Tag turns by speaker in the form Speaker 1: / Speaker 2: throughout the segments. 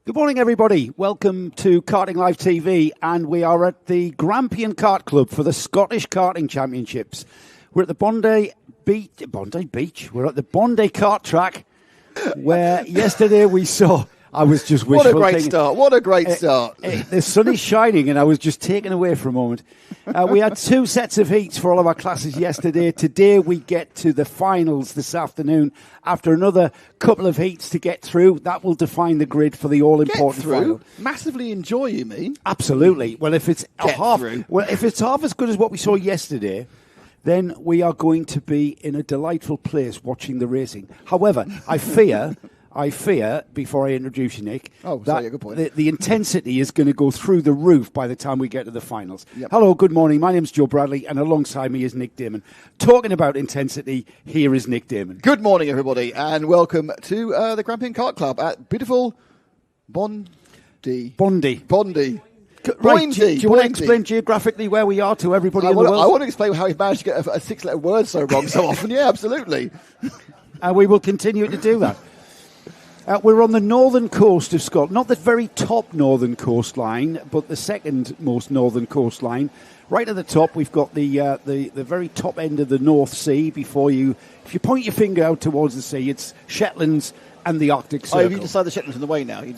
Speaker 1: Good morning, everybody. Welcome to Karting Live TV, and we are at the Grampian Kart Club for the Scottish Karting Championships. We're at the Bondi Beach. We're at the Bondi Kart Track, where yesterday we saw. I was just wishful
Speaker 2: What a great
Speaker 1: thinking.
Speaker 2: start. What a great start.
Speaker 1: The sun is shining, and I was just taken away for a moment. We had two sets of heats for all of our classes yesterday. Today we get to the finals this afternoon. After another couple of heats to get through, that will define the grid for the all-important final.
Speaker 2: Massively enjoy, you mean?
Speaker 1: Absolutely. Well, if it's half as good as what we saw yesterday, then we are going to be in a delightful place watching the racing. However, I fear, before I introduce you, Nick,
Speaker 2: good point.
Speaker 1: The intensity is going to go through the roof by the time we get to the finals.
Speaker 2: Yep.
Speaker 1: Hello, good morning. My name's Joe Bradley, and alongside me is Nick Damon. Talking about intensity, here is Nick Damon.
Speaker 2: Good morning, everybody, and welcome to the Grampian Kart Club at beautiful Bondi.
Speaker 1: Right, do you want to explain geographically where we are to everybody in the world?
Speaker 2: I want to explain how he managed to get a six-letter word so wrong so often. Yeah, absolutely.
Speaker 1: We will continue to do that. We're on the northern coast of Scotland, not the very top northern coastline, but the second most northern coastline. Right at the top, we've got the very top end of the North Sea. If you point your finger out towards the sea, it's Shetlands and the Arctic Circle.
Speaker 2: Oh, have you decided the Shetlands on the way now?
Speaker 1: The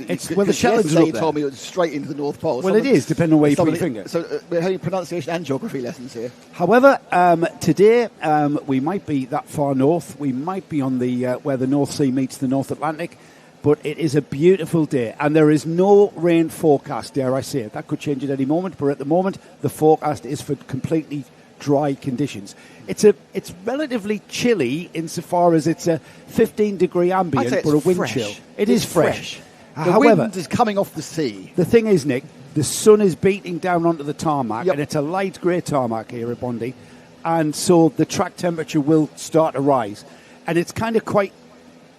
Speaker 1: Shetlands are up
Speaker 2: you told me it was straight into the North Pole.
Speaker 1: Well, it is, depending on where you put your finger.
Speaker 2: So we're having pronunciation and geography lessons here.
Speaker 1: However, today we might be that far north. We might be on the where the North Sea meets the North Atlantic. But it is a beautiful day, and there is no rain forecast, dare I say it. That could change at any moment, but at the moment, the forecast is for completely dry conditions. It's relatively chilly insofar as it's a 15-degree ambient, but a wind chill. It is fresh.
Speaker 2: The wind is coming off the sea.
Speaker 1: The thing is, Nick, the sun is beating down onto the tarmac, and it's a light grey tarmac here at Bondi, and so the track temperature will start to rise. And it's kind of quite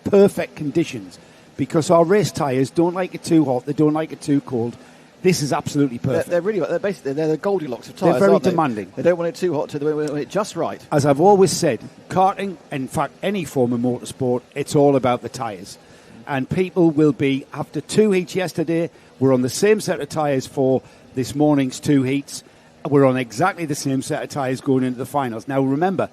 Speaker 1: perfect conditions, because our race tyres don't like it too hot, they don't like it too cold. This is absolutely perfect.
Speaker 2: They're the Goldilocks of tyres.
Speaker 1: They're very demanding.
Speaker 2: They don't want it too hot, they want it just right.
Speaker 1: As I've always said, karting, in fact any form of motorsport, it's all about the tyres. And people will be, after two heats yesterday, we're on the same set of tyres for this morning's two heats. We're on exactly the same set of tyres going into the finals. Now remember,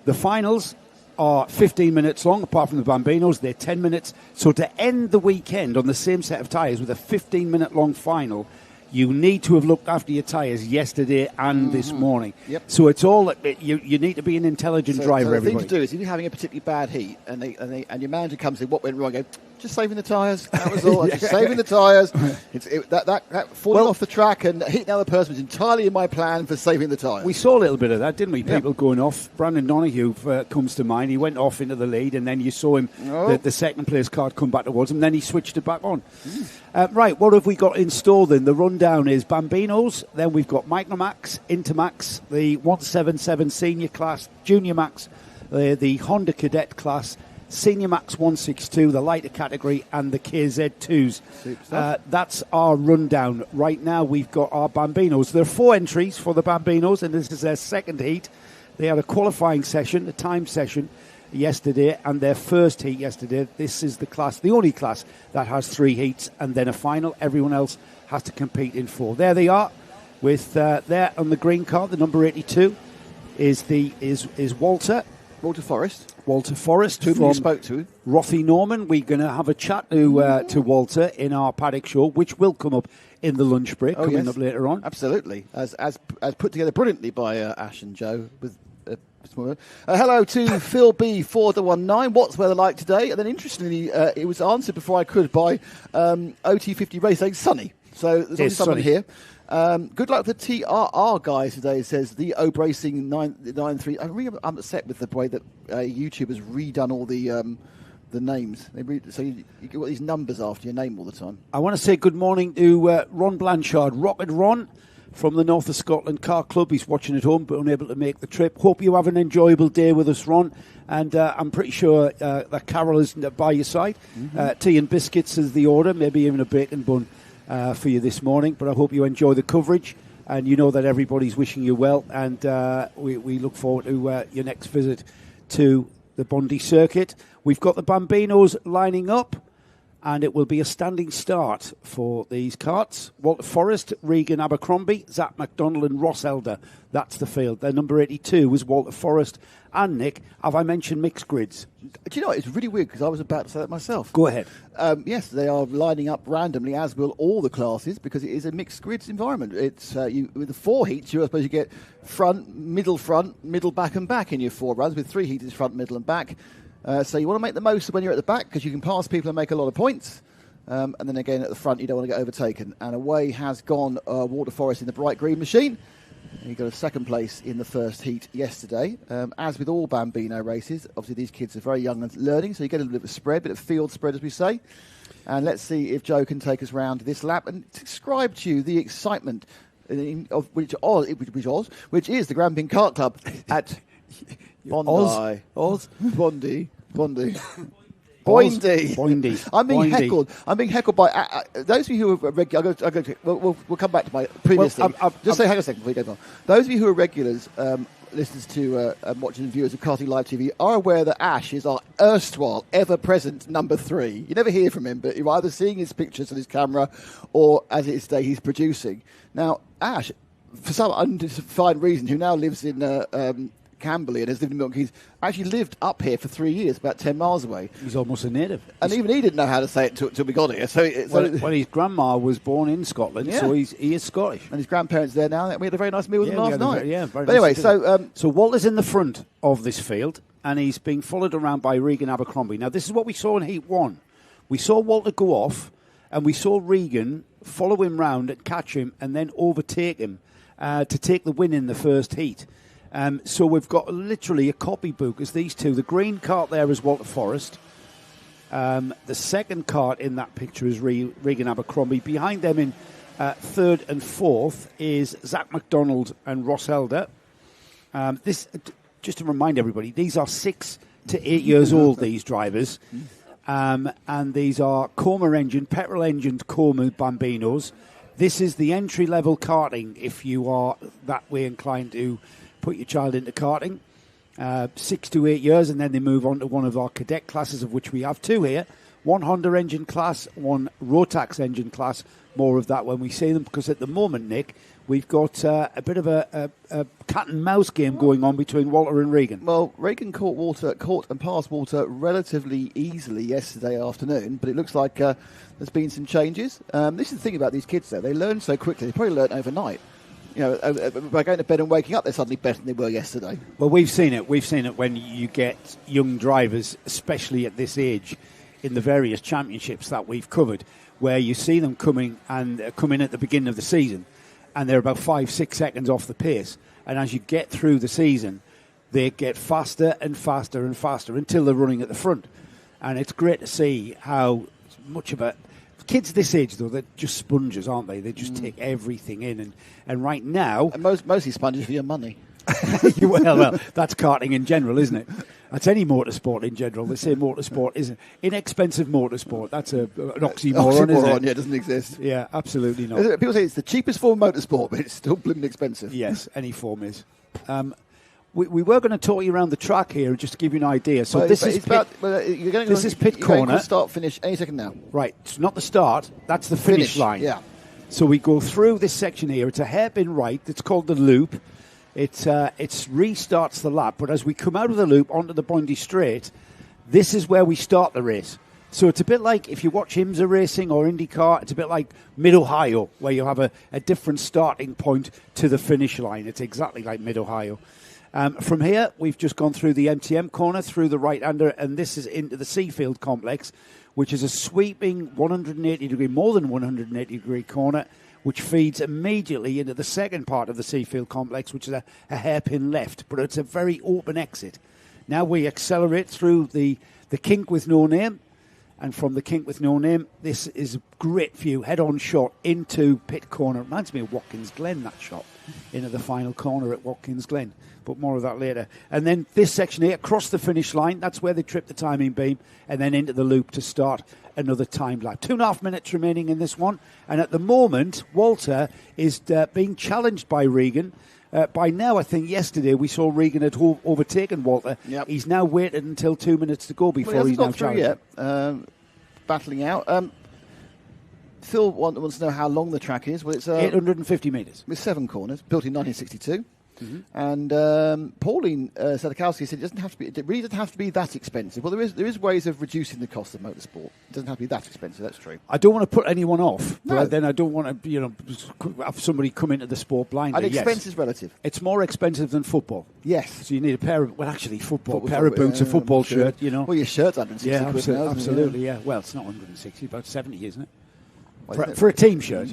Speaker 1: the finals are 15 minutes long, apart from the Bambinos, they're 10 minutes. So to end the weekend on the same set of tyres with a 15-minute long final, you need to have looked after your tyres yesterday and this morning.
Speaker 2: Yep.
Speaker 1: So it's all, you need to be an intelligent driver,
Speaker 2: the
Speaker 1: everybody.
Speaker 2: thing to do is, if you're having a particularly bad heat and your manager comes in, what went wrong? Go, just saving the tyres. That was all. Just saving the tyres. That falling off the track and hitting the other person was entirely in my plan for saving the tyres.
Speaker 1: We saw a little bit of that, didn't we? People going off. Brandon Donoghue comes to mind. He went off into the lead, and then you saw him, the second place card come back towards him, then he switched it back on. Right, what have we got in store then? The rundown is Bambinos, then we've got Micromax, Intermax, the 177 senior class, Junior Max, the Honda Cadet class, Senior Max 162, the lighter category, and the KZ2s. That's our rundown. Right now, we've got our Bambinos. There are 4 entries for the Bambinos, and this is their second heat. They had a qualifying session, a time session, yesterday, and their first heat yesterday. This is the only class that has 3 heats, and then a final. Everyone else has to compete in 4. There they are, with there on the green card, the number 82 is Walter.
Speaker 2: Walter
Speaker 1: Forrest,
Speaker 2: who you spoke to.
Speaker 1: Rothy Norman. We're going to have a chat to Walter in our paddock show, which will come up in the lunch break coming up later on.
Speaker 2: Absolutely, as put together brilliantly by Ash and Joe. With hello to Phil B 4119. What's weather like today? And then interestingly, it was answered before I could by OT50 Race saying sunny. So there's always someone here. Good luck with the TRR guys today, says the Obracing 93. I'm upset with the way that YouTube has redone all the names. So you got these numbers after your name all the time.
Speaker 1: I want to say good morning to Ron Blanchard, Rocket Ron from the North of Scotland Car Club. He's watching at home but unable to make the trip. Hope you have an enjoyable day with us, Ron. And I'm pretty sure that Carol is by your side. Tea and biscuits is the order, maybe even a bacon bun for you this morning, but I hope you enjoy the coverage and you know that everybody's wishing you well, and we look forward to your next visit to the Bondi circuit. We've got the Bambinos lining up, And it will be a standing start for these karts. Walter Forrest, Regan Abercrombie, Zach MacDonald and Ross Elder. That's the field. Their number 82 was Walter Forrest. And Nick, have I mentioned mixed grids?
Speaker 2: Do you know what? It's really weird because I was about to say that myself.
Speaker 1: Go ahead.
Speaker 2: Yes, they are lining up randomly, as will all the classes, because it is a mixed grids environment. It's with the 4 heats, I suppose you get front, middle, back and back in your 4 runs. With 3 heats, it's front, middle and back. So you want to make the most of when you're at the back because you can pass people and make a lot of points. And then again at the front, you don't want to get overtaken. And away has gone Walter Forrest in the bright green machine. He got a second place in the first heat yesterday. As with all Bambino races, obviously these kids are very young and learning, so you get a little bit of spread, bit of field spread, as we say. And let's see if Joe can take us round this lap and describe to you the excitement of which is the Grampian Kart Club at Bondi. Bondi. Boindy. I'm being heckled by those of you who are regular. We'll come back to my previous thing. Just say hang on a second before we go on. Those of you who are regulars, listeners to watching viewers of Karting Live TV, are aware that Ash is our erstwhile, ever-present number 3. You never hear from him, but you're either seeing his pictures on his camera or, as it is today, he's producing. Now, Ash, for some undefined reason, who now lives in Camberley and has lived in Milton Keynes, actually lived up here for 3 years, about 10 miles away.
Speaker 1: He's almost a native.
Speaker 2: And even he didn't know how to say it till we got here.
Speaker 1: Well, his grandma was born in Scotland, so he is Scottish.
Speaker 2: And his grandparents there now. We had a very nice meal with them last night.
Speaker 1: Very
Speaker 2: but anyway,
Speaker 1: nice so Walter's in the front of this field, and he's being followed around by Regan Abercrombie. Now, this is what we saw in Heat 1. We saw Walter go off, and we saw Regan follow him round and catch him, and then overtake him to take the win in the first heat. So we've got literally a copybook as these two. The green kart there is Walter Forrest. The second kart in that picture is Regan Abercrombie. Behind them in third and fourth is Zach MacDonald and Ross Elder. This, just to remind everybody, these are 6 to 8 years old, these drivers. And these are petrol-engined Coma Bambinos. This is the entry-level karting if you are that way inclined to put your child into karting, 6 to 8 years, and then they move on to one of our cadet classes, of which we have 2 here. 1 Honda engine class, 1 Rotax engine class. More of that when we see them, because at the moment, Nick, we've got a bit of a cat and mouse game going on between Walter and Regan.
Speaker 2: Well, Regan caught and passed Walter relatively easily yesterday afternoon, but it looks like there's been some changes. This is the thing about these kids, though. They learn so quickly. They probably learn overnight. By going to bed and waking up, they're suddenly better than they were yesterday.
Speaker 1: Well, we've seen it. We've seen it when you get young drivers, especially at this age, in the various championships that we've covered, where you see them come in at the beginning of the season, and they're about 5-6 seconds off the pace. And as you get through the season, they get faster and faster and faster until they're running at the front. And it's great to see how much of a... Kids this age, though, they're just sponges, aren't they? They just take everything in. And right now...
Speaker 2: And mostly sponges for your money.
Speaker 1: well, that's karting in general, isn't it? That's any motorsport in general. They say motorsport isn't inexpensive motorsport. That's an oxymoron, isn't it?
Speaker 2: Yeah, it doesn't exist.
Speaker 1: Yeah, absolutely not.
Speaker 2: People say it's the cheapest form of motorsport, but it's still blooming expensive.
Speaker 1: Yes, any form is. We were going to talk you around the track here just to give you an idea. So this is pit corner.
Speaker 2: Start, finish, any second now.
Speaker 1: Right, it's not the start, that's the finish line.
Speaker 2: Yeah.
Speaker 1: So we go through this section here. It's a hairpin right. It's called the loop. It restarts the lap, but as we come out of the loop onto the Bondi Straight, this is where we start the race. So it's a bit like if you watch IMSA racing or IndyCar, it's a bit like Mid-Ohio, where you have a different starting point to the finish line. It's exactly like Mid-Ohio. From here, we've just gone through the MTM corner, through the right-hander, and this is into the Seafield complex, which is a sweeping 180-degree, more than 180-degree corner, which feeds immediately into the second part of the Seafield complex, which is a hairpin left, but it's a very open exit. Now we accelerate through the kink with no name, and from the kink with no name, this is a great view, head-on shot into pit corner. It reminds me of Watkins Glen, that shot, into the final corner at Watkins Glen. But more of that later. And then this section here, across the finish line, that's where they trip the timing beam, and then into the loop to start another timed lap. 2.5 minutes remaining in this one. And at the moment, Walter is being challenged by Regan. By now, I think yesterday we saw Regan had overtaken Walter.
Speaker 2: Yep.
Speaker 1: He's now waited until 2 minutes to go before he's now challenged.
Speaker 2: Yet. battling out. Phil wants to know how long the track is. Well, it's
Speaker 1: 850 metres.
Speaker 2: With 7 corners, built in 1962. Mm-hmm. And Pauline Sadakowski said it really doesn't have to be that expensive. Well, there is ways of reducing the cost of motorsport. It doesn't have to be that expensive. That's true.
Speaker 1: I don't want to put anyone off,
Speaker 2: no.
Speaker 1: But then I don't want to have somebody come into the sport blindly.
Speaker 2: And expense is relative.
Speaker 1: It's more expensive than football.
Speaker 2: Yes.
Speaker 1: So you need a pair of pair of boots, a football shirt.
Speaker 2: Well, your shirt's 160
Speaker 1: quid.
Speaker 2: Now,
Speaker 1: absolutely. Yeah. Well, it's not 160, about 70, isn't it?
Speaker 2: Well,
Speaker 1: for a team shirt.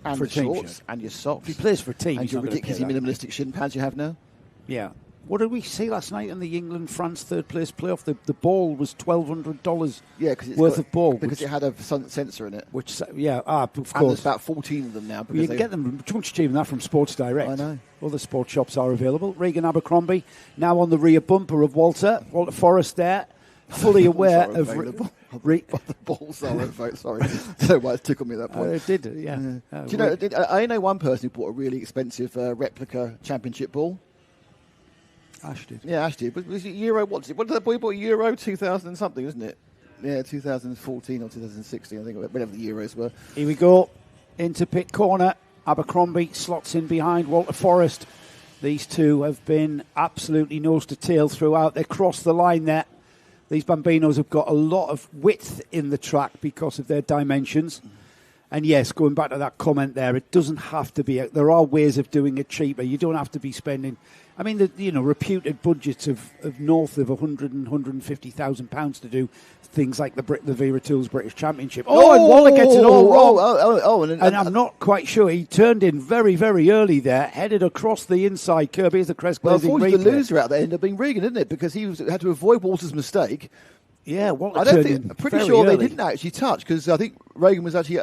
Speaker 2: And
Speaker 1: for
Speaker 2: your shorts and your socks.
Speaker 1: If he plays for a team,
Speaker 2: and your ridiculously minimalistic shin pads you have now.
Speaker 1: Yeah. What did we see last night in the England-France third-place playoff? The ball was $1,200 worth of ball.
Speaker 2: Because it had a sensor in it.
Speaker 1: Of course.
Speaker 2: And there's about 14 of them now.
Speaker 1: You can get them much cheaper than that from Sports Direct.
Speaker 2: I know.
Speaker 1: Other sports shops are available. Regan Abercrombie now on the rear bumper of Walter Forrest there, fully aware of...
Speaker 2: The balls are vote. Sorry, so why it tickled me at that point.
Speaker 1: It did, yeah.
Speaker 2: Do you know? I know one person who bought a really expensive replica championship ball.
Speaker 1: Ash did.
Speaker 2: Yeah, Ash did. But was it Euro? What did that boy bought? Euro 2000 and something, isn't it? Yeah, 2014 or 2016, I think, whatever the Euros were.
Speaker 1: Here we go into pit corner. Abercrombie slots in behind Walter Forrest. These two have been absolutely nose to tail throughout. They crossed the line there. These Bambinos have got a lot of width in the track because of their dimensions. And yes, going back to that comment there, it doesn't have to be. There are ways of doing it cheaper. You don't have to be spending. I mean, the reputed budgets of north of £100,000 and £150,000 to do things like the Vera Tools British Championship. And Waller gets it all wrong. And I'm not quite sure. He turned in very, very early there, headed across the inside curb. Here's the crest glazing.
Speaker 2: Well, unfortunately, the loser out there ended up being Regan, didn't it? Because he had to avoid Walter's mistake.
Speaker 1: Yeah, Walter
Speaker 2: I'm pretty sure they didn't actually touch because I think Regan was actually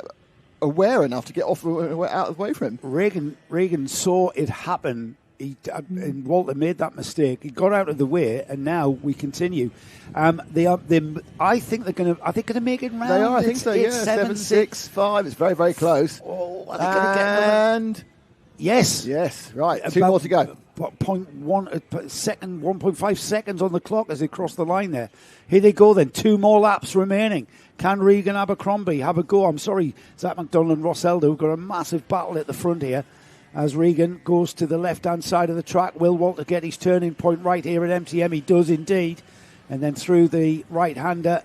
Speaker 2: aware enough to get out of the way from him.
Speaker 1: Regan saw it happen. And Walter made that mistake. He got out of the way, and now we continue. I think they're going to make it round.
Speaker 2: They are. I think so. Yeah, 7, 6, 5. It's very, very close.
Speaker 1: Oh, are they going to get there?
Speaker 2: And
Speaker 1: yes.
Speaker 2: Right. 2 more to go.
Speaker 1: 1.5 seconds on the clock as they cross the line there. Here they go then. 2 more laps remaining. Can Regan Abercrombie have a go? I'm sorry, Zach McDonald and Ross Elder have got a massive battle at the front here. As Regan goes to the left-hand side of the track, will Walter get his turning point right here at MTM? He does indeed. And then through the right-hander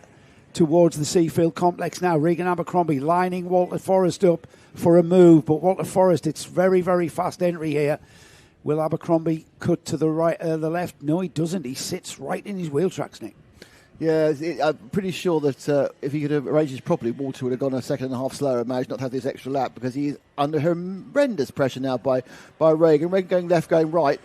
Speaker 1: towards the Seafield complex now. Regan Abercrombie lining Walter Forrest up for a move. But Walter Forrest, it's very, very fast entry here. Will Abercrombie cut to the right, the left? No, he doesn't. He sits right in his wheel tracks, Nick.
Speaker 2: Yeah, I'm pretty sure that if he could have arranged this properly, Walter would have gone a second and a half slower and managed not to have this extra lap because he's under horrendous pressure now by Regan. Regan going left, going right.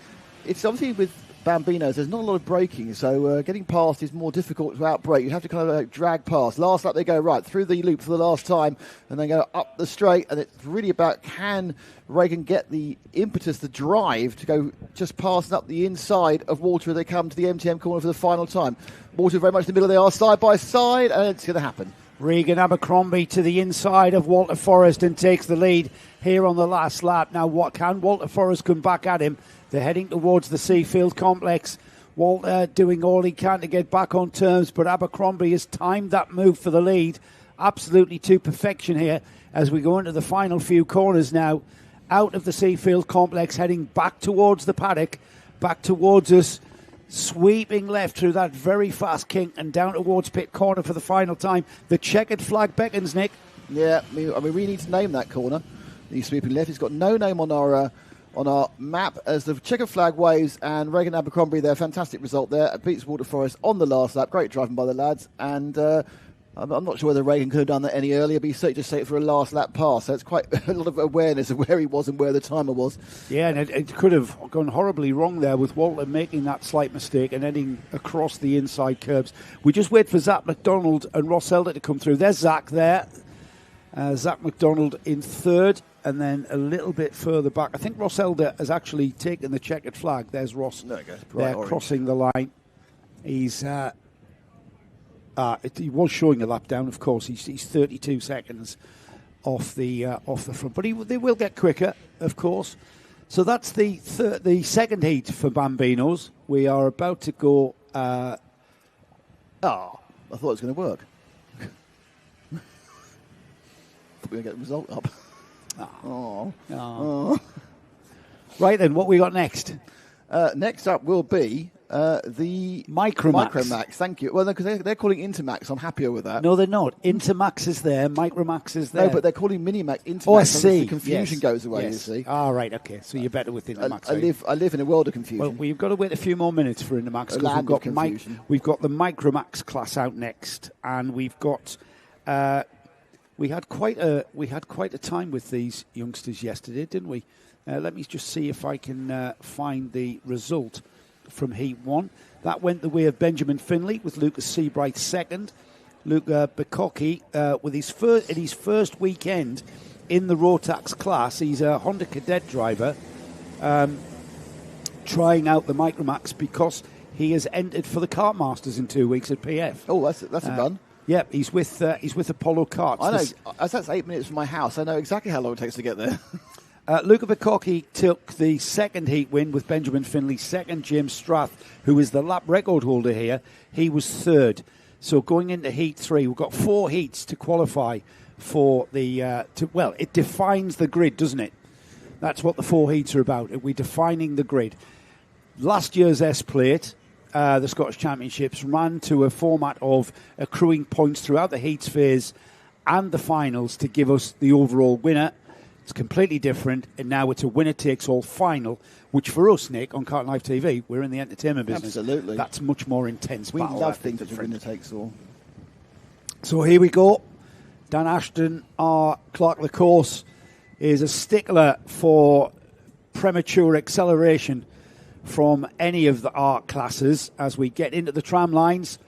Speaker 2: It's obviously with Bambinos, there's not a lot of braking, so getting past is more difficult to outbrake. You have to kind of drag past. Last lap they go right through the loop for the last time and then go up the straight, and it's really about can Regan get the impetus, the drive to go just past up the inside of Walter as they come to the MTM corner for the final time. Walter very much in the middle, they are side by side, and it's going to happen.
Speaker 1: Regan Abercrombie to the inside of Walter Forrest and takes the lead here on the last lap. Now, what can Walter Forrest come back at him? They're heading towards the Seafield complex. Walter doing all he can to get back on terms, but Abercrombie has timed that move for the lead absolutely to perfection here as we go into the final few corners now. Out of the Seafield complex, heading back towards the paddock, back towards us, sweeping left through that very fast kink and down towards pit corner for the final time. The checkered flag beckons, Nick.
Speaker 2: Yeah, I mean, we need to name that corner. The sweeping left. It's got no name on our map as the checkered flag waves, and Regan Abercrombie, their fantastic result there, beats Walter Forrest on the last lap. Great driving by the lads, and I'm not sure whether Regan could have done that any earlier, but he certainly just saved it for a last lap pass. So it's quite a lot of awareness of where he was and where the timer was.
Speaker 1: Yeah, and it could have gone horribly wrong there with Walter making that slight mistake and heading across the inside curbs. We just wait for Zach McDonald and Ross Elder to come through. There's Zach there. Zach McDonald in third, and then a little bit further back. I think Ross Elder has actually taken the checkered flag. There's Ross there crossing the line. He's... he was showing a lap down, of course. He's 32 seconds off the front, but they will get quicker, of course. So that's the second heat for Bambinos. We are about to go.
Speaker 2: I thought it was going to work. We're going to get the result up.
Speaker 1: Oh. Right then, what we got next?
Speaker 2: Next up will be the
Speaker 1: Micromax.
Speaker 2: Thank you. Well, because they're calling Intermax. I'm happier with that.
Speaker 1: No, they're not. Intermax is there. Micromax is there.
Speaker 2: No, but they're calling Minimax Intermax.
Speaker 1: Oh, I see.
Speaker 2: The confusion goes away, you see.
Speaker 1: Ah, right, okay. So you're better with Intermax.
Speaker 2: I live in a world of confusion.
Speaker 1: Well, we've got to wait a few more minutes for Intermax because we've got the Micromax class out next, and we've got. We had quite a time with these youngsters yesterday, didn't we? Let me just see if I can find the result from Heat 1. That went the way of Benjamin Finley with Lucas Seabright second. Luca Bacocchi with his first weekend in the Rotax class. He's a Honda Cadet driver trying out the Micromax because he has entered for the Kart Masters in 2 weeks at PF.
Speaker 2: Oh, that's a fun.
Speaker 1: Yeah, he's with Apollo Karts.
Speaker 2: I know. As that's 8 minutes from my house, I know exactly how long it takes to get there.
Speaker 1: Luca Bacocchi took the second heat win with Benjamin Finley second. James Strath, who is the lap record holder here, he was third. So going into Heat 3, we've got 4 heats to qualify for the... it defines the grid, doesn't it? That's what the 4 heats are about. We're defining the grid. Last year's S-Plate, the Scottish Championships, ran to a format of accruing points throughout the heats phase and the finals to give us the overall winner. It's completely different, and now it's a winner-takes-all final, which for us, Nick, on Karting Live TV, we're in the entertainment business.
Speaker 2: Absolutely.
Speaker 1: That's much more intense.
Speaker 2: We love things that are winner-takes-all.
Speaker 1: So here we go. Dan Ashton, our clerk of the course, is a stickler for premature acceleration from any of the art classes as we get into the tram lines.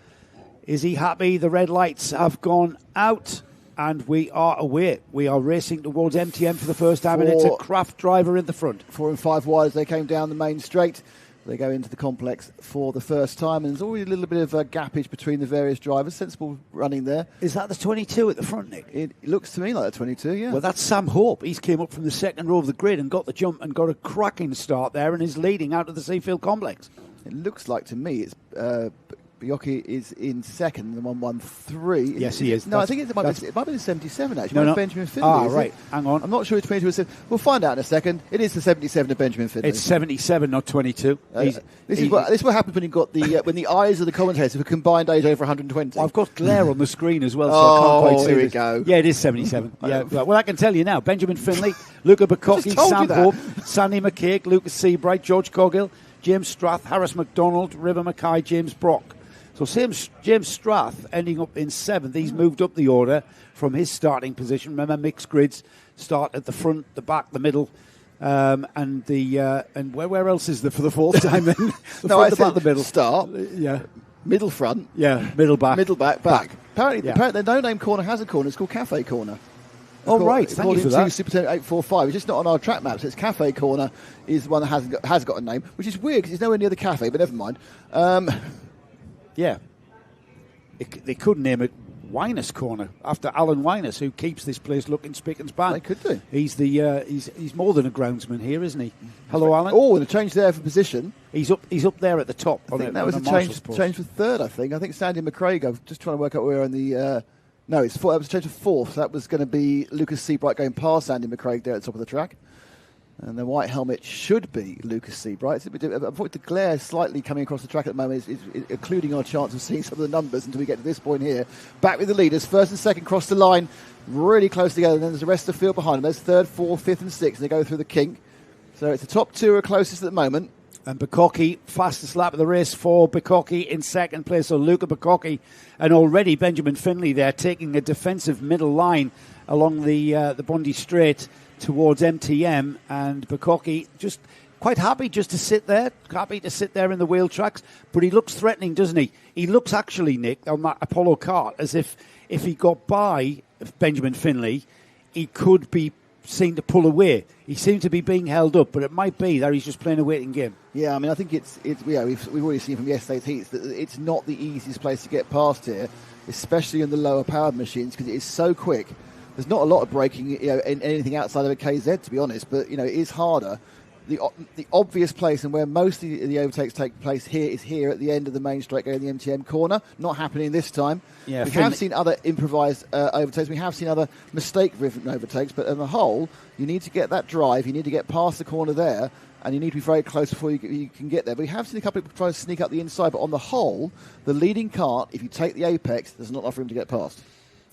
Speaker 1: Is he happy? The red lights have gone out. And we are away. We are racing towards MTM for the first time, and it's a Kraft driver in the front. 4
Speaker 2: and 5 wide as they came down the main straight. They go into the complex for the first time, and there's already a little bit of a gappage between the various drivers. Sensible running there.
Speaker 1: Is that the 22 at the front, Nick?
Speaker 2: It looks to me like a 22, yeah.
Speaker 1: Well, that's Sam Hope. He's came up from the second row of the grid and got the jump and got a cracking start there and is leading out of the Seafield complex.
Speaker 2: It looks like to me it's... Bacocchi is in second, the 113.
Speaker 1: Yes, he is.
Speaker 2: No, I think it might be the 77, actually.
Speaker 1: No.
Speaker 2: Benjamin Finley.
Speaker 1: Right. Hang on.
Speaker 2: I'm not sure it's 22 or 7. We'll find out in a second. It is the 77 of Benjamin Finley.
Speaker 1: It's 77, not 22.
Speaker 2: This is what happens when you've got the when the eyes of the commentators have a combined age over 120.
Speaker 1: I've got glare on the screen as well, so I can't quite see
Speaker 2: here
Speaker 1: this.
Speaker 2: We go.
Speaker 1: Yeah, it is 77. Yeah. Well, I can tell you now. Benjamin Finley, Luca Bacocchi, Sam Hope, Sandy McCaig, Lucas Seabright, George Coggill, James Strath, Harris McDonald, River Mackay, James Brock. So James Strath ending up in 7th. He's moved up the order from his starting position. Remember, mixed grids start at the front, the back, the middle, and where else is there for the 4th time then?
Speaker 2: The
Speaker 1: back, the middle.
Speaker 2: Start.
Speaker 1: Yeah.
Speaker 2: Middle front.
Speaker 1: Yeah. Middle back.
Speaker 2: Middle back. Apparently the no-name corner has a corner. It's called Cafe Corner.
Speaker 1: Right. Thank you for that.
Speaker 2: Super 845. It's just not on our track maps. It's Cafe Corner is the one that has got a name, which is weird because it's nowhere near the cafe. But never mind.
Speaker 1: Yeah. They could name it Winus Corner after Alan Winus, who keeps this place looking spick and span.
Speaker 2: They could do.
Speaker 1: He's he's more than a groundsman here, isn't he? Hello, Alan.
Speaker 2: Oh, and a change there for position.
Speaker 1: He's up there at the top.
Speaker 2: I think that was a change for 3rd. I think Sandy McCraig. I'm just trying to work out where on the. No, it's 4th. That was a change for 4th. So that was going to be Lucas Seabright going past Sandy McCraig there at the top of the track. And the white helmet should be Lucas Seabright. The glare slightly coming across the track at the moment is occluding our chance of seeing some of the numbers until we get to this point here. Back with the leaders. 1st and 2nd cross the line really close together. And then there's the rest of the field behind them. There's 3rd, 4th, 5th and 6th. And they go through the kink. So it's the top 2 are closest at the moment.
Speaker 1: And Bacocchi, fastest lap of the race for Bacocchi in 2nd place. So Luca Bacocchi and already Benjamin Finley there taking a defensive middle line along the Bondi Straight towards MTM, and Bacocchi just quite happy just to sit there, in the wheel tracks, but he looks threatening, doesn't he? He looks actually, Nick, on that Apollo Kart, as if he got by Benjamin Finley, he could be seen to pull away. He seemed to be being held up, but it might be that he's just playing a waiting game.
Speaker 2: Yeah, I mean, I think we've already seen from yesterday's heats that it's not the easiest place to get past here, especially in the lower powered machines, because it is so quick. There's not a lot of braking, in anything outside of a KZ, to be honest, but it is harder. the obvious place and where most of the overtakes take place here is here at the end of the main straight going the MTM corner. Not happening this time.
Speaker 1: Yeah,
Speaker 2: we have seen other improvised overtakes. We have seen other mistake-driven overtakes. But on the whole, you need to get that drive. You need to get past the corner there. And you need to be very close before you can get there. But we have seen a couple of people try to sneak up the inside. But on the whole, the leading kart, if you take the apex, there's not enough room to get past.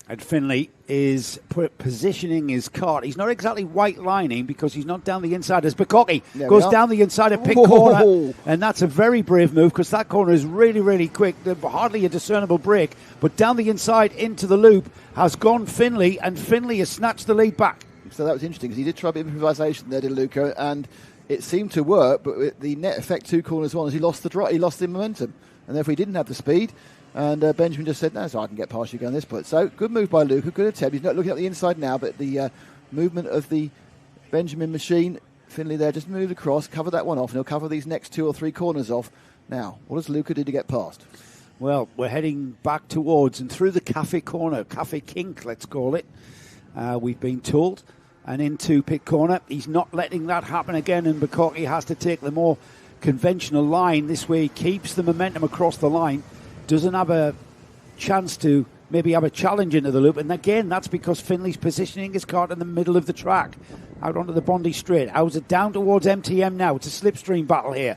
Speaker 1: And Finley is positioning his kart. He's not exactly white lining because he's not down the inside as Bukkake goes down the inside of pit corner. And that's a very brave move because that corner is really, really quick. Hardly a discernible break. But down the inside into the loop has gone Finley, and Finley has snatched the lead back.
Speaker 2: So that was interesting because he did try a bit of improvisation there, did Luca, and it seemed to work. But the net effect 2 corners one is he lost the momentum. And therefore he didn't have the speed. And Benjamin just said, no, so I can get past you going this point. So good move by Luca, good attempt. He's not looking at the inside now, but the movement of the Benjamin machine, Finley there, just moved across, cover that one off, and he'll cover these next 2 or 3 corners off. Now, what does Luca do to get past?
Speaker 1: Well, we're heading back towards and through the cafe corner, cafe kink, let's call it. We've been told. And into pit corner. He's not letting that happen again, and Bukkake has to take the more conventional line. This way he keeps the momentum across the line. Doesn't have a chance to maybe have a challenge into the loop. And again, that's because Finley's positioning his kart in the middle of the track, out onto the Bondi Straight. How's it down towards MTM now? It's a slipstream battle here.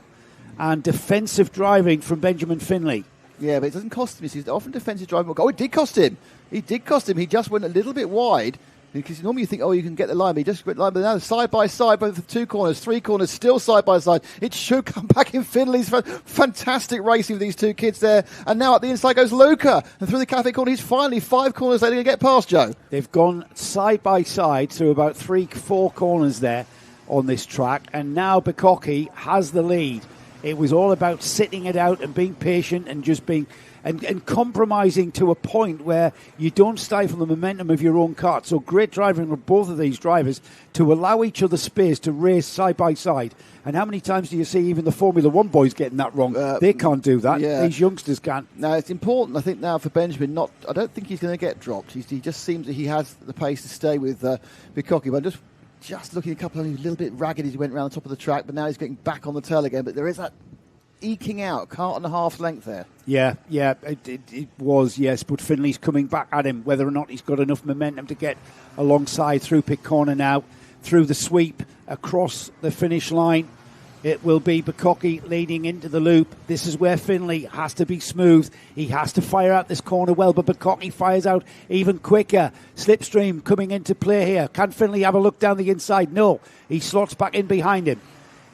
Speaker 1: And defensive driving from Benjamin Finley.
Speaker 2: Yeah, but it doesn't cost him. He's often defensive driving. Oh, it did cost him. He did cost him. He just went a little bit wide. Because normally you think, oh, you can get the line, but he just went line. But now side by side, both the 2 corners, 3 corners, still side by side. It should come back in Finley's fantastic racing with these 2 kids there. And now at the inside goes Luca. And through the cafe corner, he's finally 5 corners later to get past Joe.
Speaker 1: They've gone side by side through about 3-4 corners there on this track. And now Bukkake has the lead. It was all about sitting it out and being patient and just being... And compromising to a point where you don't stifle the momentum of your own kart. So great driving of both of these drivers to allow each other space to race side by side. And how many times do you see even the Formula One boys getting that wrong? They can't do that. Yeah. These youngsters can't.
Speaker 2: Now, it's important, I think, now for Benjamin. I don't think he's going to get dropped. He just seems that he has the pace to stay with Bukkake. But just looking a couple of a little bit ragged as he went around the top of the track. But now he's getting back on the tail again. But there is that eking out, kart and a half length there.
Speaker 1: Yeah, it was, yes, but Finley's coming back at him, whether or not he's got enough momentum to get alongside through pit corner now, through the sweep, across the finish line. It will be Bukkake leading into the loop. This is where Finley has to be smooth. He has to fire out this corner well, but Bukkake fires out even quicker. Slipstream coming into play here. Can Finley have a look down the inside? No. He slots back in behind him.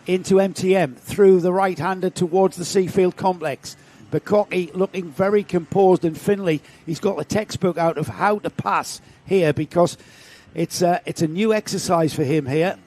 Speaker 1: Into MTM, through the right-hander towards the Seafield complex. Bukkake looking very composed, and Finley, he's got the textbook out of how to pass here because it's a new exercise for him here.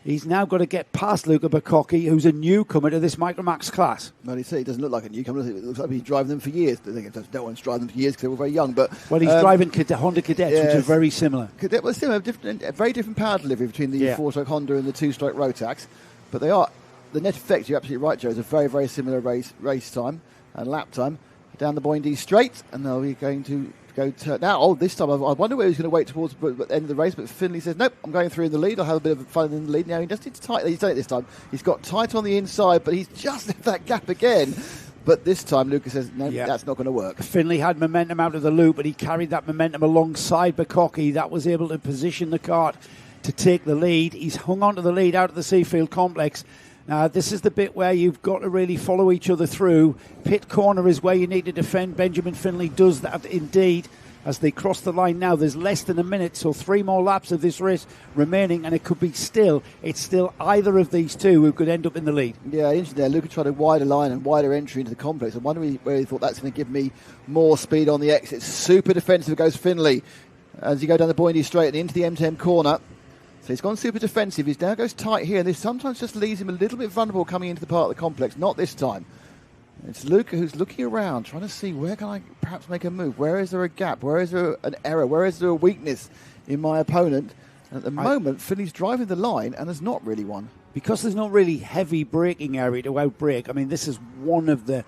Speaker 1: He's now got to get past Luca Bukkake, who's a newcomer to this Micromax class.
Speaker 2: Well, he doesn't look like a newcomer. It looks like he's driving them for years. I think no one's driving them for years because they were very young. But
Speaker 1: well, he's driving Honda Cadets, yes, which are very similar.
Speaker 2: Well, similar, a very different power delivery between the 4-stroke Honda and the 2-stroke Rotax. But they are, the net effect, you're absolutely right, Joe, is a very, very similar race time and lap time down the Bondi Straight. And they'll be going to go now. This time I wonder where he's going to wait towards the end of the race. But Finley says, nope, I'm going through in the lead. I'll have a bit of fun in the lead. Now he just needs tight. He's done it this time. He's got tight on the inside, but he's just left that gap again. But this time, Lucas says, no, that's not going to work.
Speaker 1: Finley had momentum out of the loop, but he carried that momentum alongside Bukkake. That was able to position the kart to take the lead. He's hung on to the lead out of the Seafield complex. Now, this is the bit where you've got to really follow each other through. Pit corner is where you need to defend. Benjamin Finley does that indeed. As they cross the line now, there's less than a minute, so 3 more laps of this race remaining, and it could be still either of these two who could end up in the lead.
Speaker 2: Yeah, interesting there. Luca tried a wider line and wider entry into the complex. I wonder where he thought that's going to give me more speed on the exit. Super defensive goes Finley as you go down the Boindi Straight and into the M10 corner. So he's gone super defensive. He now goes tight here, and this sometimes just leaves him a little bit vulnerable coming into the part of the complex. Not this time. It's Luca who's looking around, trying to see where can I perhaps make a move. Where is there a gap? Where is there an error? Where is there a weakness in my opponent? And at the moment, Finley's driving the line, and there's not really one.
Speaker 1: Because there's not really heavy braking area to outbrake. I mean, this is one of the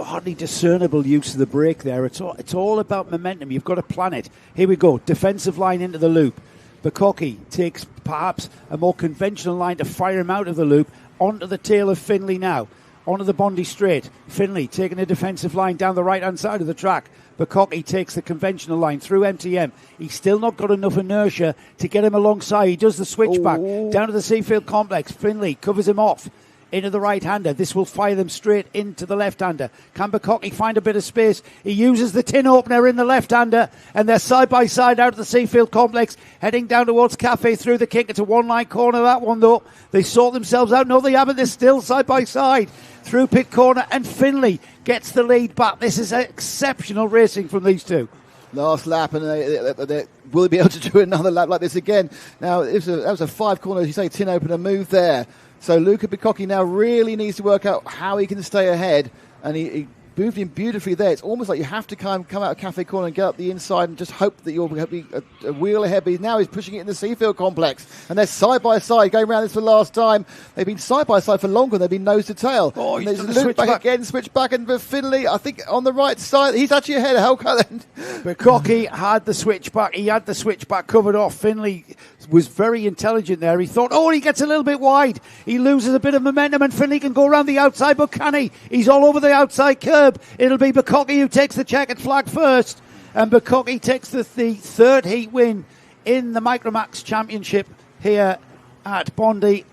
Speaker 1: hardly discernible use of the brake there. It's all about momentum. You've got to plan it. Here we go. Defensive line into the loop. Bukkake takes perhaps a more conventional line to fire him out of the loop onto the tail of Finlay now. Onto the Bondi straight. Finlay taking a defensive line down the right-hand side of the track. Bukkake takes the conventional line through MTM. He's still not got enough inertia to get him alongside. He does the switchback down to the Seafield complex. Finlay covers him off into the right-hander. This will fire them straight into the left-hander. Can Bukkake find a bit of space? He uses the tin opener in the left-hander, and they're side-by-side out of the Seafield complex, heading down towards Cafe through the kick. It's a one-line corner, that one, though. They sort themselves out. No, they haven't. They're still side-by-side through pit corner, and Finlay gets the lead back. This is exceptional racing from these two.
Speaker 2: Last lap, and they will be able to do another lap like this again. Now, that was a 5-corner, as you say, tin opener move there. So Luca Bukkake now really needs to work out how he can stay ahead, and he moved in beautifully there. It's almost like you have to come out of Cafe Corner and get up the inside and just hope that you'll be a wheel ahead. But now he's pushing it in the Seafield complex, and they're side by side going around this for the last time. They've been side by side for longer. They've been nose to tail.
Speaker 1: Oh,
Speaker 2: he's looped back again, switch back, and Finlay, I think on the right side, he's actually ahead of Helco.
Speaker 1: Bukkake had the switchback. He had the switchback covered off. Finlay was very intelligent there. He thought, he gets a little bit wide. He loses a bit of momentum, and Finlay can go around the outside, but can he? He's all over the outside curb. It'll be Bukkake who takes the checkered flag first, and Bukkake takes the third heat win in the Micromax Championship here at Bondi,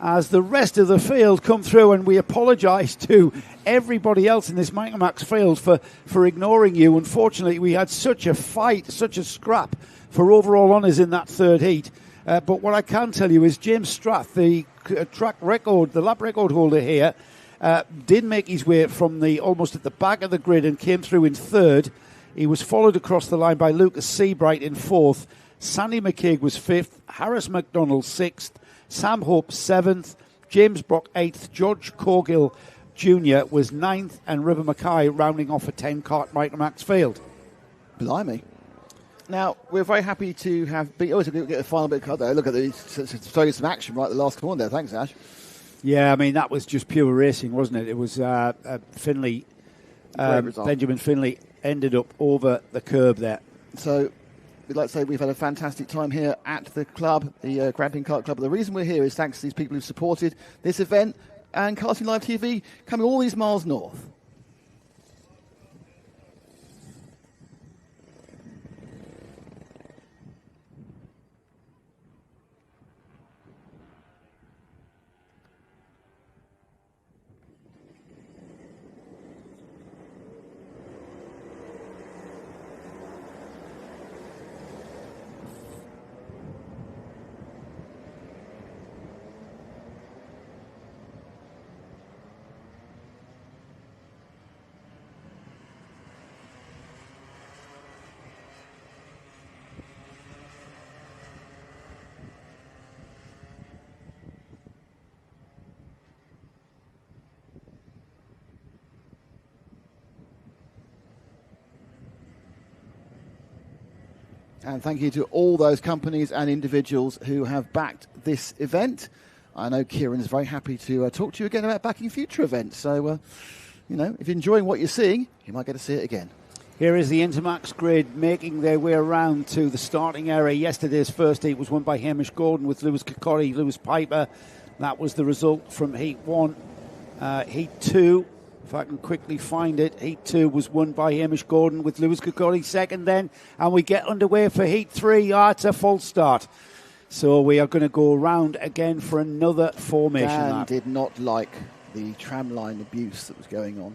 Speaker 1: as the rest of the field come through, and we apologise to everybody else in this Micromax field for ignoring you. Unfortunately, we had such a fight, such a scrap for overall honours in that third heat. But what I can tell you is James Strath, the track record, the lap record holder here, did make his way from almost at the back of the grid and came through in third. He was followed across the line by Lucas Seabright in fourth. Sandy McCaig was fifth. Harris McDonald sixth. Sam Hope seventh. James Brock eighth. George Corgill Jr. was ninth. And River Mackay rounding off a 10-kart Micromax field.
Speaker 2: Blimey. Now, we're very happy to have been... Oh, to get the final bit of there. Look at this. Showing some action right at the last corner there. Thanks, Ash.
Speaker 1: Yeah, I mean, that was just pure racing, wasn't it? It was Finlay, Benjamin Finlay ended up over the curb there.
Speaker 2: So, we'd like to say we've had a fantastic time here at the club, the Grampian Kart Club. The reason we're here is thanks to these people who've supported this event and Karting Live TV coming all these miles north. And thank you to all those companies and individuals who have backed this event. I know Kieran is very happy to talk to you again about backing future events. So, if you're enjoying what you're seeing, you might get to see it again.
Speaker 1: Here is the Intermax grid making their way around to the starting area. Yesterday's first heat was won by Hamish Gordon with Lewis Kokori, Lewis Piper. That was the result from Heat 1. Heat 2, if I can quickly find it, Heat 2 was won by Hamish Gordon with Lewis Kokori second then. And we get underway for Heat 3. It's a false start. So we are going to go around again for another formation
Speaker 2: Dan
Speaker 1: lap.
Speaker 2: did not like the tramline abuse that was going on.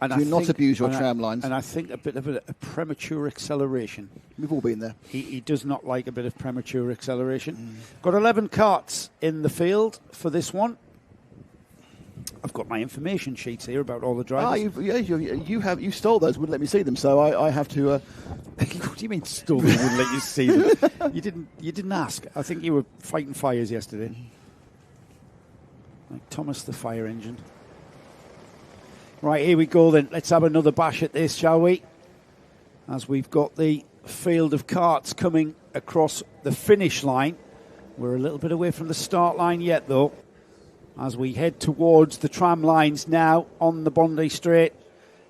Speaker 1: And
Speaker 2: Do not abuse your tram lines.
Speaker 1: And I think a bit of a premature acceleration.
Speaker 2: We've all been there.
Speaker 1: He does not like a bit of premature acceleration. Got 11 karts in the field for this one. I've got my information sheets here about all the drivers.
Speaker 2: You stole those, wouldn't let me see them, so I have to...
Speaker 1: What do you mean stole them, wouldn't let you see them? You didn't ask. I think you were fighting fires yesterday. Like Thomas the Fire Engine. Right, here we go then. Let's have another bash at this, shall we? As we've got the field of karts coming across the finish line. We're a little bit away from the start line yet, though. As we head towards the tram lines now on the Bondi Straight,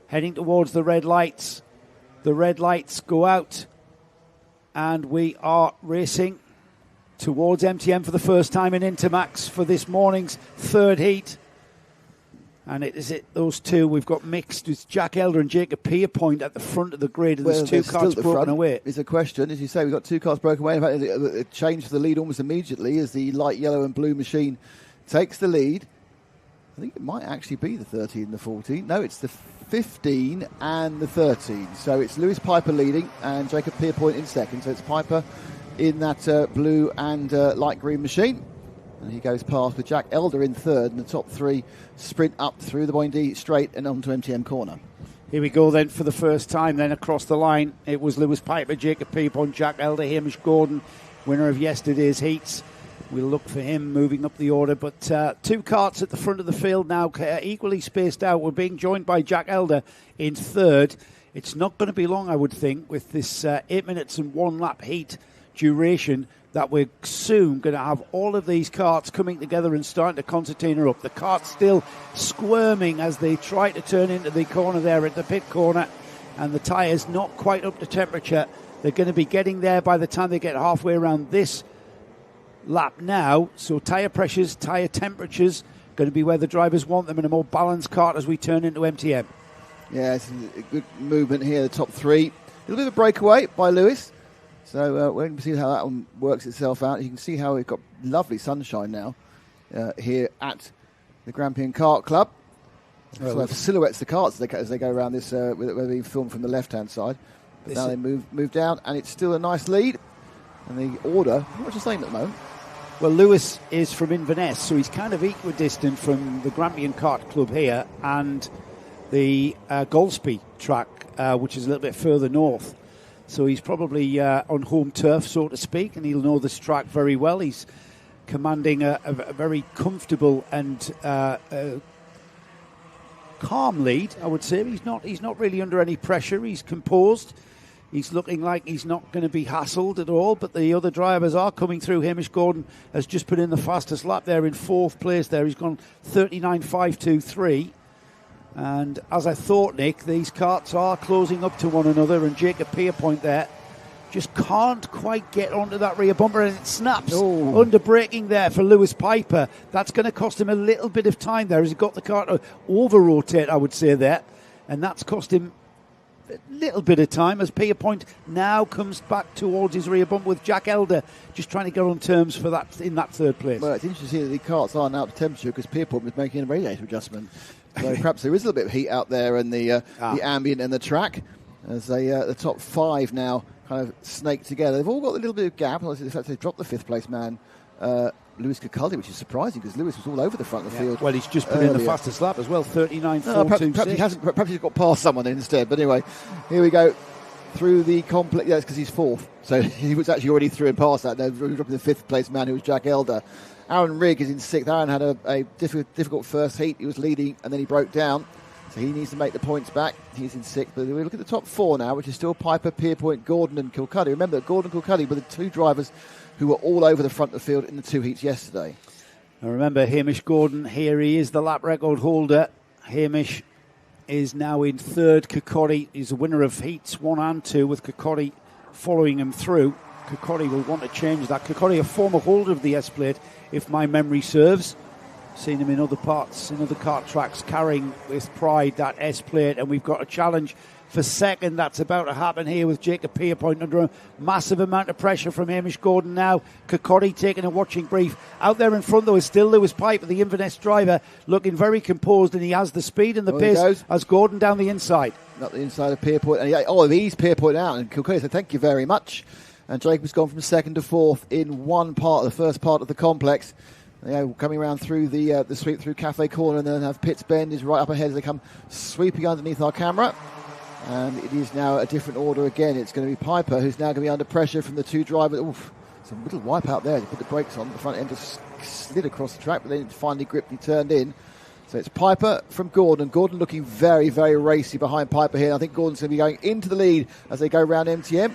Speaker 1: heading towards the red lights. The red lights go out and we are racing towards MTM for the first time in Intermax for this morning's third heat. And those two we've got mixed with Jack Elder and Jacob Pierpoint at the front of the grid, and there's two cars broken away.
Speaker 2: It's a question, as you say, we've got two cars broken away. In fact, it changed the lead almost immediately as the light yellow and blue machine takes the lead. I think it might actually be the 13 and the 14. No, it's the 15 and the 13. So it's Lewis Piper leading and Jacob Pierpoint in second. So it's Piper in that blue and light green machine. And he goes past with Jack Elder in third, and the top three sprint up through the Boyne straight and onto MTM corner.
Speaker 1: Here we go then for the first time then across the line. It was Lewis Piper, Jacob Pierpoint, Jack Elder, Hamish Gordon, winner of yesterday's heats. We'll look for him moving up the order. But two karts at the front of the field now, equally spaced out. We're being joined by Jack Elder in third. It's not going to be long, I would think, with this 8 minutes and 1 lap heat duration, that we're soon going to have all of these karts coming together and starting to concertina up. The kart's still squirming as they try to turn into the corner there at the pit corner, and the tyres not quite up to temperature. They're going to be getting there by the time they get halfway around this lap now. So tyre pressures, tyre temperatures going to be where the drivers want them in a more balanced kart as we turn into MTM.
Speaker 2: Yeah, it's a good movement here, the top three. A little bit of a breakaway by Lewis. So we're going to see how that one works itself out. You can see how we've got lovely sunshine now here at the Grampian Kart Club. So we have silhouettes of the karts as they go around this, where they're being filmed from the left-hand side. But now they move down, and it's still a nice lead. And the order, what's the same at the moment?
Speaker 1: Well, Lewis is from Inverness, so he's kind of equidistant from the Grampian Kart Club here and the Golspie track, which is a little bit further north. So he's probably on home turf, so to speak, and he'll know this track very well. He's commanding a very comfortable and calm lead, I would say. He's not really under any pressure. He's composed. He's looking like he's not going to be hassled at all, but the other drivers are coming through. Hamish Gordon has just put in the fastest lap there in fourth place there. He's gone 39.523. And as I thought, Nick, these karts are closing up to one another, and Jacob Pierpoint there just can't quite get onto that rear bumper, and it snaps under braking there for Lewis Piper. That's going to cost him a little bit of time there as he got the car to over-rotate, I would say there, and that's cost him a little bit of time as Pierpoint now comes back towards his rear bumper with Jack Elder just trying to get on terms for that in that third place.
Speaker 2: Well, it's interesting that the karts aren't out to temperature because Pierpoint was making a radiator adjustment. So perhaps there is a little bit of heat out there in the ambient and the track as the top five now kind of snake together. They've all got a little bit of gap. In fact, they've dropped the fifth place man, Lewis Kirkcaldy, which is surprising because Lewis was all over the front of the field.
Speaker 1: Well, he's just put in the fastest lap as well, 39.426.
Speaker 2: Perhaps he's got past someone instead. But anyway, here we go through the complex. Yeah, it's because he's fourth. So he was actually already through and past that. They're dropping the fifth place man, who was Jack Elder. Aaron Rigg is in sixth. Aaron had a difficult first heat. He was leading and then he broke down. So he needs to make the points back. He's in sixth. But we look at the top four now, which is still Piper, Pierpoint, Gordon and Kilcuddy. Remember that Gordon and Kilcuddy were the two drivers who were all over the front of the field in the two heats yesterday.
Speaker 1: Now remember, Hamish Gordon, here he is, the lap record holder. Hamish is now in third. Kirkcaldy is the winner of heats 1 and 2 with Kirkcaldy following him through. Kirkcaldy will want to change that. Kirkcaldy, a former holder of the S-plate, if my memory serves. Seen him in other parts, in other kart tracks, carrying with pride that S-plate. And we've got a challenge for second that's about to happen here with Jacob Pierpoint under a massive amount of pressure from Hamish Gordon now. Kirkcaldy taking a watching brief. Out there in front, though, is still Lewis Piper, the Inverness driver, looking very composed, and he has the speed and the pace as Gordon down the inside.
Speaker 2: Not the inside of Pierpoint. And he's Pierpoint out, and Kirkcaldy said, thank you very much. And Jacob's gone from second to fourth in one part, the first part of the complex. Coming around through the sweep through Cafe Corner, and then have Pitts Bend is right up ahead as they come sweeping underneath our camera. And it is now a different order again. It's going to be Piper who's now going to be under pressure from the two drivers. Oof, some little wipe out there. They put the brakes on. The front end just slid across the track, but then it finally gripped and he turned in. So it's Piper from Gordon. Gordon looking very, very racy behind Piper here. I think Gordon's going to be going into the lead as they go around MTM.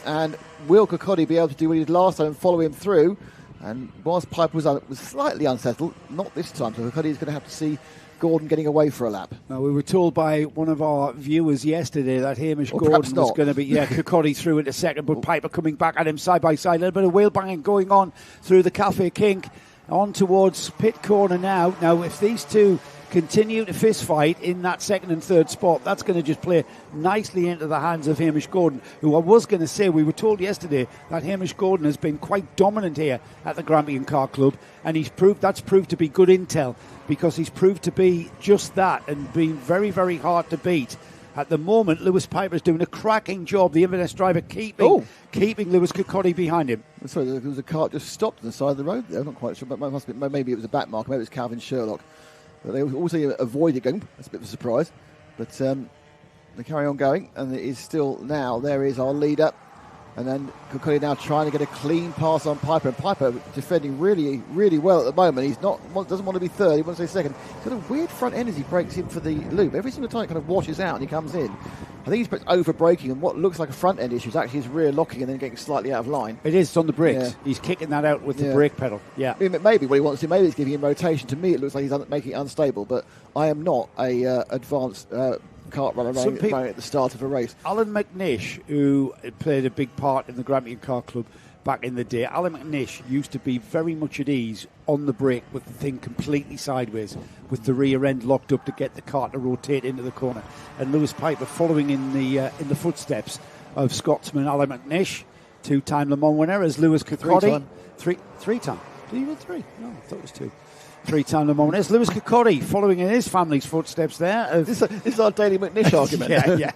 Speaker 2: And will Kirkcaldy be able to do what he did last time and follow him through? And whilst Piper was slightly unsettled, not this time, so Kirkcaldy is going to have to see Gordon getting away for a lap.
Speaker 1: Now, we were told by one of our viewers yesterday that Hamish Gordon was going to be, Kirkcaldy through into second, but Piper coming back at him side by side. A little bit of wheel banging going on through the Cafe Kink on towards pit corner now. Now, if these two continue to fist fight in that second and third spot, that's going to just play nicely into the hands of Hamish Gordon, who I was going to say, we were told yesterday that Hamish Gordon has been quite dominant here at the Grampian Kart Club, and that's proved to be good intel, because he's proved to be just that and been very, very hard to beat. At the moment, Lewis Piper's doing a cracking job, the Inverness driver, keeping Lewis Kirkcaldy behind him.
Speaker 2: Sorry, there was a car just stopped on the side of the road there. I'm not quite sure, but maybe it was a back marker, maybe it was Calvin Sherlock. But they also avoided going. That's a bit of a surprise. But they carry on going, and it is still now. There is our leader. And then Kirkcaldy now trying to get a clean pass on Piper. And Piper defending really, really well at the moment. He's doesn't want to be third. He wants to stay second. He's got a weird front end as he breaks in for the loop. Every single time it kind of washes out and he comes in. I think he's over braking, and what looks like a front end issue is actually his rear locking and then getting slightly out of line.
Speaker 1: It is, it's on the brakes.
Speaker 2: Yeah.
Speaker 1: He's kicking that out with the brake pedal. Yeah.
Speaker 2: Maybe what he wants to do, maybe it's giving him rotation. To me, it looks like he's making it unstable, but I am not a advanced kart runner running at the start of a race.
Speaker 1: Alan McNish, who played a big part in the Grampian Kart Club back in the day, Alan McNish used to be very much at ease on the brake with the thing completely sideways, with the rear end locked up to get the kart to rotate into the corner. And Lewis Piper following in the footsteps of Scotsman Alan McNish, two-time Le Mans winner, as Lewis Kirkcaldy. Three-time. Did he win three? No, I thought it was two. Three-time Le Mans winner. As Lewis Kirkcaldy following in his family's footsteps there.
Speaker 2: This is our Daily McNish argument.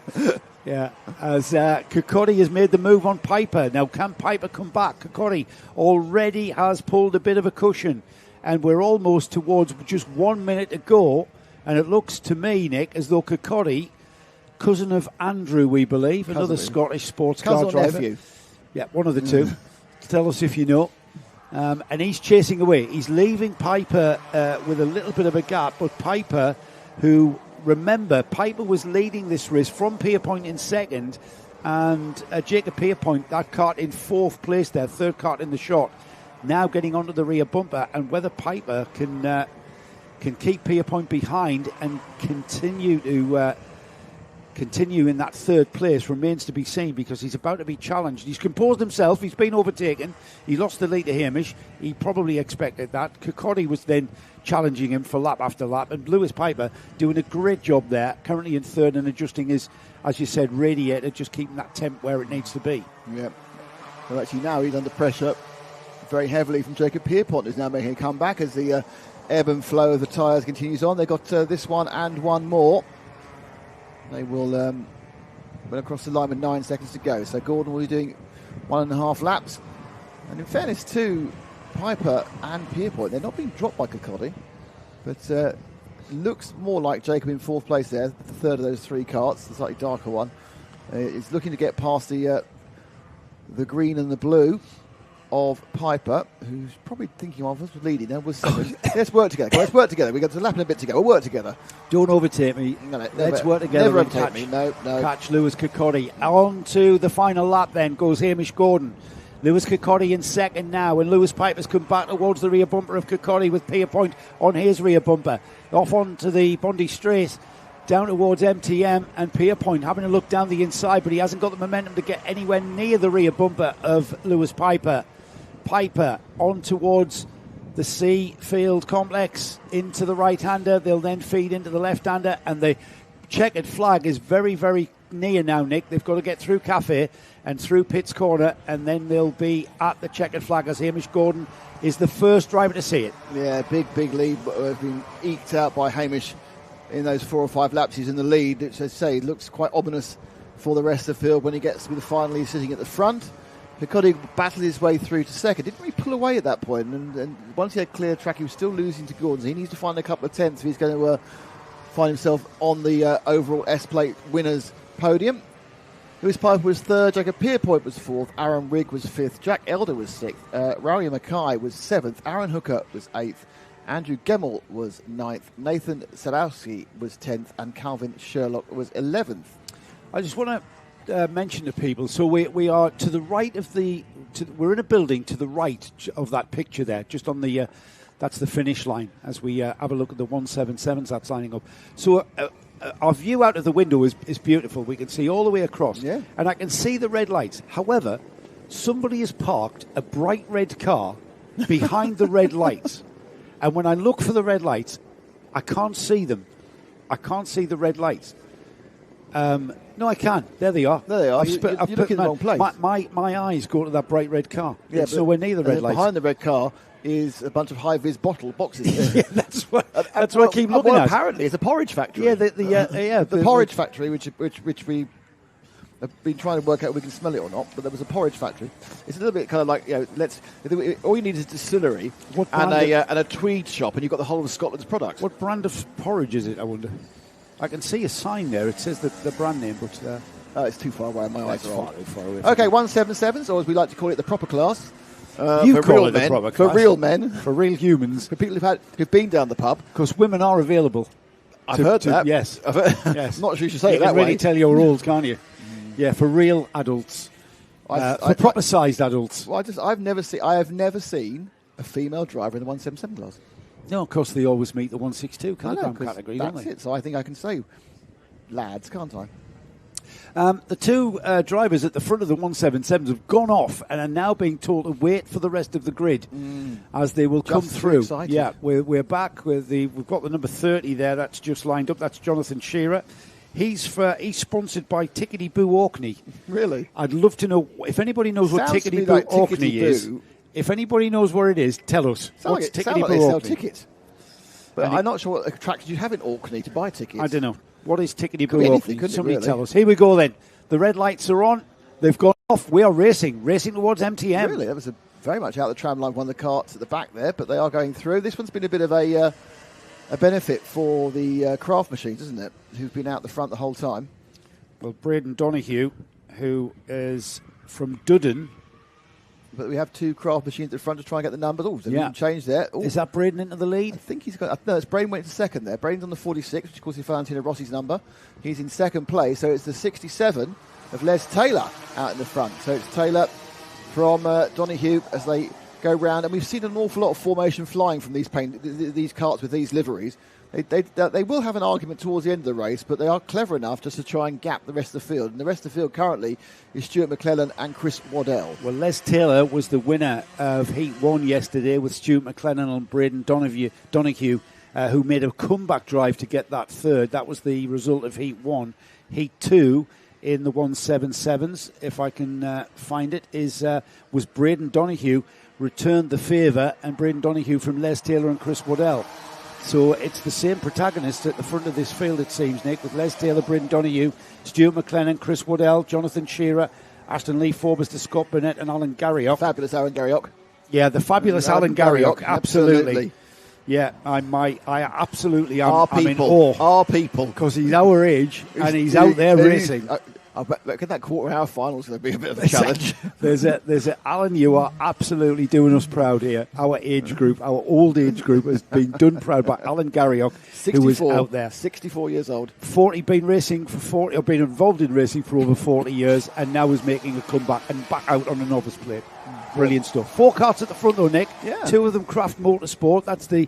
Speaker 1: Yeah, as Kirkcaldy has made the move on Piper. Now, can Piper come back? Kirkcaldy already has pulled a bit of a cushion, and we're almost towards just 1 minute to go, and it looks to me, Nick, as though Kirkcaldy, cousin of Andrew, we believe, another Scottish sports car driver.
Speaker 2: Nephew.
Speaker 1: Yeah, one of the two. Tell us if you know. And he's chasing away. He's leaving Piper with a little bit of a gap, but Piper, who... Remember, Piper was leading this race from Pierpoint in second, and Jacob Pierpoint, that kart in fourth place there, third kart in the shot, now getting onto the rear bumper, and whether Piper can keep Pierpoint behind and continue in that third place remains to be seen, because he's about to be challenged. He's composed himself, he's been overtaken, he lost the lead to Hamish, he probably expected that. Kirkcaldy was then challenging him for lap after lap, and Lewis Piper doing a great job there, currently in third and adjusting his, as you said, radiator, just keeping that temp where it needs to be.
Speaker 2: Yeah. Well, actually now he's under pressure very heavily from Jacob Pierpont, who's now making a comeback as the ebb and flow of the tyres continues on. They've got this one and one more. They will went across the line with 9 seconds to go. So Gordon will be doing 1.5 laps. And in fairness to Piper and Pierpoint, they're not being dropped by Kirkcaldy, but looks more like Jacob in fourth place there, the third of those three karts, the slightly darker one. Is looking to get past the green and the blue of Piper, who's probably thinking of us leading now, was second. Let's work together. Let's work together. We've got to lap in a bit together. We'll work together.
Speaker 1: Don't overtake me.
Speaker 2: No,
Speaker 1: let's work together.
Speaker 2: Never overtake me. No.
Speaker 1: Catch Lewis Kirkcaldy. On to the final lap then goes Hamish Gordon. Lewis Kirkcaldy in second now, and Lewis Piper's come back towards the rear bumper of Kirkcaldy with Pierpoint on his rear bumper. Off onto the Bondi Straight, down towards MTM, and Pierpoint having a look down the inside, but he hasn't got the momentum to get anywhere near the rear bumper of Lewis Piper. Piper on towards the Seafield complex into the right-hander. They'll then feed into the left-hander, and the checkered flag is very, very near now, Nick. They've got to get through Cafe and through Pitt's Corner, and then they'll be at the checkered flag as Hamish Gordon is the first driver to see it.
Speaker 2: Yeah, big lead has been eked out by Hamish in those 4 or 5 laps. He's in the lead, which, as I say, looks quite ominous for the rest of the field when he gets to be finally sitting at the front. Kirkcaldy battled his way through to second. Didn't really pull away at that point, and once he had clear track, he was still losing to Gordon. So he needs to find a couple of tenths if he's going to find himself on the overall S-Plate winners podium. Lewis Piper was third, Jacob Pierpoint was fourth, Aaron Rigg was fifth, Jack Elder was sixth, Rory Mackay was seventh, Aaron Hooker was eighth, Andrew Gemmell was ninth, Nathan Sadowski was 10th, and Calvin Sherlock was 11th.
Speaker 1: I just want to mention to people, so we are to the right of we're in a building to the right of that picture there, just on the That's the finish line as we have a look at the 177s that's lining up. So our view out of the window is beautiful. We can see all the way across, and I can see the red lights. However, somebody has parked a bright red car behind the red lights, and when I look for the red lights, I can't see them. I can't see the red lights. No, I can. There they are.
Speaker 2: There they are. You're looking in the wrong place.
Speaker 1: My eyes go to that bright red car.
Speaker 2: Yeah,
Speaker 1: it's nowhere near the red lights.
Speaker 2: Behind the red car is a bunch of high-vis boxes.
Speaker 1: Yeah, that's what I keep looking at.
Speaker 2: Apparently, it's a porridge factory.
Speaker 1: Yeah, the
Speaker 2: porridge factory, which we have been trying to work out if we can smell it or not. But there was a porridge factory. It's a little bit kind of like, all you need is a distillery and a tweed shop, and you've got the whole of Scotland's products.
Speaker 1: What brand of porridge is it, I wonder? I can see a sign there. It says the brand name, but
Speaker 2: it's too far away. My eyes are
Speaker 1: far away.
Speaker 2: Okay, 177s, or as we like to call it, the proper class.
Speaker 1: You call it the proper class.
Speaker 2: For real men.
Speaker 1: For real humans.
Speaker 2: For people who've been down the pub.
Speaker 1: Because women are available.
Speaker 2: I've heard that.
Speaker 1: Yes.
Speaker 2: Yes. I'm not sure you should say it that way.
Speaker 1: You can really tell you're old, can't you? Yeah, for real adults. For proper-sized adults.
Speaker 2: Well, I have never seen a female driver in the 177 class.
Speaker 1: No, of course, they always meet the 162 kilogram category, don't they?
Speaker 2: That's it. So I think I can say lads, can't I?
Speaker 1: The two drivers at the front of the 177s have gone off and are now being told to wait for the rest of the grid as they will come through.
Speaker 2: Excited.
Speaker 1: Yeah, we're back with we've got the number 30 there. That's just lined up. That's Jonathan Shearer. He's sponsored by Tickety Boo Orkney.
Speaker 2: Really?
Speaker 1: I'd love to know if anybody knows what Tickety Boo Orkney is. If anybody knows where it is, tell us.
Speaker 2: What's Tickety Boo Orkney? Sell tickets. But I'm not sure what attractions you have in Orkney to buy tickets.
Speaker 1: I don't know. What is Tickety Boo Orkney? Somebody tell us. Here we go then. The red lights are on. They've gone off. We are racing towards MTM.
Speaker 2: Really? That was very much out the tram line, one of the carts at the back there, but they are going through. This one's been a bit of a benefit for the craft machines, isn't it? Who've been out the front the whole time.
Speaker 1: Well, Braden Donoghue, who is from Dudden.
Speaker 2: But we have two craft machines at the front to try and get the numbers. Oh, there's a change there. Ooh.
Speaker 1: Is that Braden into the lead?
Speaker 2: I think he's got... No, it's Braden went to second there. Braden's on the 46, which of course is Valentino Rossi's number. He's in second place, so it's the 67 of Les Taylor out in the front. So it's Taylor from Donoghue as they go round. And we've seen an awful lot of formation flying from these carts with these liveries. They will have an argument towards the end of the race, but they are clever enough just to try and gap the rest of the field. And the rest of the field currently is Stuart McClellan and Chris Waddell.
Speaker 1: Well, Les Taylor was the winner of Heat 1 yesterday with Stuart McClellan and Braden Donoghue, who made a comeback drive to get that third. That was the result of Heat 1. Heat 2 in the 177s, if I can find it, was Braden Donoghue, returned the favour, and Braden Donoghue from Les Taylor and Chris Waddell. So it's the same protagonists at the front of this field, it seems, Nick, with Les Taylor, Braden Donoghue, Stuart McClellan, Chris Waddell, Jonathan Shearer, Ashton Lee Forbes, Scott Burnett and Alan Garriock.
Speaker 2: Fabulous Alan Garriock.
Speaker 1: Yeah, the fabulous Alan Garriock, absolutely. Yeah, I absolutely am. I'm in awe.
Speaker 2: Our people.
Speaker 1: Because he's our age and he's out there racing.
Speaker 2: I bet that quarter-hour final is going to be a bit of a challenge.
Speaker 1: There's Alan, you are absolutely doing us proud here. Our age group, our old age group has been done proud by Alan Garriock, who is out there.
Speaker 2: 64 years old.
Speaker 1: Been involved in racing for over 40 years, and now is making a comeback and back out on a novice plate. Brilliant stuff. 4 carts at the front though, Nick.
Speaker 2: Yeah.
Speaker 1: 2 of them Craft Motorsport. That's the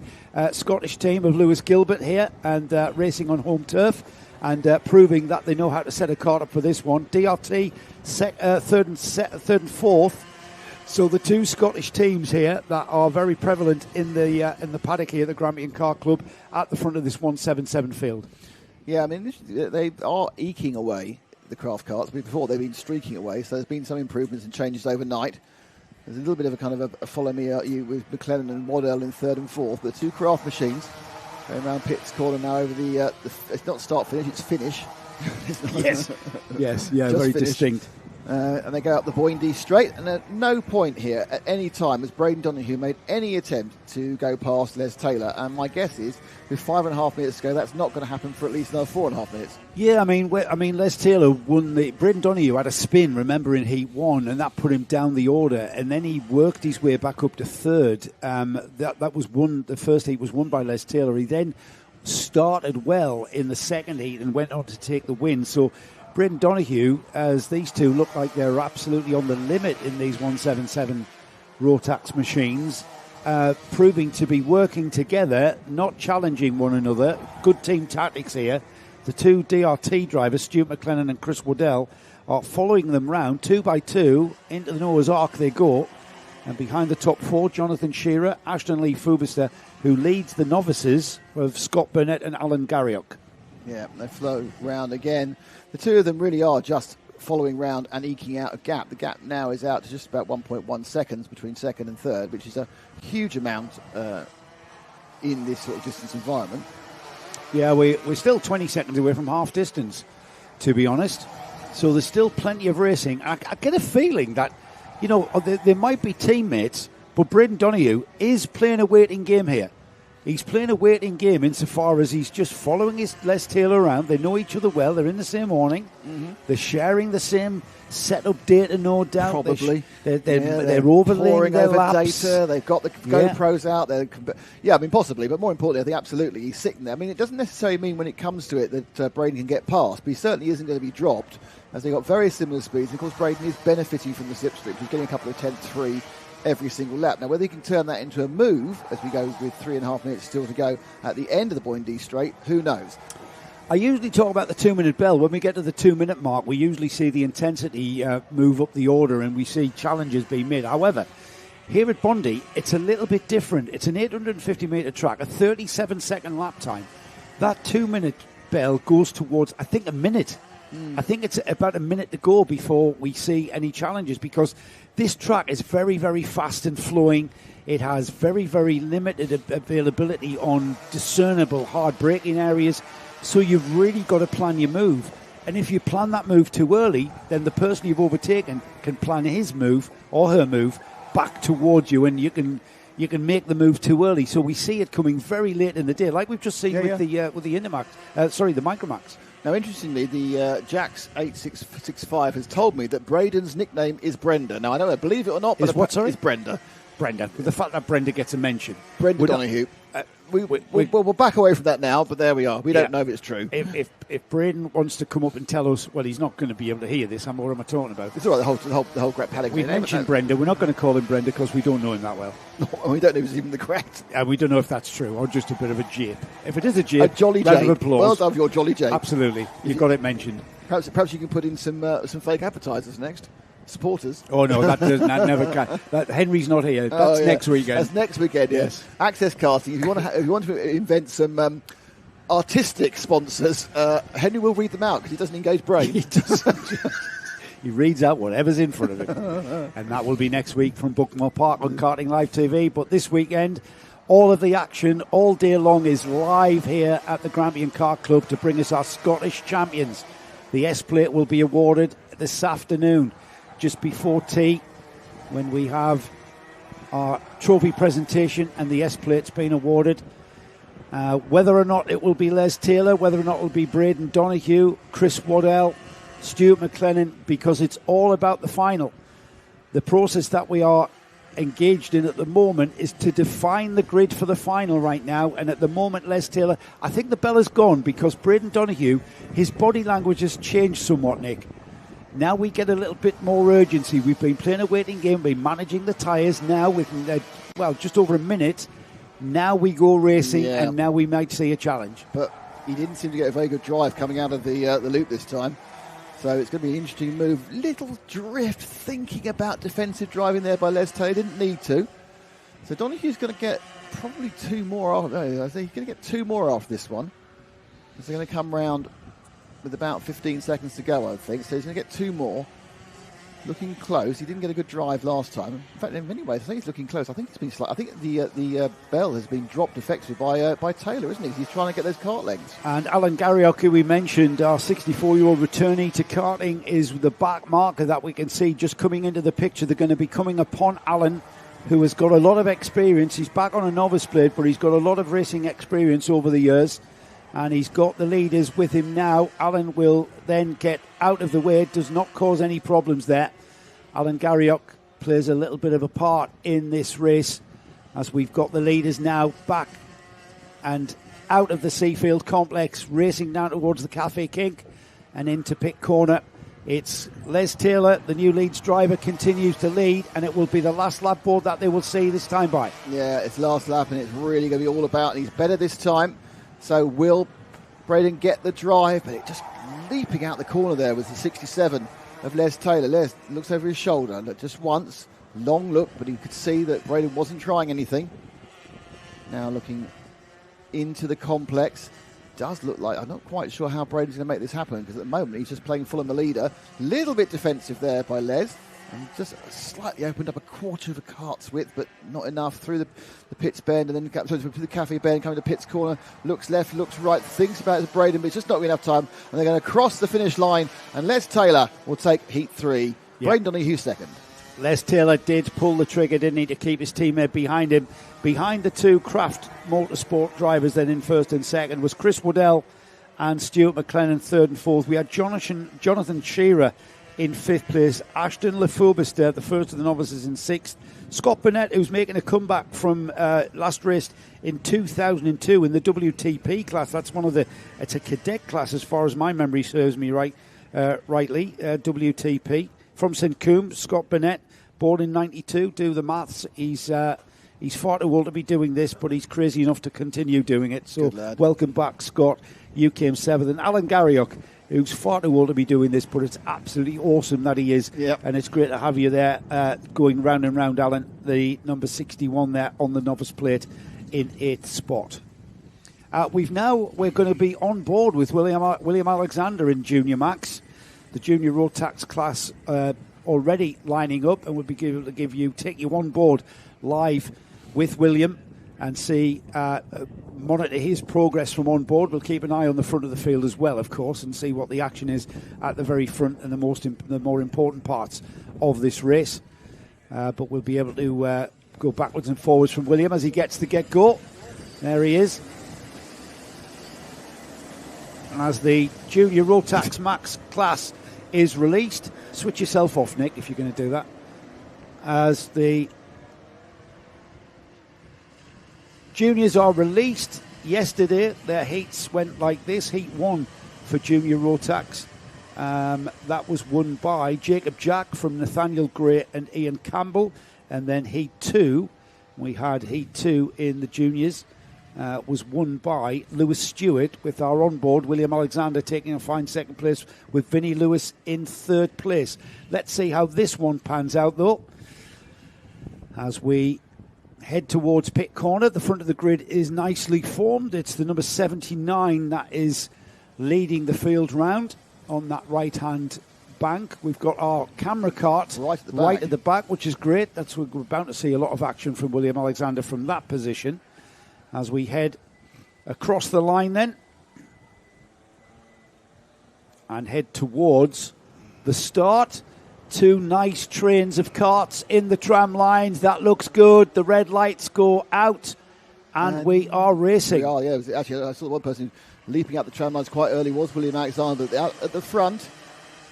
Speaker 1: Scottish team of Lewis Gilbert here, and racing on home turf. And proving that they know how to set a cart up for this one. DRT third and fourth. So the 2 Scottish teams here that are very prevalent in the paddock here at the Grampian Kart Club at the front of this 177 field.
Speaker 2: Yeah, I mean they are eking away the craft carts. Before they've been streaking away, so there's been some improvements and changes overnight. There's a little bit of a kind of a follow me you with McClellan and Waddell in third and fourth, but 2 craft machines. Going around Pitt's corner now over the it's not start finish, it's finish.
Speaker 1: Yes, yeah, very
Speaker 2: finish.
Speaker 1: Distinct.
Speaker 2: And they go up the Boyne straight, and at no point here at any time has Braden Donoghue made any attempt to go past Les Taylor. And my guess is, with 5.5 minutes to go, that's not going to happen for at least another 4.5 minutes.
Speaker 1: Yeah, I mean, Les Taylor won Braden Donoghue had a spin, remember, in Heat 1, and that put him down the order, and then he worked his way back up to third. That was won. The first heat was won by Les Taylor. He then started well in the second heat and went on to take the win. So Braden Donoghue, as these two look like they're absolutely on the limit in these 177 Rotax machines, proving to be working together, not challenging one another. Good team tactics here. The two DRT drivers, Stuart McLennan and Chris Waddell, are following them round 2 by 2 into the Noah's Ark they go. And behind the top four, Jonathan Shearer, Ashton Lee Fubister, who leads the novices of Scott Burnett and Alan Garriock.
Speaker 2: Yeah, they flow round again. The two of them really are just following round and eking out a gap. The gap now is out to just about 1.1 seconds between second and third, which is a huge amount in this sort of distance environment.
Speaker 1: Yeah, we're still 20 seconds away from half distance, to be honest. So there's still plenty of racing. I get a feeling that, you know, there might be teammates, but Braden Donoghue is playing a waiting game here. He's playing a waiting game insofar as he's just following his Les Taylor around. They know each other well. They're in the same awning. Mm-hmm. They're sharing the same setup data, no doubt.
Speaker 2: Probably.
Speaker 1: They're overlaying their
Speaker 2: over
Speaker 1: laps.
Speaker 2: Data. They've got the GoPros out there. Yeah, I mean, possibly. But more importantly, I think absolutely he's sitting there. I mean, it doesn't necessarily mean when it comes to it that Braden can get past, but he certainly isn't going to be dropped, as they've got very similar speeds. And of course, Braden is benefiting from the slipstream. He's getting a couple of 10.3 every single lap. Now, whether he can turn that into a move as we go with 3.5 minutes still to go at the end of the Boyne Straight, who knows?
Speaker 1: I usually talk about the 2-minute bell. When we get to the 2-minute mark, we usually see the intensity move up the order and we see challenges being made. However, here at Bondi, it's a little bit different. It's an 850-metre track, a 37-second lap time. That 2-minute bell goes towards, I think, a minute. I think it's about a minute to go before we see any challenges, because this track is very, very fast and flowing. It has very, very limited availability on discernible hard braking areas. So you've really got to plan your move. And if you plan that move too early, then the person you've overtaken can plan his move or her move back towards you, and you can make the move too early. So we see it coming very late in the day, like we've just seen with the Intermax, the Micromax.
Speaker 2: Now, interestingly, the Jax 8665 has told me that Braden's nickname is Brenda. Now, I know, believe it or not, but it's Brenda.
Speaker 1: Brenda. With the fact that Brenda gets a mention.
Speaker 2: Brenda Donoghue. We'll back away from that now, but there we are. We don't know if it's true.
Speaker 1: If Braden wants to come up and tell us, well, he's not going to be able to hear this. What am I talking about?
Speaker 2: It's all right, the whole Greg Paddock.
Speaker 1: We mentioned Brenda. We're not going to call him Brenda because we don't know him that well.
Speaker 2: And we don't know if it's even the correct.
Speaker 1: And we don't know if that's true or just a bit of a jape. If it is a jape,
Speaker 2: a jolly
Speaker 1: round
Speaker 2: jape.
Speaker 1: of applause.
Speaker 2: Well done for your jolly jape.
Speaker 1: Absolutely. You've got it mentioned.
Speaker 2: Perhaps you can put in some fake advertisers next. Supporters.
Speaker 1: Oh no, that never can. Henry's not here. That's next weekend.
Speaker 2: That's next weekend. Yes. Access Karting. If you want to invent some artistic sponsors, Henry will read them out because he doesn't engage brain.
Speaker 1: He doesn't. He reads out whatever's in front of him, and that will be next week from Buckmore Park on Karting Live TV. But this weekend, all of the action all day long is live here at the Grampian Kart Club to bring us our Scottish champions. The S Plate will be awarded this afternoon, just before tea, when we have our trophy presentation and the S Plate's been awarded. Whether or not it will be Les Taylor, whether or not it will be Braden Donoghue, Chris Waddell, Stuart McLennan, because it's all about the final. The process that we are engaged in at the moment is to define the grid for the final right now, and at the moment Les Taylor, I think the bell has gone because Braden Donoghue, his body language has changed somewhat, Nick. Now we get a little bit more urgency. We've been playing a waiting game, been managing the tyres now with, just over a minute. Now we go racing, and now we might see a challenge.
Speaker 2: But he didn't seem to get a very good drive coming out of the loop this time. So it's going to be an interesting move. Little drift, thinking about defensive driving there by Les Taylor. Didn't need to. So Donoghue's going to get probably two more. I think he's going to get two more after this one. So they're going to come round with about 15 seconds to go, I think. So he's going to get two more. Looking close. He didn't get a good drive last time. In fact, in many ways, I think he's looking close. I think it's been slight. I think the bell has been dropped effectively by Taylor, isn't he? He's trying to get those kart legs.
Speaker 1: And Alan Garriock, who we mentioned, our 64-year-old returnee to karting, is the back marker that we can see just coming into the picture. They're going to be coming upon Alan, who has got a lot of experience. He's back on a novice blade, but he's got a lot of racing experience over the years. And he's got the leaders with him now. Alan will then get out of the way. It does not cause any problems there. Alan Garriock plays a little bit of a part in this race as we've got the leaders now back and out of the Seafield complex, racing down towards the Cafe King and into pit corner. It's Les Taylor, the new Leeds driver, continues to lead, and it will be the last lap board that they will see this time by.
Speaker 2: Yeah, it's last lap, and it's really going to be all about, and he's better this time. So will Braden get the drive? But it just leaping out the corner there with the 67 of Les Taylor. Les looks over his shoulder, just once, long look, but he could see that Braden wasn't trying anything. Now looking into the complex. Does look like, I'm not quite sure how Braden's going to make this happen, because at the moment he's just playing full on the leader. Little bit defensive there by Les, and just slightly opened up a quarter of a kart's width, but not enough through the pits bend, and then through the cafe bend, coming to pits corner, looks left, looks right, thinks about it to Braden, but it's just not enough time, and they're going to cross the finish line, and Les Taylor will take heat 3. Yep. Braden Donahue second.
Speaker 1: Les Taylor did pull the trigger, didn't he, to keep his teammate behind him. Behind the two Craft Motorsport drivers then in first and second was Chris Waddell and Stuart McLennan third and fourth. We had Jonathan Shearer in fifth place. Ashton Lefaubister, the first of the novices, in sixth. Scott Burnett, who's making a comeback from last race in 2002 in the WTP class. That's it's a cadet class as far as my memory serves me rightly, WTP. From St Combs, Scott Burnett, born in 92, do the maths. He's far too old to be doing this, but he's crazy enough to continue doing it. So welcome back, Scott. You came seventh. And Alan Garriock, who's far too old to be doing this, but it's absolutely awesome that he is.
Speaker 2: Yep.
Speaker 1: And it's great to have you there going round and round, Alan, the number 61 there on the novice plate in 8th spot. We're going to be on board with William Alexander in Junior Max. The junior road tax class already lining up, and we'll be able to take you on board live with William and see, monitor his progress from on board. We'll keep an eye on the front of the field as well, of course, and see what the action is at the very front and the more important parts of this race. But we'll be able to go backwards and forwards from William as he gets the get-go. There he is. As the junior Rotax Max class is released. Switch yourself off, Nick, if you're going to do that. As the juniors are released yesterday, their heats went like this. Heat 1 for junior Rotax. That was won by Jacob Jack from Nathaniel Gray and Ian Campbell. And then Heat 2, we had Heat 2 in the juniors. Was won by Lewis Stewart, with our onboard William Alexander taking a fine second place with Vinnie Lewis in third place. Let's see how this one pans out, though. As we head towards pit corner, the front of the grid is nicely formed. It's the number 79 that is leading the field round on that right-hand bank. We've got our camera cart right at the back, which is great. We're bound to see a lot of action from William Alexander from that position. As we head across the line then and head towards the start. Two nice trains of carts in the tram lines. That looks good. The red lights go out and we are racing.
Speaker 2: We are, yeah. Actually, I saw one person leaping out the tram lines quite early was William Alexander at the front.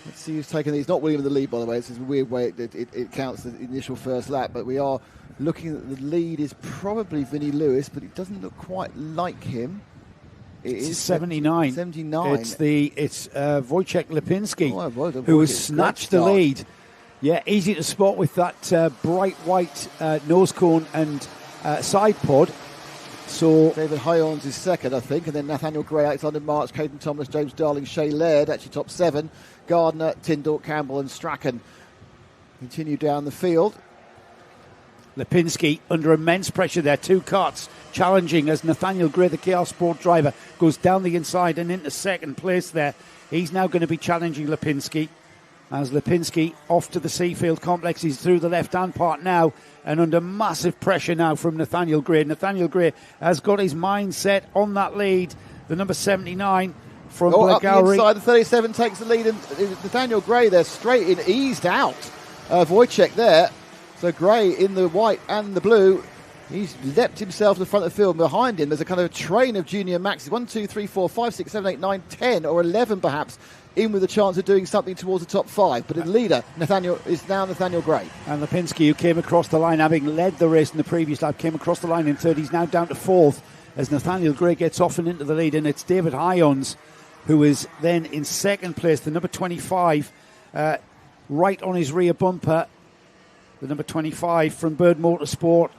Speaker 2: Let's see who's taking these. Not William in the lead, by the way. It's a weird way it counts the initial first lap, but we are looking at the lead is probably Vinnie Lewis, but it doesn't look quite like him. It is
Speaker 1: 79.
Speaker 2: 79.
Speaker 1: It's Wojciech Lipinski who has snatched the lead. Yeah, easy to spot with that bright white nose cone and side pod. So
Speaker 2: David Hyons is second, I think, and then Nathaniel Gray, Alexander March, Caden Thomas, James Darling, Shay Laird, actually top 7. Gardner, Tyndall, Campbell and Strachan continue down the field.
Speaker 1: Lipinski under immense pressure there. Two carts challenging as Nathaniel Gray, the KR Sport driver, goes down the inside and into second place there. He's now going to be challenging Lipinski. As Lipinski off to the Seafield complex. He's through the left-hand part now and under massive pressure now from Nathaniel Gray. Nathaniel Gray has got his mind set on that lead. The number 79 from Blackgowrie.
Speaker 2: Up the inside, the 37 takes the lead, and Nathaniel Gray there straight in, eased out. Wojciech there. So Gray in the white and the blue. He's leapt himself to the front of the field. Behind him, there's a kind of train of junior maxes. 1, 2, 3, 4, 5, 6, 7, 8, 9, 10 or 11 perhaps, in with a chance of doing something towards the top 5. But the leader, is now Nathaniel Gray.
Speaker 1: And Lipinski, who came across the line, having led the race in the previous lap, came across the line in third. He's now down to fourth as Nathaniel Gray gets off and into the lead. And it's David Hyons who is then in second place, the number 25 right on his rear bumper. The number 25 from Bird Motorsport,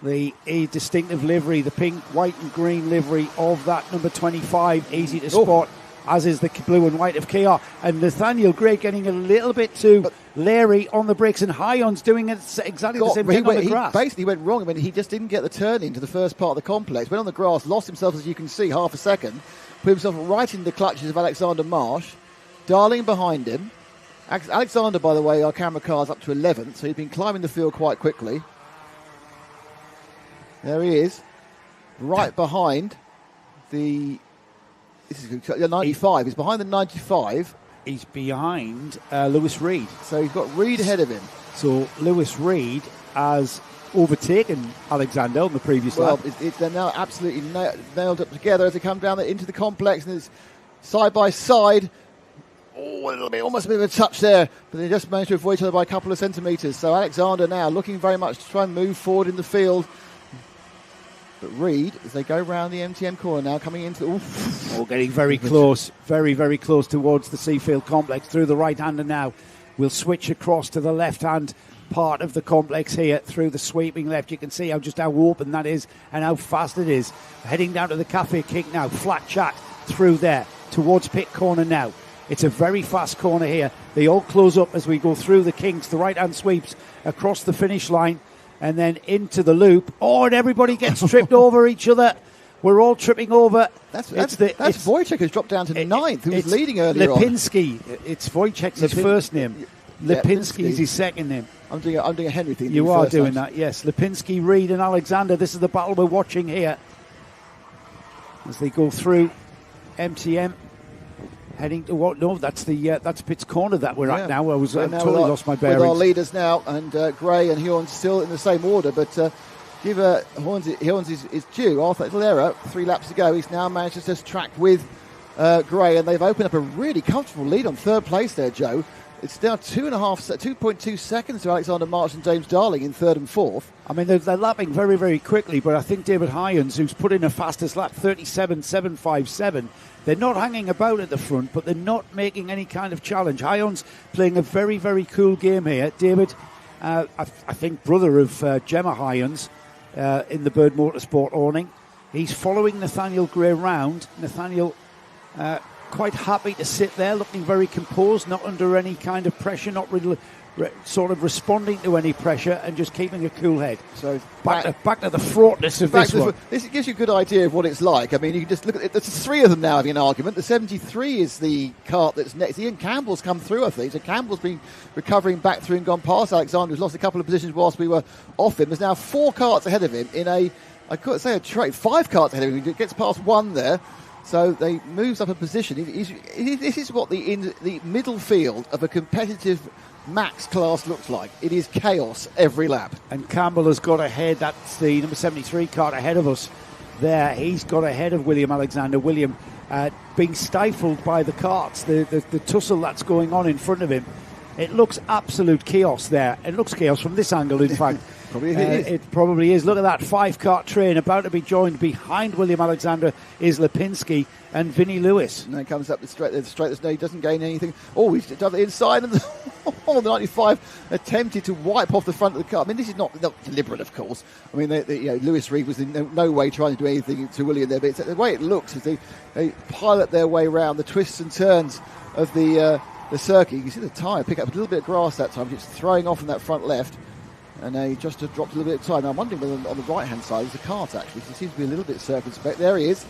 Speaker 1: the distinctive livery, the pink, white and green livery of that number 25, easy to spot, as is the blue and white of KR. And Nathaniel Gray getting a little bit too leery on the brakes, and Hyon's doing it exactly the same thing on the grass.
Speaker 2: He basically went wrong. I mean, he just didn't get the turn into the first part of the complex. Went on the grass, lost himself, as you can see, half a second, put himself right in the clutches of Alexander Marsh, Darling behind him. Alexander, by the way, our camera car's up to 11th, so he's been climbing the field quite quickly. There he is, right behind the 95. He's behind the 95.
Speaker 1: He's behind Lewis Reed.
Speaker 2: So he's got Reed ahead of him.
Speaker 1: So Lewis Reed has overtaken Alexander on the previous lap.
Speaker 2: They're now absolutely nailed up together as they come down into the complex, and it's side by side. Oh, a little bit, almost a bit of a touch there, but they just managed to avoid each other by a couple of centimetres. So Alexander now looking very much to try and move forward in the field. But Reed, as they go round the MTM corner now, coming into...
Speaker 1: getting very close, very, very close towards the Seafield complex through the right-hander now. We'll switch across to the left-hand part of the complex here through the sweeping left. You can see how open that is and how fast it is. Heading down to the Cafe Kick now, flat chat through there towards pit corner now. It's a very fast corner here. They all close up as we go through the kinks. The right-hand sweeps across the finish line and then into the loop. Oh, and everybody gets tripped over each other. We're all tripping over.
Speaker 2: That's Wojciech, who's dropped down to ninth, who was leading earlier
Speaker 1: Lipinski. It's Wojciech's his first name. Lipinski is his second name.
Speaker 2: I'm doing a Henry thing.
Speaker 1: You are doing that, yes. Lipinski, Reed and Alexander. This is the battle we're watching here as they go through MTM. Heading to what? No, that's Pitt's corner that we're at now. I totally lost my bearings.
Speaker 2: With our leaders now, and Gray and Horns still in the same order, but give Horns is due. Arthur, little error. 3 laps to go. He's now managed to just track with Gray, and they've opened up a really comfortable lead on third place there, Joe. It's now 2.2 seconds to Alexander Marsh and James Darling in third and fourth.
Speaker 1: I mean, they're lapping very, very quickly, but I think David Hyons, who's put in a fastest lap, 37.757, they're not hanging about at the front, but they're not making any kind of challenge. Hyons playing a very, very cool game here. David, I think brother of Gemma Hyons in the Bird Motorsport awning. He's following Nathaniel Gray round. Nathaniel quite happy to sit there, looking very composed, not under any kind of pressure, not really sort of responding to any pressure, and just keeping a cool head. So back to the fraughtness of this one.
Speaker 2: This gives you a good idea of what it's like. I mean, you can just look at it. There's 3 of them now having an argument. The 73 is the kart that's next. Ian Campbell's come through, I think. So Campbell's been recovering back through and gone past Alexander, who's lost a couple of positions whilst we were off him. There's now 4 karts ahead of him in I couldn't say a trade, 5 karts ahead of him. He gets past 1 there. So they moves up a position. This is what the middle field of a competitive max class looks like. It is chaos every lap.
Speaker 1: And Campbell has got ahead. That's the number 73 kart ahead of us there. He's got ahead of William Alexander. William being stifled by the karts, the tussle that's going on in front of him. It looks absolute chaos there. It looks chaos from this angle, in fact. It probably is. Look at that 5-kart train about to be joined. Behind William Alexander is Lipinski and Vinnie Lewis.
Speaker 2: And then comes up the straight. He doesn't gain anything. Oh, he's done it inside. And the 95 attempted to wipe off the front of the car. I mean, this is not deliberate, of course. I mean, Lewis Reed was in no way trying to do anything to William there. But it's the way it looks as they pilot their way around the twists and turns of the circuit. You can see the tyre pick up a little bit of grass that time, just throwing off in that front left. And he just dropped a little bit of time. Now I'm wondering whether on the right-hand side is the kart, actually. He seems to be a little bit circumspect. There he is.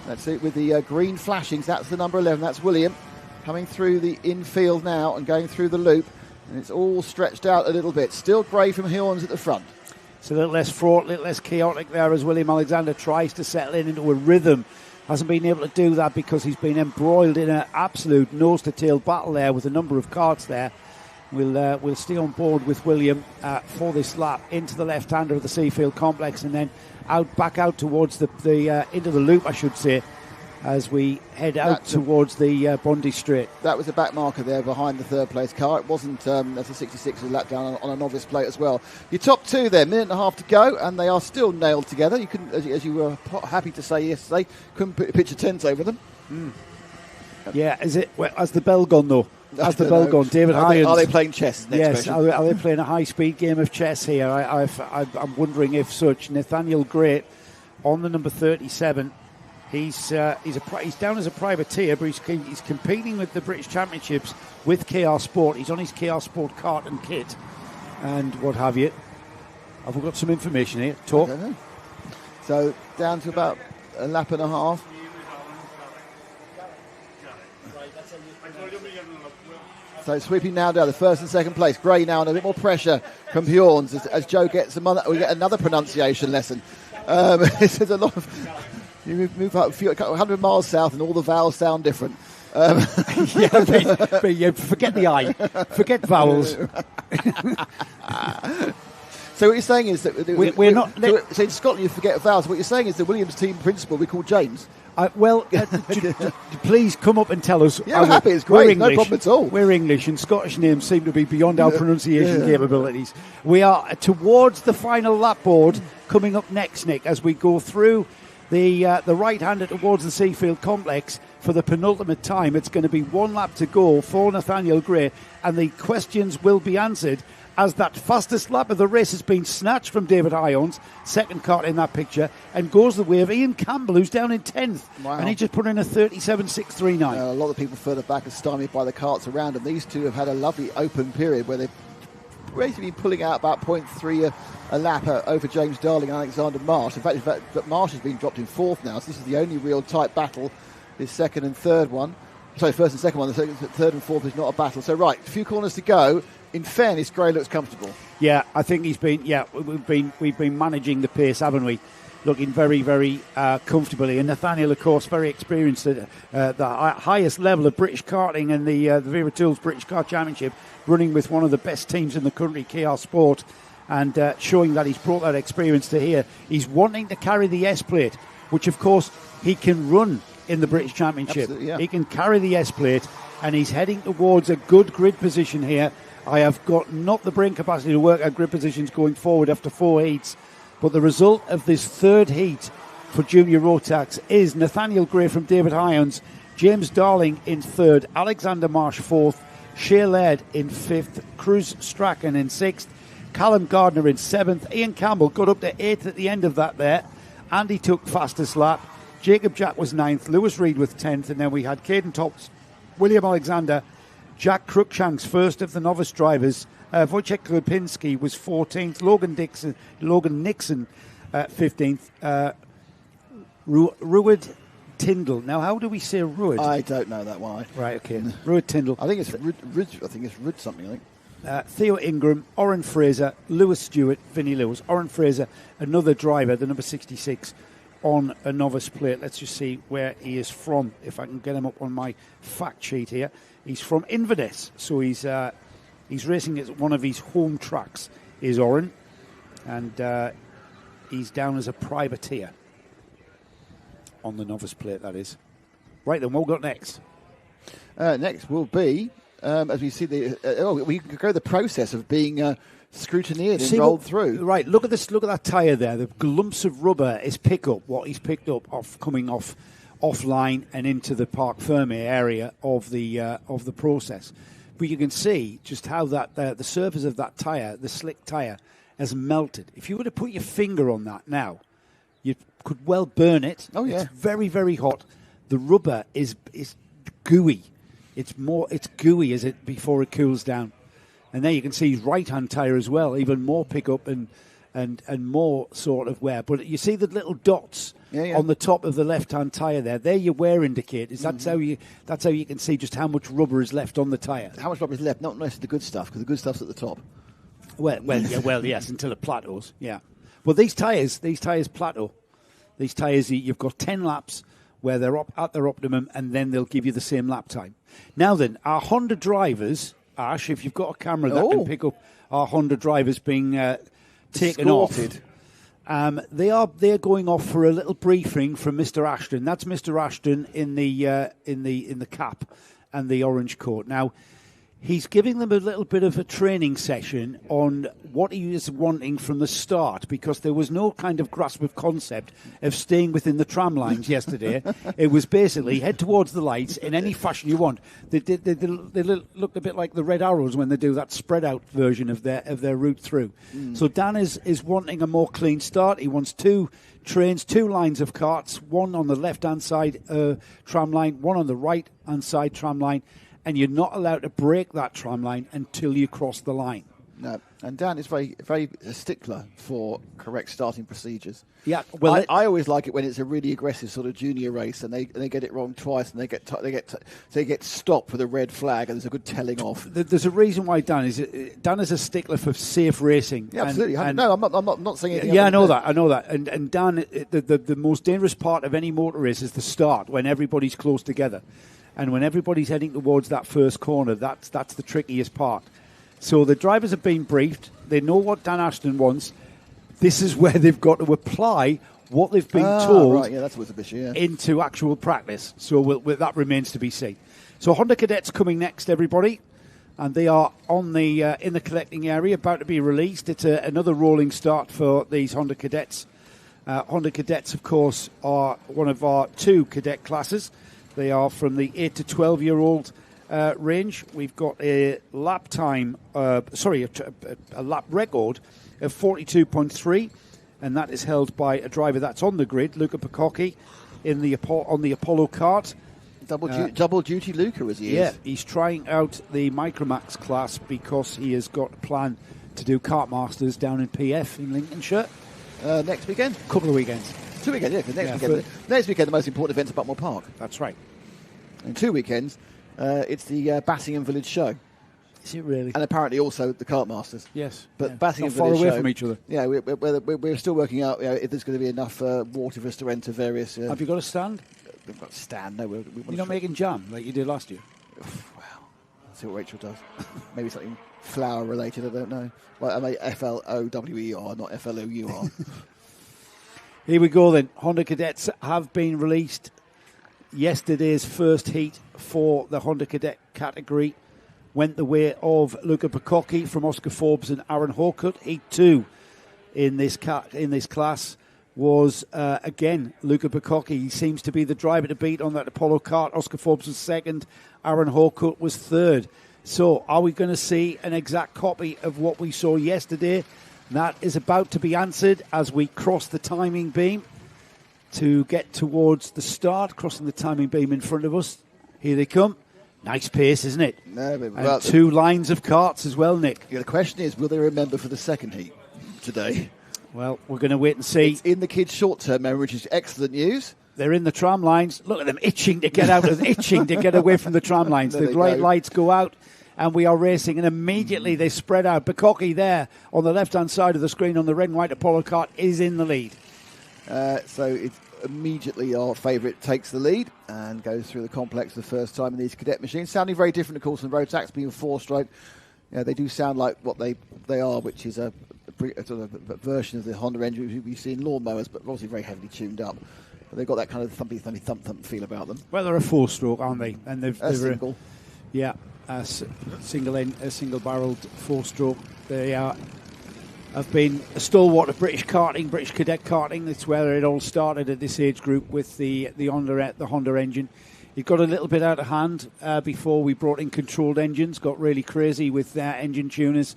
Speaker 2: That's it with the green flashings. That's the number 11. That's William coming through the infield now and going through the loop. And it's all stretched out a little bit. Still Gray from Horns at the front.
Speaker 1: It's a little less fraught, a little less chaotic there as William Alexander tries to settle into a rhythm. Hasn't been able to do that because he's been embroiled in an absolute nose-to-tail battle there with a number of karts there. We'll stay on board with William for this lap into the left-hander of the Seafield complex and then back out towards the into the loop, I should say, as we head out towards the Bondi Straight.
Speaker 2: That was a back marker there behind the third place car. It wasn't, that's a 66 lap down on a novice plate as well. Your top 2 there, minute and a half to go, and they are still nailed together. You can, as you were happy to say yesterday, couldn't put a picture tent over them.
Speaker 1: Yeah, is it? Well, has the bell gone though? Has the bell gone? David Hyans.
Speaker 2: Are they playing chess?
Speaker 1: Yes, are they playing a high-speed game of chess here? I'm wondering if such. Nathaniel Gray on the number 37. He's down as a privateer, but he's competing with the British Championships with KR Sport. He's on his KR Sport kart and kit and what have you. Have we got some information here? Talk.
Speaker 2: I don't know. So down to about a lap and a half. So sweeping now down the first and second place. Gray now, and a bit more pressure from Bjorns as Joe gets we get another pronunciation lesson. There's a lot of. You move up a few 100 miles south, and all the vowels sound different.
Speaker 1: Yeah, forget the I, forget vowels.
Speaker 2: So what you're saying is that
Speaker 1: we're not.
Speaker 2: So in Scotland you forget vowels. What you're saying is the Williams team principal we call James.
Speaker 1: Please come up and tell us.
Speaker 2: Yeah, I'm happy. It's great. No problem at all.
Speaker 1: We're English, and Scottish names seem to be beyond our pronunciation capabilities. We are towards the final lap board coming up next, Nick, as we go through the right-hander towards the Seafield complex for the penultimate time. It's going to be one lap to go for Nathaniel Gray, and the questions will be answered as that fastest lap of the race has been snatched from David Hyans, second kart in that picture, and goes the way of Ian Campbell, who's down in 10th.
Speaker 2: Wow.
Speaker 1: And he just put in a 37.639.
Speaker 2: A lot of people further back are stymied by the karts around them. These two have had a lovely open period where they've basically been pulling out about 0.3 a lap over James Darling and Alexander Marsh. In fact, Marsh has been dropped in fourth now, so this is the only real tight battle, this second and third one. Sorry, first and second one. The third and fourth is not a battle. So, right, a few corners to go. In fairness, Gray looks comfortable.
Speaker 1: Yeah, I think he's been. Yeah, we've been managing the pace, haven't we? Looking very, very comfortably. And Nathaniel, of course, very experienced at the highest level of British karting and the Vera Tools British Kart Championship, running with one of the best teams in the country, KR Sport, and showing that he's brought that experience to here. He's wanting to carry the S plate, which, of course, he can run in the British Championship.
Speaker 2: Yeah.
Speaker 1: He can carry the S plate, and he's heading towards a good grid position here. I have got not the brain capacity to work out grid positions going forward after 4 heats, but the result of this third heat for Junior Rotax is Nathaniel Gray from David Hyans, James Darling in third, Alexander Marsh fourth, Shea Laird in fifth, Cruz Strachan in sixth, Callum Gardner in seventh, Ian Campbell got up to eighth at the end of that there. Andy took fastest lap, Jacob Jack was ninth, Lewis Reed with 10th, and then we had Caden Tops, William Alexander, Jack Cruikshanks, first of the novice drivers. Wojciech Lipinski was 14th. Logan Nixon, 15th. Ruud Tyndall. Now, how do we say Ruud?
Speaker 2: I don't know that one.
Speaker 1: Right, okay. Ruud Tyndall.
Speaker 2: I think it's Ruud something, I think.
Speaker 1: Theo Ingram, Oren Fraser, Lewis Stewart, Vinnie Lewis. Oren Fraser, another driver, the number 66, on a novice plate. Let's just see where he is from, if I can get him up on my fact sheet here. He's from Inverness, so he's racing at one of his home tracks, is Oren, and he's down as a privateer on the novice plate, that is. Right then, what we've got next?
Speaker 2: Next will be, as we see, we could go the process of being scrutineered and rolled through.
Speaker 1: Right, look at this. Look at that tyre there. The lumps of rubber is what he's picked up coming offline and into the Parc Fermé area of the process. But you can see just how that the surface of that tyre, the slick tyre, has melted. If you were to put your finger on that now, you could well burn it.
Speaker 2: Oh yeah,
Speaker 1: it's very, very hot. The rubber is gooey. It's gooey as it before it cools down. And there you can see his right-hand tyre as well, even more pickup and more sort of wear. But you see the little dots on the top of the left-hand tyre there. They're your wear indicators. That's how you can see just how much rubber is left on the tyre.
Speaker 2: How much rubber is left? Not necessarily the good stuff, because the good stuff's at the top.
Speaker 1: Yes, until it plateaus. Yeah. Well, these tyres plateau. These tyres, you've got 10 laps where they're up at their optimum, and then they'll give you the same lap time. Now then, our Honda drivers, Ash, if you've got a camera that can pick up our Honda drivers being taken
Speaker 2: escorted
Speaker 1: off, they're going off for a little briefing from Mr. Ashton. That's Mr. Ashton in the cap and the orange coat. Now, He's giving them a little bit of a training session on what he is wanting from the start, because there was no kind of grasp of concept of staying within the tram lines yesterday. It was basically head towards the lights in any fashion you want. They looked a bit like the Red Arrows when they do that spread out version of their route through. So Dan is wanting a more clean start. He wants two trains, two lines of carts, one on the left-hand side tram line, one on the right-hand side tram line, and you're not allowed to break that tram line until you cross the line.
Speaker 2: No, and Dan is very, very a stickler for correct starting procedures.
Speaker 1: Yeah, well,
Speaker 2: I always like it when it's a really aggressive sort of junior race, and they get it wrong twice, and they get stopped with a red flag, and there's a good telling off.
Speaker 1: There's a reason why Dan is a stickler for safe racing.
Speaker 2: Yeah, absolutely. No, I'm not saying anything.
Speaker 1: Yeah, I know that. And Dan, the most dangerous part of any motor race is the start, when everybody's close together. And when everybody's heading towards that first corner, that's the trickiest part. So the drivers have been briefed. They know what Dan Ashton wants. This is where they've got to apply what they've been told
Speaker 2: right. Yeah, that's what's a bit, yeah.
Speaker 1: into actual practice. So that remains to be seen. So Honda Cadets coming next, everybody. And they are on the in the collecting area, about to be released. It's another rolling start for these Honda Cadets. Honda Cadets, of course, are one of our two cadet classes. They are from the 8 to 12-year-old range. We've got a lap time, a lap record of 42.3, and that is held by a driver that's on the grid, Luca Picocchi, on the Apollo kart.
Speaker 2: Double duty Luca, as he is.
Speaker 1: Yeah, he's trying out the Micromax class because he has got a plan to do kart masters down in PF in Lincolnshire.
Speaker 2: Next weekend?
Speaker 1: Couple of weekends.
Speaker 2: 2 weekends, yeah. Next weekend, the most important event is Buckmore Park.
Speaker 1: That's right.
Speaker 2: In 2 weekends, it's the Bassingham Village Show.
Speaker 1: Is it really?
Speaker 2: And apparently also the Kart Masters.
Speaker 1: Yes.
Speaker 2: But Bassingham
Speaker 1: Village
Speaker 2: Village
Speaker 1: far away
Speaker 2: Show,
Speaker 1: from each other.
Speaker 2: Yeah, we're still working out if there's going to be enough water for us to enter various...
Speaker 1: Have you got a stand?
Speaker 2: We've got a stand. No,
Speaker 1: you're not making jam like you did last year?
Speaker 2: Well, let's see what Rachel does. Maybe something flour related, I don't know. Well, I mean FLOWER, not FLOUR.
Speaker 1: Here we go then. Honda Cadets have been released. Yesterday's first heat for the Honda Cadet category went the way of Luca Picocchi from Oscar Forbes and Aaron Hawcutt. Heat 2 in this class was, again, Luca Picocchi. He seems to be the driver to beat on that Apollo kart. Oscar Forbes was second. Aaron Hawcutt was third. So are we going to see an exact copy of what we saw yesterday? That is about to be answered as we cross the timing beam to get towards the start, crossing the timing beam in front of us. Here they come. Nice pace, isn't it?
Speaker 2: No, but,
Speaker 1: and two lines of carts as well, Nick.
Speaker 2: Yeah, the question is, will they remember for the second heat today?
Speaker 1: Well, we're going to wait and see.
Speaker 2: It's in the kids' short-term memory, which is excellent news.
Speaker 1: They're in the tram lines. Look at them itching to get away from the tram lines. The bright lights go out. And we are racing, and immediately they spread out. Picocchi there on the left-hand side of the screen on the red and white Apollo kart is in the lead.
Speaker 2: So it's immediately our favourite takes the lead and goes through the complex the first time in these cadet machines. Sounding very different, of course, from road tracks, being 4-stroke. They do sound like what they are, which is a sort of a version of the Honda engine we see in lawnmowers, but obviously very heavily tuned up. But they've got that kind of thumpy, thump feel about them.
Speaker 1: Well, they're a 4-stroke, aren't they? And they're
Speaker 2: single.
Speaker 1: Yeah. A single-barreled 4-stroke. They have been a stalwart of British karting, British cadet karting. That's where it all started at this age group with the Honda engine. It got a little bit out of hand before we brought in controlled engines. Got really crazy with their engine tuners,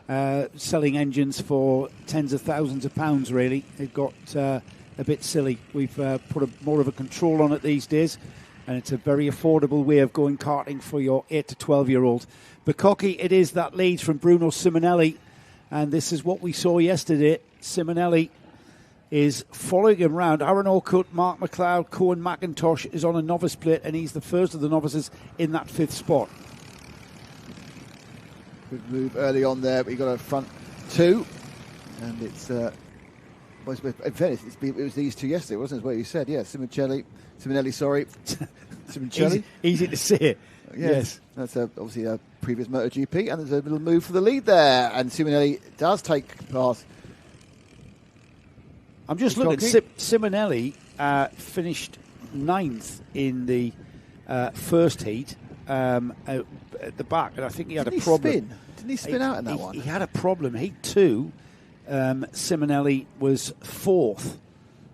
Speaker 1: selling engines for tens of thousands of pounds. Really, it got a bit silly. We've put more of a control on it these days. And it's a very affordable way of going karting for your 8 to 12-year-old. Picocchi, it is that leads from Bruno Simonelli. And this is what we saw yesterday. Simonelli is following him round. Aaron Hawcutt, Mark McLeod, Cohen McIntosh is on a novice plate, and he's the first of the novices in that 5th spot.
Speaker 2: Good move early on there, but he got a front 2. And it's... in fairness, it was these two yesterday, wasn't it? What you said, yeah. Simonelli, sorry. Simonelli.
Speaker 1: Easy to say. Yes.
Speaker 2: That's obviously a previous MotoGP, and there's a little move for the lead there, and Simonelli does take past.
Speaker 1: I'm just looking. Simonelli finished 9th in the first heat. at the back, and I think he had
Speaker 2: Didn't
Speaker 1: a problem.
Speaker 2: Didn't he spin out in that one?
Speaker 1: He had a problem. Heat 2, Simonelli was 4th.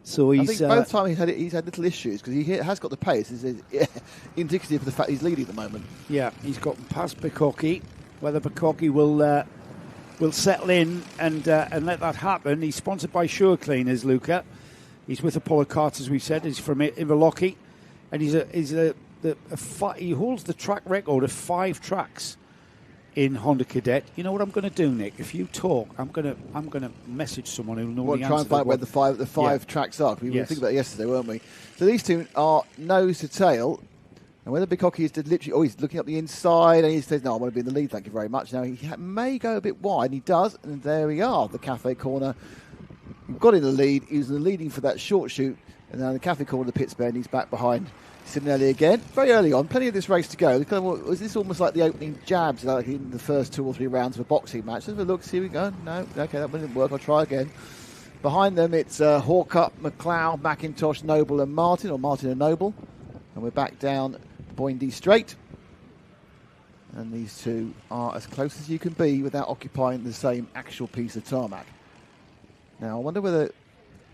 Speaker 1: So
Speaker 2: I think both times he's had little issues because he has got the pace. It's indicative of the fact he's leading at the moment.
Speaker 1: Yeah, he's got past Bukaki. Whether Bukaki will settle in and let that happen. He's sponsored by Sure Cleaners, Luca. He's with Apollo Karts, as we said. He's from Inverlochy, and he holds the track record of 5 tracks in Honda Cadet. You know what I'm going to do, Nick? If you talk, I'm going to message someone who'll know the answer.
Speaker 2: Try and find where the five tracks are. We were thinking about it yesterday, weren't we? So these two are nose to tail. And whether Bukaki is literally, he's looking up the inside, and he says, "No, I want to be in the lead. Thank you very much." Now he may go a bit wide, and he does, and there we are, the cafe corner. He got in the lead. He was leading for that short shoot, and now the cafe corner, the pit bend, he's back behind Simonelli again. Very early on, plenty of this race to go. Was this almost like the opening jabs, like in the first 2 or 3 rounds of a boxing match? Let's have a look. Here we go. No, okay, that didn't work. I'll try again. Behind them, it's Hawkup, McLeod, McIntosh, Noble, and Martin, or Martin and Noble, and we're back down Boindy Straight, and these two are as close as you can be without occupying the same actual piece of tarmac. Now I wonder whether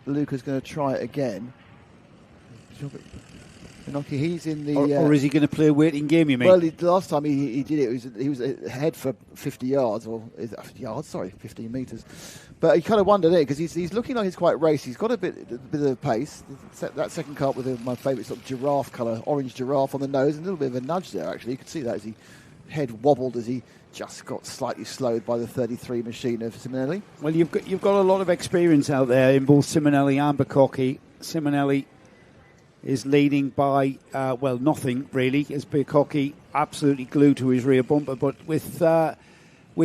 Speaker 2: Luca's going to try it again. He's in the
Speaker 1: or is he going to play a waiting game, you mean?
Speaker 2: Well, last time he did it, he was ahead for 50 yards, or 15 metres. But he kind of wondered it because he's looking like he's quite racy. He's got a bit of pace. That second kart with my favourite sort of giraffe colour, orange giraffe on the nose, and a little bit of a nudge there, actually. You could see that as he head wobbled as he just got slightly slowed by the 33 machine of Simonelli.
Speaker 1: Well, you've got a lot of experience out there in both Simonelli and Bukaki. Simonelli is leading by, nothing really, as Bukaki absolutely glued to his rear bumper. But with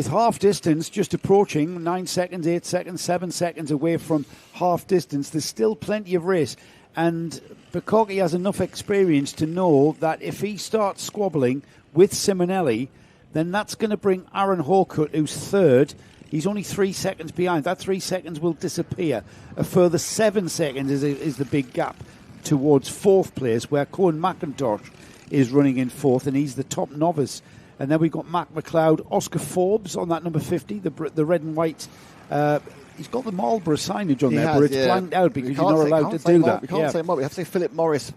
Speaker 1: half distance just approaching, 9 seconds, 8 seconds, 7 seconds away from half distance, there's still plenty of race. And Bukaki has enough experience to know that if he starts squabbling with Simonelli, then that's going to bring Aaron Hawkut, who's third. He's only 3 seconds behind. That 3 seconds will disappear. A further 7 seconds is the big gap towards 4th place, where Cohen McIntosh is running in 4th, and he's the top novice. And then we've got Mac McLeod, Oscar Forbes on that number 50, the red and white. He's got the Marlborough signage on there, but it's blanked out because you're not allowed to do that.
Speaker 2: We can't say Marlborough, we have to say Philip Morris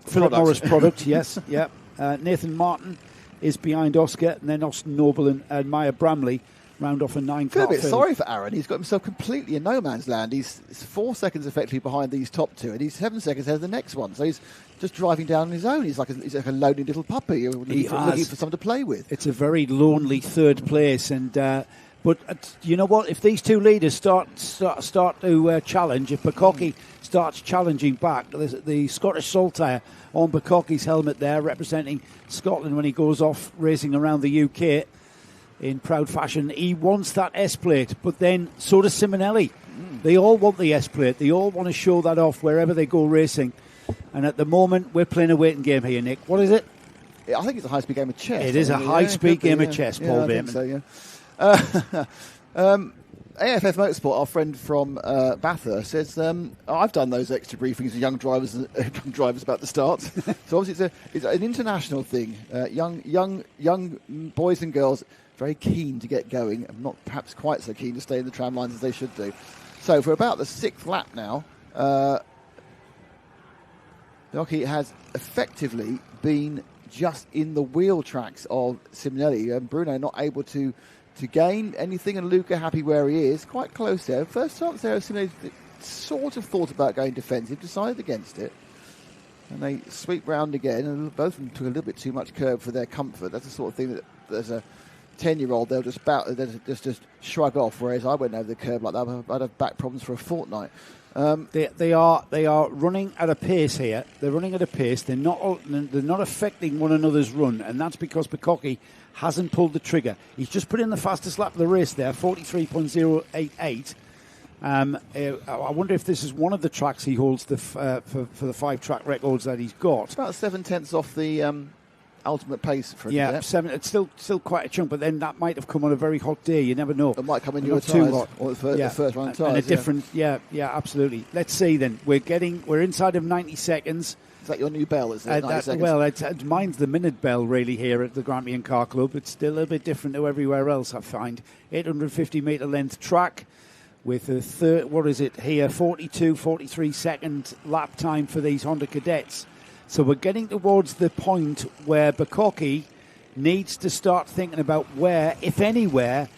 Speaker 1: product, yes. Yeah. Nathan Martin is behind Oscar, and then Austin Noble and Maya Bramley round off a 9 car.
Speaker 2: I feel a bit sorry for Aaron. He's got himself completely in no man's land. He's 4 seconds effectively behind these top two, and he's 7 seconds ahead of the next one. So he's just driving down on his own. He's like a lonely little puppy looking for someone to play with.
Speaker 1: It's a very lonely third place, and but you know what? If these two leaders start to challenge, if Bukaki starts challenging back, the Scottish Saltire on Bukaki's helmet there, representing Scotland when he goes off racing around the UK in proud fashion. He wants that S-plate, but then so does Simonelli. They all want the S-plate. They all want to show that off wherever they go racing. And at the moment, we're playing a waiting game here, Nick. What is it?
Speaker 2: I think it's a high-speed game of chess.
Speaker 1: It is a high-speed game of chess, Paul Bateman.
Speaker 2: So, yeah. AFF Motorsport, our friend from Bathurst, says, I've done those extra briefings with young drivers about the starts. So obviously it's an international thing. Young boys and girls very keen to get going, and not perhaps quite so keen to stay in the tram lines as they should do. So for about the 6th lap now, Bukaki has effectively been just in the wheel tracks of Simonelli, and Bruno not able to gain anything, and Luca happy where he is, quite close there. First chance there, Simonelli sort of thought about going defensive, decided against it, and they sweep round again, and both of them took a little bit too much curb for their comfort. That's the sort of thing that there's a 10-year-old, they'll just shrug off, whereas I went over the curb like that, I'd have back problems for a fortnight.
Speaker 1: They are running at a pace here. They're running at a pace. They're not affecting one another's run, and that's because Bukaki hasn't pulled the trigger. He's just put in the fastest lap of the race there, 43.088. I wonder if this is one of the tracks he holds for the 5 track records that he's got.
Speaker 2: It's about 7 tenths off the ultimate pace for him.
Speaker 1: Yeah, 7. It's still quite a chunk, but then that might have come on a very hot day. You never know.
Speaker 2: It might come in
Speaker 1: Not
Speaker 2: your
Speaker 1: too
Speaker 2: tyres,
Speaker 1: hot.
Speaker 2: or the first round tyres.
Speaker 1: And a different, yeah, absolutely. Let's see then. We're inside of 90 seconds.
Speaker 2: Is that your new bell, is it? 90 seconds?
Speaker 1: Well, mine's the minute bell, really, here at the Grampian Kart Club. It's still a little bit different to everywhere else, I find. 850-metre length track with a 42, 43 second lap time for these Honda Cadets. So we're getting towards the point where Bukkake needs to start thinking about where, if anywhere,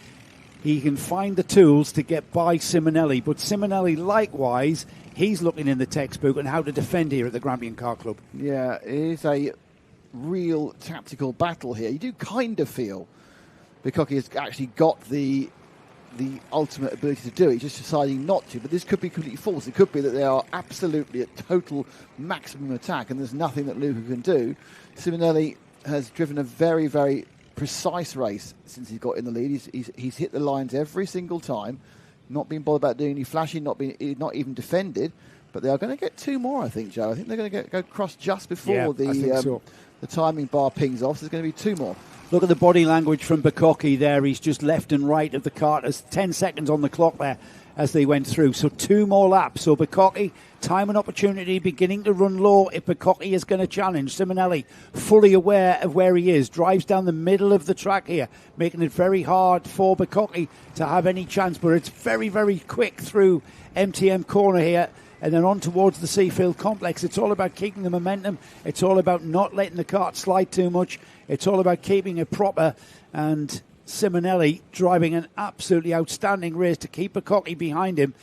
Speaker 1: he can find the tools to get by Simonelli. But Simonelli, likewise, he's looking in the textbook on how to defend here at the Grampian Kart Club.
Speaker 2: Yeah, it is a real tactical battle here. You do kind of feel Bukkake has actually got the ultimate ability to do it. He's just deciding not to. But this could be completely false. It could be that they are absolutely at total maximum attack and there's nothing that Luca can do. Simonelli has driven a very, very precise race since he got in the lead. He's hit the lines every single time, not been bothered about doing any flashing, not even defended. But they are going to get 2 more, I think, Joe. I think they're going to go across just before the timing bar pings off. So there's going to be 2 more.
Speaker 1: Look at the body language from Bukkake there. He's just left and right of the cart. There's 10 seconds on the clock there as they went through. So 2 more laps. So Bukkake, time and opportunity, beginning to run low if Bukkake is going to challenge. Simonelli, fully aware of where he is, drives down the middle of the track here, making it very hard for Bukkake to have any chance. But it's very, very quick through MTM corner here. And then on towards the Seafield complex. It's all about keeping the momentum. It's all about not letting the kart slide too much. It's all about keeping it proper. And Simonelli driving an absolutely outstanding race to keep Bukkake behind him.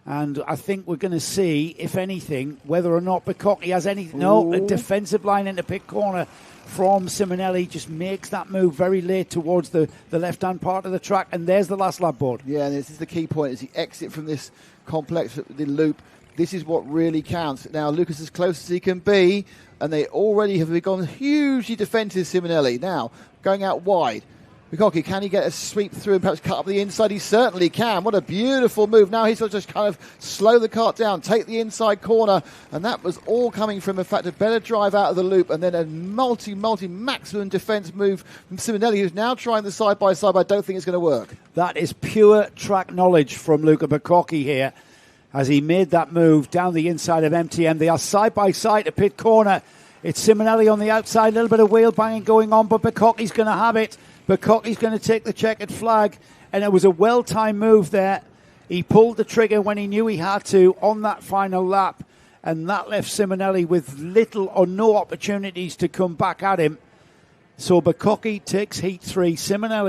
Speaker 1: And I think we're going to see, if anything, whether or not Bukkake has any... No, a defensive line into pit corner from Simonelli just makes that move very late towards the left-hand part of the track. And there's the last lap board.
Speaker 2: Yeah, and this is the key point. As he exit from this complex, the loop, this is what really counts. Now, Lucas is as close as he can be, and they already have become hugely defensive, Simonelli. Now, going out wide. Bukkake, can he get a sweep through and perhaps cut up the inside? He certainly can. What a beautiful move. Now he's got to just kind of slow the kart down, take the inside corner, and that was all coming from, in fact, a better drive out of the loop, and then a maximum defence move from Simonelli, who's now trying the side-by-side, but I don't think it's going to work.
Speaker 1: That is pure track knowledge from Luca Bukkake here, as he made that move down the inside of MTM. They are side-by-side to pit corner. It's Simonelli on the outside, a little bit of wheel banging going on, but Bukkake's going to have it. Bukkake's going to take the checkered flag, and it was a well-timed move there. He pulled the trigger when he knew he had to on that final lap, and that left Simonelli with little or no opportunities to come back at him. So Bukkake takes heat 3.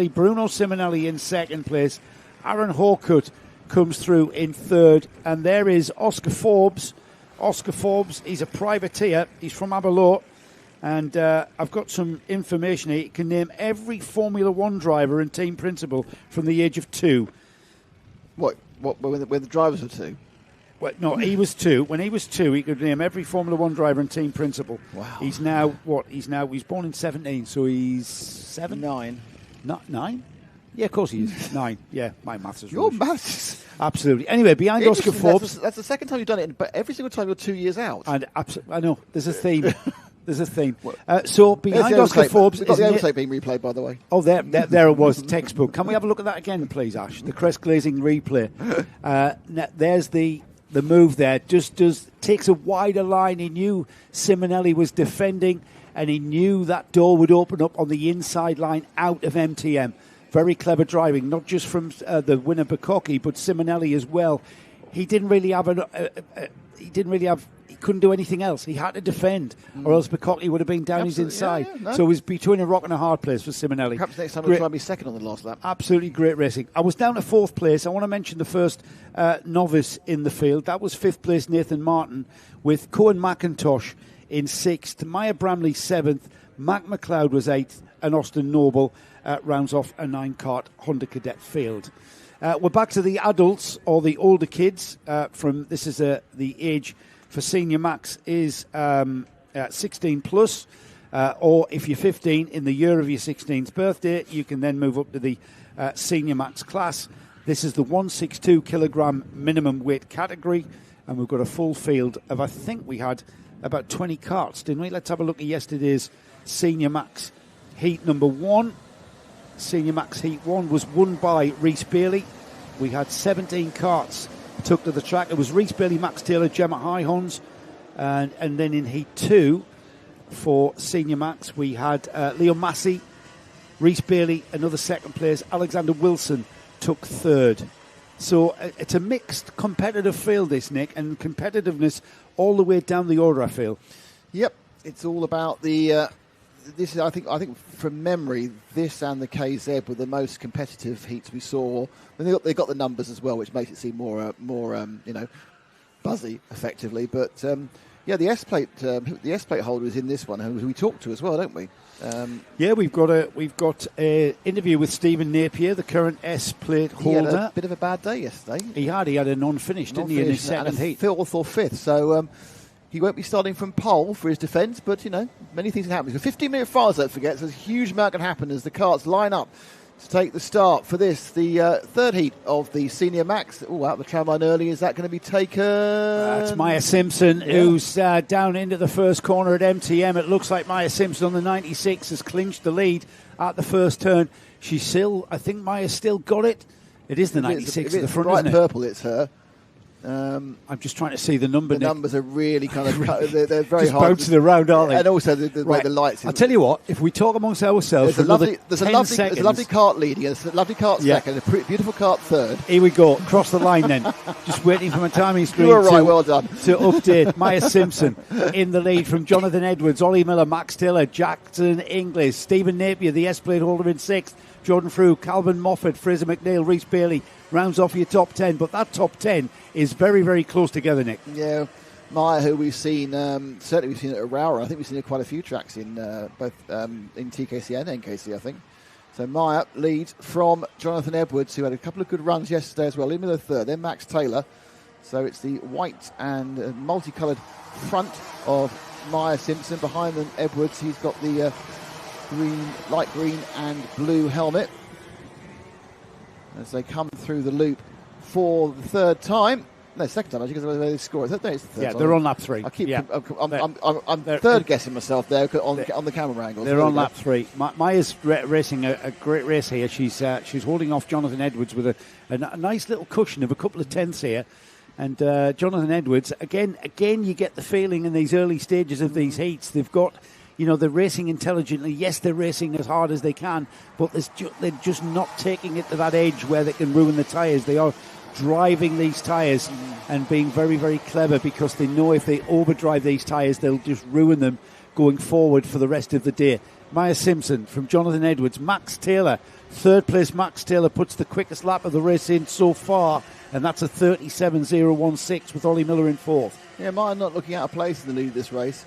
Speaker 1: Bruno Simonelli in second place. Aaron Hawkut comes through in third, and there is Oscar Forbes. Oscar Forbes, he's a privateer. He's from Aberlour. And I've got some information here. He can name every Formula One driver and team principal from the age of 2.
Speaker 2: When the drivers were 2?
Speaker 1: Well, no, he was 2. When he was 2, he could name every Formula One driver and team principal.
Speaker 2: Wow.
Speaker 1: He's now, he's born in 17, so he's 7?
Speaker 2: 9.
Speaker 1: Not 9? Yeah, of course he is. 9. Yeah, my maths is
Speaker 2: Your
Speaker 1: rubbish.
Speaker 2: maths?
Speaker 1: Absolutely. Anyway, behind Oscar Forbes...
Speaker 2: That's the second time you've done it, but every single time you're 2 years out.
Speaker 1: And I know, there's a theme. There's a theme. So behind Oscar Forbes...
Speaker 2: We've got the overtake being replayed, by the way.
Speaker 1: Oh, there it was, textbook. Can we have a look at that again, please, Ash? The crest glazing replay. There's the move there. Just takes a wider line. He knew Simonelli was defending, and he knew that door would open up on the inside line out of MTM. Very clever driving, not just from the winner Bukkake, but Simonelli as well. He didn't really have he couldn't do anything else. He had to defend, or else Bukkake would have been down his inside. So it was between a rock and a hard place for Simonelli.
Speaker 2: Perhaps next time we'll try and be second on the last lap.
Speaker 1: Absolutely great racing. I was down to 4th place. I want to mention the first novice in the field. That was 5th place Nathan Martin, with Cohen McIntosh in 6th, Maya Bramley 7th, Mac McLeod was 8th, and Austin Noble rounds off a 9-kart Honda Cadet field. We're back to the adults, or the older kids. This is the age for Senior Max is 16 plus, or if you're 15 in the year of your 16th birthday, you can then move up to the Senior Max class. This is the 162 kilogram minimum weight category, and we've got a full field of, I think we had about 20 karts, didn't we? Let's have a look at yesterday's Senior Max Heat number 1. Senior Max Heat 1 was won by Rhys Bailey. We had 17 karts took to the track. It was Rhys Bailey, Max Taylor, Gemma Highhorns. And then in Heat 2 for Senior Max, we had Leo Massey, Rhys Bailey, another second place. Alexander Wilson took third. So it's a mixed competitive field, this, Nick, and competitiveness all the way down the order, I feel.
Speaker 2: Yep, it's all about the... this is, I think, from memory, this and the KZ were the most competitive heats we saw. And they got the numbers as well, which makes it seem more buzzy, effectively. But the S plate holder is in this one, who we talked to as well, don't we?
Speaker 1: We've got a interview with Stephen Napier, the current S plate holder.
Speaker 2: He had a bit of a bad day yesterday.
Speaker 1: He had a non-finish, didn't he, in his second heat?
Speaker 2: Fourth or fifth. So he won't be starting from pole for his defence, but many things can happen. It's a 15-minute trials, don't forget, so there's a huge amount can happen as the karts line up to take the start for this, the third heat of the Senior Max. Oh, out the tramline early. Is that going to be taken?
Speaker 1: That's Maya Simpson, who's down into the first corner at MTM. It looks like Maya Simpson on the 96 has clinched the lead at the first turn. She's still, I think Maya's still got it. It is the 96 at the front, isn't it?
Speaker 2: Purple, it's her.
Speaker 1: I'm just trying to see the number.
Speaker 2: The numbers are really kind of they're very
Speaker 1: just
Speaker 2: hard.
Speaker 1: Bouncing around, aren't they?
Speaker 2: And also the way the lights.
Speaker 1: I'll tell you what. If we talk amongst ourselves,
Speaker 2: there's a lovely kart leading, there's a lovely kart second, a beautiful kart third.
Speaker 1: Here we go. Cross the line then. Just waiting for my timing screen.
Speaker 2: You were right. Well done.
Speaker 1: To update Maya Simpson in the lead from Jonathan Edwards, Ollie Miller, Max Taylor, Jackson Inglis, Stephen Napier, the S plate holder in 6th. Jordan Frew, Calvin Moffat, Fraser McNeil, Rhys Bailey rounds off your top 10. But that top 10 is very, very close together, Nick.
Speaker 2: Yeah, Maya, who we've seen, certainly we've seen at Aurora. I think we've seen quite a few tracks in both in TKC and NKC, I think. So Maya leads from Jonathan Edwards, who had a couple of good runs yesterday as well. In the third, then Max Taylor. So it's the white and multicoloured front of Maya Simpson. Behind them, Edwards, he's got the light green and blue helmet as they come through the loop for the third time. No, second time actually, because they score. It's the third time.
Speaker 1: They're on lap 3.
Speaker 2: I'm third guessing myself there on the camera angle.
Speaker 1: They're on lap 3. Maya's racing a great race here. She's holding off Jonathan Edwards with a nice little cushion of a couple of tenths here. And Jonathan Edwards, again, you get the feeling in these early stages of these heats, they've got. They're racing intelligently. Yes, they're racing as hard as they can, but they're just not taking it to that edge where they can ruin the tyres. They are driving these tyres and being very, very clever because they know if they overdrive these tyres, they'll just ruin them going forward for the rest of the day. Maya Simpson from Jonathan Edwards. Max Taylor, third place. Max Taylor puts the quickest lap of the race in so far, and that's a 37.016 with Ollie Miller in fourth.
Speaker 2: Yeah, Maya not looking out of place in the lead of this race.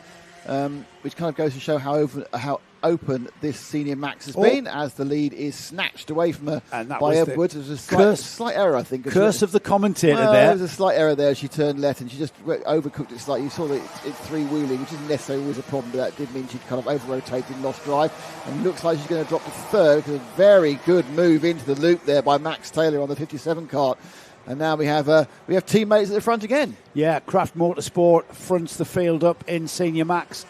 Speaker 2: Which kind of goes to show how open this Senior Max has been as the lead is snatched away from her by Edwards. There's a slight error, I think.
Speaker 1: Curse of the commentator there.
Speaker 2: There was a slight error there. She turned left and she just overcooked it slightly. You saw that it's three-wheeling, which isn't necessarily always a problem, but that did mean she kind of over-rotated and lost drive. And looks like she's going to drop to third because a very good move into the loop there by Max Taylor on the 57 kart. And now we have teammates at the front again. Yeah,
Speaker 1: Craft Motorsport fronts the field up in Senior Max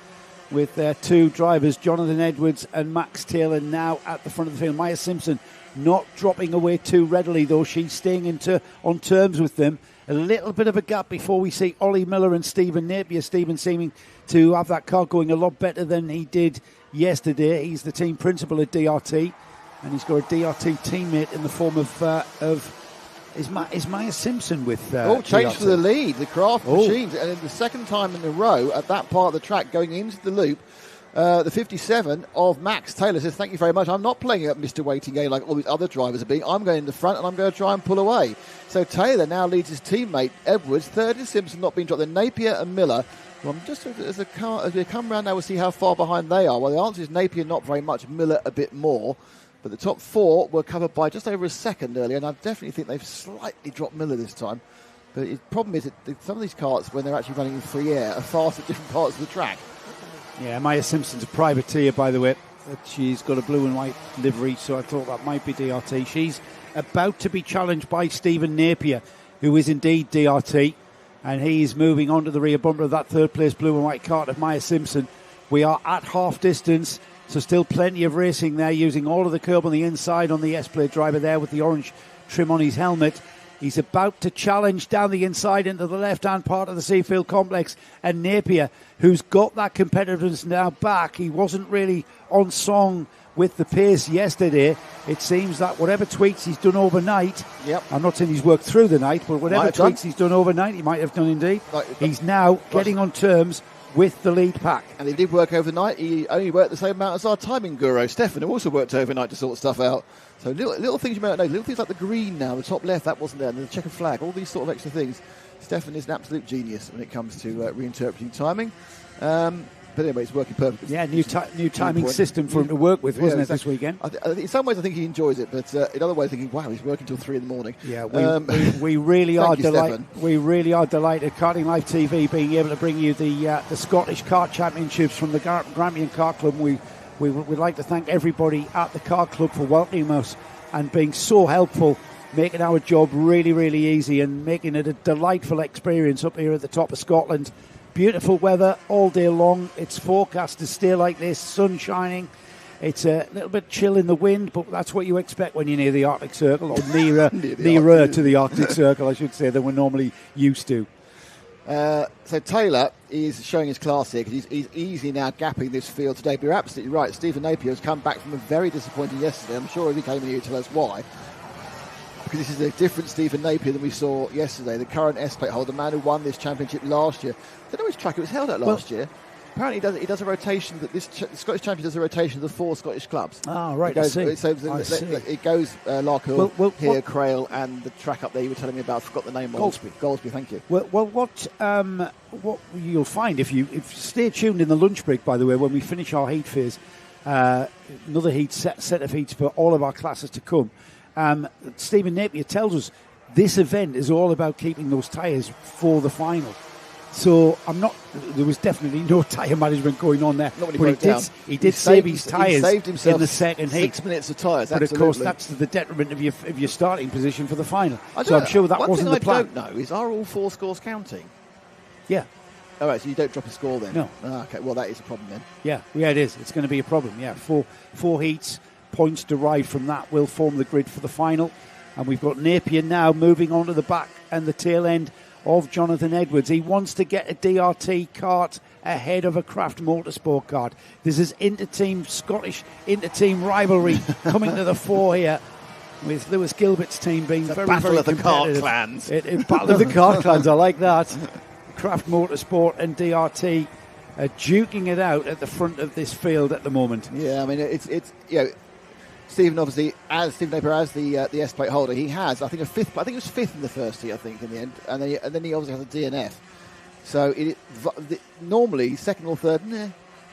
Speaker 1: with their two drivers, Jonathan Edwards and Max Taylor, now at the front of the field. Maya Simpson not dropping away too readily, though. She's staying on terms with them. A little bit of a gap before we see Ollie Miller and Stephen Napier. Stephen seeming to have that car going a lot better than he did yesterday. He's the team principal at DRT, and he's got a DRT teammate in the form of Is Maya Simpson with
Speaker 2: changed for the lead, the Craft Machines, and the second time in a row at that part of the track going into the loop. The 57 of Max Taylor says, thank you very much. I'm not playing at Mr. Waiting Game like all these other drivers are being. I'm going in the front and I'm going to try and pull away. So Taylor now leads his teammate Edwards. Third is Simpson not being dropped. Then Napier and Miller. Well, just as we come around now, we'll see how far behind they are. Well, the answer is Napier not very much, Miller a bit more. But the top four were covered by just over a second earlier, and I definitely think they've slightly dropped Miller this time. But the problem is that some of these karts, when they're actually running in free air, are fast at different parts of the track.
Speaker 1: Yeah, Maya Simpson's a privateer, by the way. She's got a blue and white livery, so I thought that might be DRT. She's about to be challenged by Stephen Napier, who is indeed DRT, and he's moving on to the rear bumper of that third place blue and white kart of Maya Simpson. We are at half distance, so still plenty of racing there, using all of the curb on the inside on the S-Plate driver there with the orange trim on his helmet. He's about to challenge down the inside into the left-hand part of the Seafield complex. And Napier, who's got that competitiveness now back, he wasn't really on song with the pace yesterday. It seems that whatever tweaks he's done overnight, I'm not saying he's worked through the night, but whatever tweaks he's done overnight, he might have done indeed. He's now getting on terms with the lead pack.
Speaker 2: And he did work overnight. He only worked the same amount as our timing guru, Stefan, who also worked overnight to sort stuff out. So little things you might not know, little things like the green now, the top left, that wasn't there, and the checkered flag, all these sort of extra things. Stefan is an absolute genius when it comes to reinterpreting timing. But anyway, it's working perfectly.
Speaker 1: Yeah, new timing system for him to work with, wasn't it, this weweekend?
Speaker 2: In some ways, I think he enjoys it, but in other ways, thinking, wow, he's working till 3 a.m.
Speaker 1: Yeah, we really are delighted. We really are delighted. Karting Live TV being able to bring you the Scottish Kart Championships from the Grampian Kart Club. We'd like to thank everybody at the Kart Club for welcoming us and being so helpful, making our job really, really easy and making it a delightful experience up here at the top of Scotland. Beautiful weather all day long. It's forecast to stay like this, sun shining. It's a little bit chill in the wind, but that's what you expect when you're near the Arctic Circle, or nearer to the Arctic Circle, I should say, than we're normally used to.
Speaker 2: So Taylor is showing his class here because he's easily now gapping this field today. But you're absolutely right. Stephen Napier has come back from a very disappointing yesterday. I'm sure if he came in here to tell us why. Because this is a different Stephen Napier than we saw yesterday. The current S-Plate holder, the man who won this championship last year. I don't know which track it was held at last year. Apparently he does a rotation. The Scottish champion does a rotation of the 4 Scottish clubs.
Speaker 1: Ah, right,
Speaker 2: it goes,
Speaker 1: I see.
Speaker 2: It goes Larkhill, here, Crail, and the track up there you were telling me about. I forgot the name of Goldsby, thank you.
Speaker 1: Well, what you'll find if you stay tuned in the lunch break, by the way, when we finish our heat phase, another set of heats for all of our classes to come. Stephen Napier tells us this event is all about keeping those tyres for the final. So there was definitely no tyre management going on there.
Speaker 2: Not when
Speaker 1: he did save his tyres
Speaker 2: in
Speaker 1: the second heat.
Speaker 2: 6 minutes of tyres,
Speaker 1: but
Speaker 2: absolutely.
Speaker 1: Of course that's to the detriment of your starting position for the final. So I'm sure that wasn't the plan.
Speaker 2: One thing I don't know is, are all 4 scores counting?
Speaker 1: Yeah.
Speaker 2: All right, so you don't drop a score then?
Speaker 1: No.
Speaker 2: Okay, well that is a problem then.
Speaker 1: Yeah, it is. It's going to be a problem, yeah. Four heats, points derived from that will form the grid for the final. And we've got Napier now moving on to the back and the tail end of Jonathan Edwards. He wants to get a DRT kart ahead of a Craft Motorsport kart. This is Scottish inter-team rivalry coming to the fore here, with Lewis Gilbert's team being very,
Speaker 2: battle
Speaker 1: very
Speaker 2: of the
Speaker 1: competitive.
Speaker 2: kart clans.
Speaker 1: Battle of the kart clans, I like that. Craft Motorsport and DRT duking it out at the front of this field at the moment.
Speaker 2: Yeah, I mean, it's Stephen, obviously, Stephen Napier as the S-Plate holder, he has, I think, a fifth. I think it was 5th in the first heat, I think, in the end, and then he obviously has a DNF. So normally, second or third,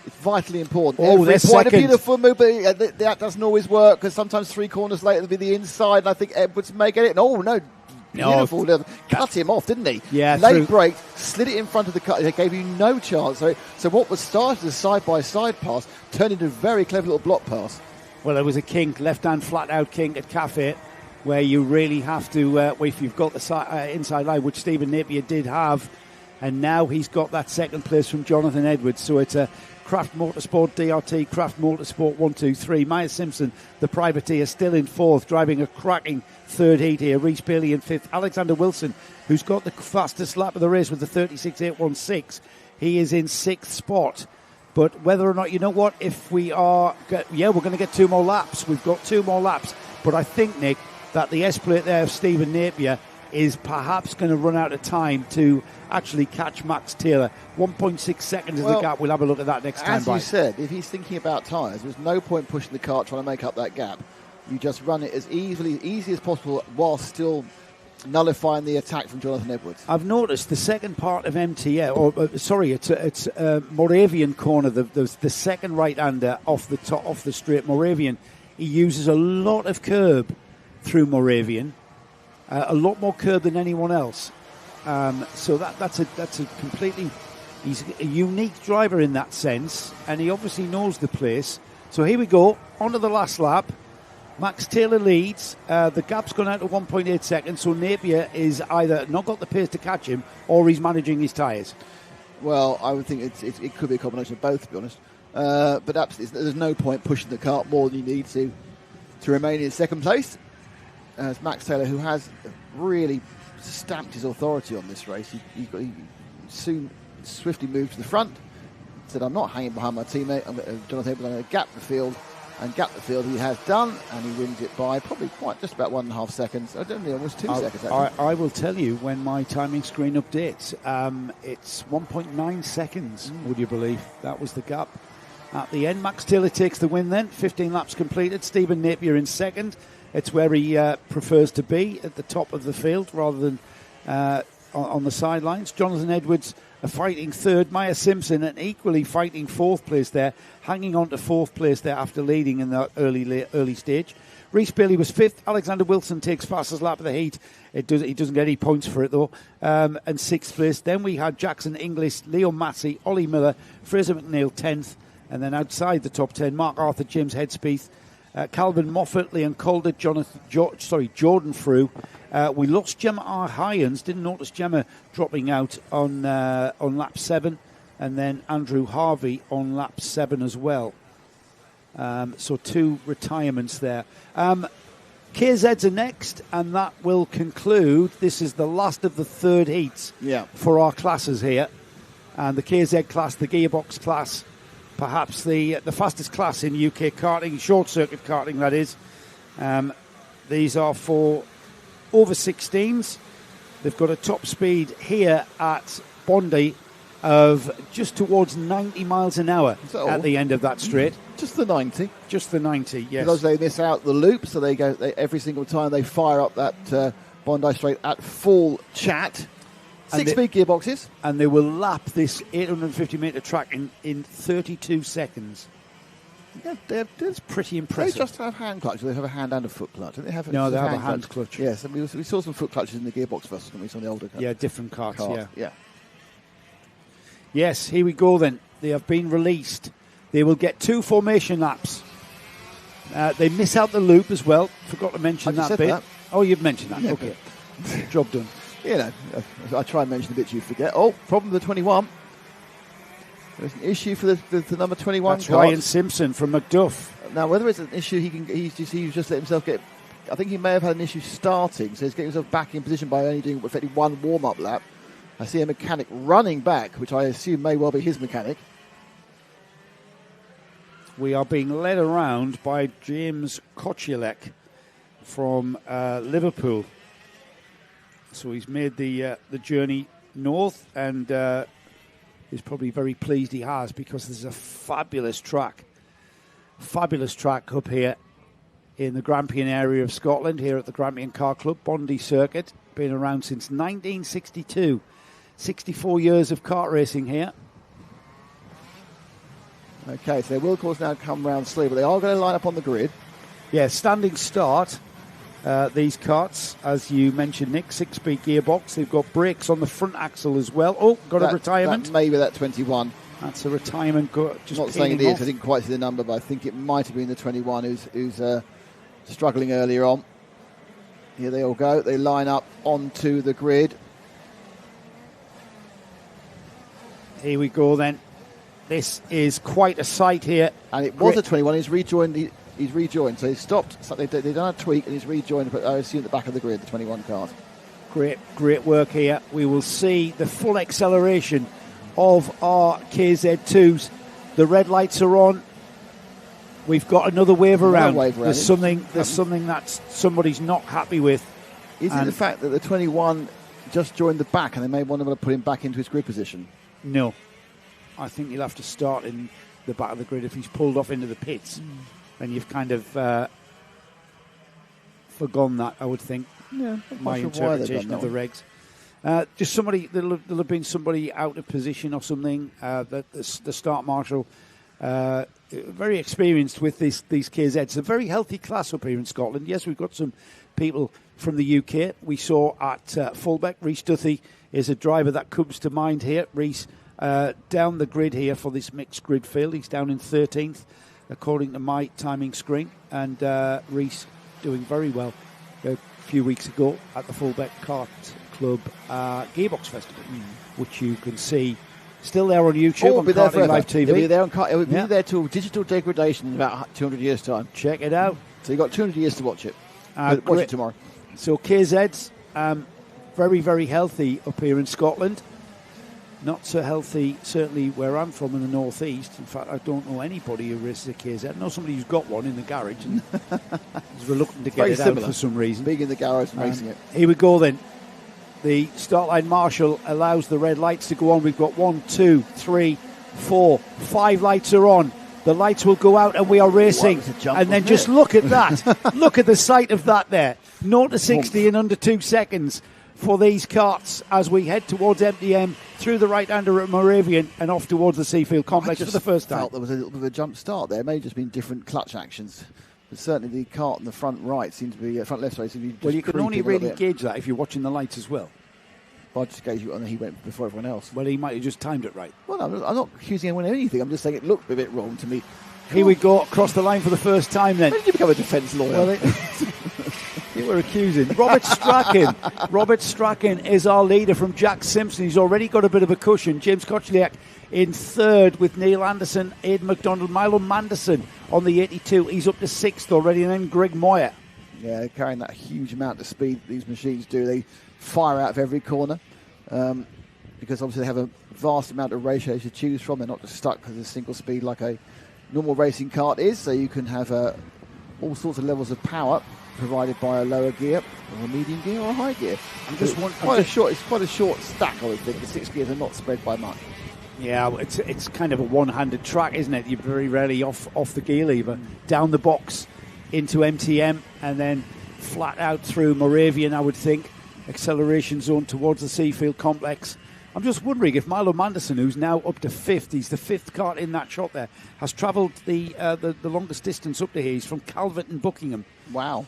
Speaker 2: it's vitally important.
Speaker 1: Every
Speaker 2: point, a beautiful move, but that doesn't always work because sometimes 3 corners later, it'll be the inside, and I think Edwards may get it. And beautiful. Cut him off, didn't he?
Speaker 1: Yeah,
Speaker 2: late break, slid it in front of the cut. They gave you no chance. So what was started as a side-by-side pass turned into a very clever little block pass.
Speaker 1: Well, there was a kink, left-hand flat-out kink at Cafe, where you really have to, if you've got the inside line, which Stephen Napier did have, and now he's got that second place from Jonathan Edwards. So it's a Craft Motorsport DRT, Craft Motorsport 1, 2, 3. Maya Simpson, the privateer, still in 4th, driving a cracking 3rd heat here. Rhys Bailey in 5th. Alexander Wilson, who's got the fastest lap of the race with the 36.816, he is in 6th spot. But whether or not, if we are, we're going to get 2 more laps. We've got 2 more laps. But I think, Nick, that the S-Plate there of Stephen Napier is perhaps going to run out of time to actually catch Max Taylor. 1.6 seconds is the gap. We'll have a look at that next time.
Speaker 2: As you said, if he's thinking about tyres, there's no point pushing the kart trying to make up that gap. You just run it as easy as possible while still nullifying the attack from Jonathan Edwards.
Speaker 1: I've noticed the second part of it's Moravian corner, the second right-hander off the straight. Moravian, he uses a lot of curb through Moravian, a lot more curb than anyone else. So that's a completely, he's a unique driver in that sense, and he obviously knows the place. So here we go, on to the last lap. Max Taylor leads. The gap's gone out to 1.8 seconds, so Napier is either not got the pace to catch him or he's managing his tyres.
Speaker 2: Well, I would think it could be a combination of both, to be honest. But absolutely, there's no point pushing the kart more than you need to remain in second place. It's Max Taylor, who has really stamped his authority on this race. He soon swiftly moved to the front, said, I'm not hanging behind my teammate, Jonathan Edwards, I'm going to gap the field. And gap the field he has done, and he wins it by probably just about 1.5 seconds. I don't know, almost 2 seconds.
Speaker 1: I will tell you when my timing screen updates. It's 1.9 seconds, would you believe? That was the gap at the end. Max Taylor takes the win then. 15 laps completed. Stephen Napier in second. It's where he prefers to be, at the top of the field rather than on the sidelines. Jonathan Edwards a fighting third. Maya Simpson an equally fighting fourth place there, hanging on to fourth place there after leading in the early stage. Rhys Bailey was fifth. Alexander Wilson takes fastest lap of the heat. He doesn't get any points for it though. And sixth place. Then we had Jackson Inglis, Leo Massey, Ollie Miller, Fraser McNeil 10th. And then outside the top 10, Mark Arthur, James Headspieth, Calvin Moffat, Leon Calder, Jordan Frew. We lost Gemma R. Hyans. Didn't notice Gemma dropping out on lap 7, and then Andrew Harvey on lap 7 as well. So 2 retirements there. KZs are next, and that will conclude. This is the last of the third heats for our classes here, and the KZ class, the gearbox class. Perhaps the fastest class in UK karting, short circuit karting that is. These are for over 16s. They've got a top speed here at Bondi of just towards 90 miles an hour at the end of that straight.
Speaker 2: Just the 90?
Speaker 1: Just the 90, yes.
Speaker 2: Because they miss out the loop, so they every single time they fire up that Bondi straight at full chat. 6-speed gearboxes.
Speaker 1: And they will lap this 850-metre track in 32 seconds.
Speaker 2: Yeah,
Speaker 1: that's pretty impressive.
Speaker 2: They just have hand clutches. They have a hand and a foot clutch. They have
Speaker 1: no, they have a hand clutch.
Speaker 2: Yes, and we saw some foot clutches in the gearbox first, didn't we? On the older cars.
Speaker 1: Yeah, different carts,
Speaker 2: yeah.
Speaker 1: Yes, here we go then. They have been released. They will get 2 formation laps. They miss out the loop as well. Forgot to mention that bit.
Speaker 2: That.
Speaker 1: Oh, you've mentioned that.
Speaker 2: Yeah,
Speaker 1: okay. Job done.
Speaker 2: You know, I try and mention the bits you forget. Oh, problem with the 21. There's an issue for the number 21.
Speaker 1: That's Ryan Simpson from Macduff.
Speaker 2: Now, whether it's an issue, he's just let himself get. I think he may have had an issue starting, so he's getting himself back in position by only doing effectively 1 warm-up lap. I see a mechanic running back, which I assume may well be his mechanic.
Speaker 1: We are being led around by James Kochilek from Liverpool. So he's made the journey north, and he's probably very pleased he has, because there's a fabulous track up here in the Grampian area of Scotland, here at the Grampian Kart Club, Bondi Circuit. Been around since 1962. 64 years of kart racing here.
Speaker 2: Okay, so they will, of course, now come round slowly, but they are going to line up on the grid.
Speaker 1: Yeah, standing start. These karts, as you mentioned, Nick, 6-speed gearbox. They've got brakes on the front axle as well. Oh, got a retirement.
Speaker 2: That may be that 21.
Speaker 1: That's a retirement. Just
Speaker 2: not saying it is. I didn't quite see the number, but I think it might have been the 21 who's struggling earlier on. Here they all go. They line up onto the grid.
Speaker 1: Here we go then. This is quite a sight here.
Speaker 2: And it was a 21. He's rejoined. He's rejoined. So he's stopped. So they've done a tweak and he's rejoined, but I assume at the back of the grid, the 21 cars.
Speaker 1: Great work here. We will see the full acceleration of our KZ2s. The red lights are on. We've got another wave around. There's something that somebody's not happy with.
Speaker 2: Is it the fact that the 21 just joined the back and they may want to put him back into his grid position?
Speaker 1: No. I think he'll have to start in the back of the grid if he's pulled off into the pits. And you've kind of forgone that, I would think.
Speaker 2: Yeah,
Speaker 1: my interpretation of the regs. Just somebody, there'll have been somebody out of position or something. The start marshal, very experienced with these KZs. It's a very healthy class up here in Scotland. Yes, we've got some people from the UK. We saw at Fullbeck, Rhys Duthie is a driver that comes to mind here. Rhys down the grid here for this mixed grid field. He's down in 13th, according to my timing screen. And Rhys doing very well a few weeks ago at the Fullbeck Kart Club Gearbox Festival, which you can see Still there on YouTube on Karting Live TV.
Speaker 2: It'll be there on It'll be there till digital degradation in about 200 years' time.
Speaker 1: Check it out.
Speaker 2: So you've got 200 years to watch it. Watch it tomorrow.
Speaker 1: So KZ's very, very healthy up here in Scotland. Not so healthy, certainly where I'm from in the northeast. In fact, I don't know anybody who races a KZ. I know somebody who's got one in the garage and is reluctant to get it out for some reason.
Speaker 2: Being in the garage and racing it.
Speaker 1: Here we go then. The start line marshal allows the red lights to go on. We've got 1, 2, 3, 4, 5 lights are on. The lights will go out and we are racing. And then just look at that. Look at the sight of that there. 0 to 60 in under 2 seconds for these karts as we head towards MDM through the right-hander at Moravian and off towards the Seafield Complex for the first time.
Speaker 2: I felt there was a little bit of a jump start there. It may have just been different clutch actions. But certainly the kart in the front right seemed to be, front left, sorry, seemed to be
Speaker 1: well, you can only really gauge that if you're watching the lights as well.
Speaker 2: I just gauged it, and he went before everyone else.
Speaker 1: Well, he might have just timed it right.
Speaker 2: Well, no, I'm not accusing anyone of anything. I'm just saying it looked a bit wrong to me.
Speaker 1: Here we go, across the line for the first time then.
Speaker 2: When did you become a defence lawyer?
Speaker 1: Well, you were accusing. Robert Strachan. Robert Strachan is our leader from Jack Simpson. He's already got a bit of a cushion. James Kochliak in third with Neil Anderson, Aidan McDonald, Milo Manderson on the 82. He's up to sixth already, and then Greg Moyer.
Speaker 2: Yeah, they're carrying that huge amount of speed these machines do. They fire out of every corner because obviously they have a vast amount of ratios to choose from. They're not just stuck with a single speed like a normal racing kart is, so you can have all sorts of levels of power provided by a lower gear or a medium gear or a high gear. It's quite a short stack, I would think. The 6 gears are not spread by much.
Speaker 1: Yeah, it's kind of a one-handed track, isn't it? You're very rarely off the gear lever, down the box into MTM, and then flat out through Moravian, I would think. Acceleration zone towards the Seafield Complex. I'm just wondering if Milo Manderson, who's now up to fifth, he's the fifth kart in that shot there, has travelled the longest distance up to here. He's from Calverton, Buckingham.
Speaker 2: Wow.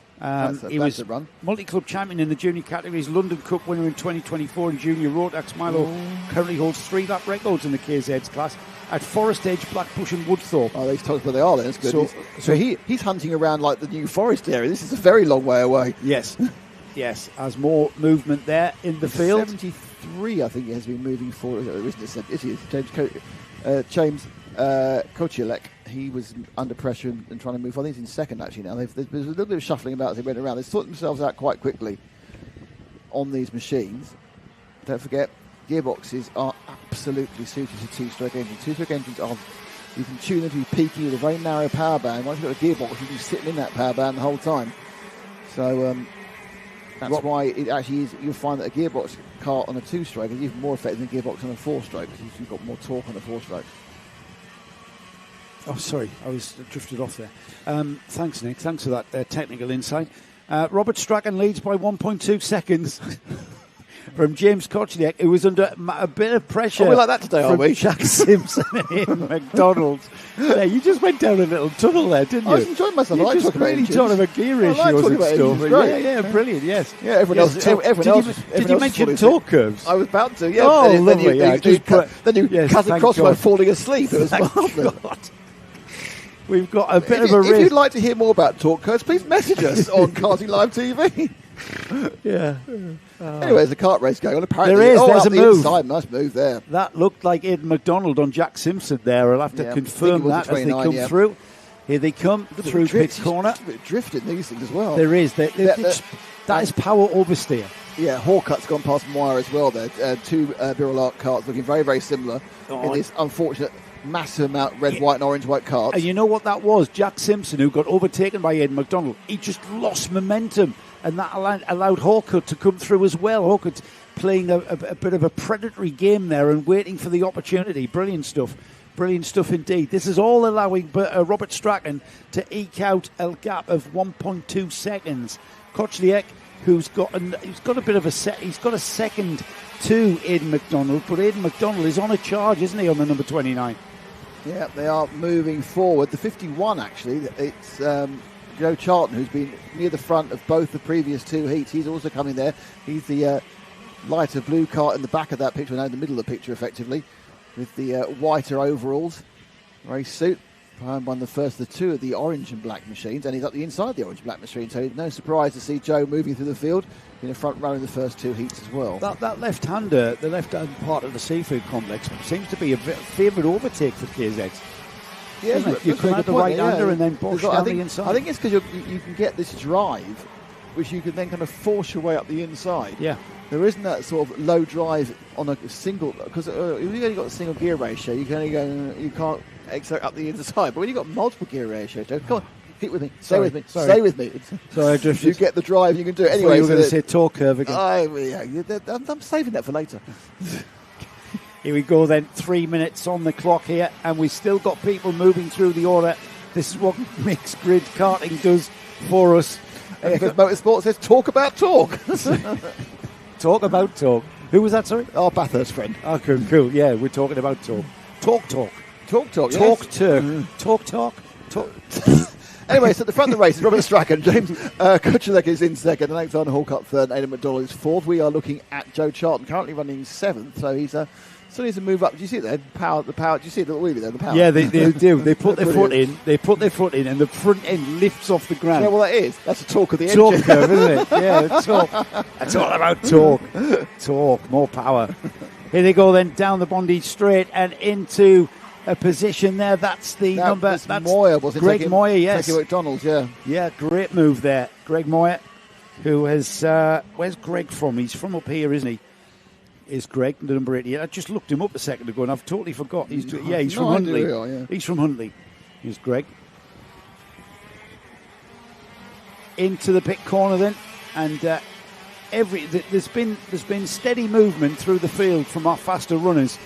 Speaker 1: He was a run. Multi-club champion in the junior categories, London Cup winner in 2024 in junior Rotax. Milo currently holds 3 lap records in the KZ's class at Forest Edge, Blackbush and Woodthorpe.
Speaker 2: Oh, they've told us where they are then. That's good. So he's hunting around like the New Forest area. This is a very long way away.
Speaker 1: Yes. Yes, as more movement there in the field.
Speaker 2: 73, I think, he has been moving forward. Isn't it? James Kochielek, he was under pressure and trying to move. I think he's in second, actually, now. There's a little bit of shuffling about as they went around. They sorted themselves out quite quickly on these machines. Don't forget, gearboxes are absolutely suited to two-stroke engines. Two-stroke engines are... You can tune them to be peaky with a very narrow power band. Once you've got a gearbox, you can be sitting in that power band the whole time. So... that's why it actually is. You'll find that a gearbox kart on a 2-stroke is even more effective than a gearbox on a 4-stroke because you've got more torque on a 4-stroke.
Speaker 1: Oh, sorry, I was drifted off there. Thanks, Nick. Thanks for that technical insight. Robert Strachan leads by 1.2 seconds from James Kochliak, who was under a bit of pressure.
Speaker 2: Oh, we like that today, are we?
Speaker 1: Jack Simpson and McDonald. Yeah, you just went down a little tunnel there, didn't you?
Speaker 2: I was enjoying myself.
Speaker 1: You just really talking about gear ratios and stuff. Yeah, brilliant. Yes.
Speaker 2: Yeah, everyone else.
Speaker 1: Did you mention torque curves?
Speaker 2: I was about to. Yeah.
Speaker 1: Oh, lovely.
Speaker 2: Then you cut across by falling asleep. It was marvellous.
Speaker 1: We've got a bit of a risk.
Speaker 2: If you'd like to hear more about torque curves, please message us on Karting Live TV.
Speaker 1: Yeah.
Speaker 2: Anyway, there's a kart race going on. Apparently,
Speaker 1: there is. There's a move.
Speaker 2: Inside, nice move there.
Speaker 1: That looked like Aidan McDonald on Jack Simpson there. I'll have to confirm that as they come through. Here they come through pit corner.
Speaker 2: A bit drifting these things as well.
Speaker 1: There is. That is power oversteer.
Speaker 2: Yeah, Hawcut's gone past Moyer as well there. 2 Birol karts looking very, very similar in this unfortunate massive amount red, white and orange white karts.
Speaker 1: And you know what that was? Jack Simpson, who got overtaken by Aidan McDonald, he just lost momentum, and that allowed Hawcut to come through as well. Hawcut playing a bit of a predatory game there and waiting for the opportunity. Brilliant stuff indeed. This is all allowing Robert Strachan to eke out a gap of 1.2 seconds. Kochliak, who's got a bit of a set. He's got a second to Aidan McDonald, but Aidan McDonald is on a charge, isn't he, on the number 29?
Speaker 2: Yeah, they are moving forward. The 51, actually, it's Joe Charlton, who's been near the front of both the previous 2 heats. He's also coming there. He's the lighter blue kart in the back of that picture, now in the middle of the picture, effectively, with the whiter overalls, race suit. Brian won the first of the two of the orange and black machines, and he's up the inside of the orange and black machine, so no surprise to see Joe moving through the field in the front row in the first two heats as well.
Speaker 1: That left-hander, the left-hand part of the seafood complex, seems to be a favourite overtake for KZ.
Speaker 2: Yeah,
Speaker 1: you come out the right-hander and then bosh down the inside.
Speaker 2: I think it's because you can get this drive, which you can then kind of force your way up the inside.
Speaker 1: Yeah.
Speaker 2: There isn't that sort of low drive on a single, because you've only got a single gear ratio, you can't exert up the inside. But when you've got multiple gear ratio, Joe, come on, keep with me, stay with me.
Speaker 1: Sorry, I drifted.
Speaker 2: You get the drive, you can do it. Anyway,
Speaker 1: you were going to say torque curve again.
Speaker 2: I'm saving that for later.
Speaker 1: Here we go then, 3 minutes on the clock here, and we've still got people moving through the order. This is what mixed grid karting does for us.
Speaker 2: AFS Motorsport says, talk about talk.
Speaker 1: Talk about talk. Who was that, sorry?
Speaker 2: Our Bathurst friend.
Speaker 1: Oh, cool. Yeah, we're talking about talk. Talk.
Speaker 2: Talk, yes.
Speaker 1: Talk, Turk. Talk.
Speaker 2: Anyway, so at the front of the race is Robert Strachan, James Kuchelek is in second, and Alexander Hallcutt third, and Aidan McDonald is fourth. We are looking at Joe Charlton, currently running seventh, so he's still needs to move up. Do you see it there? The power. Do you see the wheelie there? The power.
Speaker 1: Yeah, they do. They put their foot in. They put their foot in, and the front end lifts off the ground.
Speaker 2: Yeah, well, that is. That's the talk of the
Speaker 1: engine.
Speaker 2: Talk
Speaker 1: curve, isn't it? Yeah, talk. That's all about talk. Talk, more power. Here they go then down the Bondi straight and into a position there. That's the number. That's
Speaker 2: Moyer, was it?
Speaker 1: Greg Moyer, yes.
Speaker 2: Taking McDonald's, yeah.
Speaker 1: Yeah, great move there. Greg Moyer, who has... where's Greg from? He's from up here, isn't he? Is Greg, the number 88. I just looked him up a second ago and I've totally forgot. He's from Huntley.
Speaker 2: Yeah.
Speaker 1: He's from Huntley. Here's Greg. Into the pit corner then, and there's been steady movement through the field from our faster runners.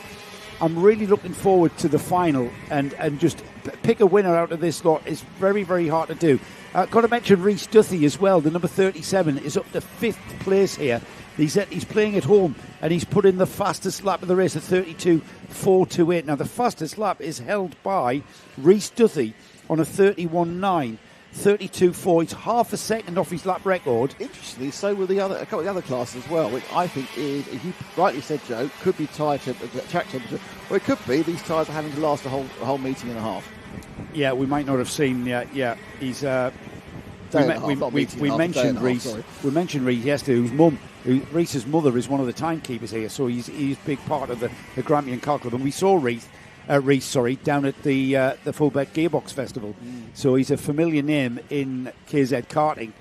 Speaker 1: I'm really looking forward to the final and just pick a winner out of this lot. It's very, very hard to do. Got to mention Rhys Duthie as well. The number 37 is up to 5th place here. He's playing at home and he's put in the fastest lap of the race at 32.428. Now the fastest lap is held by Rhys Duthie on a 31.9. 32.4. It's half a second off his lap record.
Speaker 2: Interestingly, so will a couple of the other classes as well, which I think is, as you rightly said, Joe, could be tied to track temperature. Or it could be these tyres are having to last a whole meeting and a half.
Speaker 1: Yeah, we might not have seen. Yeah, he's. We mentioned Rhys. We mentioned Rhys yesterday. Rhys's mother is one of the timekeepers here, so he's a big part of the Grampian Kart Club, and we saw Rhys down at the Fullbeck Gearbox Festival. So he's a familiar name in KZ karting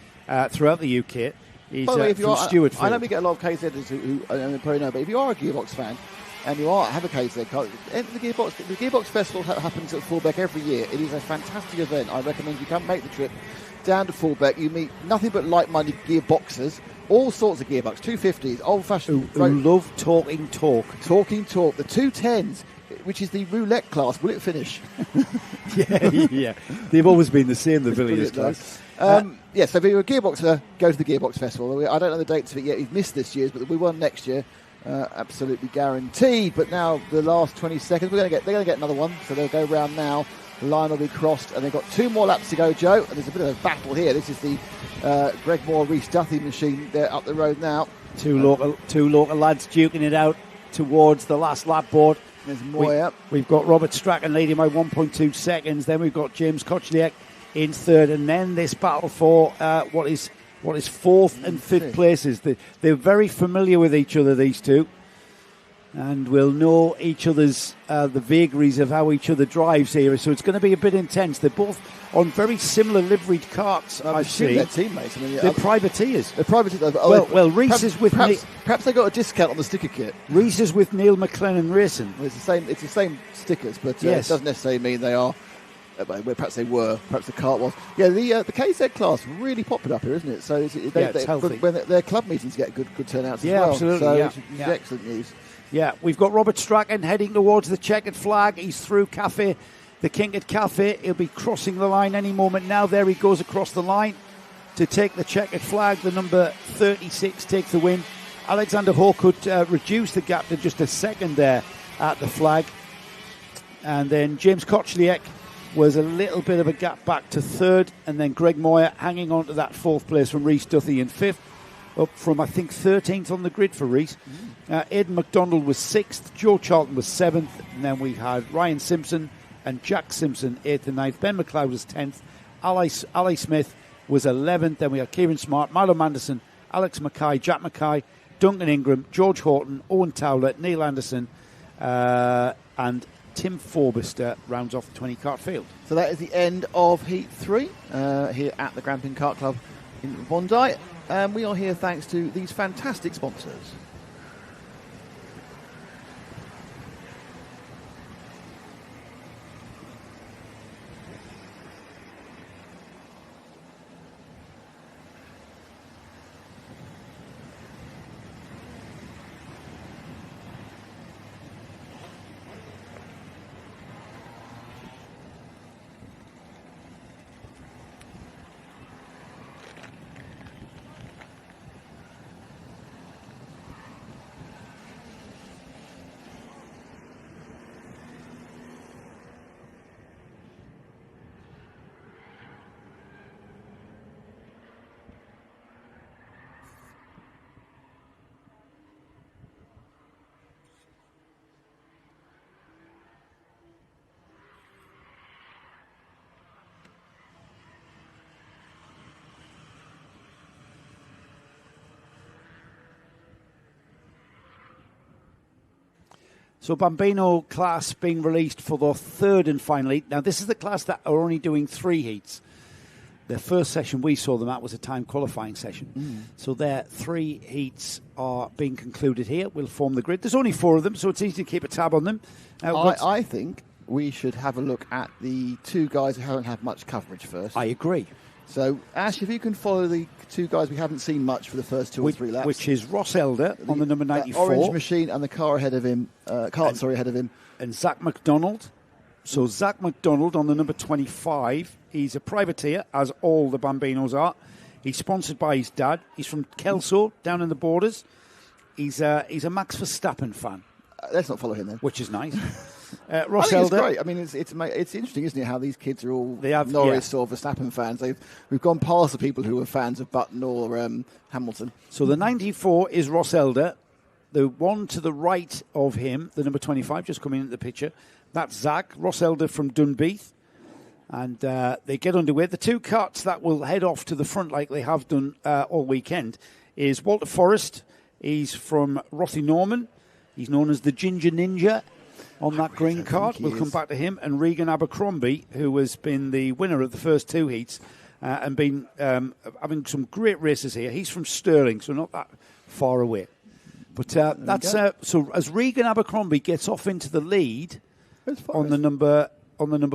Speaker 1: throughout the UK. He's from Stewartfield.
Speaker 2: I know we get a lot of KZers who probably know, but if you are a Gearbox fan and you have a KZ car, enter the Gearbox Festival happens at Fullbeck every year. It is a fantastic event. I recommend you come make the trip down to Fullbeck. You meet nothing but like-minded gearboxers, all sorts of gearbox, 250s, old-fashioned.
Speaker 1: Who love talking talk.
Speaker 2: Talking talk. The 210s, which is the roulette class. Will it finish?
Speaker 1: yeah. They've always been the same, the Villiers class.
Speaker 2: So if you're a gearboxer, go to the Gearbox Festival. I don't know the dates of it yet. He's missed this year's, but we won next year. Absolutely guaranteed. But now the last 20 seconds, they're going to get another one. So they'll go round now. The line will be crossed, and they've got 2 more laps to go, Joe. And there's a bit of a battle here. This is the Greg Moore Rhys Duthie machine. They're up the road now. Two
Speaker 1: local lads duking it out towards the last lap board.
Speaker 2: There's Moyer.
Speaker 1: We've got Robert Strachan leading by 1.2 seconds. Then we've got James Kuchelek in third, and then this battle for what is 4th and 5th places. They're very familiar with each other, these two, and will know each other's the vagaries of how each other drives here. So it's going to be a bit intense. They're both on very similar liveried karts. I've seen
Speaker 2: they're teammates. I mean,
Speaker 1: they're privateers.
Speaker 2: They're privateers.
Speaker 1: Well, Rhys is with
Speaker 2: perhaps they got a discount on the sticker kit.
Speaker 1: Rhys is with Neil McLennan Racing.
Speaker 2: Well, it's the same stickers, but
Speaker 1: yes.
Speaker 2: It doesn't necessarily mean they are. Perhaps they were. Perhaps the kart was. Yeah, the KZ class really popular up here, isn't it? So
Speaker 1: it's healthy.
Speaker 2: When their club meetings get good turnouts as well.
Speaker 1: Yeah, absolutely.
Speaker 2: So
Speaker 1: yeah.
Speaker 2: It's excellent news.
Speaker 1: Yeah, we've got Robert Strachan heading towards the checkered flag. He's through the Kinkard Cafe. He'll be crossing the line any moment now. There he goes across the line to take the checkered flag. The number 36 takes the win. Alexander Hawkwood reduced the gap to just a second there at the flag. And then James Kuchelek was a little bit of a gap back to third. And then Greg Moyer hanging on to that 4th place from Rhys Duthie in 5th. Up from, I think, 13th on the grid for Rhys. Aidan McDonald was 6th. Joe Charlton was 7th. And then we had Ryan Simpson and Jack Simpson 8th and 9th. Ben McLeod was 10th. Ali Smith was 11th. Then we had Kieran Smart, Milo Manderson, Alex Mackay, Jack Mackay, Duncan Ingram, George Horton, Owen Towler, Neil Anderson, and Tim Forbister rounds off the 20 kart field.
Speaker 2: So that is the end of Heat 3 here at the Grampian Kart Club in Bondi. And we are here thanks to these fantastic sponsors.
Speaker 1: So Bambino class being released for the third and final heat. Now, this is the class that are only doing 3 heats. The first session we saw them at was a time qualifying session. So their 3 heats are being concluded here. We'll form the grid. There's only 4 of them, so it's easy to keep a tab on them.
Speaker 2: I think we should have a look at the 2 guys who haven't had much coverage first.
Speaker 1: I agree.
Speaker 2: So, Ash, if you can follow the 2 guys we haven't seen much for the first 2 or 3 laps.
Speaker 1: Which is Ross Elder on the number 94.
Speaker 2: Orange machine and the car ahead of him, ahead of him.
Speaker 1: And Zach McDonald. So Zach McDonald on the number 25. He's a privateer, as all the Bambinos are. He's sponsored by his dad. He's from Kelso, down in the borders. He's a Max Verstappen fan.
Speaker 2: Let's not follow him then.
Speaker 1: Which is nice.
Speaker 2: Ross Elder. It's great. I mean, it's interesting, isn't it, how these kids are all Norris or Verstappen fans. We've gone past the people who are fans of Button or Hamilton.
Speaker 1: So the 94 is Ross Elder. The one to the right of him, the number 25, just coming into the picture, that's Zach. Ross Elder from Dunbeath. And they get underway. The 2 karts that will head off to the front like they have done all weekend is Walter Forrest. He's from Rothy Norman. He's known as the Ginger Ninja on that green kart. We'll come back to him. And Regan Abercrombie, who has been the winner of the first 2 heats and been having some great races here. He's from Stirling, so not that far away. But so as Regan Abercrombie gets off into the lead on the number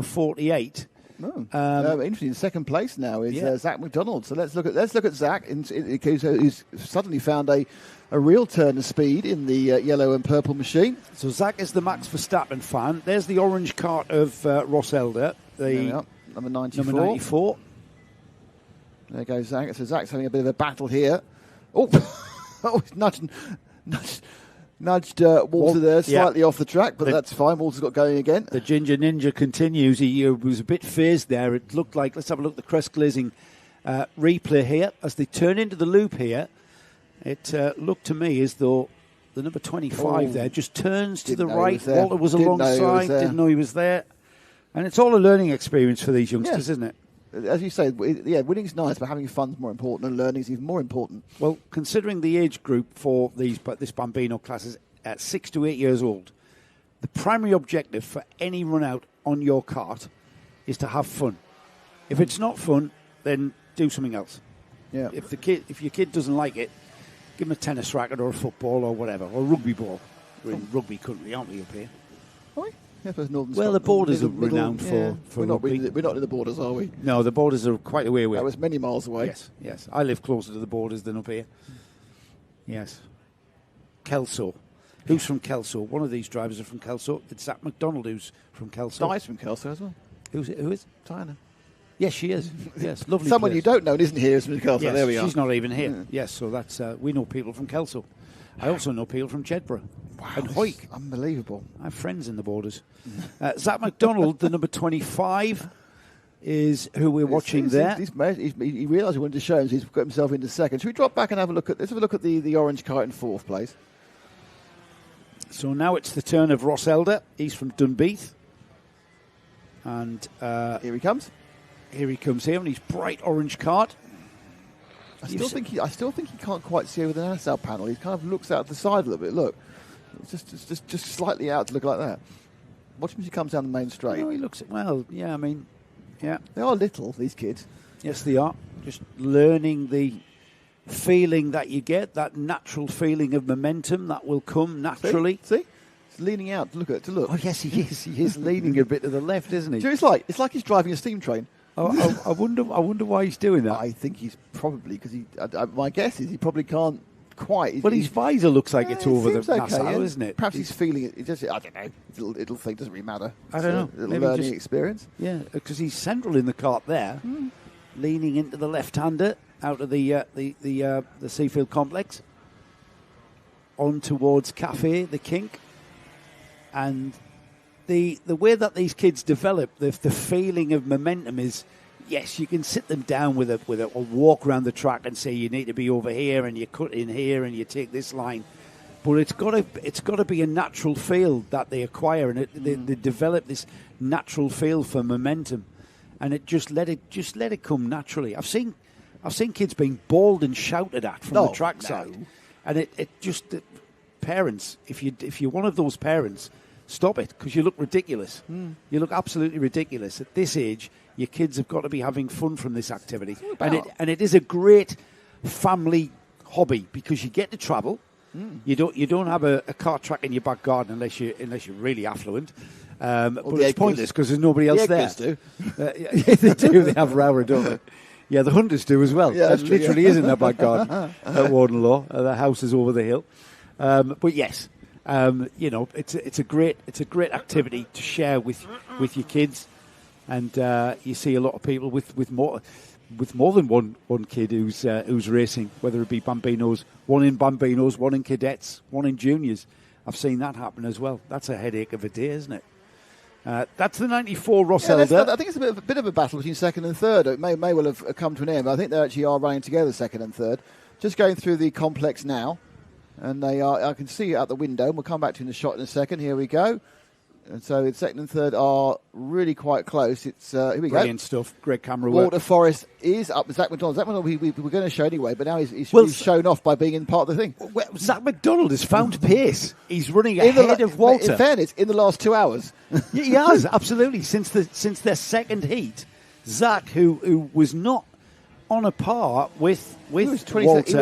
Speaker 1: 48.
Speaker 2: Interesting. Second place now is Zach McDonald. So let's look at Zach, who's suddenly found a real turn of speed in the yellow and purple machine.
Speaker 1: So Zach is the Max Verstappen fan. There's the orange kart of Ross Elder, the
Speaker 2: number 94. There goes Zach. So Zach's having a bit of a battle here. Oh, he's nudged Walter there slightly off the track, but that's fine. Walter's got going again.
Speaker 1: The Ginger Ninja continues. He was a bit phased there. It looked like, let's have a look at the crest glazing replay here. As they turn into the loop here, it looked to me as though the number 25 there just turns to the right. Walter was alongside, didn't know he was there. And it's all a learning experience for these youngsters, isn't it?
Speaker 2: As you say, winning's nice, but having fun's more important, and learning's even more important.
Speaker 1: Well, considering the age group for this Bambino class is at 6 to 8 years old, the primary objective for any run out on your kart is to have fun. If it's not fun, then do something else.
Speaker 2: Yeah.
Speaker 1: If your kid doesn't like it, give him a tennis racket or a football or whatever, or a rugby ball. We're in rugby country, aren't we, up here?
Speaker 2: Are we? Yeah,
Speaker 1: the borders are renowned for rugby.
Speaker 2: We're not in the borders, are we?
Speaker 1: No, the borders are quite a way away.
Speaker 2: That was many miles away.
Speaker 1: Yes. I live closer to the borders than up here. Yes. Kelso. Who's from Kelso? One of these drivers are from Kelso. It's Zach McDonald who's from Kelso.
Speaker 2: Di's from Kelso as well.
Speaker 1: Who is?
Speaker 2: Diana.
Speaker 1: Yes, she is. Yes, lovely.
Speaker 2: Someone
Speaker 1: place.
Speaker 2: you don't know and isn't here is from Kelso.
Speaker 1: Yes,
Speaker 2: there we are.
Speaker 1: She's not even here. Yeah. Yes, so that's we know people from Kelso. I also know people from Jedburgh and Hoyk.
Speaker 2: Unbelievable.
Speaker 1: I have friends in the borders. Zach McDonald, the number 25, is who we're watching there.
Speaker 2: He realised he wanted to show him, so he's got himself into second. Should we drop back and have a look at? Let's have a look at the orange kart in 4th place.
Speaker 1: So now it's the turn of Ross Elder. He's from Dunbeath. And
Speaker 2: here he comes.
Speaker 1: Here he comes here in his bright orange kart.
Speaker 2: I still think he can't quite see over the nacelle panel. He kind of looks out the side a little bit. Look, it's just slightly out to look like that. Watch him as he comes down the main straight.
Speaker 1: Oh, he looks well. Yeah, I mean, yeah.
Speaker 2: They are little, these kids.
Speaker 1: Yes, they are. Just learning the feeling that you get, that natural feeling of momentum that will come naturally.
Speaker 2: See? He's leaning out to look.
Speaker 1: Oh, yes, he is. He is leaning a bit to the left, isn't he?
Speaker 2: Do you know what it's like he's driving a steam train.
Speaker 1: I wonder why he's doing that.
Speaker 2: I think he's probably because my guess is he probably can't quite.
Speaker 1: Well, his visor looks like it's over the nacelle,
Speaker 2: yeah.
Speaker 1: isn't it?
Speaker 2: Perhaps he's feeling it. I don't know. Little thing doesn't really matter.
Speaker 1: I don't know.
Speaker 2: Little
Speaker 1: Maybe
Speaker 2: learning experience.
Speaker 1: Yeah, because he's central in the kart there, leaning into the left-hander out of the Seafield complex, on towards Cafe, the kink, and the way that these kids develop the feeling of momentum is. Yes, you can sit them down with a walk around the track and say you need to be over here and you cut in here and you take this line, but it's got to be a natural feel that they acquire and they develop this natural feel for momentum, and it just let it come naturally. I've seen kids being bawled and shouted at from the trackside, and it just parents. If you're one of those parents, stop it because you look ridiculous. You look absolutely ridiculous at this age. Your kids have got to be having fun from this activity, and it is a great family hobby because you get to travel. You don't have a kart track in your back garden unless you're really affluent. But it's pointless because there's nobody else there.
Speaker 2: Do.
Speaker 1: They do. They have Rower, don't they? Yeah, the hunters do as well.
Speaker 2: Yeah,
Speaker 1: that literally is in their back garden at Warden Law. The house is over the hill. But yes, it's a great activity to share with your kids. And you see a lot of people with more than one kid who's racing, whether it be Bambinos, one in Bambinos, one in cadets, one in juniors. I've seen that happen as well. That's a headache of a day, isn't it? That's the 94 Ross Elder.
Speaker 2: I think it's a bit of a battle between second and third. It may well have come to an end, but I think they actually are running together, second and third. Just going through the complex now, and they are. I can see out the window, and we'll come back to in the shot in a second. Here we go. And so second and third are really quite close. It's here we go.
Speaker 1: Brilliant stuff. Great camera work.
Speaker 2: Walter Forrest is up. Zach McDonald. Zach McDonald we were going to show anyway, but now he's shown off by being in part of the thing.
Speaker 1: Well, Zach McDonald has found pace. He's running ahead of Walter.
Speaker 2: In fairness, in the last 2 hours.
Speaker 1: He has, absolutely. Since their second heat, Zach, who was not on a par with Walter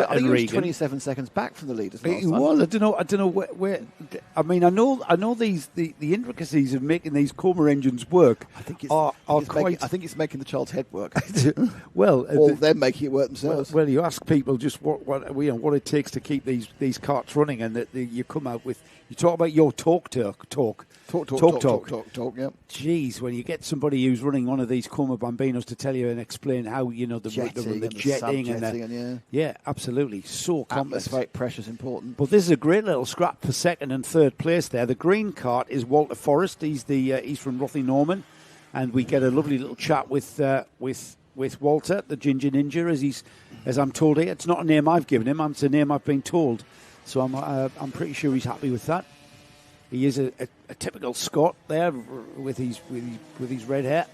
Speaker 1: and Regan.
Speaker 2: He was 27 sequends back from the leaders last time.
Speaker 1: Well, I don't know where. I mean, I know the intricacies of making these Coma engines work.
Speaker 2: I think it's making the child's head work.
Speaker 1: Well,
Speaker 2: or they're making it work themselves.
Speaker 1: Well, you ask people just what it takes to keep these carts running, and that you come out with. You talk about your talk. Yeah. Jeez, when you get somebody who's running one of these Coma Bambinos to tell you and explain how the jetting and yeah, absolutely, so complex.
Speaker 2: Atmospheric pressure is important.
Speaker 1: But this is a great little scrap for second and third place there. The green cart is Walter Forrest. He's from Rothy Norman, and we get a lovely little chat with Walter, the Ginger Ninja, as I'm told here. It's not a name I've given him. It's a name I've been told. So I'm pretty sure he's happy with that. He is a typical Scot there with his red hair,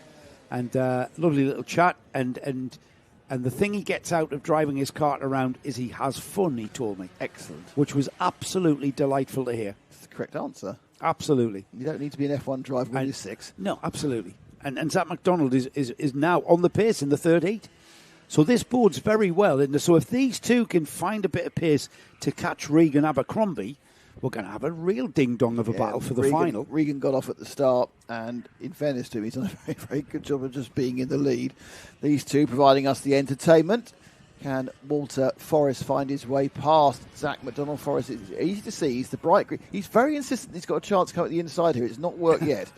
Speaker 1: and lovely little chat. And the thing he gets out of driving his kart around is he has fun. He told me,
Speaker 2: excellent,
Speaker 1: which was absolutely delightful to hear.
Speaker 2: That's the correct answer.
Speaker 1: Absolutely,
Speaker 2: you don't need to be an F1 driver when you're 6.
Speaker 1: No, absolutely. And Zach McDonald is now on the pace in the third heat. So this bodes very well. So if these two can find a bit of pace to catch Regan Abercrombie, we're going to have a real ding-dong of a battle for the final.
Speaker 2: Regan got off at the start, and in fairness to him, he's done a very, very good job of just being in the lead. These two providing us the entertainment. Can Walter Forrest find his way past Zach McDonald? Forrest is easy to see. He's the bright green. He's very insistent he's got a chance to come at the inside here. It's not worked yet.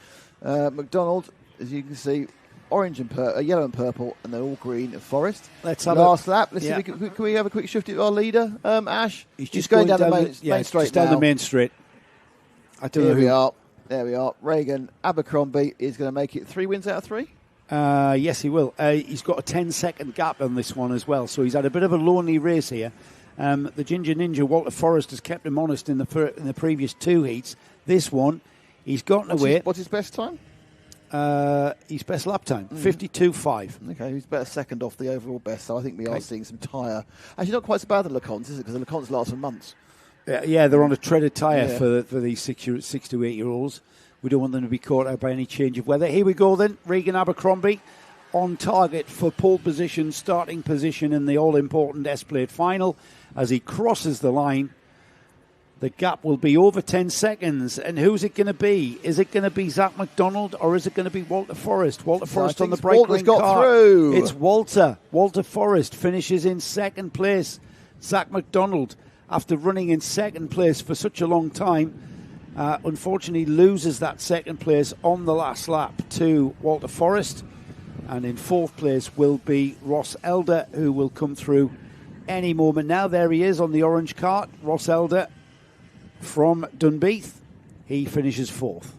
Speaker 2: McDonald, as you can see, orange and yellow and purple, and they're all green and Forest.
Speaker 1: Let's have
Speaker 2: last lap. Let's see. Can we have a quick shift at our leader, Ash?
Speaker 1: He's just going down the main straight. Just down the main straight.
Speaker 2: There we are. Regan Abercrombie is going to make it 3 wins out of 3.
Speaker 1: Yes, he will. He's got a 10-second gap on this one as well, so he's had a bit of a lonely race here. The Ginger Ninja, Walter Forrest, has kept him honest in the previous 2 heats. This one, he's gotten away.
Speaker 2: What's his best time?
Speaker 1: his best lap time, 52.5.
Speaker 2: Okay, he's better second off the overall best, so I think we are seeing some tyre. Actually, not quite so bad, the Lecons, is it? Because the Lecons last for months.
Speaker 1: Yeah, they're on a treaded tyre for these 6 to 8-year-olds. We don't want them to be caught out by any change of weather. Here we go then, Regan Abercrombie on target for pole position, starting position in the all-important S-Plate final. As he crosses the line, the gap will be over 10 seconds. And who's it going to be? Is it going to be Zach McDonald or is it going to be Walter Forrest? Walter Forrest on the bright green car.
Speaker 2: Through.
Speaker 1: It's Walter. Walter Forrest finishes in second place. Zach McDonald, after running in second place for such a long time, unfortunately loses that second place on the last lap to Walter Forrest. And in fourth place will be Ross Elder, who will come through any moment now. There he is on the orange kart, Ross Elder from Dunbeath. He finishes fourth.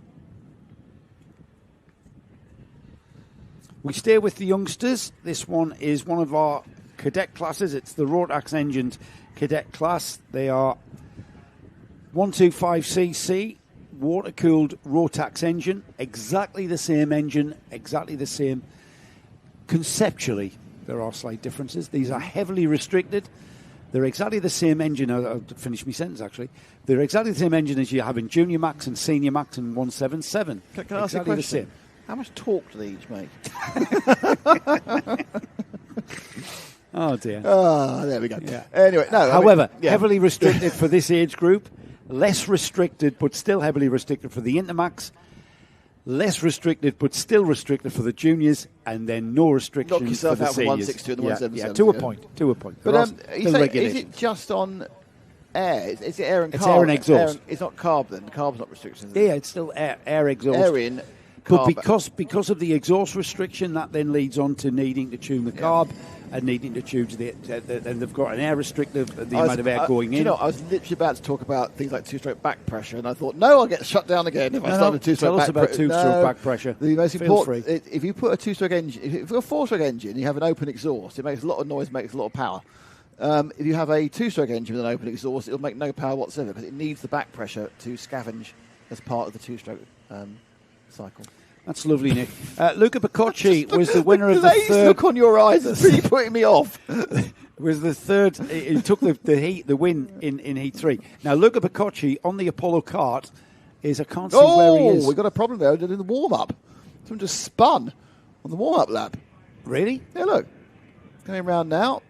Speaker 1: We stay with the youngsters. This one is one of our cadet classes. It's the Rotax engined cadet class. They are 125cc water-cooled Rotax engine. Exactly the same engine, exactly the same. Conceptually, there are slight differences. These are heavily restricted. They're exactly the same engine. I'll finish my sentence, actually. They're exactly the same engine as you have in Junior Max and Senior Max and 177.
Speaker 2: Can I ask you a question? The same. How much torque do they each make?
Speaker 1: Oh, dear.
Speaker 2: Oh, there we go. Yeah. Anyway, no.
Speaker 1: However, heavily restricted for this age group. Less restricted, but still heavily restricted for the Intermax. Less restricted, but still restricted for the juniors, and then no restrictions.
Speaker 2: Knock yourself
Speaker 1: for the
Speaker 2: out for 162 and the 177.
Speaker 1: Yeah, to a point.
Speaker 2: But is it just on air? Is it air and carb?
Speaker 1: It's air and exhaust.
Speaker 2: It's not carb then. Carb's not restrictions.
Speaker 1: Yeah, it's still air exhaust.
Speaker 2: Air in.
Speaker 1: But because of the exhaust restriction, that then leads on to needing to tune the carb and needing to tune and they've got an air restrictive, the amount of air going in.
Speaker 2: You know, I was literally about to talk about things like two-stroke back pressure, and I thought, no, I'll get shut down again if I start with two-stroke back pressure.
Speaker 1: Tell us about two-stroke back pressure.
Speaker 2: The most important, if you put a two-stroke engine, if you've got a four-stroke engine, you have an open exhaust. It makes a lot of noise, makes a lot of power. If you have a two-stroke engine with an open exhaust, it'll make no power whatsoever because it needs the back pressure to scavenge as part of the two-stroke cycle.
Speaker 1: That's lovely, Nick. Luca Bacocci was the winner of the third.
Speaker 2: Look on your eyes is really putting me off.
Speaker 1: Was the third. He took the win in Heat 3. Now, Luca Bacocci on the Apollo kart is, I can't see where he is.
Speaker 2: We've got a problem there in the warm-up. Someone just spun on the warm-up lap.
Speaker 1: Really?
Speaker 2: Yeah, look. Going round now.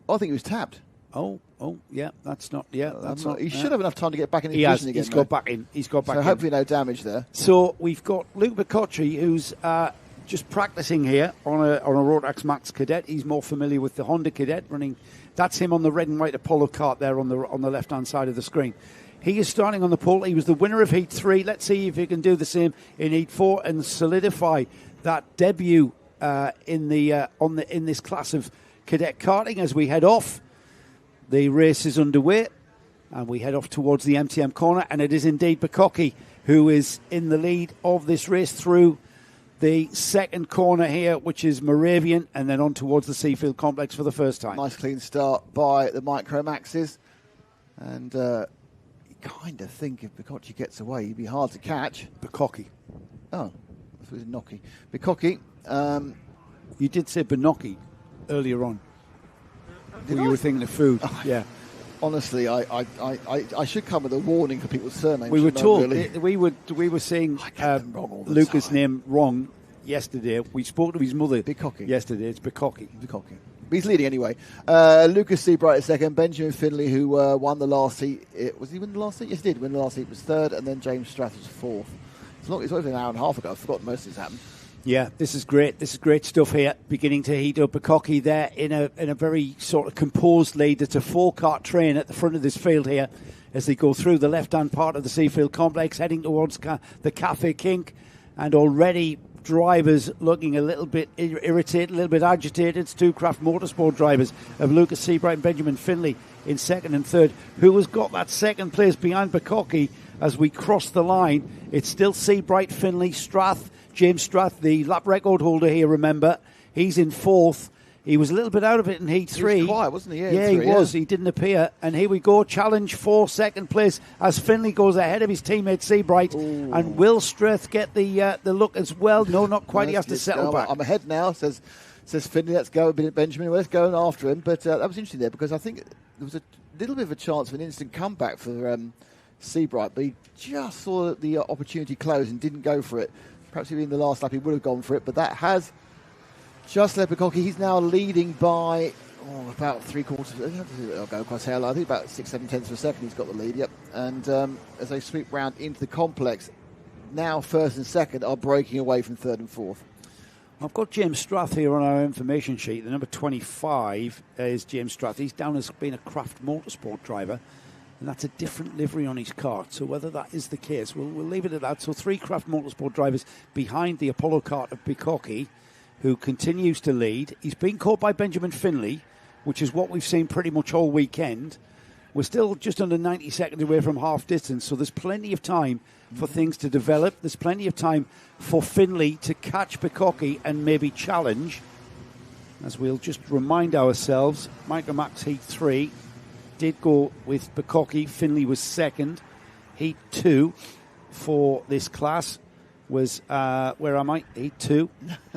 Speaker 2: I think he was tapped.
Speaker 1: Oh, yeah, that's not. Yeah, that's not.
Speaker 2: He should have enough time to get back in the position again.
Speaker 1: He's got back in. So
Speaker 2: hopefully no damage there.
Speaker 1: So we've got Luke Bacocci, who's just practicing here on a Rotax Max Cadet. He's more familiar with the Honda Cadet running. That's him on the red and white Apollo kart there on the left-hand side of the screen. He is starting on the pole. He was the winner of Heat 3. Let's see if he can do the same in Heat 4 and solidify that debut in this class of cadet karting as we head off. The race is underway, and we head off towards the MTM corner, and it is indeed Bacocci who is in the lead of this race through the second corner here, which is Moravian, and then on towards the Seafield Complex for the first time.
Speaker 2: Nice clean start by the Micro Maxes, and you kind of think if Bacocci gets away, he'd be hard to catch.
Speaker 1: Bacocci.
Speaker 2: Oh, I thought it was Nocky. Bacocci.
Speaker 1: You did say Benocchi earlier on. You were thinking of food. Yeah.
Speaker 2: Honestly, I should come with a warning for people's surnames.
Speaker 1: We were told
Speaker 2: really.
Speaker 1: we were saying Lucas' name wrong yesterday. We spoke to his mother yesterday. It's Bacocci.
Speaker 2: But he's leading anyway. Lucas Seabright is second. Benjamin Finley, who won the last heat. Was he win the last heat? Yes, he did win the last heat. Was third, and then James Strath was fourth. It's only an hour and a half ago. I've forgotten most of this happened.
Speaker 1: Yeah, this is great. This is great stuff here. Beginning to heat up. Bacocci there in a very sort of composed lead. It's a 4-kart train at the front of this field here as they go through the left-hand part of the Seafield Complex, heading towards the Cafe Kink, and already drivers looking a little bit irritated, a little bit agitated. It's two Craft Motorsport drivers of Lucas Seabright and Benjamin Finley in second and third, who has got that second place behind Bacocci as we cross the line. It's still Seabright, Finley, Strath. James Strath, the lap record holder here, remember, he's in fourth. He was a little bit out of it in Heat 3.
Speaker 2: He was quiet, wasn't he?
Speaker 1: Yeah, he was. He didn't appear. And here we go. Challenge for second place as Finley goes ahead of his teammate Seabright.
Speaker 2: Ooh.
Speaker 1: And will Strath get the look as well? No, not quite. He has to settle back.
Speaker 2: I'm ahead now, says Finley. Let's go, Benjamin. Let's go after him. But that was interesting there because I think there was a little bit of a chance of an instant comeback for Seabright, but he just saw the opportunity close and didn't go for it. Perhaps if in the last lap he would have gone for it, but that has just led Bukkake. He's now leading by about 3/4. I'll go across here. I think about 6-7 tenths of a second. He's got the lead. Yep. And as they sweep round into the complex, now first and second are breaking away from third and fourth.
Speaker 1: I've got James Strath here on our information sheet. The number 25 is James Strath. He's down as being a Craft Motorsport driver, and that's a different livery on his car. So whether that is the case, we'll leave it at that. So 3 Craft Motorsport drivers behind the Apollo kart of Bukkake, who continues to lead. He's been caught by Benjamin Finley, which is what we've seen pretty much all weekend. We're still just under 90 seconds away from half distance, so there's plenty of time for things to develop. There's plenty of time for Finley to catch Bukkake and maybe challenge. As we'll just remind ourselves, Micro Max Heat 3 did go with Bukkake. Finley was second. Heat 2 for this class was, where am I? Heat 2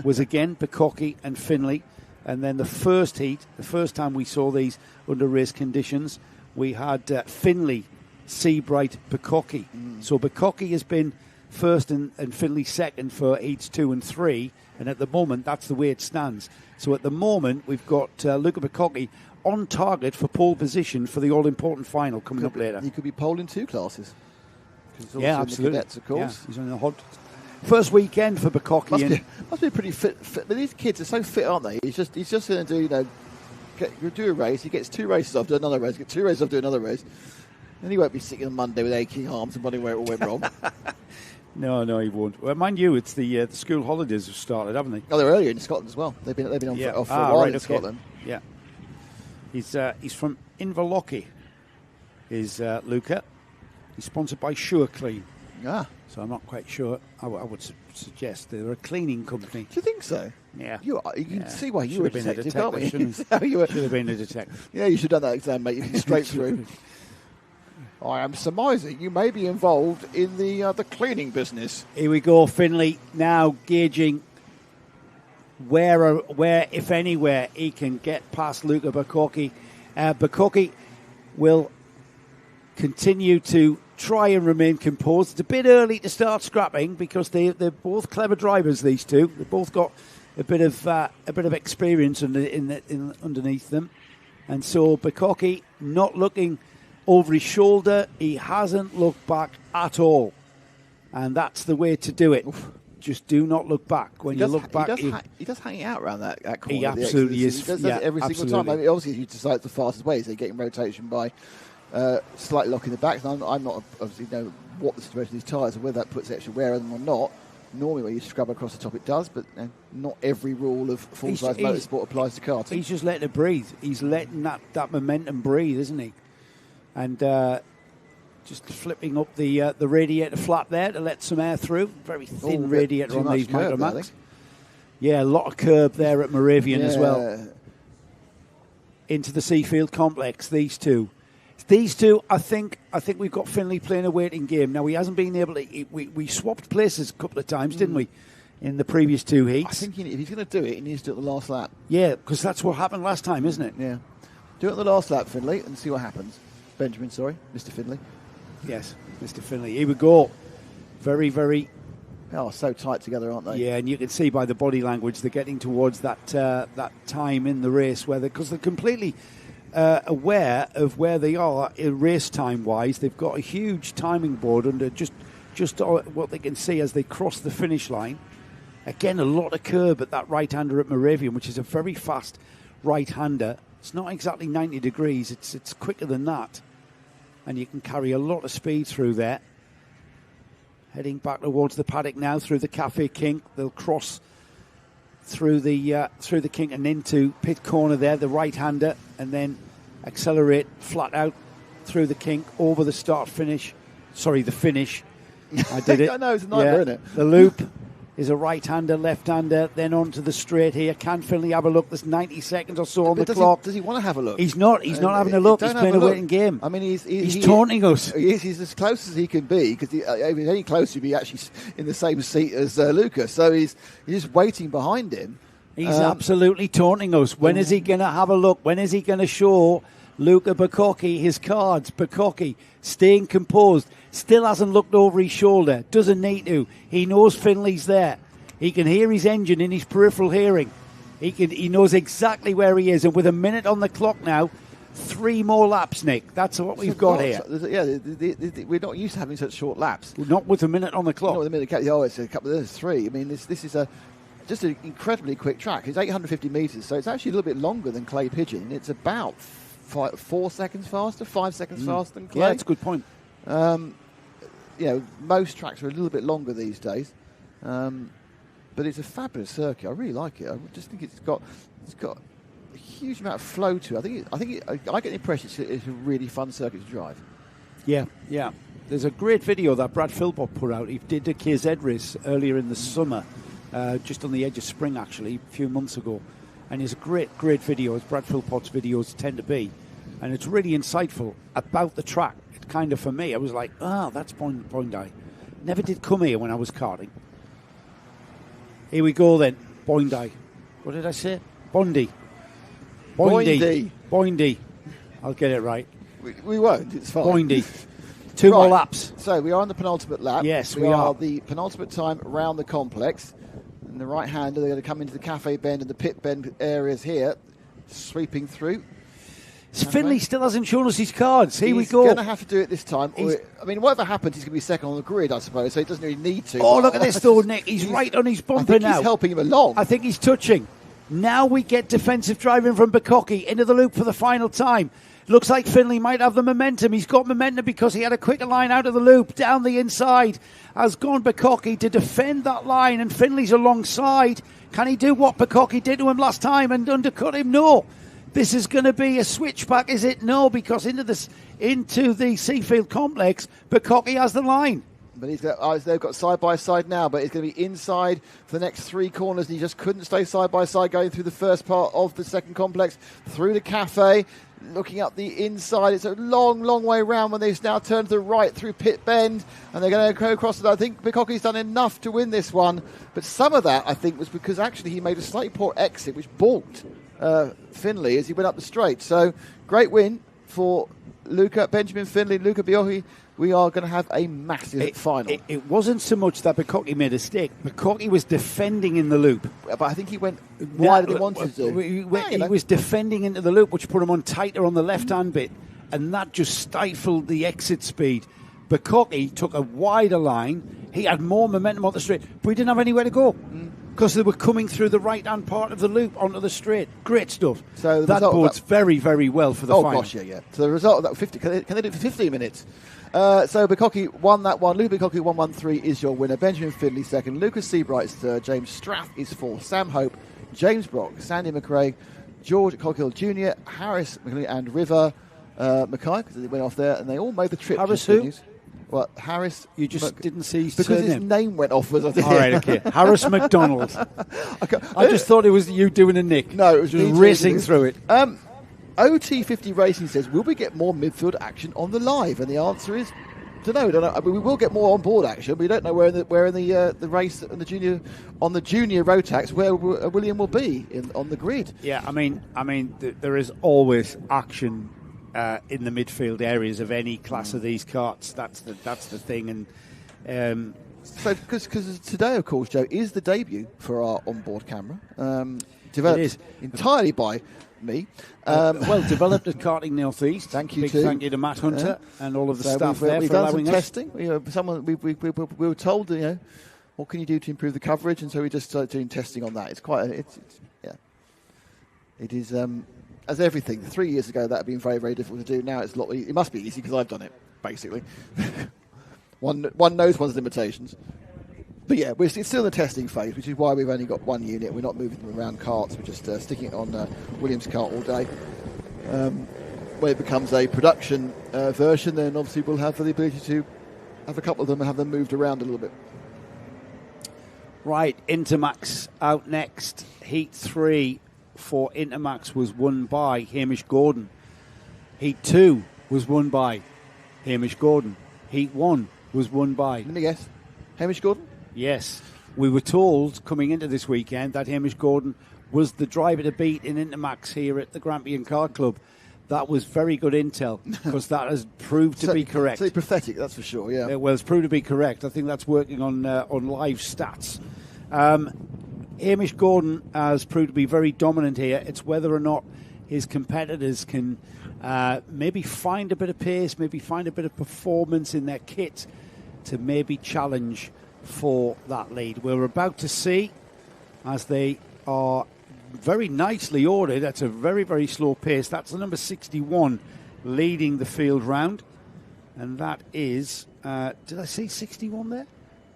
Speaker 1: was again Bukkake and Finley. And then the first heat, the first time we saw these under race conditions, we had Finley, Seabright, Bukkake. So Bukkake has been first and Finley second for heats 2 and 3. And at the moment, that's the way it stands. So at the moment, we've got Luca Bukkake on target for pole position for the all-important final coming up later.
Speaker 2: He could be pole in 2 classes.
Speaker 1: Yeah, absolutely.
Speaker 2: Cadets, of course.
Speaker 1: Yeah, he's on the hot first weekend for Bukkake.
Speaker 2: Must be pretty fit. But these kids are so fit, aren't they? He's just going to do, do a race. He gets 2 races off, do another race. Get 2 races off, do another race. And he won't be sitting on Monday with aching arms and wondering where it all went wrong.
Speaker 1: No, he won't. Well, mind you, it's the school holidays have started, haven't they?
Speaker 2: Oh, they're earlier in Scotland as well. They've been off for a while in Scotland.
Speaker 1: Yeah. He's from Inverlochy, is Luca. He's sponsored by Sure Clean.
Speaker 2: Ah.
Speaker 1: So I'm not quite sure. I would suggest they're a cleaning company.
Speaker 2: Do you think so?
Speaker 1: Yeah.
Speaker 2: You can see why you were a detective, can't we?
Speaker 1: Should have been a detective.
Speaker 2: Yeah, you should have done that exam, mate. You'd be straight through. I am surmising you may be involved in the cleaning business.
Speaker 1: Here we go, Finley now gauging where, if anywhere, he can get past Luca Bukkake. Bukkake will continue to try and remain composed. It's a bit early to start scrapping because they're both clever drivers. These two, they've both got a bit of experience underneath them, and so Bukkake not looking over his shoulder. He hasn't looked back at all, and that's the way to do it. Oof. Just do not look back. When you look back,
Speaker 2: he does hang out around that corner.
Speaker 1: He absolutely is.
Speaker 2: He does that every single time. I mean, obviously, he decides the fastest way. So getting rotation by slightly locking the back. I'm not obviously know what the situation of these tyres and whether that puts extra wear on them or not. Normally, when you scrub across the top, it does, but not every rule of full-size motorsport applies to karting.
Speaker 1: He's just letting it breathe. He's letting that momentum breathe, isn't he? And just flipping up the radiator flap there to let some air through. Very thin radiator on these Micro Max. Yeah, a lot of curb there at Moravian as well. Into the Seafield complex, these two. I think we've got Finley playing a waiting game. Now, he hasn't been able to... We swapped places a couple of times, didn't we, in the previous 2 heats?
Speaker 2: I think if he's going to do it, he needs to do it the last lap.
Speaker 1: Yeah, because that's what happened last time, isn't it?
Speaker 2: Yeah. Do it the last lap, Finley, and see what happens. Benjamin, sorry, Mr. Finley.
Speaker 1: Yes, Mr. Finley. Here we go. Very, very...
Speaker 2: Oh, so tight together, aren't they?
Speaker 1: Yeah, and you can see by the body language they're getting towards that time in the race because they're completely aware of where they are race time-wise. They've got a huge timing board under just what they can see as they cross the finish line. Again, a lot of curb at that right-hander at Moravian, which is a very fast right-hander. It's not exactly 90 degrees. It's quicker than that. And you can carry a lot of speed through there. Heading back towards the paddock now through the Cafe Kink. They'll cross through the kink and into pit corner there, the right-hander, and then accelerate flat out through the kink over the finish. I did it.
Speaker 2: I know, it's a nightmare, isn't it?
Speaker 1: The loop, is a right-hander, left-hander, then onto the straight here. Can Finley have a look? There's 90 seconds or so on the clock.
Speaker 2: Does he want to have a look?
Speaker 1: He's not. He's not having a look. He's playing a waiting game.
Speaker 2: I mean,
Speaker 1: he's taunting us.
Speaker 2: He's as close as he can be, because if he's any closer, he'd be actually in the same seat as Luca. So he's just waiting behind him.
Speaker 1: He's absolutely taunting us. When is he going to have a look? When is he going to show Luca Bacocchi his cards? Bacocchi staying composed. Still hasn't looked over his shoulder. Doesn't need to. He knows Finley's there. He can hear his engine in his peripheral hearing. He knows exactly where he is. And with a minute on the clock now, 3 more laps, Nick. That's what we've got here.
Speaker 2: Yeah, we're not used to having such short laps.
Speaker 1: Not with a minute on the clock.
Speaker 2: Not with a minute. It's a couple. There's 3. I mean, this is just an incredibly quick track. It's 850 metres, so it's actually a little bit longer than Clay Pigeon. It's about 4 seconds faster, 5 seconds faster than Clay.
Speaker 1: Yeah, that's a good point.
Speaker 2: Most tracks are a little bit longer these days, but it's a fabulous circuit. I really like it. I just think it's got a huge amount of flow to it. I get the impression it's a really fun circuit to drive.
Speaker 1: Yeah. There's a great video that Brad Philpott put out. He did a KZ race earlier in the summer, just on the edge of spring, actually, a few months ago. And it's a great video, as Brad Philpott's videos tend to be. And it's really insightful about the track. It kind of, for me, I was like, that's Bondi. Never did come here when I was karting. Here we go then. Bondi. What did I say? Bondi. I'll get it right.
Speaker 2: We won't. It's fine.
Speaker 1: Bondi. 2 more laps.
Speaker 2: So we are on the penultimate lap.
Speaker 1: Yes, we are.
Speaker 2: The penultimate time around the complex. And the right-hander, they're going to come into the cafe bend and the pit bend areas here, sweeping through.
Speaker 1: Finley still hasn't shown us his cards. Here we go.
Speaker 2: He's going to have to do it this time. Whatever happens, he's going to be second on the grid, I suppose, so he doesn't really need to.
Speaker 1: Oh, look at this, though, Nick. He's right on his bumper now.
Speaker 2: He's helping him along.
Speaker 1: I think he's touching. Now we get defensive driving from Bacocchi into the loop for the final time. Looks like Finley might have the momentum. He's got momentum because he had a quicker line out of the loop. Down the inside has gone Bacocchi to defend that line, and Finley's alongside. Can he do what Bacocchi did to him last time and undercut him? No. This is going to be a switchback, is it? No, because into the Seafield complex, Bacocchi has the line.
Speaker 2: But they've got side by side now, but it's going to be inside for the next 3 corners. And he just couldn't stay side by side going through the first part of the second complex, through the cafe, looking up the inside. It's a long way round when they've now turned to the right through pit bend, and they're going to go across it. I think Bacocchi's done enough to win this one, but some of that, I think, was because actually he made a slightly poor exit, which balked Finley as he went up the straight. So great win for Benjamin Finley, Luca Bacocchi. We are going to have a massive final.
Speaker 1: It wasn't so much that Bacocchi made a mistake. Bacocchi was defending in the loop.
Speaker 2: But I think he went wider than he wanted to.
Speaker 1: He was defending into the loop, which put him on tighter on the left-hand bit, and that just stifled the exit speed. Bacocchi took a wider line. He had more momentum on the straight, but he didn't have anywhere to go because they were coming through the right-hand part of the loop onto the straight. Great stuff. So that bodes very, very well for the final.
Speaker 2: Oh, gosh, yeah. So the result of that, 50, can they do it for 15 minutes? So Bacocchi won that one. Luca Bacocchi 113 is your winner. Benjamin Finley second. Lucas Seabright's third. James Strath is fourth. Sam Hope, James Brock, Sandy McCraig, George Coghill Jr., Harris McNeely, and River Mackay, because they went off there, and they all made the trip.
Speaker 1: Harris who?
Speaker 2: Well, Harris...
Speaker 1: You just didn't see his
Speaker 2: because
Speaker 1: surname.
Speaker 2: His name went off. Was I think.
Speaker 1: All right, okay. Harris McDonald. I just thought it was you doing a Nick.
Speaker 2: No, it was
Speaker 1: just racing through it.
Speaker 2: OT50 Racing says, will we get more midfield action on the live? And the answer is, don't know. I mean, we will get more on board action. We don't know where in the race on the junior Rotax where William will be on the grid.
Speaker 1: Yeah, I mean, there is always action in the midfield areas of any class of these karts. That's the thing. And
Speaker 2: so because today, of course, Joe, is the debut for our onboard camera, developed entirely by me.
Speaker 1: Developed at Karting North East.
Speaker 2: Thank you.
Speaker 1: Big thank you to Matt Hunter and all of the staff there
Speaker 2: we've
Speaker 1: for
Speaker 2: done
Speaker 1: allowing
Speaker 2: some
Speaker 1: us.
Speaker 2: testing. We were told, what can you do to improve the coverage, and so we just started doing testing on that. It's quite. It is. As everything, 3 years ago that had been very, very difficult to do. Now it's a lot. It must be easy because I've done it basically. one knows one's limitations. But yeah, it's still in the testing phase, which is why we've only got one unit. We're not moving them around carts. We're just sticking it on Williams' cart all day. When it becomes a production version, then obviously we'll have the ability to have a couple of them and have them moved around a little bit.
Speaker 1: Right, Intermax out next. Heat 3 for Intermax was won by Hamish Gordon. Heat 2 was won by Hamish Gordon. Heat 1 was won by...
Speaker 2: Let me guess. Hamish Gordon?
Speaker 1: Yes. We were told coming into this weekend that Hamish Gordon was the driver to beat in Intermax here at the Grampian Kart Club. That was very good intel, because that has proved to be correct.
Speaker 2: It's pathetic, that's for sure, yeah.
Speaker 1: Well, it's proved to be correct. I think that's working on live stats. Hamish Gordon has proved to be very dominant here. It's whether or not his competitors can maybe find a bit of pace, maybe find a bit of performance in their kit to maybe challenge for that lead. We're about to see, as they are very nicely ordered. That's a very, very slow pace. That's the number 61 leading the field round. And that is, did I say 61 there?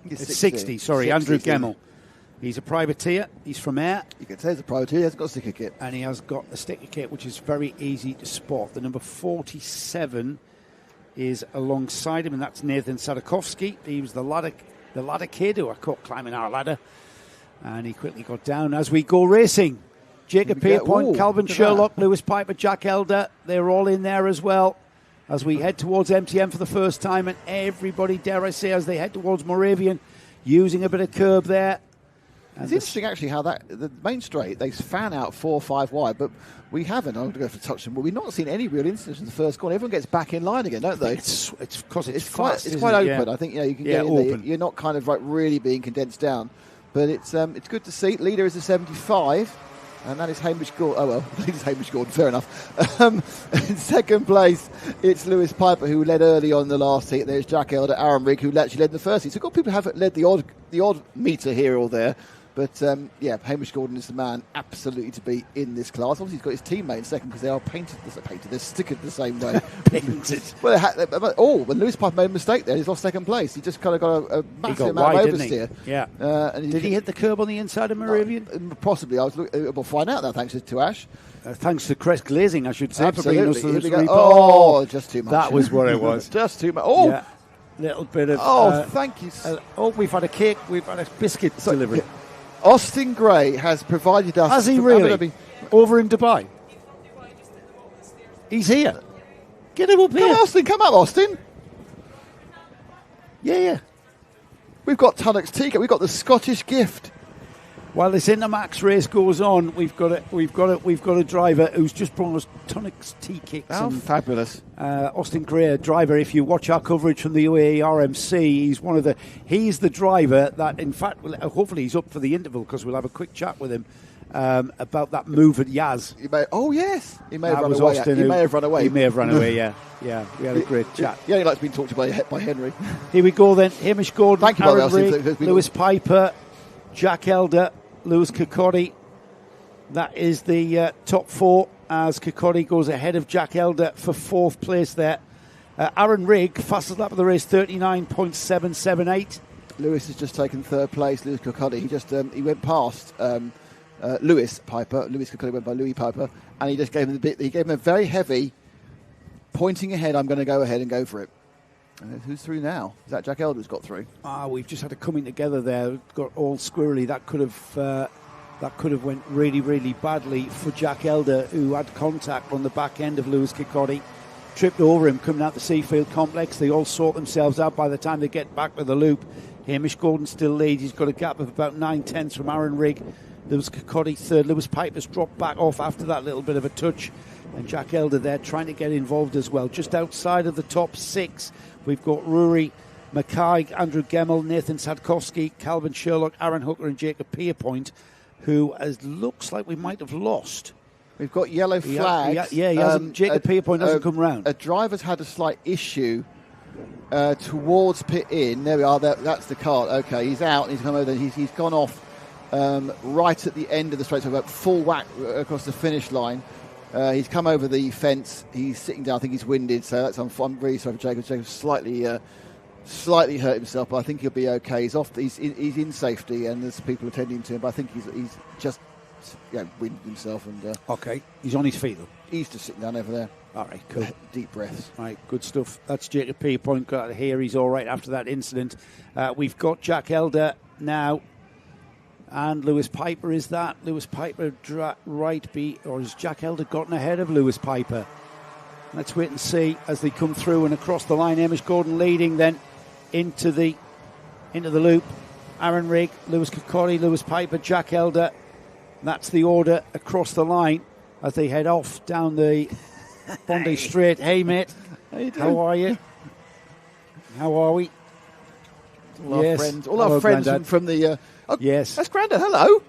Speaker 1: It's 60, sorry, 60, Andrew Gemmell. He's a privateer. He's from Ayr.
Speaker 2: You can say he's a privateer. He hasn't got a sticker kit.
Speaker 1: And he has got a sticker kit, which is very easy to spot. The number 47 is alongside him, and that's Nathan Sadakovsky. He was the ladder kid who I caught climbing our ladder. And he quickly got down. As we go racing, Jacob Pierpoint, Calvin Sherlock, Lewis Piper, Jack Elder, they're all in there as well. As we head towards MTM for the first time, and everybody, dare I say, as they head towards Moravian, using a bit of curb there. And
Speaker 2: it's interesting, actually, how the main straight, they fan out 4 or 5 wide, but we haven't, I'm going to go for touch them, but we've not seen any real incidents in the first corner. Everyone gets back in line again, don't they?
Speaker 1: It's because it's
Speaker 2: quite open. Yeah. I think you can get in there. You're not kind of like really being condensed down. But it's good to see. Leader is a 75, and that is Hamish Gordon. Oh, well, leader's Hamish Gordon, fair enough. In second place, it's Lewis Piper, who led early on the last heat. There's Jack Elder, Aaron Rigg, who actually led the first heat. So we've got people who have led the odd meter here or there. But, Hamish Gordon is the man absolutely to be in this class. Obviously, he's got his teammate in second because they are they're stickered the same way.
Speaker 1: Painted.
Speaker 2: When Lewis Piper made a mistake there, he's lost second place. He just kind of got a massive amount of oversteer.
Speaker 1: Yeah.
Speaker 2: Did
Speaker 1: he hit the curb on the inside of Moravian?
Speaker 2: Possibly. We'll find out now, thanks to Ash.
Speaker 1: Thanks to Crest Glazing, I should say.
Speaker 2: Absolutely.
Speaker 1: For bringing us to
Speaker 2: just too much.
Speaker 1: That was what it was.
Speaker 2: Just too much. Oh! Yeah.
Speaker 1: Little bit of...
Speaker 2: thank you.
Speaker 1: We've had a cake. We've had a biscuit delivery.
Speaker 2: Austin Gray has provided us...
Speaker 1: Has he really? Over in Dubai? He's here. Get him up here.
Speaker 2: Come up, Austin.
Speaker 1: Yeah.
Speaker 2: We've got Tunnock's tea cake. We've got the Scottish gift.
Speaker 1: While this Intermax race goes on, we've got a driver who's just brought us Tunnock's tea cakes.
Speaker 2: Oh, fabulous!
Speaker 1: Austin Gray, a driver. If you watch our coverage from the UAE RMC, he's the driver that, in fact, hopefully he's up for the interval because we'll have a quick chat with him about that move at Yaz.
Speaker 2: He may have run away. He may have run away.
Speaker 1: He may have run away. Yeah. We had a great chat.
Speaker 2: He only likes being talked to by Henry.
Speaker 1: Here we go then. Hamish Gordon,
Speaker 2: Thank you,
Speaker 1: Aaron Rigg, Lewis Piper, Jack Elder, Lewis Kirkcaldy. That is the top 4 as Kirkcaldy goes ahead of Jack Elder for 4th place there. Aaron Rigg, fastest lap of the race, 39.778.
Speaker 2: Lewis has just taken 3rd place. Lewis Kirkcaldy, he went past Lewis Piper. Lewis Kirkcaldy went by Louis Piper, and he just gave him he gave him a very heavy pointing ahead. I'm going to go ahead and go for it. Who's through now? Is that Jack Elder who's got through?
Speaker 1: We've just had a coming together there. Got all squirrely. That could have went really, really badly for Jack Elder, who had contact on the back end of Lewis Kirkcaldy. Tripped over him coming out the Seafield complex. They all sort themselves out by the time they get back to the loop. Hamish Gordon still leads. He's got a gap of about 9/10 from Aaron Rigg. Lewis Kirkcaldy 3rd. Lewis Piper's dropped back off after that little bit of a touch. And Jack Elder there trying to get involved as well. Just outside of the top 6, we've got Rory Mackay, Andrew Gemmell, Nathan Sadkowski, Calvin Sherlock, Aaron Hooker and Jacob Pierpoint, who looks like we might have lost.
Speaker 2: We've got yellow flags.
Speaker 1: He hasn't. Jacob Pierpoint hasn't come round.
Speaker 2: A driver's had a slight issue towards pit in. There we are. That's the cart. Okay, he's out. He's come over. He's gone off right at the end of the straight, so about full whack across the finish line. He's come over the fence. He's sitting down. I think he's winded. So I'm really sorry for Jacob. Jacob's slightly hurt himself, but I think he'll be okay. He's off. He's in safety, and there's people attending to him. But I think he's just winded himself. And
Speaker 1: okay, he's on his feet though.
Speaker 2: He's just sitting down over there.
Speaker 1: All right, cool.
Speaker 2: Deep breaths.
Speaker 1: All right, good stuff. That's Jacob Pierpoint. Got here. He's all right after that incident. We've got Jack Elder now And Lewis Piper is that. Lewis Piper or has Jack Elder gotten ahead of Lewis Piper? Let's wait and see as they come through and across the line. Hamish Gordon leading then into the loop. Aaron Rigg, Lewis Kirkcaldy, Lewis Piper, Jack Elder. That's the order across the line as they head off down the Bondi Straight. Hey, mate. How are you? How are we?
Speaker 2: All our friends. All our friends from the...
Speaker 1: yes.
Speaker 2: That's Grandad. Hello.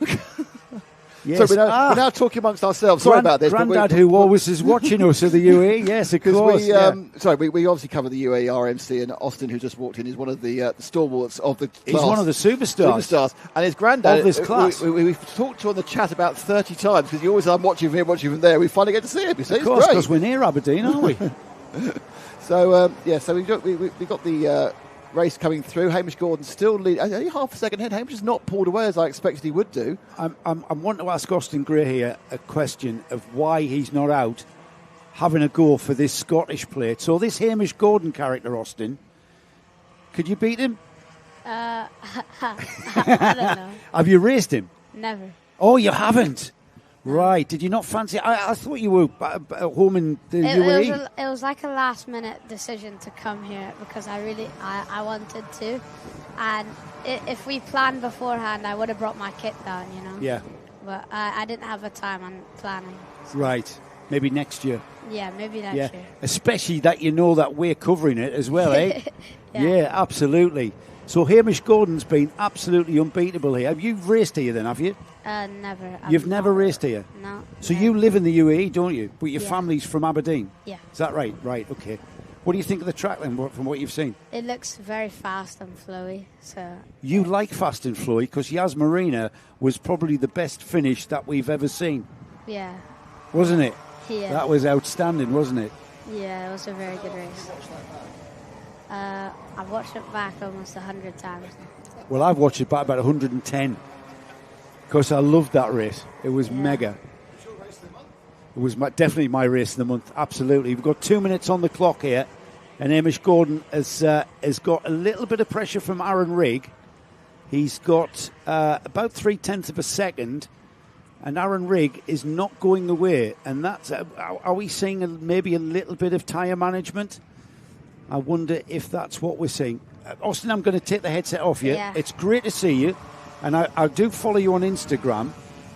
Speaker 1: Yes.
Speaker 2: So we're now talking amongst ourselves. Sorry about this.
Speaker 1: Grandad, who always is watching us at the UAE. Yes, of course.
Speaker 2: We obviously cover the UAE RMC, and Austin, who just walked in, is one of the stalwarts of the class.
Speaker 1: He's one of the superstars.
Speaker 2: And his Grandad
Speaker 1: of this class.
Speaker 2: We've talked to on the chat about 30 times, because you always are watching from here, watching from there. We finally get to see him. You see?
Speaker 1: Of course, because we're near Aberdeen, aren't we?
Speaker 2: So we got the race coming through. Hamish Gordon still leading. Only half a second ahead. Hamish has not pulled away as I expected he would do.
Speaker 1: I'm wanting to ask Austin Gray here a question of why he's not out having a go for this Scottish plate. So this Hamish Gordon character, Austin, could you beat him?
Speaker 3: I don't know.
Speaker 1: Have you raced him?
Speaker 3: Never.
Speaker 1: Oh, you haven't? Right. Did you not fancy... I thought you were home in the UAE.
Speaker 3: It was like a last-minute decision to come here because I wanted to. And if we planned beforehand, I would have brought my kit down, you know?
Speaker 1: Yeah.
Speaker 3: But I didn't have the time on planning. So.
Speaker 1: Right. Maybe next year.
Speaker 3: Yeah, maybe next year.
Speaker 1: Especially that you know that we're covering it as well, eh?
Speaker 3: Yeah,
Speaker 1: absolutely. So Hamish Gordon's been absolutely unbeatable here. Have you raced here then, have you?
Speaker 3: Never.
Speaker 1: You've never raced here?
Speaker 3: No.
Speaker 1: So you live in the UAE, don't you? But your family's from Aberdeen?
Speaker 3: Yeah.
Speaker 1: Is that right? Right, okay. What do you think of the track then, from what you've seen?
Speaker 3: It looks very fast and flowy. So
Speaker 1: you like fast and flowy because Yas Marina was probably the best finish that we've ever seen.
Speaker 3: Yeah.
Speaker 1: Wasn't it?
Speaker 3: Yeah.
Speaker 1: That was outstanding, wasn't it?
Speaker 3: Yeah, it was a very good race. I've watched it back almost 100 times.
Speaker 1: Well, I've watched it back about 110 because I loved that race. It was mega. It was definitely my race of the month. Absolutely. We've got 2 minutes on the clock here, and Hamish Gordon has got a little bit of pressure from Aaron Rigg. He's got about 0.3 of a second, and Aaron Rigg is not going the way. And that's are we seeing maybe a little bit of tyre management? I wonder if that's what we're seeing. Austin, I'm going to take the headset off you.
Speaker 3: Yeah.
Speaker 1: It's great to see you, and I do follow you on Instagram.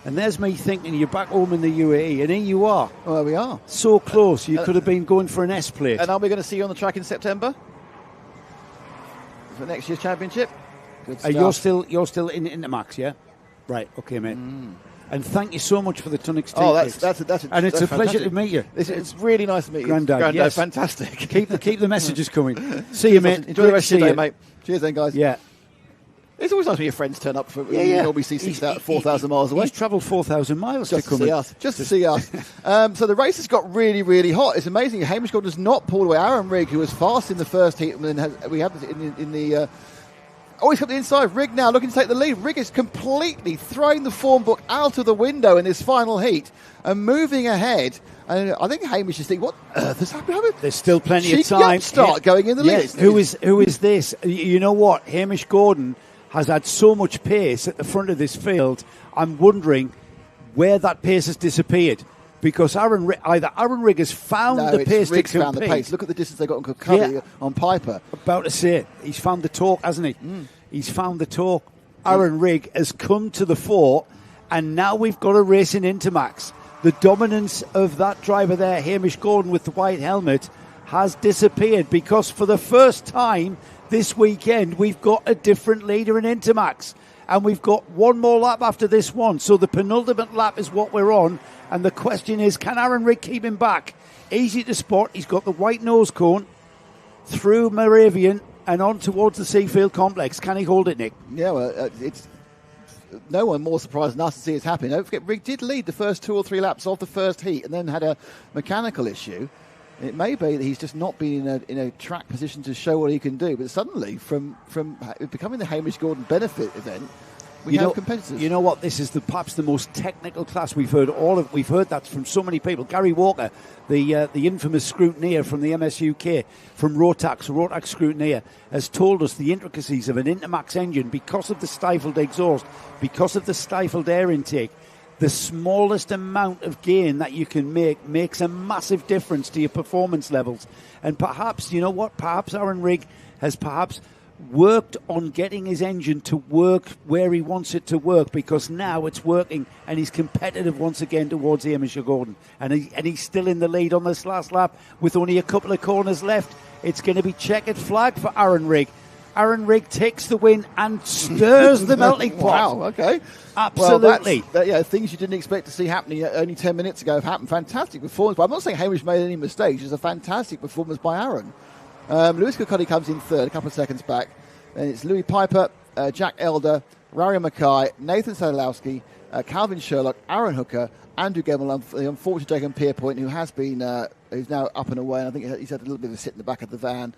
Speaker 1: And there's me thinking you're back home in the UAE, and here you are.
Speaker 2: Well, there we are.
Speaker 1: So close. You could have been going for an S plate.
Speaker 2: And are we going to see you on the track in September for next year's championship? Good stuff.
Speaker 1: You're still in Intermax, yeah? Right. Okay, mate. And thank you so much for the Tunix tea.
Speaker 2: Oh, that's
Speaker 1: and it's a pleasure
Speaker 2: fantastic.
Speaker 1: to meet you.
Speaker 2: It's really nice to meet you,
Speaker 1: Grandad. Yes.
Speaker 2: Fantastic.
Speaker 1: Keep the messages coming. See you, mate.
Speaker 2: Enjoy the rest of your day, mate. Cheers, then, guys.
Speaker 1: Yeah.
Speaker 2: It's always nice when your friends turn up. You normally see 4,000 miles away.
Speaker 1: He's travelled 4,000 miles
Speaker 2: just
Speaker 1: to come
Speaker 2: see us. Just to see us. So the race has got really, really hot. It's amazing. Hamish Gordon has not pulled away. Aaron Rigg, who was fast in the first heat, and we have in the. He's come to the inside. Rigg now looking to take the lead. Rigg is completely throwing the form book out of the window in this final heat and moving ahead. And I think Hamish is thinking, what on earth has happened?
Speaker 1: There's still plenty of time.
Speaker 2: Start going in the lead.
Speaker 1: Who is this? You know what? Hamish Gordon has had so much pace at the front of this field. I'm wondering where that pace has disappeared. Because either Aaron Rigg has found the pace
Speaker 2: Rigg's
Speaker 1: to compete.
Speaker 2: Found the pace. Look at the distance they got on Kirkcaldy on Piper.
Speaker 1: About to say, he's found the torque, hasn't he? He's found the torque. Aaron Rigg has come to the fore, and now we've got a race in Intermax. The dominance of that driver there, Hamish Gordon with the white helmet, has disappeared because for the first time this weekend we've got a different leader in Intermax. And we've got one more lap after this one. So the penultimate lap is what we're on. And the question is, can Aaron Rigg keep him back? Easy to spot. He's got the white nose cone through Moravian and on towards the Seafield complex. Can he hold it, Nick?
Speaker 2: Yeah, well, it's no one more surprised than us to see it's happening. Don't forget, Rigg did lead the first 2 or 3 laps of the first heat and then had a mechanical issue. It may be that he's just not been in a track position to show what he can do. But suddenly, from becoming the Hamish Gordon benefit event, we have competitors.
Speaker 1: You know what? This is perhaps the most technical class we've heard. We've heard that from so many people. Gary Walker, the infamous scrutineer from the MSUK, from Rotax scrutineer, has told us the intricacies of an Intermax engine because of the stifled exhaust, because of the stifled air intake. The smallest amount of gain that you can make makes a massive difference to your performance levels. And perhaps, you know what? Perhaps Aaron Rigg has worked on getting his engine to work where he wants it to work, because now it's working and he's competitive once again towards Hamish Gordon. And he's still in the lead on this last lap with only a couple of corners left. It's going to be checkered flag for Aaron Rigg. Aaron Rigg takes the win and stirs the melting pot.
Speaker 2: Wow, okay.
Speaker 1: Absolutely.
Speaker 2: Well, things you didn't expect to see happening only 10 minutes ago have happened. Fantastic performance. But I'm not saying Hamish made any mistakes. It's a fantastic performance by Aaron. Lewis Kirkconnell comes in third, a couple of seconds back. Then it's Louis Piper, Jack Elder, Rari Mackay, Nathan Sadalowski, Calvin Sherlock, Aaron Hooker, Andrew Gemmell, the unfortunate Jacob Pierpoint, who's now up and away. And I think he's had a little bit of a sit in the back of the van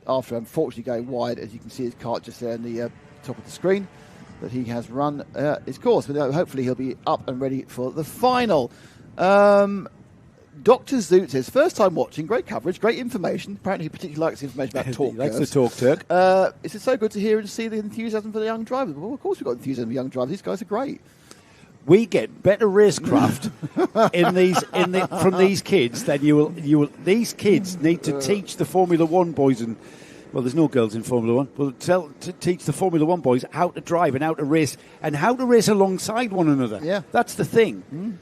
Speaker 2: after unfortunately going wide, as you can see his kart just there in the top of the screen. But he has run his course. But hopefully he'll be up and ready for the final. Dr. Zoot says, first time watching, great coverage, great information. Apparently he particularly likes information about talk.
Speaker 1: He likes the talk, Turk.
Speaker 2: It's so good to hear and see the enthusiasm for the young drivers. Well, of course we've got enthusiasm for young drivers. These guys are great.
Speaker 1: We get better racecraft from these kids than you will. These kids need to teach the Formula One boys and. Well, there's no girls in Formula One. We'll teach the Formula One boys how to drive and how to race alongside one another.
Speaker 2: Yeah.
Speaker 1: That's the thing.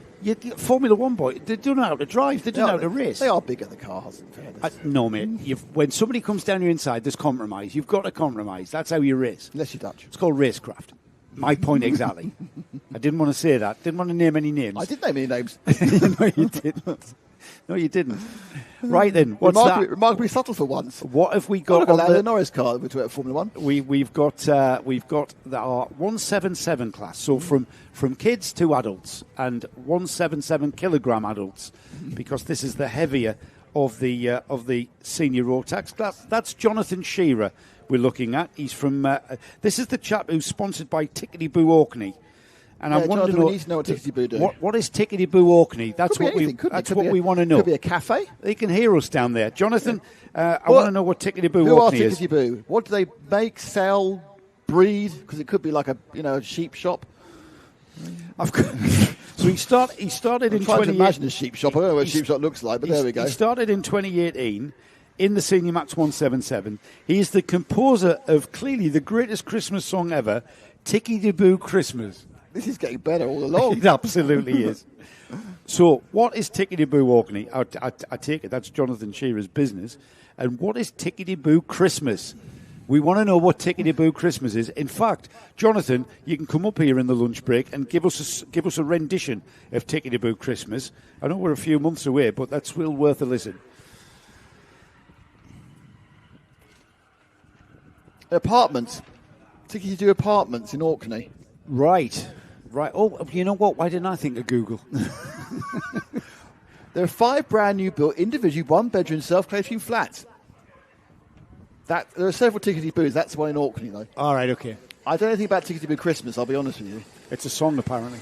Speaker 1: Formula One boys, they don't know how to drive. They don't know how to race.
Speaker 2: They are bigger, the cars, in fairness.
Speaker 1: No, mate. When somebody comes down your inside, there's compromise. You've got to compromise. That's how you race.
Speaker 2: Unless you're Dutch.
Speaker 1: It's called racecraft. My point exactly. I didn't want to say that. Didn't want to name any names.
Speaker 2: I did name any names.
Speaker 1: No, you didn't. No, you didn't. Right then, what's that?
Speaker 2: Remarkably subtle for once.
Speaker 1: What have we got?
Speaker 2: On the Norris car at Formula One.
Speaker 1: We've got our 177 class. So from kids to adults and 177 kilogram adults, because this is the heavier of the senior Rotax class. That's Jonathan Shearer we're looking at. He's from. This is the chap who's sponsored by Tickety Boo Orkney. And I want
Speaker 2: to know what Tickety Boo do.
Speaker 1: What is Tickety Boo Orkney? That's what we want to know.
Speaker 2: Could be a cafe.
Speaker 1: They can hear us down there, Jonathan. I want to know what Tickety Boo Orkney is.
Speaker 2: Who are Tickety Boo? What do they make, sell, breed? Because it could be like a sheep shop.
Speaker 1: So he started in 2018.
Speaker 2: I'm trying to imagine a sheep shop. I don't know what a sheep shop looks like, but there we go.
Speaker 1: He started in 2018 in the Senior Max 177. He is the composer of clearly the greatest Christmas song ever, Tickety Boo Christmas.
Speaker 2: This is getting better all along.
Speaker 1: It absolutely is. So, what is Tickety Boo Orkney? I take it that's Jonathan Shearer's business. And what is Tickety Boo Christmas? We want to know what Tickety Boo Christmas is. In fact, Jonathan, you can come up here in the lunch break and give us a rendition of Tickety Boo Christmas. I know we're a few months away, but that's still worth a listen.
Speaker 2: Apartments. Tickety Boo Apartments in Orkney.
Speaker 1: Right. Oh, you know what? Why didn't I think of Google?
Speaker 2: There are 5 brand new built individual 1-bedroom self-catering flats. There are several Tickety Boos. That's the one in Orkney, though.
Speaker 1: All right, okay.
Speaker 2: I don't know anything about Tickety Boo Christmas, I'll be honest with you.
Speaker 1: It's a song, apparently.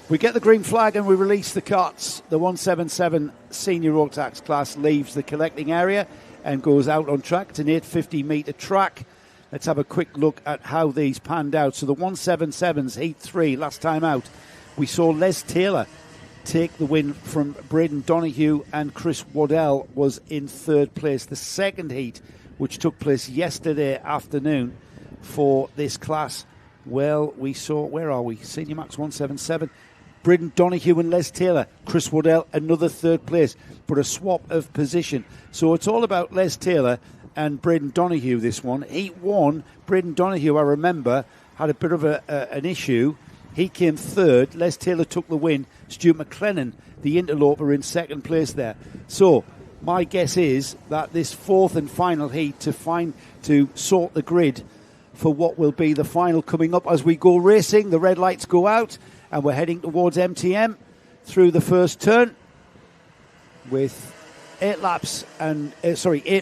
Speaker 1: We get the green flag and we release the carts. The 177 senior Rotax class leaves the collecting area and goes out on track. It's an 850-metre track. Let's have a quick look at how these panned out. So the 177's Heat 3, last time out, we saw Les Taylor take the win from Braden Donoghue, and Chris Waddell was in third place. The second heat, which took place yesterday afternoon for this class, well, we saw, where are we? Senior Max 177. Braden Donoghue and Les Taylor. Chris Waddell, another third place, but a swap of position. So it's all about Les Taylor and Braden Donoghue, this one. Heat 1, Braden Donoghue, I remember, had a bit of an issue. He came third. Les Taylor took the win. Stuart McLennan, the interloper, in second place there. So my guess is that this fourth and final heat to sort the grid for what will be the final coming up as we go racing. The red lights go out and we're heading towards MTM through the first turn with 8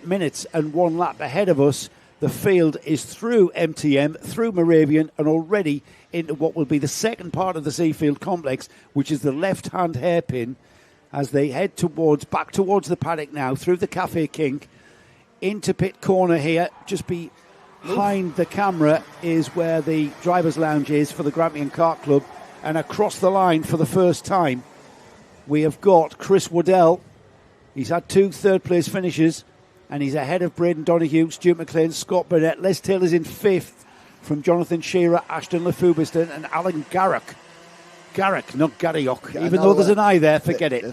Speaker 1: minutes and 1 lap ahead of us The field is through MTM, through Moravian, and already into what will be the second part of the Seafield complex, which is the left-hand hairpin, as they head back towards the paddock now, through the Cafe Kink, into pit corner here. Just behind the camera is where the driver's lounge is for the Grampian Kart Club, and across the line for the first time, we have got Chris Waddell. He's had 2 third-place finishes, and he's ahead of Braden Donoghue, Stuart McLean, Scott Burnett. Les Taylor's in 5th from Jonathan Shearer, Ashton Lefubiston, and Alan Garrick. Garrick, not Garriok. Even though there's an I there, forget it.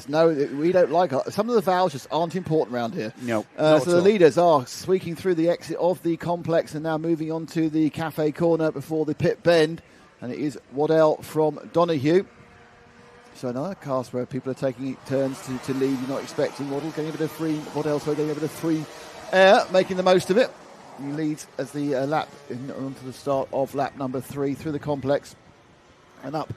Speaker 2: We don't like it. Some of the vowels just aren't important around here.
Speaker 1: No.
Speaker 2: So the leaders are squeaking through the exit of the complex and now moving on to the cafe corner before the pit bend. And it is Waddell from Donoghue. So another cast where people are taking turns to lead. You're not expecting Waddell getting a bit of free. Waddell's getting a bit of free air, making the most of it. He leads as the lap onto the start of lap number 3 through the complex and up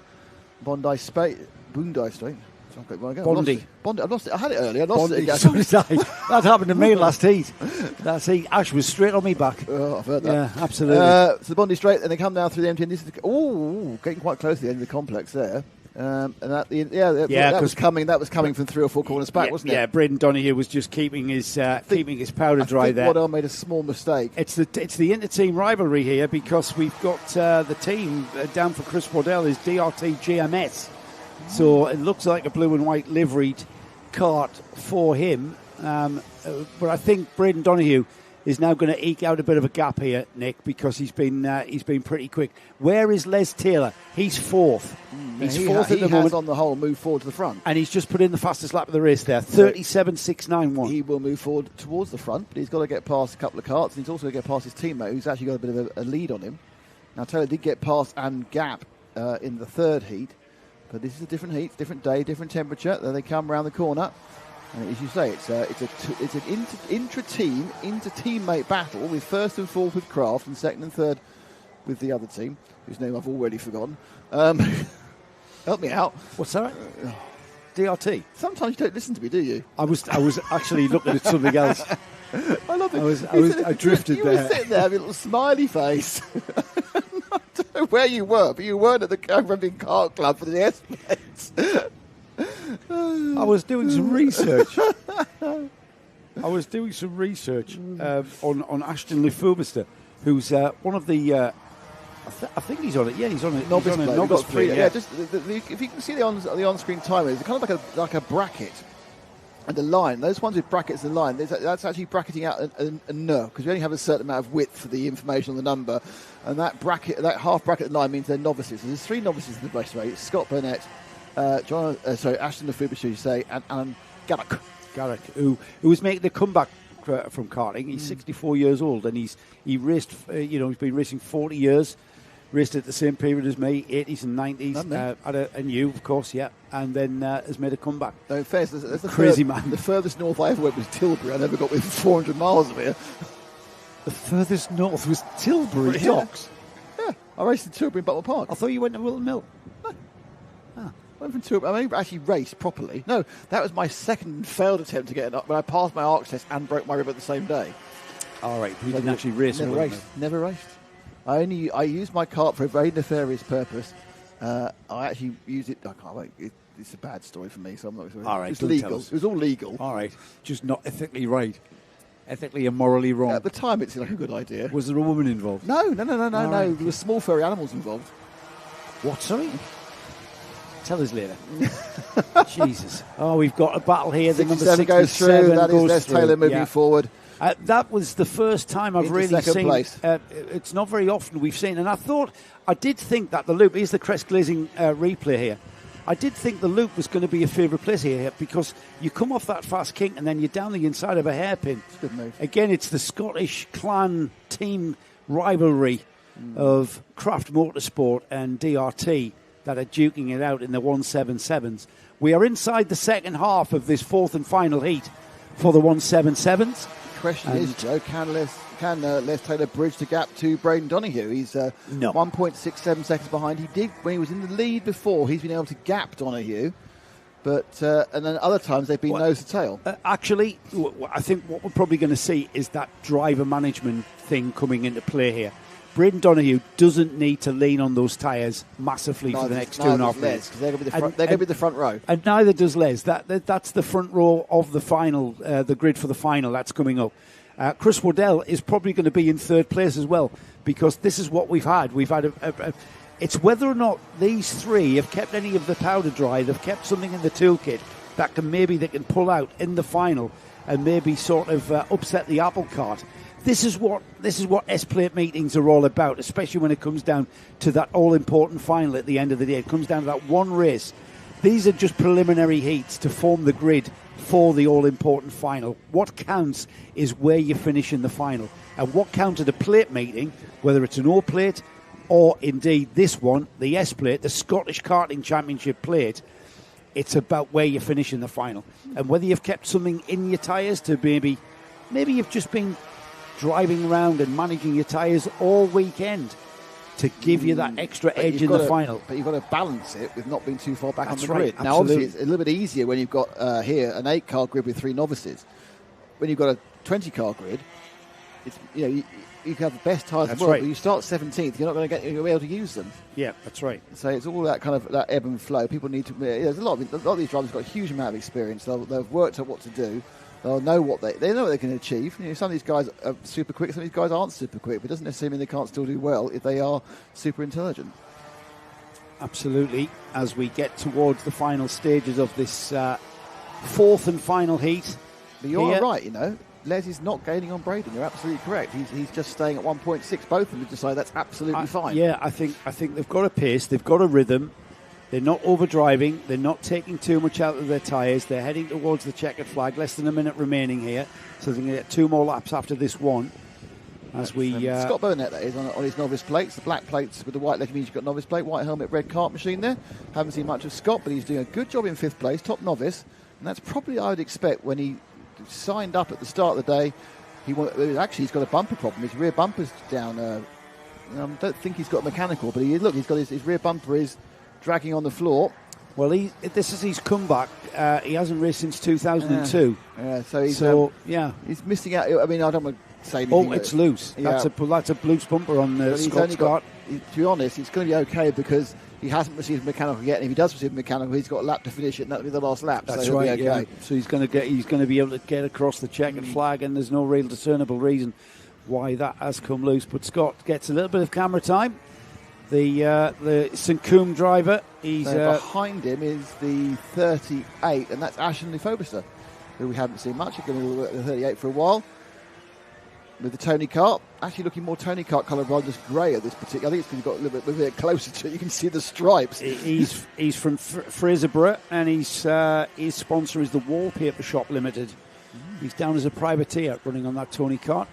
Speaker 2: Bondi Straight.
Speaker 1: Bondi.
Speaker 2: I lost it. I had it earlier. I lost it.
Speaker 1: So did I. That happened to me last heat. That's heat. Ash was straight on me back.
Speaker 2: Oh, I've heard that.
Speaker 1: Yeah, absolutely.
Speaker 2: So the Bondi Straight, and they come down through the MTN. This is getting quite close to the end of the complex there. And that was coming from 3 or 4 corners back, wasn't it?
Speaker 1: Yeah, Braden Donoghue was just keeping his powder dry there.
Speaker 2: Waddell made a small mistake.
Speaker 1: It's the inter-team rivalry here, because we've got the team down for Chris Waddell is DRT GMS. So it looks like a blue and white liveried kart for him. But I think Braden Donoghue is now going to eke out a bit of a gap here, Nick, because he's been pretty quick. Where is Les Taylor? He's 4th. He's 4th at the moment.
Speaker 2: He has on the whole moved forward to the front.
Speaker 1: And he's just put in the fastest lap of the race there, 37.691.
Speaker 2: He will move forward towards the front, but he's got to get past a couple of karts, and he's also going to get past his teammate, who's actually got a bit of a lead on him. Now, Taylor did get past and gap in the 3rd heat, but this is a different heat, different day, different temperature. There they come around the corner. And as you say, it's an intra-team, inter-teammate battle with 1st and 4th with Kraft and 2nd and 3rd with the other team, whose name I've already forgotten. Help me out.
Speaker 1: What's that? DRT.
Speaker 2: Sometimes you don't listen to me, do you?
Speaker 1: I was actually looking at something else.
Speaker 2: I love it.
Speaker 1: I drifted there.
Speaker 2: You were sitting there with a little smiley face. I don't know where you were, but you weren't at the Grampian Kart Club for the S-Plates.
Speaker 1: I was doing some research. on Ashton Lefubiston, who's one of the. I think he's on it. Yeah, he's on it.
Speaker 2: Novice play. Yeah, just if you can see the on-screen timer, it's kind of like a bracket and a line. Those ones with brackets and line, that's actually bracketing out a no, because we only have a certain amount of width for the information on the number, and that half bracket line means they're novices. So there's 3 novices in the race. It's Scott Burnett, Ashton Lefubiston, you say, and Alan Garrick,
Speaker 1: who was making the comeback from karting. He's 64 years old, and he raced. He's been racing 40 years. Raced at the same period as me, 80s and 90s. And you, of course, yeah. And then has made a comeback.
Speaker 2: No, fair. That's the
Speaker 1: crazy man.
Speaker 2: The furthest north I ever went was Tilbury. I never got within 400 miles of here.
Speaker 1: The furthest north was Tilbury Docks.
Speaker 2: Yeah, I raced in Tilbury in Butler Park.
Speaker 1: I thought you went to Wilton Mill.
Speaker 2: No. I went from Tilbury. I never actually raced properly. No, that was my second failed attempt to get it up, but I passed my arc test and broke my rib at the same day.
Speaker 1: All right, you didn't actually race.
Speaker 2: Never raced. I used my kart for a very nefarious purpose. I actually used it. I can't wait. It's a bad story for me, so I'm not sorry.
Speaker 1: All right,
Speaker 2: it's legal. It was all legal.
Speaker 1: All right, just not ethically right. Ethically and morally wrong.
Speaker 2: At the time, it seemed like a good idea.
Speaker 1: Was there a woman involved?
Speaker 2: No.
Speaker 1: Right.
Speaker 2: There were small furry animals involved.
Speaker 1: What? Sorry. Tell us later. Jesus. Oh, we've got a battle here. The number 67
Speaker 2: goes through. That is Les Taylor moving forward.
Speaker 1: That was the first time I've really seen.
Speaker 2: Place.
Speaker 1: It's not very often we've seen, and I did think that the loop is the crest glazing replay here. I did think the loop was going to be a favourite place here because you come off that fast kink and then you're down the inside of a hairpin.
Speaker 2: It's a good move.
Speaker 1: Again, it's the Scottish clan team rivalry of Craft Motorsport and DRT that are duking it out in the 177s. We are inside the second half of this 4th and final heat for the 177s.
Speaker 2: Question is, Joe, can Les Taylor bridge the gap to Braden Donoghue? He's
Speaker 1: no.
Speaker 2: 1.67 seconds behind. He did when he was in the lead before. He's been able to gap Donoghue. But and then other times they've been nose to tail.
Speaker 1: Actually, I think what we're probably going to see is that driver management thing coming into play here. Braden Donoghue doesn't need to lean on those tyres massively for the next 2.5 minutes.
Speaker 2: They're going to be the front row.
Speaker 1: And neither does Les. That's the front row of the final, the grid for the final that's coming up. Chris Waddell is probably going to be in third place as well, because this is what we've had. We've had it's whether or not these three have kept any of the powder dry, they've kept something in the toolkit that they can pull out in the final and maybe sort of upset the apple cart. This is what S-Plate meetings are all about, especially when it comes down to that all-important final at the end of the day. It comes down to that one race. These are just preliminary heats to form the grid for the all-important final. What counts is where you finish in the final. And what counts at a plate meeting, whether it's an O-Plate or indeed this one, the S-Plate, the Scottish Karting Championship plate, it's about where you finish in the final. And whether you've kept something in your tyres to maybe you've just been driving around and managing your tyres all weekend to give you that extra edge in the final.
Speaker 2: But you've got to balance it with not being too far back on the
Speaker 1: right,
Speaker 2: grid. Now, obviously, it's a little bit easier when you've got here an 8-car grid with 3 novices. When you've got a 20-car grid, it's you can have the best tyres in the world,
Speaker 1: right.
Speaker 2: but you start 17th, you're not going to be able to use them.
Speaker 1: Yeah, that's right.
Speaker 2: So it's all that kind of that ebb and flow. People need to. There's a lot of these drivers have got a huge amount of experience. They've worked out what to do. They'll know what they know what they can achieve. Some of these guys are super quick. Some of these guys aren't super quick. But it doesn't necessarily mean they can't still do well if they are super intelligent.
Speaker 1: Absolutely. As we get towards the final stages of this fourth and final heat,
Speaker 2: but you're right. Les is not gaining on Braden. You're absolutely correct. He's just staying at 1.6. Both of them have decided that's absolutely fine.
Speaker 1: Yeah, I think they've got a pace. They've got a rhythm. They're not overdriving. They're not taking too much out of their tyres. They're heading towards the checkered flag. Less than a minute remaining here. So they're going to get 2 more laps after this one.
Speaker 2: Scott Burnett, that is, on his novice plates. The black plates with the white leg means you've got novice plate. White helmet, red kart machine there. Haven't seen much of Scott, but he's doing a good job in 5th place. Top novice. And that's probably I would expect when he signed up at the start of the day. He's got a bumper problem. His rear bumper's down. I don't think he's got mechanical, but he's got his rear bumper is dragging on the floor.
Speaker 1: Well, this is his comeback. He hasn't raced since 2002.
Speaker 2: He's missing out. I mean, I don't want to say anything.
Speaker 1: Oh, it's loose. Yeah. That's a loose bumper on Scott's kart.
Speaker 2: To be honest, it's going to be okay because he hasn't received a mechanical yet. And if he does receive a mechanical, he's got a lap to finish it, and that'll be the last lap.
Speaker 1: That's
Speaker 2: so
Speaker 1: right.
Speaker 2: Be okay.
Speaker 1: Yeah. So he's going to be able to get across the checkered flag, and there's no real discernible reason why that has come loose. But Scott gets a little bit of camera time. The St Coombe driver,
Speaker 2: behind him is the 38, and that's Ashley Fobister, who we haven't seen much. He's going to work the 38 for a while. With the Tony Kart, actually looking more Tony Kart colour rather than just grey at this particular. I think it's because you've got a little bit closer to it. You can see the stripes.
Speaker 1: He's from Fraserburgh, and his sponsor is the Wallpaper Shop Limited. He's down as a privateer running on that Tony Kart.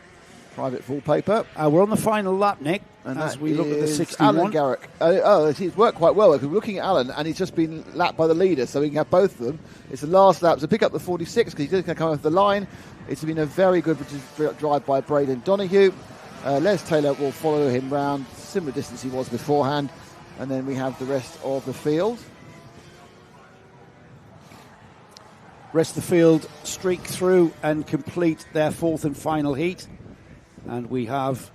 Speaker 2: Private wallpaper.
Speaker 1: We're on the final lap, Nick, and as we look at the 61.
Speaker 2: Alan Garrick. He's worked quite well because we're looking at Alan, and he's just been lapped by the leader, so we can have both of them. It's the last lap, so pick up the 46 because he's just going to come off the line. It's been a very good drive by Braden Donoghue. Les Taylor will follow him round, similar distance he was beforehand, and then we have the rest of the field.
Speaker 1: Rest of the field streak through and complete their fourth and final heat. And we have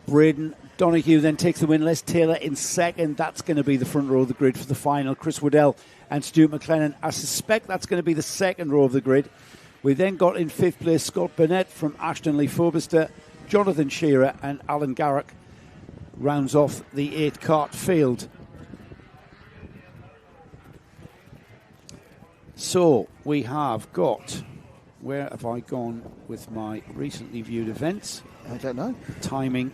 Speaker 1: Braden Donoghue then takes the win. Les Taylor in second. That's going to be the front row of the grid for the final. Chris Waddell and Stuart McLennan. I suspect that's going to be the second row of the grid. We then got in 5th place Scott Burnett from Ashton Lee Fobister. Jonathan Shearer and Alan Garrick rounds off the 8-kart field. So we have got... Where have I gone with my recently viewed events?
Speaker 2: I don't know.
Speaker 1: Timing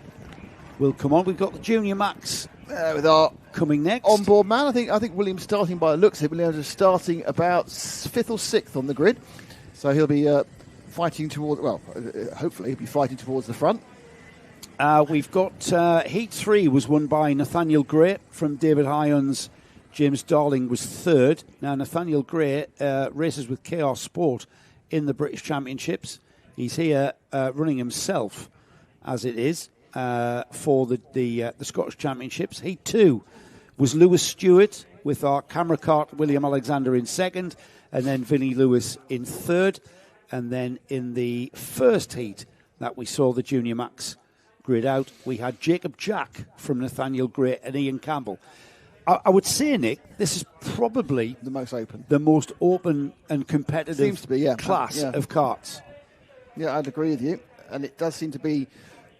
Speaker 1: will come on. We've got the Junior Max
Speaker 2: with our
Speaker 1: coming next.
Speaker 2: On-board man. I think William's starting by the looks of it. Williams is starting about 5th or 6th on the grid. So he'll be fighting towards, hopefully he'll be fighting towards the front.
Speaker 1: We've got Heat 3 was won by Nathaniel Gray from David Hyons. James Darling was 3rd. Now, Nathaniel Gray races with KR Sport in the British Championships. He's here running himself, as it is, for the Scottish Championships. Heat 2 was Lewis Stewart with our camera cart, William Alexander in second, and then Vinnie Lewis in third. And then in the first heat that we saw the Junior Max grid out, we had Jacob Jack from Nathaniel Gray and Ian Campbell. I would say, Nick, this is probably
Speaker 2: the most open
Speaker 1: and competitive
Speaker 2: seems to be,
Speaker 1: class of karts.
Speaker 2: Yeah, I'd agree with you. And it does seem to be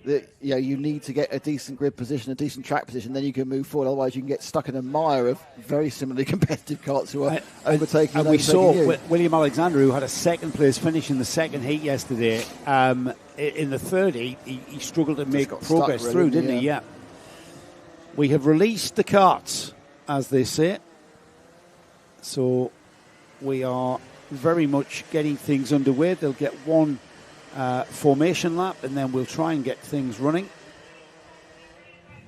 Speaker 2: that you need to get a decent grid position, a decent track position, then you can move forward. Otherwise, you can get stuck in a mire of very similarly competitive karts who are overtaking.
Speaker 1: And we saw William Alexander, who had a second place finish in the second heat yesterday. In the third heat, he struggled to make progress through, didn't he? Yeah. We have released the karts, as they say. So we are very much getting things underway. They'll get one formation lap, and then we'll try and get things running.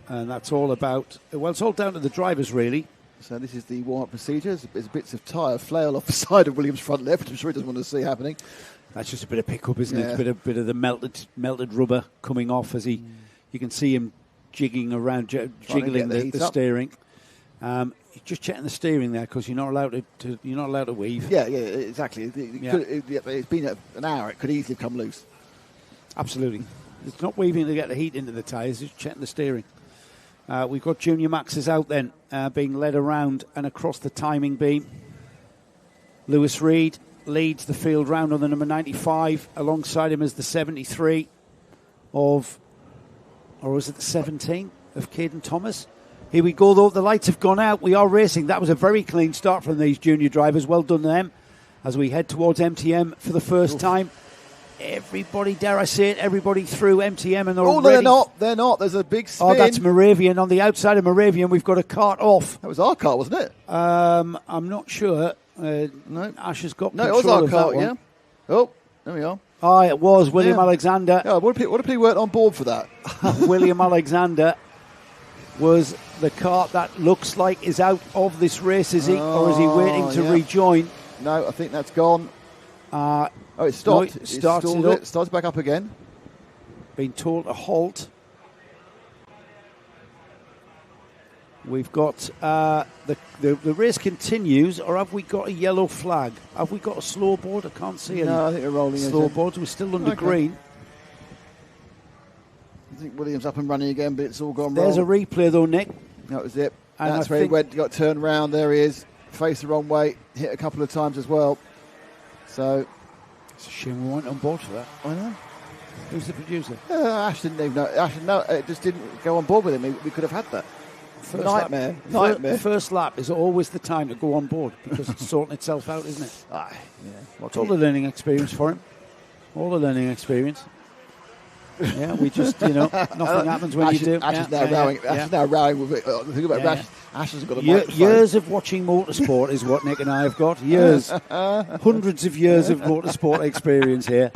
Speaker 1: And that's all about, well, it's all down to the drivers, really.
Speaker 2: So this is the warm-up procedure. There's bits of tyre flail off the side of Williams' front left, I'm sure he doesn't want to see happening.
Speaker 1: That's just a bit of pickup, isn't it? A bit of the melted rubber coming off as you can see him jigging around, jiggling the steering. Just checking the steering there because you're not allowed to weave.
Speaker 2: Yeah, exactly. It's been an hour. It could easily come loose.
Speaker 1: Absolutely. It's not weaving to get the heat into the tyres. It's checking the steering. We've got Junior Maxes out then, being led around and across the timing beam. Lewis Reed leads the field round on the number 95. Alongside him is the 73 of, or is it the 17 of Caden Thomas? Here we go, though. The lights have gone out. We are racing. That was a very clean start from these junior drivers. Well done to them as we head towards MTM for the first time. Everybody, dare I say it, everybody through MTM and they're already...
Speaker 2: They're not. There's a big spin.
Speaker 1: Oh, that's Moravian. On the outside of Moravian, we've got a kart off.
Speaker 2: That was our car, wasn't it?
Speaker 1: I'm not sure. No. Ash has got control
Speaker 2: it was our
Speaker 1: of
Speaker 2: car,
Speaker 1: that one.
Speaker 2: yeah. Oh, there we are.
Speaker 1: Oh, it was William Alexander.
Speaker 2: Yeah, what if he weren't on board for that?
Speaker 1: William Alexander was the kart that looks like is out of this race, is he? Or is he waiting to rejoin?
Speaker 2: No, I think that's gone. It stopped.
Speaker 1: No, it
Speaker 2: starts back up again.
Speaker 1: Been told to halt. We've got the race continues, or have we got a yellow flag? Have we got a slow board? I can't see any.
Speaker 2: No, I think we're rolling.
Speaker 1: Slow boards. We're still under green.
Speaker 2: I think Williams up and running again, but it's all gone wrong.
Speaker 1: There's a replay though, Nick.
Speaker 2: That was it. And that's where he got turned round. There he is. Faced the wrong way. Hit a couple of times as well. So
Speaker 1: it's a shame we weren't on board for that.
Speaker 2: I know.
Speaker 1: Who's the producer?
Speaker 2: Ash didn't even know. Ash, no, it just didn't go on board with him. We could have had that. Nightmare.
Speaker 1: First lap is always the time to go on board because it's sorting itself out, isn't it?
Speaker 2: What's
Speaker 1: all the learning experience for him? All the learning experience. Yeah, we just, nothing happens when you do.
Speaker 2: Ash is now rowing with it. The thing about Ash has got a microphone.
Speaker 1: Years of watching motorsport is what Nick and I have got. Years. Hundreds of years of motorsport experience here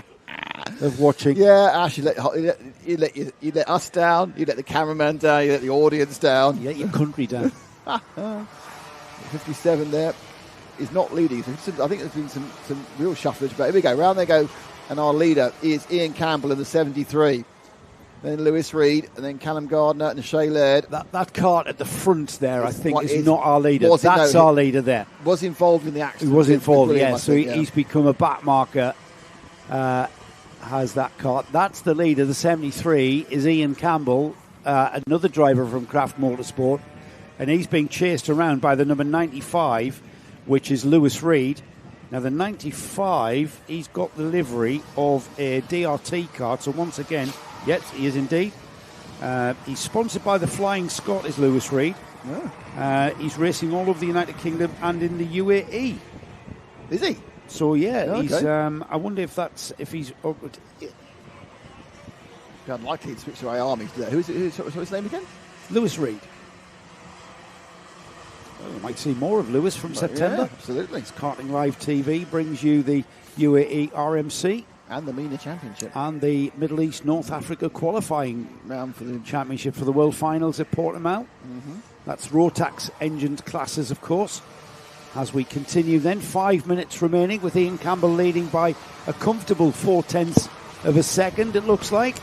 Speaker 1: of watching.
Speaker 2: Yeah, Ash, you let us down, you let the cameraman down, you let the audience down.
Speaker 1: You let your country down.
Speaker 2: 57 there is not leading. I think there's been some real shufflage, but here we go. Round they go. And our leader is Ian Campbell in the 73. Then Lewis Reed, and then Callum Gardner and Shay Laird.
Speaker 1: That kart at the front there, I think, is not our leader. That's our leader there.
Speaker 2: Was involved in the accident.
Speaker 1: He was involved, yeah. So he's become a back marker. Has that kart. That's the leader. The 73 is Ian Campbell, another driver from Craft Motorsport. And he's being chased around by the number 95, which is Lewis Reed. Now, the 95, he's got the livery of a DRT kart. So, once again, yes, he is indeed. He's sponsored by the Flying Scot, is Lewis Reed. Yeah. He's racing all over the United Kingdom and in the UAE.
Speaker 2: Is he?
Speaker 1: So, yeah, he's. I wonder if he's.
Speaker 2: Unlikely to switch to Army today. What's his name again?
Speaker 1: Lewis Reed. Well, we might see more of Lewis from September.
Speaker 2: Yeah, absolutely.
Speaker 1: It's Karting Live TV brings you the UAE RMC.
Speaker 2: And the MENA Championship.
Speaker 1: And the Middle East North Africa qualifying
Speaker 2: round for the
Speaker 1: championship for the World Finals at Portimao. Mm-hmm. That's Rotax engined classes, of course. As we continue then, 5 minutes remaining with Ian Campbell leading by a comfortable 0.4 of a second, it looks like,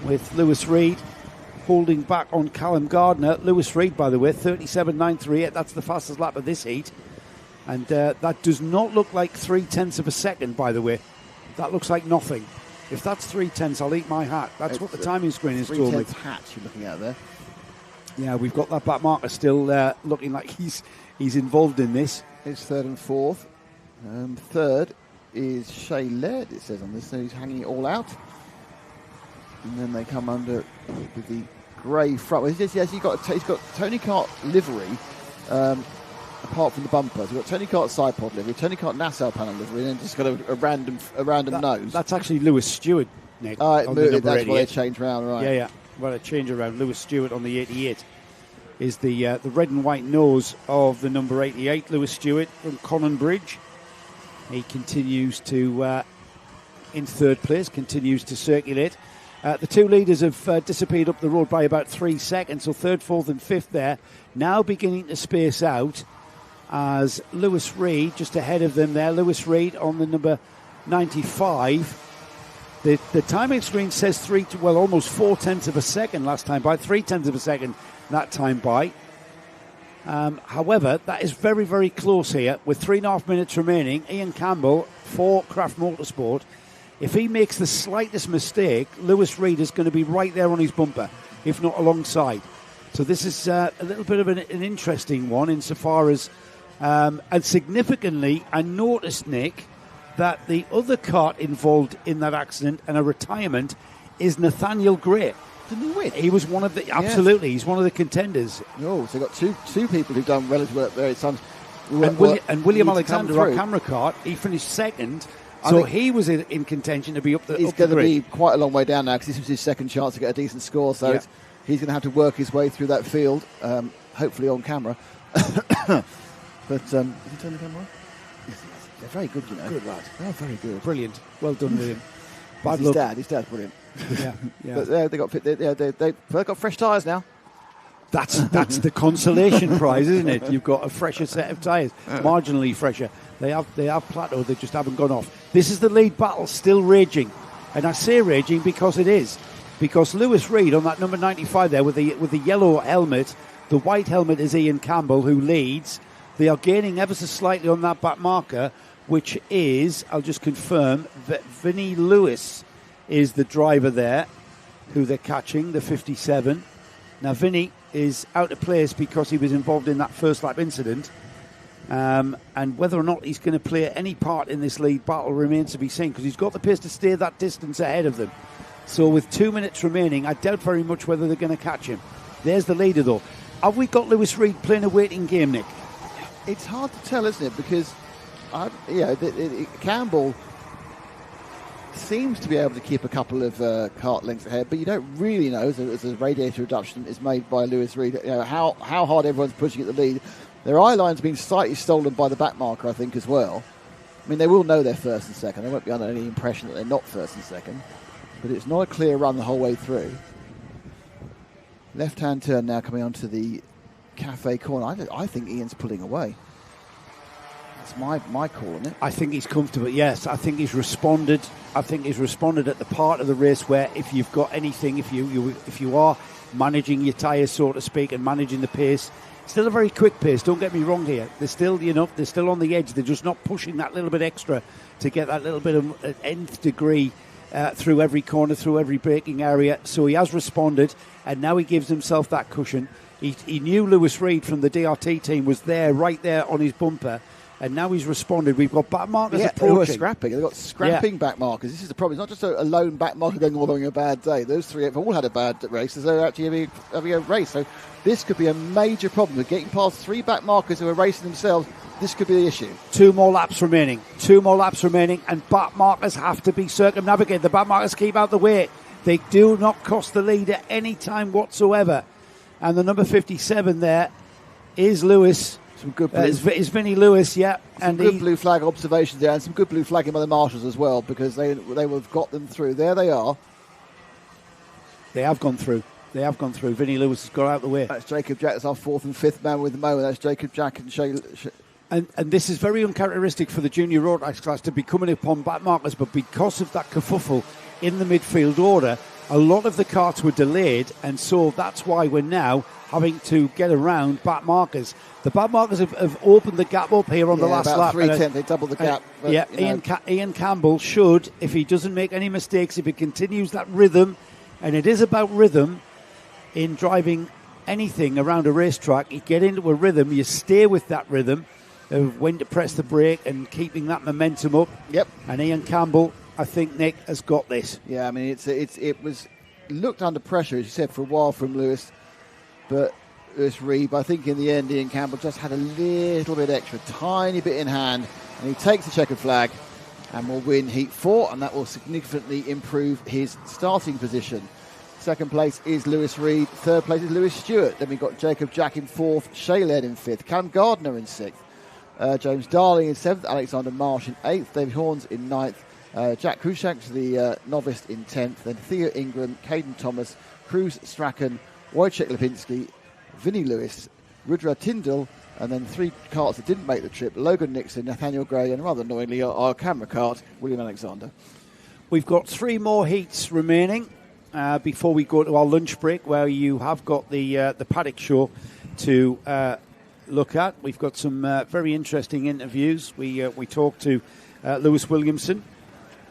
Speaker 1: with Lewis Reed holding back on Callum Gardner. Lewis Reed, by the way, 37.938. That's the fastest lap of this heat. And that does not look like 0.3 of a second, by the way. That looks like nothing. If that's 0.3, I'll eat my hat. That's what the timing screen has told me.
Speaker 2: 0.3 hat you're looking at there.
Speaker 1: Yeah, we've got that back marker still looking like he's involved in this.
Speaker 2: It's third and fourth. Third is Shay Laird, it says on this, so he's hanging it all out. And then they come under with the grey front. Well, he's got Tony Kart livery, apart from the bumper. So he's got Tony Kart side pod livery, Tony Kart Nassau panel livery, and then just got a random nose.
Speaker 1: That's actually Lewis Stewart, Nick.
Speaker 2: That's why they changed around, right?
Speaker 1: Yeah. Well, a change around. Lewis Stewart on the 88 is the red and white nose of the number 88. Lewis Stewart from Conan Bridge. He continues to, in third place, continues to circulate. The two leaders have disappeared up the road by about 3 seconds, so third, fourth and fifth there. Now beginning to space out as Lewis Reed just ahead of them there. Lewis Reed on the number 95. The timing screen says almost 0.4 of a second last time by, 0.3 of a second that time by. However, that is very, very close here with 3.5 minutes remaining. Ian Campbell for Craft Motorsport. If he makes the slightest mistake, Lewis Reed is going to be right there on his bumper, if not alongside. So this is a little bit of an interesting one insofar as, and significantly, I noticed, Nick, that the other kart involved in that accident and a retirement is Nathaniel Gray.
Speaker 2: Didn't he win?
Speaker 1: He was one of the, absolutely, he's one of the contenders.
Speaker 2: Oh, so they've got two people who've done relative work at various times.
Speaker 1: And William Alexander, our camera kart, he finished second. So he was in contention to be up the
Speaker 2: He's going to be quite a long way down now because this was his second chance to get a decent score. So he's going to have to work his way through that field, hopefully on camera. But is he turning the camera on? They're very good, you know.
Speaker 1: Good lad.
Speaker 2: They're very good.
Speaker 1: Brilliant. Well done, William.
Speaker 2: His dad's brilliant.
Speaker 1: Yeah.
Speaker 2: But they've got fresh tyres now.
Speaker 1: That's the consolation prize, isn't it? You've got a fresher set of tyres, marginally fresher. They have plateaued, they just haven't gone off. This is the lead battle still raging. And I say raging because it is. Because Lewis Reed on that number 95 there with the yellow helmet, the white helmet is Ian Campbell who leads. They are gaining ever so slightly on that back marker, which is, I'll just confirm, that Vinnie Lewis is the driver there who they're catching, the 57. Now Vinnie is out of place because he was involved in that first lap incident. And whether or not he's going to play any part in this lead battle remains to be seen because he's got the pace to stay that distance ahead of them. So with 2 minutes remaining, I doubt very much whether they're going to catch him. There's the leader, though. Have we got Lewis Reed playing a waiting game, Nick?
Speaker 2: It's hard to tell, isn't it? Because, Campbell seems to be able to keep a couple of kart lengths ahead, but you don't really know, as a radiator reduction is made by Lewis Reed, how hard everyone's pushing at the lead. Their eye line's been slightly stolen by the back marker, I think, as well. I mean, they will know they're first and second. They won't be under any impression that they're not first and second. But it's not a clear run the whole way through. Left-hand turn now coming onto the cafe corner. I think Ian's pulling away. That's my call on it.
Speaker 1: I think he's comfortable, yes. I think he's responded. I think he's responded at the part of the race where if you've got anything, if you are managing your tyres, so to speak, and managing the pace, still a very quick pace, don't get me wrong here. They're still, they're still on the edge. They're just not pushing that little bit extra to get that little bit of nth degree through every corner, through every braking area. So he has responded, and now he gives himself that cushion. He knew Lewis Reed from the DRT team was there, right there on his bumper, and now he's responded. We've got back markers approaching.
Speaker 2: Who are scrapping. They've got scrapping back markers. This is the problem. It's not just a lone back marker going all on a bad day. Those three have all had a bad race, as they're actually having a race. So this could be a major problem. With getting past three back markers who are racing themselves, this could be the issue.
Speaker 1: 2 more laps remaining, and back markers have to be circumnavigated. The back markers keep out the way. They do not cost the leader any time whatsoever. And the number 57 there is Lewis.
Speaker 2: Some good
Speaker 1: blue. Is Vinnie Lewis, yeah.
Speaker 2: Some good blue flag observations there, and some good blue flagging by the marshals as well, because they will have got them through. There they are.
Speaker 1: They have gone through. Vinnie Lewis has got out of the way.
Speaker 2: That's Jacob Jack. That's our fourth and fifth man with the moment. That's Jacob Jack and Shay.
Speaker 1: And this is very uncharacteristic for the junior road race class to be coming upon back markers, but because of that kerfuffle in the midfield order, a lot of the karts were delayed, and so that's why we're now having to get around back markers. The back markers have opened the gap up here on the last lap.
Speaker 2: 3/10, they doubled the gap.
Speaker 1: But, Ian Campbell should, if he doesn't make any mistakes, if he continues that rhythm, and it is about rhythm in driving anything around a racetrack, you get into a rhythm, you stay with that rhythm of when to press the brake and keeping that momentum up.
Speaker 2: Yep.
Speaker 1: And Ian Campbell, I think, Nick, has got this.
Speaker 2: Yeah, I mean, it was looked under pressure, as you said, for a while from Lewis Reed, but I think in the end Ian Campbell just had a little bit extra, tiny bit in hand, and he takes the checkered flag and will win Heat 4, and that will significantly improve his starting position. Second place is Lewis Reed, third place is Lewis Stewart, then we've got Jacob Jack in fourth, Shay Laird in fifth, Cam Gardner in sixth, James Darling in seventh, Alexander Marsh in eighth, David Horns in ninth, Jack Cruikshank, the novice, in 10th, then Theo Ingram, Caden Thomas, Cruz Strachan, Wojciech Lipinski, Vinnie Lewis, Rudra Tyndall, and then three karts that didn't make the trip, Logan Nixon, Nathaniel Gray, and rather annoyingly our camera kart, William Alexander.
Speaker 1: We've got three more heats remaining before we go to our lunch break, where you have got the paddock show to look at. We've got some very interesting interviews. We talked to Lewis Williamson,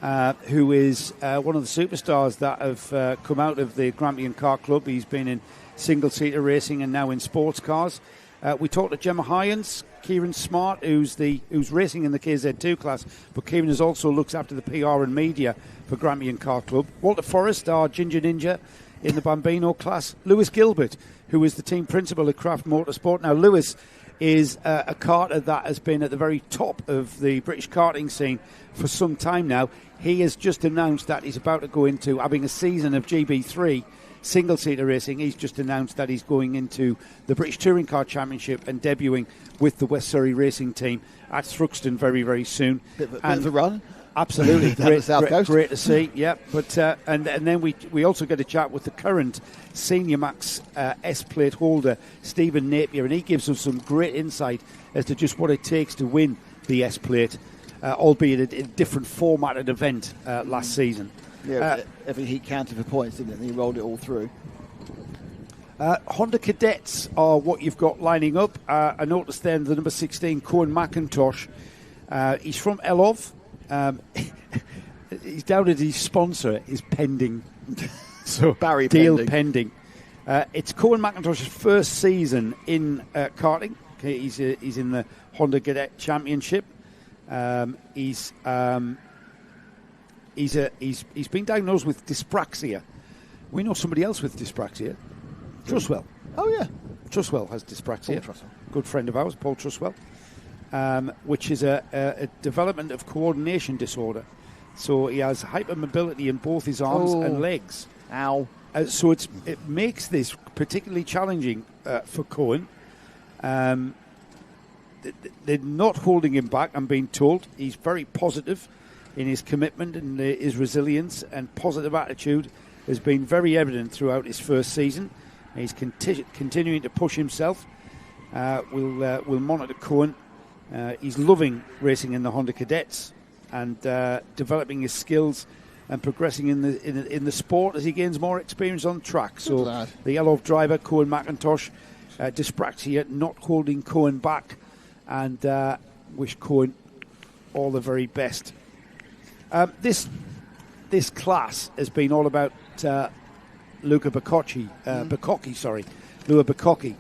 Speaker 1: who is one of the superstars that have come out of the Grampian Kart Club. He's been in single-seater racing and now in sports cars. We talked to Gemma Hyans, Kieran Smart, who's racing in the KZ2 class, but Kieran also looks after the PR and media for Grampian Kart Club. Walter Forrest, our Ginger Ninja in the Bambino class. Lewis Gilbert, who is the team principal at Craft Motorsport. Now, Lewis is a karter that has been at the very top of the British karting scene for some time now. He has just announced that he's about to go into having a season of GB3 single-seater racing. He's just announced that he's going into the British Touring Car Championship and debuting with the West Surrey Racing Team at Thruxton very, very soon.
Speaker 2: Bit of a run.
Speaker 1: Absolutely, great to see. Yeah, but and then we also get a chat with the current Senior Max S plate holder Stephen Napier, and he gives us some great insight as to just what it takes to win the S plate, albeit a different formatted event last season.
Speaker 2: Yeah, every heat counted for points, didn't it? And he rolled it all through.
Speaker 1: Honda Cadets are what you've got lining up. I noticed then the number 16, Cohen McIntosh. He's from Elov. He's down as his sponsor is pending. So
Speaker 2: Barry
Speaker 1: deal pending. It's Cohen McIntosh's first season in karting. Okay, he's in the Honda Cadet Championship. He's been diagnosed with dyspraxia. We know somebody else with dyspraxia. Truswell.
Speaker 2: Oh yeah,
Speaker 1: Truswell has dyspraxia.
Speaker 2: Paul Truswell.
Speaker 1: Good friend of ours, Paul Truswell. Which is a development of coordination disorder. So he has hypermobility in both his arms and legs.
Speaker 2: Ow.
Speaker 1: So it makes this particularly challenging for Cohen. They're not holding him back, I'm being told. He's very positive in his commitment and his resilience, and positive attitude has been very evident throughout his first season. He's continuing to push himself. We'll monitor Cohen. He's loving racing in the Honda Cadets and developing his skills and progressing in the sport as he gains more experience on track. So the yellow driver, Cohen McIntosh, dyspraxia, not holding Cohen back, and wish Cohen all the very best. This class has been all about Luca Bacocchi. Lua Bacocchi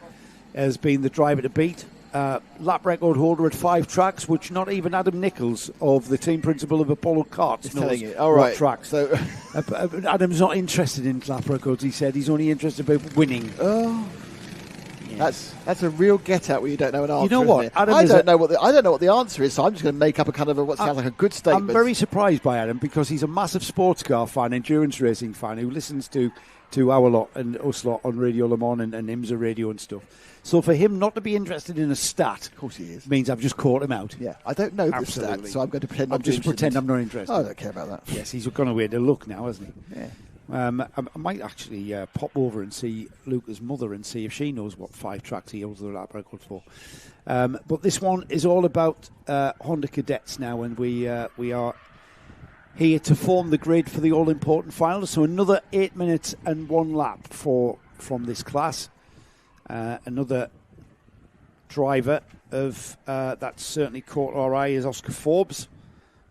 Speaker 1: has been the driver to beat. Lap record holder at 5 tracks, which not even Adam Nichols of the team principal of Apollo Karts knows what tracks. So Adam's not interested in lap records, he said. He's only interested in winning.
Speaker 2: Oh, yes. That's a real get out where you don't know an answer.
Speaker 1: You know what?
Speaker 2: I don't know what the answer is, so I'm just going to make up a kind of what sounds like a good statement.
Speaker 1: I'm very surprised by Adam because he's a massive sports car fan, endurance racing fan, who listens to our lot and us lot on Radio Le Mans and IMSA radio and stuff. So for him not to be interested in a stat,
Speaker 2: of course he is,
Speaker 1: means I've just caught him out.
Speaker 2: Yeah, I don't know the stat, so I'm going to pretend
Speaker 1: I'm not interested.
Speaker 2: I don't care about that.
Speaker 1: Yes, he's gone away to look now, hasn't he?
Speaker 2: Yeah.
Speaker 1: I might actually pop over and see Luca's mother and see if she knows what 5 tracks he holds the lap record for. But this one is all about Honda Cadets now, and we are here to form the grid for the all-important final. So another 8 minutes and 1 lap from this class. Another driver of that's certainly caught our eye is Oscar Forbes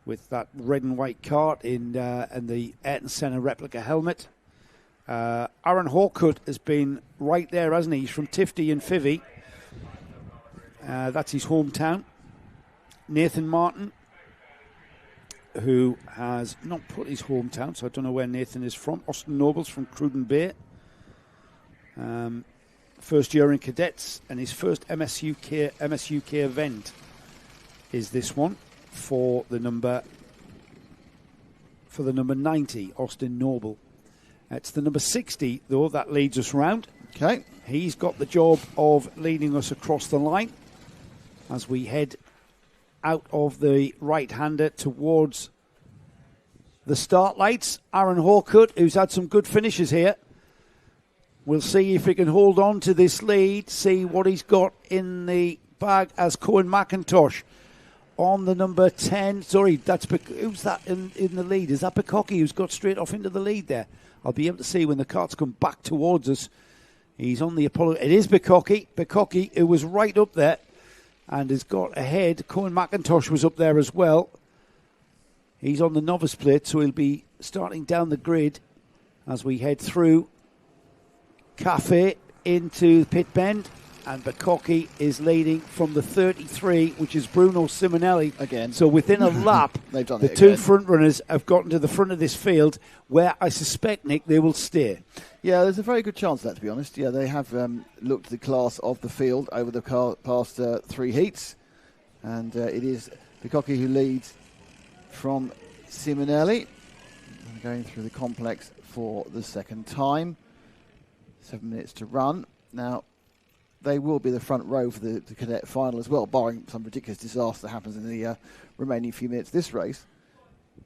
Speaker 1: with that red and white kart and the Ayrton Senna replica helmet. Aaron Hawkut has been right there, hasn't he? He's from Tifty and Fivy. That's his hometown. Nathan Martin, who has not put his hometown, so I don't know where Nathan is from. Austin Nobles from Cruden Bay. First year in cadets, and his first MSUK event is this one for the number 90, Austin Noble. It's the number 60, though, that leads us round.
Speaker 2: Okay.
Speaker 1: He's got the job of leading us across the line as we head out of the right-hander towards the start lights. Aaron Hawkut, who's had some good finishes here. We'll see if he can hold on to this lead, see what he's got in the bag as Cohen McIntosh on the number 10. Sorry, who's that in the lead? Is that Pecocky who's got straight off into the lead there? I'll be able to see when the carts come back towards us. He's on the Apollo. It is Pecocky. Pecocky, who was right up there and has got ahead. Cohen McIntosh was up there as well. He's on the novice plate, so he'll be starting down the grid as we head through Cafe into Pit Bend. And Pecocky is leading from the 33, which is Bruno Simonelli.
Speaker 2: Again.
Speaker 1: So within a lap,
Speaker 2: They've done
Speaker 1: the
Speaker 2: it
Speaker 1: two
Speaker 2: again.
Speaker 1: front runners have gotten to the front of this field, where I suspect, Nick, they will stay.
Speaker 2: Yeah, there's a very good chance of that, to be honest. Yeah, they have looked at the class of the field over the past 3 heats. And it is Pecocky who leads from Simonelli. Going through the complex for the second time. 7 minutes to run. Now, they will be the front row for the cadet final as well, barring some ridiculous disaster that happens in the remaining few minutes of this race.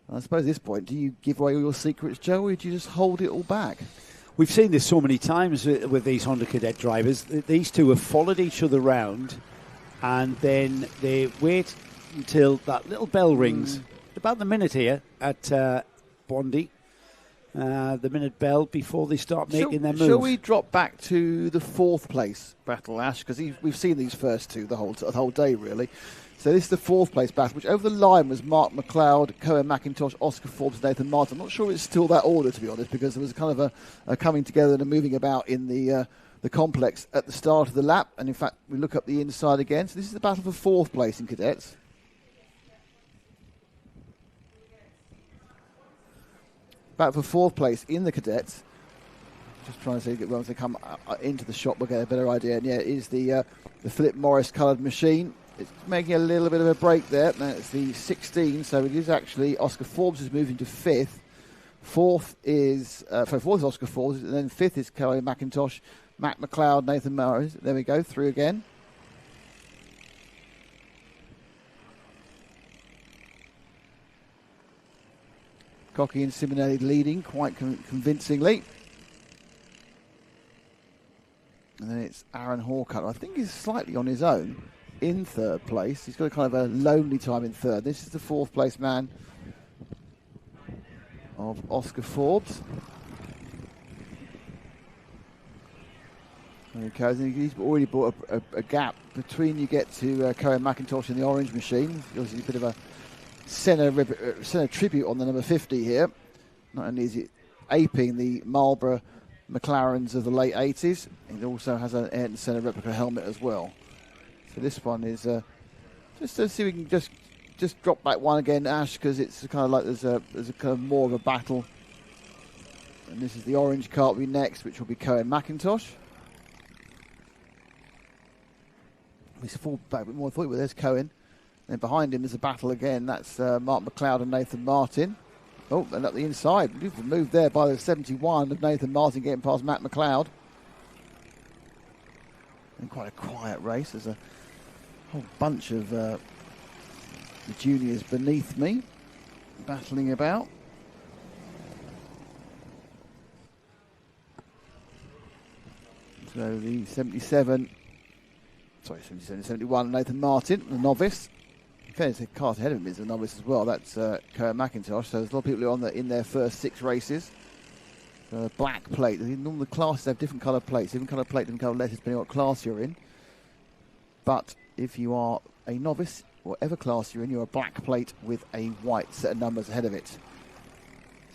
Speaker 2: And I suppose at this point, do you give away all your secrets, Joe, or do you just hold it all back?
Speaker 1: We've seen this so many times with these Honda Cadet drivers. These two have followed each other round, and then they wait until that little bell rings. About the minute here at Bondi. The minute bell before they start making their move.
Speaker 2: Shall we drop back to the 4th place battle, Ash? Because we've seen these first two the whole day, really. So this is the 4th place battle, which over the line was Mark McLeod, Cohen McIntosh, Oscar Forbes, Nathan Martin. I'm not sure it's still that order, to be honest, because there was kind of a coming together and a moving about in the complex at the start of the lap. And in fact, we look up the inside again. So this is the battle for 4th place in cadets. Battle for 4th place in the cadets. Just trying to see once they come into the shop, we'll get a better idea. And yeah, it is the Philip Morris coloured machine. It's making a little bit of a break there. Now it's the 16, so it is actually Oscar Forbes is moving to 5th. 4th is Oscar Forbes, and then 5th is Kelly McIntosh, Matt McLeod, Nathan Morris. There we go, through again. Cocky and Simonelli leading quite convincingly. And then it's Aaron Hawkut. I think he's slightly on his own in 3rd place. He's got a kind of a lonely time in 3rd. This is the 4th place man of Oscar Forbes. There he goes. And he's already brought a gap between you get to Cohen McIntosh and the orange machine. Obviously a bit of a Senna tribute on the number 50 here. Not only is it aping the Marlboro McLarens of the late 80s, it also has an Ayrton Senna replica helmet as well. So this one is just to see if we can just drop back one again, Ash, because it's kind of like there's a kind of more of a battle. And this is the orange kart will be next, which will be Cohen McIntosh. We fall back a bit more. I thought, well, there's Cohen. Then behind him is a battle again. That's Mark McLeod and Nathan Martin. Oh, and up the inside. Beautiful move there by the 71 of Nathan Martin getting past Matt McLeod. And quite a quiet race. There's a whole bunch of the juniors beneath me battling about. So the 71, Nathan Martin, the novice. fairness, the cart ahead of him is a novice as well. That's Kerr McIntosh. So there's a lot of people who are in their first 6 races. Black plate. Normally the classes have different colour plates, different colour plate, different colour letters, depending on what class you're in. But if you are a novice, whatever class you're in, you're a black plate with a white set of numbers ahead of it.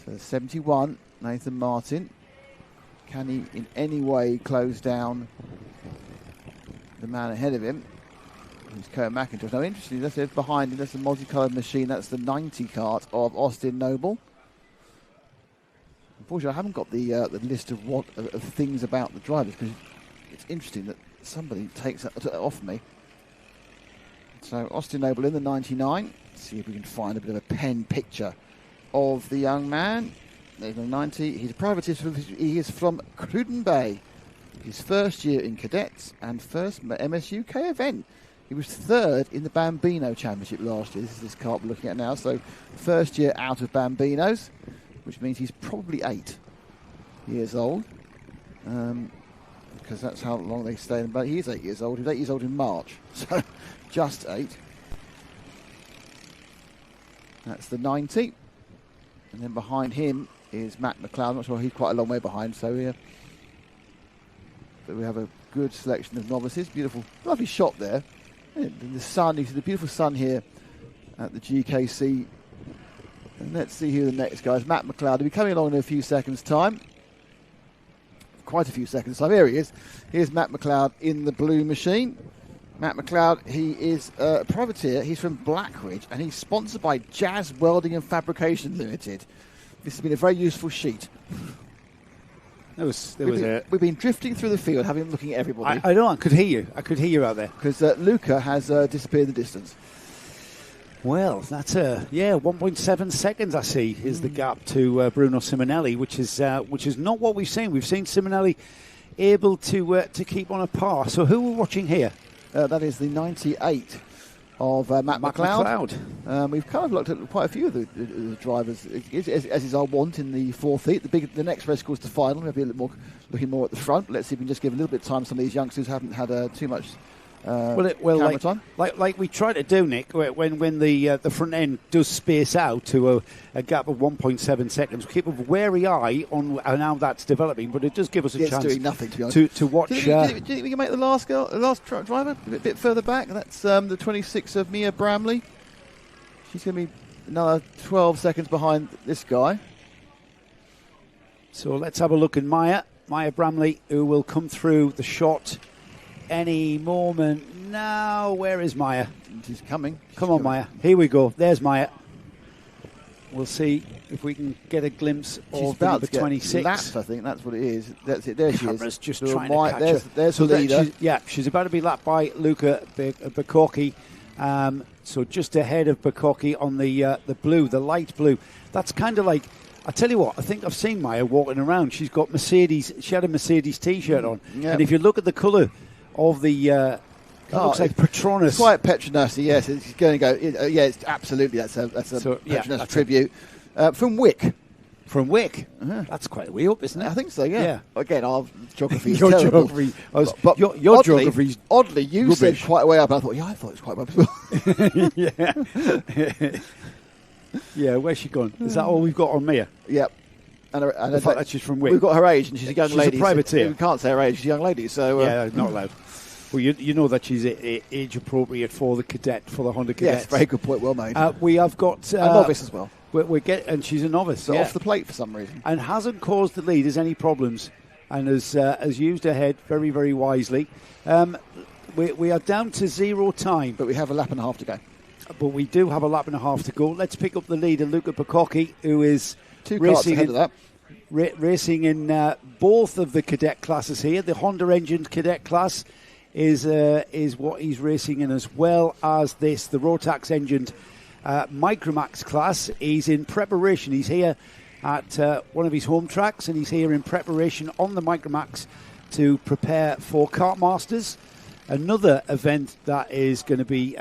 Speaker 2: So 71, Nathan Martin. Can he in any way close down the man ahead of him? Who's Kerr McIntosh. Now, interestingly, that's behind him. That's a multicoloured machine. That's the 90 kart of Austin Noble. Unfortunately, I haven't got the list of things about the drivers, because it's interesting that somebody takes that off me. So Austin Noble in the 99. Let's see if we can find a bit of a pen picture of the young man. There's the 90. He's a privateer. He is from Cruden Bay. His first year in cadets and first MSUK event. He was 3rd in the Bambino Championship last year. This is this kart we're looking at now. So first year out of Bambinos, which means he's probably 8 years old. Because that's how long they stay in. But he is 8 years old. He was 8 years old in March. So just 8. That's the 90. And then behind him is Matt McLeod. I'm not sure, he's quite a long way behind. So we have a good selection of novices. Beautiful, lovely shot there. And the sun, you see the beautiful sun here at the GKC. And let's see who the next guy is. Matt McLeod. He'll be coming along in a few seconds' time. Quite a few seconds' time. Here he is. Here's Matt McLeod in the blue machine. Matt McLeod, he is a privateer. He's from Blackridge, and he's sponsored by Jazz Welding and Fabrication Limited. This has been a very useful sheet.
Speaker 1: We've
Speaker 2: been drifting through the field, having looking at everybody.
Speaker 1: I know, I could hear you. I could hear you out there.
Speaker 2: Because Luca has disappeared in the distance.
Speaker 1: Well, that's 1.7 seconds, I see, is the gap to Bruno Simonelli, which is not what we've seen. We've seen Simonelli able to keep on a par. So who are we watching here?
Speaker 2: That is the 98 of Matt McLeod. We've kind of looked at quite a few of the drivers, as is our want in the 4th heat. The next race course to final. We'll be looking more at the front. Let's see if we can just give a little bit of time to some of these youngsters who haven't had too much camera time. Like
Speaker 1: we try to do, Nick, when the front end does space out to a gap of 1.7 seconds. We keep a wary eye on how that's developing, but it does give us a chance
Speaker 2: doing nothing, to be honest.
Speaker 1: To watch.
Speaker 2: Do you think we can make the last driver a bit further back? That's the 26 of Mia Bramley. She's going to be another 12 seconds behind this guy.
Speaker 1: So let's have a look at Maya Bramley, who will come through the shot any moment now. Where is Maya?
Speaker 2: She's coming.
Speaker 1: Come on, Maya. Here we go. There's Maya. We'll see if we can get a glimpse of number 26.
Speaker 2: Lapped, I think that's what it is. That's it. There she is.
Speaker 1: Just trying to catch her.
Speaker 2: There's the leader.
Speaker 1: She's about to be lapped by Luca Bukocki. So just ahead of Bukocki on the blue, the light blue. That's kind of like, I tell you what, I think I've seen Maya walking around. She's got Mercedes. She had a Mercedes T-shirt on, and if you look at the colour of the it looks like Petronas.
Speaker 2: Quite Petronas, yes. It's going to go. It's absolutely. That's a Petronas tribute from Wick.
Speaker 1: From Wick, that's quite a way up, isn't it?
Speaker 2: I think so. Yeah. Again, our geography is
Speaker 1: your
Speaker 2: terrible.
Speaker 1: Geography, your geography's
Speaker 2: oddly, you
Speaker 1: rubbish.
Speaker 2: said quite a way up. I thought, I thought it was quite up as well.
Speaker 1: Yeah. Where's she gone? Is that all we've got on Mia?
Speaker 2: Yep. And
Speaker 1: the fact that she's from Wick.
Speaker 2: We've got her age, and she's a young lady.
Speaker 1: She's a privateer.
Speaker 2: So we can't say her age. She's a young lady. So
Speaker 1: not allowed. Well, you know that she's age appropriate for the Honda Cadets.
Speaker 2: Yes, very good point. Well made.
Speaker 1: We have got
Speaker 2: a novice as well.
Speaker 1: And she's a novice.
Speaker 2: So off the plate for some reason,
Speaker 1: and hasn't caused the leaders any problems, and has used her head very, very wisely. We are down to 0 time,
Speaker 2: but we have a lap and a half to go.
Speaker 1: But we do have a lap and a half to go. Let's pick up the leader, Luca Bukocki, who is
Speaker 2: 2 racing ahead of that.
Speaker 1: Racing in both of the cadet classes here. The Honda engined cadet class is what he's racing in, as well as the Rotax engined Micromax class. He's in preparation. He's here at one of his home tracks, and he's here in preparation on the Micromax to prepare for Kart Masters, another event that is going to be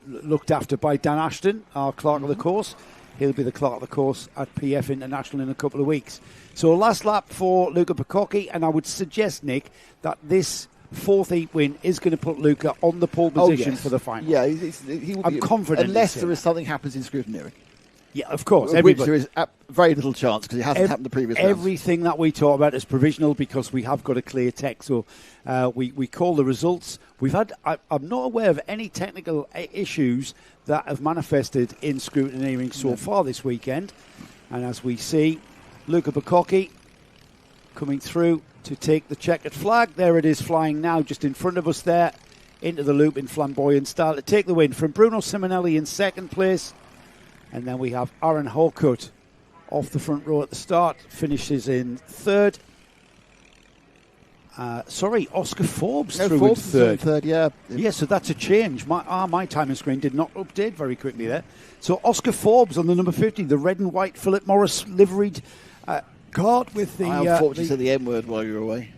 Speaker 1: looked after by Dan Ashton, our clerk of the course. He'll be the clerk of the course at PF International in a couple of weeks. So last lap for Luca Bukocki, and I would suggest, Nick, that this fourth heat win is going to put Luca on the pole position for the final.
Speaker 2: Yeah, he will
Speaker 1: I'm confident.
Speaker 2: Unless there is something happens in scrutineering.
Speaker 1: Yeah, of course.
Speaker 2: Which there is very little chance because it hasn't happened the previous rounds.
Speaker 1: Everything that we talk about is provisional because we have got a clear tech. So we call the results. We've had. I'm not aware of any technical issues that have manifested in scrutineering so far this weekend. And as we see, Luca Bacocchi coming through to take the checkered flag. There it is flying now just in front of us there into the loop in flamboyant style to take the win from Bruno Simonelli in second place. And then we have Aaron Hawcutt off the front row at the start, finishes in third. Oscar Forbes through in third.
Speaker 2: Yeah.
Speaker 1: Yeah, so that's a change. My timing screen did not update very quickly there. So Oscar Forbes on the number 50, the red and white Philip Morris liveried kart with the...
Speaker 2: I unfortunately said the M word while you were away.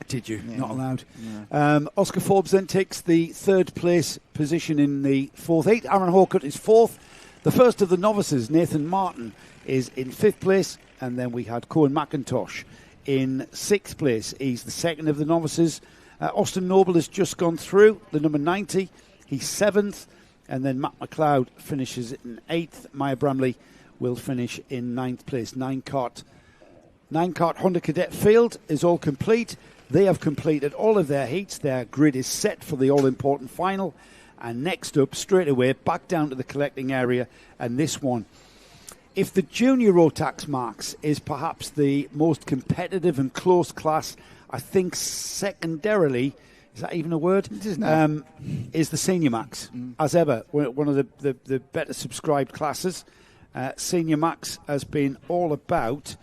Speaker 1: Did you?
Speaker 2: Yeah.
Speaker 1: Not allowed.
Speaker 2: Yeah.
Speaker 1: Oscar Forbes then takes the third place position in the fourth heat. Aaron Hawcutt is fourth. The first of the novices, Nathan Martin, is in fifth place. And then we had Cohen McIntosh in sixth place. He's the second of the novices. Austin Noble has just gone through, the number 90. He's seventh. And then Matt McLeod finishes in eighth. Maya Bramley will finish in ninth place. Nine kart Honda Cadet field is all complete. They have completed all of their heats. Their grid is set for the all-important final. And next up, straight away, back down to the collecting area. And this one, if the junior Rotax Max is perhaps the most competitive and close class, I think secondarily, is that even a word?
Speaker 2: It is now.
Speaker 1: Is the Senior Max, as ever, one of the better subscribed classes. Senior Max has been all about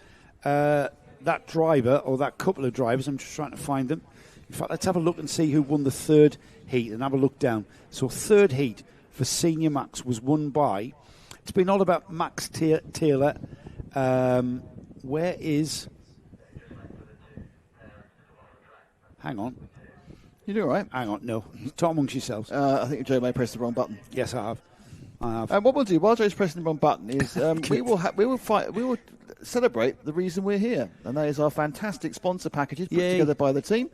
Speaker 1: that driver, or that couple of drivers. I'm just trying to find them. In fact, let's have a look and see who won the third heat and have a look down. So third heat for Senior Max was won by... It's been all about Max Taylor. Where is... Hang on.
Speaker 2: You do all right.
Speaker 1: Hang on, no. Talk amongst yourselves.
Speaker 2: I think Joe may press the wrong button.
Speaker 1: Yes, I have.
Speaker 2: What we'll do while Joe's pressing the wrong button is we will celebrate the reason we're here, and that is our fantastic sponsor packages put together by the team,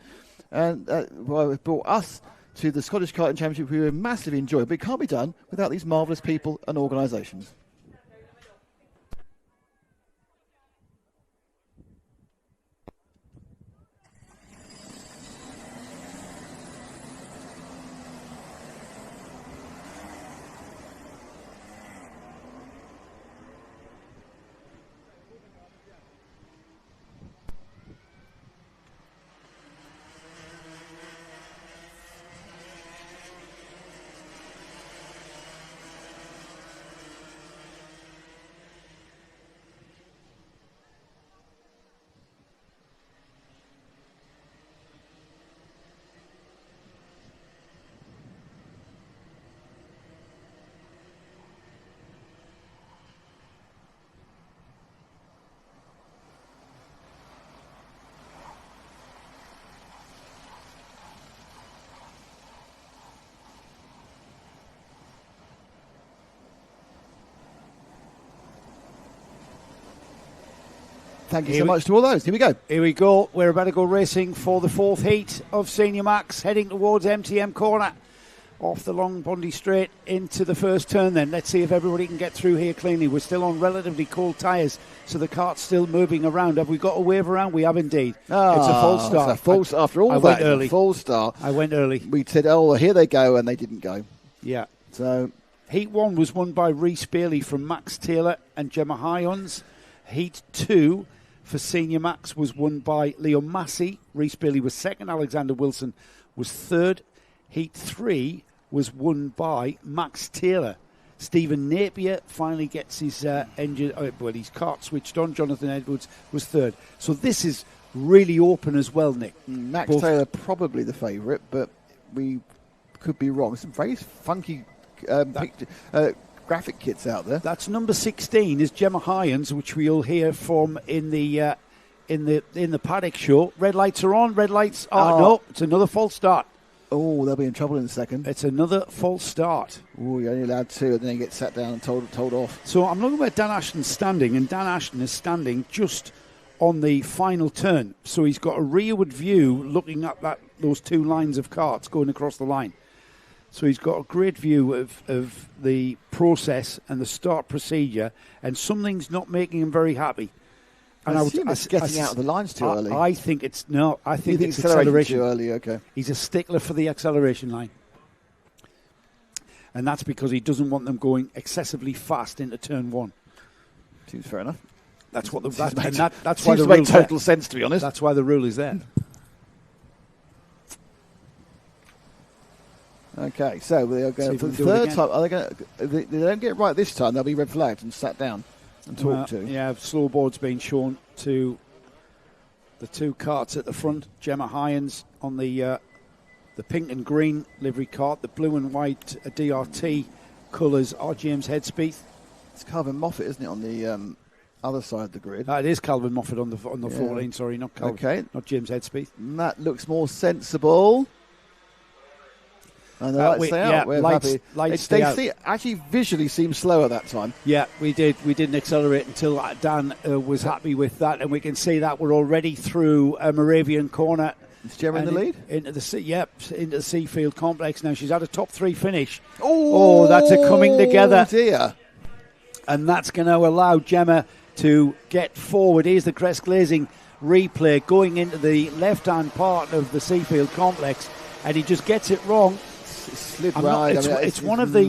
Speaker 2: and brought us to the Scottish Karting Championship. We massively enjoy, but it can't be done without these marvellous people and organisations. Thank you so much to all those. Here we go.
Speaker 1: Here we go. We're about to go racing for the fourth heat of Senior Max, heading towards MTM Corner. Off the long Bondi Straight into the first turn then. Let's see if everybody can get through here cleanly. We're still on relatively cold tyres, so the kart's still moving around. Have we got a wave around? We have indeed. It's a full start.
Speaker 2: It's a full start. After all that,
Speaker 1: went early.
Speaker 2: A full start.
Speaker 1: I went early.
Speaker 2: We said, oh, here they go, and they didn't go.
Speaker 1: Yeah.
Speaker 2: So
Speaker 1: Heat 1 was won by Rhys Bailey from Max Taylor and Gemma Hyons. Heat 2 for Senior Max was won by Leo Massey. Rhys Bailey was second. Alexander Wilson was third. Heat 3 was won by Max Taylor. Stephen Napier finally gets his his kart switched on. Jonathan Edwards was third. So this is really open as well, Nick.
Speaker 2: Max Taylor probably the favourite, but we could be wrong. Some very funky graphic kits out there.
Speaker 1: That's number 16 is Gemma Hyons, which we'll hear from in the paddock show. Red lights are on. Red lights are no. It's another false start.
Speaker 2: Oh, they'll be in trouble in a second.
Speaker 1: It's another false start.
Speaker 2: Oh, you're only allowed two, and then you get sat down and told off.
Speaker 1: So I'm looking where Dan Ashton's standing, and Dan Ashton is standing just on the final turn. So he's got a rearward view looking at those two lines of karts going across the line. So he's got a great view of the process and the start procedure, and something's not making him very happy. And
Speaker 2: I assume it's getting out of the lines too early.
Speaker 1: I think it's
Speaker 2: acceleration too early. Okay.
Speaker 1: He's a stickler for the acceleration line. And that's because he doesn't want them going excessively fast into turn 1.
Speaker 2: Seems fair enough.
Speaker 1: That's what that's
Speaker 2: why the rule total sense, to be honest.
Speaker 1: That's why the rule is there.
Speaker 2: Okay, so they're going for the third time. Are they going? They don't get it right this time. They'll be red flagged and sat down and talked to.
Speaker 1: Yeah, slow board's been shown to the two karts at the front. Gemma Hyans on the pink and green livery kart, the blue and white DRT colours are James Headspeeth.
Speaker 2: It's Calvin Moffat, isn't it, on the other side of the grid?
Speaker 1: It is Calvin Moffat on the 14. Sorry, not Calvin.
Speaker 2: Okay,
Speaker 1: not James Headspeeth.
Speaker 2: And that looks more sensible. And the lights stay happy. They actually visually seem slower that time.
Speaker 1: Yeah, we didn't accelerate until Dan was happy with that, and we can see that we're already through Moravian Corner.
Speaker 2: Is Gemma in the lead?
Speaker 1: Into the Seafield complex now. She's had a top 3 finish. Oh, that's a coming together.
Speaker 2: Oh dear.
Speaker 1: And that's going to allow Gemma to get forward. Here's the crest glazing replay going into the left-hand part of the Seafield complex, and he just gets it wrong.
Speaker 2: Slid right.
Speaker 1: It's one of the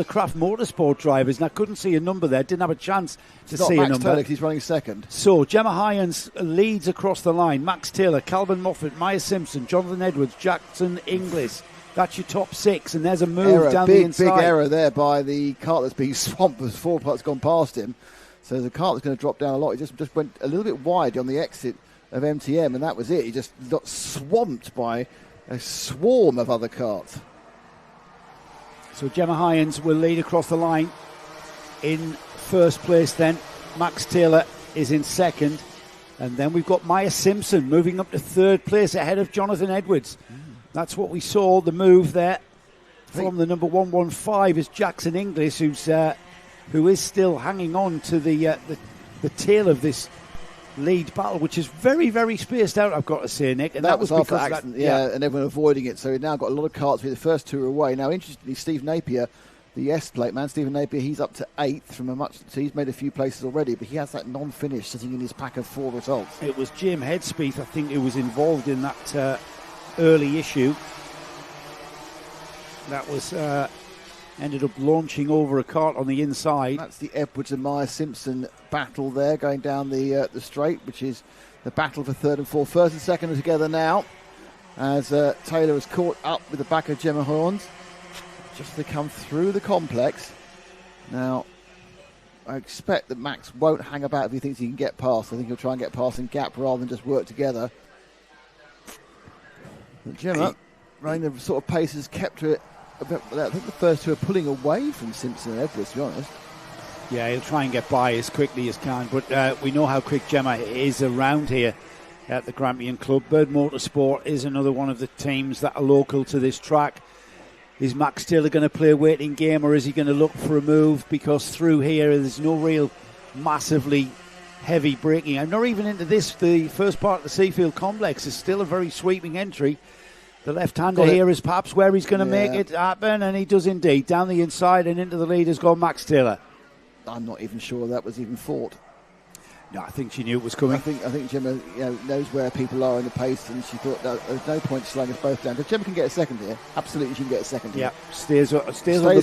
Speaker 1: Craft Motorsport drivers, and I couldn't see a number there. Didn't have a chance to see a number.
Speaker 2: He's running second.
Speaker 1: So Gemma Hyans leads across the line. Max Taylor, Calvin Moffat, Maya Simpson, Jonathan Edwards, Jackson Inglis. That's your top 6, and there's a move down the inside.
Speaker 2: Big error there by the kart that's being swamped as 4 parts gone past him. So the kart that's going to drop down a lot. He just went a little bit wide on the exit of MTM, and that was it. He just got swamped by a swarm of other karts.
Speaker 1: So Gemma Hyans will lead across the line in first place then. Max Taylor is in second. And then we've got Maya Simpson moving up to third place ahead of Jonathan Edwards. That's what we saw, the move there from the number 115 is Jackson Inglis, who is still hanging on to the tail of this lead battle, which is very, very spaced out, I've got to say, Nick. And that was
Speaker 2: after the accident, and everyone avoiding it. So we've now got a lot of karts. The first 2 are away. Now, interestingly, Steve Napier, the S-plate man, Stephen Napier, he's up to 8th so he's made a few places already, but he has that non-finish sitting in his pack of 4 results.
Speaker 1: It was Jim Headspeeth, I think, who was involved in that early issue. That was ended up launching over a kart on the inside.
Speaker 2: That's the Edwards and Maya Simpson battle there, going down the straight, which is the battle for third and fourth. First and second are together now, as Taylor is caught up with the back of Gemma Hyans just to come through the complex. Now, I expect that Max won't hang about if he thinks he can get past. I think he'll try and get past in gap rather than just work together. But Gemma, running the sort of pace, has kept her. I think the first 2 are pulling away from Simpson and Edwards, to be honest.
Speaker 1: Yeah, he'll try and get by as quickly as can, but we know how quick Gemma is around here at the Grampian Club. Bird Motorsport is another one of the teams that are local to this track. Is Max Taylor going to play a waiting game, or is he going to look for a move? Because through here, there's no real massively heavy braking. I'm not even into this. The first part of the Seafield complex is still a very sweeping entry. The left-hander here is perhaps where he's going to make it happen, and he does indeed. Down the inside and into the lead has gone Max Taylor.
Speaker 2: I'm not even sure that was even fought.
Speaker 1: No, I think she knew it was coming.
Speaker 2: I think Gemma knows where people are in the pace, and she thought there's no point slowing us both down. If Gemma can get a second here, absolutely she can get a second here.
Speaker 1: Yeah, stays on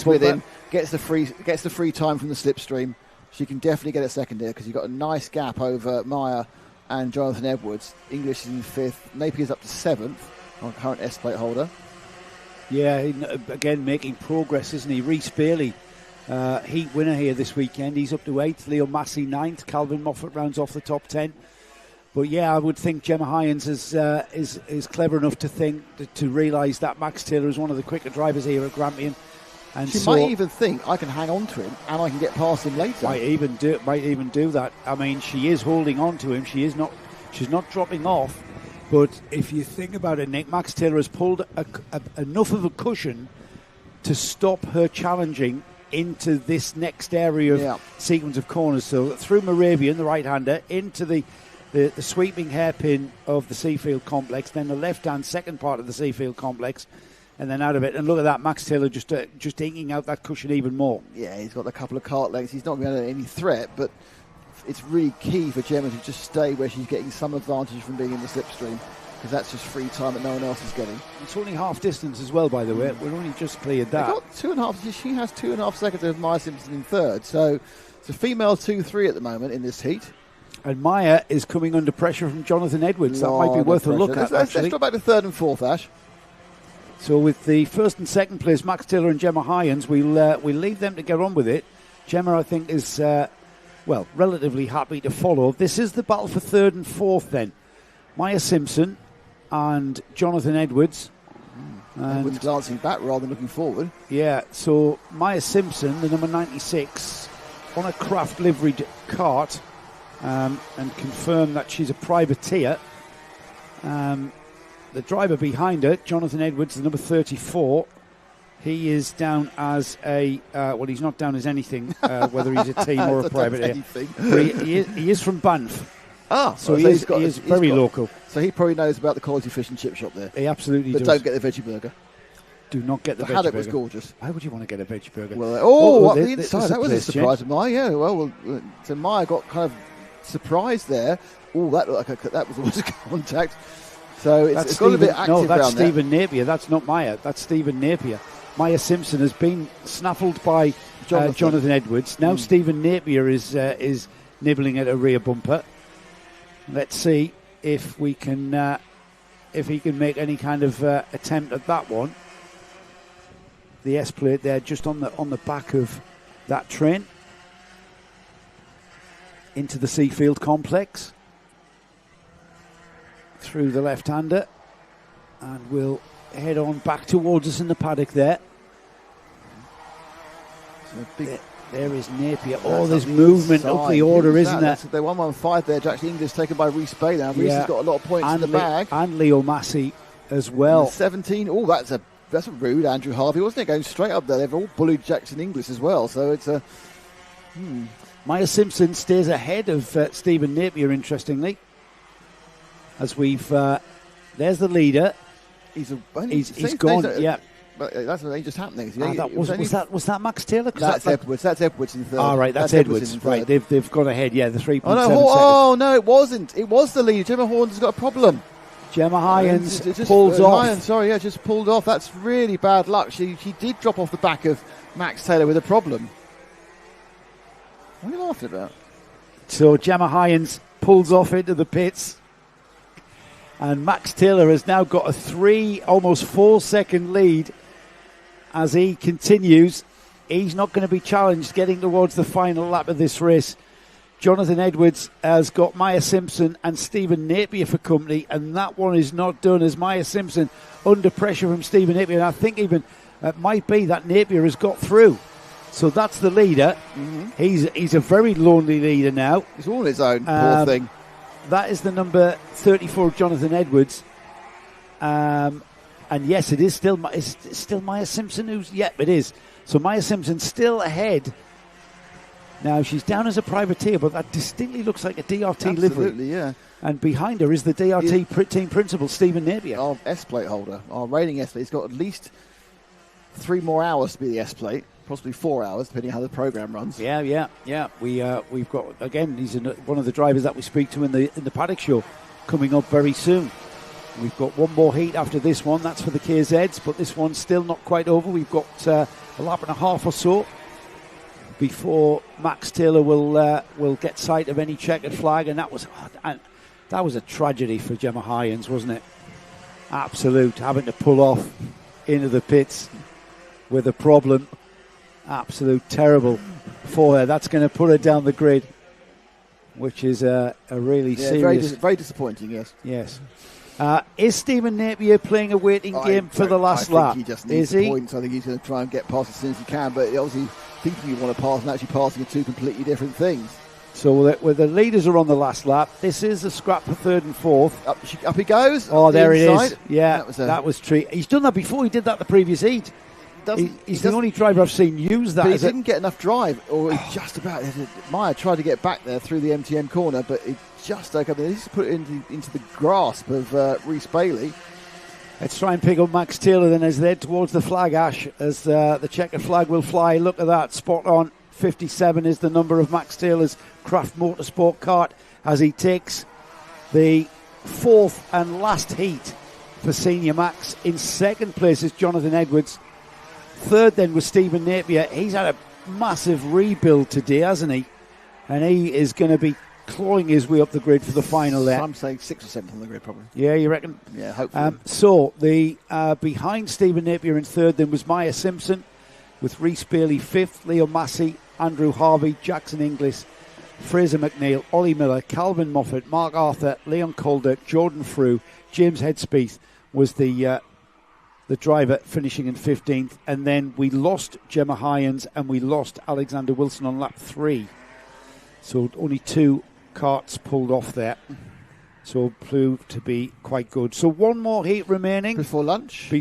Speaker 2: with him, gets the free time from the slipstream. She can definitely get a second here because you've got a nice gap over Maya and Jonathan Edwards. English is in 5th. Napier's up to 7th. Our current S-plate holder.
Speaker 1: Yeah, again, making progress, isn't he? Rhys Bailey, heat winner here this weekend. He's up to 8th. Leo Massey 9th. Calvin Moffat rounds off the top 10. But yeah, I would think Gemma Hyans is clever enough to realise that Max Taylor is one of the quicker drivers here at Grampian. And
Speaker 2: she might even think I can hang on to him and I can get past him later.
Speaker 1: Might even do that. I mean, she is holding on to him. She's not dropping off. But if you think about it, Nick, Max Taylor has pulled enough of a cushion to stop her challenging into this next area of sequence of corners. So through Moravian, the right-hander, into the sweeping hairpin of the Seafield complex, then the left-hand second part of the Seafield complex, and then out of it. And look at that, Max Taylor just inking out that cushion even more. Yeah,
Speaker 2: he's got a couple of kart lengths. He's not going to have any threat, but it's really key for Gemma to just stay where she's getting some advantage from being in the slipstream, because that's just free time that no one else is getting.
Speaker 1: It's only half distance as well, by the way. We're only just cleared that.
Speaker 2: Got 2.5. She has 2.5 seconds of Maya Simpson in third. So it's a female 2-3 at the moment in this heat.
Speaker 1: And Maya is coming under pressure from Jonathan Edwards. That might be worth a look at.
Speaker 2: Let's drop back to third and fourth, Ash.
Speaker 1: So with the first and second place, Max Taylor and Gemma Hyans, we'll leave them to get on with it. Gemma, I think, is relatively happy to follow. This is the battle for third and fourth then. Maya Simpson and Jonathan Edwards.
Speaker 2: Edwards glancing back rather than looking forward.
Speaker 1: Yeah, so Maya Simpson, the number 96, on a craft liveried kart, and confirm that she's a privateer. The driver behind her, Jonathan Edwards, the number 34, he is down as he's not down as anything, whether he's a team or a privateer. He is from Banff. So he is very local.
Speaker 2: So he probably knows about the quality fish and chip shop there.
Speaker 1: He absolutely does.
Speaker 2: But don't get the veggie burger.
Speaker 1: Do not get the veggie burger.
Speaker 2: The haddock was gorgeous.
Speaker 1: Why would you want to get a veggie burger?
Speaker 2: Well, the inside. That was a surprise to Maya. Yeah, well, so Maya got kind of surprised there. Oh, that looked like that was almost a contact. So it's got a bit active.
Speaker 1: No, that's
Speaker 2: around
Speaker 1: Stephen
Speaker 2: there.
Speaker 1: Napier. That's not Maya. That's Stephen Napier. Maya Simpson has been snaffled by Jonathan Edwards. Now Stephen Napier is nibbling at a rear bumper. Let's see if he can make any kind of attempt at that one. The S plate there, just on the back of that train, into the Seafield complex, through the left-hander, and we'll head on back towards us in the paddock there. There is Napier. There's movement up the order, isn't there?
Speaker 2: The 115 there, Jack English, taken by Reese Bay now. Reese has got a lot of points in the bag.
Speaker 1: And Leo Massey as well.
Speaker 2: 17. Oh, that's a rude Andrew Harvey, wasn't it? Going straight up there. They've all bullied Jackson English as well. So it's a...
Speaker 1: Maya Simpson stays ahead of Stephen Napier, interestingly. As we've... there's the leader. He's gone, yeah.
Speaker 2: But that's only just happening.
Speaker 1: Was that Max Taylor?
Speaker 2: That's Edwards. That's Edwards in third.
Speaker 1: All right, that's Edwards. Right, they've gone ahead. Yeah, the 3.7 seconds.
Speaker 2: No, it wasn't. It was the lead. Gemma Horns has got a problem.
Speaker 1: Gemma Hyans pulls off.
Speaker 2: Just pulled off. That's really bad luck. She did drop off the back of Max Taylor with a problem. What are you laughing about?
Speaker 1: So Gemma Hyans pulls off into the pits. And Max Taylor has now got a almost 4 second lead as he continues. He's not going to be challenged getting towards the final lap of this race. Jonathan Edwards has got Maya Simpson and Stephen Napier for company, and that one is not done as Maya Simpson under pressure from Stephen Napier. And I think even it might be that Napier has got through. So that's the leader. Mm-hmm. He's a very lonely leader now.
Speaker 2: He's all on his own, poor thing.
Speaker 1: That is the number 34, Jonathan Edwards. And yes, it is still Maya Simpson it is. So Maya Simpson still ahead. Now she's down as a privateer, but that distinctly looks like a DRT livery.
Speaker 2: Absolutely, yeah.
Speaker 1: And behind her is the DRT team principal, Stephen Napier.
Speaker 2: Our S-plate holder, our rating S-plate. He's got at least 3 more hours to be the S-plate. Possibly 4 hours, depending on how the program runs.
Speaker 1: Yeah. We've got, again, he's one of the drivers that we speak to in the paddock show, coming up very soon. We've got one more heat after this one. That's for the KZs, but this one's still not quite over. We've got a lap and a half or so before Max Taylor will get sight of any checkered flag, and that was a tragedy for Gemma Hyans, wasn't it? Absolute, having to pull off into the pits with a problem. Absolute terrible for her. That's going to put her down the grid, which is a really serious...
Speaker 2: Very disappointing, yes.
Speaker 1: Yes. Is Stephen Napier playing a waiting game for the last lap?
Speaker 2: I think he just needs points. I think he's going to try and get past as soon as he can, but obviously thinking you want to pass and actually passing are two completely different things.
Speaker 1: So where the leaders are on the last lap, this is a scrap for third and fourth.
Speaker 2: Up he goes.
Speaker 1: Oh, there it is. Yeah, that was treat. He's done that before. He did that the previous heat. He's the only driver I've seen use that.
Speaker 2: But he didn't get enough drive, or he just about. Meyer tried to get back there through the MTM corner, but it just like he's put it into the grasp of Rhys Bailey.
Speaker 1: Let's try and pick up Max Taylor then as they head towards the flag, Ash, as the checkered flag will fly. Look at that, spot on. 57 is the number of Max Taylor's Craft Motorsport kart as he takes the fourth and last heat for Senior Max. In second place is Jonathan Edwards. Third then was Stephen Napier. He's had a massive rebuild today, hasn't he? And he is going to be clawing his way up the grid for the final there.
Speaker 2: I'm saying 6th or 7th on the grid, probably.
Speaker 1: Yeah, you reckon?
Speaker 2: Yeah, hopefully.
Speaker 1: So the behind Stephen Napier in third then was Maya Simpson, with Rhys Bailey fifth, Leo Massey, Andrew Harvey, Jackson Inglis, Fraser McNeil, Ollie Miller, Calvin Moffat, Mark Arthur, Leon Calder, Jordan Frew, James Headspath was the driver finishing in 15th. And then we lost Gemma Hyans and we lost Alexander Wilson on lap 3. So only 2 karts pulled off there. So proved to be quite good. So one more heat remaining.
Speaker 2: Before lunch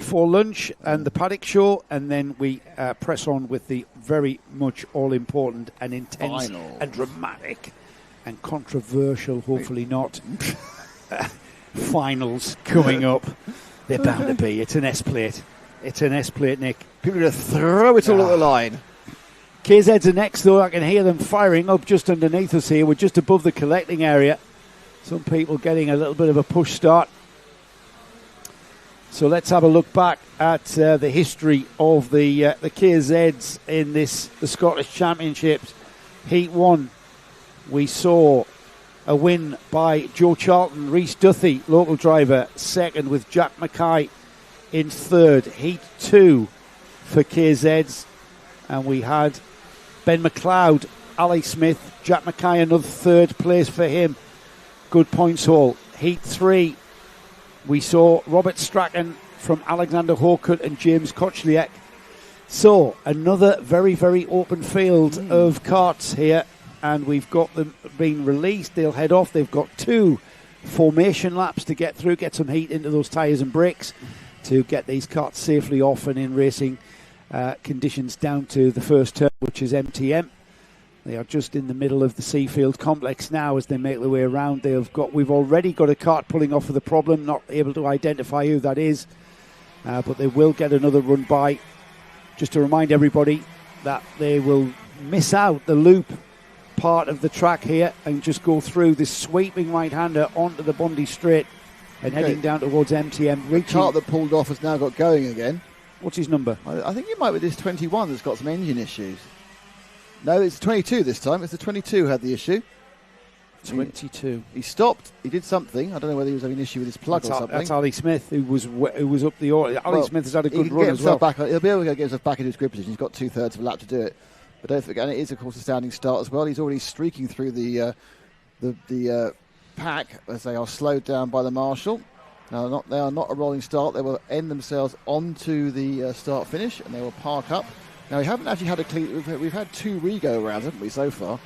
Speaker 1: and the paddock show. And then we press on with the very much all-important and intense and dramatic and controversial, hopefully not, finals coming up. They're bound to be. It's an S-plate. It's an S-plate, Nick.
Speaker 2: People are going to throw it all at the line.
Speaker 1: KZs are next, though. I can hear them firing up just underneath us here. We're just above the collecting area. Some people getting a little bit of a push start. So let's have a look back at the history of the KZs in the Scottish Championships. Heat 1, we saw a win by Joe Charlton. Rhys Duthie, local driver, second, with Jack Mackay in third. Heat 2 for KZs, and we had Ben McLeod, Ali Smith, Jack Mackay, another third place for him. Good points haul. Heat 3, we saw Robert Strachan from Alexander Hawkett and James Kochliak. So another very, very open field of karts here, and we've got them being released. They'll head off. They've got 2 formation laps to get through, get some heat into those tyres and brakes to get these karts safely off and in racing conditions down to the first turn, which is MTM. They are just in the middle of the Seafield complex now as they make their way around. We've already got a kart pulling off with a problem, not able to identify who that is, but they will get another run by. Just to remind everybody that they will miss out the loop part of the track here and just go through this sweeping right-hander onto the Bundy Straight and heading down towards MTM.
Speaker 2: The kart that pulled off has now got going again.
Speaker 1: What's his number?
Speaker 2: I think it might be this 21 that's got some engine issues. No, it's 22 this time. It's the 22 who had the issue.
Speaker 1: 22.
Speaker 2: He stopped. He did something. I don't know whether he was having an issue with his plug or something.
Speaker 1: That's Ali Smith, who was up the order. Ali Smith has had a good run as well.
Speaker 2: He'll be able to get himself back into his grid position. He's got 2/3 of a lap to do it. But don't forget, and it is, of course, a standing start as well. He's already streaking through the pack as they are slowed down by the marshal. Now, they are not a rolling start. They will end themselves onto the start-finish, and they will park up. Now, we haven't actually had a clean... We've had 2 re-go rounds, haven't we, so far?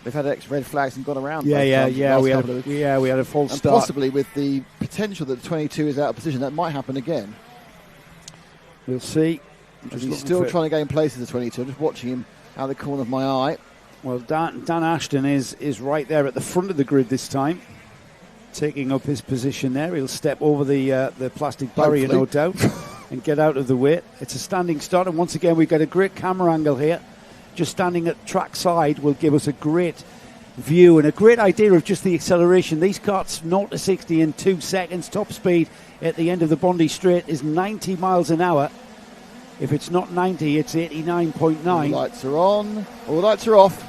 Speaker 2: They've had X red flags and gone around.
Speaker 1: We had a false start.
Speaker 2: And possibly with the potential that the 22 is out of position, that might happen again.
Speaker 1: We'll see.
Speaker 2: He's still trying to gain place as the 22. I'm just watching him out of the corner of my eye.
Speaker 1: Well, Dan Ashton is right there at the front of the grid this time, taking up his position there. He'll step over the plastic barrier, no doubt, and get out of the way. It's a standing start, and once again, we've got a great camera angle here. Just standing at track side will give us a great view and a great idea of just the acceleration. These karts 0 to 60 in 2 seconds. Top speed at the end of the Bundy Straight is 90 miles an hour. If it's not 90, it's 89.9.
Speaker 2: All the lights are on. All the lights are off.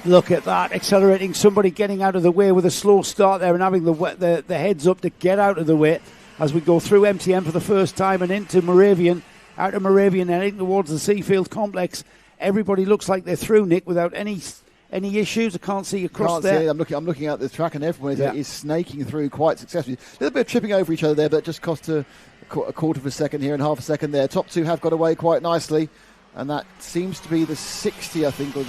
Speaker 1: Look at that, accelerating. Somebody getting out of the way with a slow start there and having the heads up to get out of the way as we go through MTM for the first time and into Moravian. Out of Moravian and heading towards the Seafield complex. Everybody looks like they're through, Nick, without any issues. I can't see across there.
Speaker 2: I'm looking at the track, and everyone is snaking through quite successfully. A little bit of tripping over each other there, but just cost a quarter of a second here and half a second there. Top 2 have got away quite nicely, and that seems to be the 60, I think, or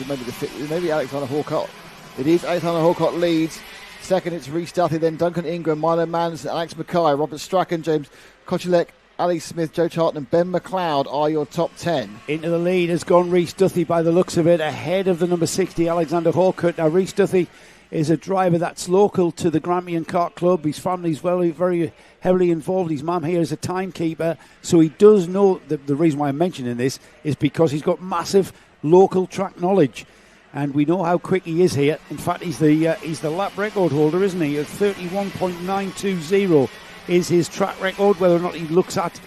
Speaker 2: maybe Alexander Hawcott. It is Alexander Hawcott leads. Second, it's Rhys Duthie, then Duncan Ingram, Milo Mans, Alex Mackay, Robert Strachan, James Kochilek, Ali Smith, Joe Charlton and Ben McLeod are your top 10.
Speaker 1: Into the lead has gone Rhys Duthie by the looks of it, ahead of the number 60, Alexander Hawkett. Now, Rhys Duthie is a driver that's local to the Grampian Kart Club. His family's very, very heavily involved. His mum here is a timekeeper, so he does know. The reason why I'm mentioning this is because he's got massive local track knowledge. And we know how quick he is here. In fact, he's the lap record holder, isn't he? At 31.920 is his track record. Whether or not he looks at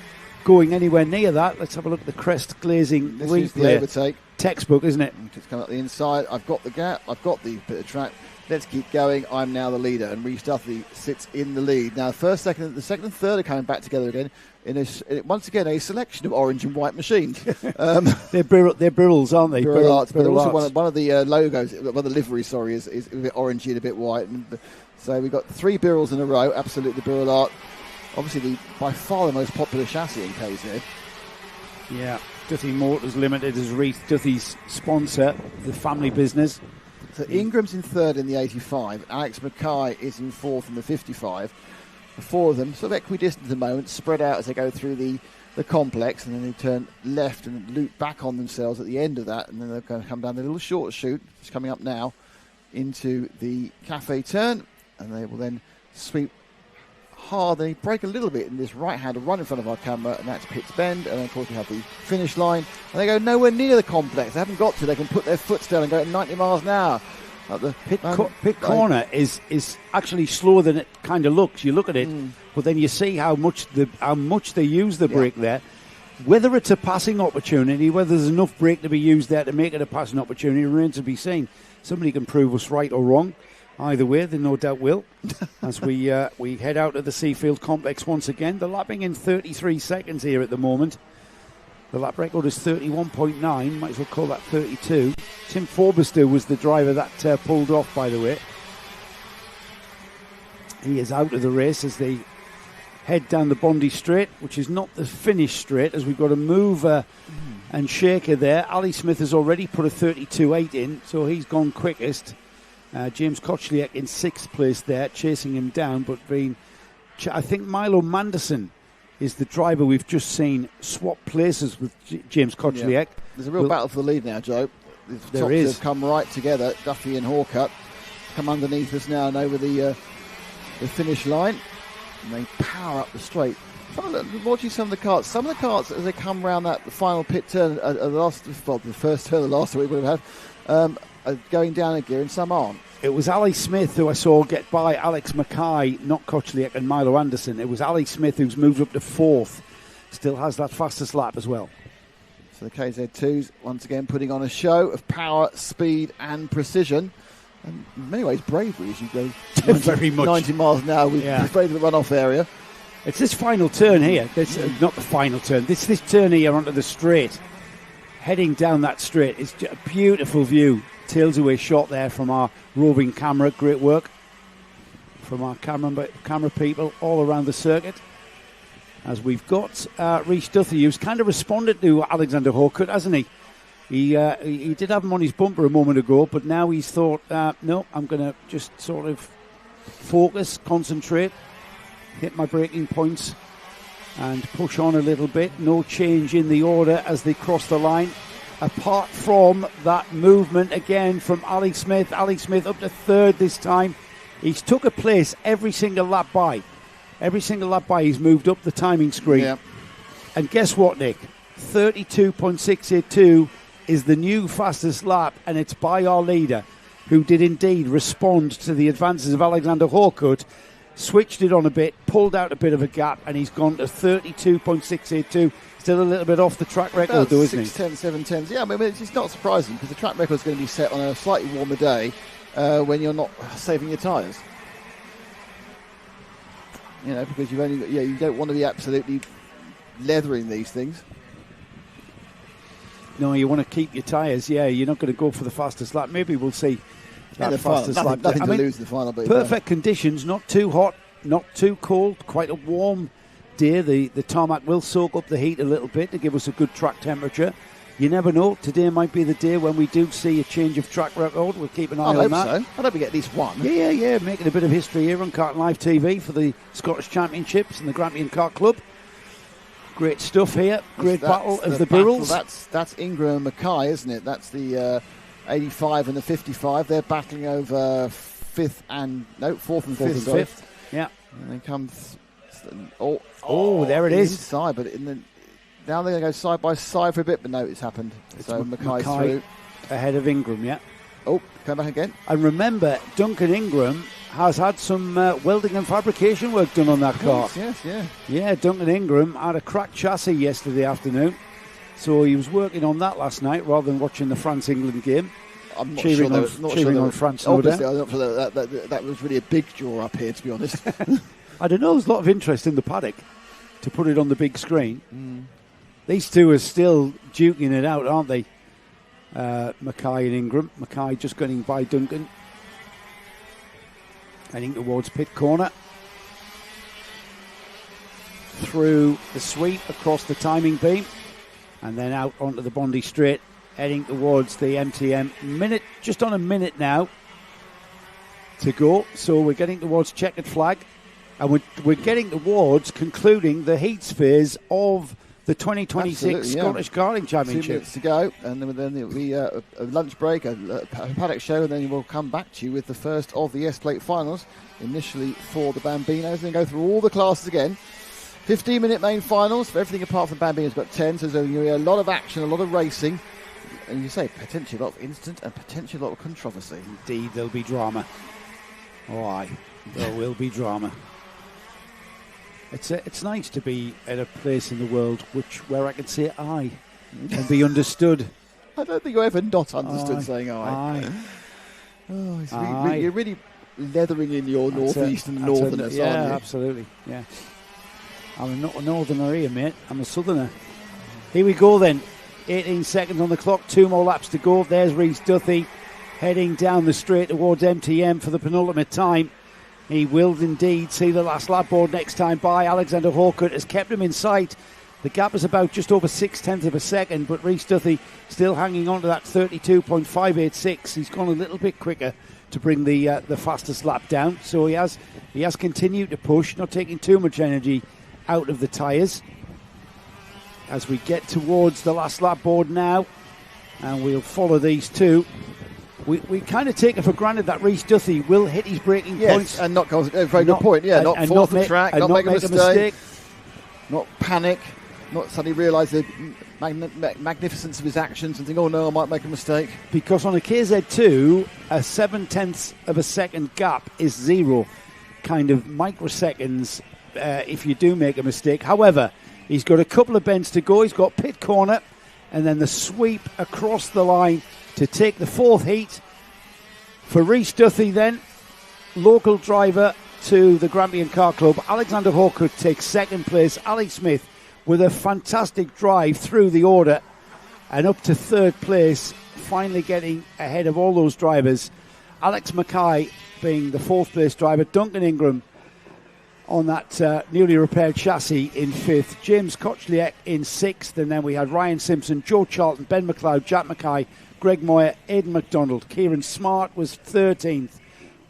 Speaker 1: going anywhere near that, let's have a look at the crest glazing
Speaker 2: This
Speaker 1: replay.
Speaker 2: is the overtake.
Speaker 1: Textbook, isn't it?
Speaker 2: Just come up the inside. I've got the gap. I've got the bit of track. Let's keep going. I'm now the leader, and Rhys Duthie sits in the lead. Now, the second and third are coming back together again. Once again, a selection of orange and white machines.
Speaker 1: They're Birrells, aren't they?
Speaker 2: Birrell Arts, but
Speaker 1: Birrell
Speaker 2: also
Speaker 1: Arts.
Speaker 2: one of the logos, one of the liveries, sorry, is a bit orangey and a bit white. So we've got 3 Birrells in a row. Absolutely, Birrell Art. Obviously, by far the most popular chassis in KZ.
Speaker 1: Yeah, Duthie Motors Limited is Rhys Duthie's sponsor, the family business.
Speaker 2: So Ingram's in third in the 85. Alex Mackay is in fourth in the 55. The 4 of them sort of equidistant at the moment, spread out as they go through the complex, and then they turn left and loop back on themselves at the end of that, and then they're going to come down the little short chute, which is coming up now, into the cafe turn, and they will then sweep hard. They break a little bit in this right-hander right in front of our camera, and that's Pitts Bend, and then of course we have the finish line, and they go nowhere near the complex. They haven't got to. They can put their foot down and go at 90 miles an hour. The
Speaker 1: pit corner is actually slower than it kind of looks. You look at it, but then you see how much they use the brake there. Whether it's a passing opportunity, whether there's enough brake to be used there to make it a passing opportunity, remains to be seen. Somebody can prove us right or wrong. Either way, they no doubt will. As we head out to the Seafield complex once again. They're lapping in 33 seconds here at the moment. The lap record is 31.9. Might as well call that 32. Tim Forbuster was the driver that pulled off, by the way. He is out of the race as they head down the Bondi Straight, which is not the finish straight, as we've got a mover and shaker there. Ali Smith has already put a 32.8 in, so he's gone quickest. James Kochliak in 6th place there, chasing him down, but I think Milo Manderson is the driver we've just seen swap places with James Kochliak.
Speaker 2: Yeah. There's a real battle for the lead now, Joe. The tops have come right together. Duffy and Hawkett come underneath us now and over the finish line, and they power up the straight. Watching some of the carts, as they come around that final pit turn, the first turn, the last one we would have had, are going down a gear, and some aren't.
Speaker 1: It was Ali Smith who I saw get by Alex Mackay, not Kochliak and Milo Anderson. It was Ali Smith who's moved up to 4th. Still has that fastest lap as well.
Speaker 2: So the KZ2s once again putting on a show of power, speed and precision. And in many ways bravery as you go 90 miles an hour with afraid of the runoff area.
Speaker 1: It's this final turn here. Not the final turn. This turn here onto the straight. Heading down that straight. It's a beautiful view. Tails away shot there from our roving camera. Great work from our camera people all around the circuit. As we've got Rhys Duthie, who's kind of responded to Alexander Hawkett, hasn't he? He did have him on his bumper a moment ago, but now he's thought, no, I'm going to just sort of focus, concentrate, hit my braking points and push on a little bit. No change in the order as they cross the line. Apart from that movement again from Ali Smith. Ali Smith up to 3rd this time. He's took a place every single lap by. Every single lap by he's moved up the timing screen.
Speaker 2: Yeah.
Speaker 1: And guess what, Nick? 32.682 is the new fastest lap, and it's by our leader, who did indeed respond to the advances of Alexander Hawkett, switched it on a bit, pulled out a bit of a gap, and he's gone to 32.682. Still a little bit off the track record, though, isn't he?
Speaker 2: 6:10, 7:10. Yeah, I mean, it's not surprising because the track record is going to be set on a slightly warmer day when you're not saving your tyres. You know, because you don't want to be absolutely leathering these things.
Speaker 1: No, you want to keep your tyres. Yeah, you're not going to go for the fastest lap. Maybe we'll see that fastest lap.
Speaker 2: Nothing to lose in the final bit.
Speaker 1: Perfect conditions, not too hot, not too cold, quite a warm day. The tarmac will soak up the heat a little bit to give us a good track temperature. You never know. Today might be the day when we do see a change of track record. We'll keep an eye on that.
Speaker 2: So. I hope we get at least one.
Speaker 1: Yeah. Making a bit of history here on Karting Live TV for the Scottish Championships and the Grampian Kart Club. Great stuff here. Great battle of the Burrells.
Speaker 2: That's Ingram and Mackay, isn't it? That's the 85 and the 55. They're battling over fourth and fifth.
Speaker 1: Yeah.
Speaker 2: And then comes...
Speaker 1: there it is.
Speaker 2: Inside, but now they're going to go side by side for a bit, but no, it's happened. So Mackay's through.
Speaker 1: Ahead of Ingram, yeah.
Speaker 2: Oh, come back again.
Speaker 1: And remember, Duncan Ingram has had some welding and fabrication work done on that car.
Speaker 2: Yes, yeah.
Speaker 1: Yeah, Duncan Ingram had a cracked chassis yesterday afternoon. So he was working on that last night rather than watching the France-England game.
Speaker 2: I'm not
Speaker 1: cheering on France, no doubt.
Speaker 2: I'm not sure that was really a big draw up here, to be honest.
Speaker 1: I don't know, there's a lot of interest in the paddock to put it on the big screen. These two are still duking it out, aren't they? Mackay and Ingram. Mackay just getting by Duncan. Heading towards pit corner. Through the sweep across the timing beam. And then out onto the Bondi straight. Heading towards the MTM. Just on a minute now to go. So we're getting towards checkered flag. And we're getting towards concluding the heats phase of the 2026 Scottish Karting Championship.
Speaker 2: 2 minutes to go, and then there'll be a lunch break, a paddock show, and then we'll come back to you with the first of the S-Plate finals, initially for the Bambinos, and go through all the classes again. 15-minute main finals for everything apart from Bambinos. Got 10, so there's going to be a lot of action, a lot of racing, and you say potentially a lot of instant and potentially a lot of controversy.
Speaker 1: Indeed, there'll be drama. Oh, aye, there will be drama. It's nice to be at a place in the world where I can say aye and be understood.
Speaker 2: I don't think you ever not understood saying aye. Oh, you're really leathering in your northeast and northerners,
Speaker 1: yeah,
Speaker 2: aren't you?
Speaker 1: Absolutely. Yeah. I'm not a northerner here, mate. I'm a southerner. Here we go then. 18 seconds on the clock. 2 more laps to go. There's Rhys Duthie heading down the straight towards MTM for the penultimate time. He will indeed see the last lap board next time by. Alexander Hawkett has kept him in sight. The gap is about just over 0.6 of a second, but Rhys Duthie still hanging on to that 32.586. He's gone a little bit quicker to bring the fastest lap down. So he has continued to push, not taking too much energy out of the tyres. As we get towards the last lap board now, and we'll follow these two. We kind of take it for granted that Rhys Duthie will hit his braking points.
Speaker 2: And not cause a very good point. Yeah, not fall off the track, not make a mistake, not panic, not suddenly realise the magnificence of his actions and think, oh no, I might make a mistake.
Speaker 1: Because on a KZ2, a 0.7 of a second gap is 0 kind of microseconds if you do make a mistake. However, he's got a couple of bends to go. He's got pit corner and then the sweep across the line to take the fourth heat. For Rhys Duthie then, local driver to the Grampian Kart Club, Alexander Hawkett takes second place. Ali Smith with a fantastic drive through the order and up to third place, finally getting ahead of all those drivers. Alex Mackay being the fourth place driver, Duncan Ingram on that newly repaired chassis in fifth, James Kochliak in sixth, and then we had Ryan Simpson, Joe Charlton, Ben McLeod, Jack Mackay, Greg Moyer, Aidan McDonald. Kieran Smart was 13th.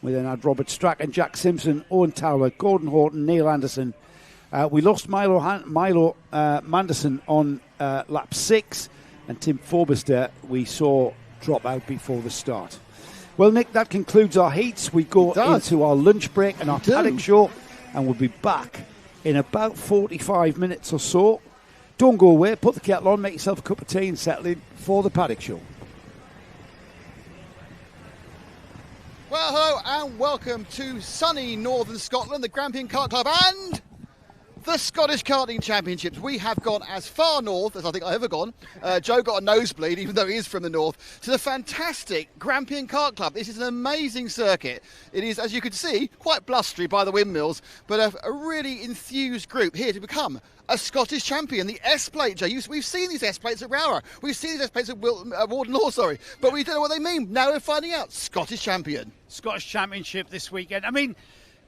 Speaker 1: We then had Robert Strachan, Jack Simpson, Owen Towler, Gordon Horton, Neil Anderson. We lost Milo Manderson on lap 6, and Tim Forbister we saw drop out before the start. Well, Nick, that concludes our heats. We go into our lunch break and our paddock show, and we'll be back in about 45 minutes or so. Don't go away, put the kettle on, make yourself a cup of tea and settle in for the paddock show.
Speaker 2: Well, hello and welcome to sunny northern Scotland, the Grampian Kart Club and the Scottish Karting Championships. We have gone as far north as I think I've ever gone. Joe got a nosebleed, even though he is from the north, to the fantastic Grampian Kart Club. This is an amazing circuit. It is, as you can see, quite blustery by the windmills, but a really enthused group here to become a Scottish champion. The S-Plate, Joe. We've seen these S-Plates at Rowrah. We've seen these S-Plates at Warden Law, but we don't know what they mean. Now we're finding out. Scottish champion.
Speaker 4: Scottish Championship this weekend. I mean,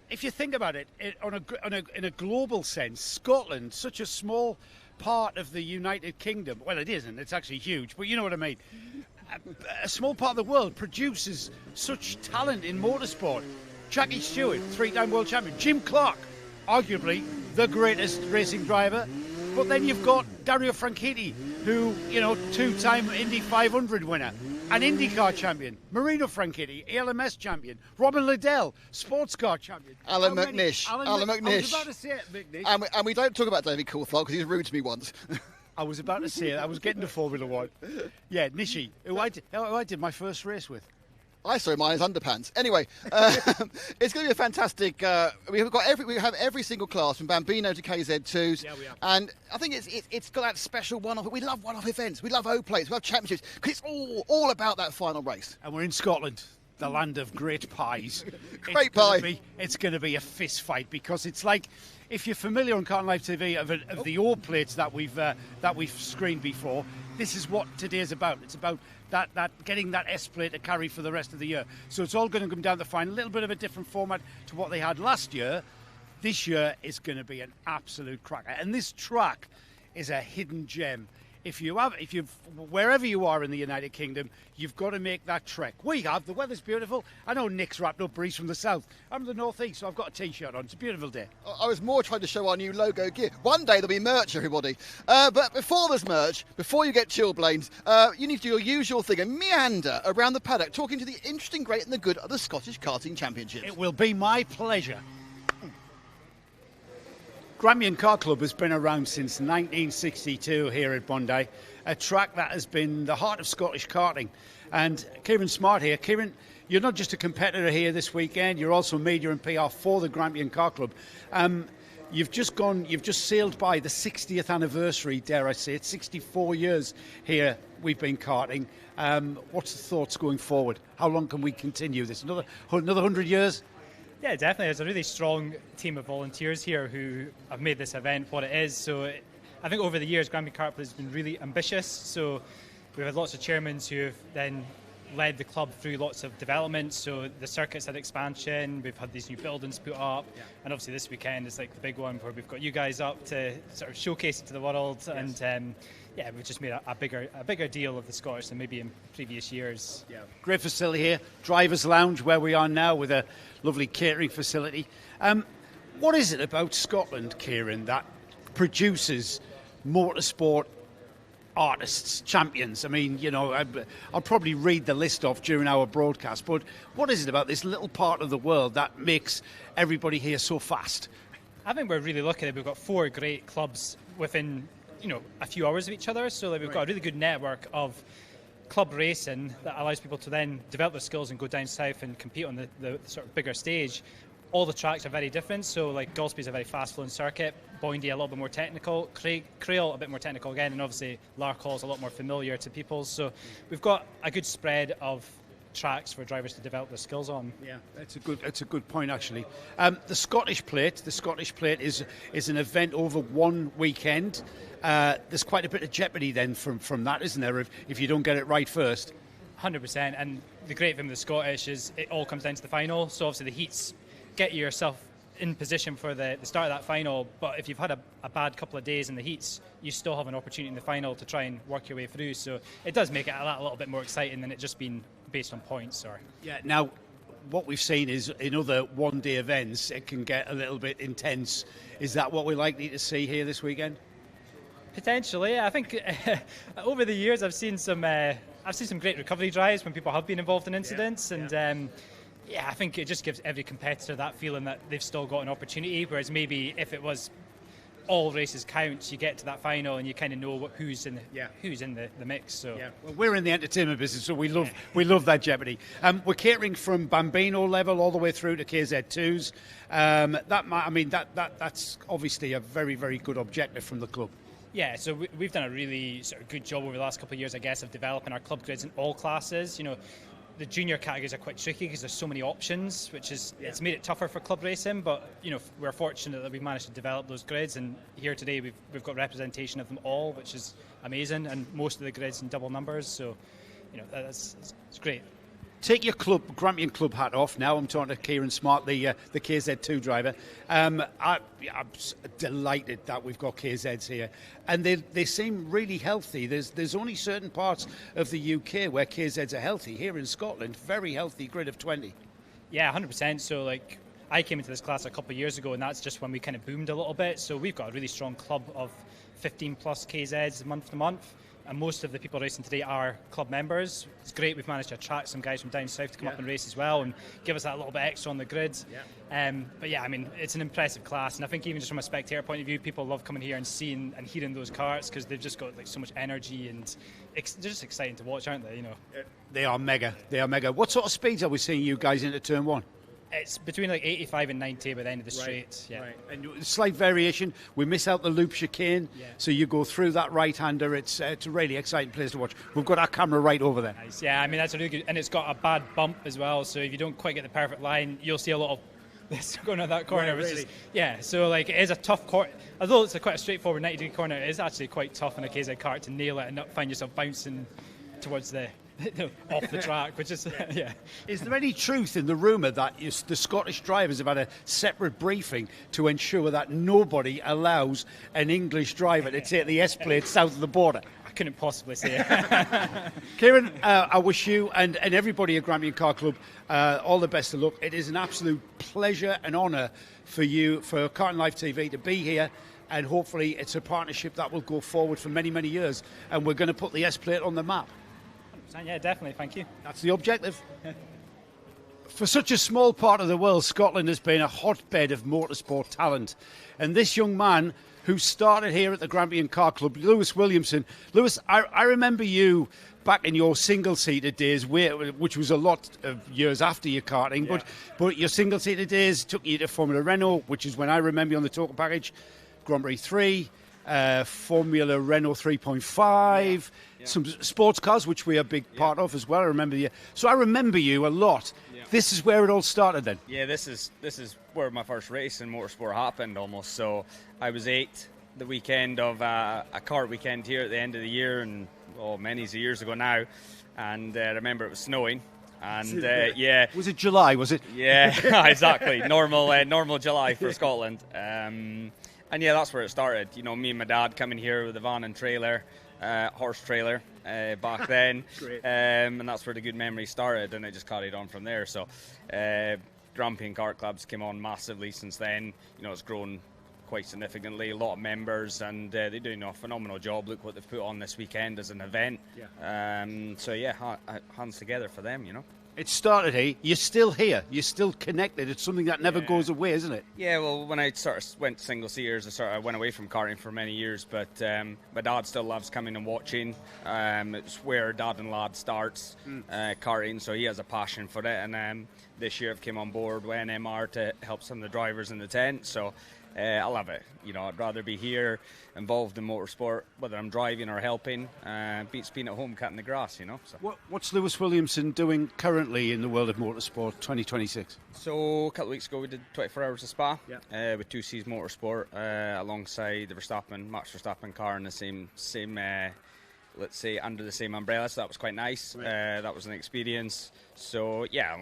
Speaker 4: if you think about it, in a global sense, Scotland, such a small part of the United Kingdom. Well, it isn't. It's actually huge, but you know what I mean. A small part of the world produces such talent in motorsport. Jackie Stewart, 3-time world champion. Jim Clark, arguably the greatest racing driver. But then you've got Dario Franchitti, who, you know, 2-time Indy 500 winner, an IndyCar champion, Marino Franchitti, ALMS champion, Robin Liddell, sports car champion.
Speaker 2: Alan McNish.
Speaker 4: I was about to say it, McNish.
Speaker 2: And we don't talk about David Coulthard because he's rude to me once.
Speaker 4: I was about to say it. I was getting to Formula One. Yeah, Nishi, who I did my first race with.
Speaker 2: I saw mine as underpants. Anyway, it's going to be a fantastic. We have every single class from Bambino to KZ2s.
Speaker 4: Yeah, we have.
Speaker 2: And I think it's got that special one-off. We love one-off events. We love O-plates. We love championships because it's all about that final race.
Speaker 4: And we're in Scotland, the land of great pies.
Speaker 2: Great pie.
Speaker 4: It's going to be a fist fight because it's like, if you're familiar on Karting Live TV of the O plates that we've screened before, this is what today is about. It's about that getting that S plate to carry for the rest of the year. So it's all going to come down to the final. A little bit of a different format to what they had last year. This year is going to be an absolute cracker. And this track is a hidden gem. Wherever you are in the United Kingdom, you've got to make that trek. We have. The weather's beautiful. I know Nick's wrapped up, but he's from the south. I'm from the northeast, so I've got a T-shirt on. It's a beautiful day.
Speaker 2: I was more trying to show our new logo gear. One day there'll be merch, everybody. But before there's merch, before you get chilblains, you need to do your usual thing and meander around the paddock, talking to the interesting, great and the good of the Scottish Karting Championships.
Speaker 4: It will be my pleasure. Grampian Kart Club has been around since 1962 here at Bondi, a track that has been the heart of Scottish karting. And Kieran Smart here. Kieran, you're not just a competitor here this weekend, you're also media and PR for the Grampian Kart Club. You've just sailed by the 60th anniversary, dare I say it, 64 years here we've been karting. What's the thoughts going forward? How long can we continue this? Another 100 years?
Speaker 5: Yeah, definitely. There's a really strong team of volunteers here who have made this event what it is. So I think over the years, Grampian Kart has been really ambitious. So we've had lots of chairmen who have then led the club through lots of development. So the circuit's had expansion, we've had these new buildings put up, and obviously this weekend is like the big one where we've got you guys up to sort of showcase it to the world. Yes. And we've just made a bigger deal of the Scottish than maybe in previous years.
Speaker 4: Yeah, great facility here, Drivers' Lounge where we are now with a lovely catering facility. What is it about Scotland, Kieran, that produces motorsport artists, champions? I mean, you know, I'll probably read the list off during our broadcast, but what is it about this little part of the world that makes everybody here so fast?
Speaker 5: I think we're really lucky that we've got 4 great clubs within, a few hours of each other. So that we've got a really good network of club racing that allows people to then develop their skills and go down south and compete on the sort of bigger stage. All the tracks are very different. So like Golspie's a very fast-flowing circuit, Boindy a little bit more technical, Crail a bit more technical again, and obviously Larkhall's a lot more familiar to people. So we've got a good spread of tracks for drivers to develop their skills on.
Speaker 4: Yeah, that's a good point actually. The Scottish plate is an event over one weekend. There's quite a bit of jeopardy then from that, isn't there? If you don't get it right first.
Speaker 5: 100%. And the great thing with the Scottish is it all comes down to the final. So obviously the heats get yourself in position for the start of that final, but if you've had a bad couple of days in the heats, you still have an opportunity in the final to try and work your way through. So it does make it a little bit more exciting than it just being based on points.
Speaker 4: Yeah. Now, what we've seen is in other one-day events, it can get a little bit intense. Is that what we're likely to see here this weekend?
Speaker 5: Potentially. I think over the years I've seen some great recovery drives when people have been involved in incidents, and I think it just gives every competitor that feeling that they've still got an opportunity, whereas maybe if it was all races count, you get to that final and you kind of know who's in the mix. So
Speaker 4: well, we're in the entertainment business, so we love that jeopardy. We're catering from Bambino level all the way through to KZ2s. That's obviously a very, very good objective from the club.
Speaker 5: Yeah, so we've done a really sort of good job over the last couple of years, I guess, of developing our club grids in all classes. The junior categories are quite tricky because there's so many options, which is it's made it tougher for club racing. But we're fortunate that we've managed to develop those grids, and here today we've got representation of them all, which is amazing, and most of the grids in double numbers. So it's great.
Speaker 4: Take your Grampian Club hat off now. I'm talking to Kieran Smart, the KZ2 driver. I'm delighted that we've got KZs here, and they seem really healthy. There's only certain parts of the UK where KZs are healthy. Here in Scotland, very healthy grid of 20.
Speaker 5: Yeah, 100%. So I came into this class a couple of years ago, and that's just when we kind of boomed a little bit. So we've got a really strong club of 15 plus KZs month to month. And most of the people racing today are club members. It's great we've managed to attract some guys from down south to come up and race as well and give us that little bit extra on the grid. But yeah, I mean, it's an impressive class, and I think even just from a spectator point of view, people love coming here and seeing and hearing those karts because they've just got like so much energy, and they're just exciting to watch, aren't they? You know,
Speaker 4: They are mega. They are mega. What sort of speeds are we seeing you guys into turn one?
Speaker 5: it's between like 85 and 90 by the end of the straight. Yeah.
Speaker 4: Right. And slight variation. We miss out the loop chicane, so you go through that right-hander. It's a really exciting place to watch. We've got our camera right over there.
Speaker 5: Nice. Yeah, I mean, that's a really good, and it's got a bad bump as well, so if you don't quite get the perfect line, you'll see a lot of this going on that corner.
Speaker 4: Right, really?
Speaker 5: So like it is a tough corner. Although it's quite a straightforward 90-degree corner, it is actually quite tough in a KZ kart to nail it and not find yourself bouncing towards the off the track, which is
Speaker 4: Is there any truth in the rumour that the Scottish drivers have had a separate briefing to ensure that nobody allows an English driver to take the S-plate south of the border?
Speaker 5: I couldn't possibly say it.
Speaker 4: Kieran, I wish you and everybody at Grampian Kart Club all the best of luck. It is an absolute pleasure and honour for you, for Karting Live TV, to be here, and hopefully it's a partnership that will go forward for many, many years, and we're going to put the S-plate on the map.
Speaker 5: Yeah, definitely. Thank you.
Speaker 4: That's the objective. For such a small part of the world, Scotland has been a hotbed of motorsport talent. And this young man who started here at the Grampian Kart Club, Lewis Williamson. Lewis, I remember you back in your single-seater days, which was a lot of years after your karting, but your single-seater days took you to Formula Renault, which is when I remember you on the total package, Grand Prix 3, Formula Renault 3.5, some sports cars, which we are a big part of as well. I remember you. So I remember you a lot. Yeah. This is where it all started then?
Speaker 6: Yeah, this is where my first race in motorsport happened almost. So I was 8 the weekend of a kart weekend here at the end of the year, and many years ago now. And I remember it was snowing. And
Speaker 4: was it July? Was it?
Speaker 6: Yeah, exactly. Normal July for Scotland. And yeah, that's where it started. You know, me and my dad coming here with a van and trailer, horse trailer back then.
Speaker 4: Great.
Speaker 6: And that's where the good memories started, and it just carried on from there. So Grampian Kart Clubs came on massively since then. You know, it's grown quite significantly, a lot of members, and they're doing a phenomenal job. Look what they've put on this weekend as an event. Hands together for them, you know.
Speaker 4: It started here. You're still here. You're still connected. It's something that never goes away, isn't it?
Speaker 6: Yeah, well, when I sort of went single-seaters, I went away from karting for many years, but my dad still loves coming and watching. It's where Dad and Lad starts karting, so he has a passion for it. And this year I've came on board with NMR to help some of the drivers in the tent, so I love it. You know, I'd rather be here involved in motorsport, whether I'm driving or helping, beats being at home cutting the grass, you know. So.
Speaker 4: What's Lewis Williamson doing currently in the world of motorsport 2026?
Speaker 6: So a couple of weeks ago we did 24 hours of Spa with 2C's Motorsport alongside the Max Verstappen car in the same let's say under the same umbrella, so that was quite nice. Right. That was an experience. So yeah,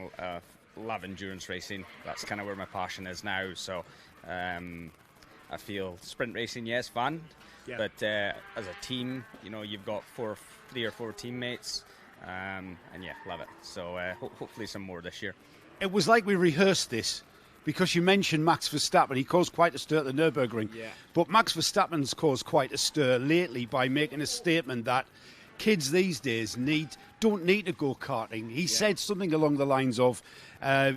Speaker 6: love endurance racing. That's kind of where my passion is now. So I feel sprint racing, yes, fun, but as a team, you know, you've got 3 or 4 teammates, and love it. So hopefully some more this year.
Speaker 4: It was like we rehearsed this, because you mentioned Max Verstappen. He caused quite a stir at the Nürburgring, but Max Verstappen's caused quite a stir lately by making a statement that kids these days don't need to go karting. He said something along the lines of,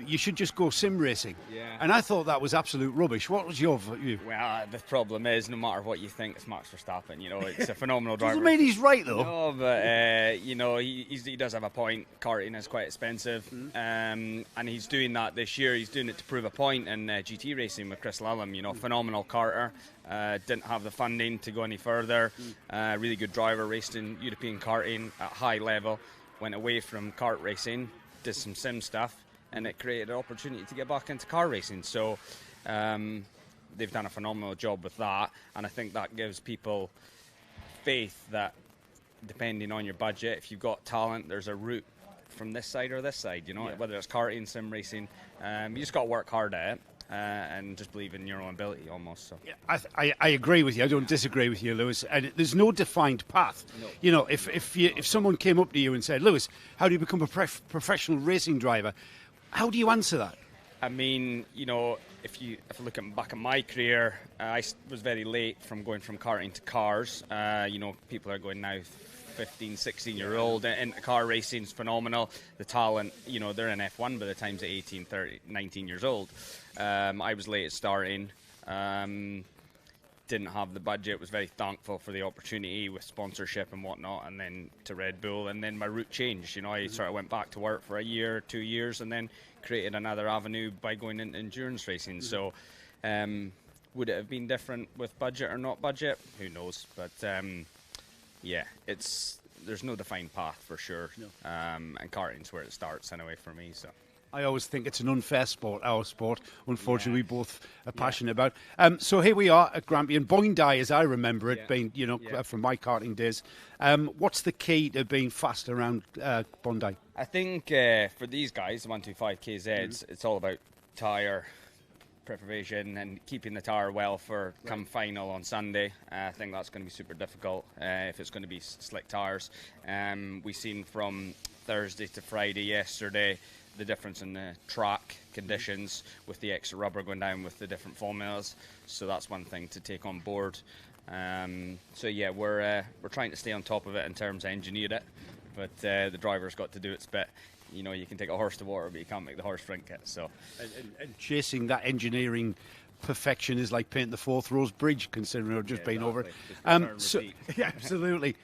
Speaker 4: you should just go sim racing. Yeah. And I thought that was absolute rubbish. What was your view?
Speaker 6: Well, the problem is, no matter what you think, it's Max Verstappen. You know, it's a phenomenal driver.
Speaker 4: Doesn't mean he's right, though.
Speaker 6: No, but, you know, he does have a point. Karting is quite expensive. And he's doing that this year. He's doing it to prove a point in GT racing with Chris Lallum. You know, phenomenal karter. Didn't have the funding to go any further. Really good driver, raced in European karting at high level. Went away from kart racing, did some sim stuff, and it created an opportunity to get back into car racing. So they've done a phenomenal job with that, and I think that gives people faith that depending on your budget, if you've got talent, there's a route from this side or this side, you know, whether it's karting, sim racing. You just got to work hard at it. And just believe in your own ability almost. So.
Speaker 4: Yeah, I agree with you. I don't disagree with you, Lewis. And there's no defined path. No. You know, if someone came up to you and said, Lewis, how do you become a professional racing driver? How do you answer that?
Speaker 6: I mean, you know, if you look back at my career, I was very late from going from karting to cars. You know, people are going now 15, 16-year-old into car racing is phenomenal. The talent, you know, they're in F1 by the time they're 18, 30, 19 years old. I was late at starting. Didn't have the budget, was very thankful for the opportunity with sponsorship and whatnot, and then to Red Bull, and then my route changed. You know, I sort of went back to work for a year, 2 years, and then created another avenue by going into endurance racing. So would it have been different with budget or not budget? Who knows? But yeah, there's no defined path for sure. No. And karting's where it starts anyway for me. So
Speaker 1: I always think it's an unfair sport, our sport. Unfortunately, we both are passionate about. So here we are at Grampian. Bondi, as I remember it, being, you know, from my karting days. What's the key to being fast around Bondi?
Speaker 6: I think for these guys, 125 KZs, it's all about tyre preparation and keeping the tyre well for come final on Sunday. I think that's going to be super difficult if it's going to be slick tyres. We've seen from Thursday to Friday yesterday the difference in the track conditions with the extra rubber going down with the different formulas. So that's one thing to take on board. So yeah, we're trying to stay on top of it in terms of engineer it, but the driver's got to do its bit. You know, you can take a horse to water, but you can't make the horse drink it. So,
Speaker 1: and chasing that engineering perfection is like painting the Fourth Rose Bridge, considering I've just been over it. Yeah, absolutely.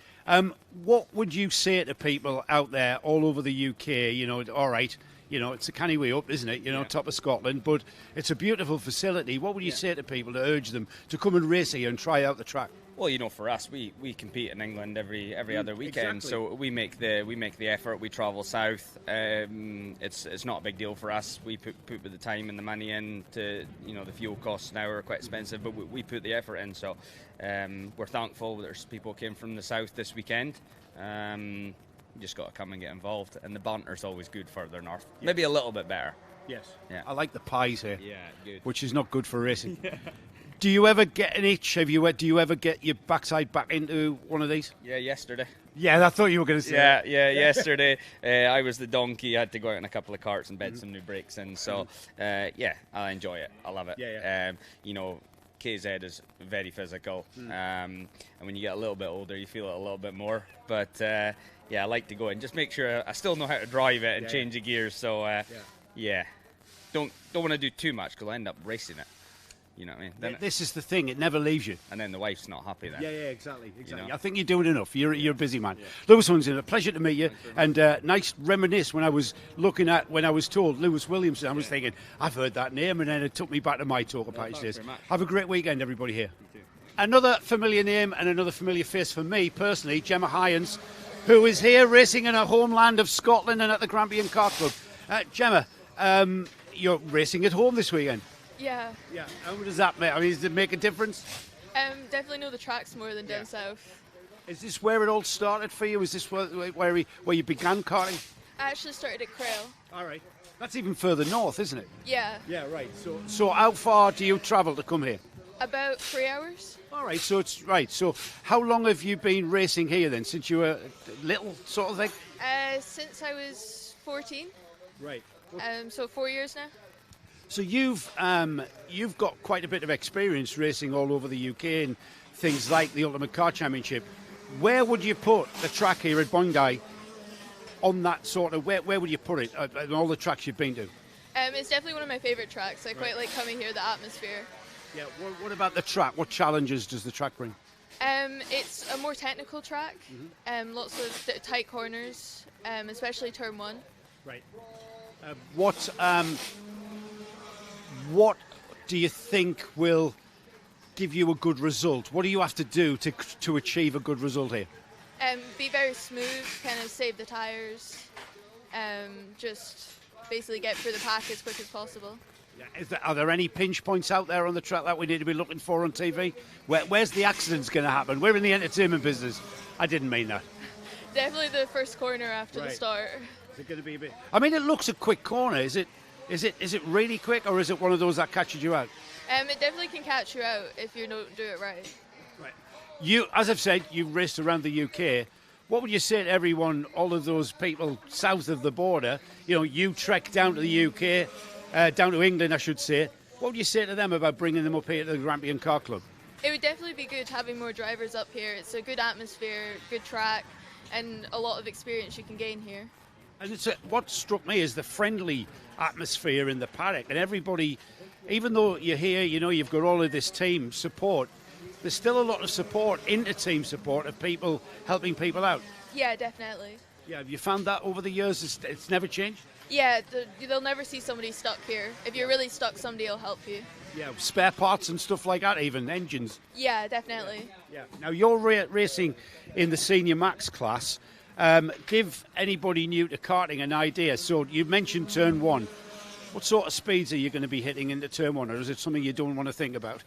Speaker 1: What would you say to people out there all over the UK? You know, all right, you know, it's a canny way up, isn't it? You know, top of Scotland, but it's a beautiful facility. What would you say to people to urge them to come and race here and try out the track?
Speaker 6: Well, you know, for us, we compete in England every other weekend, so we make the effort. We travel south. It's not a big deal for us. We put the time and the money in. To, you know, the fuel costs now are quite expensive, but we put the effort in. So we're thankful. There's people who came from the south this weekend. You just got to come and get involved, and the banter's always good further north. Yes. Maybe a little bit better.
Speaker 1: Yes.
Speaker 6: Yeah.
Speaker 1: I like the pies here.
Speaker 6: Yeah, good.
Speaker 1: Which is not good for racing. Do you ever get an itch? Do you ever get your backside back into one of these?
Speaker 6: Yeah, yesterday.
Speaker 1: Yeah, I thought you were going to say
Speaker 6: that. Yeah, yesterday I was the donkey. I had to go out in a couple of carts and bed some new brakes in. So, yeah, I enjoy it. I love it.
Speaker 1: Yeah.
Speaker 6: You know, KZ is very physical. And when you get a little bit older, you feel it a little bit more. But, yeah, I like to go and just make sure I still know how to drive it and change the gears. So, yeah, don't want to do too much because I end up racing it. You know what I mean? Then
Speaker 1: this is the thing; it never leaves you.
Speaker 6: And then the wife's not happy then.
Speaker 1: Yeah, exactly.
Speaker 6: You know?
Speaker 1: I think you're doing enough. You're a busy man. Lewis Williamson, a pleasure to meet you, and nice reminisce when I was told Lewis Williamson. I was thinking, I've heard that name, and then it took me back to my talker package days. Have a great weekend, everybody here. Another familiar name and another familiar face for me personally, Gemma Hyans, who is here racing in her homeland of Scotland and at the Grampian Kart Club. Gemma, you're racing at home this weekend.
Speaker 7: Yeah.
Speaker 1: How does that make? I mean, does it make a difference?
Speaker 7: Definitely know the tracks more than down south.
Speaker 1: Is this where it all started for you? Is this where you began karting?
Speaker 7: I actually started at Crail.
Speaker 1: All right. That's even further north, isn't it?
Speaker 7: Yeah.
Speaker 1: Yeah, right. So how far do you travel to come here?
Speaker 7: About 3 hours.
Speaker 1: All right. So it's right. So how long have you been racing here then? Since you were little, sort of thing?
Speaker 7: Since I was 14.
Speaker 1: Right.
Speaker 7: So 4 years now.
Speaker 1: So you've got quite a bit of experience racing all over the UK and things like the Ultimate Car Championship. Where would you put the track here at Bondi on that sort of, where would you put it on all the tracks you've been to?
Speaker 7: It's definitely one of my favourite tracks. I quite like coming here, the atmosphere.
Speaker 1: Yeah, what about the track? What challenges does the track bring?
Speaker 7: It's a more technical track, lots of tight corners, especially turn 1.
Speaker 1: Right. What do you think will give you a good result? What do you have to do to achieve a good result here?
Speaker 7: Be very smooth, kind of save the tyres, just basically get through the pack as quick as possible.
Speaker 1: Yeah, are there any pinch points out there on the track that we need to be looking for on TV? Where's the accidents going to happen? We're in the entertainment business. I didn't mean that.
Speaker 7: Definitely the first corner after the start.
Speaker 1: Is it going to be a bit? I mean, it looks a quick corner. Is it really quick, or is it one of those that catches you out?
Speaker 7: It definitely can catch you out if you don't do it right.
Speaker 1: Right. You, as I've said, you've raced around the UK. What would you say to everyone, all of those people south of the border? You know, you trek down to the UK.
Speaker 4: down to England, I should say. What would you say to them about bringing them up here to the Grampian Kart Club?
Speaker 7: It would definitely be good having more drivers up here. It's a good atmosphere, good track, and a lot of experience you can gain here.
Speaker 4: And what struck me is the friendly atmosphere in the paddock, and everybody, even though you're here, you know, you've got all of this team support, there's still a lot of support, inter-team support of people helping people out.
Speaker 7: Yeah, definitely.
Speaker 4: Yeah, have you found that over the years? It's never changed?
Speaker 7: Yeah, they'll never see somebody stuck here. If you're really stuck, somebody will help you.
Speaker 4: Yeah, spare parts and stuff like that, even engines.
Speaker 7: Yeah, definitely.
Speaker 4: Yeah. Now you're racing in the senior max class. Give anybody new to karting an idea. So you mentioned turn 1. What sort of speeds are you going to be hitting into turn 1, or is it something you don't want to think about?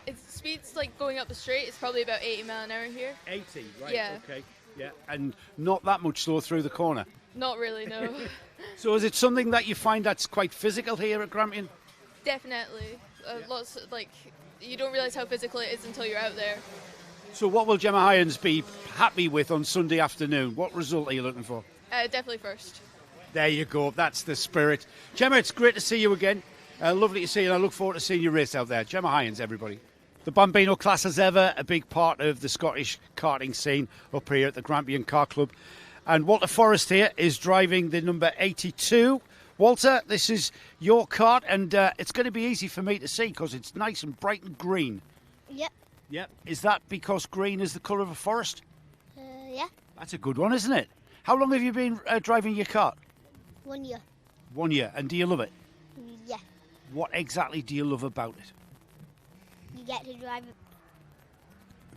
Speaker 7: It's speeds like going up the straight. It's probably about 80 mile an hour here.
Speaker 4: 80, right?
Speaker 7: Yeah.
Speaker 4: Okay. Yeah, and not that much slow through the corner.
Speaker 7: Not really, no.
Speaker 4: So is it something that you find that's quite physical here at Grampian?
Speaker 7: Definitely. Lots you don't realise how physical it is until you're out there.
Speaker 4: So what will Gemma Hyans be happy with on Sunday afternoon? What result are you looking for?
Speaker 7: Definitely first.
Speaker 4: There you go. That's the spirit. Gemma, it's great to see you again. Lovely to see you, and I look forward to seeing you race out there. Gemma Hyans, everybody. The Bambino class, as ever, a big part of the Scottish karting scene up here at the Grampian Kart Club. And Walter Forrest here is driving the number 82. Walter, this is your kart, and it's going to be easy for me to see because it's nice and bright and green.
Speaker 3: Yep.
Speaker 4: Yep. Is that because green is the colour of a forest?
Speaker 3: Yeah.
Speaker 4: That's a good one, isn't it? How long have you been driving your kart?
Speaker 3: 1 year.
Speaker 4: 1 year. And do you love it?
Speaker 3: Yeah.
Speaker 4: What exactly do you love about it?
Speaker 3: You get to drive it.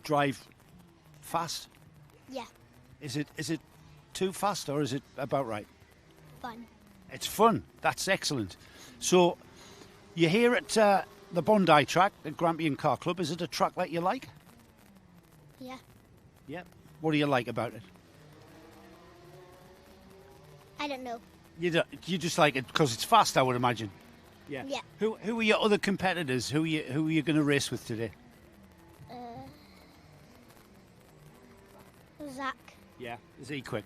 Speaker 4: Drive fast?
Speaker 3: Yeah.
Speaker 4: Is it too fast, or is it about right?
Speaker 3: Fun.
Speaker 4: It's fun. That's excellent. So you're here at the Bondi track, the Grampian Kart Club. Is it a track that you like?
Speaker 3: Yeah.
Speaker 4: Yep. What do you like about it?
Speaker 3: I don't know.
Speaker 4: You just like it because it's fast, I would imagine. Yeah.
Speaker 3: Yeah.
Speaker 4: Who are your other competitors? Who are you going to race with today?
Speaker 3: Zach.
Speaker 4: Yeah. Is he quick?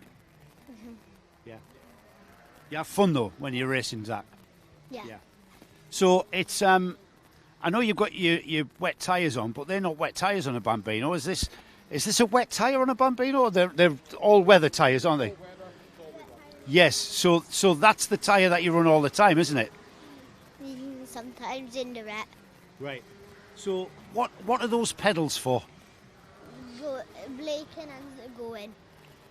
Speaker 4: Yeah. You have fun though when you're racing, Zach.
Speaker 3: Yeah.
Speaker 4: Yeah. So it's I know you've got your wet tyres on, but they're not wet tyres on a Bambino. Is this a wet tyre on a Bambino? Or they're all weather tyres, aren't they? Yes. So that's the tyre that you run all the time, isn't it?
Speaker 3: Sometimes in the red.
Speaker 4: Right. So what are those pedals for?
Speaker 3: Blake and going.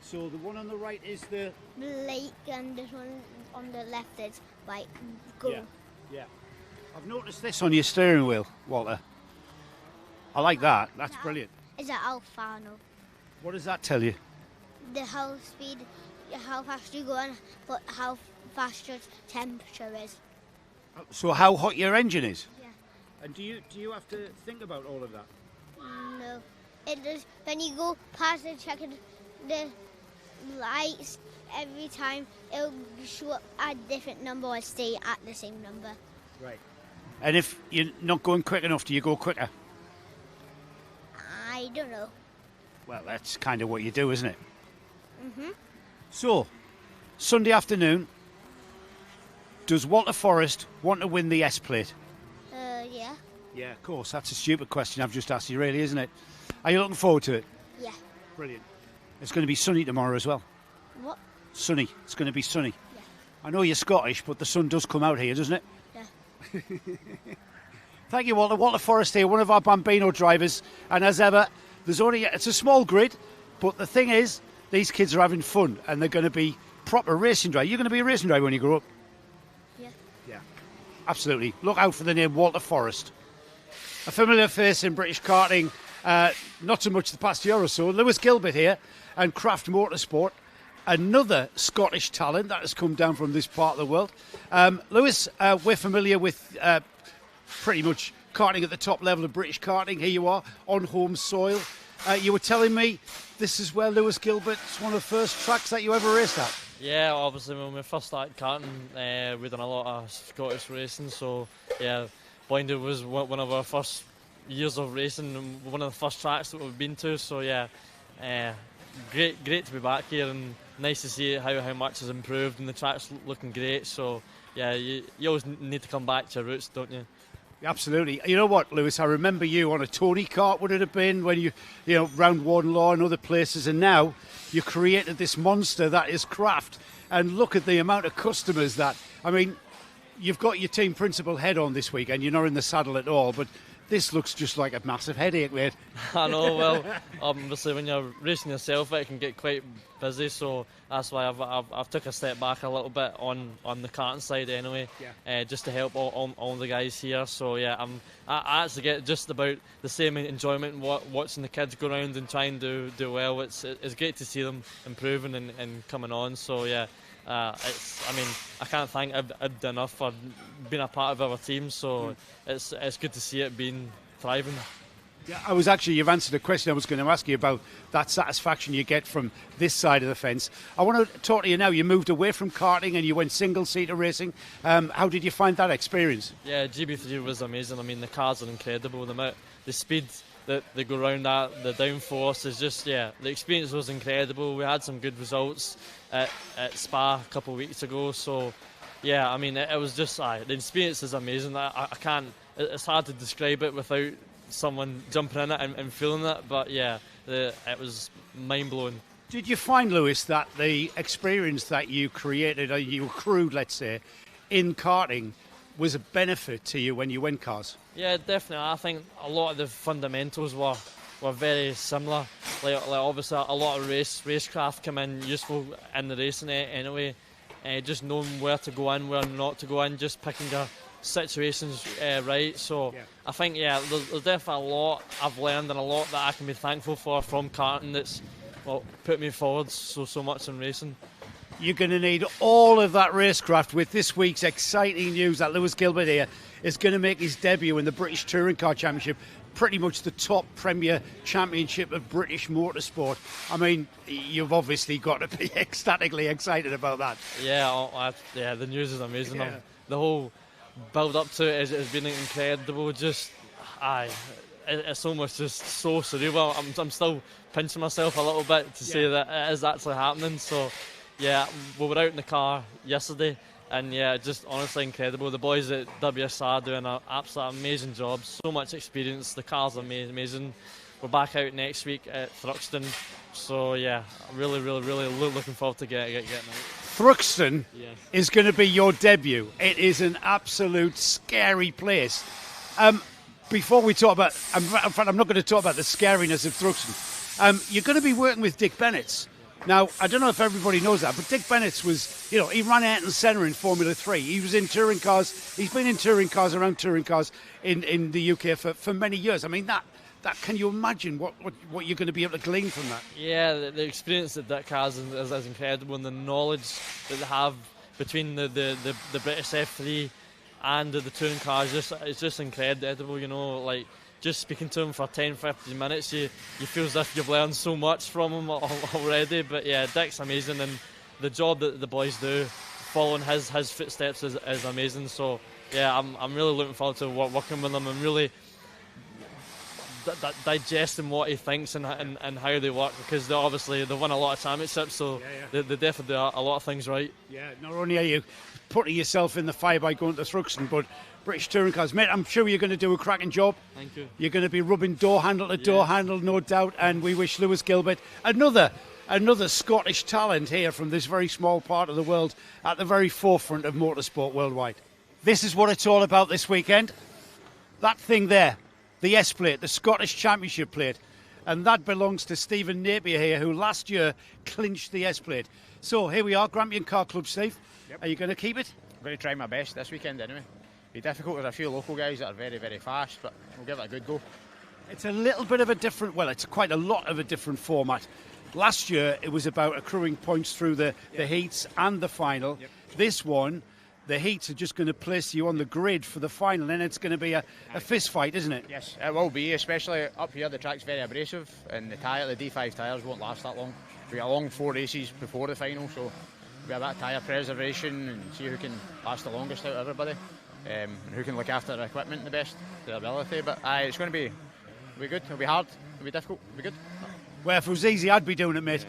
Speaker 4: So the one on the right is the
Speaker 3: Blake and this one on the left is like go.
Speaker 4: Yeah. I've noticed this on your steering wheel, Walter. I like that. That's brilliant.
Speaker 3: Is that Alfano?
Speaker 4: What does that tell you?
Speaker 3: The how speed, how fast you go, but how fast your temperature is.
Speaker 4: So how hot your engine is?
Speaker 3: Yeah.
Speaker 4: And do you have to think about all of that?
Speaker 3: No. It does. When you go past the lights, every time it'll show up a different number or stay at the same number.
Speaker 4: Right. And if you're not going quick enough, do you go quicker?
Speaker 3: I don't know.
Speaker 4: Well, that's kind of what you do, isn't it?
Speaker 3: Mhm.
Speaker 4: So, Sunday afternoon, does Walter Forrest want to win the S plate?
Speaker 3: Yeah.
Speaker 4: Yeah, of course. That's a stupid question I've just asked you, really, isn't it? Are you looking forward to it?
Speaker 3: Yeah.
Speaker 4: Brilliant. It's going to be sunny tomorrow as well.
Speaker 3: What?
Speaker 4: Sunny. It's going to be sunny.
Speaker 3: Yeah.
Speaker 4: I know you're Scottish, but the sun does come out here, doesn't it?
Speaker 3: Yeah.
Speaker 4: Thank you, Walter. Walter Forrest here, one of our Bambino drivers. And as ever, it's a small grid, but the thing is, these kids are having fun and they're going to be proper racing drivers. You're going to be a racing driver when you grow up?
Speaker 3: Yeah.
Speaker 4: Yeah, absolutely. Look out for the name Walter Forrest. A familiar face in British karting, not so much the past year or so. Lewis Gilbert here and Craft Motorsport, another Scottish talent that has come down from this part of the world. Lewis, we're familiar with pretty much karting at the top level of British karting. Here you are on home soil. You were telling me this is where Lewis Gilbert's one of the first tracks that you ever raced at.
Speaker 8: Yeah, obviously when we first started karting, we done a lot of Scottish racing, so yeah, Bondi was one of our first years of racing, and one of the first tracks that we've been to, so yeah, great to be back here, and nice to see how much has improved, and the track's looking great, so yeah, you always need to come back to your roots, don't you?
Speaker 4: Absolutely. You know what, Lewis? I remember you on a Tony kart, would it have been, when you round Warden Law and other places, and now you created this monster that is craft. And look at the amount of customers that, I mean, you've got your team principal head on this weekend. You're not in the saddle at all, but this looks just like a massive headache, mate.
Speaker 8: I know. Well, obviously, when you're racing yourself, it can get quite busy. So that's why I've took a step back a little bit on the karting side anyway, just to help all the guys here. So yeah, I actually get just about the same enjoyment watching the kids go around and try and do well. It's great to see them improving and coming on. So yeah. I can't thank Ibd enough for being a part of our team, so it's good to see it being thriving.
Speaker 4: Yeah, you've answered a question I was going to ask you about that satisfaction you get from this side of the fence. I want to talk to you now. You moved away from karting and you went single-seater racing. How did you find that experience?
Speaker 8: Yeah, GB3 was amazing. I mean, the cars are incredible. The speed that they go around at, the downforce is just, the experience was incredible. We had some good results at Spa a couple of weeks ago, so yeah, I mean, it was just, the experience is amazing. I can't, it's hard to describe it without someone jumping in it and feeling it, but yeah, it was mind-blowing.
Speaker 4: Did you find, Lewis, that the experience that you created, or you accrued, let's say, in karting was a benefit to you when you went cars?
Speaker 8: Yeah, definitely. I think a lot of the fundamentals were very similar. Like obviously a lot of racecraft come in useful in the racing anyway. Just knowing where to go in, where not to go in, just picking your situations right. So I think there's definitely a lot I've learned and a lot that I can be thankful for from karting that's put me forward so much in racing.
Speaker 4: You're going to need all of that racecraft with this week's exciting news that Lewis Gilbert here is going to make his debut in the British Touring Car Championship, pretty much the top premier championship of British motorsport. I mean, you've obviously got to be ecstatically excited about that.
Speaker 8: Yeah, the news is amazing. Yeah. The whole build up to it has been incredible. Just, it's almost just so surreal. I'm still pinching myself a little bit to say that it is actually happening. So, yeah, we were out in the car yesterday, and yeah, just honestly incredible. The boys at WSR doing an absolute amazing job. So much experience. The cars are amazing. We're back out next week at Thruxton. So yeah, really looking forward to getting out.
Speaker 4: Thruxton is going to be your debut. It is an absolute scary place. Before we talk about, in fact, I'm not going to talk about the scariness of Thruxton. You're going to be working with Dick Bennett. Now, I don't know if everybody knows that, but Dick Bennett was, he ran Ayrton Senna in Formula 3. He was in touring cars. He's been in touring cars, around touring cars in the UK for many years. I mean, that can you imagine what you're going to be able to glean from that? Yeah,
Speaker 8: the experience that Dick has is incredible, and the knowledge that they have between the British F3 and the touring cars it's just incredible, like just speaking to him for 10-15 minutes, you feel as if you've learned so much from him already. But yeah, Dick's amazing, and the job that the boys do following his footsteps is amazing. So yeah, I'm really looking forward to working with them and really digesting what he thinks and how they work, because they've won a lot of championships, so they definitely do a lot of things right. Yeah,
Speaker 4: not only are you putting yourself in the fire by going to Thruxton, but British Touring Cars, mate, I'm sure you're going to do a cracking job.
Speaker 8: Thank you.
Speaker 4: You're going to be rubbing door handle to door handle, no doubt, and we wish Lewis Gilbert, another Scottish talent here from this very small part of the world, at the very forefront of motorsport worldwide. This is what it's all about this weekend. That thing there, the S-plate, the Scottish Championship plate, and that belongs to Stephen Napier here, who last year clinched the S-plate. So here we are, Grampian Kart Club, Steve. Yep. Are you going to keep it?
Speaker 9: I'm going to try my best this weekend anyway. Be difficult. There's a few local guys that are very, very fast, but we'll give it a good go.
Speaker 4: It's a little bit of a different, it's quite a lot of a different format. Last year it was about accruing points through the heats and the final. Yep. This one, the heats are just going to place you on the grid for the final, and it's going to be a fist fight, isn't it?
Speaker 9: Yes, it will be, especially up here. The track's very abrasive, and the D5 tyres won't last that long. We got a long 4 races before the final, so we have that tyre preservation and see who can last the longest out of everybody, and who can look after their equipment the best, their ability. But it's going to be good. It'll be hard. It'll be difficult. It'll be good.
Speaker 4: Well, if it was easy, I'd be doing it, mate.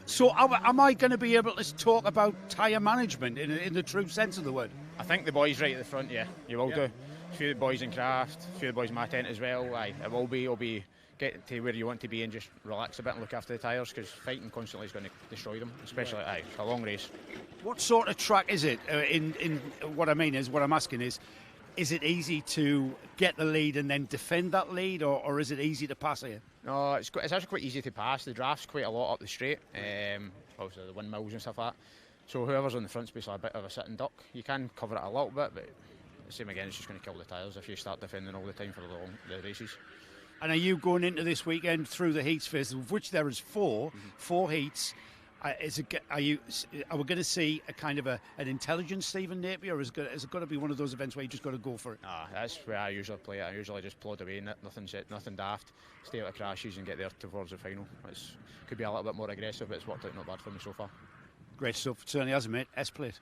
Speaker 4: So am I going to be able to talk about tyre management in the true sense of the word?
Speaker 9: I think the boys right at the front, yeah, you will do. A few of the boys in craft, a few of the boys in my tent as well. Aye, it'll be get to where you want to be and just relax a bit and look after the tyres, because fighting constantly is going to destroy them, especially it's a long race.
Speaker 4: What sort of track is it? In what I mean is, what I'm asking is it easy to get the lead and then defend that lead, or is it easy to pass here?
Speaker 9: No, it's actually quite easy to pass. The draft's quite a lot up the straight, obviously the windmills and stuff like that. So whoever's on the front's basically a bit of a sitting duck. You can cover it a little bit, but the same again, it's just going to kill the tyres if you start defending all the time for the races.
Speaker 4: And are you going into this weekend through the heats first, of which there is four heats? Are we going to see a kind of an intelligent Stephen Napier, or is it going to be one of those events where you just got to go for it?
Speaker 9: Nah, that's where I usually play it. I usually just plod away, nothing daft, stay out of crashes and get there towards the final. It could be a little bit more aggressive, but it's worked out not bad for me so far.
Speaker 4: Great stuff. It certainly has, mate. S-plate.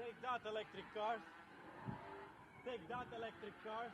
Speaker 10: Take that, electric cars. Take that, electric cars.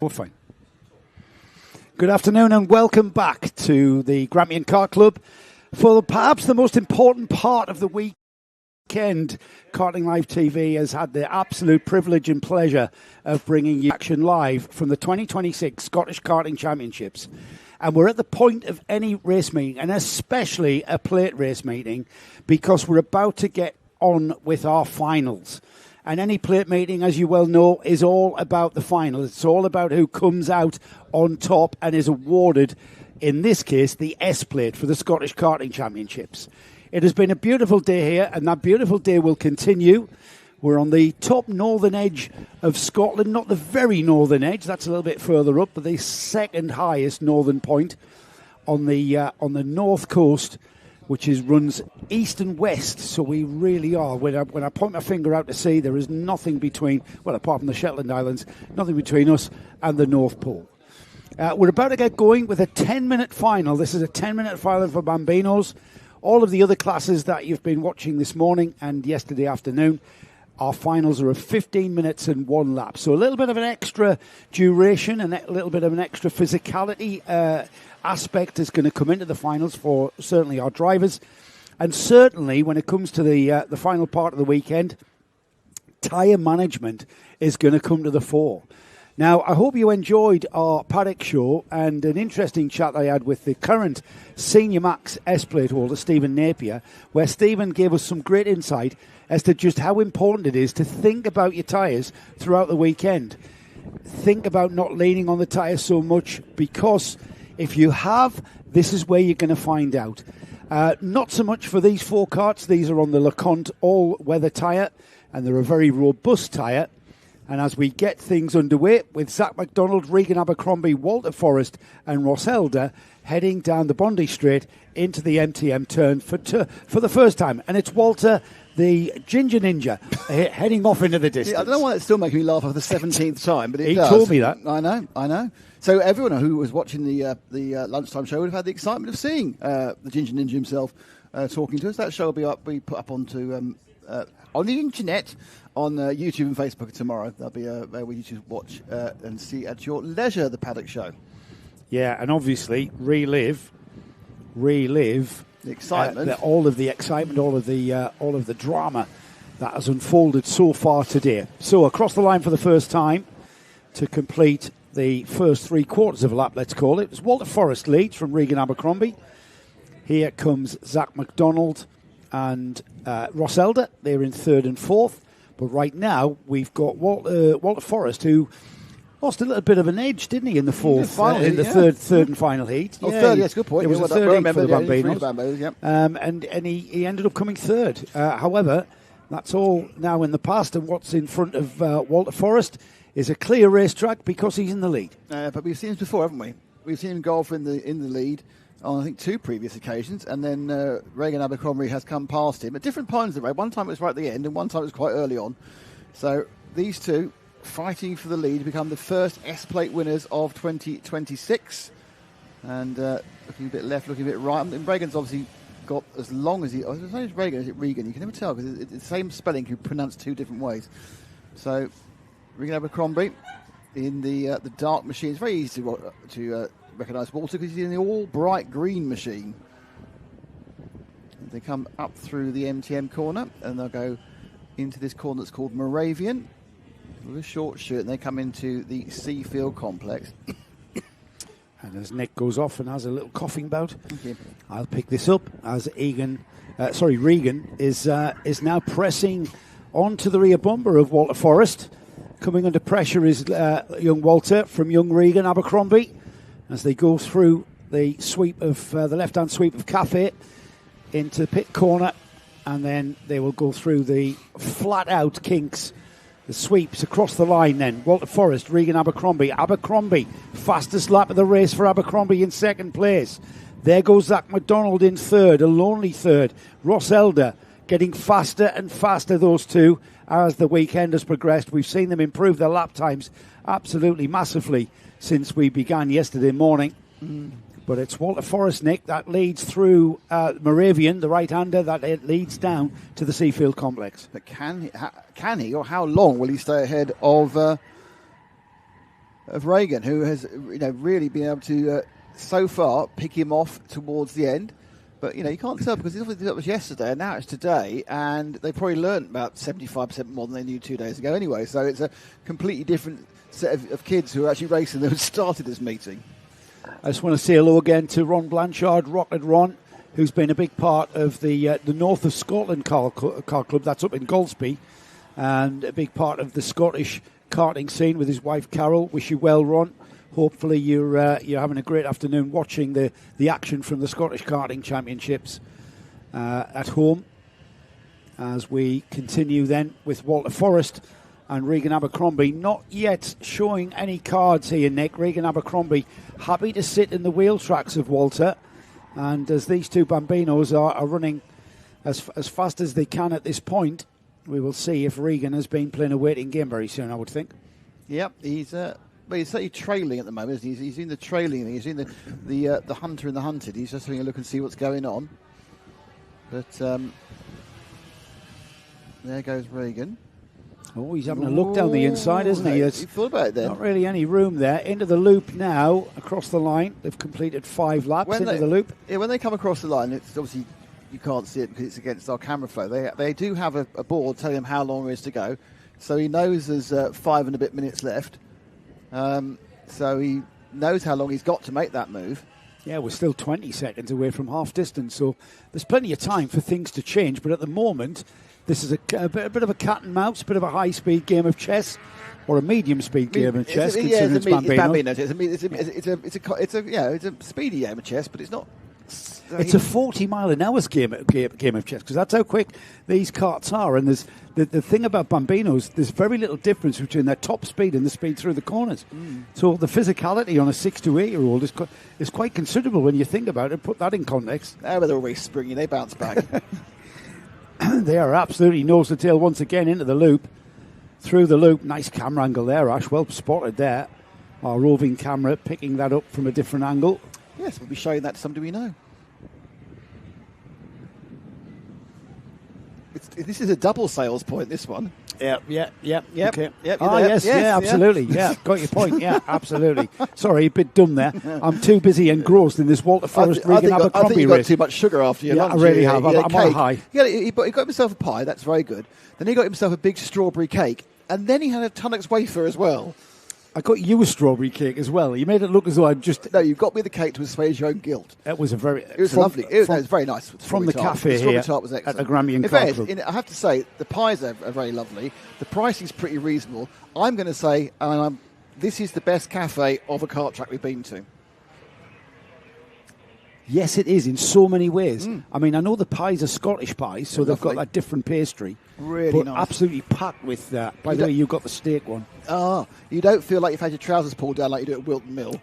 Speaker 1: Both fine. Good afternoon and welcome back to the Grampian Kart Club for perhaps the most important part of the weekend. Karting Live TV has had the absolute privilege and pleasure of bringing you action live from the 2026 Scottish Karting Championships. And we're at the point of any race meeting, and especially a plate race meeting, because we're about to get on with our finals. And any plate meeting, as you well know, is all about the final. It's all about who comes out on top and is awarded, in this case, the S plate for the Scottish Karting Championships. It has been a beautiful day here, and that beautiful day will continue. We're on the top northern edge of Scotland, not the very northern edge, that's a little bit further up, but the second highest northern point on the north coast, which runs east and west. So we really are. When I point my finger out to sea, there is nothing between, well, apart from the Shetland Islands, nothing between us and the North Pole. We're about to get going with a 10-minute final. This is a 10-minute final for Bambinos. All of the other classes that you've been watching this morning and yesterday afternoon, our finals are of 15 minutes and 1 lap. So a little bit of an extra duration and a little bit of an extra physicality aspect is going to come into the finals for certainly our drivers. And certainly when it comes to the final part of the weekend, tyre management is going to come to the fore. Now, I hope you enjoyed our paddock show and an interesting chat I had with the current Senior Max S-Plate holder, Stephen Napier, where Stephen gave us some great insight as to just how important it is to think about your tyres throughout the weekend. Think about not leaning on the tyres so much, because if you have, this is where you're going to find out. Not so much for these 4 karts. These are on the LeConte all-weather tyre, and they're a very robust tyre. And as we get things underway with Zach MacDonald, Regan Abercrombie, Walter Forrest and Ross Elder heading down the Bondi Straight into the MTM turn for the first time. And it's Walter, the Ginger Ninja, heading off into the distance.
Speaker 2: Yeah, I don't know why it's still making me laugh for the 17th time, but
Speaker 1: he
Speaker 2: does.
Speaker 1: told me that.
Speaker 2: I know. So everyone who was watching the lunchtime show would have had the excitement of seeing the Ginger Ninja himself talking to us. That show will be put up onto on the internet, on YouTube and Facebook tomorrow. There'll be where you can watch and see at your leisure the paddock show.
Speaker 1: Yeah, and obviously relive
Speaker 2: the excitement,
Speaker 1: all of the excitement, all of the drama that has unfolded so far today. So across the line for the first time to complete the first 3 quarters of a lap, let's call it. It's Walter Forrest leads from Regan Abercrombie. Here comes Zach MacDonald and Ross Elder. They're in 3rd and 4th. But right now, we've got Walter Forrest, who lost a little bit of an edge, didn't he, in the third and final heat?
Speaker 2: Oh, third, yes, good point.
Speaker 1: It was a third heat for the
Speaker 2: Bambinos.
Speaker 1: Yep. And he ended up coming 3rd. However, that's all now in the past, and what's in front of Walter Forrest is a clear racetrack because he's in the lead.
Speaker 2: But we've seen this before, haven't we? We've seen him go off in the lead on, I think, 2 previous occasions, and then Regan Abercrombie has come past him at different times of the race. One time it was right at the end, and one time it was quite early on. So these two fighting for the lead to become the first S-Plate winners of 2026. And looking a bit left, looking a bit right. And Regan's obviously got as long as he... As long as Regan, is it Regan? You can never tell, because it's the same spelling, you pronounce 2 different ways. So Regan Abercrombie in the dark machine. It's very easy to recognise Walter because he's in the all bright green machine. They come up through the MTM corner and they'll go into this corner that's called Moravian with a short shirt, and they come into the Seafield complex.
Speaker 1: And as Nick goes off and has a little coughing bout, I'll pick this up as Regan is now pressing onto the rear bumper of Walter Forrest. Coming under pressure is young Walter from young Regan Abercrombie as they go through the sweep of the left-hand sweep of Cafe into pit corner, and then they will go through the flat-out kinks, the sweeps across the line then. Walter Forrest, Regan Abercrombie, fastest lap of the race for Abercrombie in 2nd place. There goes Zach MacDonald in 3rd, a lonely 3rd. Ross Elder getting faster and faster, those two, as the weekend has progressed. We've seen them improve their lap times absolutely massively since we began yesterday morning. But it's Walter Forrest, Nick, that leads through Moravian, the right-hander, that it leads down to the Seafield complex.
Speaker 2: But can he, or how long will he stay ahead of of Reagan, who has really been able to so far pick him off towards the end. But you can't tell because that was yesterday and now it's today, and they probably learned about 75% more than they knew 2 days ago anyway. So it's a completely different set of kids who are actually racing that started this meeting.
Speaker 1: I just want to say hello again to Ron Blanchard, Rocket Ron, who's been a big part of the North of Scotland car club. That's up in Golspie, and a big part of the Scottish karting scene with his wife Carol. Wish you well, Ron. Hopefully you're having a great afternoon watching the action from the Scottish Karting Championships at home. As we continue then with Walter Forrest and Regan Abercrombie, not yet showing any cards here, Nick. Regan Abercrombie happy to sit in the wheel tracks of Walter, and as these two Bambinos are running as fast as they can at this point, we will see if Regan has been playing a waiting game very soon, I would think.
Speaker 2: Yep, he's certainly trailing at the moment, isn't he? He's in the trailing. He's in the hunter and the hunted. He's just having a look and see what's going on. But there goes Regan.
Speaker 1: Oh, he's having a look down the inside, isn't he?
Speaker 2: You thought about it then.
Speaker 1: Not really any room there. Into the loop now, across the line. They've completed 5 laps into the loop.
Speaker 2: Yeah, when they come across the line, it's obviously you can't see it because it's against our camera flow. They do have a board telling him how long there is to go. So he knows there's 5 and a bit minutes left. So he knows how long he's got to make that move.
Speaker 1: Yeah, we're still 20 seconds away from half distance, so there's plenty of time for things to change. But at the moment, this is a bit of a cat and mouse, a bit of a high-speed game of chess, or a medium-speed game of chess.
Speaker 2: It's Bambino. It's a speedy game of chess, but it's not.
Speaker 1: It's a 40-mile-an-hour game of chess, because that's how quick these karts are. And there's the thing about Bambinos, there's very little difference between their top speed and the speed through the corners. So the physicality on a 6 to 8-year-old is quite considerable when you think about it. Put that in context.
Speaker 2: But they're always springy. They bounce back.
Speaker 1: They are absolutely nose to tail once again into the loop. Through the loop. Nice camera angle there, Ash. Well spotted there. Our roving camera picking that up from a different angle.
Speaker 2: Yes, we'll be showing that to somebody we know. This is a double sales point, this one.
Speaker 1: Yep.
Speaker 2: Okay.
Speaker 1: Absolutely. Yeah, got your point. Yeah, absolutely. Sorry, a bit dumb there. I'm too busy engrossed in this Walter Forrest Regan Abercrombie
Speaker 2: I think you
Speaker 1: race.
Speaker 2: got too much sugar after your lunch.
Speaker 1: I really have. I'm on a high.
Speaker 2: Yeah, he got himself a pie. That's very good. Then he got himself a big strawberry cake, and then he had a Tunnock's wafer as well.
Speaker 1: I got you a strawberry cake as well. You made it look as though I'd just...
Speaker 2: No, you got me the cake to assuage your own guilt.
Speaker 1: It was lovely.
Speaker 2: It was very nice.
Speaker 1: From the cafe
Speaker 2: here
Speaker 1: at the Grampian Kart Club.
Speaker 2: I have to say, the pies are very lovely. The pricing's pretty reasonable. I'm going to say this is the best cafe of a kart track we've been to.
Speaker 1: Yes, it is in so many ways. I mean, I know the pies are Scottish pies, so they've got that different pastry.
Speaker 2: Really nice.
Speaker 1: Absolutely packed with that. By the way, you got the steak one.
Speaker 2: You don't feel like you've had your trousers pulled down like you do at Wilton Mill.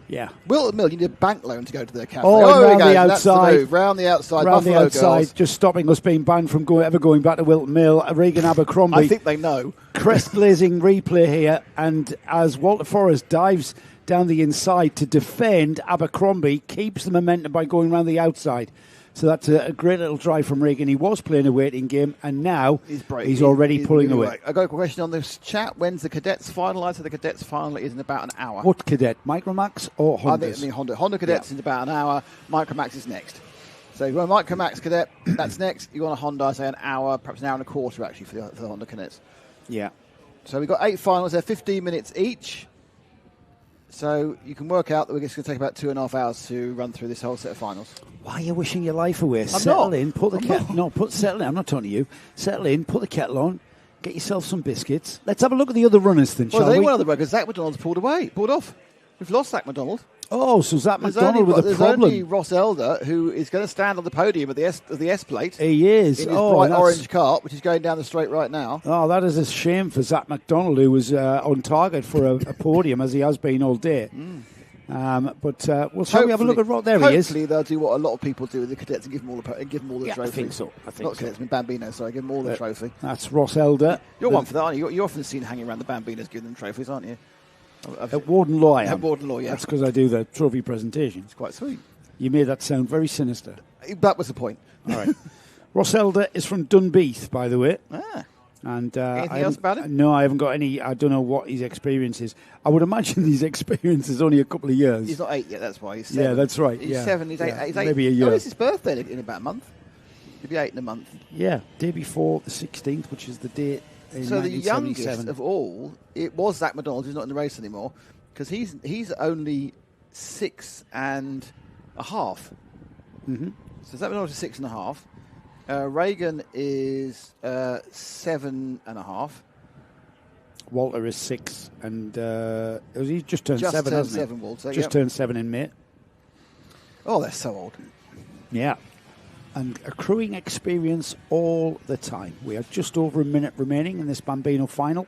Speaker 1: Yeah.
Speaker 2: Wilton Mill, you need a bank loan to go to their cafe.
Speaker 1: Round the outside.
Speaker 2: Round the outside.
Speaker 1: Round the outside,
Speaker 2: girls.
Speaker 1: Just stopping us being banned from ever going back to Wilton Mill. Regan Abercrombie.
Speaker 2: I think they know.
Speaker 1: Crest-blazing replay here, and as Walter Forrest dives down the inside to defend, Abercrombie keeps the momentum by going around the outside. So that's a great little drive from Regan. He was playing a waiting game, and now he's already pulling away.
Speaker 2: I got a question on this chat. When's the cadets final? I said the cadets final is in about an hour.
Speaker 1: What cadet? Micromax or Honda?
Speaker 2: I think Honda. Honda cadets in about an hour. Micromax is next. So if you want a Micromax cadet, that's next. You want a Honda, I say an hour, perhaps an hour and a quarter actually for the Honda cadets.
Speaker 1: Yeah.
Speaker 2: So we've got 8 finals. They're 15 minutes each. So you can work out that we're just going to take about 2.5 hours to run through this whole set of finals.
Speaker 1: Why are you wishing your life away?
Speaker 2: I'm
Speaker 1: settle
Speaker 2: not.
Speaker 1: In, put the kettle. No, settle in. I'm not talking to you. Settle in, put the kettle on, get yourself some biscuits. Let's have a look at the other runners then, shall we?
Speaker 2: One of the runners, Zach McDonald's pulled off. We've lost Zach McDonald.
Speaker 1: Oh, so Zach McDonald with a problem.
Speaker 2: There's only Ross Elder who is going to stand on the podium of the S plate.
Speaker 1: He is.
Speaker 2: In his bright orange kart, which is going down the straight right now.
Speaker 1: Oh, that is a shame for Zach McDonald, who was on target for a podium as he has been all day. But shall we have a look at there he is?
Speaker 2: Hopefully they'll do what a lot of people do with the cadets and give them all the trophy.
Speaker 1: I think so.
Speaker 2: Not cadets, Bambino, sorry, give them all the trophy.
Speaker 1: That's Ross Elder.
Speaker 2: You're one for that, aren't you? You're often seen hanging around the Bambinos giving them trophies, aren't you?
Speaker 1: At Warden Law, I am.
Speaker 2: At Warden Law, yeah.
Speaker 1: That's because I do the trophy presentation.
Speaker 2: It's quite sweet.
Speaker 1: You made that sound very sinister.
Speaker 2: That was the point.
Speaker 1: All right. Ross Elder is from Dunbeath, by the way. And
Speaker 2: Anything else about him?
Speaker 1: No, I haven't got any. I don't know what his experience is. I would imagine his experience is only a couple of years.
Speaker 2: He's not 8 yet, that's why. He's 7.
Speaker 1: Yeah, that's right.
Speaker 2: He's
Speaker 1: yeah.
Speaker 2: 7, he's 8.
Speaker 1: Yeah.
Speaker 2: He's 8.
Speaker 1: Maybe a year.
Speaker 2: Oh, it's his birthday in about a month. He'll be 8 in a month.
Speaker 1: Yeah, day before the 16th, which is the date in
Speaker 2: So the
Speaker 1: 1977.
Speaker 2: youngest of all, it was Zach McDonald, who's not in the race anymore, because he's only 6 and a half.
Speaker 1: Mm-hmm.
Speaker 2: So Zach McDonald is 6 and a half. Reagan is 7 and a half.
Speaker 1: Walter is 6, and he just turned 7,
Speaker 2: turned
Speaker 1: hasn't
Speaker 2: 7,
Speaker 1: he?
Speaker 2: Walter.
Speaker 1: Just
Speaker 2: yep.
Speaker 1: turned 7 in May.
Speaker 2: Oh, they're so old.
Speaker 1: Yeah. And accruing experience all the time. We have just over a minute remaining in this Bambino final.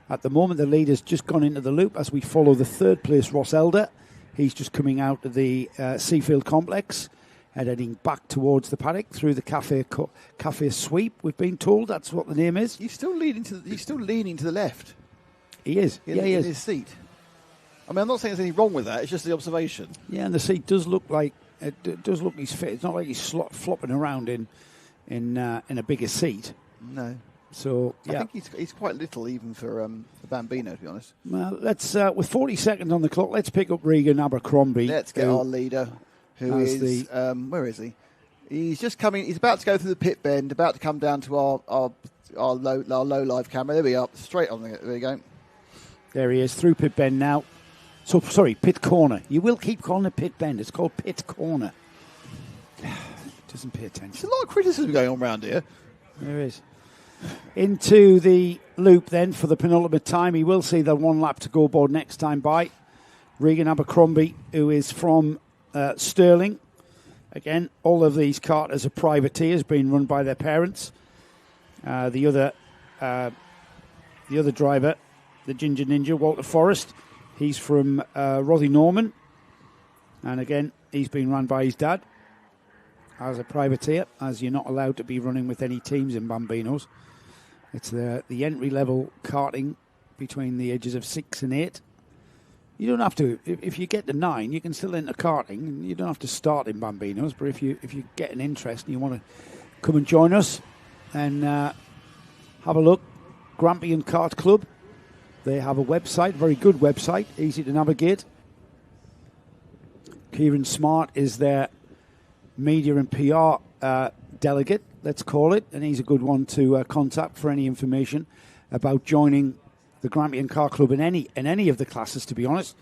Speaker 1: At the moment, the leader's just gone into the loop as we follow the third place Ross Elder. He's just coming out of the Seafield complex and heading back towards the paddock through the cafe sweep. We've been told that's what the name is.
Speaker 2: He's still leaning to the left.
Speaker 1: He is.
Speaker 2: He
Speaker 1: in
Speaker 2: is. His seat. I mean, I'm not saying there's anything wrong with that. It's just the observation.
Speaker 1: Yeah, and the seat does look like he's fit. It's not like he's flopping around in a bigger seat.
Speaker 2: No.
Speaker 1: So yeah,
Speaker 2: I think he's quite little even for Bambino, to be honest.
Speaker 1: Well, let's with 40 seconds on the clock, let's pick up Regan Abercrombie.
Speaker 2: Let's get our leader, who is where is he? He's just coming. He's about to go through the pit bend, about to come down to our low live camera. There we are, straight on. There we go.
Speaker 1: There he is through pit bend now. So sorry, pit corner. You will keep calling it pit bend. It's called pit corner. Doesn't pay attention.
Speaker 2: There's a lot of criticism going on around here.
Speaker 1: There is. Into the loop then for the penultimate time. He will see the 1 lap to go board next time by. Regan Abercrombie, who is from Stirling. Again, all of these karters are privateers being run by their parents. The other driver, the Ginger Ninja, Walter Forrest, he's from Rothy Norman. And again, he's been run by his dad as a privateer, as you're not allowed to be running with any teams in Bambinos. It's the entry-level karting between the ages of 6 and 8. You don't have to. If you get to 9, you can still enter karting. You don't have to start in Bambinos. But if you get an interest and you want to come and join us and have a look, Grampian Kart Club. They have a website, very good website, easy to navigate. Kieran Smart is their media and PR delegate, let's call it, and he's a good one to contact for any information about joining the Grampian Kart Club in any of the classes, to be honest.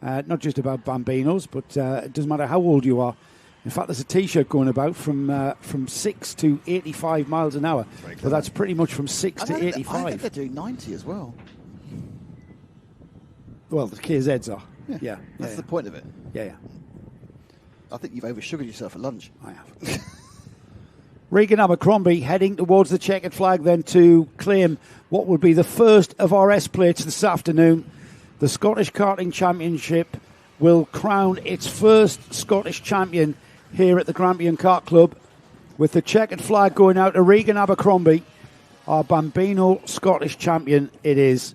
Speaker 1: Not just about Bambinos, but it doesn't matter how old you are. In fact, there's a T-shirt going about from 6 to 85 miles an hour. So that's pretty much from 6 to 85.
Speaker 2: I think they're doing 90 as well.
Speaker 1: Well, the KZs are. Yeah.
Speaker 2: That's the point of it.
Speaker 1: Yeah.
Speaker 2: I think you've oversugared yourself at lunch.
Speaker 1: I have. Regan Abercrombie heading towards the checkered flag then to claim what would be the first of our S plates this afternoon. The Scottish Karting Championship will crown its first Scottish champion here at the Grampian Kart Club, with the checkered flag going out to Regan Abercrombie, our Bambino Scottish champion it is.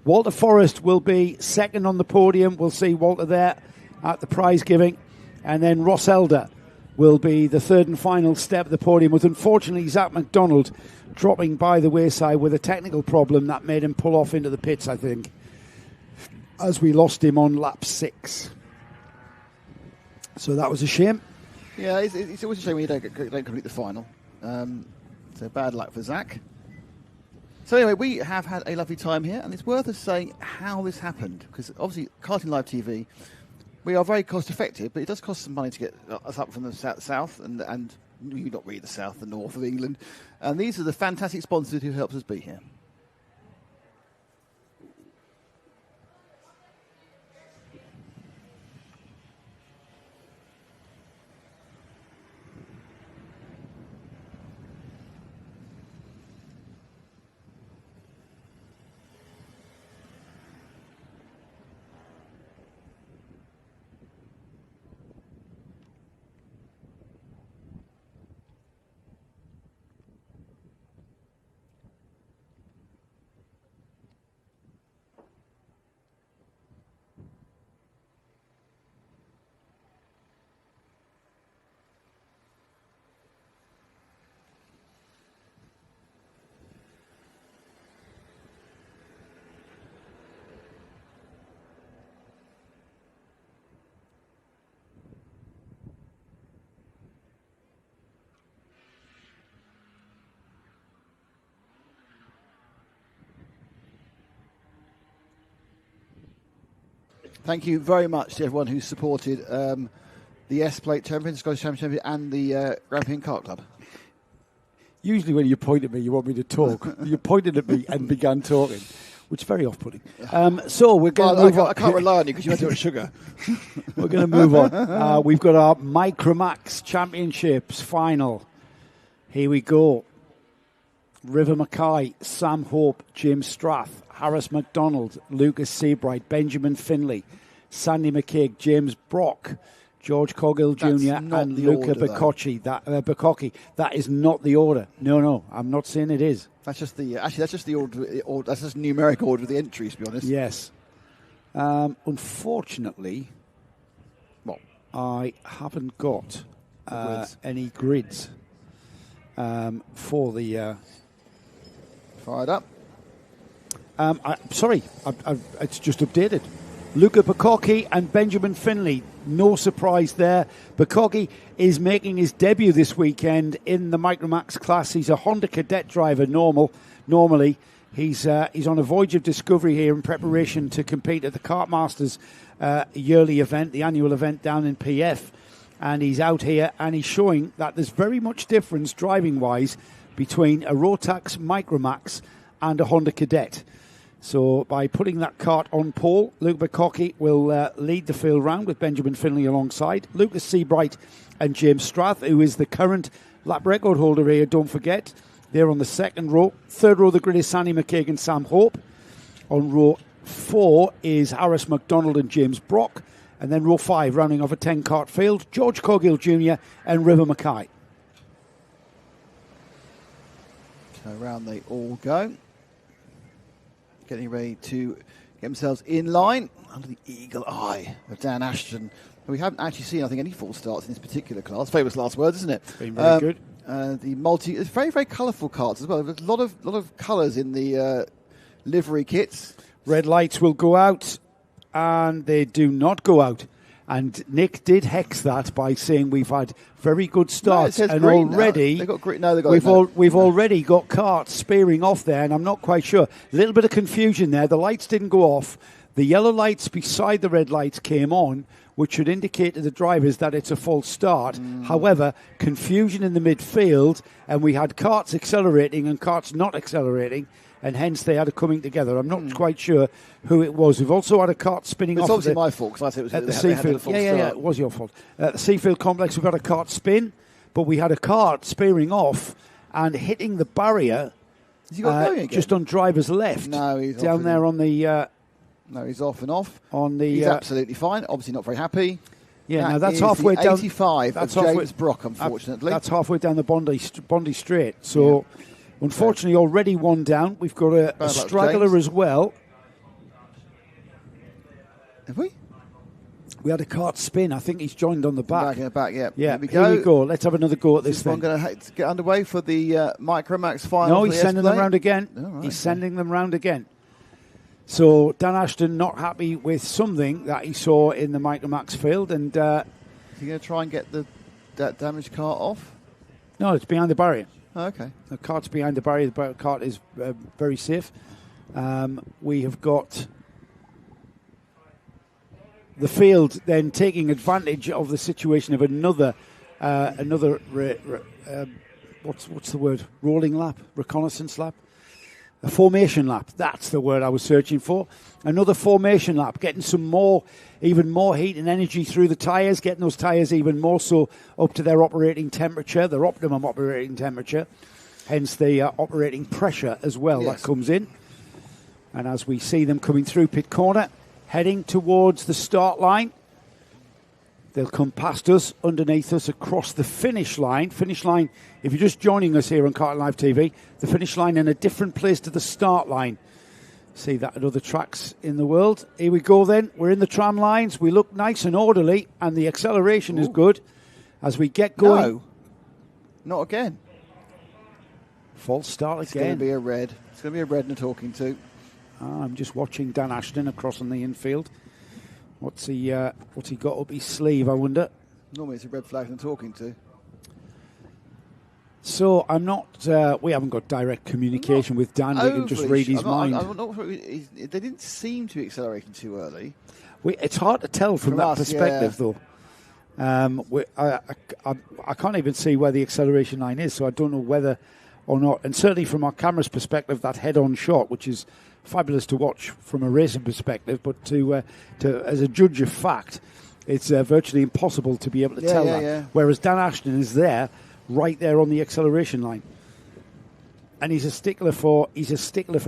Speaker 1: Walter Forrest will be second on the podium. We'll see Walter there at the prize giving. And then Ross Elder will be the third and final step of the podium, with unfortunately Zach McDonald dropping by the wayside with a technical problem that made him pull off into the pits, I think, as we lost him on lap 6. So that was a shame.
Speaker 2: Yeah, it's always a shame when you don't complete the final. So bad luck for Zach. So anyway, we have had a lovely time here, and it's worth us saying how this happened, because obviously Karting Live TV, we are very cost effective, but it does cost some money to get us up from the south and not really the south, the north of England. And these are the fantastic sponsors who helps us be here. Thank you very much to everyone who supported the S-Plate Champions, Scottish Championship, and the Grampian Kart Club.
Speaker 1: Usually when you point at me, you want me to talk. You pointed at me and began talking, which is very off-putting. So we're going to move on.
Speaker 2: I can't rely on you because you had to sugar.
Speaker 1: We're going to move on. We've got our Micromax Championships final. Here we go. River Mackay, Sam Hope, James Strath, Harris MacDonald, Lucas Seabright, Benjamin Finlay, Sandy McCaig, James Brock, George Coghill Jr. and Luca Bacocchi. That is not the order. No, I'm not saying it is.
Speaker 2: That's just the order. That's just numeric order of the entries, to be honest.
Speaker 1: Yes. Unfortunately, I haven't got any grids for the.
Speaker 2: Fired up.
Speaker 1: It's just updated. Luca Bacocchi and Benjamin Finlay. No surprise there. Bacocchi is making his debut this weekend in the Micromax class. He's a Honda Cadet driver normally. He's on a voyage of discovery here in preparation to compete at the Kart Masters yearly event, the annual event down in PF. And he's out here and he's showing that there's very much difference driving-wise between a Rotax Micromax and a Honda Cadet. So by putting that kart on pole, Luke Bacocchi will lead the field round with Benjamin Finlay alongside. Lucas Seabright and James Strath, who is the current lap record holder here, don't forget. They're on the second row. Third row of the grid is Sandy McCaig and Sam Hope. On row 4 is Harris MacDonald and James Brock. And then row 5, rounding off a 10-kart field, George Coghill Jr. and River Mackay.
Speaker 2: So around they all go. Getting ready to get themselves in line under the eagle eye of Dan Ashton. We haven't actually seen, I think, any false starts in this particular class. Famous last words, isn't it?
Speaker 1: Been very good.
Speaker 2: It's very, very colourful karts as well. There's a lot of colours in the livery kits.
Speaker 1: Red lights will go out, and they do not go out. And Nick did hex that by saying we've had very good starts, and already we've already got karts spearing off there, and I'm not quite sure. A little bit of confusion there. The lights didn't go off. The yellow lights beside the red lights came on, which should indicate to the drivers that it's a false start. However, confusion in the midfield, and we had karts accelerating and karts not accelerating, and hence they had a coming together. I'm not quite sure who it was. We've also had a kart spinning off.
Speaker 2: It's obviously my fault, because I said it was
Speaker 1: at the Seafield. Yeah, it was your fault. At the Seafield complex, we've had a kart spin, but we had a kart spearing off and hitting the barrier just on driver's left.
Speaker 2: No, he's
Speaker 1: down there on the.
Speaker 2: No, he's off and off.
Speaker 1: He's
Speaker 2: absolutely fine. Obviously not very happy.
Speaker 1: Yeah, now that's halfway down.
Speaker 2: 85 of James Brock, unfortunately.
Speaker 1: That's halfway down the Bondi Straight. So, unfortunately, already one down. We've got a straggler as well.
Speaker 2: Have we?
Speaker 1: We had a kart spin. I think he's joined on the back.
Speaker 2: Back in the back, yeah.
Speaker 1: Yeah, here we go. Let's have another go at this thing.
Speaker 2: I'm going to get underway for the Micromax final.
Speaker 1: No, he's sending them round again. He's sending them round again. So Dan Ashton not happy with something that he saw in the Micromax field, and
Speaker 2: is he going to try and get that damaged kart off?
Speaker 1: No, it's behind the barrier.
Speaker 2: Oh, okay,
Speaker 1: the kart's behind the barrier. The kart is very safe. We have got the field then taking advantage of the situation of another what's the word? Rolling lap, reconnaissance lap. A formation lap, that's the word I was searching for. Another formation lap, getting even more heat and energy through the tyres, getting those tyres even more so up to their operating temperature, their optimum operating temperature, hence the operating pressure as well that comes in. And as we see them coming through pit corner, heading towards the start line, they'll come past us, underneath us, across the finish line. Finish line, if you're just joining us here on Karting Live TV, the finish line in a different place to the start line. See that at other tracks in the world. Here we go then. We're in the tram lines. We look nice and orderly, and the acceleration is good as we get going.
Speaker 2: No, not again.
Speaker 1: False start again.
Speaker 2: It's going to be a red. It's going to be a red and a talking to.
Speaker 1: I'm just watching Dan Ashton across on the infield. What's he got up his sleeve, I wonder?
Speaker 2: Normally it's a red flag and talking to.
Speaker 1: So I'm not. We haven't got direct communication with Dan. We can just read his mind.
Speaker 2: They didn't seem to be accelerating too early.
Speaker 1: It's hard to tell from that
Speaker 2: us,
Speaker 1: perspective, though. I can't even see where the acceleration line is, so I don't know whether or not. And certainly from our camera's perspective, that head-on shot, which is fabulous to watch from a racing perspective, but to as a judge of fact, it's virtually impossible to be able to tell that.
Speaker 2: Yeah.
Speaker 1: Whereas Dan Ashton is there, right there on the acceleration line. And he's a stickler for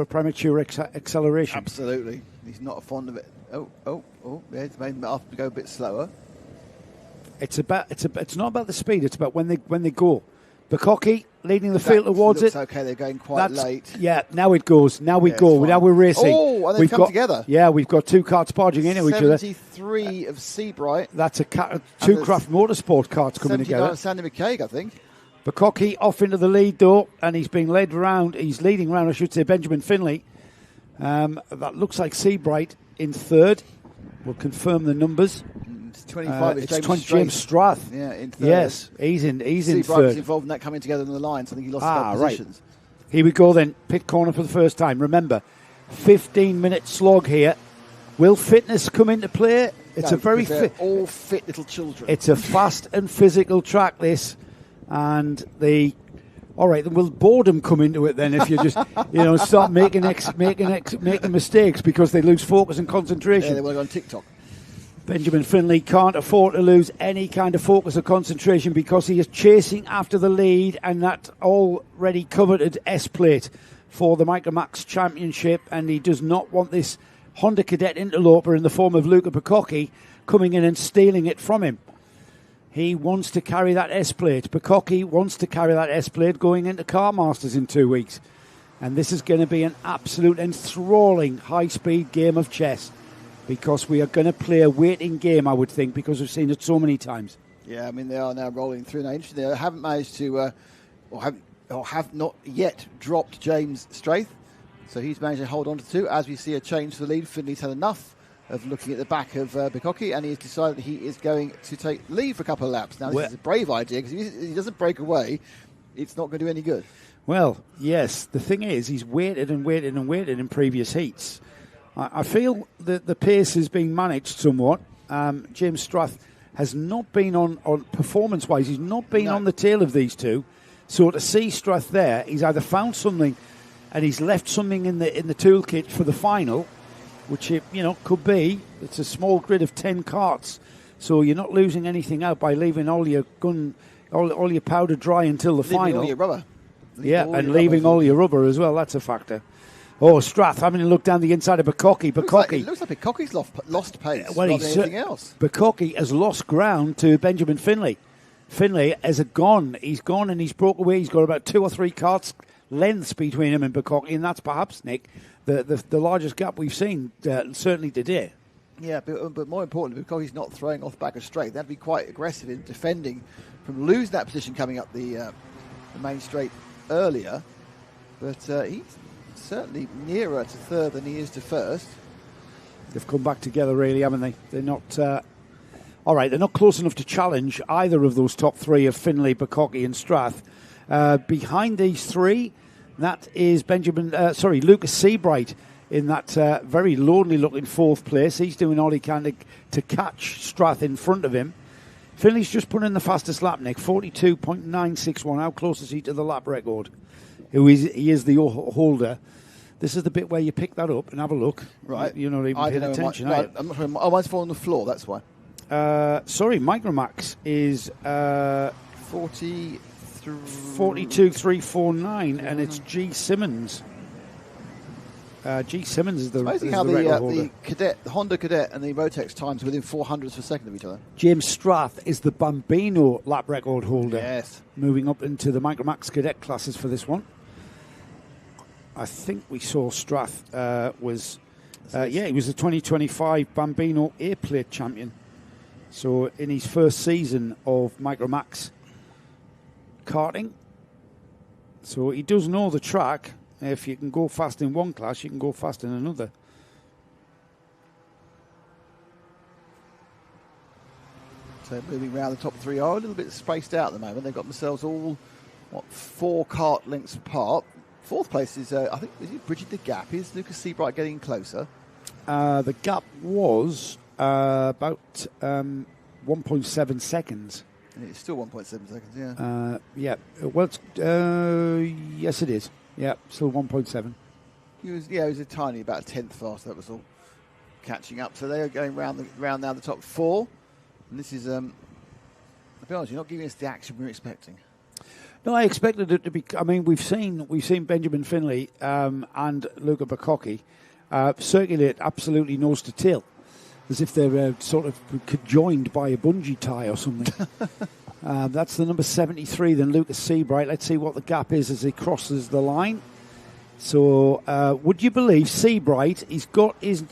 Speaker 1: premature acceleration.
Speaker 2: Absolutely. He's not fond of it. Oh, yeah, it's made him have to go a bit slower.
Speaker 1: It's not about the speed, it's about when they go. Bukkake leading the field towards it.
Speaker 2: Okay, they're going quite late.
Speaker 1: Yeah, now it goes. Now we go. Now we're racing.
Speaker 2: Oh, and they've come together.
Speaker 1: Yeah, we've got two karts barging into each other.
Speaker 2: 73 of Seabright.
Speaker 1: That's two Craft Motorsport karts coming together.
Speaker 2: 79 Sandy McCaig, I think.
Speaker 1: Bukkake off into the lead, though, and he's being led round. He's leading round, I should say, Benjamin Finlay. That looks like Seabright in third. We'll confirm the numbers.
Speaker 2: 25
Speaker 1: it's James Strath.
Speaker 2: Yeah, in third.
Speaker 1: Yes, he's in
Speaker 2: Seabright
Speaker 1: third.
Speaker 2: was involved in that coming together in the line, so I think he lost a couple positions.
Speaker 1: Right. Here we go then, pit corner for the first time. Remember, 15-minute slog here. Will fitness come into play? It's a very fit.
Speaker 2: All fit little children.
Speaker 1: It's a fast and physical track, this, and all right, then will boredom come into it then if you just start making mistakes because they lose focus and concentration?
Speaker 2: Yeah, they want to go on TikTok.
Speaker 1: Benjamin Finlay can't afford to lose any kind of focus or concentration because he is chasing after the lead and that already coveted S-plate for the Micromax Championship, and he does not want this Honda Cadet interloper in the form of Luca Bukkake coming in and stealing it from him. He wants to carry that S-plate. Bukkake wants to carry that S-plate going into Car Masters in 2 weeks. And this is going to be an absolute enthralling high-speed game of chess, because we are going to play a waiting game, I would think, because we've seen it so many times.
Speaker 2: Yeah, I mean, they are now rolling through. Now, interesting, they haven't managed to, or have not yet dropped James Strath. So he's managed to hold on to two. As we see a change to the lead, Finley's had enough of looking at the back of Bukkake, and he has decided he is going to take lead for a couple of laps. Now, this is a brave idea, because if he doesn't break away, it's not going to do any good.
Speaker 1: Well, yes, the thing is, he's waited in previous heats. I feel that the pace is being managed somewhat. James Strath has not been on performance-wise, he's not been on the tail of these two. So to see Strath there, he's either found something and he's left something in the toolkit for the final, which could be. It's a small grid of 10 karts, so you're not losing anything out by leaving all your all your powder dry until the final.
Speaker 2: All your rubber.
Speaker 1: Leaving all your rubber as well. That's a factor. Oh, Strath having a look down the inside of Bukkake.
Speaker 2: It looks like Bukkake's lost pace.
Speaker 1: Well,
Speaker 2: rather than anything else.
Speaker 1: Bukkake has lost ground to Benjamin Finlay. Finlay has gone. He's gone and he's broke away. He's got about 2 or 3 karts lengths between him and Bukkake, and that's perhaps, Nick, the largest gap we've seen certainly today.
Speaker 2: Yeah, but more importantly, Bukkake's not throwing off the back of straight. That'd be quite aggressive in defending from losing that position coming up the main straight earlier. But he's certainly nearer to third than he is to first.
Speaker 1: They've come back together, really, haven't they? They're not... all right, they're not close enough to challenge either of those top three of Finlay, Bukkake and Strath. Behind these three, that is Lucas Seabright in that very lonely-looking fourth place. He's doing all he can to catch Strath in front of him. Finlay's just put in the fastest lap, Nick, 42.961. How close is he to the lap record? He is the holder. This is the bit where you pick that up and have a look.
Speaker 2: Right.
Speaker 1: You're not even paying attention.
Speaker 2: I'm not sure. Mine's falling on the floor, that's why.
Speaker 1: Micromax is 42.349, and it's G. Simmons. G. Simmons is the
Speaker 2: amazing how
Speaker 1: record holder.
Speaker 2: The Honda Cadet and the Rotex times within 400ths of a second of each other.
Speaker 1: James Strath is the Bambino lap record holder.
Speaker 2: Yes.
Speaker 1: Moving up into the Micromax Cadet classes for this one. I think we saw Strath he was the 2025 Bambino A-Plate champion. So in his first season of Micromax karting. So he does know the track. If you can go fast in one class, you can go fast in another.
Speaker 2: So moving around, the top three are a little bit spaced out at the moment. They've got themselves all, 4 kart lengths apart. Fourth place is, is he bridging the gap? Is Lucas Seabright getting closer?
Speaker 1: The gap was about 1.7 seconds.
Speaker 2: It's still 1.7 seconds, yeah.
Speaker 1: Well, yes, it is. Yeah, still 1.7.
Speaker 2: He was a tiny, about a tenth faster, that was all. Catching up. So they are going round now the top 4. And this is, I'll be honest, you're not giving us the action we were expecting.
Speaker 1: No, I expected it to be. I mean, we've seen Benjamin Finlay and Luca Bacocchi circulate absolutely nose to tail, as if they're sort of conjoined by a bungee tie or something. That's the number 73. Then Lucas Seabright. Let's see what the gap is as he crosses the line. So, would you believe Seabright? He's got his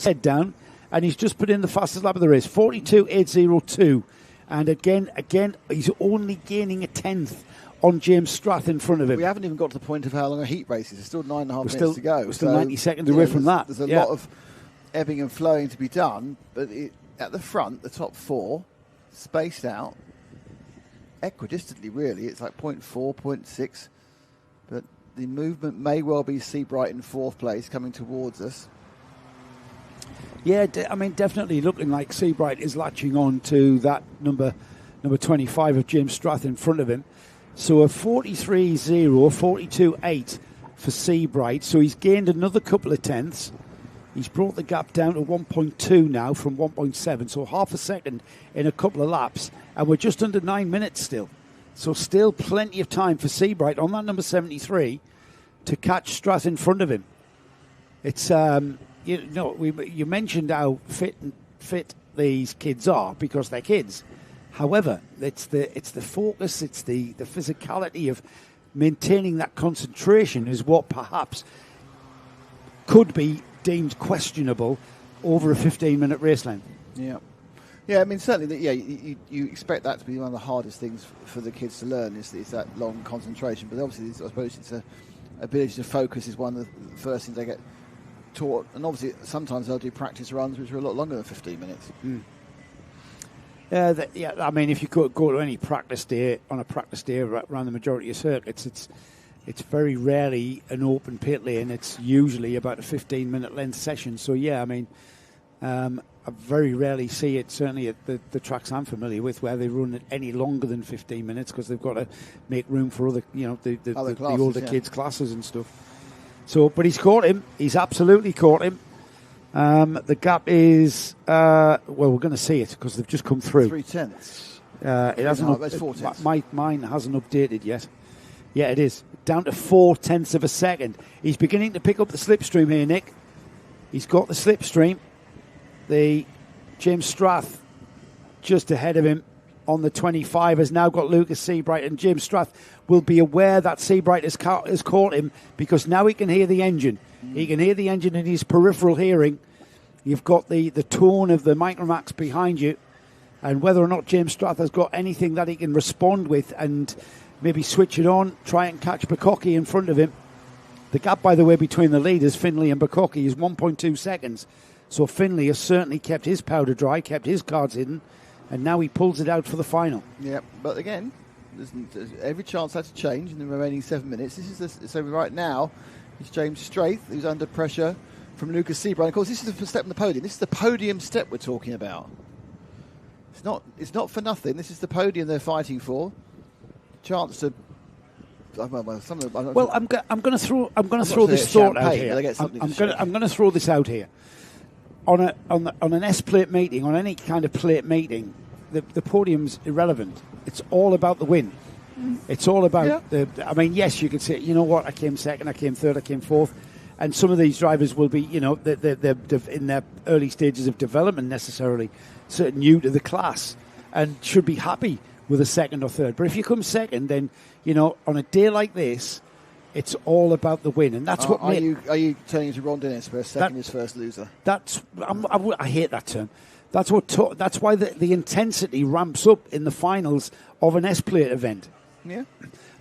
Speaker 1: head down, and he's just put in the fastest lap of the race, 42.802, and again, he's only gaining a tenth on James Strath in front of him.
Speaker 2: We haven't even got to the point of how long a heat race is. There's still 9.5 minutes to go.
Speaker 1: We're still 90 seconds away from that.
Speaker 2: There's a lot of ebbing and flowing to be done, but at the front, the top 4, spaced out, equidistantly really. It's like 0.4, 0.6, but the movement may well be Seabright in 4th place coming towards us.
Speaker 1: Yeah, I mean, definitely looking like Seabright is latching on to that number 25 of James Strath in front of him. So a 43.0, 42.8 for Seabright. So he's gained another couple of tenths. He's brought the gap down to 1.2 now from 1.7. So half a second in a couple of laps. And we're just under 9 minutes still. So still plenty of time for Seabright on that number 73 to catch Strath in front of him. It's, you mentioned how fit these kids are because they're kids. However, it's the focus, it's the physicality of maintaining that concentration is what perhaps could be deemed questionable over a 15-minute race length.
Speaker 2: Yeah. Yeah, I mean, certainly, you expect that to be one of the hardest things for the kids to learn is that long concentration. But obviously, I suppose it's ability to focus is one of the first things they get taught. And obviously, sometimes they'll do practice runs which are a lot longer than 15 minutes.
Speaker 1: Mm. I mean, if you go to any practice day, around the majority of circuits, it's very rarely an open pit lane. It's usually about a 15-minute length session. So, yeah, I mean, I very rarely see it, certainly at the tracks I'm familiar with, where they run it any longer than 15 minutes because they've got to make room for other, the older kids' classes and stuff. So, but he's caught him. He's absolutely caught him. The gap is, we're going to see it because they've just come through.
Speaker 2: 3 tenths.
Speaker 1: It hasn't.
Speaker 2: That's 4 tenths.
Speaker 1: Mine hasn't updated yet. Yeah, it is. Down to 4 tenths of a second. He's beginning to pick up the slipstream here, Nick. He's got the slipstream. The James Strath just ahead of him on the 25 has now got Lucas Seabright, and James Strath will be aware that Seabright has caught him because now he can hear the engine. He can hear the engine in his peripheral hearing. You've got the tone of the Micromax behind you, and whether or not James Strath has got anything that he can respond with and maybe switch it on, try and catch Bacocchi in front of him. The gap, by the way, between the leaders, Finlay and Bacocchi, is 1.2 seconds. So Finlay has certainly kept his powder dry, kept his cards hidden, and now he pulls it out for the final.
Speaker 2: Yeah, but again, there's every chance that to change in the remaining 7 minutes. So right now, it's James Strath who's under pressure from Lucas Seabright. Of course, this is the step on the podium. This is the podium step we're talking about. It's not for nothing. This is the podium they're fighting for. Chance to. I'm going
Speaker 1: to throw this thought out here. I'm going to throw this out here. On an S plate meeting, on any kind of plate meeting, the podium's irrelevant. It's all about the win. It's all about I mean, yes, you could say, you know what, I came second, I came third, I came fourth, and some of these drivers will be, they're in their early stages of development necessarily, so new to the class, and should be happy with a second or third. But if you come second, then on a day like this, it's all about the win, and that's what.
Speaker 2: Are you turning to Ron Dennis for second is first loser?
Speaker 1: I hate that term. That's why the intensity ramps up in the finals of an S-plate event.
Speaker 2: Yeah.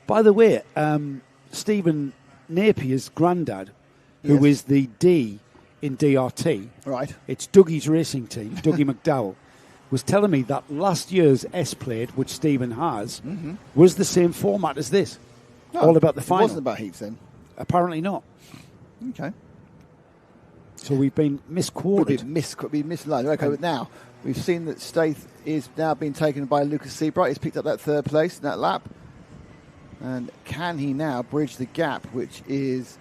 Speaker 1: By the way, Stephen Napier's granddad, who is the D in DRT,
Speaker 2: right? It's
Speaker 1: Dougie's racing team, Dougie McDowell, was telling me that last year's S-plate, which Stephen has, was the same format as this. No, all about the final.
Speaker 2: It wasn't about heats then?
Speaker 1: Apparently not.
Speaker 2: Okay.
Speaker 1: So we've been misquoted.
Speaker 2: We've misaligned. Okay, but now we've seen that Staith is now being taken by Lucas Seabright. He's picked up that third place in that lap. And can he now bridge the gap, which is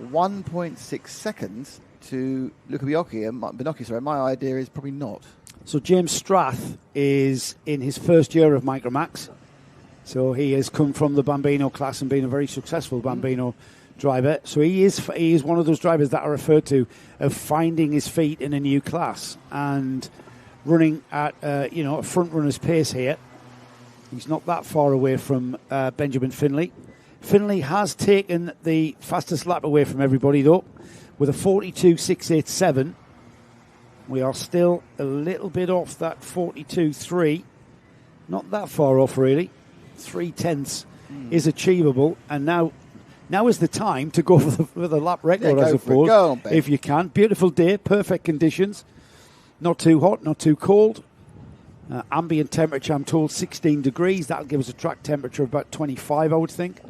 Speaker 2: 1.6 seconds to Luca Binocchi? My idea is probably not.
Speaker 1: So James Strath is in his first year of Micromax. So he has come from the Bambino class and been a very successful Bambino driver. So he is one of those drivers that are referred to of finding his feet in a new class and running at a front runner's pace here. He's not that far away from Benjamin Finlay. Finlay has taken the fastest lap away from everybody, though, with a 42.687. We are still a little bit off that 42.3. Not that far off, really. 0.3 is achievable. And now is the time to go for the lap record, I suppose,
Speaker 2: Go on, Ben.
Speaker 1: if you can. Beautiful day, perfect conditions. Not too hot, not too cold. Ambient temperature, I'm told, 16 degrees. That'll give us a track temperature of about 25, I would think.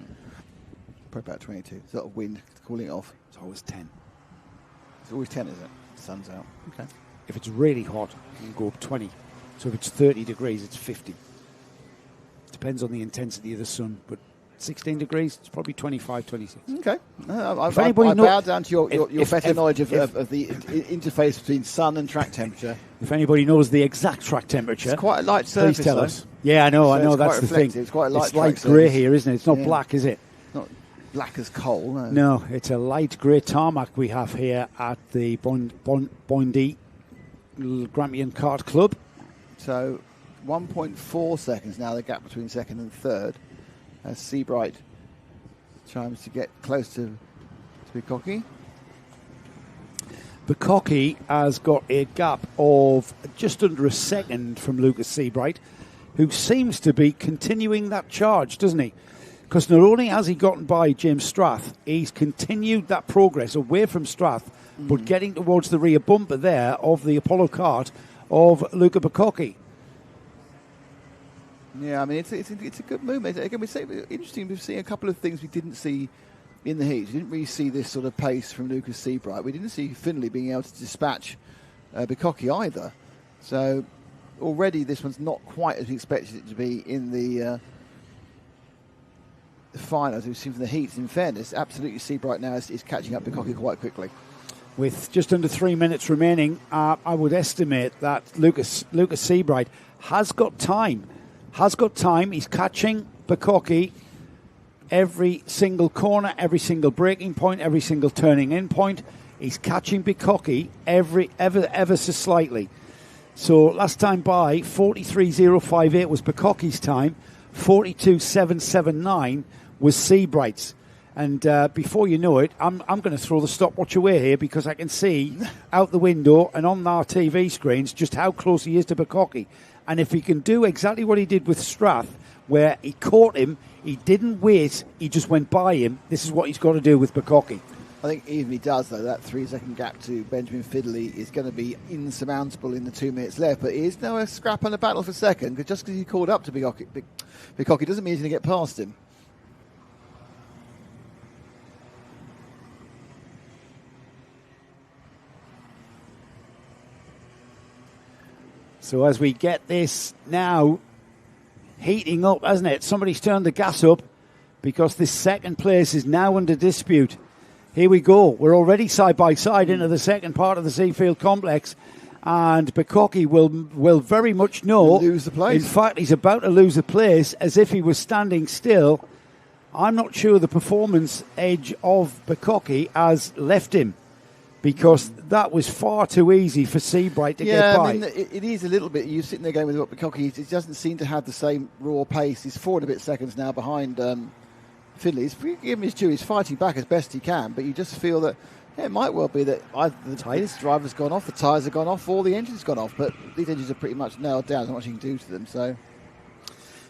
Speaker 2: Probably about 22. Sort of wind cooling it off.
Speaker 1: It's always 10.
Speaker 2: It's always 10, isn't it? The sun's out. Okay.
Speaker 1: If it's really hot, you can go up 20. So if it's 30 degrees, it's 50. Depends on the intensity of the sun, but 16 degrees, it's probably 25, 26.
Speaker 2: Okay. I bow down to your better knowledge of the interface between sun and track temperature.
Speaker 1: If anybody knows the exact track temperature,
Speaker 2: it's quite a light surface.
Speaker 1: Please tell us. Yeah, I know, that's the thing.
Speaker 2: It's quite a light.
Speaker 1: It's light grey here, isn't it? It's not black, is it?
Speaker 2: Not black as coal.
Speaker 1: No, it's a light grey tarmac we have here at the Bondi Grampian Kart Club.
Speaker 2: So 1.4 seconds now, the gap between second and third, as Seabright tries to get close to Bukocki.
Speaker 1: Bukocki has got a gap of just under a second from Lucas Seabright, who seems to be continuing that charge, doesn't he? Because not only has he gotten by James Strath, he's continued that progress away from Strath, but getting towards the rear bumper there of the Apollo kart of Luca Bukocki.
Speaker 2: Yeah, I mean, it's a good movement. Again, interesting, we've seen a couple of things we didn't see in the heat. We didn't really see this sort of pace from Lucas Seabright. We didn't see Finlay being able to dispatch Bukocki either. So already this one's not quite as we expected it to be in the finals. We've seen from the heats. In fairness, absolutely Seabright now is catching up Bukocki quite quickly.
Speaker 1: With just under 3 minutes remaining, I would estimate that Lucas Seabright has got time. He's catching Bukocki every single corner, every single braking point, every single turning in point. He's catching Bukocki ever so slightly. So last time by, 43.058 was Bukocki's time. 42.779 was Seabright's. And before you know it, I'm going to throw the stopwatch away here because I can see out the window and on our TV screens just how close he is to Bukocki. And if he can do exactly what he did with Strath, where he caught him, he didn't wait, he just went by him, this is what he's got to do with Bukocki.
Speaker 2: I think even if he does, though, that 3 second gap to Benjamin Finlay is going to be insurmountable in the 2 minutes left. But it is now a scrap and a battle for second, because just because he caught up to Bukocki doesn't mean he's going to get past him.
Speaker 1: So as we get this now heating up, hasn't it? Somebody's turned the gas up because this second place is now under dispute. Here we go. We're already side by side into the second part of the Seafield complex, and Bukocki will very much know.
Speaker 2: Lose the place.
Speaker 1: In fact, he's about to lose the place as if he was standing still. I'm not sure the performance edge of Bukocki has left him, because that was far too easy for Seabright to get by.
Speaker 2: Yeah, I mean, it is a little bit. You're sitting there going with what Bukocki, he doesn't seem to have the same raw pace. He's 4 and a bit seconds now behind Finlay. He's give him his due. He's fighting back as best he can, but you just feel that it might well be that either this driver's gone off, the tyres have gone off, or the engine's gone off. But these engines are pretty much nailed down. There's not much you can do to them. So,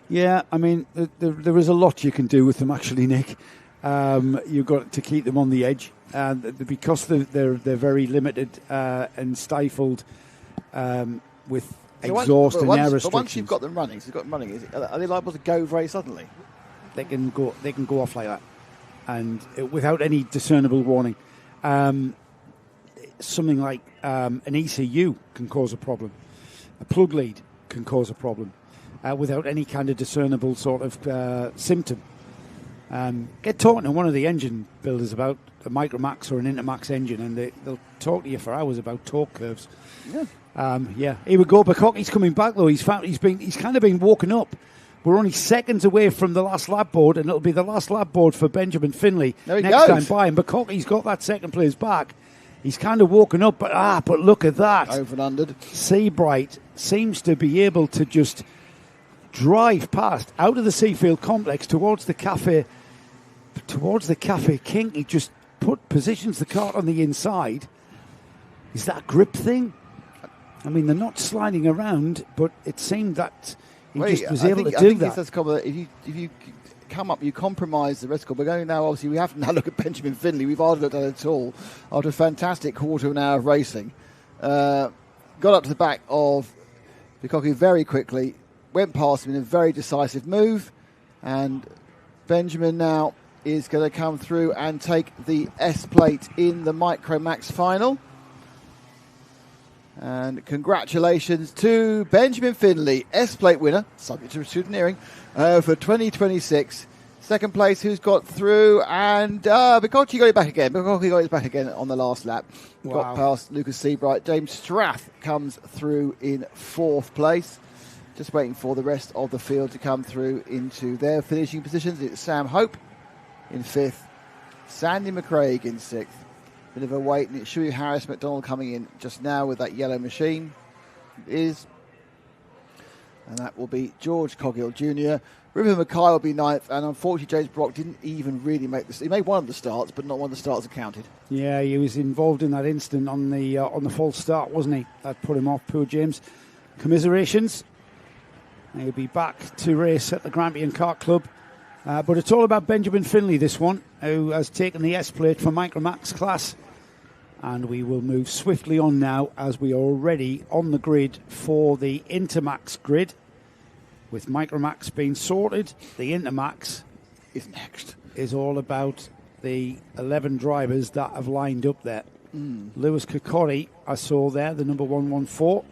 Speaker 1: yeah, I mean, there is a lot you can do with them, actually, Nick. You've got to keep them on the edge. And because they're very limited and stifled with exhaust and air restrictions.
Speaker 2: But once you've got them running, are they liable to go very suddenly?
Speaker 1: They can go off like that, and without any discernible warning. something like an ECU can cause a problem. A plug lead can cause a problem without any kind of discernible sort of symptom. Get talking to one of the engine builders about a Micromax or an Intermax engine, and they'll talk to you for hours about torque curves.
Speaker 2: Yeah.
Speaker 1: Here we go. Bukocki's coming back though. He's kind of been woken up. We're only seconds away from the last lap board, and it'll be the last lap board for Benjamin Finley next time by. And Bukocki's got that second place back. He's kind of woken up, but look at that.
Speaker 2: Over and under.
Speaker 1: Seabright seems to be able to just drive past out of the Seafield complex towards the Cafe King. He just positions the kart on the inside. Is that a grip thing? I mean, they're not sliding around, but it seemed that he just was able to do that.
Speaker 2: If you come up, you compromise the rest. We're going now, obviously, we have to now look at Benjamin Finley. We've hardly looked at it at all after a fantastic quarter of an hour of racing. Got up to the back of Bukocki very quickly, went past him in a very decisive move, and Benjamin now is going to come through and take the S plate in the Micromax final. And congratulations to Benjamin Finley, S plate winner, subject to souveniring, for 2026. Second place, who's got through, and Bukocki got it back again. Bukocki got it back again on the last lap.
Speaker 1: Wow.
Speaker 2: Got past Lucas Seabright. James Strath comes through in fourth place. Just waiting for the rest of the field to come through into their finishing positions. It's Sam Hope in fifth, Sandy McCraig in sixth. Bit of a wait, and it's Shuey Harris McDonald coming in just now with that yellow machine. It is. And that will be George Coghill Jr. River Mackay will be ninth, and unfortunately James Brock didn't even really make this. He made one of the starts, but not one of the starts that counted.
Speaker 1: Yeah, he was involved in that incident on the false start, wasn't he? That put him off, poor James. Commiserations. He'll be back to race at the Grampian Kart Club. But it's all about Benjamin Finley, this one, who has taken the S plate for Micromax class. And we will move swiftly on now as we are already on the grid for the Intermax grid. With Micromax being sorted, the Intermax
Speaker 2: is next.
Speaker 1: Is all about the 11 drivers that have lined up there. Lewis Kokori, I saw there, the number 114.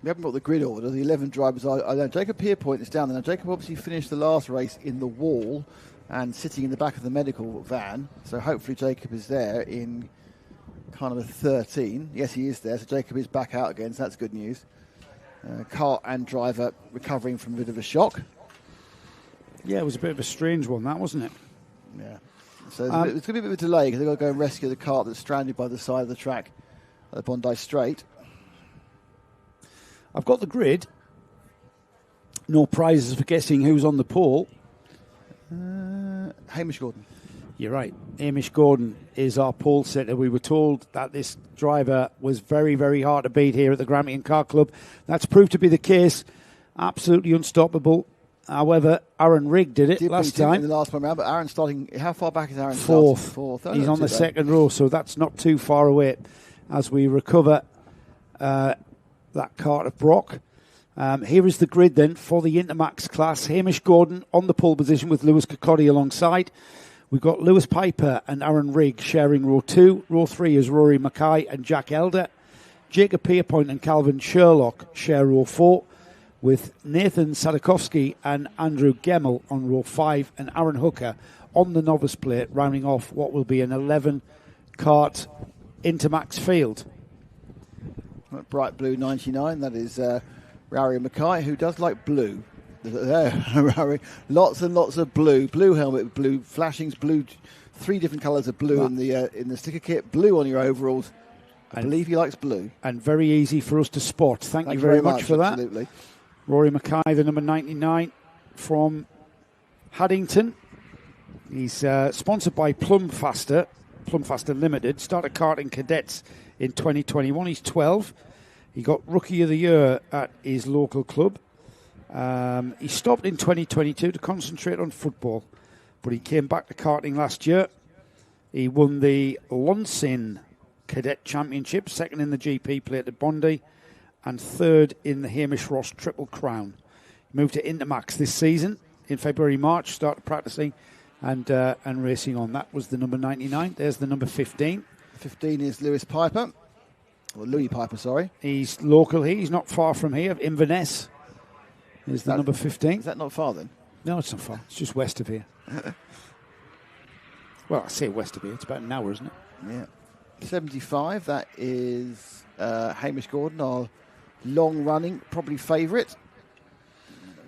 Speaker 2: We haven't got the grid order. The 11 drivers are there. Jacob Pierpoint is down there. Now, Jacob obviously finished the last race in the wall and sitting in the back of the medical van. So hopefully Jacob is there in kind of a 13. Yes, he is there. So Jacob is back out again. So that's good news. Kart and driver recovering from a bit of a shock.
Speaker 1: Yeah, it was a bit of a strange one, that, wasn't it?
Speaker 2: Yeah. So it's going to be a bit of a delay because they've got to go and rescue the kart that's stranded by the side of the track at the Bondi Straight.
Speaker 1: I've got the grid. No prizes for guessing who's on the pole.
Speaker 2: Hamish Gordon.
Speaker 1: You're right. Hamish Gordon is our pole setter. We were told that this driver was very, very hard to beat here at the Grampian Kart Club. That's proved to be the case. Absolutely unstoppable. However, Aaron Rigg did it last time.
Speaker 2: In the last one round, but Aaron starting. How far back is Aaron?
Speaker 1: Fourth.
Speaker 2: Oh,
Speaker 1: he's on the second row, so that's not too far away as we recover that kart of Brock. Here is the grid then for the Intermax class. Hamish Gordon on the pole position with Lewis Kokori alongside. We've got Lewis Piper and Aaron Rigg sharing row 2. Row 3 is Rory Mackay and Jack Elder. Jacob Pierpoint and Calvin Sherlock share row 4 with Nathan Sadakowski and Andrew Gemmell on row 5 and Aaron Hooker on the novice plate, rounding off what will be an 11 kart Intermax field.
Speaker 2: Bright blue 99, that is Rory Mackay, who does like blue. Rory, lots and lots of blue. Blue helmet, blue flashings, blue, 3 different colours of blue in the sticker kit, blue on your overalls. I believe he likes blue.
Speaker 1: And very easy for us to spot. Thank you very much for that.
Speaker 2: Absolutely.
Speaker 1: Rory Mackay, the number 99 from Haddington. He's sponsored by Plum Faster Limited. Started karting cadets in 2021. He's 12. He got Rookie of the Year at his local club. He stopped in 2022 to concentrate on football, but he came back to karting last year. He won the Lonsin Cadet Championship, second in the GP plate at Bondi, and third in the Hamish Ross Triple Crown. He moved to Intermax this season in February, March, started practicing and racing on. That was the number 99. There's the number 15.
Speaker 2: 15 is Lewis Piper. Or Louis Piper, sorry.
Speaker 1: He's local here. He's not far from here. Inverness is the number 15.
Speaker 2: Is that not far then?
Speaker 1: No, it's not far. It's just west of here. Well, I say west of here. It's about an hour, isn't it?
Speaker 2: Yeah. 75, that is Hamish Gordon, our long-running, probably favourite.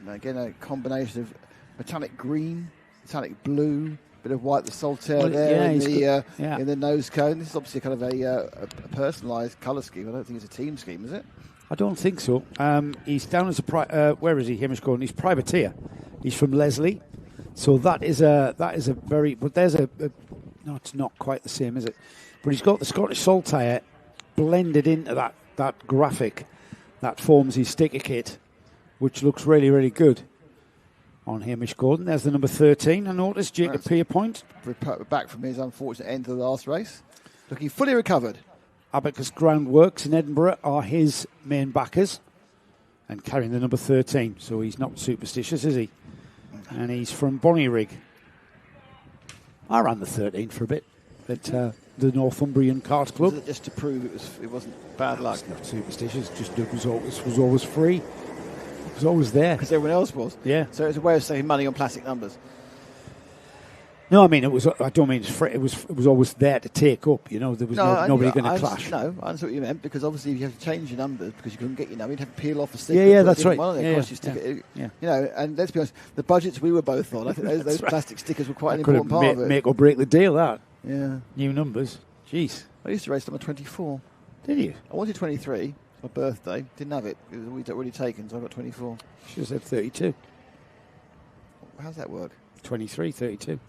Speaker 2: Again, a combination of metallic green, metallic blue, bit of white, the Solitaire in the nose cone. This is obviously kind of a personalised colour scheme. I don't think it's a team scheme, is it?
Speaker 1: I don't think so. He's down as a where is he? Hamish Gordon. He's privateer. He's from Leslie, so that is a very. But there's no, it's not quite the same, is it? But he's got the Scottish Solitaire blended into that graphic that forms his sticker kit, which looks really, really good on Hamish Gordon. There's the number 13. I noticed Jacob Pierpoint.
Speaker 2: Back from his unfortunate end to the last race, looking fully recovered.
Speaker 1: Abacus Groundworks in Edinburgh are his main backers and carrying the number 13. So he's not superstitious, is he? And he's from Bonnyrig. I ran the 13 for a bit at the Northumbrian Kart Club.
Speaker 2: Just to prove it wasn't bad luck.
Speaker 1: It's not superstitious. Just it was always free. It was always there
Speaker 2: because everyone else was.
Speaker 1: Yeah.
Speaker 2: So it's a way of saving money on plastic numbers.
Speaker 1: No, I mean it was. I don't mean it's free. It was always there to take up. You know, there was nobody going to clash.
Speaker 2: No, I understand what you meant, because obviously you have to change your numbers because you couldn't get your number. You'd have to peel off the sticker.
Speaker 1: Yeah, that's right.
Speaker 2: You know, and let's be honest, the budgets we were both on, I think those plastic stickers were quite an important part of it.
Speaker 1: Make or break the deal. That.
Speaker 2: Yeah.
Speaker 1: New numbers. Jeez.
Speaker 2: I used to race number 24.
Speaker 1: Did you?
Speaker 2: I wanted 23. My birthday. Didn't have it. It was already taken, so I got 24.
Speaker 1: Should have said 32.
Speaker 2: How's that work?
Speaker 1: 23, 32.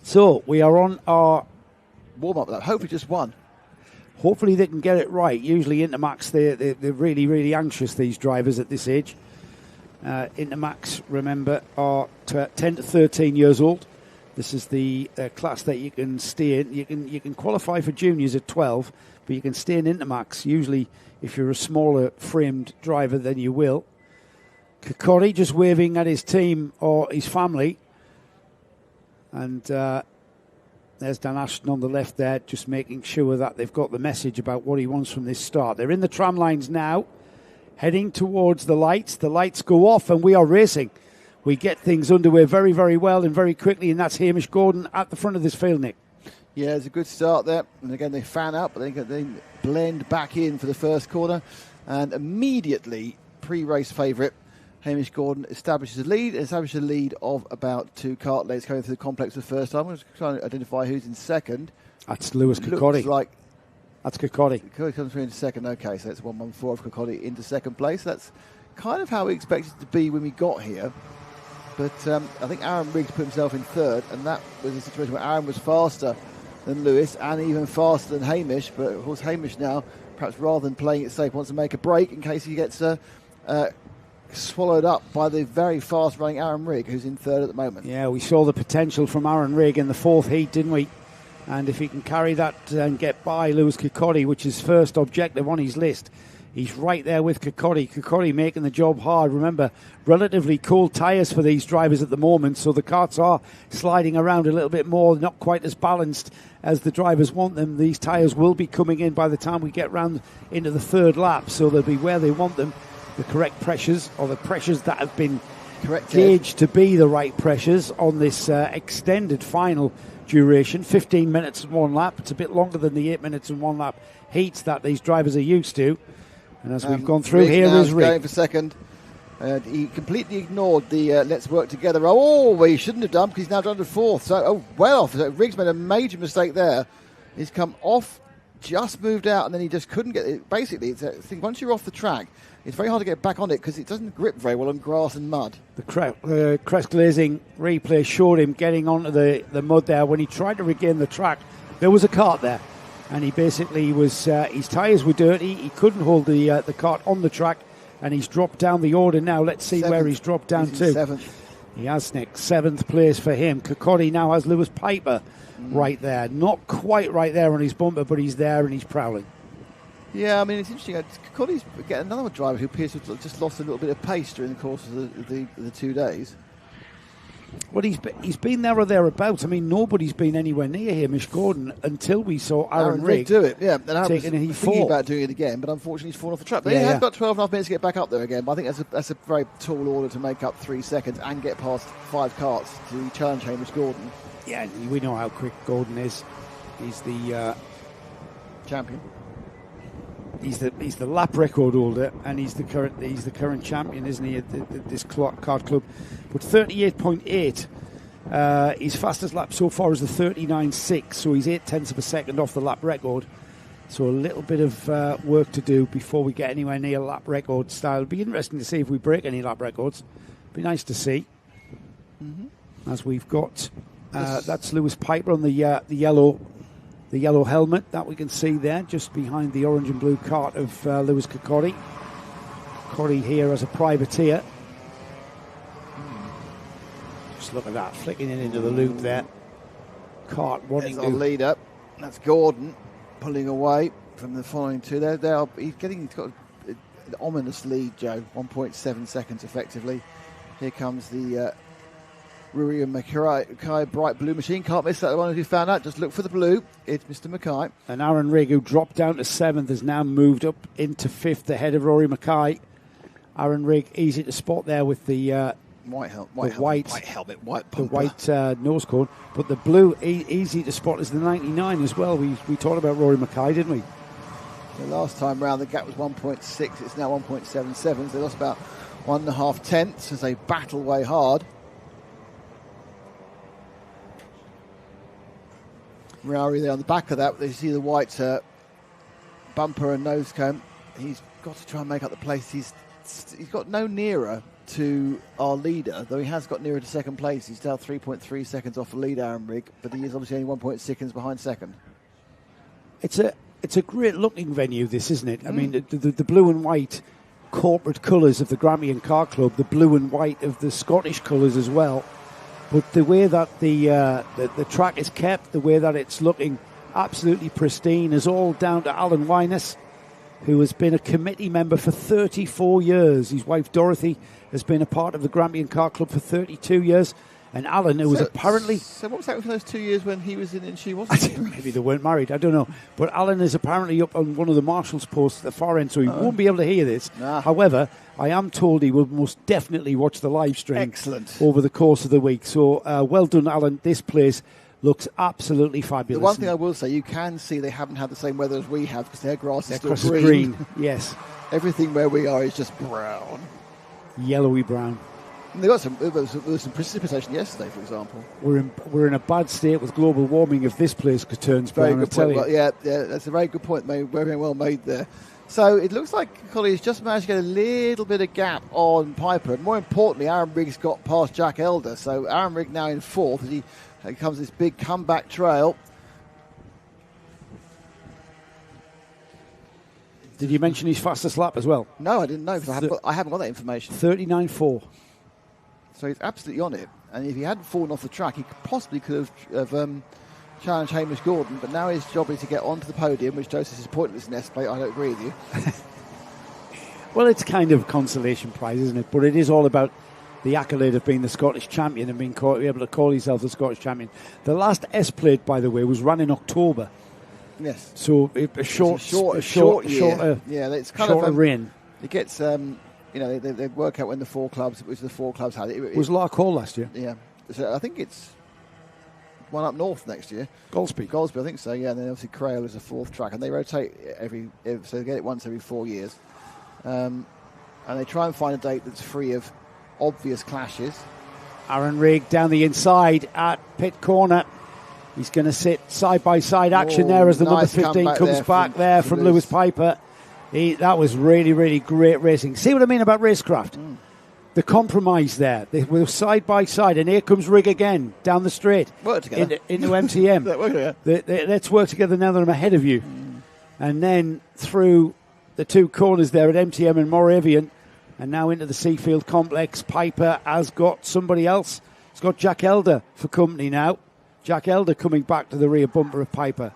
Speaker 1: So we are on our
Speaker 2: warm-up. Hopefully just one.
Speaker 1: Hopefully they can get it right. Usually Intermax, they're really, really anxious, these drivers at this age. Intermax, remember, are 10 to 13 years old. This is the class that you can stay in. You can qualify for juniors at 12, but you can stay in Intermax. Usually, if you're a smaller framed driver, then you will. Kokori just waving at his team or his family. And there's Dan Ashton on the left there, just making sure that they've got the message about what he wants from this start. They're in the tram lines now, heading towards the lights. The lights go off and we are racing. We get things underway very, very well and very quickly, and that's Hamish Gordon at the front of this field, Nick.
Speaker 2: Yeah, it's a good start there. And again, they fan up, but they blend back in for the first corner. And immediately, pre-race favourite, Hamish Gordon establishes a lead of about 2 kart lengths coming through the complex for the first time. I'm just trying to identify who's in second.
Speaker 1: That's Lewis Kokori. That's Kokori.
Speaker 2: Kokori comes through in second. Okay, so it's 1-1-4 of Kokori into second place. That's kind of how we expected it to be when we got here. But I think Aaron Riggs put himself in third, and that was a situation where Aaron was faster than Lewis and even faster than Hamish. But of course, Hamish now, perhaps rather than playing it safe, wants to make a break in case he gets swallowed up by the very fast-running Aaron Rigg, who's in third at the moment.
Speaker 1: Yeah, we saw the potential from Aaron Rigg in the fourth heat, didn't we? And if he can carry that and get by Lewis Kokori, which is first objective on his list, he's right there with Kokori. Kokori making the job hard. Remember, relatively cold tyres for these drivers at the moment, so the karts are sliding around a little bit more, not quite as balanced as the drivers want them. These tyres will be coming in by the time we get round into the third lap, so they'll be where they want them. The correct pressures, or the pressures that have been gauged to be the right pressures on this extended final duration, 15 minutes and 1 lap. It's a bit longer than the 8 minutes and 1 lap heats that these drivers are used to. And as we've gone through, here is Rigg
Speaker 2: going for second. He completely ignored the let's work together. Oh, he shouldn't have done, because he's now down to fourth. So, well off. So Riggs made a major mistake there. He's come off, just moved out, and then he just couldn't get it. Basically, it's a thing. Once you're off the track, it's very hard to get back on it because it doesn't grip very well on grass and mud.
Speaker 1: The crest glazing replay showed him getting onto the mud there. When he tried to regain the track, there was a kart there, and he basically was his tyres were dirty. He couldn't hold the kart on the track, and he's dropped down the order now. Let's see where he's dropped down to.
Speaker 2: Seventh.
Speaker 1: He has, Nick. 7th place for him. Kokori now has Lewis Piper right there. Not quite right there on his bumper, but he's there and he's prowling.
Speaker 2: Yeah, I mean, it's interesting. Kokori's getting another driver who appears to have just lost a little bit of pace during the course of the 2 days.
Speaker 1: Well, he's been there or thereabouts. I mean, nobody's been anywhere near Hamish Gordon until we saw Aaron Rigg
Speaker 2: do it. Yeah, and Aaron
Speaker 1: taking
Speaker 2: was thinking about doing it again, but unfortunately he's fallen off the track. But he has got 12.5 minutes to get back up there again. But I think that's a very tall order to make up 3 seconds and get past 5 karts to challenge Hamish Gordon.
Speaker 1: Yeah, we know how quick Gordon is. He's the
Speaker 2: champion.
Speaker 1: He's the lap record holder, and he's the current champion, isn't he? At this kart club, but 38.8. His fastest lap so far is the 39.6, so he's 0.8 of a second off the lap record. So a little bit of work to do before we get anywhere near lap record style. It'll be interesting to see if we break any lap records. Be nice to see. Mm-hmm. As we've got, that's Lewis Piper on the yellow helmet that we can see there, just behind the orange and blue kart of Lewis Kokori. Kokori here as a privateer. Just look at that, flicking it into the loop there. Kart wanting to...
Speaker 2: There's our leader. That's Gordon pulling away from the following two. He's got an ominous lead, Joe. 1.7 seconds effectively. Here comes the... Ruri and Mackay, bright blue machine. Can't miss that one as we found out. Just look for the blue. It's Mr. Mackay.
Speaker 1: And Aaron Rigg, who dropped down to 7th, has now moved up into 5th ahead of Rory Mackay. Aaron Rigg, easy to spot there with the white nose cone. But the blue, easy to spot is the 99 as well. We talked about Rory Mackay, didn't we?
Speaker 2: The last time round, the gap was 1.6. It's now 1.77. So they lost about 1.5 tenths as they battle way hard. Rowry there on the back of that, you see the white bumper and nose cone. He's got to try and make up the place. He's got no nearer to our leader, though he has got nearer to second place. He's now 3.3 seconds off the lead, Aaron Rigg, but he is obviously only 1.6 seconds behind second.
Speaker 1: It's a great looking venue, this, isn't it? I mean, the blue and white corporate colours of the Grampian Kart Club, the blue and white of the Scottish colours as well. But the way that the track is kept, the way that it's looking absolutely pristine, is all down to Alan Wyness, who has been a committee member for 34 years. His wife Dorothy has been a part of the Grampian Kart Club for 32 years. And Alan, who was apparently...
Speaker 2: So what was that for those 2 years when he was in and she wasn't?
Speaker 1: Maybe they weren't married, I don't know. But Alan is apparently up on one of the marshal's posts at the far end, so he won't be able to hear this.
Speaker 2: Nah.
Speaker 1: However, I am told he will most definitely watch the live stream.
Speaker 2: Excellent.
Speaker 1: Over the course of the week. So well done, Alan. This place looks absolutely fabulous.
Speaker 2: The one thing I will say, you can see they haven't had the same weather as we have because their grass is still
Speaker 1: green. Yes.
Speaker 2: Everything where we are is just brown.
Speaker 1: Yellowy brown.
Speaker 2: And there was some precipitation yesterday, for example.
Speaker 1: We're in a bad state with global warming if this place turns brown.
Speaker 2: Very good point. Well, yeah, that's a very good point. Very well made there. So it looks like Colley's just managed to get a little bit of gap on Piper. And more importantly, Aaron Rigg's got past Jack Elder. So Aaron Rigg now in 4th as he comes this big comeback trail.
Speaker 1: Did you mention his fastest lap as well?
Speaker 2: No, I didn't know because I haven't got that information.
Speaker 1: 39.4.
Speaker 2: So he's absolutely on it. And if he hadn't fallen off the track, he possibly could have challenged Hamish Gordon. But now his job is to get onto the podium, which Joseph is pointless in S-plate. I don't agree with you.
Speaker 1: Well, it's kind of a consolation prize, isn't it? But it is all about the accolade of being the Scottish champion and being able to call yourself the Scottish champion. The last S-plate, by the way, was run in October.
Speaker 2: Yes.
Speaker 1: So a short
Speaker 2: year. Yeah, it's kind
Speaker 1: shorter
Speaker 2: of
Speaker 1: rain.
Speaker 2: It gets, they work out when the 4 clubs, which the 4 clubs had. It
Speaker 1: was Lark Hall last year.
Speaker 2: Yeah. So I think it's one up north next year.
Speaker 1: Goldsby,
Speaker 2: I think so, yeah. And then obviously Crail is a 4th track. And they rotate so they get it once every 4 years. And they try and find a date that's free of obvious clashes.
Speaker 1: Aaron Rigg down the inside at pit corner. He's going to sit side-by-side action there as the
Speaker 2: nice
Speaker 1: number 15 comes back there from Lewis Piper. That was really, really great racing. See what I mean about racecraft? The compromise there. They were side-by-side, and here comes Rigg again down the straight.
Speaker 2: Work together.
Speaker 1: Into MTM. Let's work together now that I'm ahead of you. And then through the 2 corners there at MTM and Moravian, and now into the Seafield complex. Piper has got somebody else. He's got Jack Elder for company now. Jack Elder coming back to the rear bumper of Piper.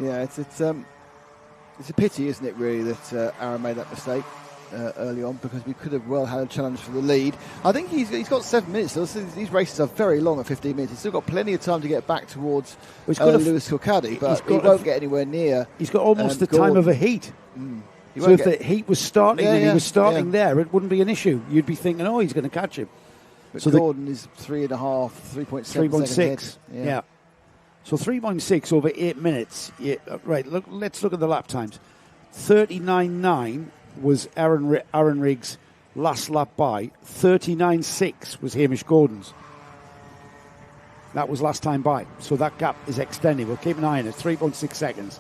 Speaker 2: Yeah, it's a pity, isn't it, really, that Aaron made that mistake. early on, because we could have well had a challenge for the lead. I think he's got 7 minutes. So these races are very long at 15 minutes. He's still got plenty of time to get back towards Lewis Kilcuddy, but he won't get anywhere near.
Speaker 1: He's got almost the time of a heat. So if the heat was starting and he was starting there, it wouldn't be an issue. You'd be thinking, oh, he's going to catch him.
Speaker 2: But so Gordon is 3.5, 3.7
Speaker 1: 3.6. Yeah. So 3.6 over 8 minutes. Yeah, right, let's look at the lap times. 39.9 was Aaron Riggs' last lap by. 39.6 was Hamish Gordon's. That was last time by. So that gap is extending. We'll keep an eye on it. 3.6 seconds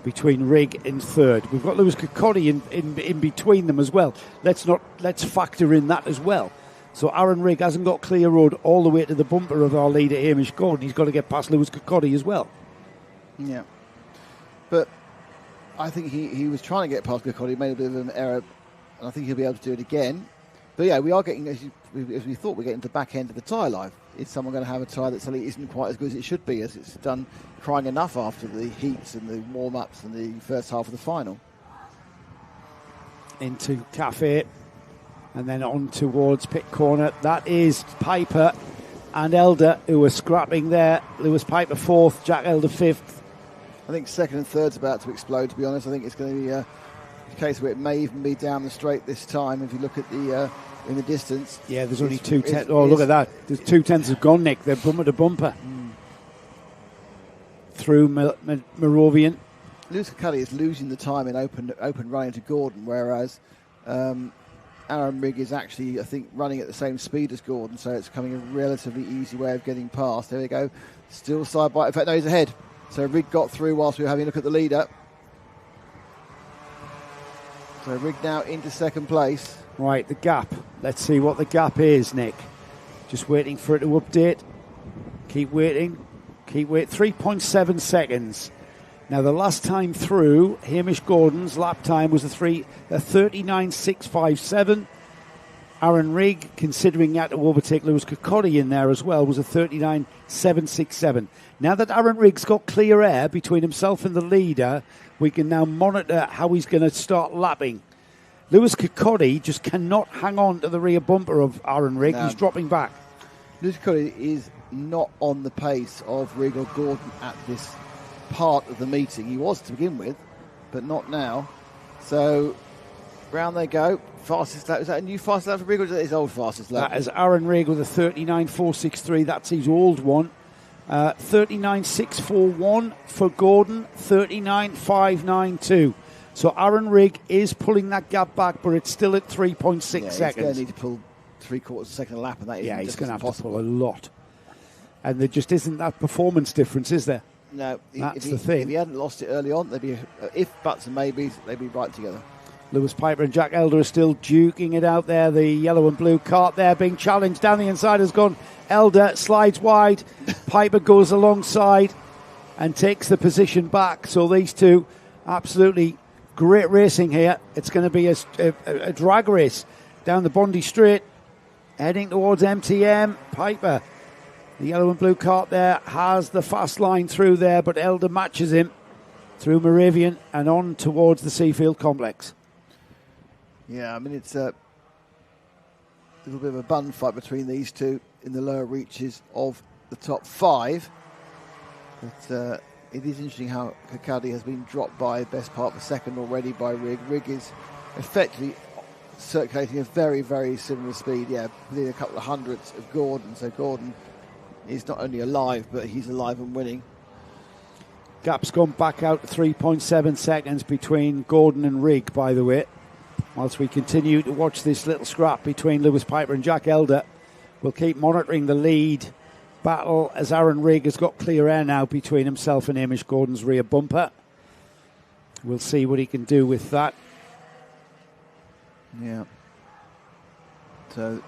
Speaker 1: between Rigg and third. We've got Lewis Kirkcaldy in between them as well. Let's factor in that as well. So Aaron Rigg hasn't got clear road all the way to the bumper of our leader Hamish Gordon. He's got to get past Lewis Kirkcaldy as well.
Speaker 2: Yeah. But I think he was trying to get past Kirkcaldy, made a bit of an error, and I think he'll be able to do it again. But yeah, we are getting, as we thought, we're getting to the back end of the tyre life. Is someone going to have a tyre that suddenly isn't quite as good as it should be, as it's done crying enough after the heats and the warm-ups and the first half of the final?
Speaker 1: Into Cafe. And then on towards pit corner. That is Piper and Elder who are scrapping there. Lewis Piper fourth, Jack Elder fifth.
Speaker 2: I think second and third's about to explode, to be honest. I think it's going to be a case where it may even be down the straight this time if you look at the in the distance.
Speaker 1: Yeah, there's only 2 tenths. Oh, look at that. There's 2 tenths have gone, Nick. They're bumper to bumper. Through Moravian.
Speaker 2: Lewis Kirkcaldy is losing the time in open running to Gordon, whereas Aaron Rigg is actually, I think, running at the same speed as Gordon, so it's becoming a relatively easy way of getting past. There we go. Still side by. In fact, no, he's ahead. So Rigg got through whilst we were having a look at the leader. So Rigg now into second place.
Speaker 1: Right, the gap. Let's see what the gap is, Nick. Just waiting for it to update. Keep waiting. 3.7 seconds. Now, the last time through, Hamish Gordon's lap time was a 39.657. Aaron Rigg, considering he had to overtake Lewis Kirkcaldy in there as well, was a 39.767. Now that Aaron Rigg's got clear air between himself and the leader, we can now monitor how he's going to start lapping. Lewis Kirkcaldy just cannot hang on to the rear bumper of Aaron Rigg. No. He's dropping back.
Speaker 2: Lewis Kirkcaldy is not on the pace of Rigg or Gordon at this part of the meeting. He was to begin with, but not now. So round they go. Fastest lap. Is that a new fastest lap for Rigg, or is that his old fastest lap?
Speaker 1: That is Aaron Rigg with a 39.463. That's his old one. 39.641 for Gordon. 39.592. So Aaron Rigg is pulling that gap back, but it's still at 3.6 seconds. He's
Speaker 2: going to need to pull 3/4 second lap, and that
Speaker 1: he's going to have to pull a lot. And there just isn't that performance difference, is there?
Speaker 2: No,
Speaker 1: that's the thing.
Speaker 2: If he hadn't lost it early on, they'd be if buts and maybes, they'd be right together.
Speaker 1: Lewis Piper and Jack Elder are still duking it out there. The yellow and blue cart there being challenged. Down the inside has gone Elder, slides wide. Piper goes alongside and takes the position back. So these two, absolutely great racing here. It's going to be a drag race down the Bondi Straight, heading towards MTM. Piper, the yellow and blue cart there, has the fast line through there, but Elder matches him through Moravian and on towards the Seafield Complex.
Speaker 2: Yeah, I mean, it's a little bit of a bun fight between these two in the lower reaches of the top five. But it is interesting how Kirkcaldy has been dropped by best part of a second already by Rigg. Rigg is effectively circulating a very, very similar speed, within a couple of hundredths of Gordon. So Gordon is not only alive, but he's alive and winning.
Speaker 1: Gap's gone back out to 3.7 seconds between Gordon and Rigg, by the way. Whilst we continue to watch this little scrap between Lewis Piper and Jack Elder, we'll keep monitoring the lead battle as Aaron Rigg has got clear air now between himself and Hamish Gordon's rear bumper. We'll see what he can do with that.
Speaker 2: Yeah. So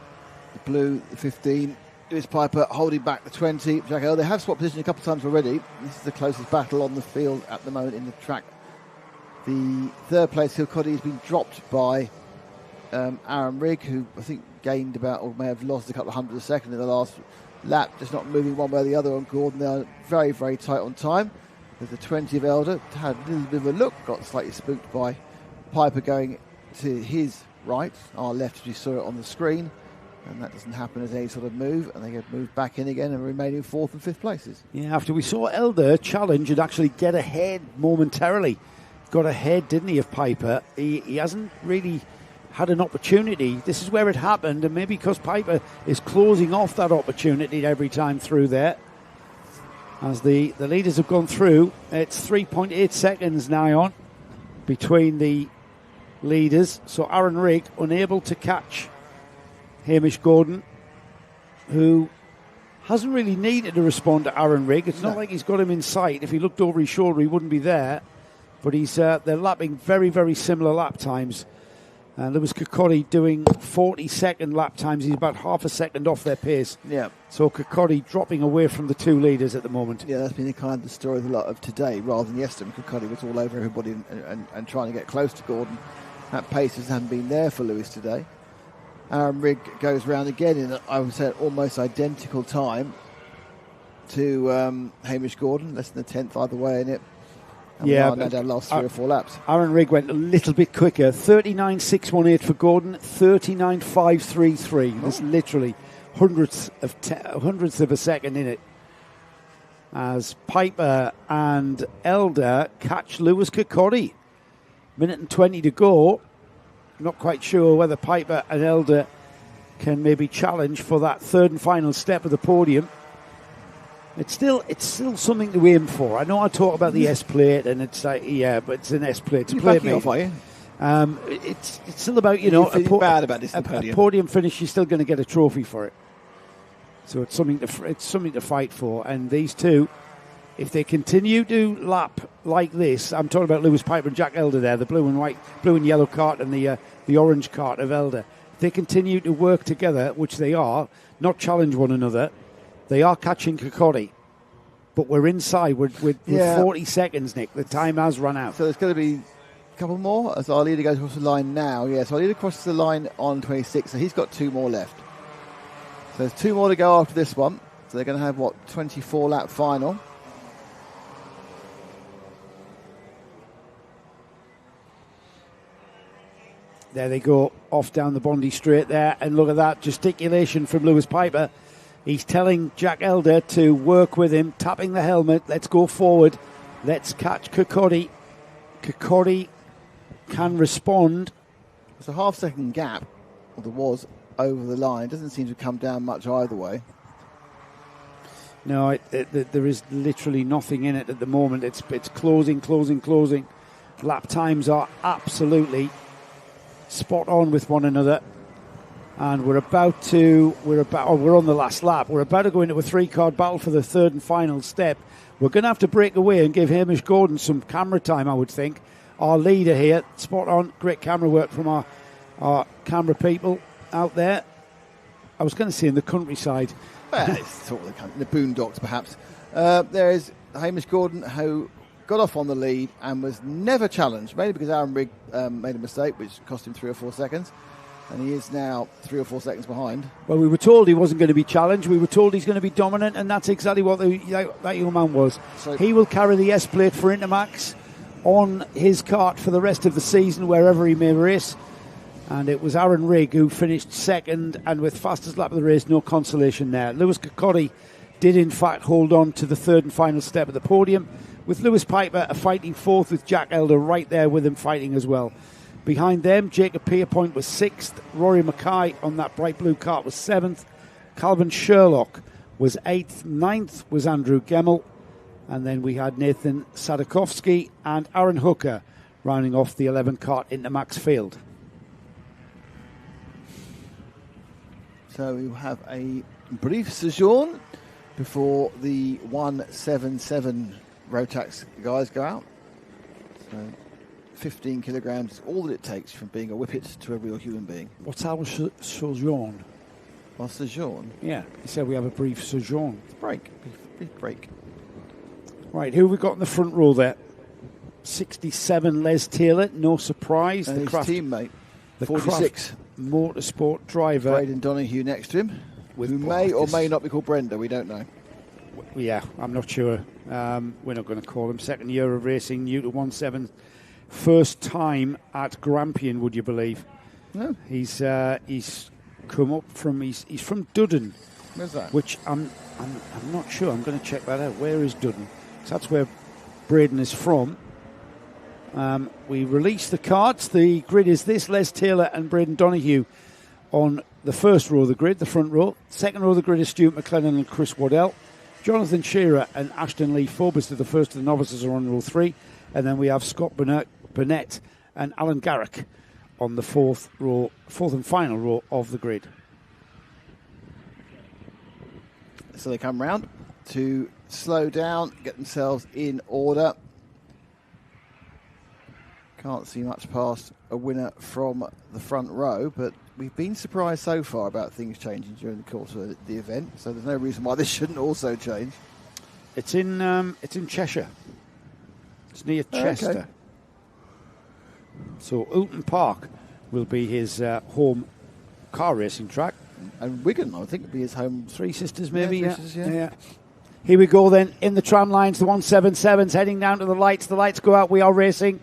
Speaker 2: the blue, the 15, Lewis Piper holding back the 20. Jack Elder, they have swapped position a couple of times already. This is the closest battle on the field at the moment in the track. The third place, Kilcuddy, has been dropped by Aaron Rigg, who I think gained about, or may have lost a couple of hundredths of a second in the last lap, just not moving one way or the other on Gordon. They are very, very tight on time. There's the 20 of Elder, had a little bit of a look, got slightly spooked by Piper going to his right, our left as you saw it on the screen, and that doesn't happen as any sort of move, and they get moved back in again and remain in 4th and 5th places.
Speaker 1: Yeah, after we saw Elder challenge and actually get ahead momentarily. Got ahead, didn't he, of Piper? He hasn't really had an opportunity. This is where it happened, and maybe because Piper is closing off that opportunity every time through there. As the leaders have gone through, it's 3.8 seconds now on between the leaders. So Aaron Rigg unable to catch Hamish Gordon, who hasn't really needed to respond to Aaron Rigg. It's not like he's got him in sight. If he looked over his shoulder, he wouldn't be there. But they're lapping very, very similar lap times. Lewis Kirkcaldy doing 40-second lap times. He's about half a second off their pace.
Speaker 2: Yeah.
Speaker 1: So Kirkcaldy dropping away from the two leaders at the moment.
Speaker 2: Yeah, that's been the kind of the story of a lot of today, rather than yesterday. Kirkcaldy was all over everybody and trying to get close to Gordon. That pace hasn't been there for Lewis today. Aaron Rigg goes round again in, I would say, almost identical time to Hamish Gordon, less than a tenth either way in it. And we are now down last 3 or 4 laps.
Speaker 1: Aaron Rigg went a little bit quicker. 39.618 for Gordon, 39.533. There's literally hundredths of a second in it. As Piper and Elder catch Lewis Kirkcaldy. Minute and 20 to go. Not quite sure whether Piper and Elder can maybe challenge for that third and final step of the podium. It's still something to aim for. I know I talk about the S plate, and it's but it's an S plate. It's a plate mate.
Speaker 2: Off, are you?
Speaker 1: It's still about
Speaker 2: bad about this.
Speaker 1: A podium finish. You're still going to get a trophy for it. So it's something to fight for. And these two, if they continue to lap like this, I'm talking about Lewis Piper and Jack Elder there, the blue and yellow cart and the orange cart of Elder. If they continue to work together, which they are, not challenge one another. They are catching Kirkcaldy, but we're inside with 40 seconds, Nick. The time has run out.
Speaker 2: So there's going to be a couple more as our leader goes across the line now. Yeah, so our leader crosses the line on 26, so he's got 2 more left. So there's 2 more to go after this one. So they're going to have, 24-lap final.
Speaker 1: There they go, off down the Bondi Straight there, and look at that gesticulation from Lewis Piper. He's telling Jack Elder to work with him, tapping the helmet. Let's go forward. Let's catch Kirkcaldy. Kirkcaldy can respond.
Speaker 2: There's a half-second gap, or there was, over the line. It doesn't seem to come down much either way.
Speaker 1: No, there is literally nothing in it at the moment. It's closing. Lap times are absolutely spot on with one another. And we're on the last lap. We're about to go into a 3-card battle for the third and final step. We're going to have to break away and give Hamish Gordon some camera time, I would think. Our leader here, spot on, great camera work from our camera people out there. I was going to say in the countryside.
Speaker 2: Well, it's sort of the boondocks, perhaps. There is Hamish Gordon, who got off on the lead and was never challenged, mainly because Aaron Rigg made a mistake, which cost him 3 or 4 seconds. And he is now 3 or 4 seconds behind.
Speaker 1: Well, we were told he wasn't going to be challenged. We were told he's going to be dominant, and that's exactly what that young man was. So he will carry the S plate for Intermax on his kart for the rest of the season, wherever he may race. And it was Aaron Rigg who finished second, and with fastest lap of the race, no consolation there. Lewis Kirkcaldy did, in fact, hold on to the third and final step of the podium, with Lewis Piper fighting fourth, with Jack Elder right there with him fighting as well. Behind them, Jacob Pierpoint was 6th. Rory Mackay on that bright blue kart was 7th. Calvin Sherlock was 8th. 9th was Andrew Gemmell. And then we had Nathan Sadakovsky and Aaron Hooker rounding off the 11 kart Intermax field.
Speaker 2: So we will have a brief sojourn before the 177 Rotax guys go out. So 15 kilograms is all that it takes from being a whippet to a real human being.
Speaker 1: What's our sojourn?
Speaker 2: Our sojourn?
Speaker 1: Yeah, he said we have a brief sojourn.
Speaker 2: Brief break.
Speaker 1: Right, who have we got in the front row there? 67 Les Taylor, no surprise.
Speaker 2: And
Speaker 1: the
Speaker 2: his
Speaker 1: Craft,
Speaker 2: teammate,
Speaker 1: the
Speaker 2: 46.
Speaker 1: Craft Motorsport driver.
Speaker 2: Braden Donoghue next to him, who may or may not be called Brenda, we don't know.
Speaker 1: Yeah, I'm not sure. We're not going to call him. Second year of racing, new to 1.7. First time at Grampian, would you believe?
Speaker 2: No.
Speaker 1: He's come up from he's from Dudden.
Speaker 2: Where's that?
Speaker 1: Which I'm not sure. I'm going to check that out. Where is Dudden? So that's where Braden is from. We release the cards. The grid is this: Les Taylor and Braden Donoghue on the first row of the grid, the front row. Second row of the grid is Stuart McLennan and Chris Waddell. Jonathan Shearer and Ashton Lee Forbes are the first of the novices, are on row 3. And then we have Scott Burnett and Alan Garrick on the fourth and final row of the grid.
Speaker 2: So they come round to slow down, get themselves in order. Can't see much past a winner from the front row, but we've been surprised so far about things changing during the course of the event, so there's no reason why this shouldn't also change.
Speaker 1: It's in Cheshire. It's near Chester.
Speaker 2: Okay.
Speaker 1: So Oulton Park will be his home car racing track.
Speaker 2: And Wigan, I think, will be his home.
Speaker 1: Three Sisters, maybe.
Speaker 2: Yeah, Three Sisters, yeah.
Speaker 1: Here we go then, in the tram lines, the 177s heading down to the lights. The lights go out, we are racing.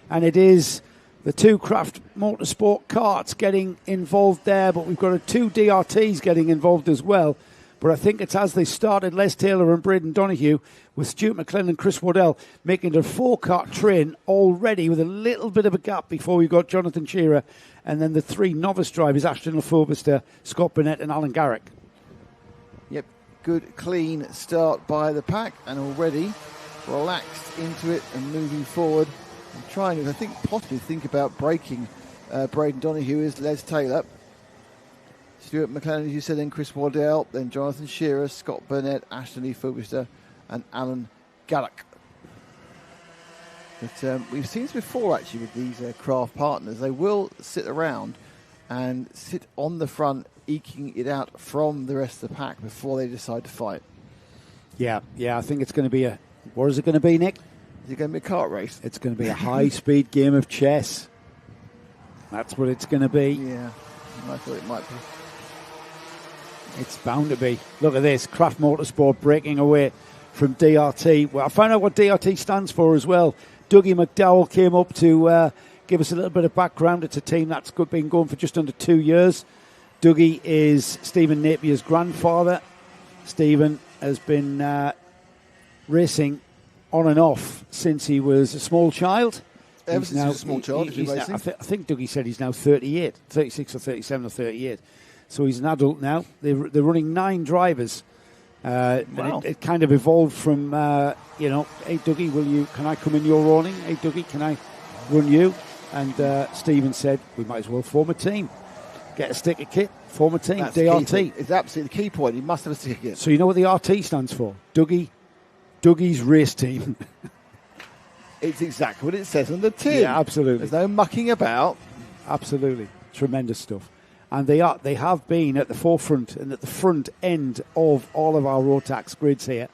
Speaker 1: And it is the two Craft Motorsport karts getting involved there, but we've got two DRTs getting involved as well. But I think it's as they started, Les Taylor and Braden Donoghue, with Stuart McLennan and Chris Waddell making it a 4-kart train already with a little bit of a gap before we got Jonathan Shearer and then the 3 novice drivers, Ashton Lefobester, Scott Burnett and Alan Garrick.
Speaker 2: Yep, good, clean start by the pack and already relaxed into it and moving forward. And trying to, I think, possibly think about breaking Braden Donoghue is Les Taylor. Stuart McLennan, as you said, then Chris Waddell, then Jonathan Shearer, Scott Burnett, Ashton Lee Forbester, and Alan Garrick. But we've seen this before, actually, with these craft partners. They will sit around and sit on the front, eking it out from the rest of the pack before they decide to fight.
Speaker 1: Yeah, I think it's going to be what is it going to be, Nick?
Speaker 2: Is it going to be a kart race?
Speaker 1: It's going to be a high-speed game of chess. That's what it's going to be.
Speaker 2: Yeah, I thought it might be.
Speaker 1: It's bound to be. Look at this, Craft Motorsport breaking away from DRT. Well, I found out what DRT stands for as well. Dougie McDowell came up to give us a little bit of background. It's a team that's been going for just under 2 years. Dougie is Stephen Napier's grandfather. Stephen has been racing on and off since he was a small child.
Speaker 2: Ever since he was a small child,
Speaker 1: I think Dougie said he's now 38, 36 or 37 or 38. So he's an adult now. They're running 9 drivers.
Speaker 2: Wow.
Speaker 1: And it kind of evolved from, hey, Dougie, can I come in your awning? Hey, Dougie, can I run you? And Stephen said, we might as well form a team. Get a sticker kit, form a team,
Speaker 2: That's
Speaker 1: DRT.
Speaker 2: It's absolutely the key point. He must have a sticker kit.
Speaker 1: So you know what the RT stands for? Dougie's race team.
Speaker 2: It's exactly what it says on the tin.
Speaker 1: Yeah, absolutely.
Speaker 2: There's no mucking about.
Speaker 1: Absolutely. Tremendous stuff. And they have been at the forefront and at the front end of all of our Rotax grids here.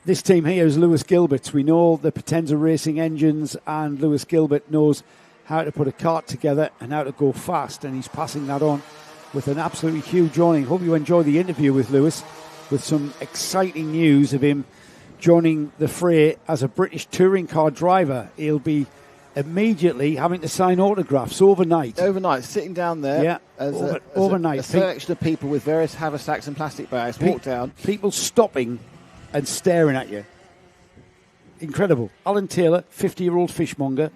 Speaker 1: This team here is Lewis Gilbert's. We know the Potenza Racing engines, and Lewis Gilbert knows how to put a kart together and how to go fast, and he's passing that on with an absolutely huge awning. Hope you enjoy the interview with Lewis, with some exciting news of him joining the fray as a British touring car driver. He'll be immediately having to sign autographs overnight.
Speaker 2: Sitting down there.
Speaker 1: Yeah, overnight.
Speaker 2: A selection of people with various haversacks and plastic bags walk down.
Speaker 1: People stopping and staring at you. Incredible. Alan Taylor, 50-year-old fishmonger,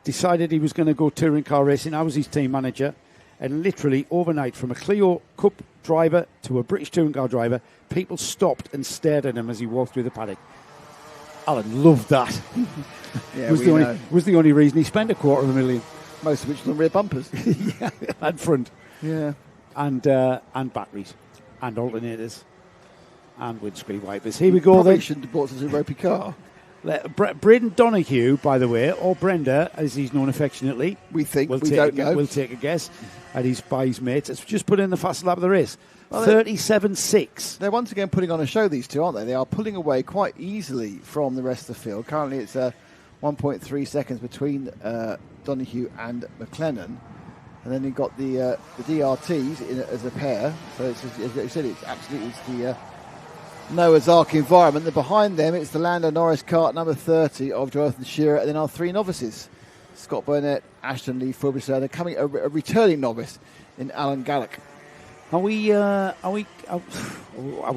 Speaker 1: decided he was going to go touring car racing. I was his team manager. And literally overnight, from a Clio Cup driver to a British touring car driver, people stopped and stared at him as he walked through the paddock. Alan loved that.
Speaker 2: Yeah,
Speaker 1: was the only reason he spent $250,000.
Speaker 2: Most of which was on rear bumpers.
Speaker 1: Yeah, and front.
Speaker 2: Yeah.
Speaker 1: And batteries. And alternators. And windscreen wipers. Here we go
Speaker 2: Probably
Speaker 1: then.
Speaker 2: shouldn't have bought such a ropey car.
Speaker 1: Braden Donoghue, by the way, or Brenda, as he's known affectionately.
Speaker 2: We think.
Speaker 1: We'll take a guess. And by his mates. It's just put in the fastest lap of the race. Well, 37.6.
Speaker 2: They're once again putting on a show, these two, aren't they? They are pulling away quite easily from the rest of the field. Currently it's 1.3 seconds between Donoghue and McLennan. And then you've got the DRTs as a pair. So it's, as you said, it's the Noah's Ark environment. And behind them, it's the Lando Norris kart number 30 of Jonathan Shearer, and then our 3 novices. Scott Burnett, Ashton Lee Frobisher. They're coming a returning novice in Alan Gallick.
Speaker 1: Are we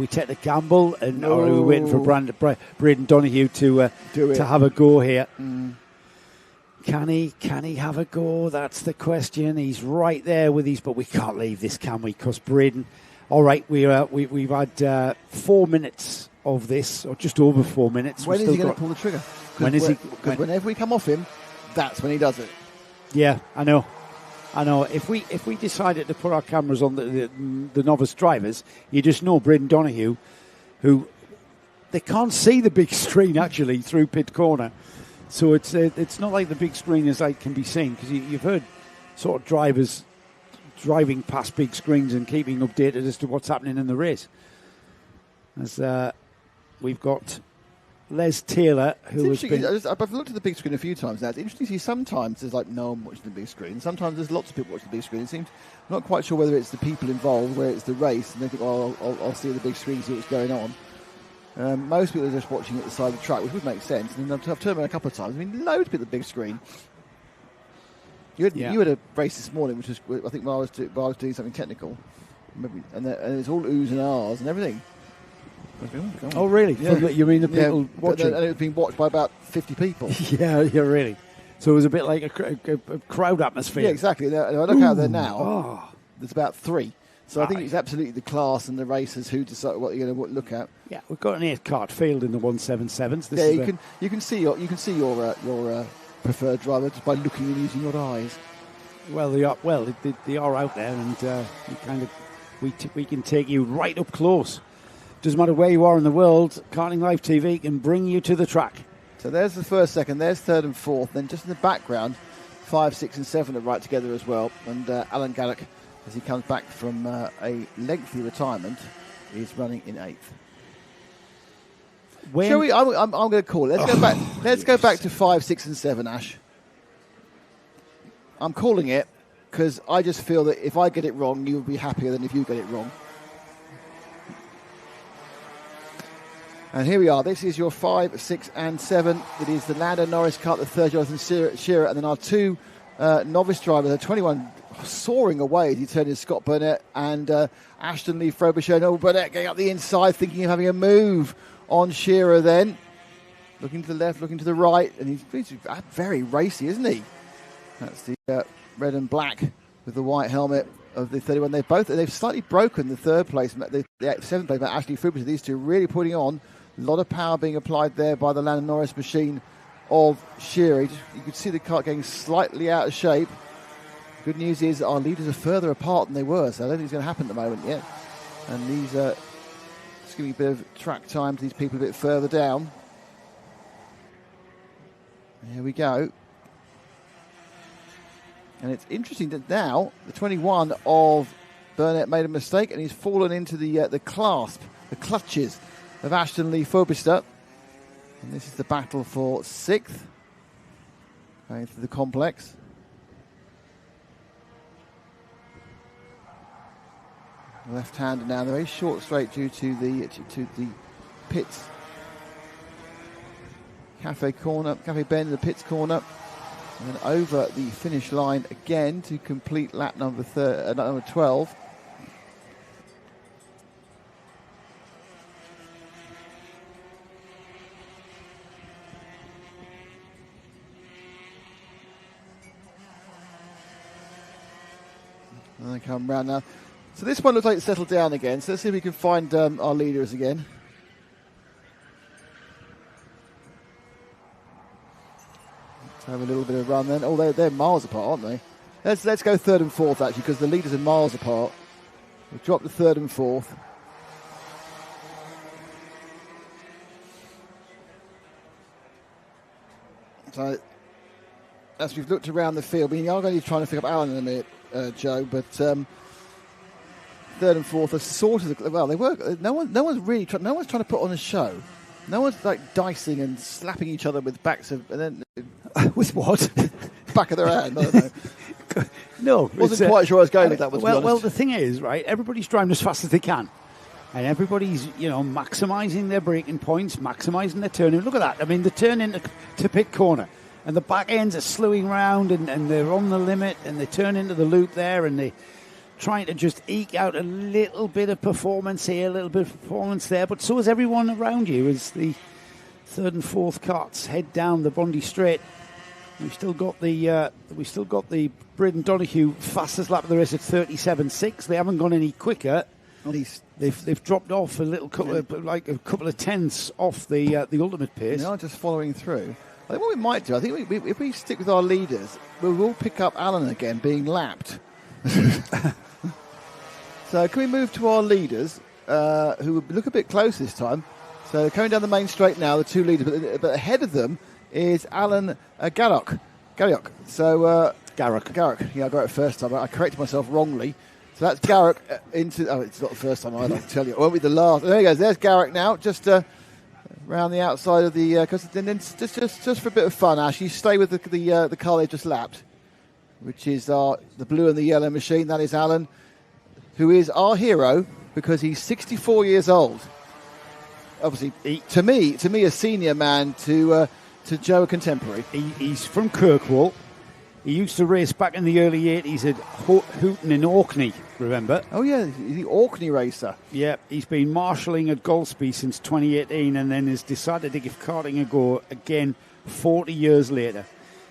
Speaker 1: taking a gamble, or are we waiting for Braden Donoghue to have a go here? Can he have a go? That's the question. He's right there with but we can't leave this, can we? Because Braden. All right, we've had 4 minutes of this, or just over 4 minutes.
Speaker 2: When is he going to pull the trigger?
Speaker 1: When is he?
Speaker 2: Because whenever we come off him, that's when he does it.
Speaker 1: Yeah, I know. If we decided to put our cameras on the novice drivers, you just know Braden Donoghue, who they can't see the big screen actually through pit corner, so it's not like the big screen is like can be seen, because you've heard sort of drivers driving past big screens and keeping updated as to what's happening in the race. As we've got Les Taylor, who has been...
Speaker 2: I've looked at the big screen a few times now. It's interesting to see sometimes there's like no one watching the big screen. Sometimes there's lots of people watching the big screen. It seems, I'm not quite sure whether it's the people involved, where it's the race, and they think, oh, I'll see the big screen, see what's going on. Most people are just watching at the side of the track, which would make sense. And I've turned around a couple of times. I mean, loads of people at the big screen. You had a race this morning, which was, I think, while I was doing something technical. And it's all oohs and ahs and everything.
Speaker 1: Oh, really?
Speaker 2: Yeah.
Speaker 1: You mean the people watching?
Speaker 2: And it was being watched by about 50 people.
Speaker 1: yeah, really. So it was a bit like a crowd atmosphere.
Speaker 2: Yeah, exactly. And I look out there now, there's about 3. So I think it's absolutely the class and the racers who decide what you're going to look at.
Speaker 1: Yeah, we've got an 8-kart field in the 177s.
Speaker 2: You can see your preferred driver just by looking and using your eyes.
Speaker 1: Well, they are out there, and we can take you right up close. Doesn't matter where you are in the world, Karting Live TV can bring you to the track.
Speaker 2: So there's the first, second, there's third and fourth. Then just in the background, 5, 6 and 7 are right together as well. And Alan Gallick, as he comes back from a lengthy retirement, is running in 8th. Shall we? I'm going to call it. Let's go back. Let's go back to 5, 6 and 7, Ash. I'm calling it because I just feel that if I get it wrong, you'll be happier than if you get it wrong. And here we are. This is your 5, 6 and 7. It is the Lando Norris kart, the third Jonathan Shearer, and then our 2 novice drivers, the 21 soaring away as he turned in Scott Burnett and Ashton Lee Frobisher. Noel Burnett getting up the inside, thinking of having a move on Shearer then. Looking to the left, looking to the right, and he's very racy, isn't he? That's the red and black with the white helmet of the 31. They've slightly broken the third place, the 7th place, but Ashley Frobisher. These two really putting on. A lot of power being applied there by the Lando Norris machine of Shearer. You could see the kart getting slightly out of shape. Good news is our leaders are further apart than they were, so I don't think it's going to happen at the moment yet. And these just giving a bit of track time to these people a bit further down. Here we go. And it's interesting that now the 21 of Burnett made a mistake and he's fallen into the clasp, the clutches of Ashton Lee Frobisher. And this is the battle for 6th. Going through the complex. Left-hander now, very short straight due to the pits. Cafe bend in the pits corner. And then over the finish line again to complete lap number 12. And they come round now. So this one looks like it's settled down again. So let's see if we can find our leaders again. Let's have a little bit of run then. Oh, they're miles apart, aren't they? Let's go 3rd and 4th actually, because the leaders are miles apart. We'll drop to 3rd and 4th. So as we've looked around the field, we are going to be trying to pick up Alan in a minute, Joe, but 3rd and 4th are sort of they work. No one's really trying to put on a show. No one's like dicing and slapping each other with backs of and then
Speaker 1: with what
Speaker 2: back of their hand. I don't know.
Speaker 1: No,
Speaker 2: wasn't quite sure I was going with that one.
Speaker 1: Well, the thing is, right? Everybody's driving as fast as they can, and everybody's maximising their braking points, maximising their turning. Look at that! I mean, the turn into pit corner. And the back ends are slewing round and they're on the limit and they turn into the loop there and they're trying to just eke out a little bit of performance here, a little bit of performance there. But so is everyone around you as the third and fourth carts head down the Bondi Straight. We've still got the Braden Donoghue fastest lap of the race at 37.6. They haven't gone any quicker. They've dropped off a couple of tenths off the ultimate pace.
Speaker 2: They are just following through. I think what we might do, if we stick with our leaders, we will pick up Alan again being lapped. So can we move to our leaders, who look a bit close this time? So coming down the main straight now, the two leaders, but ahead of them is Alan Garrock. So Garrock. Yeah, I got it first time. I corrected myself wrongly. So that's Garrock into. Oh, it's not the first time either. I can tell you. It won't be the last. There he goes. There's Garrock now, just around the outside of the. Then just for a bit of fun, Ash, you stay with the car they just lapped, which is the blue and the yellow machine. That is Alan, who is our hero because he's 64 years old. Obviously, to me, a senior man. To Joe, a contemporary.
Speaker 1: He's from Kirkwall. He used to race back in the early 80s at Hooton in Orkney, remember?
Speaker 2: Oh, yeah, he's the Orkney racer.
Speaker 1: Yeah, he's been marshalling at Golspie since 2018 and then has decided to give karting a go again 40 years later.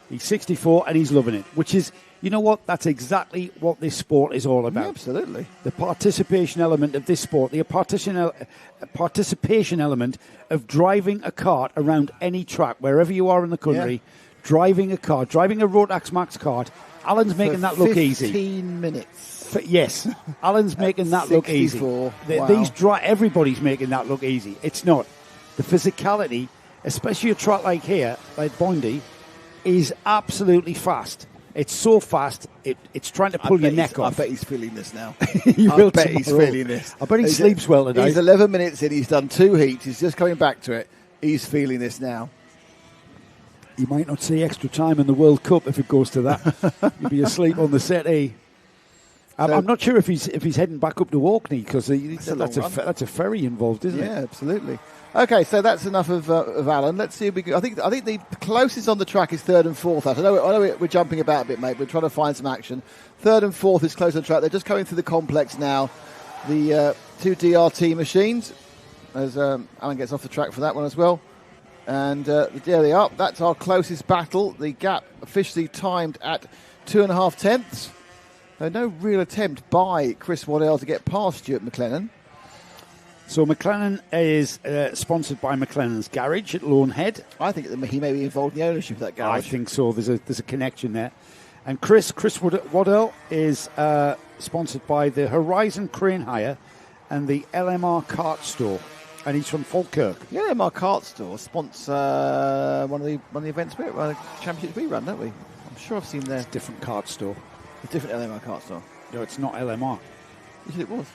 Speaker 1: He's 64 and he's loving it, which is, you know what, that's exactly what this sport is all about.
Speaker 2: Yeah, absolutely.
Speaker 1: The participation element of this sport, the participation element of driving a kart around any track, wherever you are in the country, driving a kart, driving a Rotax Max kart. Alan's making that look easy.
Speaker 2: 15 minutes.
Speaker 1: Yes, Alan's making that look easy.
Speaker 2: Wow.
Speaker 1: Everybody's making that look easy. It's not. The physicality, especially a track like here, like Bondi, is absolutely fast. It's so fast, it's trying to pull your neck off.
Speaker 2: I bet he's feeling this now.
Speaker 1: I bet
Speaker 2: he's feeling this.
Speaker 1: I bet he sleeps well today.
Speaker 2: He's 11 minutes in, he's done 2 heats, he's just coming back to it. He's feeling this now.
Speaker 1: You might not see extra time in the World Cup if it goes to that. You'll be asleep on the settee. I'm not sure if he's heading back up to Orkney because that's a ferry involved, isn't it?
Speaker 2: Yeah, absolutely. Okay, so that's enough of Alan. Let's see if we can. I think the closest on the track is third and fourth. I know we're jumping about a bit, mate. We're trying to find some action. Third and fourth is close on the track. They're just coming through the complex now. The two DRT machines, as Alan gets off the track for that one as well. And there they are. That's our closest battle. The gap officially timed at 2.5 tenths. No real attempt by Chris Waddell to get past Stuart McLennan.
Speaker 1: So McLennan is sponsored by McLennan's Garage at Loanhead.
Speaker 2: I think he may be involved in the ownership of that garage.
Speaker 1: I think so. There's a connection there. And Chris Waddell is sponsored by the Horizon Crane Hire and the LMR Kart Store. And he's from Falkirk.
Speaker 2: The LMR Kart Store sponsor one of the events championships we run, don't we? I'm sure I've seen their
Speaker 1: different kart store.
Speaker 2: A different LMR Kart Store.
Speaker 1: No, it's not LMR.
Speaker 2: You said it was.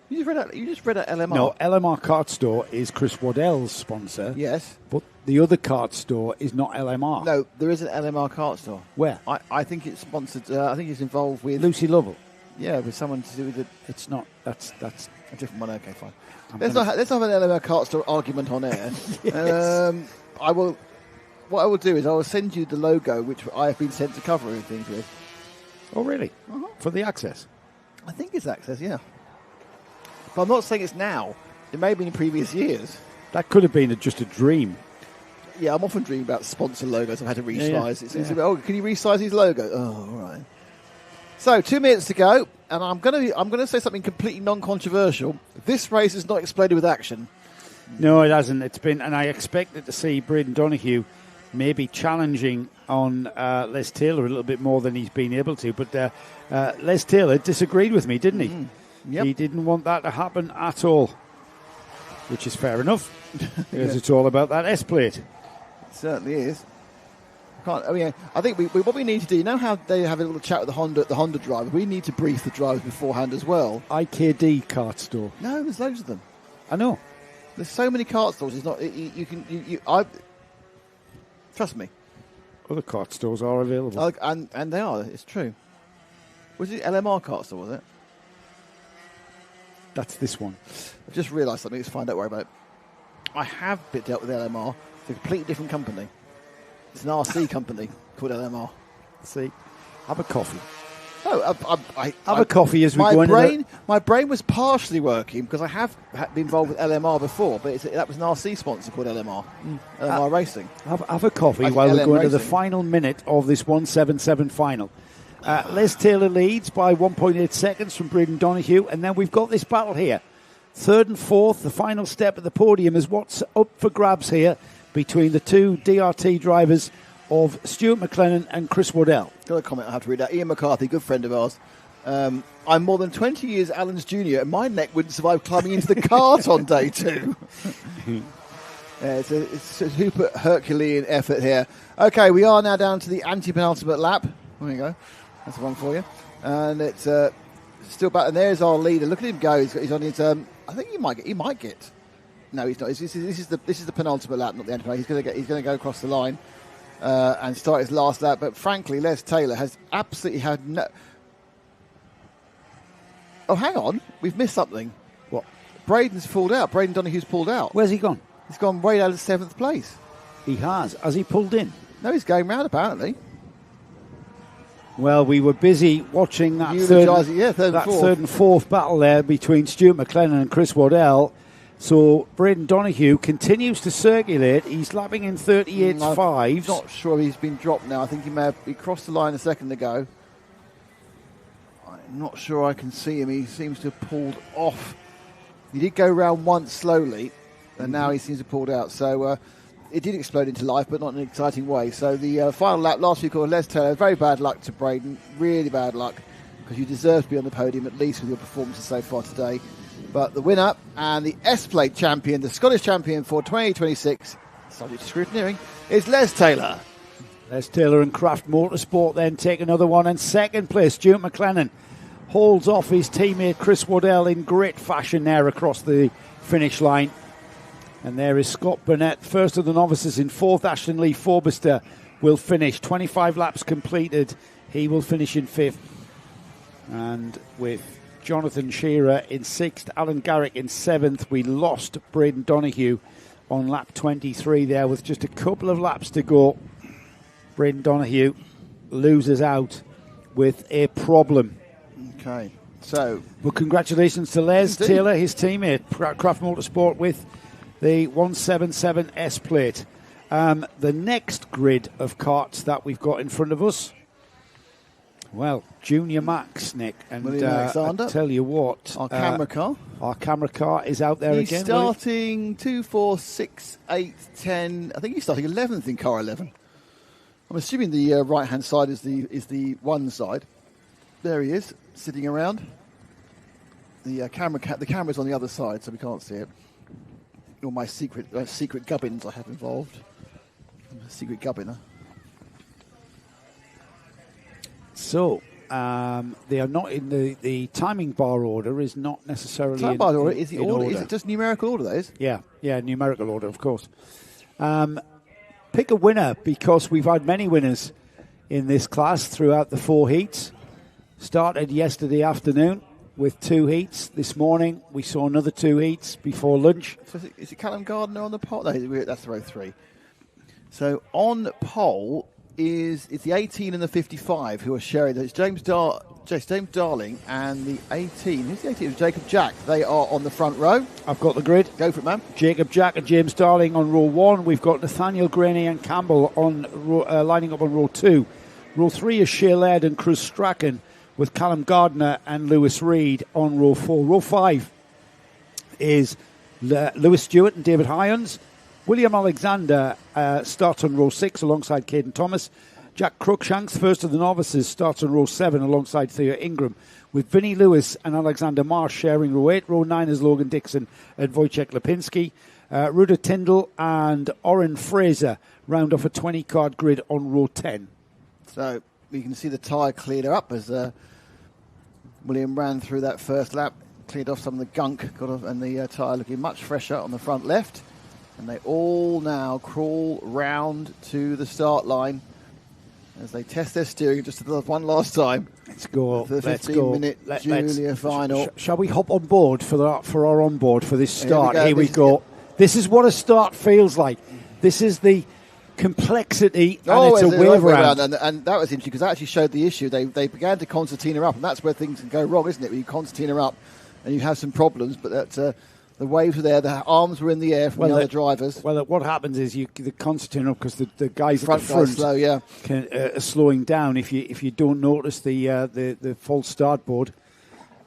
Speaker 2: You just read out LMR.
Speaker 1: No, LMR Kart Store is Chris Waddell's sponsor.
Speaker 2: Yes.
Speaker 1: But the other kart store is not LMR.
Speaker 2: No, there is an LMR Kart Store.
Speaker 1: Where?
Speaker 2: I think it's sponsored. I think it's involved with
Speaker 1: Lucy Lovell.
Speaker 2: Yeah, with someone to do with it.
Speaker 1: It's not. That's
Speaker 2: a different one. Okay, fine. Let's not have an LMR Kart Store argument on air.
Speaker 1: Yes.
Speaker 2: I will. What I will do is I will send you the logo which I have been sent to cover things with.
Speaker 1: Oh, really? Uh-huh. For the Access?
Speaker 2: I think it's Access, yeah. But I'm not saying it's now. It may have been in previous years.
Speaker 1: That could have been just a dream.
Speaker 2: Yeah, I'm often dreaming about sponsor logos. I've had to resize. Yeah. Can you resize these logos? Oh, all right. So 2 minutes to go, and I'm going to say something completely non-controversial. This race is not exploded with action.
Speaker 1: No, it hasn't. It's been, and I expected to see Braden Donoghue maybe challenging on Les Taylor a little bit more than he's been able to. But Les Taylor disagreed with me, didn't he?
Speaker 2: Yep.
Speaker 1: He didn't want that to happen at all, which is fair enough, because it's all about that S-plate.
Speaker 2: It certainly is. I think what we need to do, you know how they have a little chat with the Honda driver? We need to brief the drivers beforehand as well.
Speaker 1: IKD kart store.
Speaker 2: No, there's loads of them.
Speaker 1: I know.
Speaker 2: There's so many kart stores. It's not. Trust me.
Speaker 1: Other kart stores are available.
Speaker 2: And they are. It's true. Was it LMR kart store? Was it?
Speaker 1: That's this one.
Speaker 2: I've just realised something. It's fine. Don't worry about it. I have dealt with LMR. It's a completely different company. It's an RC company called LMR.
Speaker 1: See, have a coffee.
Speaker 2: Oh,
Speaker 1: Have a coffee as we go into
Speaker 2: My brain was partially working because I have been involved with LMR before, but that was an RC sponsor called LMR. LMR Racing.
Speaker 1: Have a coffee while we go into the final minute of this 177 final. Les Taylor leads by 1.8 seconds from Braden Donoghue, and then we've got this battle here. Third and fourth, the final step at the podium is what's up for grabs here between the two DRT drivers of Stuart McLennan and Chris Waddell.
Speaker 2: Got a comment I have to read out. Ian McCarthy, good friend of ours. I'm more than 20 years Alan's junior, and my neck wouldn't survive climbing into the kart on day 2. It's a super Herculean effort here. Okay, we are now down to the anti-penultimate lap. There you go. That's one for you. And it's still back. And there's our leader. Look at him go. He's on his. I think he might get. No, he's not. This is the penultimate lap, not the anti-penultimate. He's going to go across the line. And start his last lap, but frankly, Les Taylor has absolutely had no. Oh, hang on, we've missed something.
Speaker 1: What?
Speaker 2: Braden's pulled out. Braden Donoghue's pulled out.
Speaker 1: Where's he gone?
Speaker 2: He's gone way out of 7th place.
Speaker 1: He has. Has he pulled in?
Speaker 2: No, he's going round apparently.
Speaker 1: Well, we were busy watching that third and fourth battle there between Stuart McLennan and Chris Waddell. So Braden Donoghue continues to circulate. He's lapping in 38.5.
Speaker 2: I'm not sure he's been dropped now. I think he crossed the line a second ago. I'm not sure I can see him. He seems to have pulled off. He did go round once slowly, and now he seems to have pulled out. So it did explode into life, but not in an exciting way. So the final lap last week called Les Taylor. Very bad luck to Braden. Really bad luck, because you deserve to be on the podium, at least with your performances so far today. But the winner and the S-Plate champion, the Scottish champion for 2026, subject to scrutineering, is Les Taylor.
Speaker 1: Les Taylor and Craft Motorsport then take another one. And second place, Stuart McLennan holds off his teammate Chris Waddell in great fashion there across the finish line. And there is Scott Burnett, first of the novices in fourth. Ashton Lee Forbister will finish. 25 laps completed. He will finish in fifth. And with Jonathan Shearer in sixth, Alan Garrick in seventh. We lost Braden Donoghue on lap 23 there with just a couple of laps to go. Braden Donoghue loses out with a problem.
Speaker 2: Okay, so...
Speaker 1: Well, congratulations to Les Taylor, his teammate, Craft Motorsport, with the 177 S-Plate. The next grid of karts that we've got in front of us, well, Junior Max, Nick, and
Speaker 2: Alexander.
Speaker 1: I tell you what,
Speaker 2: our camera car.
Speaker 1: Our camera car is out there
Speaker 2: he's
Speaker 1: again.
Speaker 2: He's starting 2, 4, 6, 8, 10. I think he's starting 11th in car 11. I'm assuming the right-hand side is the one side. There he is, sitting around. The camera's on the other side, so we can't see it. All my secret gubbins I have involved. I'm a secret gubbiner.
Speaker 1: So, they are not in the timing bar order is not necessarily
Speaker 2: timing bar order is the order.
Speaker 1: Order.
Speaker 2: Is it just numerical order, that is?
Speaker 1: Yeah, numerical order, of course. Pick a winner, because we've had many winners in this class throughout the 4 heats. Started yesterday afternoon with 2 heats. This morning we saw another 2 heats before lunch.
Speaker 2: So is it Callum Gardner on the pole? No, that's row 3. So on pole is the 18 and the 55 who are sharing. It's James Darling and the 18. Who's the 18? It's Jacob Jack. They are on the front row.
Speaker 1: I've got the grid.
Speaker 2: Go for it, man.
Speaker 1: Jacob Jack and James Darling on row 1. We've got Nathaniel Graney and Campbell on lining up on row 2. Row 3 is Shea Laird and Cruz Strachan, with Callum Gardner and Lewis Reed on row 4. Row 5 is Lewis Stewart and David Hyans. William Alexander starts on row 6 alongside Caden Thomas. Jack Cruikshanks, first of the novices, starts on row 7 alongside Theo Ingram, with Vinnie Lewis and Alexander Marsh sharing row 8. Row 9 is Logan Dixon and Wojciech Lipinski. Ruda Tyndall and Oren Fraser round off a 20-card grid on row 10.
Speaker 2: So we can see the tyre cleared up as William ran through that first lap, cleared off some of the gunk, and the tyre looking much fresher on the front left. And they all now crawl round to the start line as they test their steering just one last time.
Speaker 1: Let's go.
Speaker 2: The 15-minute junior final.
Speaker 1: Shall we hop on board for our onboard for this start? Here we go. This is what a start feels like. This is the complexity, and it's a
Speaker 2: the
Speaker 1: wave
Speaker 2: way
Speaker 1: around.
Speaker 2: and that was interesting because that actually showed the issue. They began to concertina up, and that's where things can go wrong, isn't it? When you concertina up and you have some problems, but that the waves were there, the arms were in the air from the other drivers.
Speaker 1: Well, what happens is the concertina up because the guys
Speaker 2: front
Speaker 1: at the front
Speaker 2: slow, yeah.
Speaker 1: are slowing down if you don't notice the false start board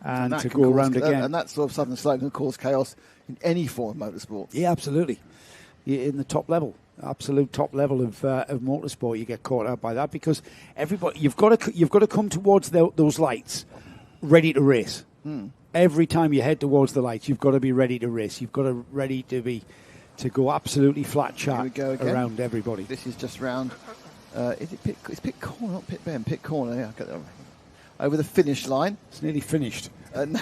Speaker 1: and to go around again.
Speaker 2: And that sort of sudden slow can cause chaos in any form of motorsport.
Speaker 1: Yeah, absolutely. In the top level, absolute top level of motorsport, you get caught out by that because everybody you've got to come towards those lights ready to race. Every time you head towards the lights, you've got to be ready to race. You've got to ready to go absolutely flat chat around everybody.
Speaker 2: This is just round. Is it it's pit corner, not pit bend? Pit corner. Yeah, get that right. Over the finish line.
Speaker 1: It's nearly finished.
Speaker 2: No,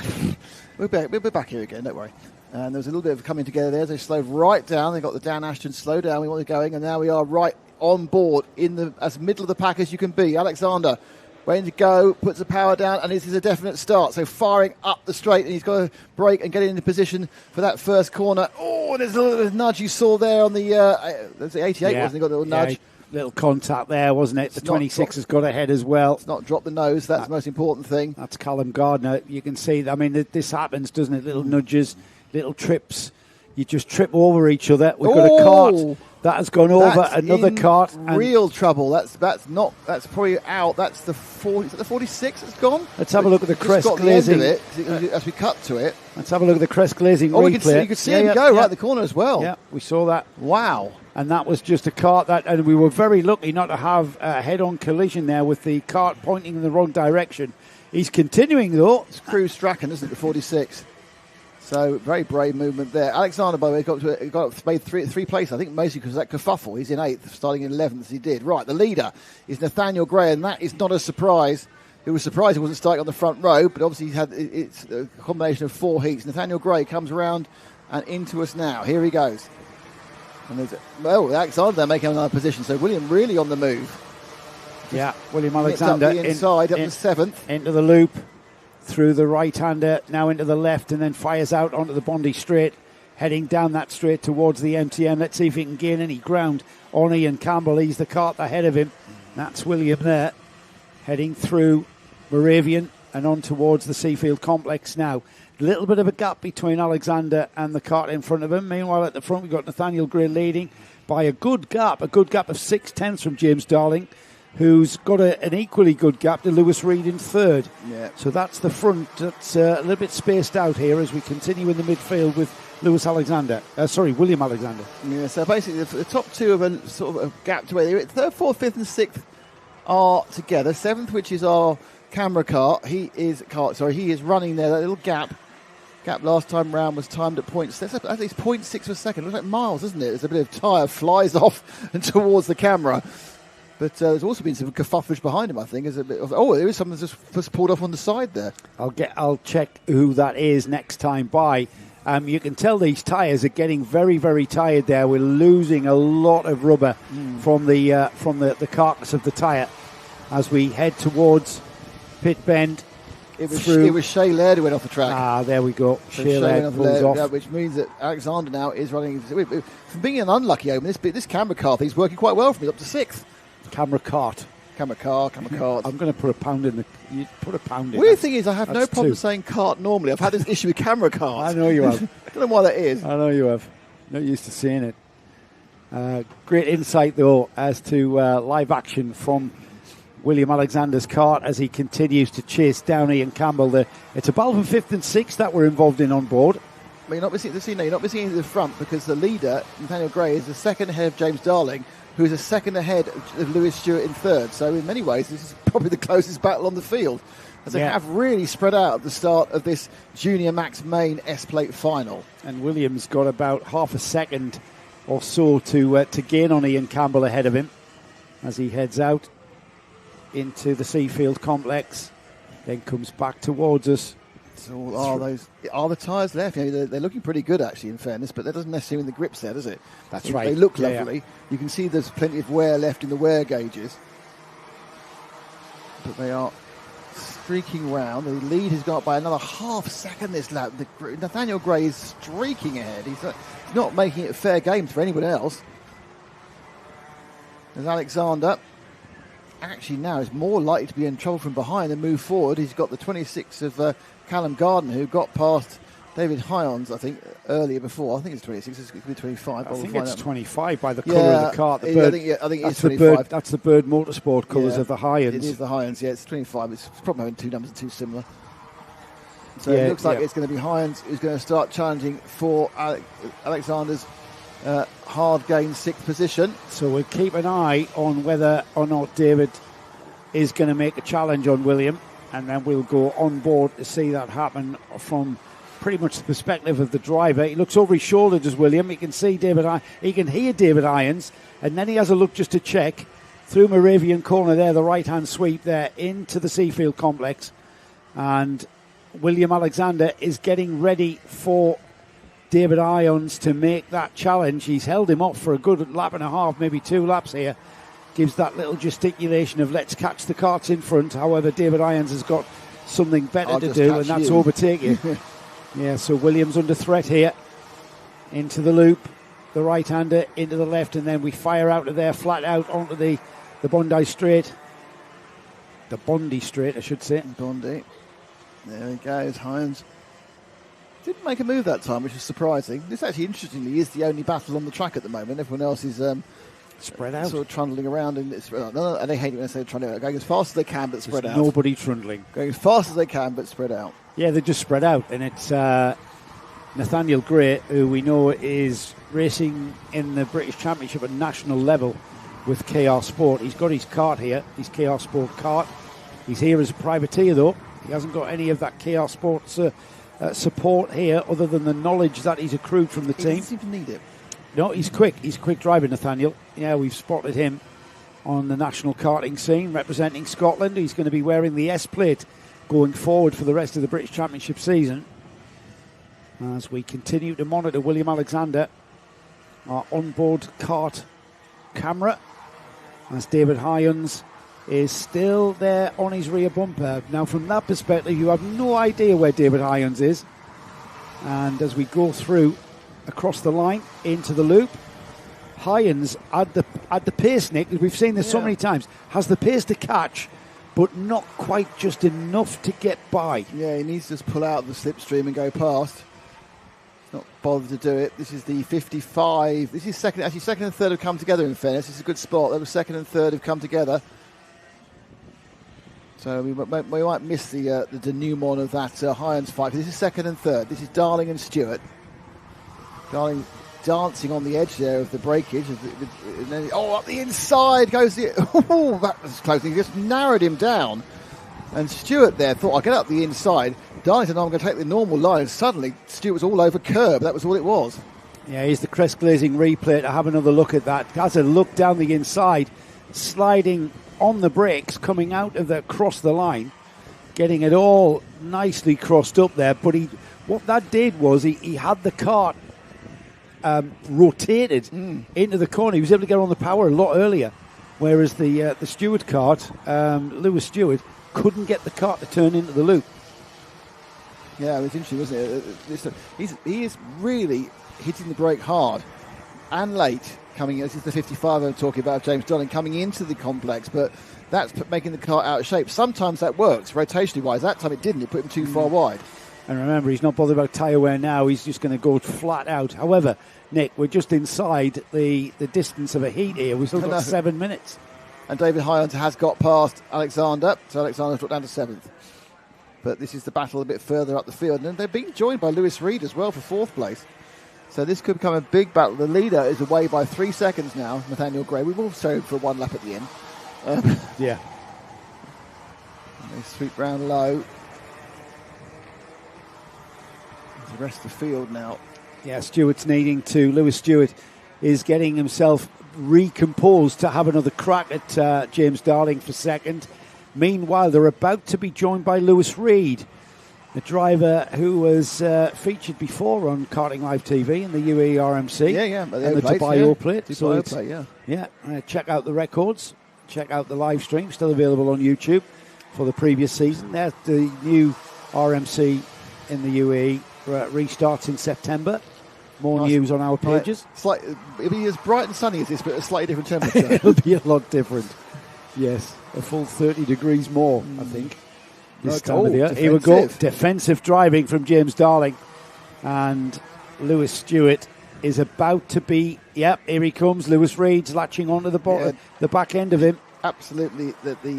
Speaker 2: we'll be back here again. Don't worry. And there was a little bit of coming together there. They slowed right down. They got the Dan Ashton slow down. We want to going, and now we are right on board in the as middle of the pack as you can be. Alexander. Waiting to go, puts the power down, and this is a definite start. So firing up the straight, and he's got to brake and get into position for that first corner. Oh, there's a little nudge you saw there on the 88, wasn't it? Got a little nudge.
Speaker 1: Little contact there, wasn't it? The 26 has got ahead as well.
Speaker 2: It's not dropped the nose. That's the most important thing.
Speaker 1: That's Callum Gardner. You can see, I mean, this happens, doesn't it? Little nudges, little trips. You just trip over each other. We've got a cart that has gone over another cart.
Speaker 2: Real trouble. That's probably out. That's the 40. Is that the 46 that's gone?
Speaker 1: Let's have a look at the crest glazing.
Speaker 2: As we cut to it.
Speaker 1: Let's have a look at the crest glazing replay.
Speaker 2: You could see him go right the corner as well.
Speaker 1: Yeah, we saw that.
Speaker 2: Wow.
Speaker 1: And that was just a cart and we were very lucky not to have a head-on collision there with the cart pointing in the wrong direction. He's continuing though.
Speaker 2: It's Cruz Strachan, isn't it? The 46. So, very brave movement there. Alexander, by the way, made three places, I think mostly because of that kerfuffle. He's in 8th, starting in 11th as he did. Right, the leader is Nathaniel Gray, and that is not a surprise. He was surprised he wasn't starting on the front row, but obviously it's a combination of 4 heats. Nathaniel Gray comes around and into us now. Here he goes. And there's Alexander there making another position, so William really on the move.
Speaker 1: Yeah, William Alexander
Speaker 2: up the inside, up to 7th.
Speaker 1: Into the loop. Through the right-hander, now into the left, and then fires out onto the Bondi straight, heading down that straight towards the MTM. Let's see if he can gain any ground on Ian Campbell. He's the cart ahead of him. That's William there, heading through Moravian and on towards the Seafield complex now. A little bit of a gap between Alexander and the cart in front of him. Meanwhile, at the front, we've got Nathaniel Gray leading by a good gap of 6/10 from James Darling, who's got an equally good gap to Lewis Reed in 3rd.
Speaker 2: Yeah.
Speaker 1: So that's the front. That's a little bit spaced out here as we continue in the midfield with William Alexander.
Speaker 2: Yeah, so basically the top two of a sort of a gap to where they're 3rd, 4th, 5th and 6th are together. 7th, which is our camera car, he is running there. That little gap last time round was timed at points. That's at least 0.6 per second. Looks like miles, isn't it? There's a bit of tyre flies off and towards the camera. But there's also been some kerfuffage behind him, I think. There's a bit of, there is something that's just pulled off on the side there.
Speaker 1: I'll check who that is next time by. You can tell these tyres are getting very, very tired there. We're losing a lot of rubber from the carcass of the tyre as we head towards Pit Bend.
Speaker 2: It was Shea Laird who went off the track.
Speaker 1: Ah, there we go. So Shea Laird pulls off.
Speaker 2: Yeah, which means that Alexander now is running. From being an unlucky omen, this camera car thing's working quite well for me, up to 6th.
Speaker 1: Camera cart.
Speaker 2: I'm going
Speaker 1: to put a pound in you put a pound in.
Speaker 2: Weird thing is, I have no problem saying cart normally. I've had this issue with camera cars.
Speaker 1: I know you have.
Speaker 2: I don't know why that is.
Speaker 1: I know you have. Not used to seeing it. Great insight, though, as to live action from William Alexander's cart as he continues to chase down Ian Campbell. It's a battle for 5th and 6th that we're involved in on board.
Speaker 2: But you're not missing into the front because the leader, Nathaniel Gray, is the 2nd ahead of James Darling, who is a 2nd ahead of Lewis Stewart in 3rd. So in many ways, this is probably the closest battle on the field, as they have really spread out at the start of this Junior Max Main S-Plate final.
Speaker 1: And Williams got about half a second or so to gain on Ian Campbell ahead of him as he heads out into the Seafield complex, then comes back towards us.
Speaker 2: So are the tyres left? They're looking pretty good, actually, in fairness, but that doesn't necessarily mean the grip's there, does it?
Speaker 1: That's right.
Speaker 2: They look lovely. Yeah. You can see there's plenty of wear left in the wear gauges. But they are streaking round. The lead has got by another half second this lap. Nathaniel Gray is streaking ahead. He's not making it fair games for anyone else. As Alexander actually now is more likely to be in trouble from behind than move forward. He's got the 26 of Callum Gardner, who got past David Hyons, I think, earlier before. I think it's 26. It could be 25.
Speaker 1: I think it's 25 by the
Speaker 2: Yeah,
Speaker 1: colour of the car. The bird,
Speaker 2: I think it's
Speaker 1: that's
Speaker 2: 25.
Speaker 1: That's the Bird Motorsport colours of the Hyons.
Speaker 2: It is the Hyons, yeah. It's 25. It's probably having two numbers too similar. So
Speaker 1: Yeah,
Speaker 2: it looks like
Speaker 1: yeah.
Speaker 2: it's going to be Hyons who's going to start challenging for Alexander's hard-gained 6th position.
Speaker 1: So we'll keep an eye on whether or not David is going to make a challenge on William, and then we'll go on board to see that happen from pretty much the perspective of the driver. He looks over his shoulder, does William. He can see he can hear David Irons, and then he has a look just to check through Moravian Corner there, the right-hand sweep there into the Seafield complex, and William Alexander is getting ready for David Irons to make that challenge. He's held him off for a good lap and a half, maybe 2 laps here. Gives that little gesticulation of let's catch the carts in front. However, David Irons has got something better to do, and that's overtake you. Yeah, so Williams under threat here. Into the loop, the right-hander into the left, and then we fire out of there, flat out onto the Bondi Straight. The Bondi Straight, I should say.
Speaker 2: Bondi. There he goes, Hyons. Didn't make a move that time, which is surprising. This actually, interestingly, is the only battle on the track at the moment. Everyone else is
Speaker 1: spread out,
Speaker 2: sort of trundling around, and they hate it when they say trundling out. Going as fast as they can, but spread out.
Speaker 1: Nobody trundling.
Speaker 2: Going as fast as they can, but spread out.
Speaker 1: Yeah, they're just spread out, and it's Nathaniel Gray, who we know is racing in the British Championship at national level with KR Sport. He's got his kart here, his KR Sport kart. He's here as a privateer, though. He hasn't got any of that KR Sports support here, other than the knowledge that he's accrued from the team.
Speaker 2: He doesn't even need it.
Speaker 1: No, he's quick. He's a quick driver, Nathaniel. Yeah, we've spotted him on the national karting scene, representing Scotland. He's going to be wearing the S plate going forward for the rest of the British Championship season. As we continue to monitor William Alexander, our onboard kart camera, as David Hyons is still there on his rear bumper. Now, from that perspective, you have no idea where David Hyons is. And as we go through across the line into the loop, Hyons at the pace, Nick, as we've seen this so many times, has the pace to catch, but not quite just enough to get by.
Speaker 2: Yeah, he needs to just pull out of the slipstream and go past. Not bothered to do it. This is the 55. This is second. Actually, second and third have come together. In fairness, this is a good spot. There was second and third have come together. So we might miss the denouement of that Hyons fight. This is second and third. This is Darling and Stewart. Darling dancing on the edge there of the breakage. And then, up the inside goes the... Oh, that was close. He just narrowed him down. And Stewart there thought, I'll get up the inside. Darling said, no, I'm going to take the normal line. And suddenly, Stewart was all over curb. That was all it was.
Speaker 1: Yeah, here's the crest glazing replay to have another look at that. Has a look down the inside, sliding on the brakes, coming out of the cross the line, getting it all nicely crossed up there. But what that did was he had the kart rotated into the corner. He was able to get on the power a lot earlier, whereas the Stewart kart, Lewis Stewart, couldn't get the kart to turn into the loop.
Speaker 2: Yeah, it was interesting, wasn't it? He is really hitting the brake hard and late. This is the 55 I'm talking about, James Darling, coming into the complex, but that's making the car out of shape. Sometimes that works, rotationally wise. That time it didn't. It put him too far wide.
Speaker 1: And remember, he's not bothered about tyre wear now. He's just going to go flat out. However, Nick, we're just inside the distance of a heat here. We've still got 7 minutes.
Speaker 2: And David Hyons has got past Alexander, so Alexander's dropped down to 7th. But this is the battle a bit further up the field. And they're being joined by Lewis Reed as well for 4th place. So this could become a big battle. The leader is away by 3 seconds now, Nathaniel Gray. We've all showed for 1 lap at the end.
Speaker 1: Yeah.
Speaker 2: They sweep round low. The rest of the field now.
Speaker 1: Yeah, Lewis Stewart is getting himself recomposed to have another crack at James Darling for second. Meanwhile, they're about to be joined by Lewis Reed, a driver who was featured before on Karting Live TV in the UAE RMC.
Speaker 2: Yeah,
Speaker 1: and the Dubai O Plate.
Speaker 2: Dubai O Plate,
Speaker 1: yeah. Check out the records. Check out the live stream, still available on YouTube for the previous season. There's the new RMC in the UAE restarts in September. More news on our pages.
Speaker 2: It'll be as bright and sunny as this, but a slightly different temperature.
Speaker 1: It'll be a lot different. Yes, a full 30 degrees more, I think. This time of year. Here we go. Defensive driving from James Darling. And Lewis Stewart is about to be... Yep, here he comes. Lewis Reed's latching onto the back end of him.
Speaker 2: Absolutely.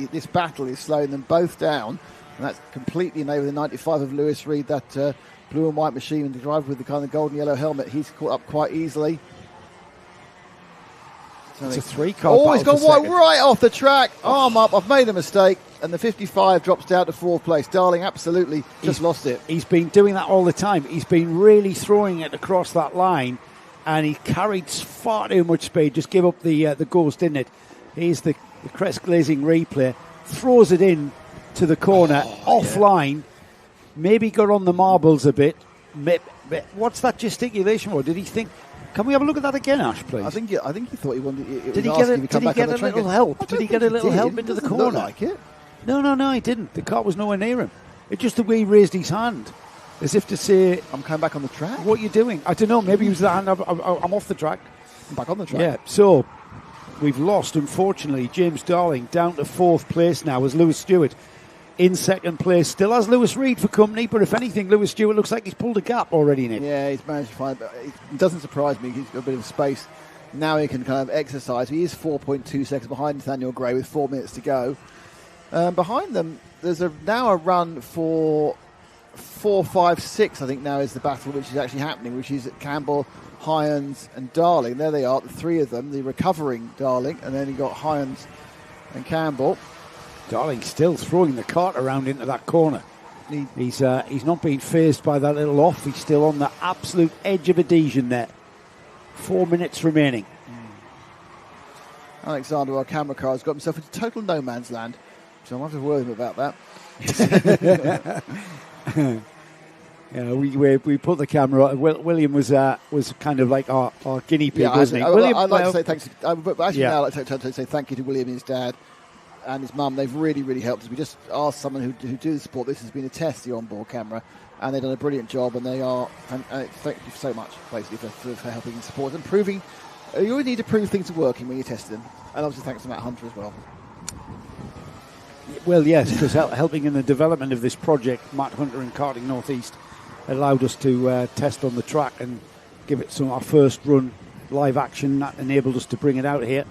Speaker 2: This battle is slowing them both down. And that's completely enabled the 95 of Lewis Reed, that blue and white machine, and the driver with the kind of golden yellow helmet. He's caught up quite easily.
Speaker 1: It's a 3-car.
Speaker 2: Oh, he's gone wide right off the track. Arm up. I've made a mistake. And the 55 drops down to 4th place. Darling absolutely just lost it.
Speaker 1: He's been doing that all the time. He's been really throwing it across that line, and he carried far too much speed. Just give up the ghost, didn't it? Here's the crest glazing replay. Throws it in to the corner, offline. Maybe got on the marbles a bit. What's that gesticulation for? Did he think... Can we have a look at that again, Ash, please?
Speaker 2: I think he thought he wanted...
Speaker 1: Did he get a little help? Did he get a little help into the corner?
Speaker 2: Look like it.
Speaker 1: No, he didn't. The car was nowhere near him. It's just the way he raised his hand, as if to say,
Speaker 2: I'm coming back on the track.
Speaker 1: What are you doing? I don't know. Maybe he was the hand. I'm off the track.
Speaker 2: I'm back on the track.
Speaker 1: Yeah, so we've lost, unfortunately, James Darling down to 4th place now as Lewis Stewart in 2nd place. Still has Lewis Reed for company, but if anything, Lewis Stewart looks like he's pulled a gap already in it.
Speaker 2: Yeah, he's managed to find it. It doesn't surprise me. He's got a bit of space. Now he can kind of exercise. He is 4.2 seconds behind Nathaniel Gray with 4 minutes to go. Behind them, there's now a run for 4, 5, 6, I think now is the battle which is actually happening, which is Campbell, Hyans and Darling. There they are, the three of them, the recovering Darling, and then you've got Hyans and Campbell.
Speaker 1: Darling still throwing the cart around into that corner. He's not being phased by that little off. He's still on the absolute edge of adhesion there. 4 minutes remaining.
Speaker 2: Alexander, our camera car, has got himself into total no man's land. So I'll have to worry him about that.
Speaker 1: Yeah, we put the camera. William was kind of like our guinea pig, wasn't he? William,
Speaker 2: I'd like to say thanks. But actually, now I'd like to say thank you to William and his dad and his mum. They've really, really helped us. We just asked someone who do the sport. This has been a test, the onboard camera, and they've done a brilliant job. And they are. And thank you so much, basically, for helping and support and proving. You always need to prove things are working when you test them. And obviously, thanks to Matt Hunter as well.
Speaker 1: Well, yes, because helping in the development of this project, Matt Hunter and Karting North East allowed us to test on the track and give it our first run live action. That enabled us to bring it out here,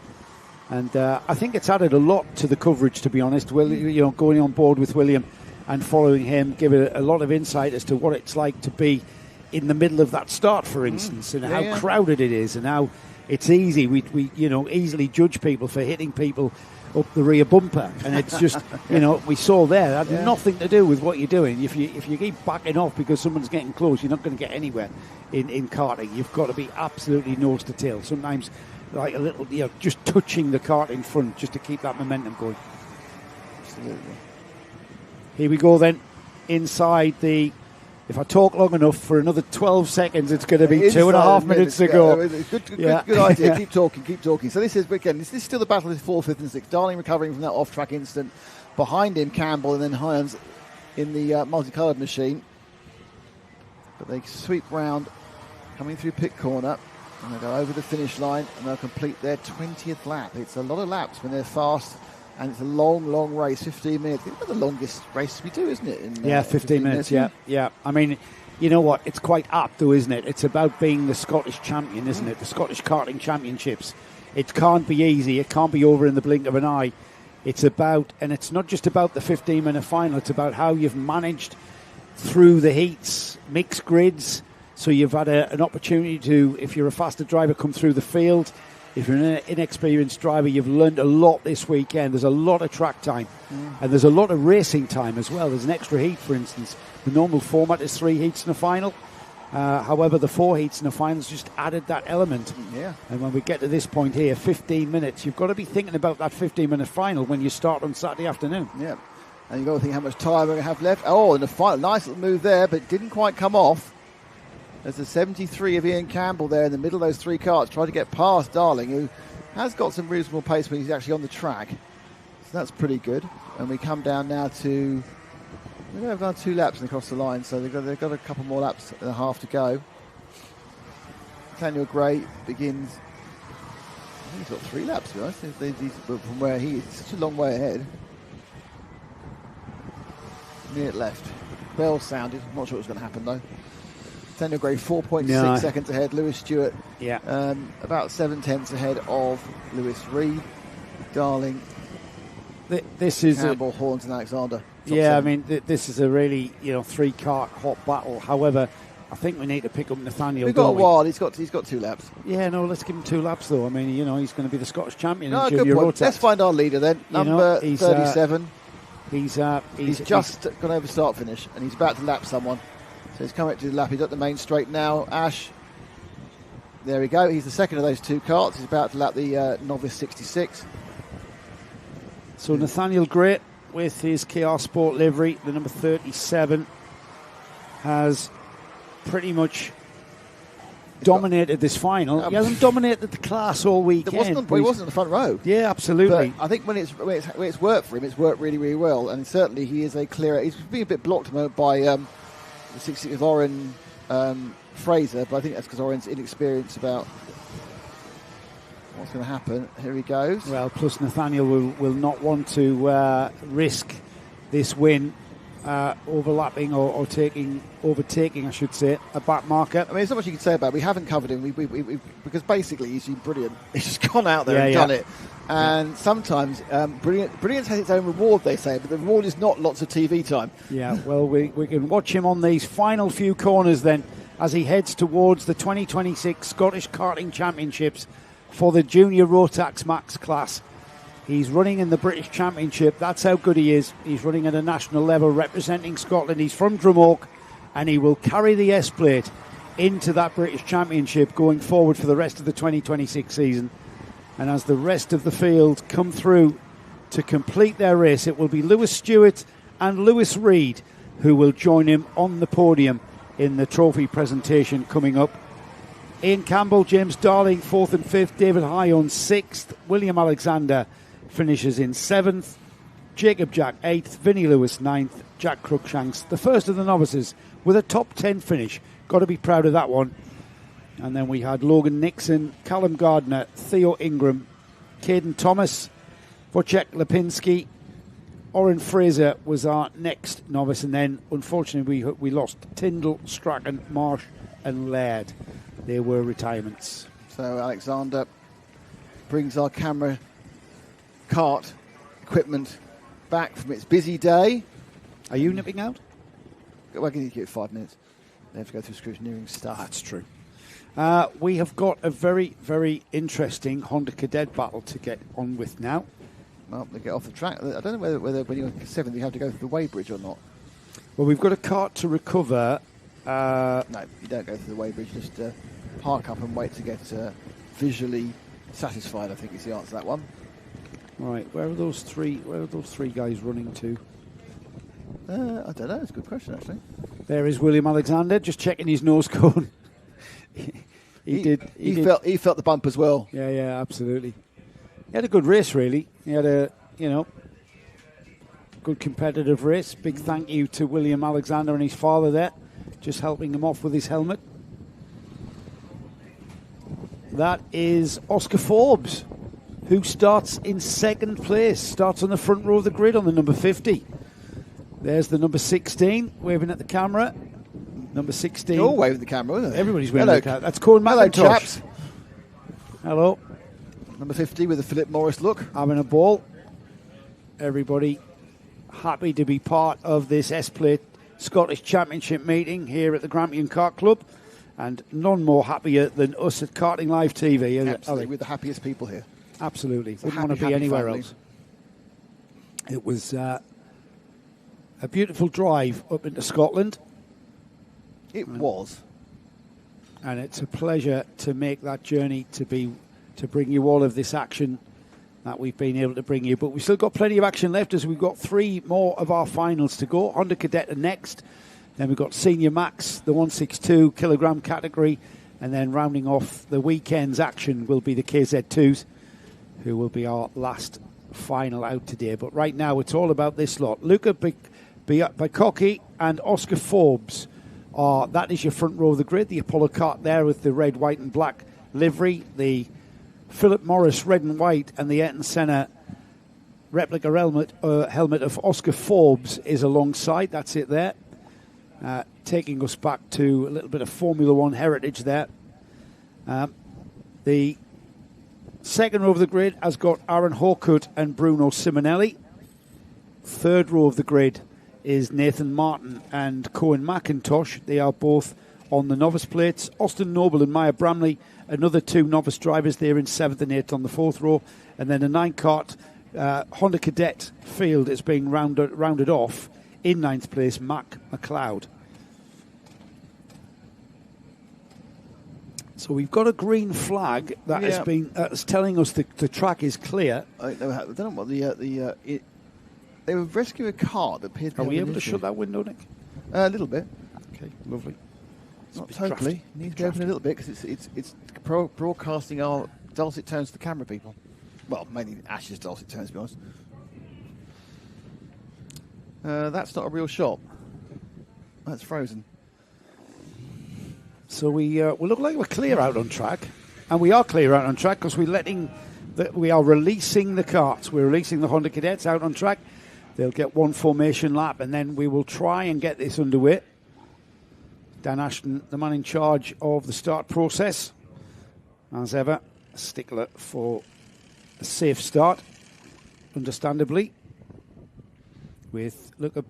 Speaker 1: and I think it's added a lot to the coverage. To be honest, going on board with William and following him, give it a lot of insight as to what it's like to be in the middle of that start, for instance, and how crowded it is, and how it's easy. We easily judge people for hitting people up the rear bumper, and it's just we saw there that had nothing to do with what you're doing. If you keep backing off because someone's getting close, you're not going to get anywhere in karting. You've got to be absolutely nose to tail. Sometimes like a little, just touching the cart in front just to keep that momentum going.
Speaker 2: Absolutely.
Speaker 1: Here we go then, inside the... If I talk long enough, for another 12 seconds, it's going to be 2.5 minutes to go.
Speaker 2: Good idea. Keep talking. So this is still the battle of 4th, 5th and 6th. Darling recovering from that off-track incident. Behind him, Campbell, and then Hyans in the multicoloured machine. But they sweep round, coming through pit corner, and they go over the finish line, and they'll complete their 20th lap. It's a lot of laps when they're fast. And it's a long, long race, 15 minutes. It's the longest race we do, isn't it?
Speaker 1: 15 minutes, yeah. I mean, you know what? It's quite apt, though, isn't it? It's about being the Scottish champion, isn't it? The Scottish Karting Championships. It can't be easy. It can't be over in the blink of an eye. It's about, and it's not just about the 15-minute final. It's about how you've managed through the heats, mixed grids. So you've had an opportunity to, if you're a faster driver, come through the field. If you're an inexperienced driver, you've learned a lot this weekend. There's a lot of track time, and there's a lot of racing time as well. There's an extra heat, for instance. The normal format is 3 heats in a final. However, the 4 heats in a final has just added that element.
Speaker 2: Yeah.
Speaker 1: And when we get to this point here, 15 minutes, you've got to be thinking about that 15-minute final when you start on Saturday afternoon.
Speaker 2: Yeah. And you've got to think how much time we're going to have left. Oh, and the final, nice little move there, but didn't quite come off. There's a 73 of Ian Campbell there in the middle of those 3 carts, trying to get past Darling, who has got some reasonable pace when he's actually on the track. So that's pretty good. And we come down now to... They've gone 2 laps and across the line, so they've got a couple more laps and a half to go. Nathaniel Gray begins. I think he's got 3 laps, to be honest. From where he is, such a long way ahead. Minute left. Bell sounded. I'm not sure what's going to happen though. Nathaniel Gray 4.6 seconds ahead. Lewis Stewart, about 7/10 ahead of Lewis Reed. Darling.
Speaker 1: This is
Speaker 2: Campbell, Horns, and Alexander.
Speaker 1: I mean, this is a really 3-kart hot battle. However, I think we need to pick up Nathaniel.
Speaker 2: We've got a while. He's got 2 laps.
Speaker 1: Yeah, no, let's give him 2 laps though. I mean, he's going to be the Scottish champion.
Speaker 2: No,
Speaker 1: in
Speaker 2: good
Speaker 1: junior
Speaker 2: point.
Speaker 1: Rotax.
Speaker 2: Let's find our leader then. Number 37.
Speaker 1: He's
Speaker 2: just gone over start finish, and he's about to lap someone. So he's coming up to the lap. He's at the main straight now. Ash. There we go. He's the second of those 2 karts. He's about to lap the novice 66.
Speaker 1: So Nathaniel Gray with his KR Sport livery, the number 37, has pretty much dominated this final. He hasn't dominated the class all weekend.
Speaker 2: He wasn't in the front row.
Speaker 1: Yeah, absolutely.
Speaker 2: But I think when it's worked for him, it's worked really, really well. And certainly he is a clearer. He's been a bit blocked at the moment by the 60 of Oren Fraser, but I think that's because Oren's inexperienced about what's going to happen. Here he goes.
Speaker 1: Well, plus Nathaniel will not want to risk this win overlapping or overtaking, I should say, a back marker.
Speaker 2: I mean, there's not much you can say about it. We haven't covered him because basically he's been brilliant. He's just gone out there and done it. And sometimes brilliance has its own reward, they say, but the reward is not lots of TV time.
Speaker 1: Yeah, well, we can watch him on these final few corners then as he heads towards the 2026 Scottish Karting Championships for the Junior Rotax Max class. He's running in the British Championship. That's how good he is. He's running at a national level representing Scotland. He's from Drumoak, and he will carry the S-plate into that British Championship going forward for the rest of the 2026 season. And as the rest of the field come through to complete their race, it will be Lewis Stewart and Lewis Reed who will join him on the podium in the trophy presentation coming up. Ian Campbell, James Darling, 4th and 5th. David Hyon, 6th. William Alexander finishes in 7th. Jacob Jack, 8th. Vinnie Lewis, 9th. Jack Cruikshanks, the first of the novices, with a top 10 finish. Got to be proud of that one. And then we had Logan Nixon, Callum Gardner, Theo Ingram, Caden Thomas, Wojciech Lipinski. Oren Fraser was our next novice. And then, unfortunately, we lost Tyndall, Strachan, Marsh and Laird. They were retirements.
Speaker 2: So Alexander brings our camera kart equipment back from its busy day.
Speaker 1: Are you nipping out?
Speaker 2: Well, can you give it 5 minutes? They have to go through scrutineering stuff.
Speaker 1: That's true. We have got a very, very interesting Honda Cadet battle to get on with now.
Speaker 2: Well, they get off the track. I don't know whether when you're 7th you have to go through the weighbridge or not.
Speaker 1: Well, we've got a kart to recover.
Speaker 2: No, you don't go through the weighbridge. Just park up and wait to get visually satisfied, I think is the answer to that one.
Speaker 1: Right, where are those three guys running to?
Speaker 2: I don't know, it's a good question actually.
Speaker 1: There is William Alexander, just checking his nose cone. He
Speaker 2: felt the bump as well.
Speaker 1: Yeah, absolutely. He had a good race really. He had a good competitive race. Big thank you to William Alexander and his father there, just helping him off with his helmet. That is Oscar Forbes, who starts in 2nd place, starts on the front row of the grid on the number 50. There's the number 16, waving at the camera. Number 16.
Speaker 2: You're all waving at the camera, isn't it?
Speaker 1: Everybody's waving at the camera. That's Corn McIntosh.
Speaker 2: Hello, chaps.
Speaker 1: Hello.
Speaker 2: Number 50 with a Philip Morris look.
Speaker 1: Having a ball. Everybody happy to be part of this S-Plate Scottish Championship meeting here at the Grampian Kart Club. And none more happier than us at Karting Live TV.
Speaker 2: Absolutely, we're the happiest people here.
Speaker 1: Absolutely.
Speaker 2: It's
Speaker 1: Wouldn't want to be anywhere else. It was a beautiful drive up into Scotland.
Speaker 2: It was.
Speaker 1: And it's a pleasure to make that journey to bring you all of this action that we've been able to bring you. But we've still got plenty of action left as we've got 3 more of our finals to go. Honda Cadet are next. Then we've got Senior Max, the 162 kilogram category. And then rounding off the weekend's action will be the KZ2s, who will be our last final out today. But right now it's all about this lot. Luca Bacocchi and Oscar Forbes that is your front row of the grid. The Apollo kart there with the red, white and black livery. The Philip Morris red and white, and the Ayrton Senna replica helmet of Oscar Forbes is alongside. That's it there. Taking us back to a little bit of Formula One heritage there. The second row of the grid has got Aaron Hawkett and Bruno Simonelli. Third row of the grid is Nathan Martin and Cohen McIntosh. They are both on the novice plates. Austin Noble and Maya Bramley, another two novice drivers there in 7th and 8th on the 4th row. And then a 9-kart Honda Cadet field is being rounded off. In 9th place, Mac McLeod. So we've got a green flag that has been that's telling us the track is clear.
Speaker 2: I don't know what they were rescuing a car that appeared to
Speaker 1: Are
Speaker 2: have
Speaker 1: we
Speaker 2: an
Speaker 1: able to
Speaker 2: issue.
Speaker 1: shut that window, Nick?
Speaker 2: A little bit.
Speaker 1: Okay, lovely.
Speaker 2: Not totally. Needs to be open a little bit because it's broadcasting our dulcet tones to the camera people. Well, mainly Ash's dulcet tones, to be honest. That's not a real shot. That's frozen.
Speaker 1: So we look like we're clear out on track, and we are clear out on track because we are releasing the karts. We're releasing the Honda Cadets out on track. They'll get one formation lap, and then we will try and get this underway. Dan Ashton, the man in charge of the start process, as ever, a stickler for a safe start, understandably, with Luca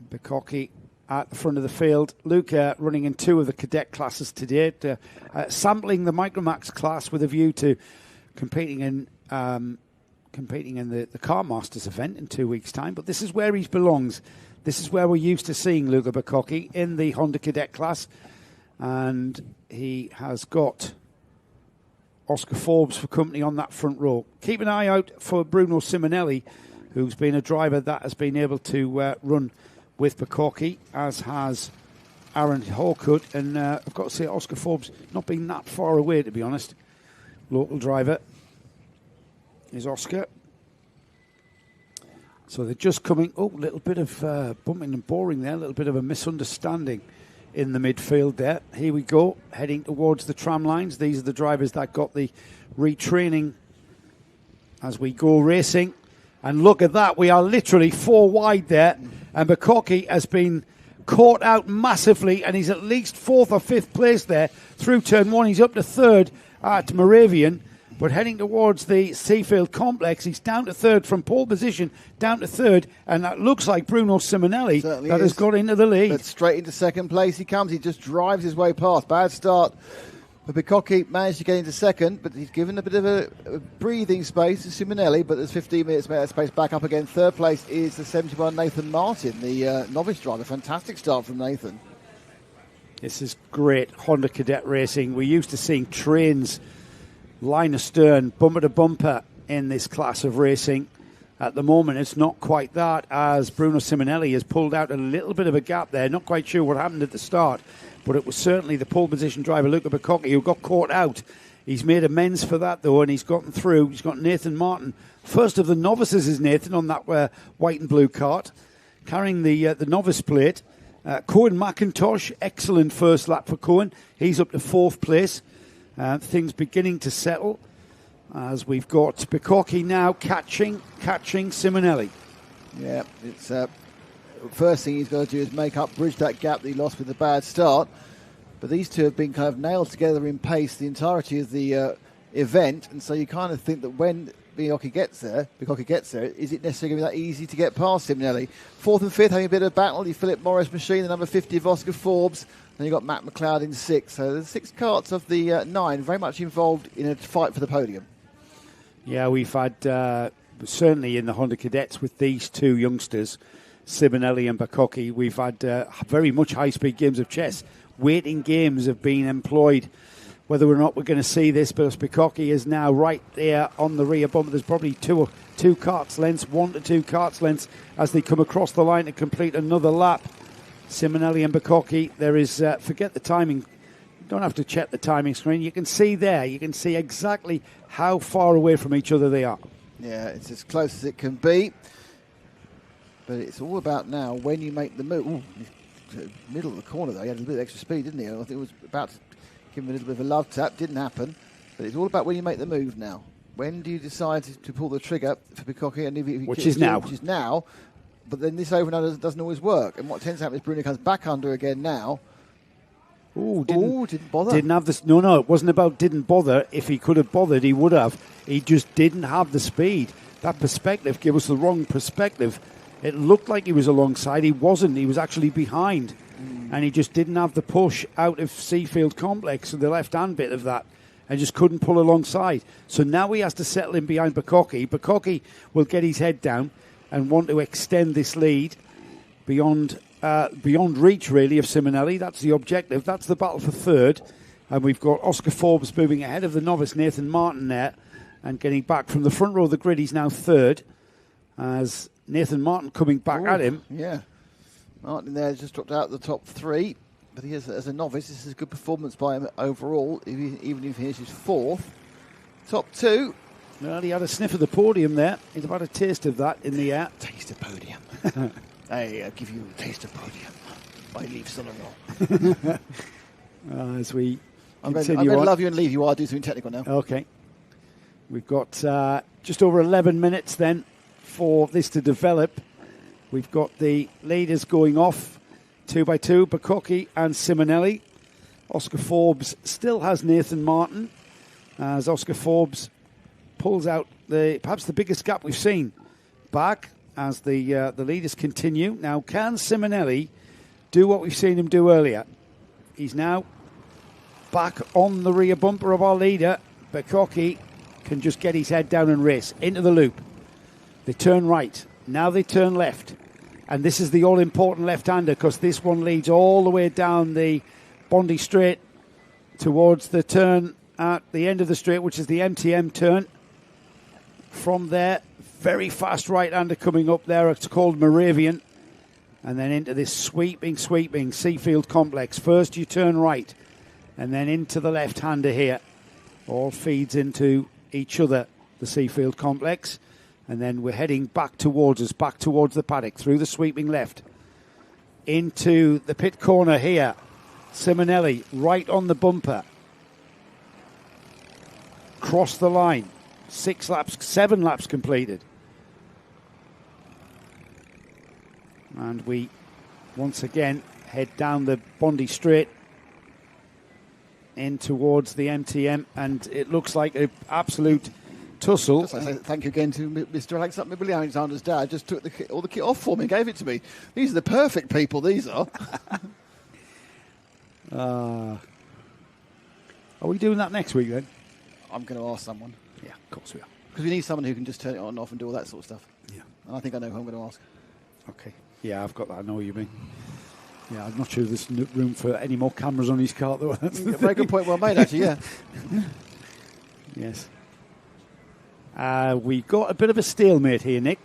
Speaker 1: Bicocchi at the front of the field. Luca running in 2 of the cadet classes today, sampling the Micromax class with a view to competing in the Car Masters event in 2 weeks' time. But this is where he belongs. This is where we're used to seeing Luca Bicocchi in the Honda Cadet class. And he has got Oscar Forbes for company on that front row. Keep an eye out for Bruno Simonelli, who's been a driver that has been able to run with Bicocchi, as has Aaron Hawkett. And I've got to say, Oscar Forbes not been that far away, to be honest. Local driver is Oscar. So they're just coming. Oh, a little bit of bumping and boring there. A little bit of a misunderstanding in the midfield there. Here we go, heading towards the tram lines. These are the drivers that got the retraining as we go racing. And look at that. We are literally 4 wide there. And Bicocchi has been caught out massively, and he's at least 4th or 5th place there through turn 1. He's up to 3rd at Moravian. But heading towards the Seafield complex, he's down to 3rd from pole position, down to 3rd, and that looks like Bruno Simonelli has got into the lead.
Speaker 2: But straight into 2nd place he comes. He just drives his way past. Bad start. But Bicocchi managed to get into 2nd, but he's given a bit of a breathing space to Simonelli, but there's 15 minutes space back up again. 3rd place is the 71 Nathan Martin, the novice driver. Fantastic start from Nathan.
Speaker 1: This is great Honda Cadet racing. We're used to seeing trains line astern, bumper to bumper in this class of racing. At the moment, it's not quite that, as Bruno Simonelli has pulled out a little bit of a gap there. Not quite sure what happened at the start, but it was certainly the pole position driver, Luca Bicocchi, who got caught out. He's made amends for that, though, and he's gotten through. He's got Nathan Martin. First of the novices is Nathan on that white and blue kart, carrying the novice plate. Cohen McIntosh, excellent first lap for Cohen. He's up to 4th place. Things beginning to settle as we've got Bicocchi now catching Simonelli.
Speaker 2: Yeah, it's first thing he's got to do is bridge that gap that he lost with the bad start. But these two have been kind of nailed together in pace the entirety of the event, and so you kind of think that when Bicocchi gets there, is it necessarily going to be that easy to get past Simonelli? 4th and 5th having a bit of battle. The Philip Morris machine, the number 50 of Oscar Forbes. Then you've got Matt McLeod in 6th. So the 6 karts of the 9 very much involved in a fight for the podium.
Speaker 1: Yeah, we've had, certainly in the Honda Cadets with these two youngsters, Simonelli and Bicocchi, we've had very much high-speed games of chess. Waiting games have been employed. Whether or not we're going to see this, but Bicocchi is now right there on the rear bumper. There's probably 2 karts lengths, 1 to 2 karts lengths as they come across the line to complete another lap. Simonelli and Bicocchi, there is, forget the timing, you don't have to check the timing screen. You can see there, you can see exactly how far away from each other they are.
Speaker 2: Yeah, it's as close as it can be. But it's all about now when you make the move. Ooh, middle of the corner, though. He had a bit of extra speed, didn't he? I think it was about to give him a little bit of a love tap. Didn't happen. But it's all about when you make the move now. When do you decide to pull the trigger for Bukaki? And
Speaker 1: Which is now.
Speaker 2: Which is now. But then this over and under doesn't always work. And what tends to happen is Bruno comes back under again now. Didn't bother.
Speaker 1: Didn't have this. No, it wasn't about didn't bother. If he could have bothered, he would have. He just didn't have the speed. That perspective gave us the wrong perspective. It looked like he was alongside. He wasn't. He was actually behind. And he just didn't have the push out of Seafield Complex, the left-hand bit of that, and just couldn't pull alongside. So now he has to settle in behind Bukaki. Bukaki will get his head down and want to extend this lead beyond reach, really, of Simonelli. That's the objective. That's the battle for third. And we've got Oscar Forbes moving ahead of the novice Nathan Martin there and getting back from the front row of the grid. He's now third as Nathan Martin coming back at him.
Speaker 2: Yeah. Martin there just dropped out of the top three. But he is, as a novice, this is a good performance by him overall, even if he is his fourth. Top two.
Speaker 1: Well, he had a sniff of the podium there. He'd have had a taste of that in the air.
Speaker 2: Taste of podium. I'll give you a taste of podium. I leave Solomon.
Speaker 1: As we
Speaker 2: I'm
Speaker 1: continue
Speaker 2: going to
Speaker 1: on.
Speaker 2: love you and leave you while I do something technical now.
Speaker 1: Okay. We've got just over 11 minutes then for this to develop. We've got the leaders going off 2 by 2, Bukaki and Simonelli. Oscar Forbes still has Nathan Martin as Oscar Forbes pulls out perhaps the biggest gap we've seen back as the leaders continue. Now, can Simonelli do what we've seen him do earlier? He's now back on the rear bumper of our leader. Bukaki can just get his head down and race into the loop. They turn right. Now they turn left. And this is the all-important left-hander because this one leads all the way down the Bondi Straight towards the turn at the end of the straight, which is the MTM turn. From there, very fast right-hander coming up there. It's called Moravian. And then into this sweeping Seafield Complex. First you turn right and then into the left-hander here. All feeds into each other, the Seafield Complex. And then we're heading back towards the paddock, through the sweeping left. Into the pit corner here. Simonelli right on the bumper. Cross the line. 7 laps completed. And we once again head down the Bondi Straight in towards the MTM, and it looks like an absolute tussle.
Speaker 2: Thank you again to Mr. Alexander's dad. Just took all the kit off for me and gave it to me. These are the perfect people, these are.
Speaker 1: Are we doing that next week then?
Speaker 2: I'm going to ask someone.
Speaker 1: Yeah, of course we are.
Speaker 2: Because we need someone who can just turn it on and off and do all that sort of stuff.
Speaker 1: Yeah.
Speaker 2: And I think I know who I'm going to ask.
Speaker 1: Okay. Yeah, I've got that. I know what you mean. Yeah, I'm not sure there's room for any more cameras on his car, though. That's the
Speaker 2: very good point, well made, actually, yeah.
Speaker 1: Yes. We've got a bit of a stalemate here, Nick.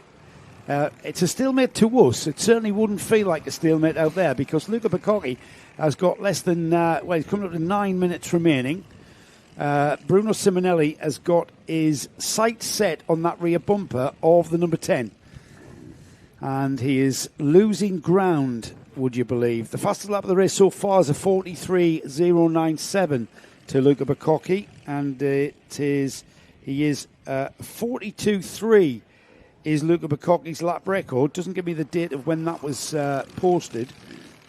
Speaker 1: It's a stalemate to us. It certainly wouldn't feel like a stalemate out there because Luca Bukaki has got less than, he's coming up to 9 minutes remaining. Bruno Simonelli has got his sights set on that rear bumper of the number 10. And he is losing ground, would you believe. The fastest lap of the race so far is a 43.097 to Luca Bukaki. And he is 42.3 is Luca Bukaki's lap record. Doesn't give me the date of when that was posted.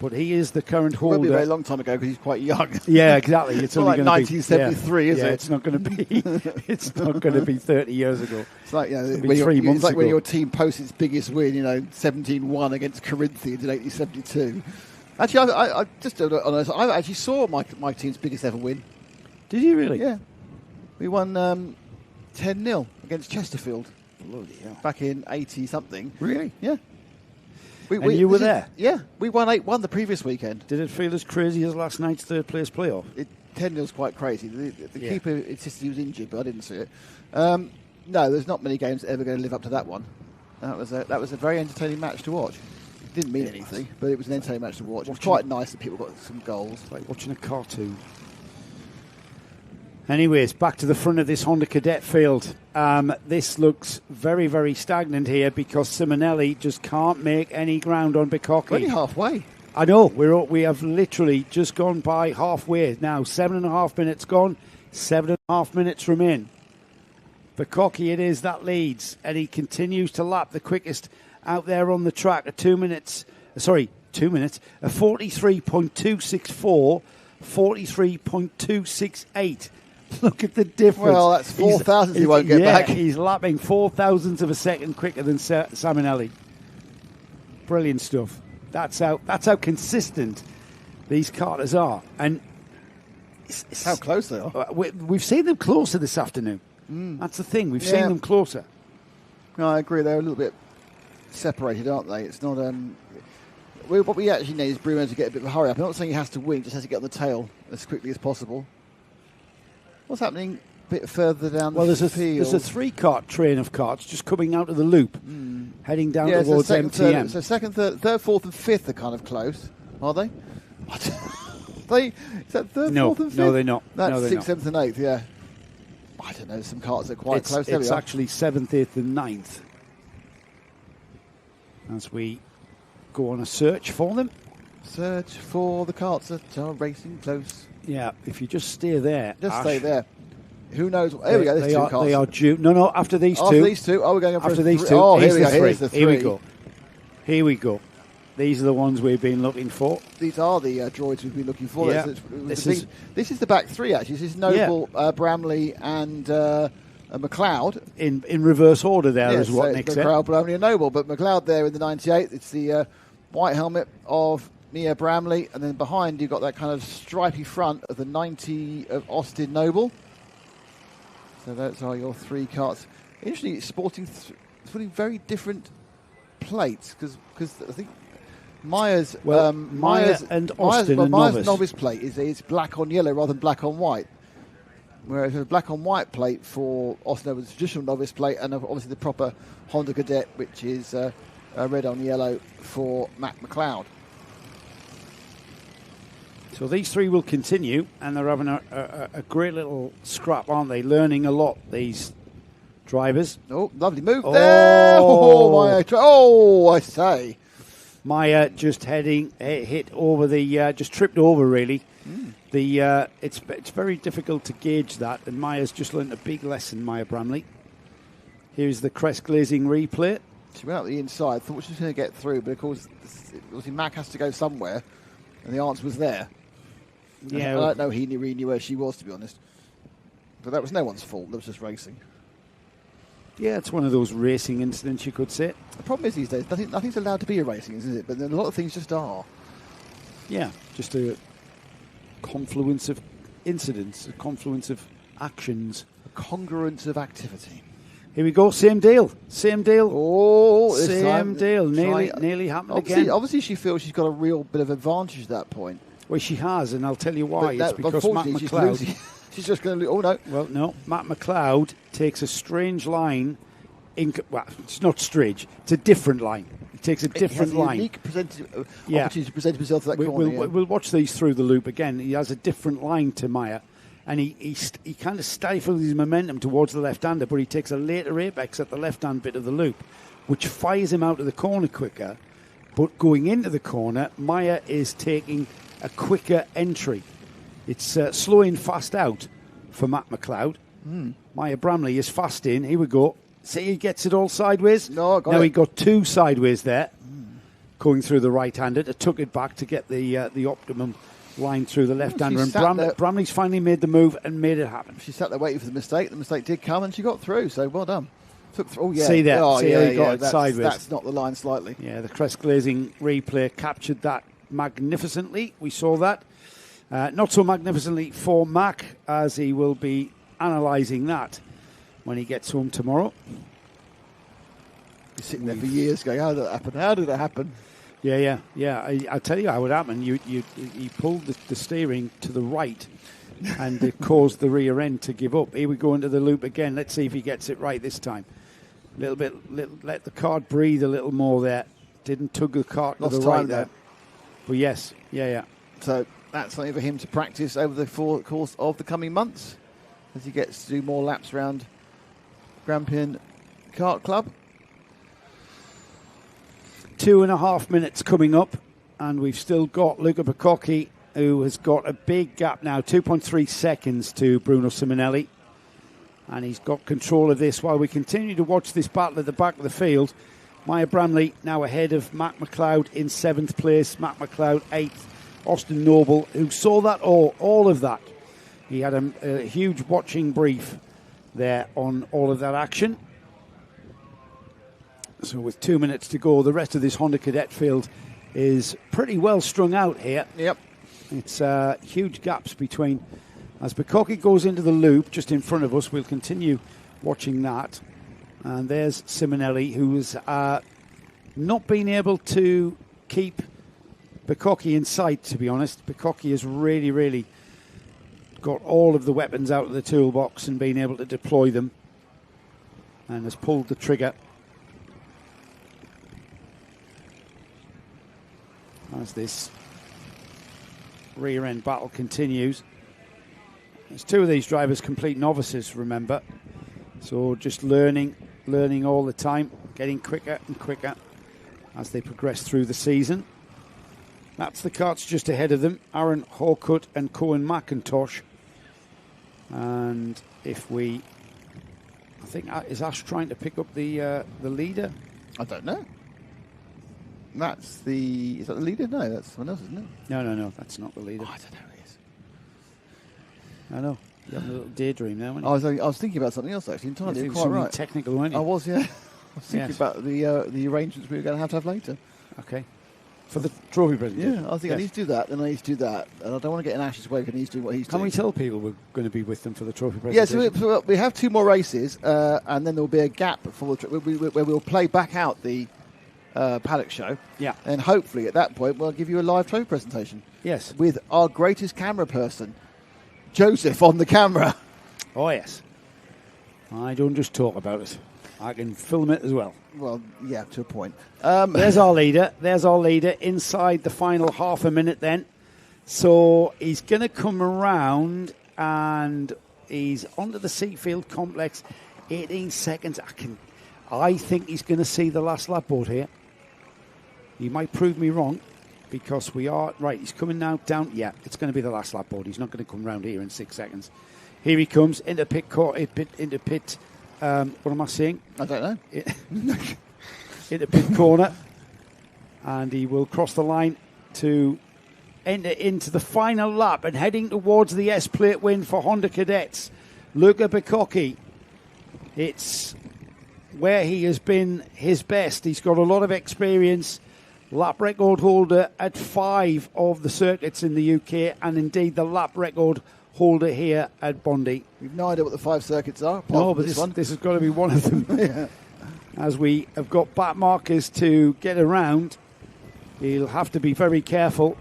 Speaker 1: But he is the current holder.
Speaker 2: It will be a very long time ago because he's quite young.
Speaker 1: Yeah, exactly. It's only
Speaker 2: like 1973, is it?
Speaker 1: It's not going to be. It's not going to be 30 years ago.
Speaker 2: It's like
Speaker 1: it's
Speaker 2: when your team posts its biggest win, 17-1 against Corinthians in 1872. Actually, I just honest, I actually saw my team's biggest ever win.
Speaker 1: Did you really?
Speaker 2: Yeah, we won 10-0 against Chesterfield.
Speaker 1: Bloody hell.
Speaker 2: Back in 80 something.
Speaker 1: Really?
Speaker 2: Yeah.
Speaker 1: And you were there?
Speaker 2: Yeah, we won 8-1 the previous weekend.
Speaker 1: Did it feel as crazy as last night's third place playoff?
Speaker 2: 10-0's quite crazy. The keeper insisted he was injured, but I didn't see it. No, there's not many games ever going to live up to that one. That was a very entertaining match to watch. It didn't mean anything, but it was an entertaining match to watch. It was quite nice that people got some goals.
Speaker 1: Like watching a cartoon. Anyways, back to the front of this Honda Cadet field. This looks very, very stagnant here because Simonelli just can't make any ground on Bukaki.
Speaker 2: Only halfway.
Speaker 1: I know, we have literally just gone by halfway now. 7.5 minutes gone, 7.5 minutes remain. For Cocky it is that leads, and he continues to lap the quickest out there on the track at 2 minutes, a 43.264, 43.268. Look at the difference.
Speaker 2: Well, that's 4 thousandths he won't get back.
Speaker 1: He's lapping 4 thousandths of a second quicker than Saminelli. Brilliant stuff. That's how consistent these karters are. And
Speaker 2: how close they are.
Speaker 1: We've seen them closer this afternoon. That's the thing. We've seen them closer.
Speaker 2: No, I agree. They're a little bit separated, aren't they? It's not... what we actually need is Bruno to get a bit of a hurry up. I'm not saying he has to win, just has to get on the tail as quickly as possible. What's happening a bit further down the field?
Speaker 1: There's a 3-kart train of karts just coming out of the loop, heading down towards MTM.
Speaker 2: So second, third, fourth and fifth are kind of close, are they? Is that third, fourth and fifth?
Speaker 1: No, they're not.
Speaker 2: That's
Speaker 1: no, they're
Speaker 2: 6th,
Speaker 1: not.
Speaker 2: 7th and 8th, yeah. I don't know, some karts are quite close. There
Speaker 1: It's
Speaker 2: we are.
Speaker 1: actually 7th, 8th and 9th. As we go on a search for them.
Speaker 2: Search for the karts that are racing close.
Speaker 1: Yeah, if you just stay there.
Speaker 2: Just stay there. Who knows? Here we go, there's 2 karts.
Speaker 1: They are due. No, after these two.
Speaker 2: After these two? Oh, we're going
Speaker 1: after
Speaker 2: for
Speaker 1: these
Speaker 2: three.
Speaker 1: two.
Speaker 2: Oh,
Speaker 1: Here's
Speaker 2: here's the
Speaker 1: 3. Here we go. These are the ones we've been looking for.
Speaker 2: These are the droids we've been looking for.
Speaker 1: Yeah.
Speaker 2: This is the back 3, actually. This is Noble, Bramley and McLeod.
Speaker 1: In reverse order there,
Speaker 2: yes,
Speaker 1: is what Nick said.
Speaker 2: McLeod, Bramley and Noble. But McLeod there in the 98. It's the white helmet of Mia Bramley. And then behind you've got that kind of stripy front of the 90 of Austin Noble. So those are your 3 karts. Interestingly, sporting very different plates because I think Myers and Austin
Speaker 1: Myers'
Speaker 2: novice plate is black on yellow rather than black on white. Whereas a black on white plate for Austin Noble's traditional novice plate, and obviously the proper Honda Cadet, which is red on yellow for Matt McLeod.
Speaker 1: So these 3 will continue, and they're having a great little scrap, aren't they? Learning a lot, these drivers.
Speaker 2: Oh, lovely move there! Oh, Maya! Oh, I say.
Speaker 1: Maya just hit over the, just tripped over really. It's very difficult to gauge that, and Maya's just learned a big lesson, Maya Bramley. Here's the crest glazing replay.
Speaker 2: She went out the inside, thought she was going to get through, but of course, obviously Mac has to go somewhere, and the answer was there.
Speaker 1: Yeah,
Speaker 2: I don't know he really knew where she was, to be honest. But that was no one's fault, that was just racing.
Speaker 1: Yeah, it's one of those racing incidents, you could say.
Speaker 2: The problem is these days, nothing's allowed to be a racing, is it? But then a lot of things just are.
Speaker 1: Yeah, just a confluence of incidents, a confluence of actions.
Speaker 2: A congruence of activity.
Speaker 1: Here we go, same deal.
Speaker 2: Oh,
Speaker 1: same deal. Nearly happened again.
Speaker 2: Obviously, she feels she's got a real bit of advantage at that point.
Speaker 1: Well, she has, and I'll tell you why.
Speaker 2: But
Speaker 1: it's because Matt McLeod...
Speaker 2: She's just going to... Oh, no.
Speaker 1: Well, no. Matt McLeod takes a strange line. Well, it's not strange. It's a different line. He takes a different line.
Speaker 2: Unique opportunity to present himself to that corner.
Speaker 1: We'll watch these through the loop again. He has a different line to Maya, and he kind of stifles his momentum towards the left-hander, but he takes a later apex at the left-hand bit of the loop, which fires him out of the corner quicker. But going into the corner, Maya is taking a quicker entry. It's slowing fast out for Matt McLeod. Maya Bramley is fast in. Here we go. See, he gets it all sideways.
Speaker 2: No,
Speaker 1: now he got 2 sideways there, going through the right-hander to tuck it back to get the optimum line through the left-hander. And Bramley's finally made the move and made it happen.
Speaker 2: She sat there waiting for the mistake. The mistake did come, and she got through. So well done. Oh yeah.
Speaker 1: See there.
Speaker 2: Oh,
Speaker 1: See
Speaker 2: yeah,
Speaker 1: how he got it sideways.
Speaker 2: That's not the line slightly.
Speaker 1: Yeah, the crest glazing replay captured that magnificently. We saw that. Not so magnificently for Mac, as he will be analysing that when he gets home tomorrow.
Speaker 2: He's sitting there for years going, how did that happen? How did that happen?
Speaker 1: Yeah. I'll tell you how it happened. You pulled the steering to the right and it caused the rear end to give up. Here we go into the loop again. Let's see if he gets it right this time. Let the kart breathe a little more there. Didn't tug the kart to the right there. But yes, yeah.
Speaker 2: So that's something for him to practice over the course of the coming months as he gets to do more laps around Grampian Kart Club.
Speaker 1: 2.5 minutes coming up And we've still got Luca Bacocchi, who has got a big gap now, 2.3 seconds to Bruno Simonelli. And he's got control of this while we continue to watch this battle at the back of the field. Maya Bramley now ahead of Matt McLeod in 7th place. Matt McLeod 8th. Austin Noble, who saw that all of that. He had a huge watching brief there on all of that action. So with 2 minutes to go, the rest of this Honda Cadet field is pretty well strung out here.
Speaker 2: Yep.
Speaker 1: It's huge gaps between. As Bacocchi goes into the loop just in front of us, we'll continue watching that. And there's Simonelli, who has not been able to keep Bacocchi in sight, to be honest. Bacocchi has really, really got all of the weapons out of the toolbox and been able to deploy them. And has pulled the trigger. As this rear end battle continues. There's 2 of these drivers complete novices, remember. So just learning all the time, getting quicker and quicker as they progress through the season. That's the karts just ahead of them, Aaron Hawcutt and Cohen McIntosh. And I think, is Ash trying to pick up the leader?
Speaker 2: I don't know. Is that the leader? No, that's someone else, isn't it?
Speaker 1: No, that's not the leader.
Speaker 2: Oh, I don't know who it is.
Speaker 1: I know. You have a little daydream now,
Speaker 2: I was thinking about something else, actually, entirely. You're quite right.
Speaker 1: Technical, weren't you?
Speaker 2: I was, yeah. I was thinking about the arrangements we were going to have later.
Speaker 1: Okay. For the trophy presentation?
Speaker 2: Yeah, I think I need to do that, then I need to do that. And I don't want to get in Ash's way because he needs to do what he's doing.
Speaker 1: Can we tell people we're going to be with them for the trophy presentation?
Speaker 2: Yeah, so we have 2 more races, and then there will be a gap where we'll play back out the paddock show.
Speaker 1: Yeah.
Speaker 2: And hopefully at that point we'll give you a live trophy presentation.
Speaker 1: Yes.
Speaker 2: With our greatest camera person, Joseph, on the camera.
Speaker 1: Oh, yes. I don't just talk about it. I can film it as well.
Speaker 2: Well, yeah, to a point.
Speaker 1: There's our leader. There's our leader inside the final half a minute then. So he's going to come around and he's onto the Seafield complex. 18 seconds. I think he's going to see the last lap board here. He might prove me wrong because we are... Right, he's coming now down. Yeah, it's going to be the last lap board. He's not going to come round here in 6 seconds. Here he comes into pit. What am I saying?
Speaker 2: I don't know.
Speaker 1: Into pit corner. And he will cross the line to enter into the final lap and heading towards the S-plate win for Honda Cadets. Luca Bacocchi. It's where he has been his best. He's got a lot of experience. Lap record holder at 5 of the circuits in the UK and indeed the lap record holder here at Bondi.
Speaker 2: We've no idea what the 5 circuits are.
Speaker 1: No, but this has got to be one of them. Yeah. As we have got back markers to get around, he'll have to be very careful.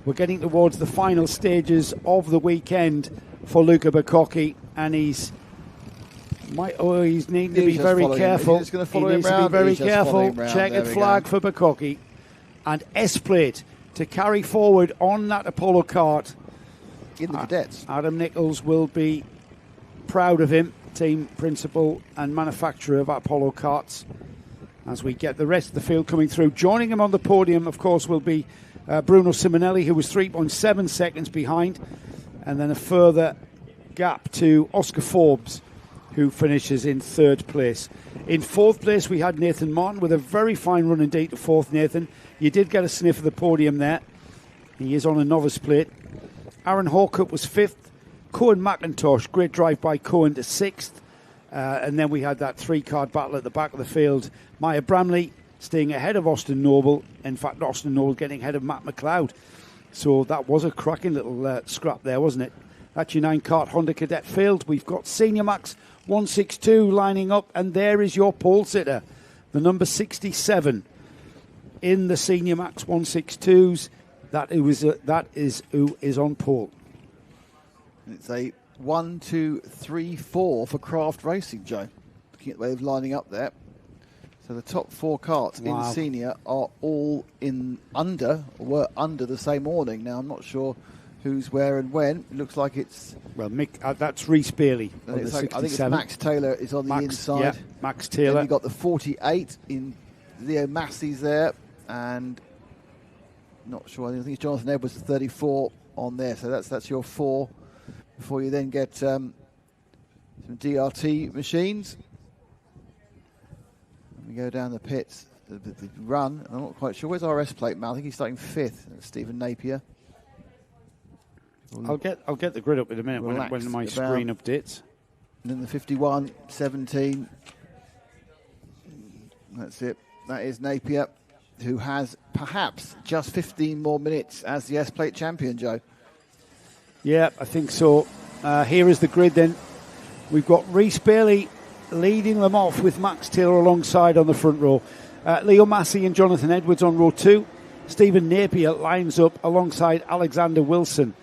Speaker 1: We're getting towards the final stages of the weekend for Luca Bacocchi, and he's needing to be very careful.
Speaker 2: He's going to follow him
Speaker 1: needs to be very careful. Checkered flag for Bacocchi. And S-plate to carry forward on that Apollo kart.
Speaker 2: In the cadets.
Speaker 1: Adam Nichols will be proud of him, team principal and manufacturer of Apollo karts. As we get the rest of the field coming through. Joining him on the podium, of course, will be Bruno Simonelli, who was 3.7 seconds behind. And then a further gap to Oscar Forbes, who finishes in 3rd place. In 4th place, we had Nathan Martin with a very fine run indeed to 4th, Nathan. You did get a sniff of the podium there. He is on a novice plate. Aaron Hawcutt was 5th. Cohen McIntosh, great drive by Cohen, to 6th. And then we had that 3-card battle at the back of the field. Maya Bramley staying ahead of Austin Noble. In fact, Austin Noble getting ahead of Matt McLeod. So that was a cracking little scrap there, wasn't it? That's your 9-kart Honda Cadet field. We've got Senior Max 162 lining up. And there is your pole sitter, the number 67 in the Senior Max 162s. That is who is on pole.
Speaker 2: It's a 1, 2, 3, 4 for Craft Racing, Joe. Looking at the way of lining up there. So the top 4 karts in senior are all were under the same awning. Now I'm not sure who's where and when. It looks like it's...
Speaker 1: Well, Mick, that's Reece Bailey.
Speaker 2: I think it's Max Taylor is on the inside.
Speaker 1: Yeah, Max Taylor.
Speaker 2: Then you've got the 48 in Leo Massey's there. And not sure. I think it's Jonathan Edwards 34 on there. So that's your 4 before you then get some DRT machines. And we go down the pits, the run. I'm not quite sure. Where's RS plate, Mal? I think he's starting 5th. That's Stephen Napier.
Speaker 1: I'll get the grid up in a minute when my screen updates.
Speaker 2: And then the 51-17. That's it. That is Napier, who has perhaps just 15 more minutes as the S-Plate champion, Joe.
Speaker 1: Yeah, I think so. Here is the grid then. We've got Rhys Bailey leading them off with Max Taylor alongside on the front row. Leo Massey and Jonathan Edwards on row 2. Stephen Napier lines up alongside Alexander Wilson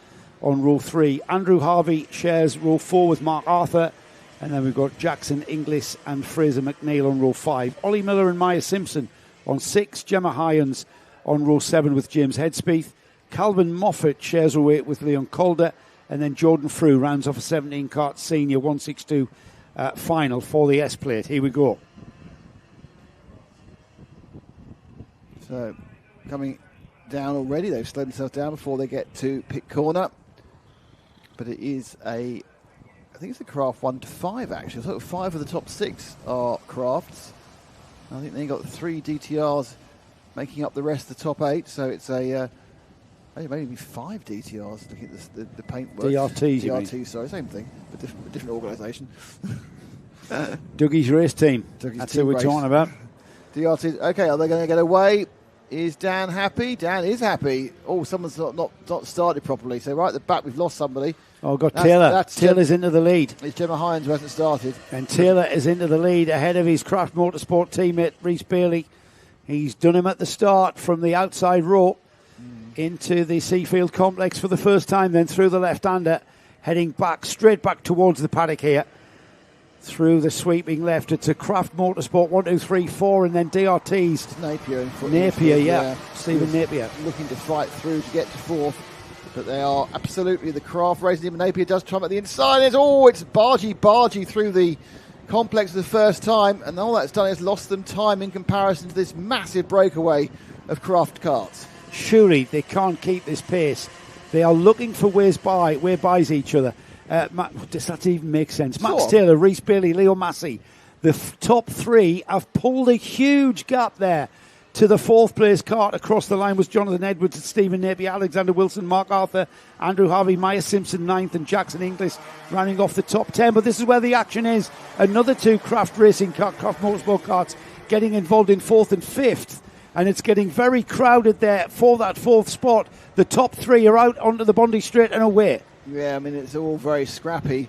Speaker 1: on row 3. Andrew Harvey shares row 4 with Mark Arthur. And then we've got Jackson Inglis and Fraser McNeil on row 5. Ollie Miller and Maya Simpson on 6. Gemma Hyans on row 7 with James Headspeeth. Calvin Moffat shares row 8 with Leon Calder. And then Jordan Frew rounds off a 17 kart senior 162 final for the S-Plate. Here we go.
Speaker 2: So coming down already. They've slowed themselves down before they get to pit corner. But it is I think it's a craft 1 to 5 actually. So 5 of the top 6 are crafts. I think they got 3 DTRs making up the rest of the top 8. So it's maybe 5 DTRs looking at the paintwork.
Speaker 1: DRTs,
Speaker 2: sorry, same thing, but different organisation.
Speaker 1: Dougie's race team. That's who we're talking about.
Speaker 2: DRTs. Okay, are they going to get away? Is Dan happy? Dan is happy. Oh, someone's not started properly. So right at the back, we've lost somebody.
Speaker 1: Oh, got Taylor. Taylor's into the lead.
Speaker 2: It's Gemma Hynes who hasn't started.
Speaker 1: And Taylor is into the lead ahead of his Craft Motorsport teammate, Rhys Bailey. He's done him at the start from the outside row into the Seafield complex for the first time, then through the left-hander, heading straight back towards the paddock here. Through the sweeping left, it's a Craft Motorsport 1, 2, 3, 4, and then DRTs.
Speaker 2: It's Napier in front.
Speaker 1: Napier, Stephen Napier.
Speaker 2: Looking to fight through to get to 4th. But they are absolutely the craft racing team. Napier does trump at the inside. It's bargy through the complex for the first time. And all that's done is lost them time in comparison to this massive breakaway of craft karts.
Speaker 1: Surely they can't keep this pace. They are looking for where buys each other. Does that even make sense? Max Taylor, Rhys Bailey, Leo Massey. The top 3 have pulled a huge gap there to the 4th place kart. Across the line was Jonathan Edwards and Stephen Napier, Alexander Wilson, Mark Arthur, Andrew Harvey, Maya Simpson 9th, and Jackson Inglis rounding off the top 10. But this is where the action is. Another 2 Craft Motorsport karts getting involved in 4th and 5th. And it's getting very crowded there for that 4th spot. The top 3 are out onto the Bondi Straight and away.
Speaker 2: Yeah, I mean, it's all very scrappy.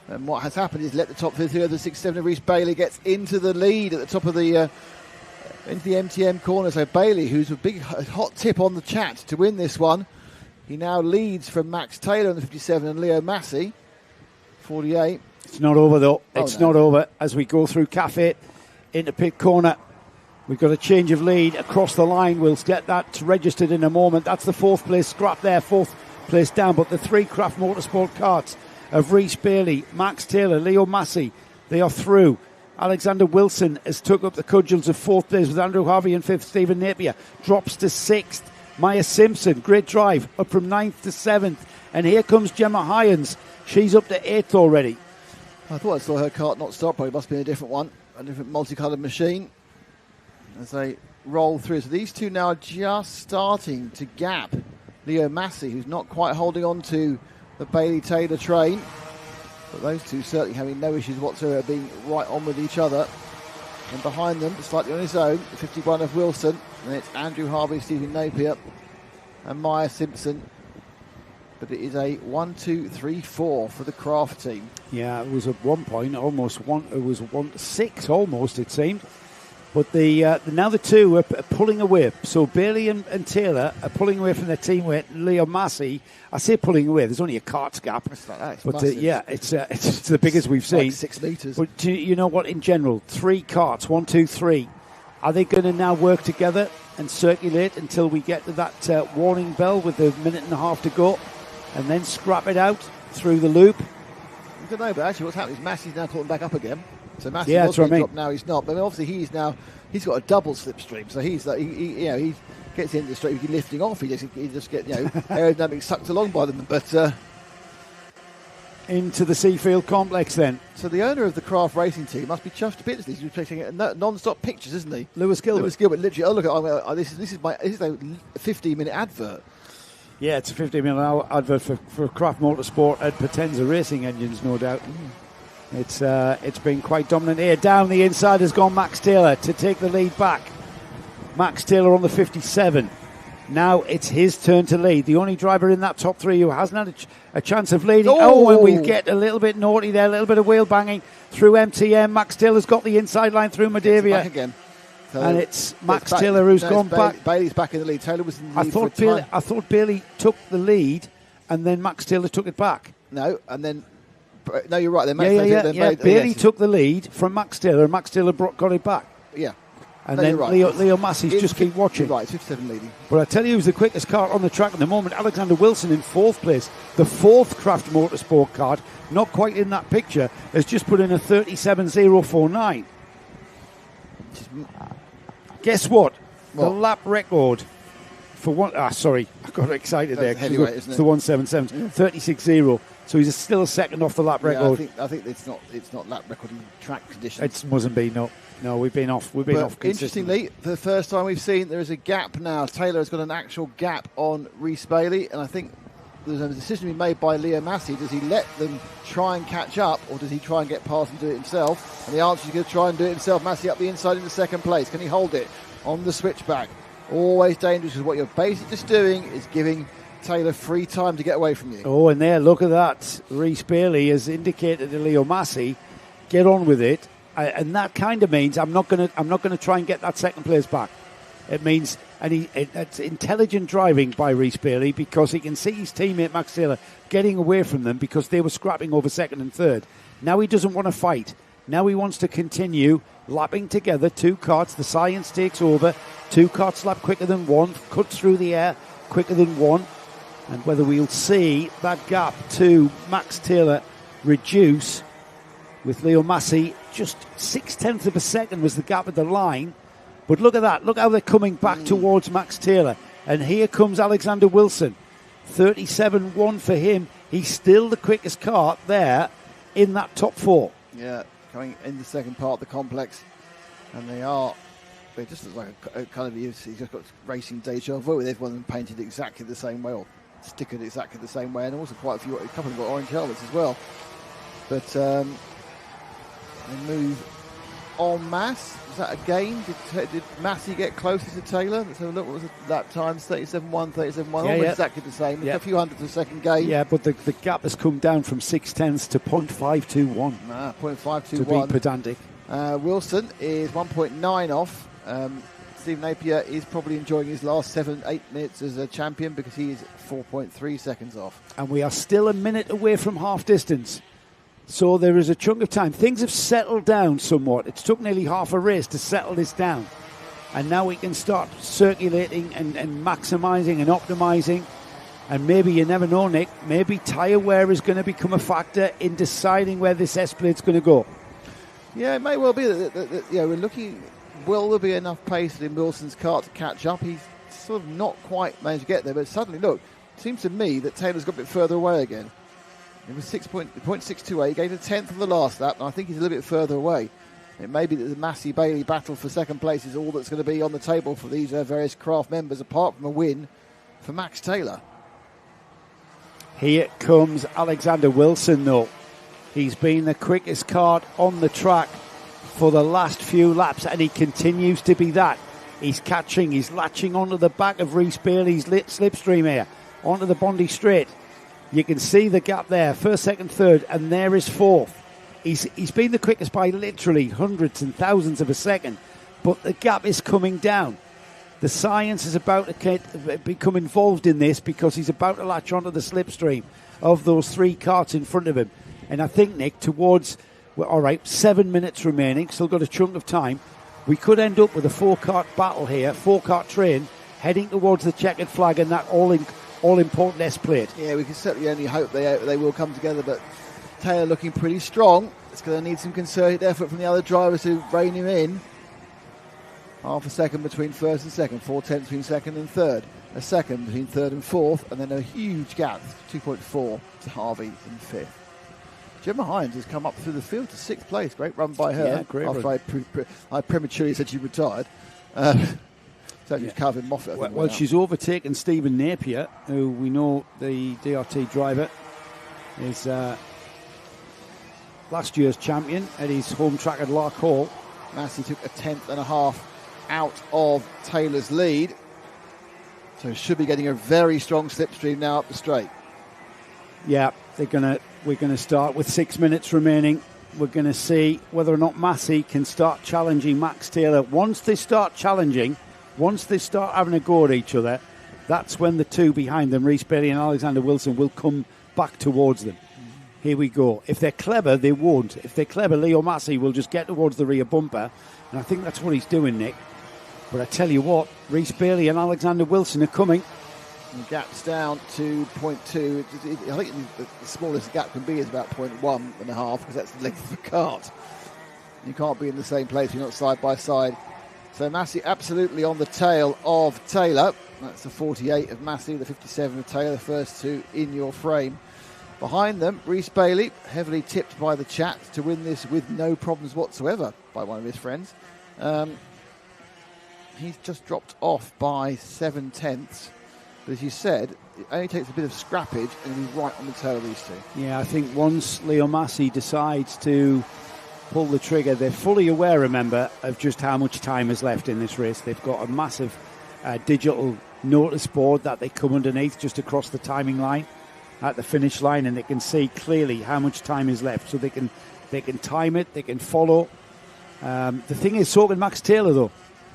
Speaker 2: And what has happened is let the top 3 of the 6-7 Rhys Bailey gets into the lead at the top of the into the MTM corner. So Bailey, who's a big hot tip on the chat to win this one, he now leads from Max Taylor in the 57 and Leo Massey, 48.
Speaker 1: It's not over though. It's not over as we go through Cafe into pit corner. We've got a change of lead across the line. We'll get that registered in a moment. That's the 4th place scrap there, 4th place down. But the 3 Craft Motorsport karts of Rhys Bailey, Max Taylor, Leo Massey, they are through. Alexander Wilson has took up the cudgels of 4th place with Andrew Harvey in 5th. Stephen Napier drops to 6th. Maya Simpson, great drive, up from 9th to 7th. And here comes Gemma Hyans. She's up to 8th already.
Speaker 2: I thought I saw her kart not stop, but it must be a different one, a different multicoloured machine. As they roll through. So these 2 now are just starting to gap Leo Massey, who's not quite holding on to the Bailey-Taylor train. But those 2 certainly having no issues whatsoever, being right on with each other. And behind them, slightly on his own, the 51 of Wilson. And it's Andrew Harvey, Stephen Napier, and Maya Simpson. But it is a 1, 2, 3, 4 for the craft team.
Speaker 1: Yeah, it was at one point it was 1 to 6 almost, it seemed. But now the 2 are pulling away. So Bailey and Taylor are pulling away from their teammate Leo Massey. I say pulling away. There's only a karts gap.
Speaker 2: It's like that. It's
Speaker 1: but it's the biggest we've seen.
Speaker 2: Like 6 metres.
Speaker 1: But you know what? In general, 3 karts, 1, 2, 3. Are they going to now work together and circulate until we get to that warning bell with a minute and a half to go, and then scrap it out through the loop?
Speaker 2: I don't know, but actually what's happening is Massey's now caught them back up again. So Massey
Speaker 1: Yeah,
Speaker 2: was
Speaker 1: that's what I
Speaker 2: being
Speaker 1: mean.
Speaker 2: dropped, now he's not. But obviously he's got a double slipstream, so he's like, he gets into the straight, he lifting off, he just get aerodynamic sucked along by them. But
Speaker 1: into the Seafield complex then.
Speaker 2: so the owner of the Craft Racing team must be chuffed to bits. He's taking non-stop pictures, isn't he?
Speaker 1: Lewis Gilbert.
Speaker 2: Lewis Gilbert, literally. Oh look at this is a 15-minute advert.
Speaker 1: Yeah, it's a 15-minute advert for Craft Motorsport at Potenza Racing Engines, no doubt. It's been quite dominant here. Down the inside has gone Max Taylor to take the lead back. Max Taylor on the 57. Now it's his turn to lead. The only driver in that top three who hasn't had a chance of leading. And we get a little bit naughty there, a little bit of wheel banging through MTM. Max Taylor's got the inside line through Modavia.
Speaker 2: Back again. So
Speaker 1: and it's Max Taylor who's gone back.
Speaker 2: Bailey's back in the lead. Taylor was in the lead
Speaker 1: I thought Bailey took the lead and then Max Taylor took it back.
Speaker 2: No, and then... No, you're right. Then
Speaker 1: Bailey took the lead from Max Taylor and Max Taylor got it back.
Speaker 2: Yeah.
Speaker 1: And then
Speaker 2: right.
Speaker 1: Leo Massey's just keep watching.
Speaker 2: You're right, 57 leading.
Speaker 1: But I tell you who's the quickest car on the track at the moment, Alexander Wilson in fourth place. The fourth Craft Motorsport card, not quite in that picture, has just put in a 37.049. Guess what? The lap record for one... sorry, I got excited there.
Speaker 2: Heavyweight, isn't it?
Speaker 1: It's the 177, 36.0. So he's still a second off the lap record.
Speaker 2: I think it's not lap record in track conditions.
Speaker 1: It mustn't be, no. No, we've been off
Speaker 2: Interestingly, for the first time we've seen, there is a gap now. Taylor has got an actual gap on Rhys Bailey, and I think there's a decision to be made by Leo Massey. Does he let them try and catch up, or does he try and get past and do it himself? And the answer is he's going to try and do it himself. Massey up the inside into second place. Can he hold it on the switchback? Always dangerous, because what you're basically just doing is giving Taylor free time to get away from you.
Speaker 1: Oh, and there, look at that. Rhys Bailey has indicated to Leo Massey, get on with it. And that kind of means I'm not going to try and get that second place back. It means, it's intelligent driving by Rhys Bailey, because he can see his teammate Max Taylor getting away from them because they were scrapping over second and third. Now he doesn't want to fight. Now he wants to continue lapping together. Two karts, the science takes over. Two karts lap quicker than one, cut through the air quicker than one. And whether we'll see that gap to Max Taylor reduce with Leo Massey, just 0.6 of a second was the gap at the line. But look at that. Look how they're coming back towards Max Taylor. And here comes Alexander Wilson. 37.1 for him. He's still the quickest car there in that top four.
Speaker 2: Yeah, coming in the second part of the complex. And they just look like a kind of, he's just got racing deja vu with everyone painted exactly the same way, or stickered exactly the same way. And also a couple of them got orange helmets as well. But they move en masse. Was that a gain? Did Massey get closer to Taylor? Let's have a look. What was it? Lap times 37.1, 37.1. Almost exactly the same. It's a few hundredths of a second gain.
Speaker 1: Yeah, but the gap has come down from 0.6 to 0.521.
Speaker 2: 0.521.
Speaker 1: To be pedantic.
Speaker 2: Wilson is 1.9 off. Steve Napier is probably enjoying his last 7-8 minutes as a champion, because he is 4.3 seconds off.
Speaker 1: And we are still a minute away from half distance. So there is a chunk of time. Things have settled down somewhat. It's took nearly half a race to settle this down. And now we can start circulating and maximising and optimising. And maybe, you never know, Nick, maybe tyre wear is going to become a factor in deciding where this S-plate's going to go.
Speaker 2: Yeah, it may well be that we're looking, will there be enough pace in Wilson's car to catch up? He's sort of not quite managed to get there, but suddenly, look, it seems to me that Taylor's got a bit further away again. It was 0.628. He gave a tenth of the last lap, and I think he's a little bit further away. It may be that the Massey-Bailey battle for second place is all that's going to be on the table for these various craft members, apart from a win for Max Taylor.
Speaker 1: Here comes Alexander Wilson, though. He's been the quickest kart on the track for the last few laps, and he continues to be that. He's catching, he's latching onto the back of Rhys Bailey's slipstream here, onto the Bondi Straight. You can see the gap there, first, second, third, and there is fourth. He's been the quickest by literally hundreds and thousands of a second, but the gap is coming down. The science is about to become involved in this, because he's about to latch onto the slipstream of those three karts in front of him. And I think, Nick, towards, 7 minutes remaining, still got a chunk of time, we could end up with a four-kart battle here, four-kart train, heading towards the checkered flag and that all-important S-plate.
Speaker 2: Yeah, we can certainly only hope they will come together, but Taylor looking pretty strong. It's going to need some concerted effort from the other drivers to rein him in. Half a second between first and second, 4/10 between second and third, a second between third and fourth, and then a huge gap, 2.4 to Harvey in fifth. Gemma Hines has come up through the field to sixth place. Great run by her.
Speaker 1: Yeah, great
Speaker 2: after
Speaker 1: run.
Speaker 2: I prematurely said she retired. So she's Calvin Moffat.
Speaker 1: Well, she's overtaken Stephen Napier, who we know the DRT driver is last year's champion at his home track at Lark Hall.
Speaker 2: Massey took a 10th and a half out of Taylor's lead. So should be getting a very strong slipstream now up the straight.
Speaker 1: Yeah, we're gonna start with 6 minutes remaining. We're going to see whether or not Massey can start challenging Max Taylor. Once they start having a go at each other, that's when the two behind them, Rhys Bailey and Alexander Wilson, will come back towards them. Here we go. If they're clever, they won't. If they're clever, Leo Massey will just get towards the rear bumper, and I think that's what he's doing, Nick. But I tell you what, Rhys Bailey and Alexander Wilson are coming.
Speaker 2: And the gap's down to 0.2. I think the smallest gap can be is about 0.1 and a half, because that's the length of the kart. You can't be in the same place if you're not side by side. So Massey absolutely on the tail of Taylor. That's the 48 of Massey, the 57 of Taylor, the first two in your frame. Behind them, Rhys Bailey, heavily tipped by the chat to win this with no problems whatsoever by one of his friends. He's just dropped off by 7/10. But as you said, it only takes a bit of scrappage and he's right on the tail of these two.
Speaker 1: Yeah, I think once Leo Massey decides to pull the trigger, they're fully aware, remember, of just how much time is left in this race. They've got a massive digital notice board that they come underneath just across the timing line at the finish line, and they can see clearly how much time is left, so they can time it, they can follow. The thing is, so can Max Taylor, though.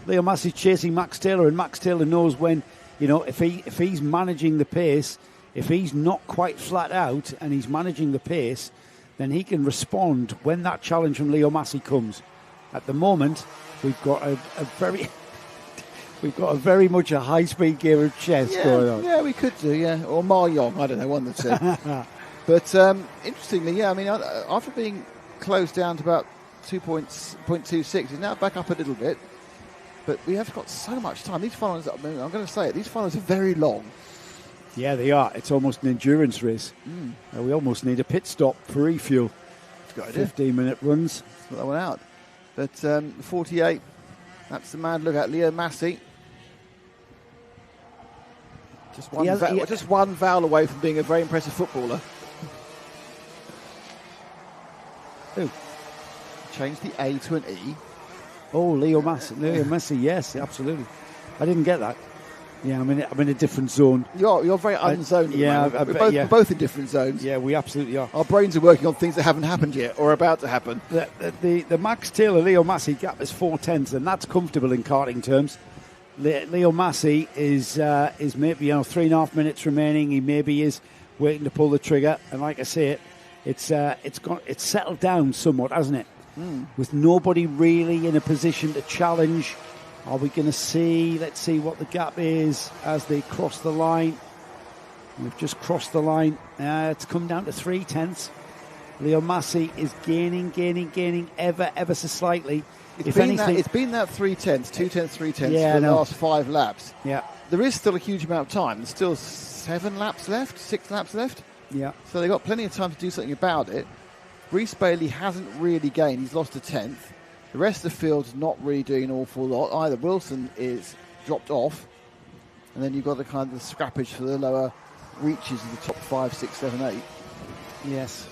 Speaker 1: Leo Massey's chasing Max Taylor, and Max Taylor knows when, if he's managing the pace, if he's not quite flat out and he's managing the pace, then he can respond when that challenge from Leo Massey comes. At the moment, we've got a very much a high-speed game of chess going on.
Speaker 2: Yeah, we could do, yeah. Or Mahjong, I don't know, one of the two. But interestingly, yeah, I mean, after being closed down to about 2.26, he's now back up a little bit. But we have got so much time. These finals, I'm going to say it, these finals are very long.
Speaker 1: Yeah, they are. It's almost an endurance race. We almost need a pit stop for refuel. 15-minute runs.
Speaker 2: Put that one out. But 48, that's the man to look at, Leo Massey. Just one foul away from being a very impressive footballer.
Speaker 1: Who?
Speaker 2: Change the A to an E.
Speaker 1: Oh, Leo Massey, yes, absolutely. I didn't get that. Yeah, I'm in a different zone.
Speaker 2: You're very unzoned. We're both in different zones.
Speaker 1: Yeah, we absolutely are.
Speaker 2: Our brains are working on things that haven't happened yet or are about to happen.
Speaker 1: The Max Taylor Leo Massey gap is 4/10, and that's comfortable in karting terms. Leo Massey is maybe 3.5 minutes remaining. He maybe is waiting to pull the trigger, and like I say, it's settled down somewhat, hasn't it? With nobody really in a position to challenge. Are we going to see? Let's see what the gap is as they cross the line. We've just crossed the line. It's come down to 3/10. Leo Massey is gaining ever so slightly.
Speaker 2: It's been that 3/10, 2/10, 3/10 for the last 5 laps.
Speaker 1: Yeah.
Speaker 2: There is still a huge amount of time. There's still 6 laps left.
Speaker 1: Yeah.
Speaker 2: So they've got plenty of time to do something about it. Rhys Bailey hasn't really gained. He's lost a 10th. The rest of the field's not really doing an awful lot either. Wilson is dropped off. And then you've got the kind of scrappage for the lower reaches of the top 5, 6, 7, 8.
Speaker 1: Yes.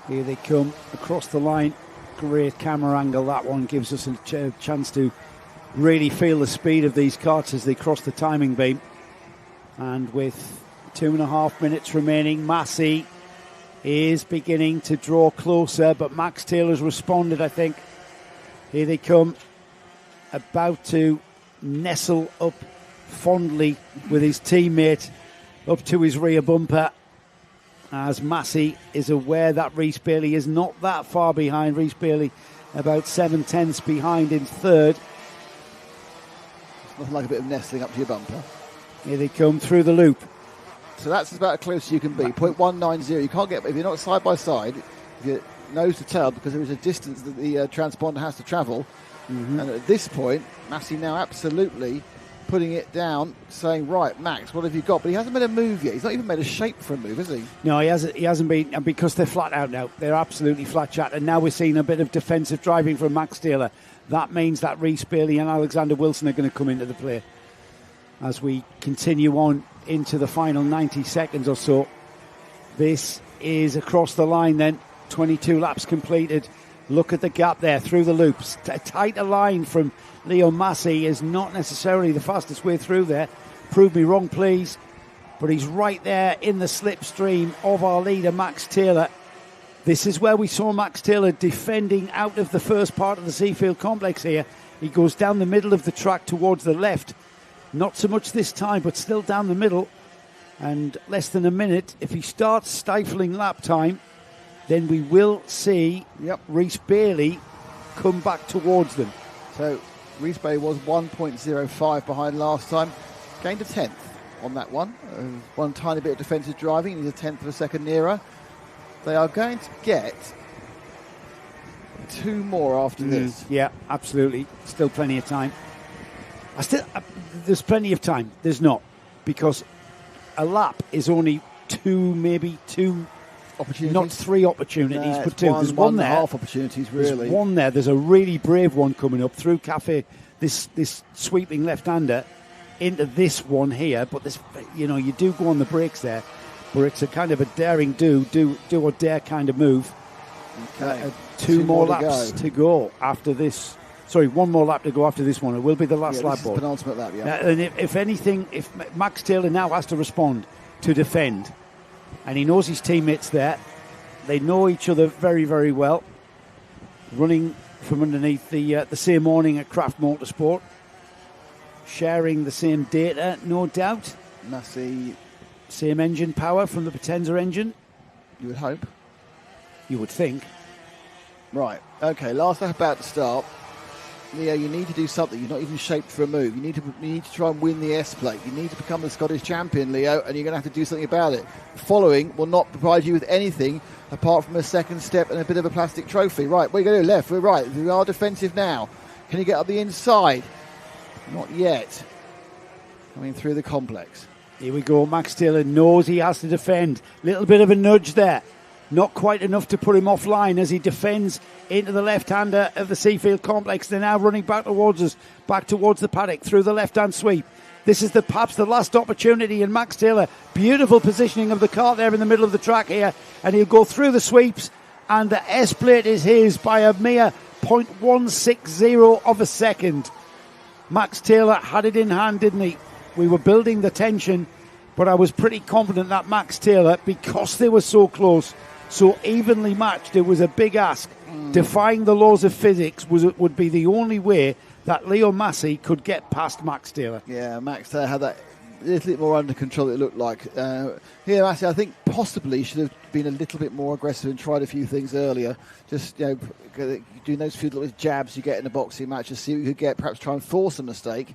Speaker 1: Here they come across the line. Great camera angle. That one gives us a chance to really feel the speed of these karts as they cross the timing beam. And with 2.5 minutes remaining, Massey is beginning to draw closer, but Max Taylor's responded, I think. Here they come, about to nestle up fondly with his teammate up to his rear bumper, as Massey is aware that Rhys Bailey is not that far behind. Rhys Bailey about 7/10 behind in third.
Speaker 2: It's nothing like a bit of nestling up to your bumper.
Speaker 1: Here they come through the loop.
Speaker 2: So that's about as close as you can be. 0.190. You can't get, if you're not side by side, if you're nose to tail, because there is a distance that the transponder has to travel. And at this point, Massey now absolutely putting it down, saying, right, Max, what have you got? But he hasn't made a move yet. He's not even made a shape for a move, has he?
Speaker 1: No, he hasn't been, and because they're flat out now. They're absolutely flat chat, and now we're seeing a bit of defensive driving from Max Taylor. That means that Rhys Bailey and Alexander Wilson are going to come into the play as we continue on into the final 90 seconds or so. This is across the line then, 22 laps completed. Look at the gap there through the loops. A tighter line from Leo Massey is not necessarily the fastest way through there. Prove me wrong, please. But he's right there in the slipstream of our leader, Max Taylor. This is where we saw Max Taylor defending out of the first part of the Seafield complex here. He goes down the middle of the track towards the left. Not so much this time, but still down the middle. And less than a minute, if he starts stifling lap time, then we will see Rhys Bailey come back towards them.
Speaker 2: So Rhys Bailey was 1.05 behind last time. Gained a 10th on that one. One tiny bit of defensive driving. He's a 10th of a second nearer. They are going to get 2 more after this.
Speaker 1: Yeah, absolutely. Still plenty of time. There's plenty of time. There's not. Because a lap is only 2, maybe 2 opportunities. Not 3 opportunities, but 2. There's one there.
Speaker 2: 1.5 opportunities, really.
Speaker 1: There's one there. There's a really brave one coming up through Cafe, this sweeping left-hander, into this one here. But this, you do go on the brakes there, but it's a kind of a daring do or dare kind of move.
Speaker 2: Okay.
Speaker 1: 2 more laps to go after this. Sorry, 1 more lap to go after this one. It will be the last lap.
Speaker 2: Penultimate lap,
Speaker 1: And if anything, if Max Taylor now has to respond to defend, and he knows his teammates there, they know each other very, very well, running from underneath the same awning at Craft Motorsport, sharing the same data, no doubt.
Speaker 2: Massey.
Speaker 1: Same engine power from the Potenza engine.
Speaker 2: You would hope.
Speaker 1: You would think.
Speaker 2: Right, okay, last lap about to start. Leo, you need to do something. You're not even shaped for a move. You need to try and win the S-Plate. You need to become the Scottish champion, Leo, and you're going to have to do something about it. Following will not provide you with anything apart from a second step and a bit of a plastic trophy. Right, what are you going to do? Left, we're right. We are defensive now. Can you get up the inside? Not yet. Coming through the complex.
Speaker 1: Here we go. Max Taylor knows he has to defend. Little bit of a nudge there. Not quite enough to put him offline as he defends into the left-hander of the Seafield complex. They're now running back towards us, back towards the paddock through the left-hand sweep. This is perhaps the last opportunity, and Max Taylor, beautiful positioning of the car there in the middle of the track here, and he'll go through the sweeps, and the S-plate is his by a mere 0.160 of a second. Max Taylor had it in hand, didn't he? We were building the tension, but I was pretty confident that Max Taylor, because they were so close, so evenly matched, it was a big ask. Defying the laws of physics would be the only way that Leo Massey could get past Max Taylor.
Speaker 2: Yeah, Max Taylor had that a little bit more under control, it looked like. Here, Massey, I think possibly should have been a little bit more aggressive and tried a few things earlier. Just, doing those few little jabs you get in a boxing match to see what you could get, perhaps try and force a mistake.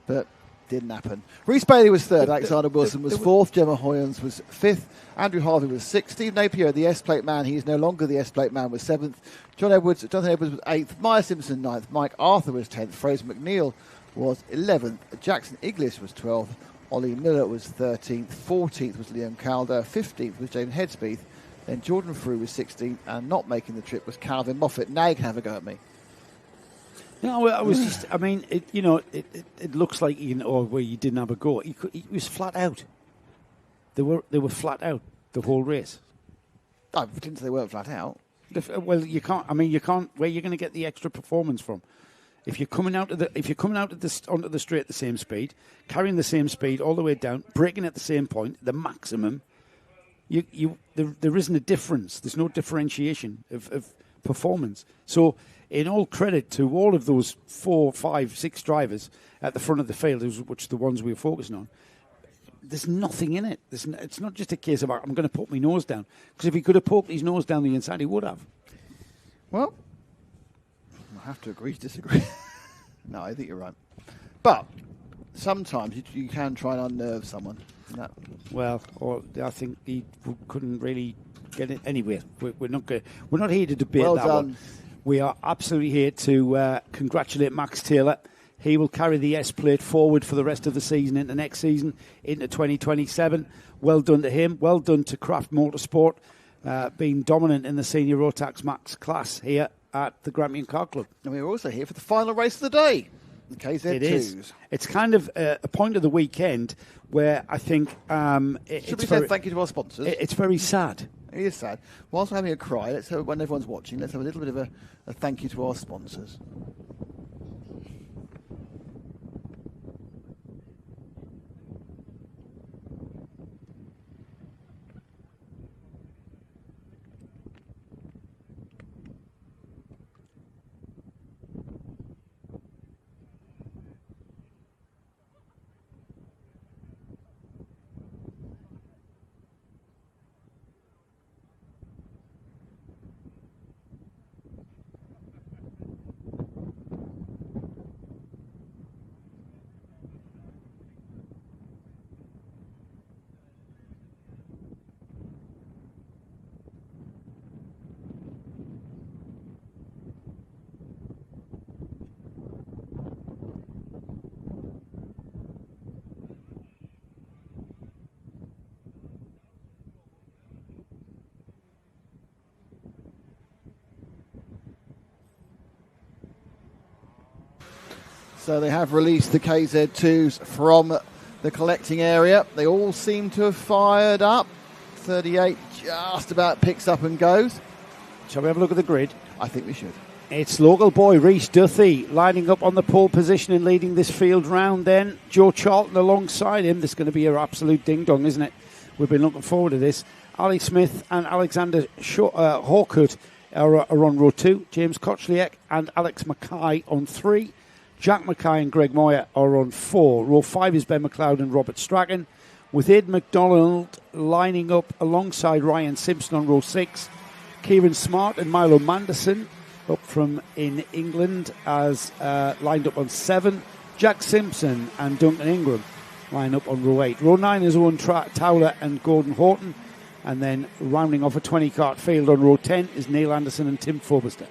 Speaker 2: But didn't happen. Rhys Bailey was 3rd, Alexander Wilson was 4th, Gemma Hoyans was 5th, Andrew Harvey was 6th, Steve Napier, the S-Plate man, he is no longer the S-Plate man, was 7th, Jonathan Edwards was 8th, Maya Simpson 9th, Mike Arthur was 10th, Fraser McNeil was 11th, Jackson Iglis was 12th, Ollie Miller was 13th, 14th was Liam Calder, 15th was James Headspeeth, then Jordan Frew was 16th, and not making the trip was Calvin Moffat. Now you can have a go at me.
Speaker 1: No, I was just. I mean, it looks like where you didn't have a go. He was flat out. They were flat out the whole race.
Speaker 2: I didn't say they weren't flat out.
Speaker 1: Well, you can't. I mean, you can't. Where you're going to get the extra performance from? If you're coming out onto the straight at the same speed, carrying the same speed all the way down, braking at the same point, the maximum, there isn't a difference. There's no differentiation of performance. So, in all credit to all of those 4, 5, 6 drivers at the front of the field, which are the ones we were focusing on, there's nothing in it. It's not just a case of, I'm going to put my nose down. Because if he could have poked his nose down the inside, he would have.
Speaker 2: Well, I have to agree to disagree. No, I think you're right. But sometimes you can try and unnerve someone. No.
Speaker 1: Well, or I think he couldn't really get it anyway. We're not here to debate
Speaker 2: Well
Speaker 1: that
Speaker 2: done.
Speaker 1: one. We are absolutely here to congratulate Max Taylor. He will carry the S plate forward for the rest of the season into next season, into 2027. Well done to him. Well done to Craft Motorsport, being dominant in the senior Rotax Max class here at the Grampian Kart Club.
Speaker 2: And we're also here for the final race of the day, the KZ2s.
Speaker 1: It is. It's kind of a point of the weekend where I think
Speaker 2: Should we say thank you to our sponsors?
Speaker 1: It's very sad.
Speaker 2: It is sad. Whilst we're having a cry, let's have, when everyone's watching, let's have a little bit of a thank you to our sponsors. So they have released the KZ2s from the collecting area. They all seem to have fired up. 38 just about picks up and goes.
Speaker 1: Shall we have a look at the grid?
Speaker 2: I think we should.
Speaker 1: It's local boy Rhys Duthie lining up on the pole position and leading this field round then. Joe Charlton alongside him. This is going to be an absolute ding-dong, isn't it? We've been looking forward to this. Ali Smith and Alexander Hawkett are on row 2. James Kochliak and Alex Mackay on 3. Jack Mackay and Greg Moyer are on 4. Row 5 is Ben McLeod and Robert Strachan, with Ed McDonald lining up alongside Ryan Simpson on row 6. Kieran Smart and Milo Manderson up from in England as lined up on 7. Jack Simpson and Duncan Ingram line up on row 8. Row 9 is Owen Towler and Gordon Horton. And then rounding off a 20-kart field on row 10 is Neil Anderson and Tim Forbuster.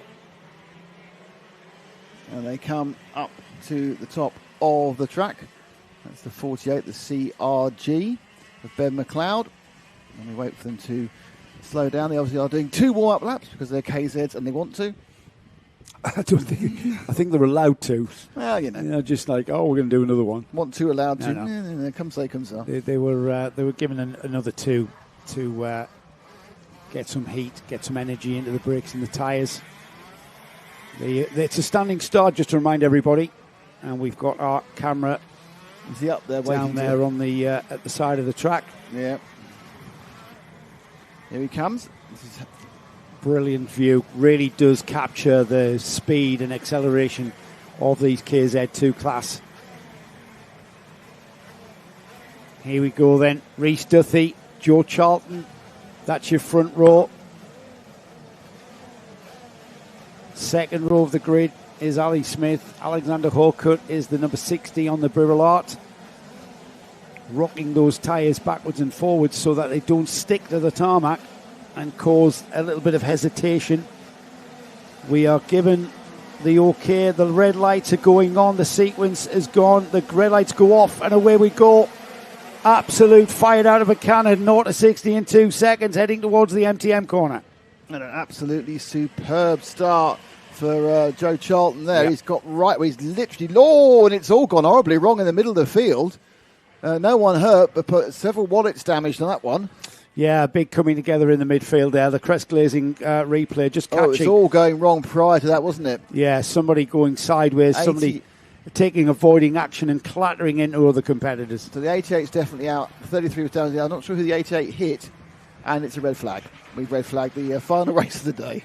Speaker 2: And they come up to the top of the track. That's the 48, the CRG of Ben McLeod. And we wait for them to slow down. They obviously are doing 2 warm-up laps because they're KZs and they want to.
Speaker 1: I think they're allowed to.
Speaker 2: Well, you know.
Speaker 1: Just like, we're going to do another one.
Speaker 2: Want to, allowed to.
Speaker 1: No.
Speaker 2: Come say, come so.
Speaker 1: They were given another 2 to get some heat, get some energy into the brakes and the tyres. It's a standing start, just to remind everybody. And we've got our camera
Speaker 2: Is he up there
Speaker 1: down there on the at the side of the track.
Speaker 2: Yeah. Here he comes. This is
Speaker 1: Brilliant view. Really does capture the speed and acceleration of these KZ2 class. Here we go then. Rhys Duthie, Joe Charlton. That's your front row. Second row of the grid is Ali Smith. Alexander Hawkett is the number 60 on the Birrell Art. Rocking those tyres backwards and forwards so that they don't stick to the tarmac and cause a little bit of hesitation. We are given the okay. The red lights are going on. The sequence is gone. The red lights go off and away we go. Absolute fired out of a cannon. 0 to 60 in 2 seconds, heading towards the MTM corner.
Speaker 2: and an absolutely superb start for Joe Charlton there. Yep. He's got right, he's literally, and it's all gone horribly wrong in the middle of the field. No one hurt, but several wallets damaged on that one.
Speaker 1: Yeah, big coming together in the midfield there. The crest glazing replay just catching.
Speaker 2: Oh, it's all going wrong prior to that, wasn't it?
Speaker 1: Yeah, somebody going sideways, somebody avoiding action and clattering into other competitors.
Speaker 2: So the 88's definitely out. 33 was down. I'm not sure who the 88 hit, and it's a red flag. We've red flagged the final race of the day.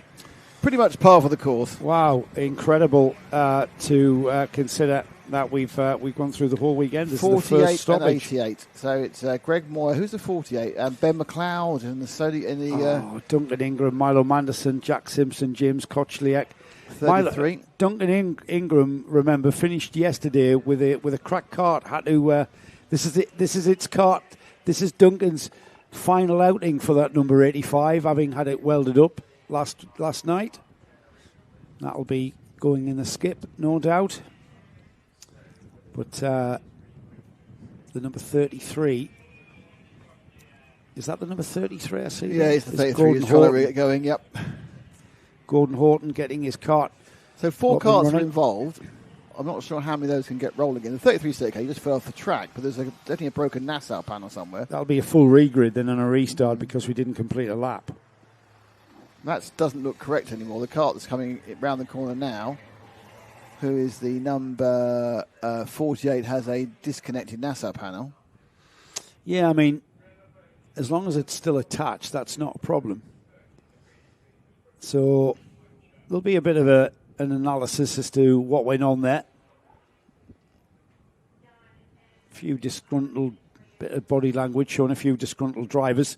Speaker 2: Pretty much par for the course.
Speaker 1: Wow, incredible to consider that we've gone through the whole weekend. This
Speaker 2: 48
Speaker 1: is the first stoppage.
Speaker 2: and 88. So it's Greg Moyer. Who's the 48? Ben McLeod and the
Speaker 1: Duncan Ingram, Milo Manderson, Jack Simpson, James Kochliak.
Speaker 2: 33.
Speaker 1: Duncan Ingram, remember, finished yesterday with a cracked kart. Had to. This is its kart. This is Duncan's final outing for that number 85, having had it welded up last night. That'll be going in the skip, no doubt. But the number 33, is that the number 33 I see?
Speaker 2: Yeah, it's the 33. He's trying to get going, yep.
Speaker 1: Gordon Horton getting his kart.
Speaker 2: So 4 karts are involved. I'm not sure how many of those can get rolling in. The 33 circuit, he just fell off the track, but there's definitely a broken Nassau panel somewhere.
Speaker 1: That'll be a full regrid then and a restart because we didn't complete a lap.
Speaker 2: That doesn't look correct anymore. The kart that's coming round the corner now, who is the number 48, has a disconnected Nassau panel.
Speaker 1: Yeah, I mean, as long as it's still attached, that's not a problem. So there'll be a bit of an analysis as to what went on there. A few disgruntled, bit of body language showing a few disgruntled drivers.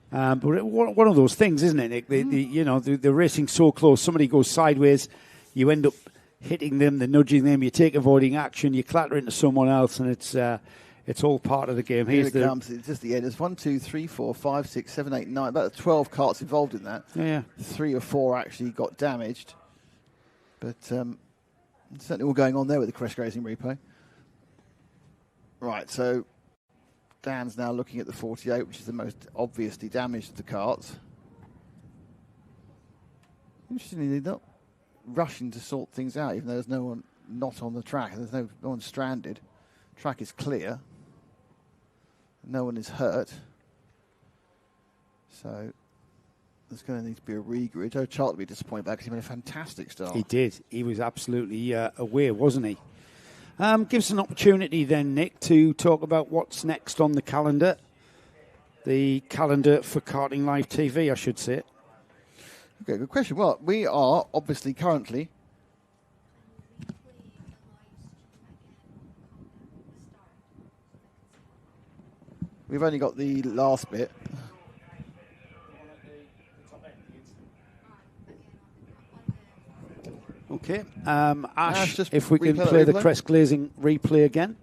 Speaker 1: But one of those things, isn't it, Nick? They're racing so close. Somebody goes sideways, you end up hitting them, they're nudging them, you take avoiding action, you clatter into someone else, and it's all part of the game.
Speaker 2: Here it comes. It's just the end. There's 1, 2, 3, 4, 5, 6, 7, 8, 9. About 12 karts involved in that.
Speaker 1: Yeah.
Speaker 2: 3 or 4 actually got damaged. But certainly all going on there with the crash racing replay. Right, so Dan's now looking at the 48, which is the most obviously damaged of the karts. Interestingly, they're not rushing to sort things out, even though there's no one not on the track. There's no one stranded. Track is clear. No one is hurt. So there's going to need to be a regrid. Joe Chart will be disappointed back because he made a fantastic start.
Speaker 1: He did. He was absolutely aware, wasn't he? Give us an opportunity then, Nick, to talk about what's next on the calendar. The calendar for Karting Live TV, I should say.
Speaker 2: Okay, good question. Well, we are obviously currently... We've only got the last bit.
Speaker 1: Okay. Ash, if we can play the crest glazing replay again.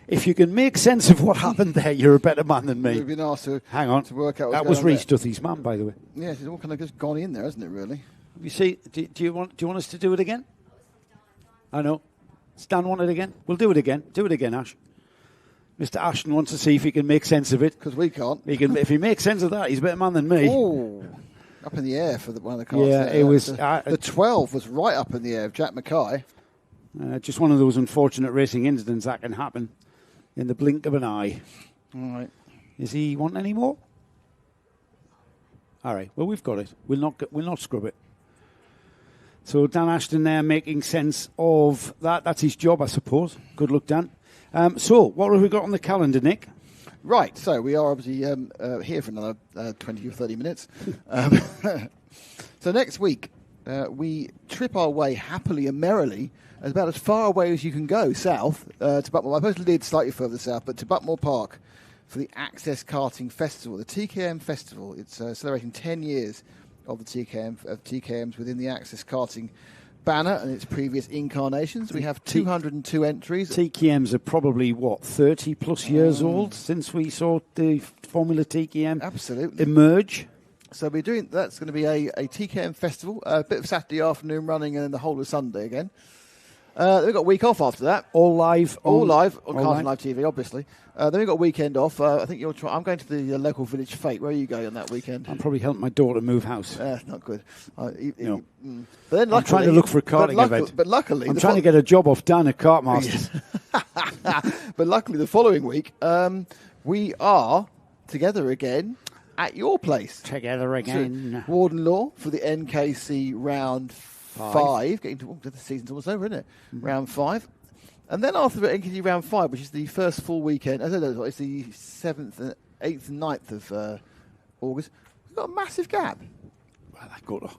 Speaker 1: If you can make sense of what happened there, you're a better man than me.
Speaker 2: We've been asked to,
Speaker 1: hang on.
Speaker 2: To work out
Speaker 1: that was Reece Duthie's man, by the way.
Speaker 2: Yes, it's all kind of just gone in there, hasn't it, really?
Speaker 1: You see, do you want us to do it again? I know. Stan want it again? We'll do it again. Do it again, Ash. Mr. Ashton wants to see if he can make sense of it.
Speaker 2: Because we can't.
Speaker 1: If he makes sense of that, he's a better man than me.
Speaker 2: Oh, up in the air for one of the cars.
Speaker 1: Yeah, it was...
Speaker 2: the 12 was right up in the air of Jack Mackay.
Speaker 1: Just one of those unfortunate racing incidents that can happen in the blink of an eye.
Speaker 2: All right.
Speaker 1: Is he wanting any more? All right. Well, we've got it. We'll not scrub it. So Dan Ashton there making sense of that. That's his job, I suppose. Good luck, Dan. So what have we got on the calendar, Nick?
Speaker 2: Right. So we are obviously here for another 20 or 30 minutes. So next week we trip our way happily and merrily about as far away as you can go south to Buckmore. I supposed to lead slightly further south, but to Buckmore Park for the Access Karting Festival, the TKM Festival. It's celebrating 10 years of the TKMs within the Access Karting banner and its previous incarnations. We have 202 entries.
Speaker 1: TKMs are probably, 30 plus years old since we saw the Formula TKM emerge.
Speaker 2: So we're doing, that's going to be a TKM festival, a bit of Saturday afternoon running and then the whole of Sunday again. We've got a week off after that.
Speaker 1: All live
Speaker 2: on Karting Live TV, obviously. Then we've got a weekend off. I think I'm going to the local village fete. Where are you going on that weekend?
Speaker 1: I'm probably helping my daughter move house.
Speaker 2: Not good.
Speaker 1: But
Speaker 2: then luckily,
Speaker 1: I'm trying to look for a karting event.
Speaker 2: But luckily...
Speaker 1: I'm trying to get a job off Dan at Kartmasters.
Speaker 2: But luckily the following week, we are together again at your place.
Speaker 1: Together again.
Speaker 2: So, Warden Law for the NKC round 5. Getting to the season's almost over, isn't it? Round 5. And then after the NKC round 5, which is the first full weekend, it's the 7th, 8th and 9th of August, we've got a massive gap.
Speaker 1: Well,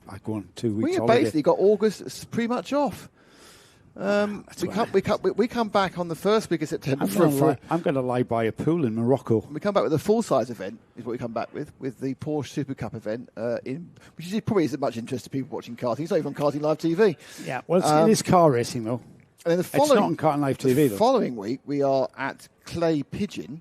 Speaker 1: I go on 2 weeks
Speaker 2: We've
Speaker 1: holiday.
Speaker 2: basically got August pretty much off. We come back on the first week of September.
Speaker 1: I'm going to lie by a pool in Morocco.
Speaker 2: We come back with a full-size event, is what we come back with the Porsche Super Cup event, which is probably isn't much interest to people watching karting. It's not even on Karting Live TV.
Speaker 1: Yeah, well, it is car racing, though.
Speaker 2: And then the
Speaker 1: It's
Speaker 2: following,
Speaker 1: not on Karting Live TV,
Speaker 2: the
Speaker 1: though.
Speaker 2: following week, we are at Clay Pigeon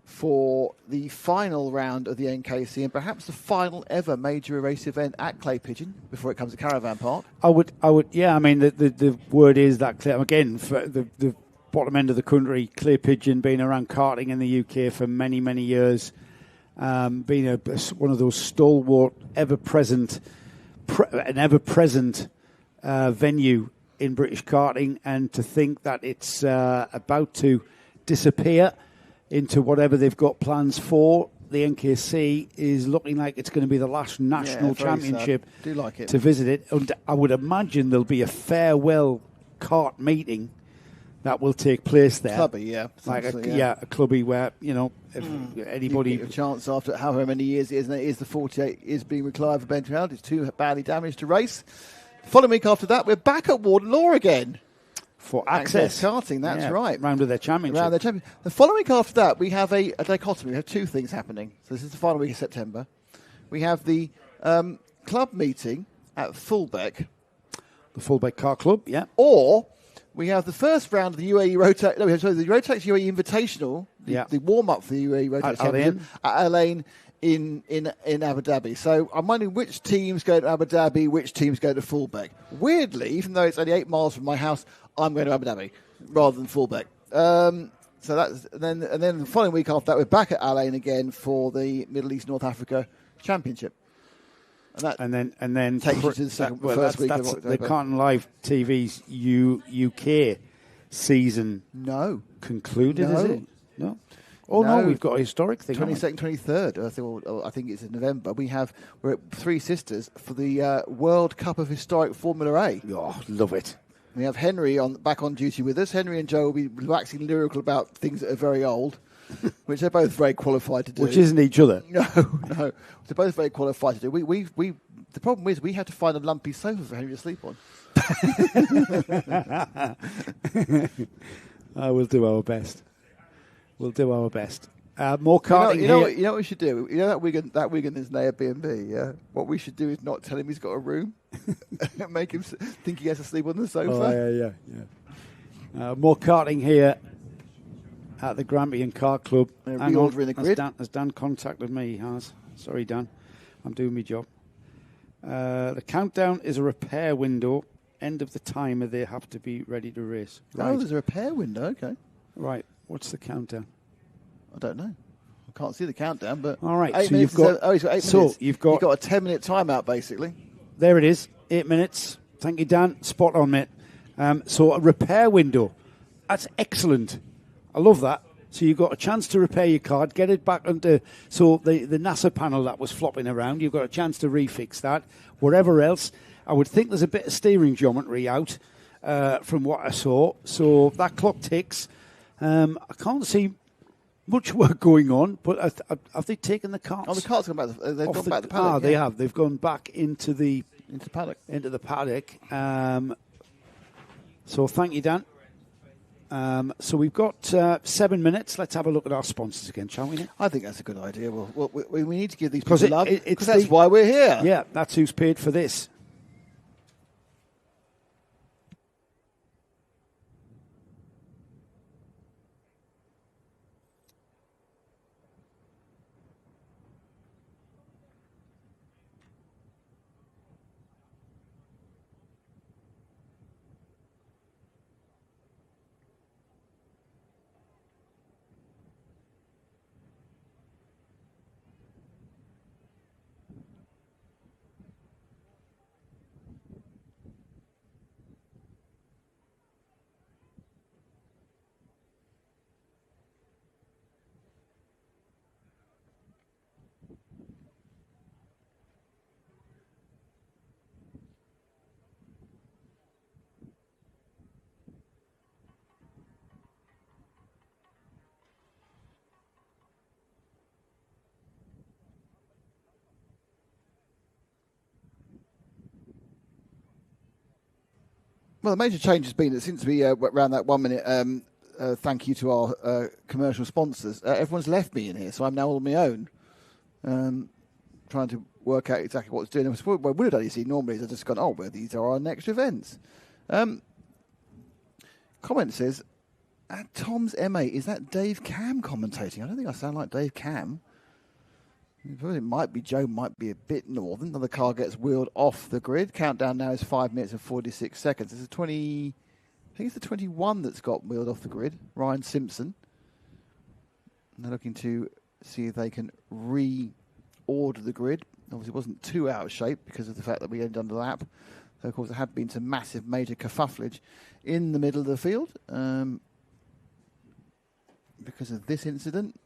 Speaker 2: for the final round of the NKC and perhaps the final ever major race event at Clay Pigeon before it comes to Caravan Park.
Speaker 1: I would, yeah. I mean, the word is that again for the bottom end of the country, Clay Pigeon being around karting in the UK for many, many years, being one of those stalwart, ever-present venue in British karting, and to think that it's about to disappear into whatever they've got plans for. The NKC is looking like it's going to be the last national championship
Speaker 2: do like it.
Speaker 1: to visit it. And I would imagine there'll be a farewell kart meeting that will take place there.
Speaker 2: Clubby, yeah.
Speaker 1: Like a clubby where, if anybody...
Speaker 2: You get a chance after however many years it is, and it is the 48 is being retired for Ben Trout. It's too badly damaged to race. Following week after that, we're back at Warden Law again.
Speaker 1: For Access
Speaker 2: Karting, that's right.
Speaker 1: Round of their championship.
Speaker 2: The following week after that, we have a dichotomy. We have two things happening. So this is the final week of September. We have the club meeting at Fullbeck.
Speaker 1: The Fullbeck Car Club, yeah.
Speaker 2: Or we have the first round of the UAE Rotax. No, sorry, the Rotax UAE Invitational. The warm-up for the UAE Rotax Championship at Al Ain in Abu Dhabi. So I'm wondering which teams go to Abu Dhabi, which teams go to Fullbeck. Weirdly, even though it's only 8 miles from my house, I'm going to Abu Dhabi rather than Fullbeck. So that's and then the following week after that, we're back at Al Ain again for the Middle East North Africa Championship. And
Speaker 1: then
Speaker 2: takes you to the first week of October.
Speaker 1: The Karting Live TV's UK season.
Speaker 2: No,
Speaker 1: concluded, is it? No. Oh no, we've got a historic thing.
Speaker 2: 22nd, 23rd. I think it's in November. We're at Three Sisters for the World Cup of Historic Formula A.
Speaker 1: Oh, love it.
Speaker 2: We have Henry back on duty with us. Henry and Joe will be waxing lyrical about things that are very old, which they're both very qualified to do.
Speaker 1: Which isn't each other.
Speaker 2: No. They're both very qualified to do. The problem is we had to find a lumpy sofa for Henry to sleep on.
Speaker 1: I will do our best. We'll do our best. More karting.
Speaker 2: You know what we should do? You know that Wigan is an Airbnb. Yeah. What we should do is not tell him he's got a room, make him think he has to sleep on the sofa.
Speaker 1: Oh, yeah. More karting here at the Grampian Kart Club.
Speaker 2: Reordering the grid.
Speaker 1: Has Dan contacted me? He has. Sorry, Dan. I'm doing my job. The countdown is a repair window. End of the timer. They have to be ready to race. Right.
Speaker 2: Oh, there's a repair window. Okay.
Speaker 1: Right. What's the countdown?
Speaker 2: I don't know. I can't see the countdown, but
Speaker 1: all right.
Speaker 2: So you've got 8 minutes.
Speaker 1: So you've got
Speaker 2: a 10-minute timeout, basically.
Speaker 1: There it is. 8 minutes. Thank you, Dan. Spot on, mate. So a repair window. That's excellent. I love that. So you've got a chance to repair your card, get it back onto. So the NASA panel that was flopping around, you've got a chance to refix that. Whatever else, I would think there's a bit of steering geometry out from what I saw. So that clock ticks. I can't see much work going on, but have they taken the carts?
Speaker 2: Oh, the carts gone back. They've gone back to the paddock.
Speaker 1: Ah, they have. They've gone back into the
Speaker 2: paddock.
Speaker 1: Into the paddock. So thank you, Dan. So we've got 7 minutes. Let's have a look at our sponsors again, shall we? Nick?
Speaker 2: I think that's a good idea. We need to give these people love because
Speaker 1: that's
Speaker 2: why we're here.
Speaker 1: Yeah, that's who's paid for this.
Speaker 2: Well, the major change has been that since we ran that 1 minute thank you to our commercial sponsors, everyone's left me in here, so I'm now all on my own, trying to work out exactly what's doing. What I would have done, you see, normally is I've just gone, well, these are our next events. comment says, Tom's M8, is that Dave Cam commentating? I don't think I sound like Dave Cam. It might be Joe, might be a bit northern. Another car gets wheeled off the grid. Countdown now is 5 minutes and 46 seconds. It's I think it's the 21 that's got wheeled off the grid. Ryan Simpson. And they're looking to see if they can reorder the grid. Obviously, it wasn't too out of shape because of the fact that we ended under the lap. So, of course, there had been some massive major kerfufflage in the middle of the field because of this incident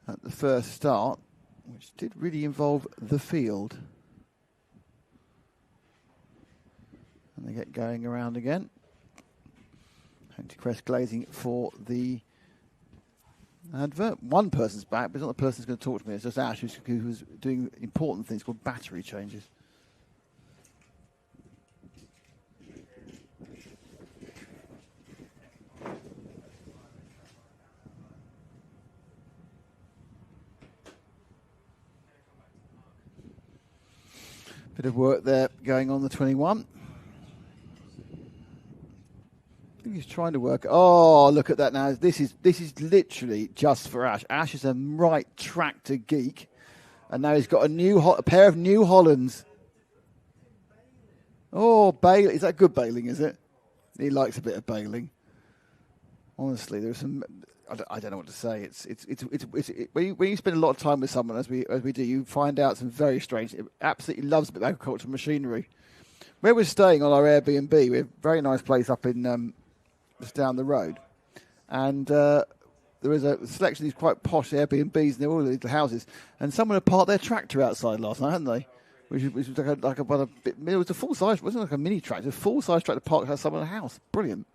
Speaker 2: at the first start, which did really involve the field. And they get going around again. Anti-crest glazing for the advert. One person's back, but it's not the person who's going to talk to me. It's just Ash, who's doing important things called battery changes. Bit of work there going on the 21. I think he's trying to work. Oh, look at that now. This is literally just for Ash. Ash is a right tractor geek. And now he's got a pair of New Hollands. Oh, bail. Is that good bailing, is it? He likes a bit of bailing. Honestly, there's some... I don't know what to say. It's when you spend a lot of time with someone, as we do, you find out some very strange. It absolutely loves a bit of agricultural machinery. Where we're staying on our Airbnb, we have a very nice place up in just down the road, and there is a selection of these quite posh Airbnbs, and they're all little houses. And someone had parked their tractor outside last night, hadn't they? Which was like a bit. It was a full size. It wasn't like a mini tractor. It was a full size tractor parked outside someone's house. Brilliant.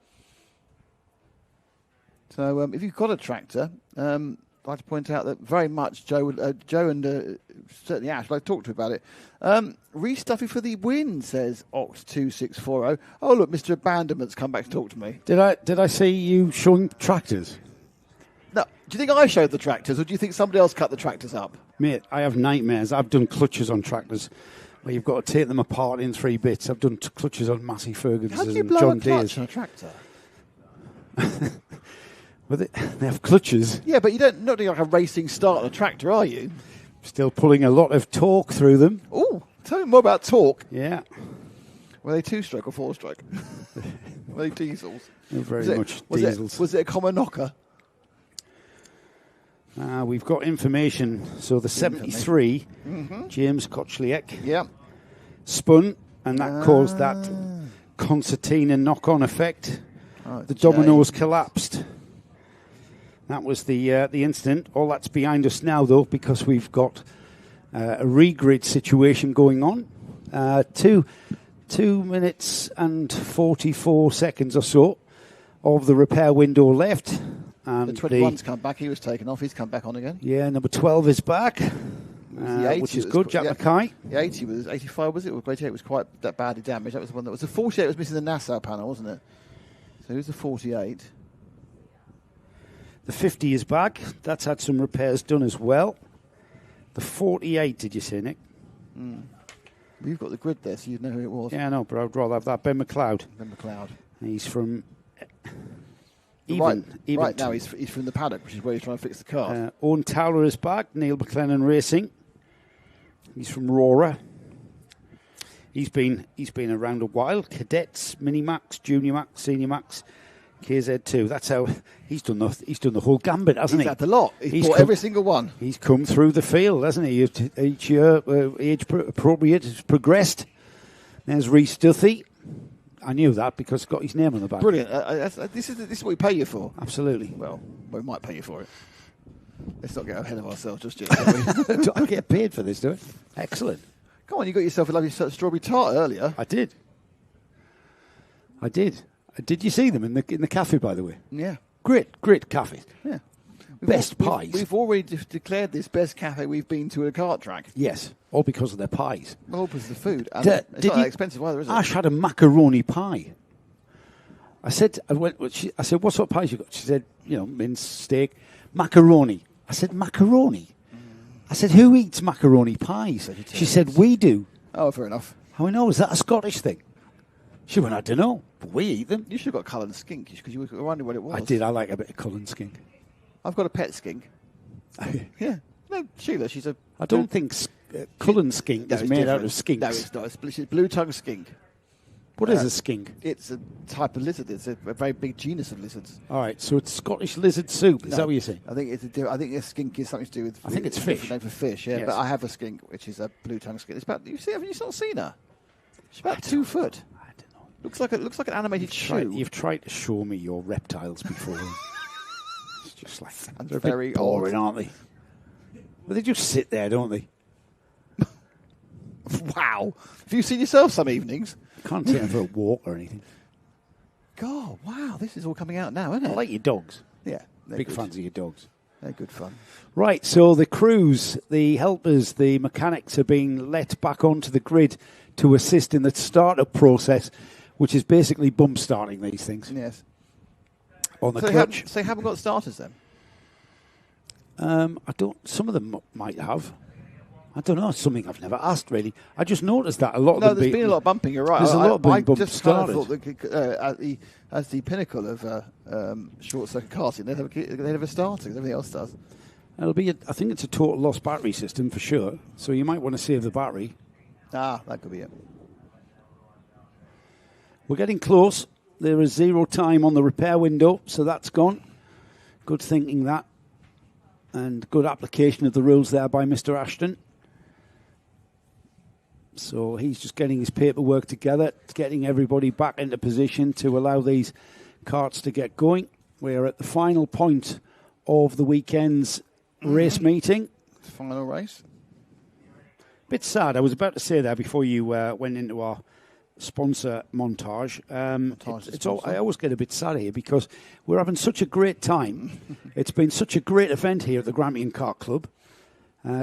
Speaker 2: So if you've got a tractor, I'd like to point out that very much Joe and certainly Ash, I'd talk to you about it. Restuffing for the win, says Ox2640. Oh, look, Mr. Abandonment's come back to talk to me.
Speaker 1: Did I see you showing tractors?
Speaker 2: No. Do you think I showed the tractors, or do you think somebody else cut the tractors up?
Speaker 1: Mate, I have nightmares. I've done clutches on tractors where you've got to take them apart in 3 bits. I've done clutches on Massey Ferguson's
Speaker 2: How do you
Speaker 1: and
Speaker 2: blow
Speaker 1: John
Speaker 2: a clutch
Speaker 1: Deere's.
Speaker 2: on a tractor?
Speaker 1: Well, they have clutches.
Speaker 2: Yeah, but not doing like a racing start on a tractor, are you?
Speaker 1: Still pulling a lot of torque through them.
Speaker 2: Oh, tell me more about torque.
Speaker 1: Yeah.
Speaker 2: Were they 2-stroke or 4-stroke? Were they diesels?
Speaker 1: They're very much diesels.
Speaker 2: Was it a common knocker?
Speaker 1: We've got information. So the 73, James Kochliek, spun, and that caused that concertina knock-on effect.
Speaker 2: Oh,
Speaker 1: the dominoes collapsed. That was the incident. All that's behind us now, though, because we've got a regrid situation going on. 2 minutes and 44 seconds or so of the repair window left. And
Speaker 2: the 21's come back. He was taken off. He's come back on again.
Speaker 1: Yeah, number 12 is back, which is good. Jack Mackay.
Speaker 2: The 80 was 85, was it? Or 88 was quite that badly damaged. That was the one that was the 48 was missing the Nassau panel, wasn't it? So who's the 48?
Speaker 1: The 50 is back. That's had some repairs done as well. The 48, did you say, Nick?
Speaker 2: Well, you've got the grid there, so you'd know who it was.
Speaker 1: Yeah, I know, but I'd rather have that. Ben McLeod.
Speaker 2: Ben McLeod.
Speaker 1: He's from...
Speaker 2: Right now he's from the paddock, which is where he's trying to fix the car.
Speaker 1: Owen Towler is back. Neil McLennan Racing. He's from Rora. He's been around a while. Cadets, Mini Max, Junior Max, Senior Max, KZ2. That's how he's done the whole gambit, hasn't he?
Speaker 2: He's had the lot. He's bought every single one.
Speaker 1: He's come through the field, hasn't he? Each year, age appropriate, has progressed. There's Rhys Duthie. I knew that because it's got his name on the back.
Speaker 2: Brilliant. This is what we pay you for.
Speaker 1: Absolutely.
Speaker 2: Well, we might pay you for it. Let's not get ahead of ourselves just yet.
Speaker 1: Do I get paid for this, do I? Excellent.
Speaker 2: Come on, you got yourself a lovely strawberry tart earlier.
Speaker 1: I did. Did you see them in the cafe, by the way?
Speaker 2: Yeah.
Speaker 1: Great cafe.
Speaker 2: Yeah.
Speaker 1: Best pies.
Speaker 2: We've already declared this best cafe we've been to at a kart track.
Speaker 1: Yes, all because of their pies.
Speaker 2: All because of the food. And it's not that expensive either, is it?
Speaker 1: Ash had a macaroni pie. I said, what sort of pies you got? She said, minced steak, macaroni. I said, macaroni? I said, who eats macaroni pies? She said, we do.
Speaker 2: Oh, fair enough.
Speaker 1: How I know, is that a Scottish thing? She went, I don't know, but we eat them.
Speaker 2: You should have got Cullen skink because you were wondering what it was.
Speaker 1: I did. I like a bit of Cullen skink.
Speaker 2: I've got a pet skink. Yeah. No, Sheila, she's a...
Speaker 1: I don't think Cullen skink is made out of skinks.
Speaker 2: No, it's not. It's a blue-tongue skink.
Speaker 1: What is a skink?
Speaker 2: It's a type of lizard. It's a very big genus of lizards.
Speaker 1: All right, so it's Scottish lizard soup. Is that what you're saying?
Speaker 2: I think I think a skink is something to do with...
Speaker 1: I think it's fish.
Speaker 2: Different name for fish, yeah.
Speaker 1: Yes.
Speaker 2: But I have a skink, which is a blue-tongue skink. It's about... Have you not seen her? She's about 2 foot.
Speaker 1: I don't know.
Speaker 2: Looks like an animated shoe.
Speaker 1: You've tried to show me your reptiles before. It's just like... They're
Speaker 2: very
Speaker 1: boring,
Speaker 2: odd.
Speaker 1: aren't they? Well, they just sit there, don't they?
Speaker 2: Wow. Have you seen yourself some evenings?
Speaker 1: Can't take them for a walk or anything.
Speaker 2: God, wow, this is all coming out now, isn't it?
Speaker 1: I like your dogs.
Speaker 2: Yeah.
Speaker 1: Big fans of your dogs.
Speaker 2: They're good fun.
Speaker 1: Right, so the crews, the helpers, the mechanics are being let back onto the grid to assist in the startup process, which is basically bump starting these things.
Speaker 2: Yes.
Speaker 1: On the
Speaker 2: so
Speaker 1: clutch.
Speaker 2: They haven't got starters then?
Speaker 1: I don't. Some of them might have. I don't know. It's something I've never asked, really. I just noticed that a lot of them.
Speaker 2: No, there's been a lot of bumping. You're right.
Speaker 1: There's a lot of
Speaker 2: I
Speaker 1: bump
Speaker 2: just
Speaker 1: started.
Speaker 2: kind of thought that as the pinnacle of short circuit karting, they'd have a starter because everything else does.
Speaker 1: It'll be. I think it's a total lost battery system for sure. So you might want to save the battery.
Speaker 2: Ah, that could be it.
Speaker 1: We're getting close. There is 0 time on the repair window, so that's gone. Good thinking that, and good application of the rules there by Mr. Ashton. So he's just getting his paperwork together, getting everybody back into position to allow these karts to get going. We're at the final point of the weekend's race meeting.
Speaker 2: Final race.
Speaker 1: Bit sad. I was about to say that before you went into our sponsor montage. I always get a bit sad here because we're having such a great time. It's been such a great event here at the Grampian Kart Club.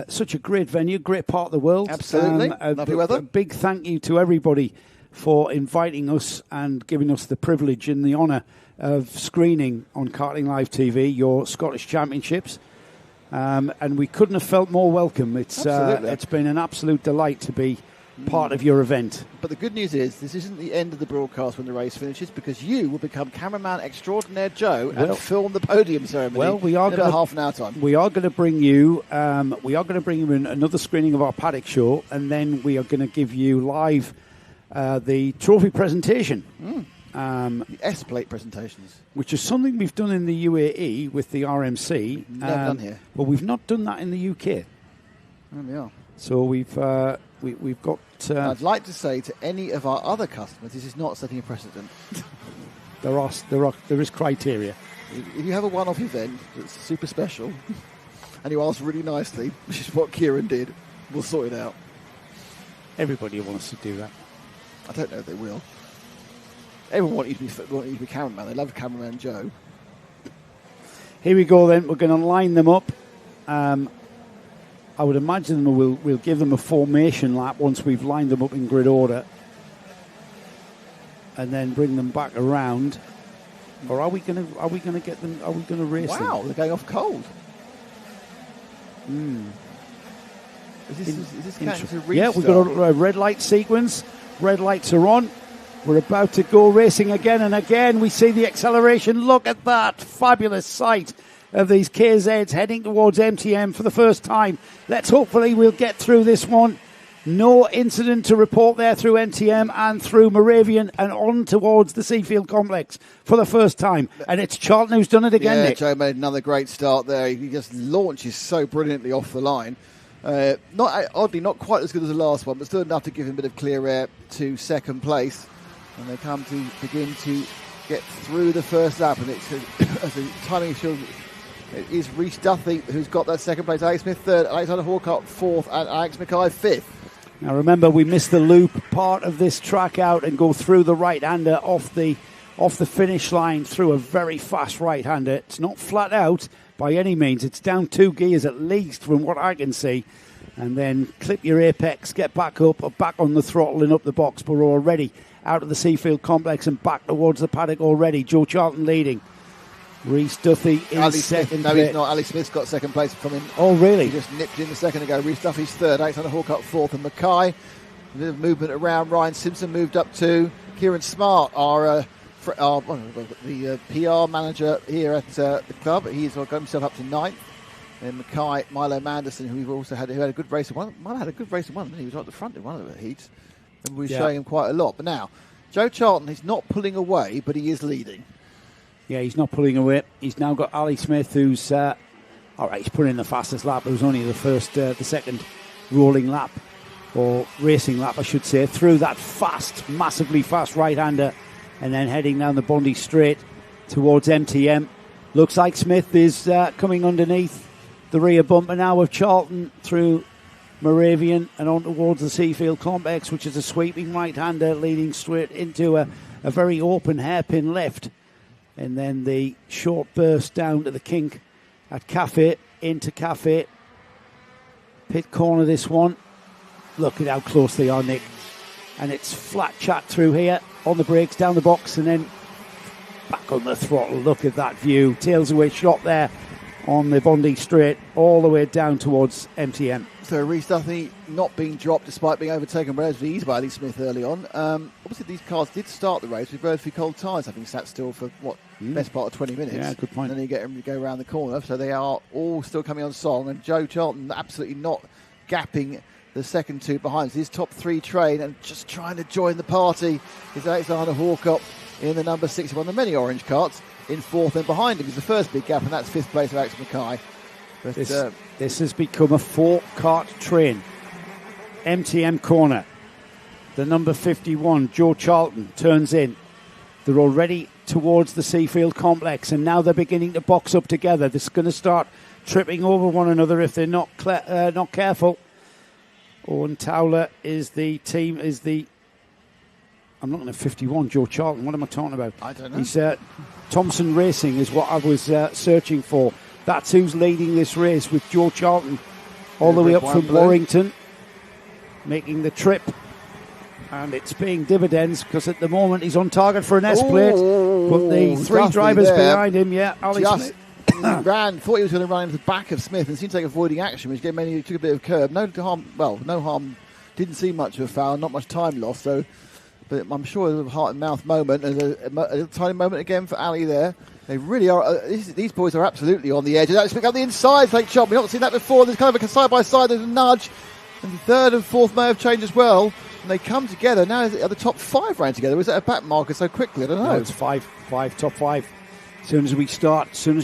Speaker 1: Such a great venue, great part of the world.
Speaker 2: Absolutely. Lovely weather.
Speaker 1: A big thank you to everybody for inviting us and giving us the privilege and the honour of screening on Karting Live TV your Scottish Championships. And we couldn't have felt more welcome. It's been an absolute delight to be part of your event.
Speaker 2: But the good news is this isn't the end of the broadcast when the race finishes, because you will become cameraman extraordinaire Joe and film the podium ceremony.
Speaker 1: Well, we are
Speaker 2: in about half an hour time.
Speaker 1: We are going to bring you. In another screening of our paddock show, and then we are going to give you live the trophy presentation.
Speaker 2: The S-plate presentations,
Speaker 1: which is something we've done in the UAE with the RMC.
Speaker 2: Never done here.
Speaker 1: But we've not done that in the UK.
Speaker 2: There we are.
Speaker 1: So we've got.
Speaker 2: I'd like to say to any of our other customers, this is not setting a precedent.
Speaker 1: There is criteria.
Speaker 2: If you have a one-off event that's super special, and you ask really nicely, which is what Kieran did, we'll sort it out.
Speaker 1: Everybody wants to do that.
Speaker 2: I don't know if they will. Everyone want you to be cameraman. They love cameraman Joe.
Speaker 1: Here we go then. We're going to line them up. I would imagine we'll give them a formation lap once we've lined them up in grid order, and then bring them back around. Or are we going to get them? Are we going to race them?
Speaker 2: Wow, they're going off cold. Is this counting to restart?
Speaker 1: Yeah, we've got a red light sequence. Red lights are on. We're about to go racing again and again. We see the acceleration. Look at that fabulous sight of these KZs heading towards MTM for the first time. Hopefully we'll get through this one. No incident to report there through NTM and through Moravian and on towards the Seafield complex for the first time. And it's Charlton who's done it again,
Speaker 2: Yeah,
Speaker 1: Nick.
Speaker 2: Joe made another great start there. He just launches so brilliantly off the line. Oddly, not quite as good as the last one, but still enough to give him a bit of clear air to second place. And they come to begin to get through the first lap. And it's as the timing shows, it is Rhys Duthie who's got that second place. Alex Smith third, Alexander Hawcott fourth, and Alex Mackay fifth.
Speaker 1: Now remember, we missed the loop part of this track out and go through the right-hander off the finish line through a very fast right-hander. It's not flat out by any means. It's down 2 gears at least from what I can see. And then clip your apex, get back up or back on the throttle and up the box. But we're already out of the Seafield complex and back towards the paddock already. Joe Charlton leading. Rhys Duthie in second.
Speaker 2: No, he's not. Ali Smith's got second place from him.
Speaker 1: Oh, really?
Speaker 2: He just nipped in a second ago. Rhys Duffy's third. Alexander Hawcott fourth. And Mackay, a bit of movement around. Ryan Simpson moved up 2. Kieran Smart, the PR manager here at the club, he's got himself up to 9th. And Mackay, Milo Manderson, who we've also had, who had a good race in one. Milo had a good race in one. He was right at the front in one of the heats. And we were showing him quite a lot. But now, Joe Charlton, he's not pulling away, but he is leading.
Speaker 1: Yeah, he's not pulling away. He's now got Ali Smith, who's all right. He's put in the fastest lap. It was only the second rolling lap, or racing lap, I should say, through that massively fast right-hander, and then heading down the Bondi Straight towards MTM. Looks like Smith is coming underneath the rear bumper now of Charlton through Moravian and on towards the Seafield Complex, which is a sweeping right-hander leading straight into a very open hairpin left. And then the short burst down to the kink at Cafe, into Cafe. Pit corner this one. Look at how close they are, Nick. And it's flat chat through here on the brakes, down the box, and then back on the throttle. Look at that view. Tails away shot there on the Bondi Straight, all the way down towards MTM.
Speaker 2: So Rhys Duthie not being dropped despite being overtaken relatively easy by Ali Smith early on. Obviously these cars did start the race with relatively cold tyres, having sat still for best part of 20 minutes.
Speaker 1: Yeah, good point.
Speaker 2: And then you get them to go around the corner. So they are all still coming on song, and Joe Charlton absolutely not gapping the second two behind. So his top 3 train and just trying to join the party is Alexander Hawkop in the number 61, the many orange carts, in 4th, and behind him is the first big gap, and that's 5th place of Alex Mackay. But
Speaker 1: this has become a 4-cart train. MTM corner. The number 51, Joe Charlton, turns in. They're already towards the Seafield Complex, and now they're beginning to box up together. This is going to start tripping over one another if they're not careful. Owen Towler I'm looking at 51, Joe Charlton. What am I talking about?
Speaker 2: I don't know.
Speaker 1: He's Thompson Racing is what I was searching for. That's who's leading this race, with Joe Charlton all the way up from Warrington, making the trip. And it's paying dividends because at the moment he's on target for an S-plate. But the 3 drivers behind him, Ali Smith.
Speaker 2: Thought he was going to run into the back of Smith and seemed to take avoiding action, which gave he took a bit of curb. No harm. Didn't see much of a foul, not much time lost. So, but I'm sure it was a heart and mouth moment. There's a tiny moment again for Ali there. They really are. These boys are absolutely on the edge. They actually pick up the inside, take chop. We've not seen that before. There's kind of a side by side. There's a nudge, and the 3rd and 4th may have changed as well. And they come together now. Are the top 5 ran together? Was that a back marker so quickly? I don't know.
Speaker 1: No, it's five, top 5. As soon as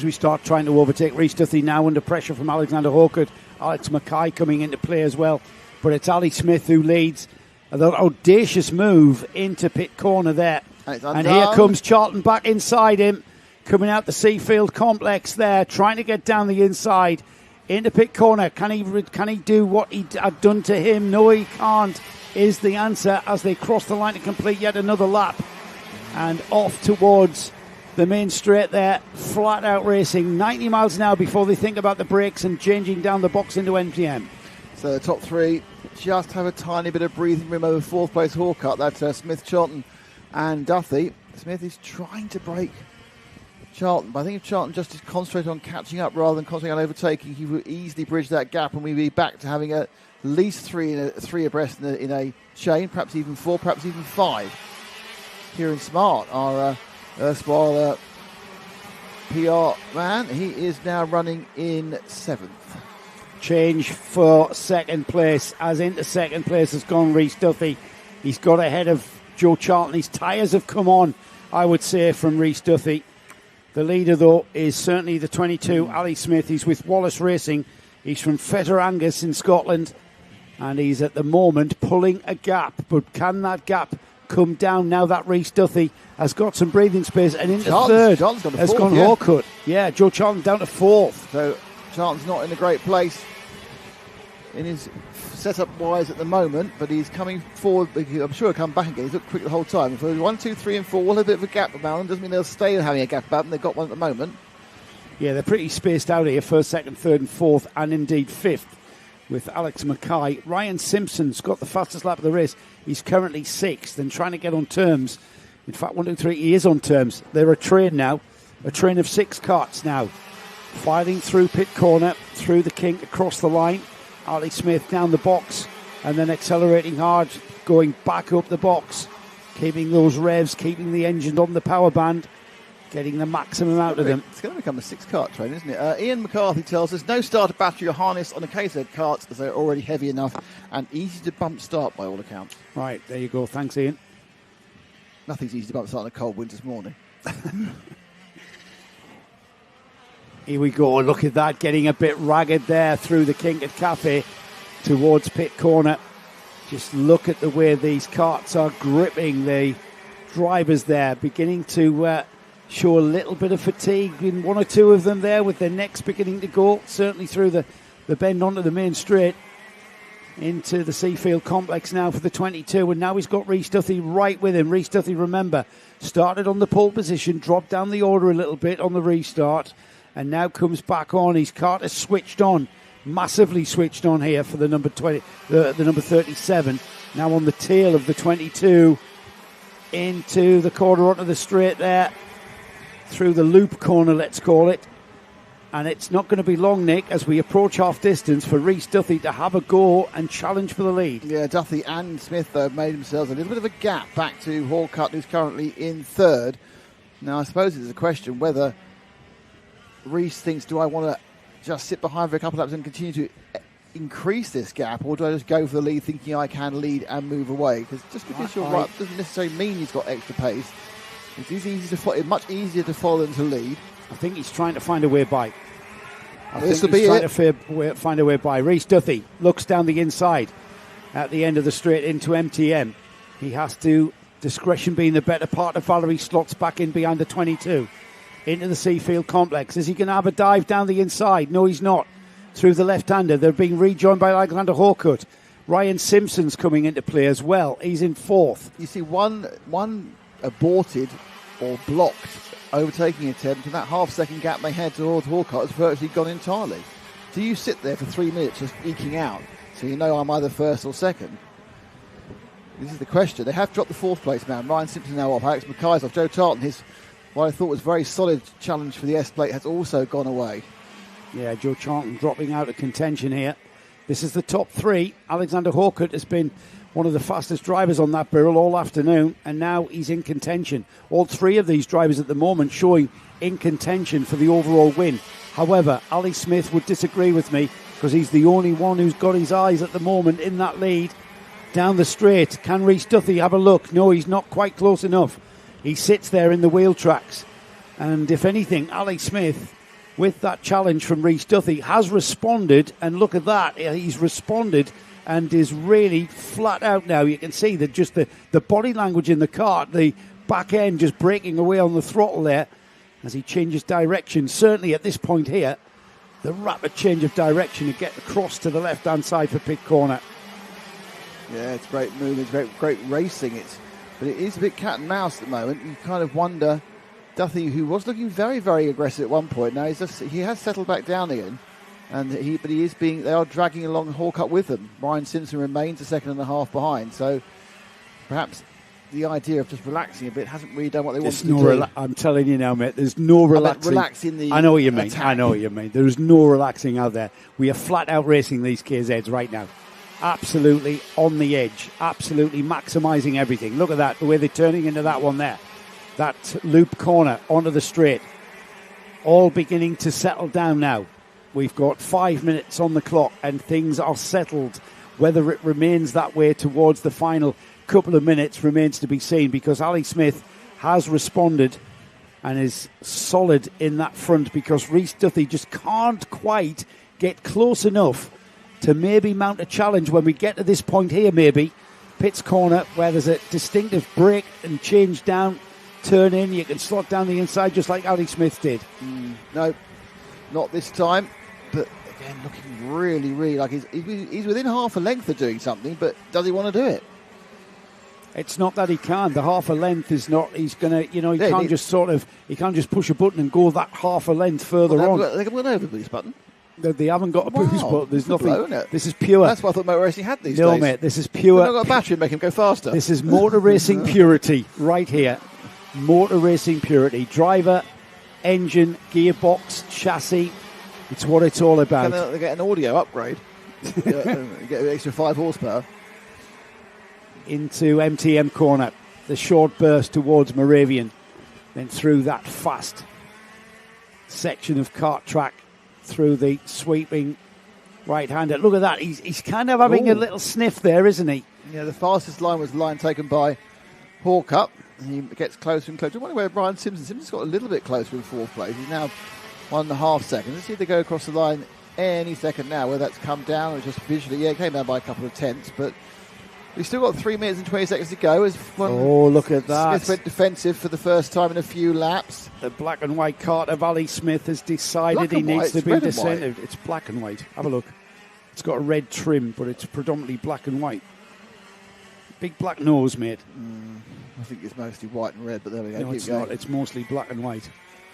Speaker 1: we start trying to overtake Rhys Duthie, now under pressure from Alexander Hawkett, Alex Mackay coming into play as well. But it's Ali Smith who leads. An audacious move into pit corner there. And here comes Charlton back inside him, coming out the Seafield Complex there, trying to get down the inside into pit corner. Can he do what he had done to him? No, he can't, is the answer as they cross the line to complete yet another lap. And off towards the main straight there, flat out racing, 90 miles an hour before they think about the brakes and changing down the box into MTM.
Speaker 2: So the top 3 just have a tiny bit of breathing room over 4th place Hawkut. That's Smith, Charlton and Duthie. Smith is trying to break Charlton, but I think if Charlton just is concentrated on catching up rather than concentrating on overtaking, he will easily bridge that gap, and we'll be back to having at least 3 abreast in a chain, perhaps even 4, perhaps even 5. Kieran Smart, our erstwhile PR man, he is now running in 7th.
Speaker 1: Change for second place, as into second place has gone Rhys Duthie. He's got ahead of Joe Charlton. His tyres have come on, I would say, from Rhys Duthie. The leader, though, is certainly the 22, Ali Smith. He's with Wallace Racing. He's from Fetter Angus in Scotland, and he's at the moment pulling a gap. But can that gap come down now that Rhys Duthie has got some breathing space? And into third has gone Hawkut. Yeah, Joe Charlton down to 4th.
Speaker 2: So Charlton's not in a great place in his setup wise at the moment, but he's coming forward. I'm sure he'll come back again. He's looked quick the whole time. If 1, 2, 3 and 4 will have a bit of a gap about them, doesn't mean they'll stay having a gap about them. They've got one at the moment.
Speaker 1: Yeah, they're pretty spaced out here, 1st, 2nd, 3rd and 4th, and indeed 5th with Alex Mackay. Ryan Simpson's got the fastest lap of the race. He's currently 6th and trying to get on terms. In fact, 1, 2, 3, he is on terms. They're a train now, a train of 6 carts now, filing through pit corner, through the kink, across the line. Ali Smith down the box and then accelerating hard, going back up the box. keeping those revs, keeping the engine on the power band, getting the maximum out of them.
Speaker 2: It's going to become a 6-kart train, isn't it? Ian McCarthy tells us no starter battery or harness on the KZ karts as they're already heavy enough and easy to bump start by all accounts.
Speaker 1: Right, there you go. Thanks, Ian.
Speaker 2: Nothing's easy to bump start on a cold winter's morning.
Speaker 1: Here we go. Look at that, getting a bit ragged there through the Kinkard Cafe towards pit corner. Just look at the way these karts are gripping the drivers there, beginning to show a little bit of fatigue in one or two of them there, with their necks beginning to go, certainly through the bend onto the main straight into the Seafield complex now for the 22, and now he's got Rhys Duthie right with him. Rhys Duthie, remember, started on the pole position, dropped down the order a little bit on the restart, and now comes back on. His kart is switched on, massively switched on here for the number 20, the number 37, now on the tail of the 22, into the corner onto the straight there, through the loop corner, let's call it. And it's not going to be long, Nick, as we approach half distance, for Rhys Duthie to have a go and challenge for the lead.
Speaker 2: Yeah, Duthie and Smith, though, made themselves a little bit of a gap back to Hallcutt, who's currently in third. Now, I suppose it's a question whether Rhys thinks, do I want to just sit behind for a couple of laps and continue to increase this gap, or do I just go for the lead thinking I can lead and move away? Because just because you're right doesn't necessarily mean he's got extra pace. It is easy to it's much easier to follow than to lead.
Speaker 1: I think he's trying to find a way by.
Speaker 2: This will be it.
Speaker 1: Find a way by. Rhys Duthie looks down the inside at the end of the straight into MTM. He has to, discretion being the better part of Valerie, slots back in behind the 22 into the Seafield complex. Is he going to have a dive down the inside? No, he's not. Through the left-hander. They're being rejoined by Alexander Hallcutt. Ryan Simpson's coming into play as well. He's in fourth.
Speaker 2: You see one aborted or blocked overtaking attempt, and that half-second gap they had towards Hallcutt has virtually gone entirely. Do you sit there for 3 minutes just eking out so you know I'm either first or second? This is the question. They have dropped the fourth place man. Ryan Simpson now off. Alex Mackay's off. Joe Tarleton, his what I thought was very solid challenge for the S-plate, has also gone away.
Speaker 1: Yeah, Joe Charlton dropping out of contention here. This is the top three. Alexander Hallcutt has been one of the fastest drivers on that barrel all afternoon, and now he's in contention. All three of these drivers at the moment showing in contention for the overall win. However, Ali Smith would disagree with me, because he's the only one who's got his eyes at the moment in that lead. Down the straight, can Rhys Duthie have a look? No, he's not quite close enough. He sits there in the wheel tracks. And if anything, Ali Smith, with that challenge from Rhys Duthie, has responded, and look at that, he's responded and is really flat out now. You can see that just the body language in the kart, the back end just breaking away on the throttle there as he changes direction. Certainly at this point here, the rapid change of direction to get across to the left-hand side for pit corner.
Speaker 2: Yeah, it's great movement, great racing. But it is a bit cat and mouse at the moment. You kind of wonder, Duthie, who was looking very, very aggressive at one point, now he has settled back down again. And they are dragging along Hallcutt with them. Ryan Simpson remains a second and a half behind. So perhaps the idea of just relaxing a bit hasn't really done what they wanted to do.
Speaker 1: I'm telling you now, mate, there's no relaxing. I know what you mean. I know what you mean. There's no relaxing out there. We are flat out racing these KZs right now. Absolutely on the edge. Absolutely maximising everything. Look at that, the way they're turning into that one there. That loop corner onto the straight. All beginning to settle down now. We've got 5 minutes on the clock and things are settled. Whether it remains that way towards the final couple of minutes remains to be seen, because Ali Smith has responded and is solid in that front, because Rhys Duthie just can't quite get close enough to maybe mount a challenge when we get to this point here, maybe. Pitts corner, where there's a distinctive break and change down, turn in, you can slot down the inside just like Ali Smith did.
Speaker 2: No, not this time. But again, looking really, really like he's within half a length of doing something, but does he want to do it?
Speaker 1: It's not that he can. The half a length is not. He's gonna, he can't just push a button and go that half a length further on.
Speaker 2: They haven't got an overboost button.
Speaker 1: They haven't got a boost button. There's nothing.
Speaker 2: Blow,
Speaker 1: this is pure.
Speaker 2: That's what I thought motor racing had these days.
Speaker 1: No, mate, this is pure.
Speaker 2: They've not got a battery to make him go faster.
Speaker 1: This is motor racing purity right here. Motor racing purity. Driver, engine, gearbox, chassis. It's what it's all about.
Speaker 2: Can they get an audio upgrade? Get an extra 5 horsepower.
Speaker 1: Into MTM corner. the short burst towards Moravian, then through that fast section of kart track, through the sweeping right-hander. Look at that. He's kind of having a little sniff there, isn't he?
Speaker 2: Yeah, the fastest line was the line taken by Hawkup. He gets closer and closer. I wonder where Brian Simpson's got a little bit closer in fourth place. He's now 1.5 seconds. Let's see if they go across the line any second now, whether that's come down or just visually. Yeah, it came down by a couple of tenths, but we've still got 3 minutes and 20 seconds to go.
Speaker 1: Look at that.
Speaker 2: Smith went defensive for the first time in a few laps.
Speaker 1: The black and white kart of Ali Smith has decided he needs to be decentive. It's black and white. Have a look. It's got a red trim, but it's predominantly black and white. Big black nose, mate.
Speaker 2: I think it's mostly white and red, but there we go.
Speaker 1: No, it's not. It's mostly black and white.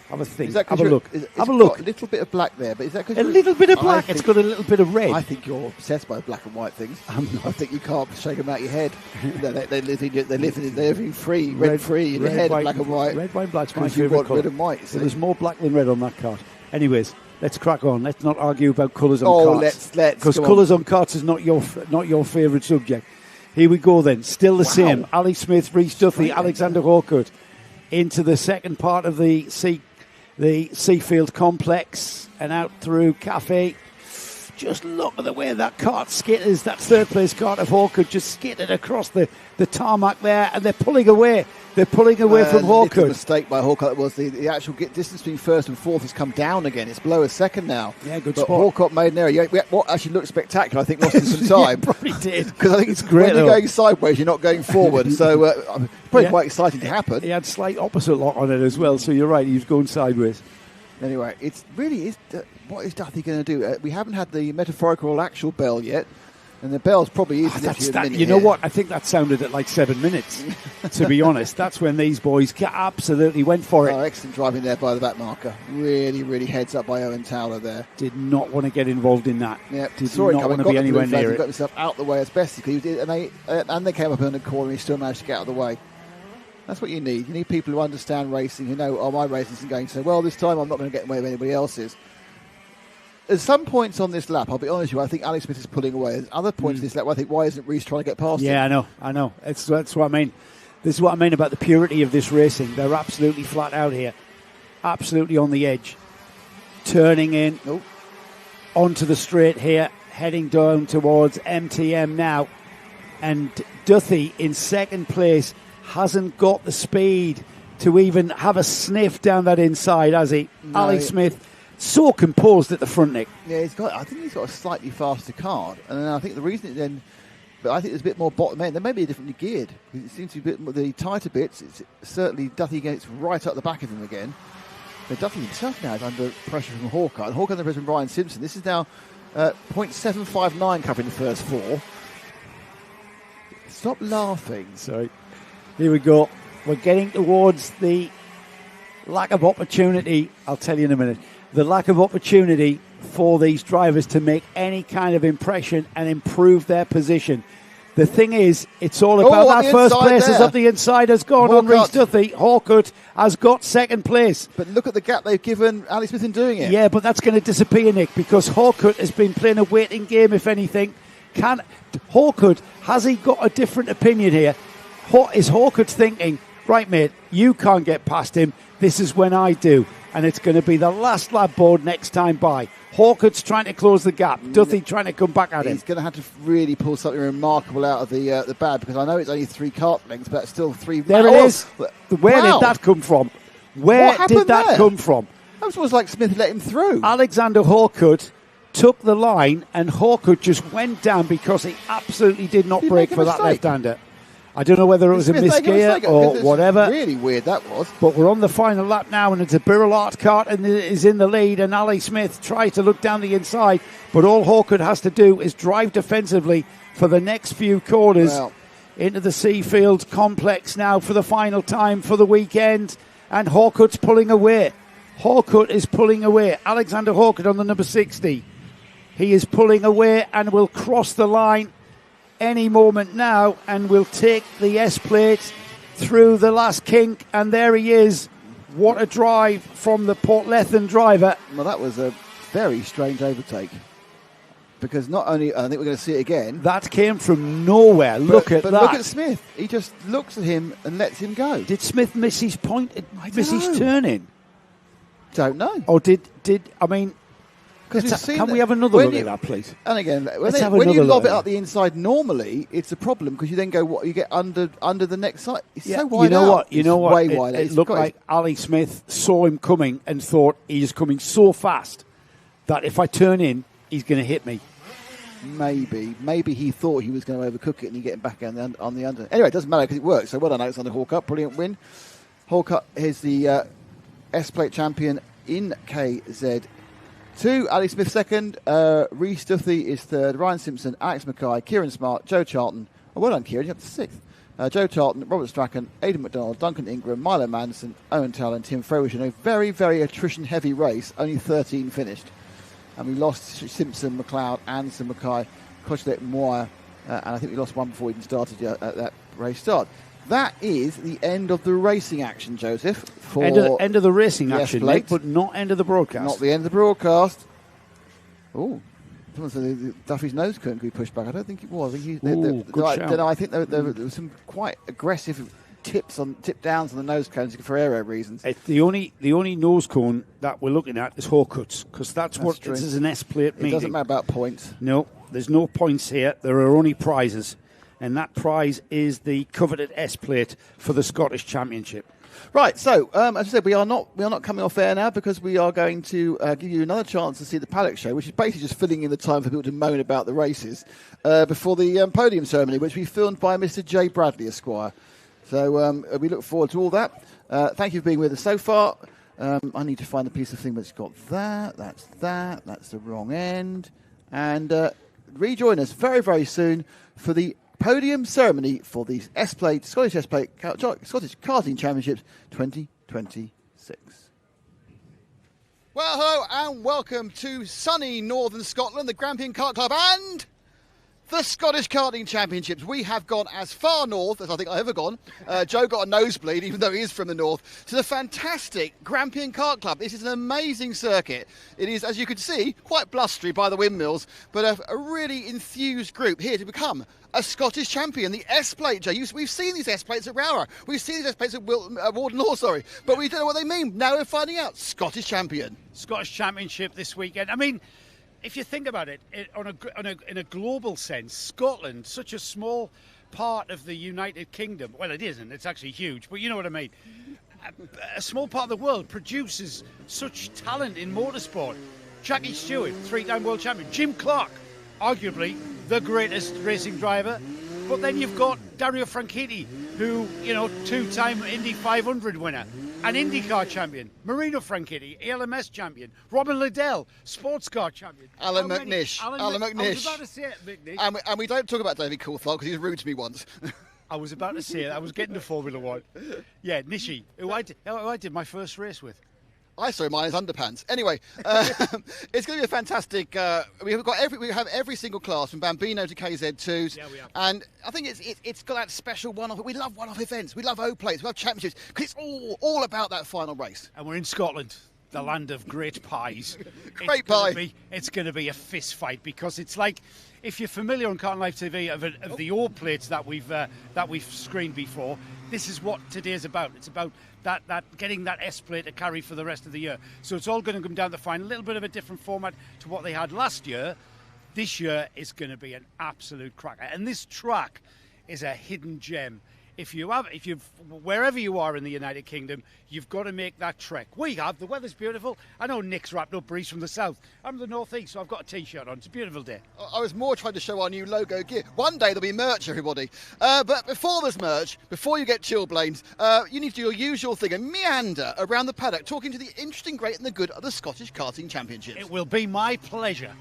Speaker 1: Have a think.
Speaker 2: Have
Speaker 1: a look.
Speaker 2: Have a look. A little bit of black there, but is that because
Speaker 1: a little bit of black? It's got a little bit of red.
Speaker 2: I think you're obsessed by black and white things. I think you can't shake them out your head. They're living free, red free in your head, black and white.
Speaker 1: Red, white, and black's my favourite colour.
Speaker 2: Red and white.
Speaker 1: So there's more black than red on that kart. Anyways, let's crack on. Let's not argue about colours on karts.
Speaker 2: Let's.
Speaker 1: Because colours on karts is not your favourite subject. Here we go then. Still the same. Ali Smith, Rhys Duthie, Alexander Hawkut into the second part of the Seafield complex and out through Cafe. Just look at the way that kart skitters. That third place kart of Hawkut just skittered across the tarmac there, and they're pulling away. They're pulling away from Hawkut.
Speaker 2: A mistake by Hawkut was the actual distance between first and fourth has come down again. It's below a second now.
Speaker 1: Yeah, good
Speaker 2: but
Speaker 1: spot.
Speaker 2: Hawkut made an error. What actually looked spectacular, I think, lost him some time.
Speaker 1: Yeah, probably did.
Speaker 2: Because I think it's great. When you're going sideways, you're not going forward. So probably quite exciting to happen.
Speaker 1: He had slight opposite lock on it as well. So you're right. He was going sideways.
Speaker 2: Anyway, it's really what is Duthie going to do? We haven't had the metaphorical or actual bell yet, and the bell's probably is literally a minute.
Speaker 1: You know what? I think that sounded at like 7 minutes. To be honest, that's when these boys absolutely went for it.
Speaker 2: Excellent driving there by the back marker. Really, really heads up by Owen Towler there.
Speaker 1: Did not want to get involved in that.
Speaker 2: Yeah,
Speaker 1: did not want to be anywhere near it.
Speaker 2: Got himself out the way as best he could, and they came up in the corner. And he still managed to get out of the way. That's what you need. You need people who understand racing, who know, my racing isn't going so well this time, I'm not going to get away with anybody else's. At some points on this lap, I'll be honest with you, I think Alex Smith is pulling away. At other points in this lap, I think, why isn't Rhys trying to get past him?
Speaker 1: Yeah, I know. That's what I mean. This is what I mean about the purity of this racing. They're absolutely flat out here. Absolutely on the edge. Turning in onto the straight here, heading down towards MTM now. And Duthie in second place hasn't got the speed to even have a sniff down that inside, has he? No. Ali Smith, so composed at the front, Nick.
Speaker 2: Yeah, I think he's got a slightly faster card, and then I think the reason but I think there's a bit more bottom end. They may be differently geared. It seems to be a bit more, the tighter bits. It's certainly Duthie gets right up the back of him again. But Duthie himself now is under pressure from Hawkeye, and Hawkeye under pressure from Brian Simpson. This is now 0.759 covering the first four. Stop laughing.
Speaker 1: Sorry. Here we go. We're getting towards the lack of opportunity. I'll tell you in a minute. The lack of opportunity for these drivers to make any kind of impression and improve their position. The thing is, it's all about that first place is up the inside has gone on Rhys Duthie. Hawkut has got second place.
Speaker 2: But look at the gap they've given Ali Smith in doing it.
Speaker 1: Yeah, but that's going to disappear, Nick, because Hawkut has been playing a waiting game, if anything. Hawkut, has he got a different opinion here? Is Hawkut thinking, right, mate, you can't get past him, this is when I do, and it's going to be the last lap board next time by. Hawkut's trying to close the gap, Duthie trying to come back at him.
Speaker 2: He's going to have to really pull something remarkable out of the bag, because I know it's only 3 kart lengths, but it's still 3.
Speaker 1: There it is. Where did that come from? Where did that come from?
Speaker 2: That was almost like Smith let him through.
Speaker 1: Alexander Hawkut took the line, and Hawkut just went down because he absolutely did not brake for that left-hander. I don't know whether it was a misgear or whatever.
Speaker 2: Really weird that was.
Speaker 1: But we're on the final lap now, and it's a Birrell Art kart and is in the lead, and Ali Smith tries to look down the inside, but all Hawkut has to do is drive defensively for the next few corners into the Seafield complex now for the final time for the weekend, and Hawkut's pulling away. Hawkut is pulling away. Alexander Hawkut on the number 60. He is pulling away and will cross the line any moment now and will take the S-plate through the last kink, and there he is. What a drive from the Portlethen driver.
Speaker 2: Well, that was a very strange overtake. Because not only, I think we're going to see it again.
Speaker 1: That came from nowhere. Look at
Speaker 2: but
Speaker 1: that.
Speaker 2: Look at Smith. He just looks at him and lets him go.
Speaker 1: Did Smith miss his point? Miss his turn in?
Speaker 2: Don't know.
Speaker 1: Or did I mean? Can we have another look at that, please?
Speaker 2: And again, when you lob it up the inside, normally it's a problem because you then go, you get under the next side. It's so wide out.
Speaker 1: You know what?
Speaker 2: Way wide.
Speaker 1: It looked like Ali Smith saw him coming and thought he's coming so fast that if I turn in, he's going to hit me.
Speaker 2: Maybe he thought he was going to overcook it and he get him back on the under. Anyway, it doesn't matter because it works. So well done, Alexander Hawcutt. Brilliant win. Hawcutt is the S-Plate champion in KZ2. Ali Smith second. Rhys Duthie is third. Ryan Simpson, Alex Mackay, Kieran Smart, Joe Charlton. Oh, well done, Kieran. You're up to sixth. Joe Charlton, Robert Strachan, Aidan McDonald, Duncan Ingram, Milo Manderson, Owen Tell and Tim Frowich in a very, very attrition-heavy race. Only 13 finished. And we lost Simpson, McLeod, Anderson, Mackay, Kochelet, Moir, and I think we lost one before we even started at that race start. That is the end of the racing action, Joseph.
Speaker 1: End of the racing action, Nick, but not end of the broadcast.
Speaker 2: Not the end of the broadcast. Oh, someone said Duffy's nose couldn't be pushed back. I don't think it was. I think there were some quite aggressive tip downs on the nose cones for aero reasons.
Speaker 1: The only nose cone that we're looking at is Hawcutt's because that's what this is an S-Plate meeting.
Speaker 2: It doesn't matter about points.
Speaker 1: No, there's no points here. There are only prizes, and that prize is the coveted S-Plate for the Scottish Championship.
Speaker 2: Right, so as I said, we are not coming off air now because we are going to give you another chance to see the paddock show, which is basically just filling in the time for people to moan about the races before the podium ceremony, which we filmed by Mr. J. Bradley, Esquire. So we look forward to all that. Thank you for being with us so far. I need to find the piece of thing that's got that. That's the wrong end. And rejoin us very, very soon for the podium ceremony for the Scottish S-Plate Scottish Karting Championships 2026. Well, hello and welcome to sunny northern Scotland, the Grampian Kart Club and the Scottish Karting Championships. We have gone as far north as I think I've ever gone. Joe got a nosebleed, even though he is from the north, to the fantastic Grampian Kart Club. This is an amazing circuit. It is, as you can see, quite blustery by the windmills, but a really enthused group here to become a Scottish champion. The S-Plate, Joe. We've seen these S-Plates at Rowrah. We've seen these S-Plates at Warden Law, but we don't know what they mean. Now we're finding out. Scottish champion.
Speaker 4: Scottish Championship this weekend. I mean, if you think about it, in a global sense, Scotland, such a small part of the United Kingdom, well, it isn't, it's actually huge, but you know what I mean. A small part of the world produces such talent in motorsport. Jackie Stewart, 3-time world champion. Jim Clark, arguably the greatest racing driver. But then you've got Dario Franchitti, who, 2-time Indy 500 winner. An IndyCar champion, Marino Franchitti, ALMS champion, Robin Liddell, sports car champion.
Speaker 2: Alan McNish.
Speaker 4: I was about to say it, McNish.
Speaker 2: And we don't talk about David Coulthard because he was rude to me once.
Speaker 4: I was about to say it. I was getting to Formula One. Yeah, Nishi, who I did my first race with.
Speaker 2: I saw him on his underpants. Anyway, it's going to be a fantastic. We have every single class from Bambino to KZ2s.
Speaker 4: Yeah, we have.
Speaker 2: And I think it's got that special one-off. We love one-off events. We love O-plates. We love championships because it's all about that final race.
Speaker 4: And we're in Scotland, the land of great pies. It's going to be a fist fight because it's like, if you're familiar on Karting Live TV of the O-plates that we've screened before, this is what today's about. It's about that getting that S-Plate to carry for the rest of the year. So it's all going to come down to the final. A little bit of a different format to what they had last year. This year is going to be an absolute cracker. And this track is a hidden gem. Wherever you are in the United Kingdom, you've got to make that trek. We have. The weather's beautiful. I know Nick's wrapped up, but he's from the south. I'm from the northeast, so I've got a T-shirt on. It's a beautiful day.
Speaker 2: I was more trying to show our new logo gear. One day there'll be merch, everybody. But before there's merch, before you get chilblains, you need to do your usual thing and meander around the paddock, talking to the interesting, great and the good of the Scottish Karting Championships.
Speaker 4: It will be my pleasure.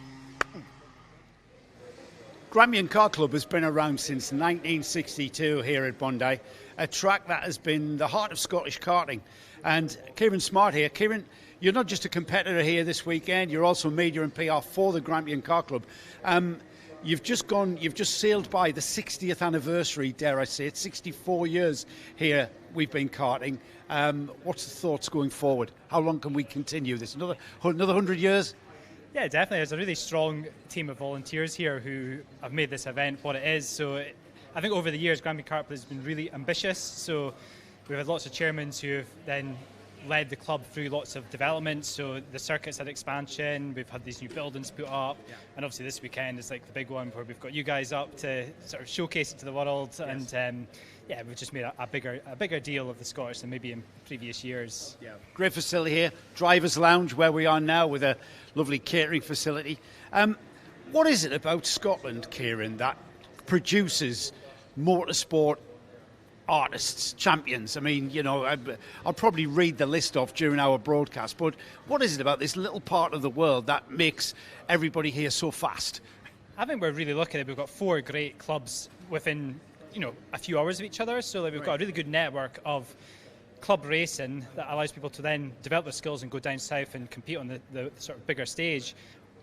Speaker 4: Grampian Kart Club has been around since 1962 here at Bondi, a track that has been the heart of Scottish karting. And Kieran Smart here. Kieran, you're not just a competitor here this weekend, you're also media and PR for the Grampian Kart Club. You've just sailed by the 60th anniversary, dare I say it, 64 years here we've been karting. What's the thoughts going forward? How long can we continue this? Another 100 years?
Speaker 5: Yeah, definitely. There's a really strong team of volunteers here who have made this event what it is. So I think over the years, Grampian Kart has been really ambitious. So we've had lots of chairmen who have then led the club through lots of development. So the circuit's had expansion, we've had these new buildings put up, and obviously this weekend is like the big one where we've got you guys up to sort of showcase it to the world. Yes. And we've just made a bigger deal of the Scottish than maybe in previous years.
Speaker 4: Yeah, great facility here, Drivers' Lounge where we are now with a lovely catering facility. What is it about Scotland, Kieran, that produces motorsport artists, champions? I mean, you know, I'll probably read the list off during our broadcast, but what is it about this little part of the world that makes everybody here so fast?
Speaker 5: I think we're really lucky that we've got 4 great clubs within, you know, a few hours of each other. So we've got a really good network of club racing that allows people to then develop their skills and go down south and compete on the sort of bigger stage.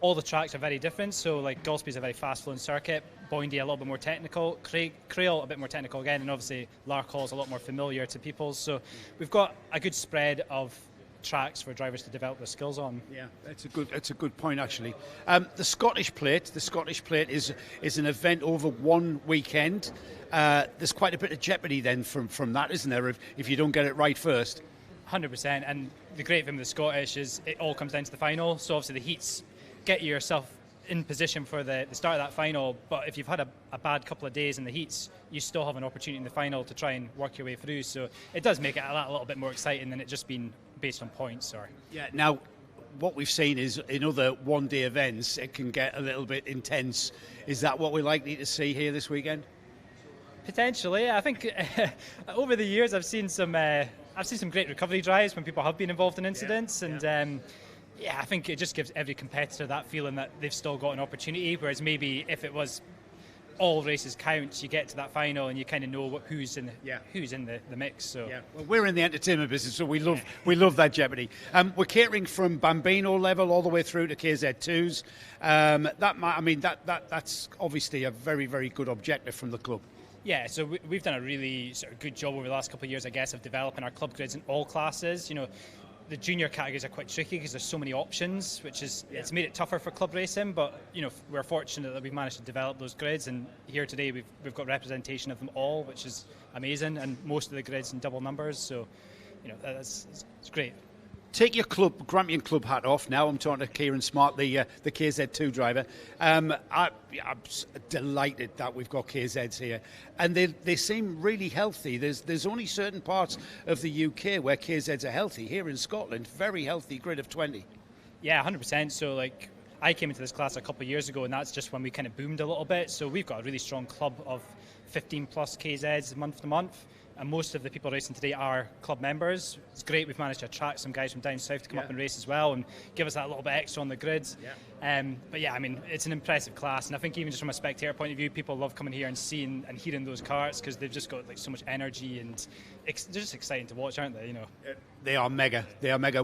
Speaker 5: All the tracks are very different. So like Golspie's a very fast-flowing circuit, Boindy a little bit more technical, Crail a bit more technical again, and obviously Larkhall's a lot more familiar to people. So we've got a good spread of tracks for drivers to develop their skills on. Yeah,
Speaker 4: it's a good point actually. The Scottish Plate is an event over one weekend. There's quite a bit of jeopardy then from that, isn't there? If you don't get it right first.
Speaker 5: 100%. And the great thing with the Scottish is it all comes down to the final. So obviously the heats get yourself in position for the start of that final, but if you've had a bad couple of days in the heats, you still have an opportunity in the final to try and work your way through. So it does make it a little bit more exciting than it just being based on points.
Speaker 4: Now what we've seen is in other one-day events it can get a little bit intense. Is that what we're likely to see here this weekend?
Speaker 5: Potentially. I think over the years I've seen some great recovery drives when people have been involved in incidents, and I think it just gives every competitor that feeling that they've still got an opportunity, whereas maybe if it was all races count, you get to that final and you kind of know who's in the mix. So
Speaker 4: well, we're in the entertainment business, so we love that jeopardy. We're catering from Bambino level all the way through to KZ2s. That's obviously a very, very good objective from the club.
Speaker 5: Yeah, so we've done a really sort of good job over the last couple of years, I guess, of developing our club grids in all classes. You know, the junior categories are quite tricky because there's so many options, which is it's made it tougher for club racing. But you know, we're fortunate that we've managed to develop those grids, and here today we've got representation of them all, which is amazing, and most of the grids in double numbers. So, you know, it's great.
Speaker 4: Take your Grampian club hat off now. I'm talking to Kieran Smart, the KZ2 driver. I'm delighted that we've got KZs here, and they seem really healthy. There's only certain parts of the UK where KZs are healthy. Here in Scotland, very healthy grid of 20.
Speaker 5: Yeah, 100%. So like I came into this class a couple of years ago, and that's just when we kind of boomed a little bit. So we've got a really strong club of 15 plus KZs month to month. And most of the people racing today are club members. It's great we've managed to attract some guys from down south to come up and race as well and give us that little bit extra on the grids. But I mean, it's an impressive class, and I think even just from a spectator point of view, people love coming here and seeing and hearing those karts because they've just got like so much energy, and they're just exciting to watch, aren't they? You know,
Speaker 4: they are mega.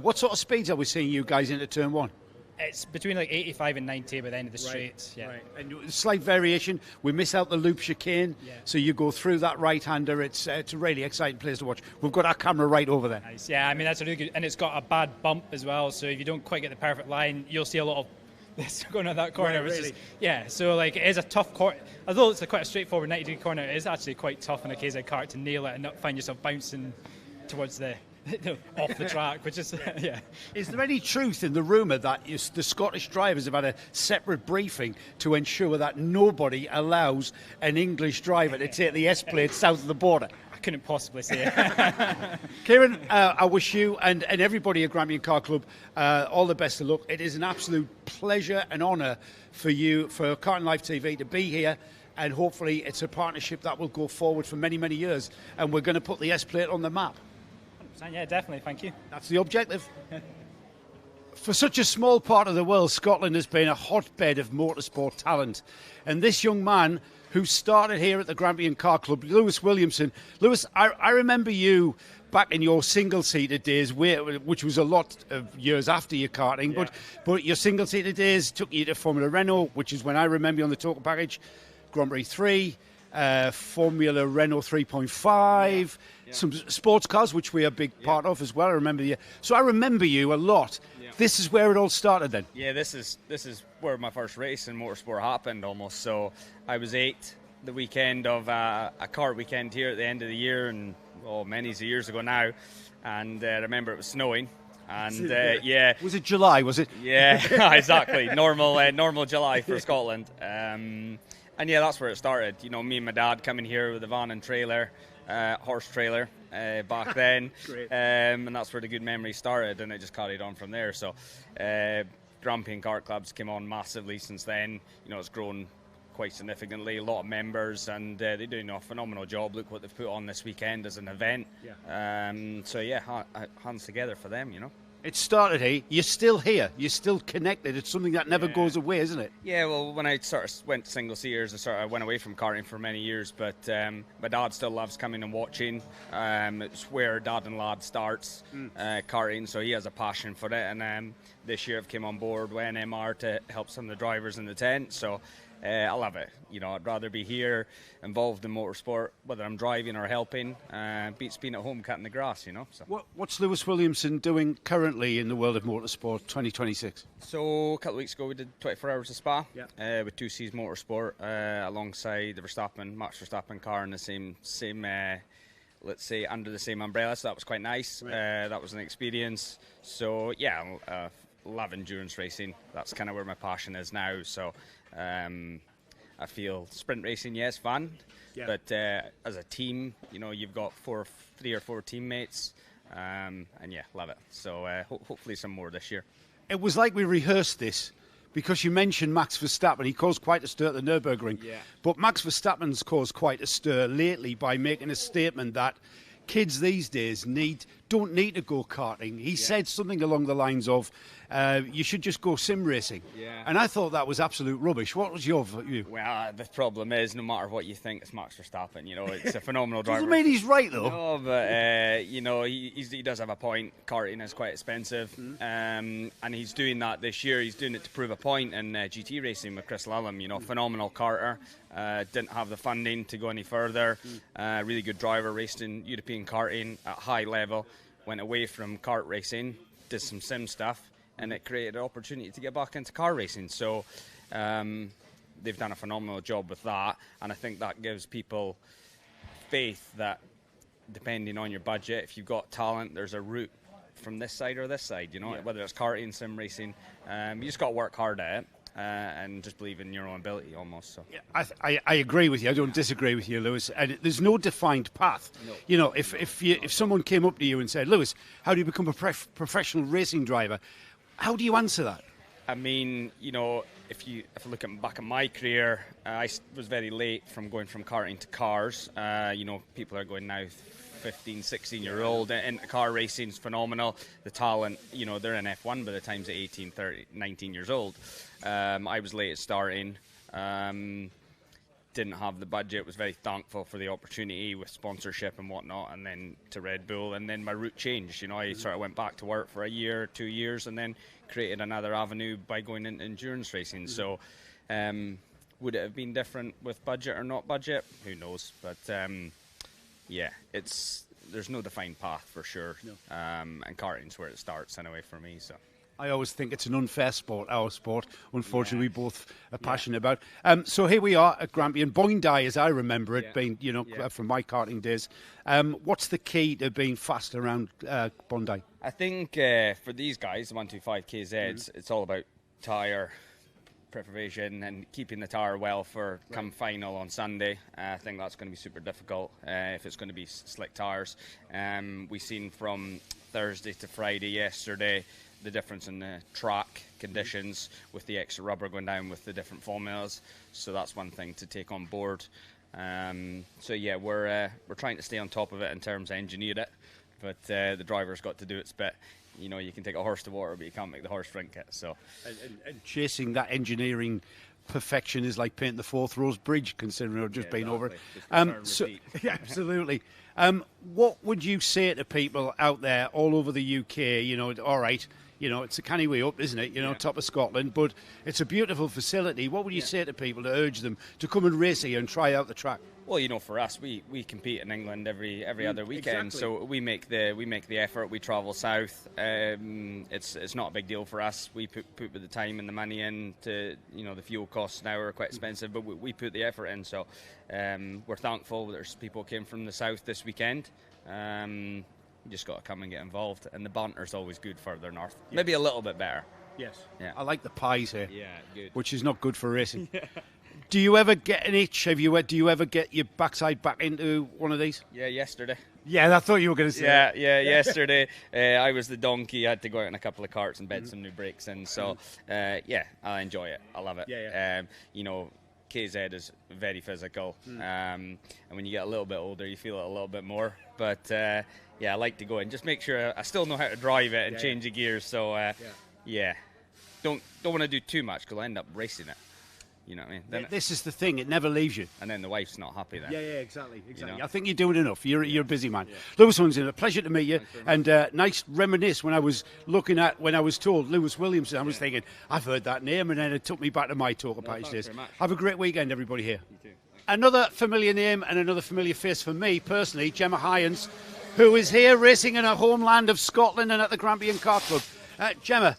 Speaker 4: What sort of speeds are we seeing you guys into turn one?
Speaker 5: It's between like 85 and 90 by the end of the straight.
Speaker 4: Right. And slight variation. We miss out the loop chicane, so you go through that right-hander. It's a really exciting place to watch. We've got our camera right over there.
Speaker 5: Nice. Yeah, I mean, that's a really good, and it's got a bad bump as well, so if you don't quite get the perfect line, you'll see a lot of this going on that corner.
Speaker 4: Right, really?
Speaker 5: So like it is a tough corner. Although it's quite a straightforward 90-degree corner, it is actually quite tough in a KZ kart to nail it and not find yourself bouncing towards the off the track, which is
Speaker 4: Is there any truth in the rumour that the Scottish drivers have had a separate briefing to ensure that nobody allows an English driver to take the S-plate south of the border?
Speaker 5: I couldn't possibly say it.
Speaker 4: Kieran, I wish you and everybody at Grampian Kart Club all the best of luck. It is an absolute pleasure and honour for you, for Karting Live TV, to be here. And hopefully it's a partnership that will go forward for many, many years. And we're going to put the S-plate on the map.
Speaker 5: Yeah, definitely. Thank you.
Speaker 4: That's the objective. For such a small part of the world, Scotland has been a hotbed of motorsport talent. And this young man who started here at the Grampian Kart Club, Lewis Williamson. Lewis, I remember you back in your single-seater days, which was a lot of years after your karting, but your single-seater days took you to Formula Renault, which is when I remember you on the Total Package, Grand Prix 3.
Speaker 1: Formula Renault 3.5, some sports cars, which we are a big part of as well. I remember you. So I remember you a lot. Yeah. This is where it all started then?
Speaker 6: Yeah, this is where my first race in motorsport happened almost. So I was 8 the weekend of a kart weekend here at the end of the year, and many years ago now. And I remember it was snowing. And yeah,
Speaker 1: was it July? Was it?
Speaker 6: Yeah, exactly. Normal July for Scotland. And yeah, that's where it started. You know, me and my dad coming here with a van and trailer, horse trailer back then.
Speaker 1: Great.
Speaker 6: And that's where the good memories started, and it just carried on from there. So Grampian Kart clubs came on massively since then. You know, it's grown quite significantly, a lot of members, and they're doing a phenomenal job. Look what they've put on this weekend as an event. Yeah. So yeah, hands together for them, you know.
Speaker 1: It started here. You're still here. You're still connected. It's something that never goes away, isn't it?
Speaker 6: Yeah, well, when I sort of went single seaters, I went away from karting for many years, but my dad still loves coming and watching. It's where Dad and Lad starts karting, so he has a passion for it. And this year I've came on board with NMR to help some of the drivers in the tent, so I love it. You know, I'd rather be here involved in motorsport, whether I'm driving or helping, beats being at home cutting the grass, you know. So.
Speaker 1: What's Lewis Williamson doing currently in the world of motorsport 2026?
Speaker 6: So a couple of weeks ago we did 24 hours of Spa with 2C's Motorsport alongside the Max Verstappen car in the same let's say under the same umbrella, so that was quite nice. Right. That was an experience. So yeah, love endurance racing. That's kind of where my passion is now. So I feel sprint racing, yes, fun, but as a team, you know, you've got 3 or 4 teammates, and yeah, love it. So hopefully some more this year.
Speaker 1: It was like we rehearsed this, because you mentioned Max Verstappen. He caused quite a stir at the Nürburgring, but Max Verstappen's caused quite a stir lately by making a statement that kids these days don't need to go karting. He said something along the lines of, you should just go sim racing. Yeah. And I thought that was absolute rubbish. What was your view?
Speaker 6: Well, the problem is, no matter what you think, it's Max Verstappen. You know, it's a phenomenal driver.
Speaker 1: Doesn't mean he's right, though.
Speaker 6: No, but, you know, he does have a point. Karting is quite expensive. And he's doing that this year. He's doing it to prove a point in GT racing with Chris Lallum. You know, phenomenal karter. Didn't have the funding to go any further. Really good driver, raced in European karting at high level. Went away from kart racing, did some sim stuff, and it created an opportunity to get back into car racing. So they've done a phenomenal job with that, and I think that gives people faith that depending on your budget, if you've got talent, there's a route from this side or this side, you know, whether it's karting, sim racing. You just got to work hard at it. And just believe in your own ability almost. So.
Speaker 1: Yeah, I agree with you. I don't disagree with you, Lewis. And there's no defined path. No. You know, if someone came up to you and said, Lewis, how do you become a professional racing driver? How do you answer that?
Speaker 6: I mean, you know, if I look back at my career, I was very late from going from karting to cars. You know, people are going now 15, 16-year-old into car racing is phenomenal. The talent, you know, they're in F1 by the time they're 18, 30, 19 years old. I was late at starting. Didn't have the budget. Was very thankful for the opportunity with sponsorship and whatnot, and then to Red Bull. And then my route changed. You know, I sort of went back to work for a year, 2 years, and then created another avenue by going into endurance racing. So, would it have been different with budget or not budget? Who knows? But yeah, there's no defined path for sure. No. And karting's where it starts anyway for me. So.
Speaker 1: I always think it's an unfair sport, our sport. Unfortunately, we both are passionate about. So here we are at Grampian. Bondi, as I remember it, being, you know, from my karting days. What's the key to being fast around Bondi?
Speaker 6: I think for these guys, the 125 KZs, it's all about tyre preparation and keeping the tyre well for come final on Sunday. I think that's going to be super difficult if it's going to be slick tyres. We've seen from Thursday to Friday yesterday the difference in the track conditions with the extra rubber going down with the different formulas. So that's one thing to take on board. So yeah, we're trying to stay on top of it in terms of engineer it, but the driver's got to do its bit. You know, you can take a horse to water, but you can't make the horse drink it. So,
Speaker 1: and chasing that engineering perfection is like painting the Forth Rose Bridge, considering I've just been over it. Yeah, absolutely. What would you say to people out there all over the UK? You know, all right, you know, it's a canny way up, isn't it? You know, top of Scotland, but it's a beautiful facility. What would you say to people to urge them to come and race here and try out the track?
Speaker 6: Well, you know, for us, we compete in England every other weekend,
Speaker 1: exactly.
Speaker 6: so we make the effort. We travel south. It's not a big deal for us. We put the time and the money in. To, you know, the fuel costs now are quite expensive, but we put the effort in. So we're thankful there's people who came from the south this weekend. You just got to come and get involved, and the banter's always good further north.
Speaker 1: Yes.
Speaker 6: Maybe a little bit better.
Speaker 1: Yes.
Speaker 6: Yeah.
Speaker 1: I like the pies here.
Speaker 6: Yeah, good.
Speaker 1: Which is not good for racing. Do you ever get an itch? Do you ever get your backside back into one of these?
Speaker 6: Yeah, yesterday.
Speaker 1: Yeah, I thought you were going to say that.
Speaker 6: Yeah, yesterday I was the donkey. I had to go out in a couple of carts and bed some new brakes in. So, yeah, I enjoy it. I love it.
Speaker 1: Yeah.
Speaker 6: You know, KZ is very physical. And when you get a little bit older, you feel it a little bit more. But, yeah, I like to go and just make sure I still know how to drive it and change the gears. So, yeah. Don't want to do too much because I end up racing it. You know what I mean? Then
Speaker 1: This is the thing; it never leaves you.
Speaker 6: and then the wife's not happy then.
Speaker 1: Yeah, exactly.
Speaker 6: You know?
Speaker 1: I think you're doing enough. You're a busy man. Lewis Williamson, a pleasure to meet you, and nice reminisce when I was told Lewis Williamson. I was thinking, I've heard that name, and then it took me back to my talker patch
Speaker 6: thanks
Speaker 1: days.
Speaker 6: very much.
Speaker 1: Have a great weekend, everybody here.
Speaker 6: You too.
Speaker 1: Another familiar name and another familiar face for me personally, Gemma Hyans, who is here racing in her homeland of Scotland and at the Grampian Kart Club. Gemma,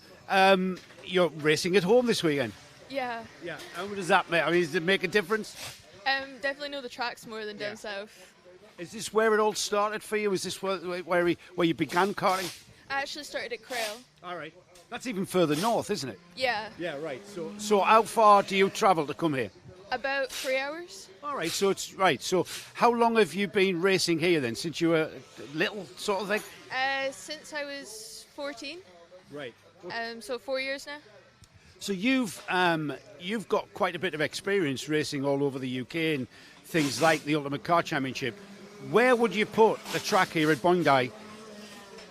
Speaker 1: you're racing at home this weekend.
Speaker 7: Yeah.
Speaker 1: Yeah. How does that make? I mean, does it make a difference?
Speaker 7: Definitely know the tracks more than down south.
Speaker 1: Is this where it all started for you? Is this where you began karting?
Speaker 7: I actually started at Crail.
Speaker 1: All right. That's even further north, isn't it?
Speaker 7: Yeah.
Speaker 1: Yeah, right. So how far do you travel to come here?
Speaker 7: About 3 hours.
Speaker 1: All right. So it's right. So how long have you been racing here then? Since you were little, sort of thing?
Speaker 7: Since I was 14.
Speaker 1: Right.
Speaker 7: So 4 years now.
Speaker 1: So you've got quite a bit of experience racing all over the UK and things like the Ultimate Car Championship. Where would you put the track here at Bondi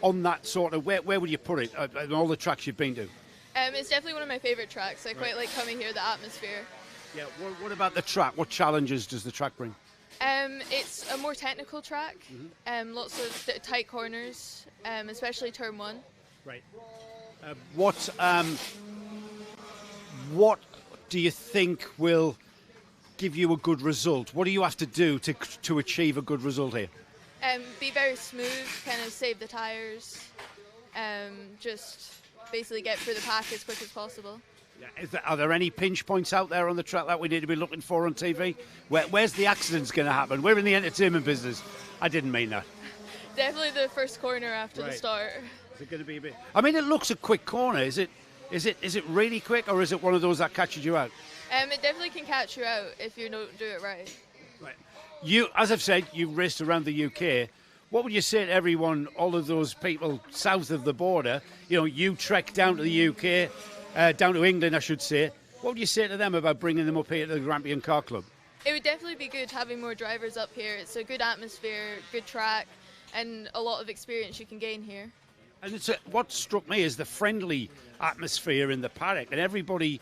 Speaker 1: on that sort of, where would you put it on all the tracks you've been to?
Speaker 7: It's definitely one of my favourite tracks. I quite like coming here, the atmosphere.
Speaker 1: Yeah, what about the track? What challenges does the track bring?
Speaker 7: It's a more technical track, lots of tight corners, especially turn 1.
Speaker 1: Right. What do you think will give you a good result? What do you have to do to achieve a good result here?
Speaker 7: Be very smooth, kind of save the tyres, just basically get through the pack as quick as possible.
Speaker 1: Yeah. Are there any pinch points out there on the track that we need to be looking for on TV? Where's the accidents going to happen? We're in the entertainment business. I didn't mean that.
Speaker 7: Definitely the first corner after the start.
Speaker 1: Is it going to be a bit? I mean, it looks a quick corner. Is it really quick, or is it one of those that catches you out?
Speaker 7: It definitely can catch you out if you don't do it right.
Speaker 1: Right. You, as I've said, you've raced around the UK. What would you say to everyone, all of those people south of the border? You know, you trek down to the UK, down to England, I should say. What would you say to them about bringing them up here to the Grampian Kart Club?
Speaker 7: It would definitely be good having more drivers up here. It's a good atmosphere, good track, and a lot of experience you can gain here.
Speaker 1: And what struck me is the friendly atmosphere in the paddock, and everybody,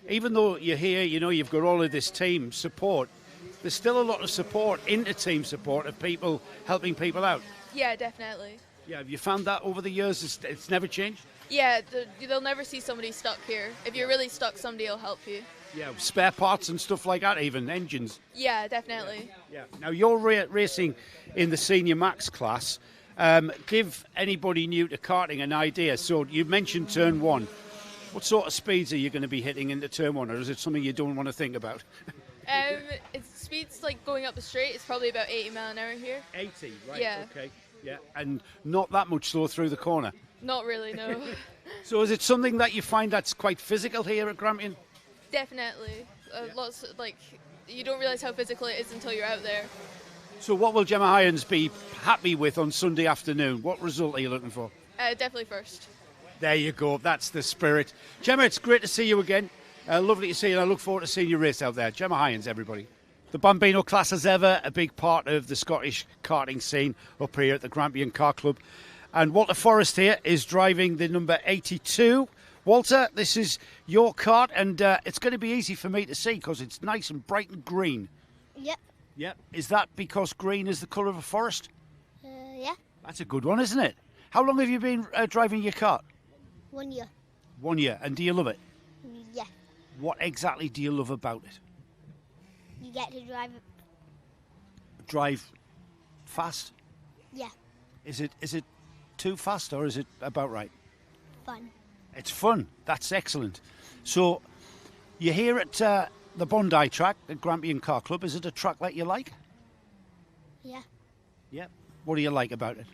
Speaker 1: even though you're here, you know, you've got all of this team support, there's still a lot of support, inter-team support of people helping people out.
Speaker 7: Yeah, definitely.
Speaker 1: Yeah, have you found that over the years? It's never changed?
Speaker 7: Yeah, they'll never see somebody stuck here. If you're really stuck, somebody will help you.
Speaker 1: Yeah, spare parts and stuff like that, even engines.
Speaker 7: Yeah, definitely.
Speaker 1: Yeah. Now, you're racing in the Senior Max class. Give anybody new to karting an idea. So you mentioned turn 1. What sort of speeds are you going to be hitting into turn 1, or is it something you don't want to think about?
Speaker 7: Speed's like going up the straight. It's probably about 80 mile an hour here.
Speaker 1: 80, right?
Speaker 7: Yeah.
Speaker 1: Okay. Yeah, and not that much slow through the corner.
Speaker 7: Not really, no.
Speaker 1: So is it something that you find that's quite physical here at Grampian?
Speaker 7: Definitely. Lots you don't realise how physical it is until you're out there.
Speaker 1: So what will Gemma Hyans be happy with on Sunday afternoon? What result are you looking for?
Speaker 7: Definitely first.
Speaker 1: There you go. That's the spirit. Gemma, it's great to see you again. Lovely to see you, and I look forward to seeing you race out there. Gemma Hyans, everybody. The Bambino class, as ever, a big part of the Scottish karting scene up here at the Grampian Kart Club. And Walter Forrest here is driving the number 82. Walter, this is your kart, and it's going to be easy for me to see because it's nice and bright and green.
Speaker 3: Yep.
Speaker 1: Yep. Is that because green is the colour of a forest?
Speaker 3: Yeah.
Speaker 1: That's a good one, isn't it? How long have you been driving your kart?
Speaker 3: 1 year.
Speaker 1: 1 year. And do you love it?
Speaker 3: Yeah.
Speaker 1: What exactly do you love about it?
Speaker 3: You get to drive
Speaker 4: drive fast?
Speaker 3: Yeah,
Speaker 4: Is it too fast or is it about right?
Speaker 3: fun.
Speaker 4: It's fun. That's excellent. So you're here at the Bondi track at Grampian Kart Club. Is it a track that you like?
Speaker 3: Yeah.
Speaker 4: Yeah. What do you like about it?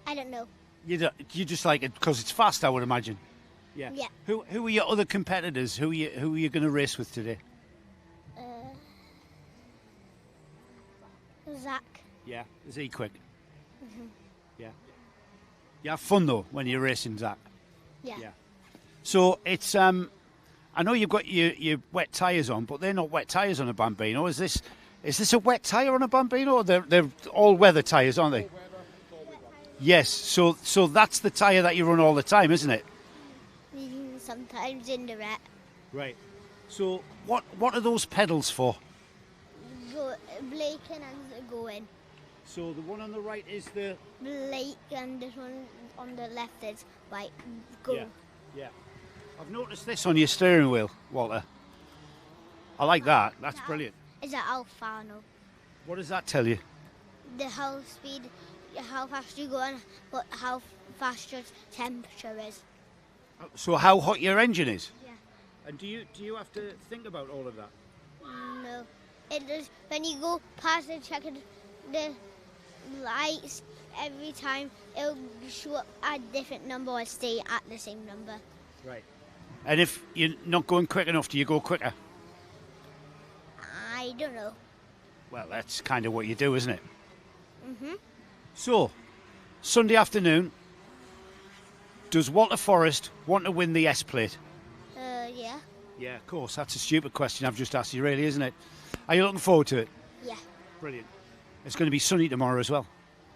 Speaker 3: I don't know.
Speaker 4: You just like it because it's fast, I would imagine. Yeah.
Speaker 3: Yeah.
Speaker 4: Who are your other competitors? Who are you going to race with today?
Speaker 3: Zach.
Speaker 4: Yeah. Is he quick? Yeah. You have fun though when you're racing, Zach.
Speaker 3: Yeah.
Speaker 4: Yeah. So it's I know you've got your wet tyres on, but they're not wet tyres on a Bambino. Is this a wet tyre on a Bambino? They're all weather tyres, aren't they? Yes. So that's the tyre that you run all the time, isn't it?
Speaker 3: Sometimes in the red.
Speaker 4: Right. So what are those pedals for?
Speaker 3: Blake and going.
Speaker 4: So the one on the right is the
Speaker 3: Blake and this one on the left is right. Go.
Speaker 4: Yeah. I've noticed this on your steering wheel, Walter. I like that. That's brilliant.
Speaker 3: Is that Alfano?
Speaker 4: What does that tell you?
Speaker 3: The how speed, how fast you go and but how fast your temperature is.
Speaker 4: So how hot your engine is?
Speaker 3: Yeah.
Speaker 4: And do you have to think about all of that?
Speaker 3: No. It is when you go past the check the lights every time it'll show up a different number or stay at the same number.
Speaker 4: Right. And if you're not going quick enough, do you go quicker?
Speaker 3: I don't know.
Speaker 4: Well, that's kind of what you do, isn't it?
Speaker 3: Mhm.
Speaker 4: So, Sunday afternoon, does Walter Forrest want to win the S plate?
Speaker 3: Yeah.
Speaker 4: Yeah, of course. That's a stupid question I've just asked you, really, isn't it? Are you looking forward to it?
Speaker 3: Yeah.
Speaker 4: Brilliant. It's going to be sunny tomorrow as well.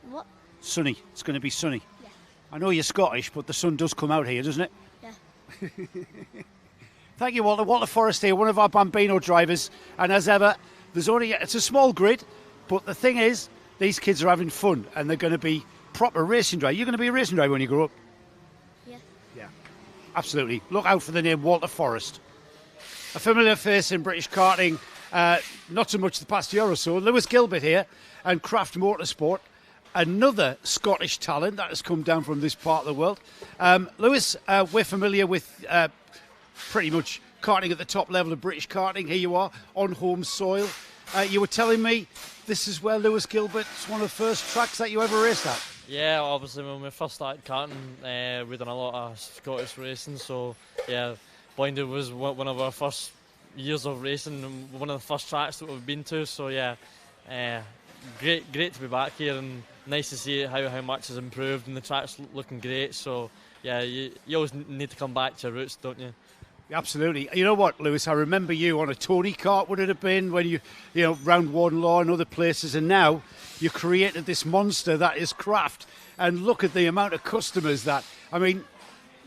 Speaker 3: What?
Speaker 4: Sunny. It's going to be sunny.
Speaker 3: Yeah.
Speaker 4: I know you're Scottish, but the sun does come out here, doesn't it?
Speaker 3: Yeah.
Speaker 4: Thank you, Walter. Walter Forrest here, one of our Bambino drivers. And as ever, it's a small grid, but the thing is, these kids are having fun and they're going to be proper racing drivers. You're going to be a racing driver when you grow up?
Speaker 3: Yeah.
Speaker 4: Yeah, absolutely. Look out for the name Walter Forrest. A familiar face in British karting, not so much the past year or so. Lewis Gilbert here and Craft Motorsport, another Scottish talent that has come down from this part of the world. Lewis, we're familiar with pretty much karting at the top level of British karting. Here you are on home soil. You were telling me this is where Lewis Gilbert's one of the first tracks that you ever raced at.
Speaker 8: Yeah, obviously when we first started karting, we done a lot of Scottish racing, so yeah, Bondi was one of our first years of racing, and one of the first tracks that we've been to, so yeah, great to be back here, and nice to see how much has improved, and the track's looking great, so yeah, you always need to come back to your roots, don't you?
Speaker 4: Absolutely. You know what, Lewis? I remember you on a Tony kart, would it have been, when you round Warden Law and other places, and now you created this monster that is Craft. And look at the amount of customers that, I mean,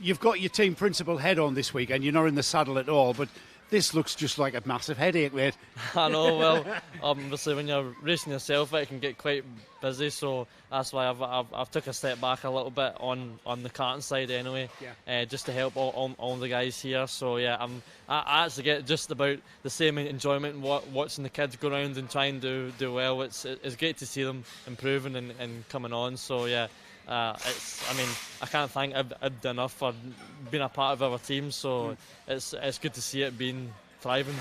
Speaker 4: you've got your team principal head on this weekend. You're not in the saddle at all, but this looks just like a massive headache, mate.
Speaker 8: I know. Well, obviously when you're racing yourself, it can get quite busy. So that's why I've took a step back a little bit on the karting side anyway, just to help all the guys here. So yeah, I actually get just about the same enjoyment watching the kids go around and try and do well. It's great to see them improving and coming on. So yeah. I can't thank Ibd enough for being a part of our team, so it's good to see it being thriving.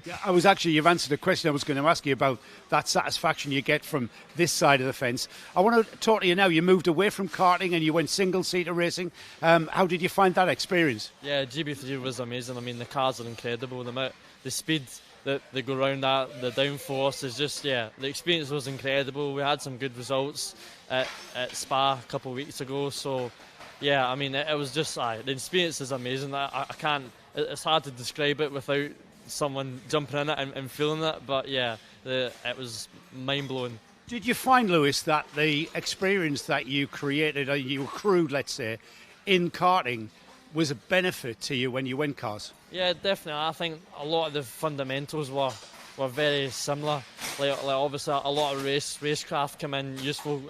Speaker 4: Yeah, you've answered a question I was going to ask you about that satisfaction you get from this side of the fence. I want to talk to you now. You moved away from karting and you went single-seater racing. How did you find that experience?
Speaker 8: Yeah, GB3 was amazing. I mean, the cars are incredible. The speed that they go around at, the downforce is just, the experience was incredible. We had some good results at Spa a couple of weeks ago, so yeah, I mean, it was just, the experience is amazing. I can't, it's hard to describe it without someone jumping in it and feeling it, but yeah, it was mind-blowing.
Speaker 4: Did you find, Lewis, that the experience that you created, or you accrued, let's say, in karting was a benefit to you when you went cars?
Speaker 8: Yeah, definitely. I think a lot of the fundamentals were very similar. Like obviously a lot of racecraft come in useful.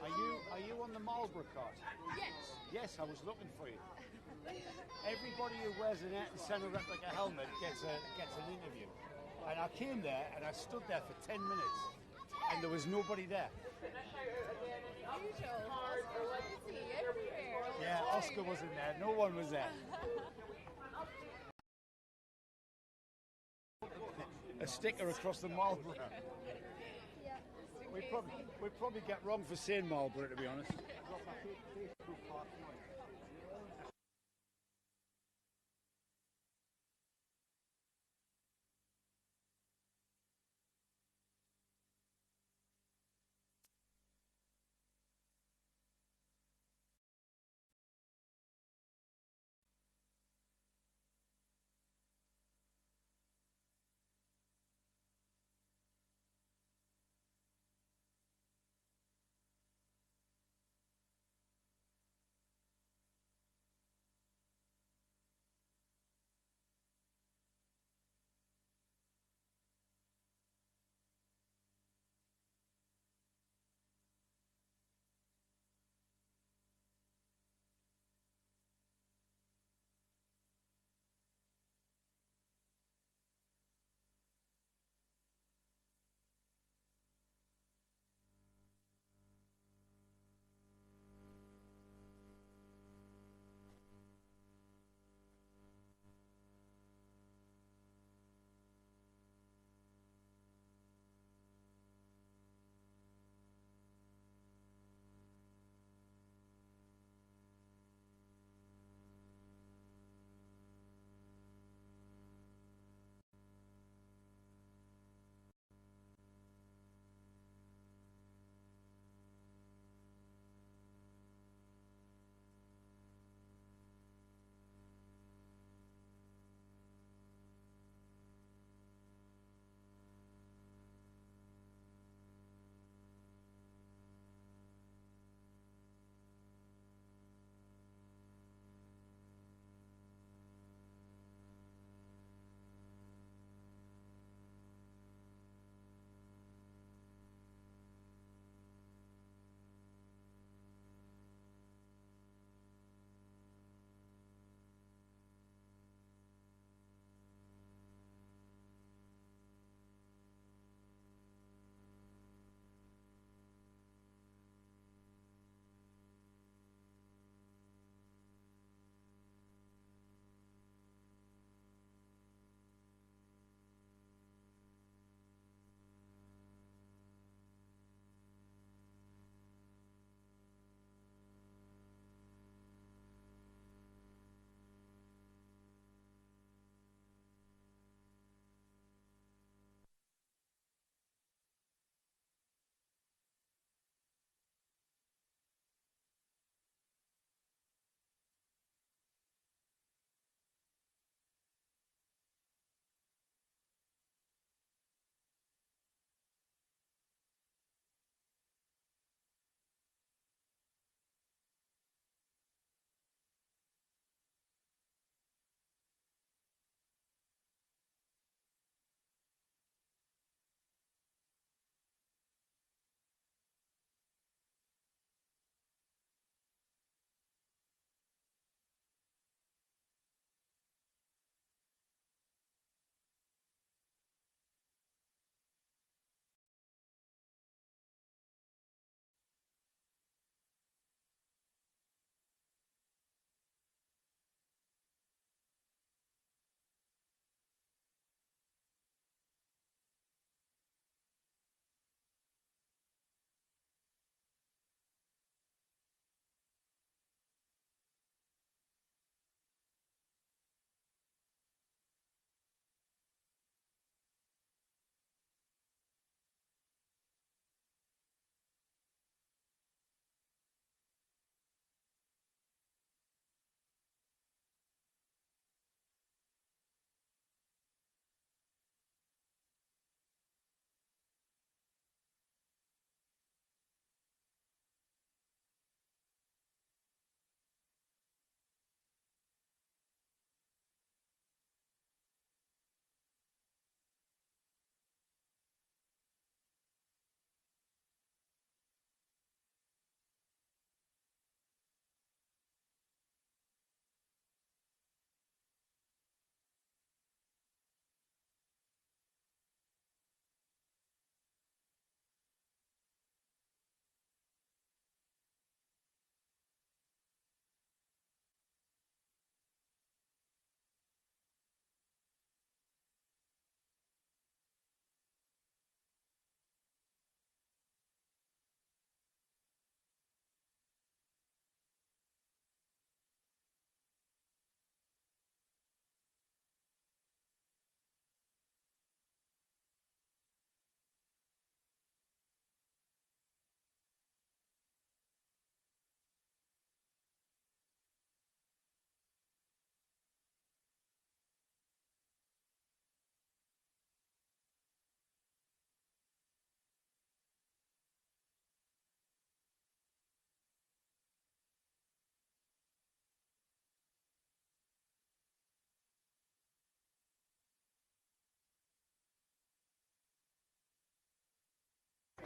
Speaker 4: Are you on the Marlborough cart? Yes. Yes, I was looking for you. everybody who wears an Ayrton Senna replica helmet gets an interview. And I came there and I stood there for 10 minutes and there was nobody there. Yeah, Oscar wasn't there. No one was there. A sticker across the Marlborough. We probably get wrong for saying Marlborough, to be honest.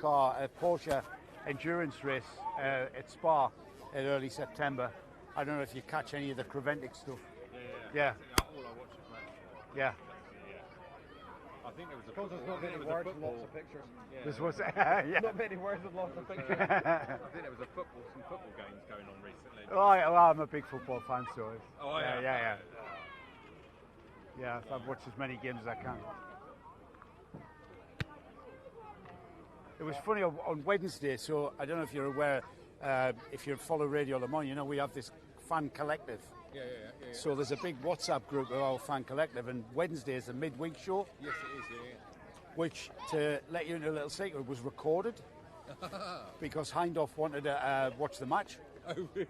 Speaker 4: car, a Porsche endurance race at Spa in early September. I don't know if you catch any of the Creventic stuff. Yeah.
Speaker 11: All I watch is motorsport.
Speaker 4: Yeah.
Speaker 11: I think there was a
Speaker 12: Because there's not many words and lots of pictures.
Speaker 11: Yeah,
Speaker 4: This was yeah.
Speaker 12: Not many words and lots of pictures.
Speaker 11: I think there was some football games going on recently.
Speaker 4: Oh, yeah, well, I'm a big football fan, so it's,
Speaker 11: Oh,
Speaker 4: yeah. Yeah, I've watched as many games as I can. It was funny on Wednesday, so I don't know if you're aware, if you follow Radio Le Mans, you know we have this fan collective.
Speaker 11: Yeah.
Speaker 4: So there's a big WhatsApp group of our fan collective, and Wednesday is the midweek show.
Speaker 11: Yes, it is, yeah.
Speaker 4: Which, to let you into a little secret, was recorded because Hindhoff wanted to watch the match.
Speaker 11: Oh, really?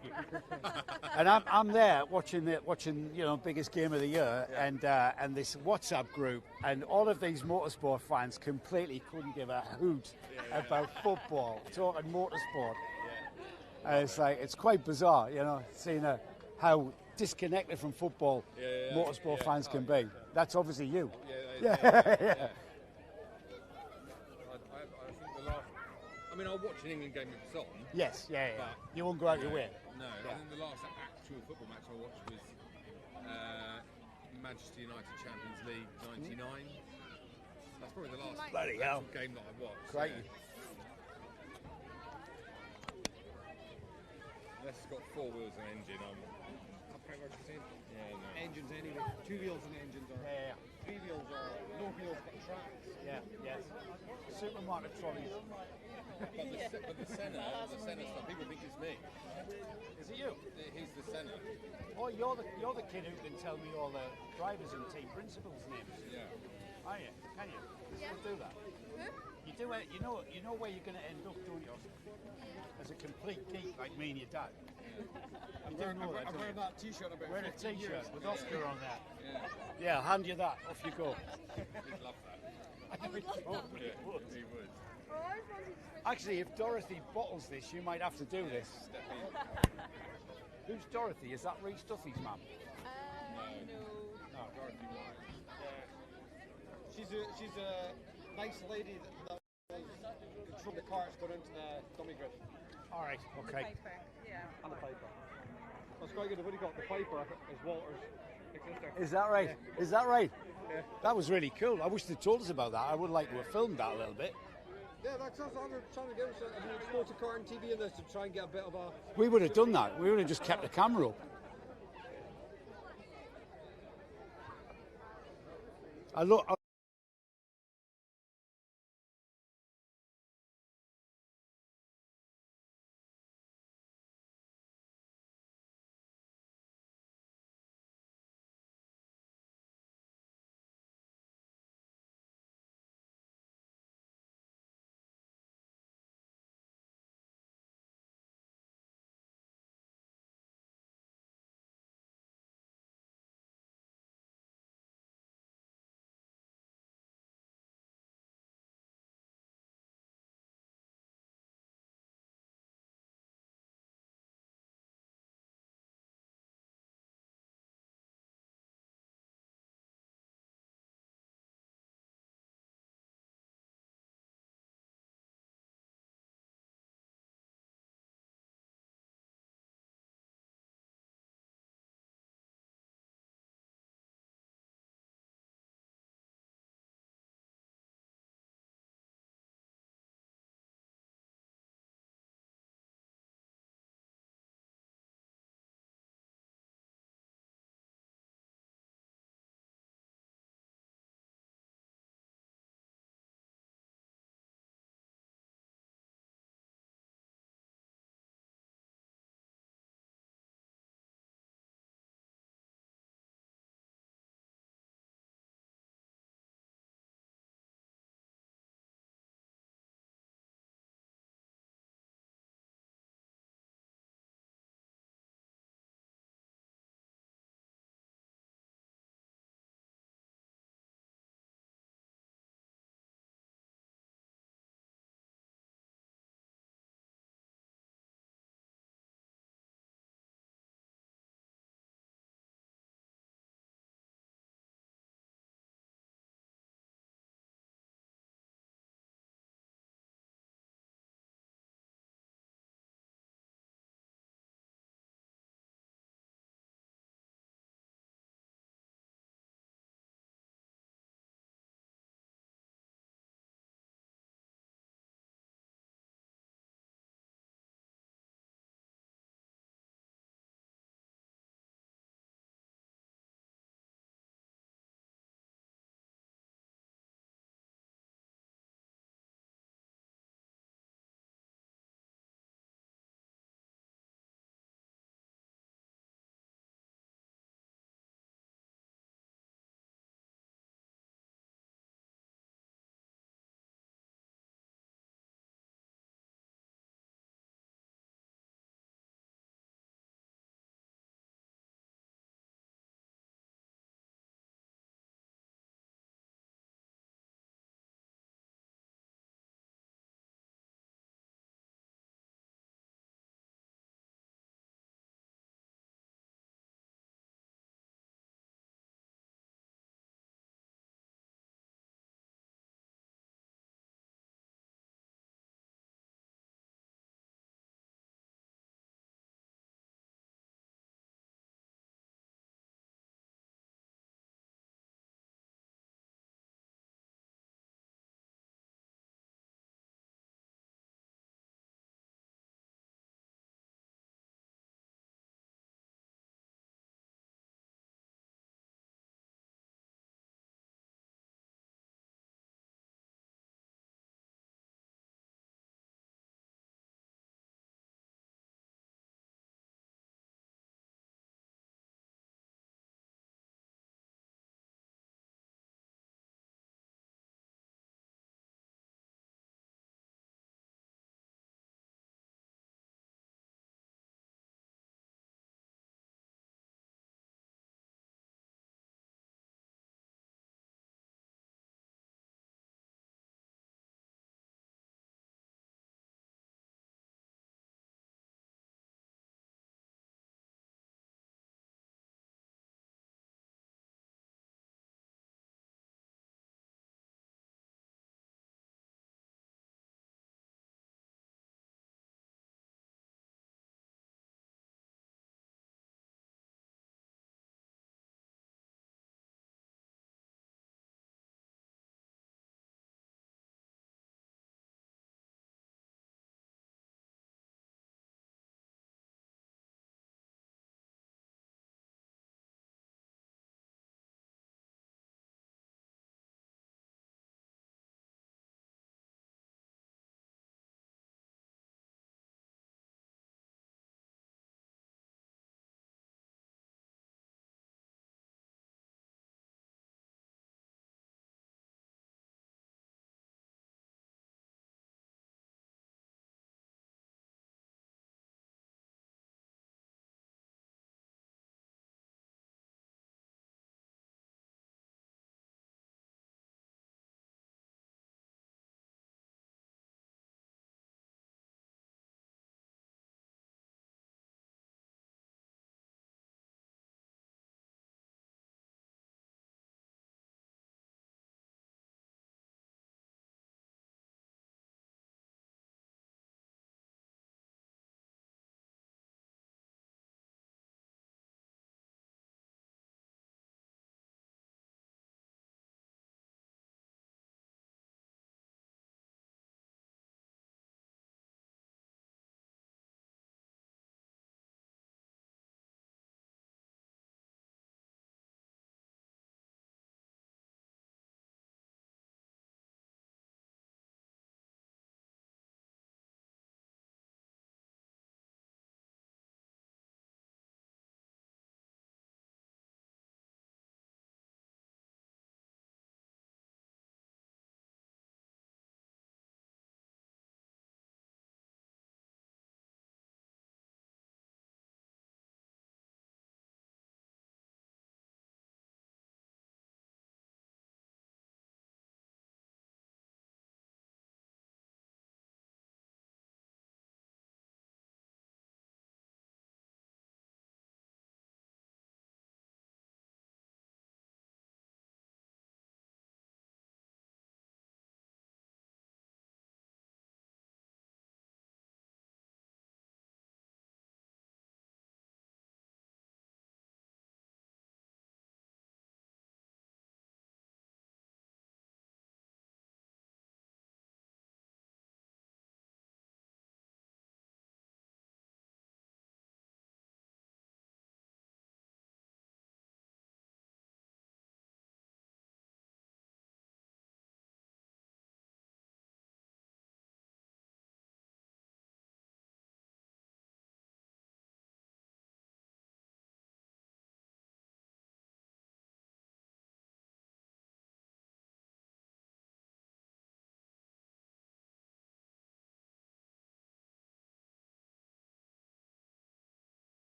Speaker 4: And I'm there watching biggest game of the year, and this WhatsApp group, and all of these motorsport fans completely couldn't give a hoot about football, talking motorsport. And it's like, it's quite bizarre, seeing how disconnected from football motorsport fans can be. That's obviously you.
Speaker 11: Yeah. I think the last. I mean, I'll watch an England game if it's on.
Speaker 4: Yes, yeah.
Speaker 11: But
Speaker 4: You won't go out your way.
Speaker 11: No, I think the last actual football match I watched was Manchester United Champions League '99. That's probably the last
Speaker 4: Bloody
Speaker 11: actual
Speaker 4: hell.
Speaker 11: game that I watched.
Speaker 4: Great.
Speaker 11: Unless it's got 4 wheels and engine, I'm pretty much in. Yeah, no.
Speaker 12: Engines anyway. 2 wheels and engines are.
Speaker 4: Yeah.
Speaker 12: 3 wheels are no wheels but tracks.
Speaker 4: Yeah, yes. Supermarket trolleys.
Speaker 11: But the Senna stuff, people think it's me.
Speaker 4: Is it you?
Speaker 11: He's the Senna.
Speaker 4: Oh, you're the kid who can tell me all the drivers and team principals' names.
Speaker 11: Yeah.
Speaker 4: Are you? Can you? You still do that? You do it. You know where you're going to end up, don't you? As a complete geek like me and your dad.
Speaker 12: I'm wearing that T-shirt about
Speaker 4: Wearing a
Speaker 12: 15
Speaker 4: T-shirt
Speaker 12: years.
Speaker 4: with Oscar on there.
Speaker 11: Yeah.
Speaker 4: Yeah, I'll hand you that. Off you go.
Speaker 11: He'd love that.
Speaker 4: He would.
Speaker 11: He would.
Speaker 4: Actually, if Dorothy bottles this, you might have to do this.
Speaker 11: Step in.
Speaker 4: Who's Dorothy? Is that Reece Duffy's mum?
Speaker 11: No, Dorothy White.
Speaker 12: She's a nice lady that will control the carts going into the dummy grid.
Speaker 4: All right. Okay.
Speaker 12: And the Piper. That's quite good. I've already got the Piper as Walter's big sister.
Speaker 4: Is that right?
Speaker 12: Yeah.
Speaker 4: Is that right?
Speaker 12: Yeah.
Speaker 4: That was really cool. I wish they'd told us about that. I would like to have filmed that a little bit.
Speaker 12: Yeah, that's what we're trying to do. So, I mean, explore to Karting TV and this to try and get a bit of a...
Speaker 4: We would have done that. We would have just kept the camera up. I look.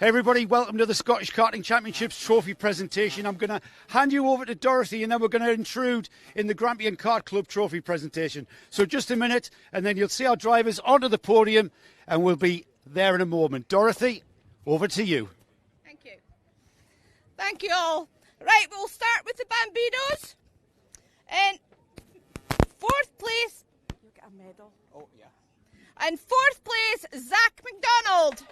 Speaker 4: Hey everybody, welcome to the Scottish Karting Championships trophy presentation. I'm going to hand you over to Dorothy and then we're going to intrude in the Grampian Kart Club trophy presentation. So just a minute and then you'll see our drivers onto the podium and we'll be there in a moment. Dorothy, over to you.
Speaker 13: Thank you. Thank you all. Right, we'll start with the Bambinos. And fourth place, you get a medal.
Speaker 12: Oh, yeah.
Speaker 13: And fourth place, Zach McDonald.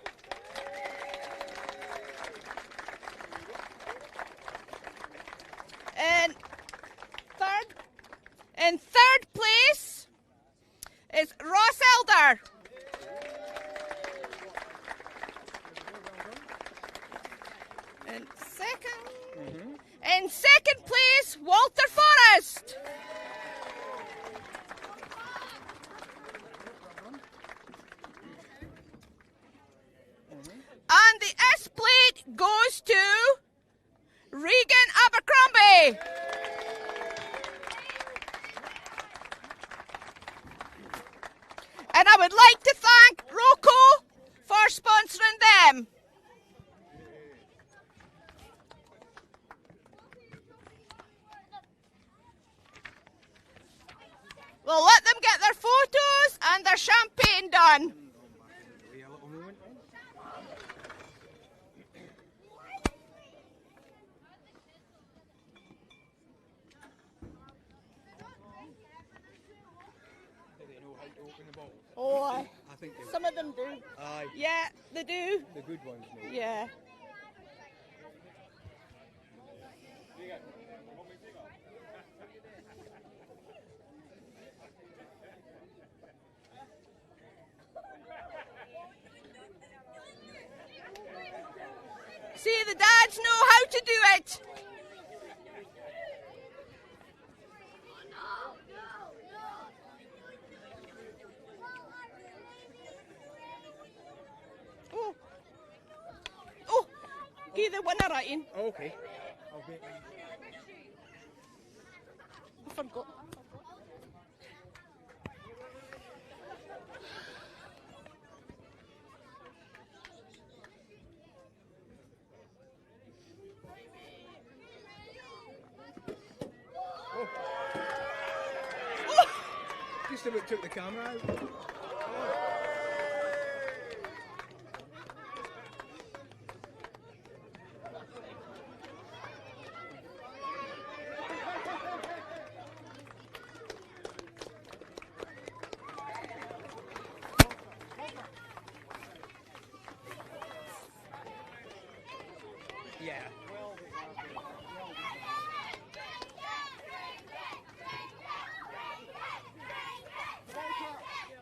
Speaker 13: And third place is Ross Elder. And second place, Walter Forrest. And the S plate goes to Regan Abercrombie. And I would like to thank Roco for sponsoring them. We'll let them get their photos and their champagne done. Oh,
Speaker 12: I think
Speaker 13: some of them do.
Speaker 12: Aye.
Speaker 13: Yeah, they do.
Speaker 12: The good ones, no.
Speaker 13: Yeah. See, the dads know how to do it. Oh, give the winner right in.
Speaker 12: Oh, okay. I'll get mine.
Speaker 13: I forgot.
Speaker 12: Just about took the camera out. Yeah.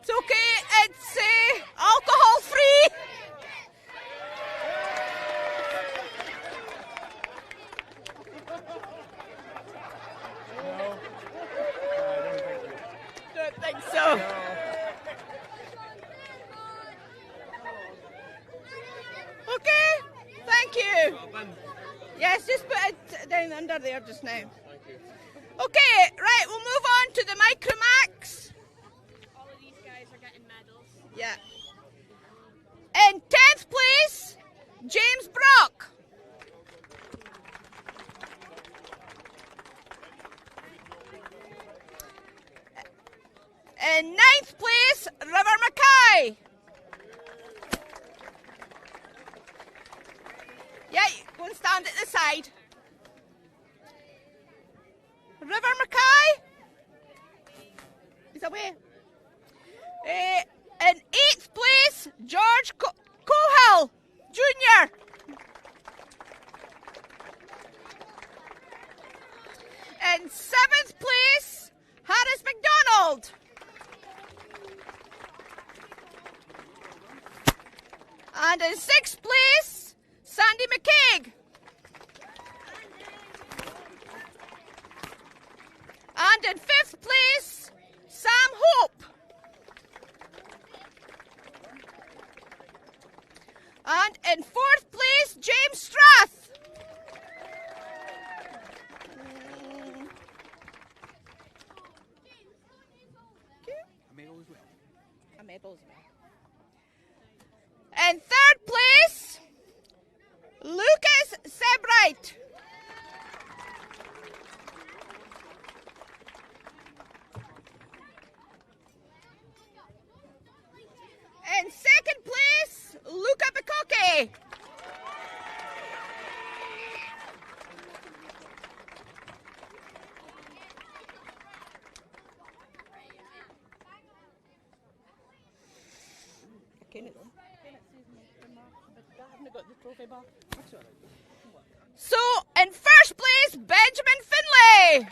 Speaker 13: It's okay, it's alcohol free. Don't think so. Okay, thank you. Yes, just put it down under there just now.
Speaker 12: Thank you.
Speaker 13: Okay, right, we'll move on to the Micromax.
Speaker 7: All of these guys are getting medals.
Speaker 13: Yeah. In 10th place, James Brock. In 9th place, River Mackay. Yeah, go and stand at the side. River Mackay. He's away. In 8th place, George Cohill Jr. In 7th place, Harris McDonald. And in 6th place, Sandy McCaig. And in 5th place, Sam Hope. And in 4th place, James Strath.
Speaker 12: A medal as well.
Speaker 13: A medal as well. In 3rd place, side. In second place, Luca Bicocchi. So, in first place, Benjamin Finlay.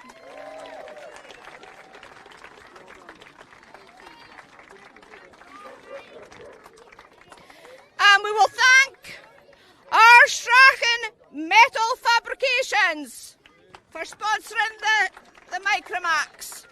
Speaker 13: And we will thank our Strachen Metal Fabrications for sponsoring the Micromax.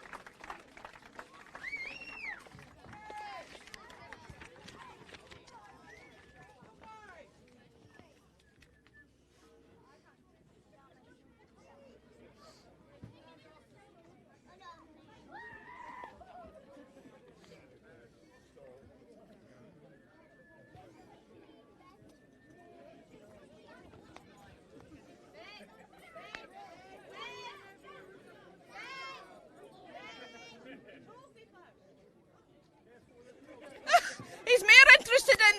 Speaker 13: He's more interested in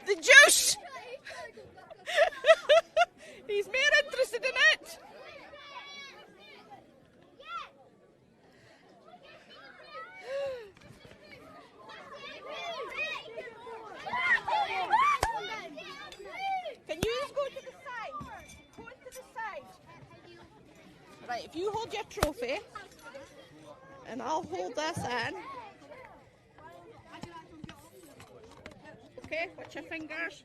Speaker 13: the juice. He's more interested in it. Can you just go to the side? Go to the side. Right, if you hold your trophy, and I'll hold this in. Okay, watch your fingers.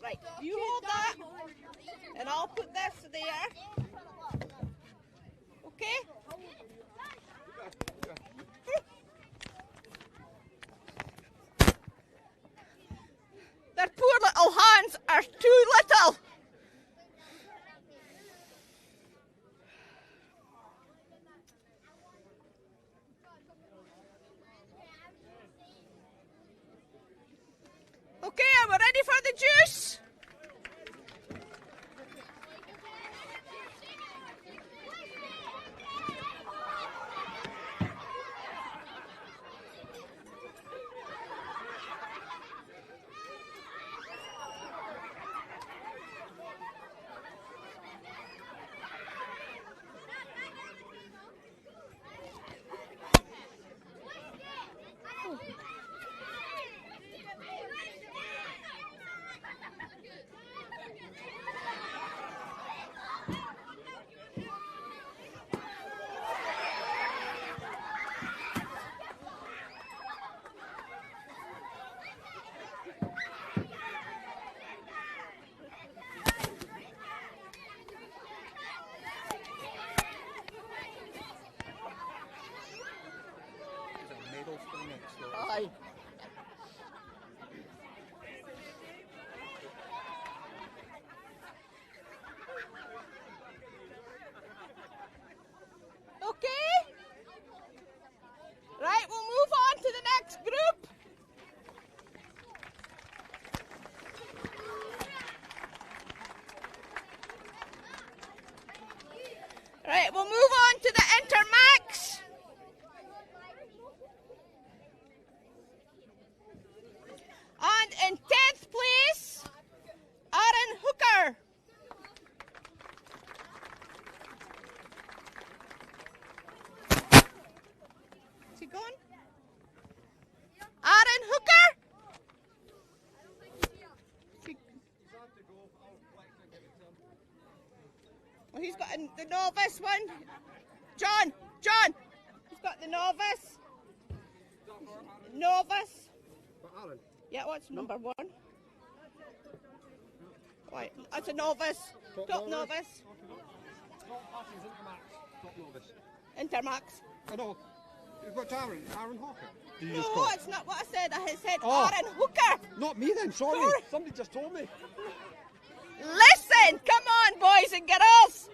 Speaker 13: Right, you hold that, and I'll put this there. Okay? Their poor little hands are too little. Okay, are we ready for the juice? Aye. Okay. Right, we'll move on to the next group. Right, we'll move on to the Intermax. And in 10th place, Aaron Hooker. Is he gone? Aaron Hooker? Well, he's got the novice one. John! He's got the novice. Novice.
Speaker 12: Alan.
Speaker 13: Yeah, what's number one? Right, that's a novice. Top novice.
Speaker 12: Top novice.
Speaker 13: Intermax.
Speaker 12: I know. You've got Aaron Hawker.
Speaker 13: No, it's not what I said. I said
Speaker 12: Oh.
Speaker 13: Aaron Hooker.
Speaker 12: Not me then, sorry.
Speaker 13: Sorry.
Speaker 12: Somebody just told me.
Speaker 13: Listen, come on, boys and girls.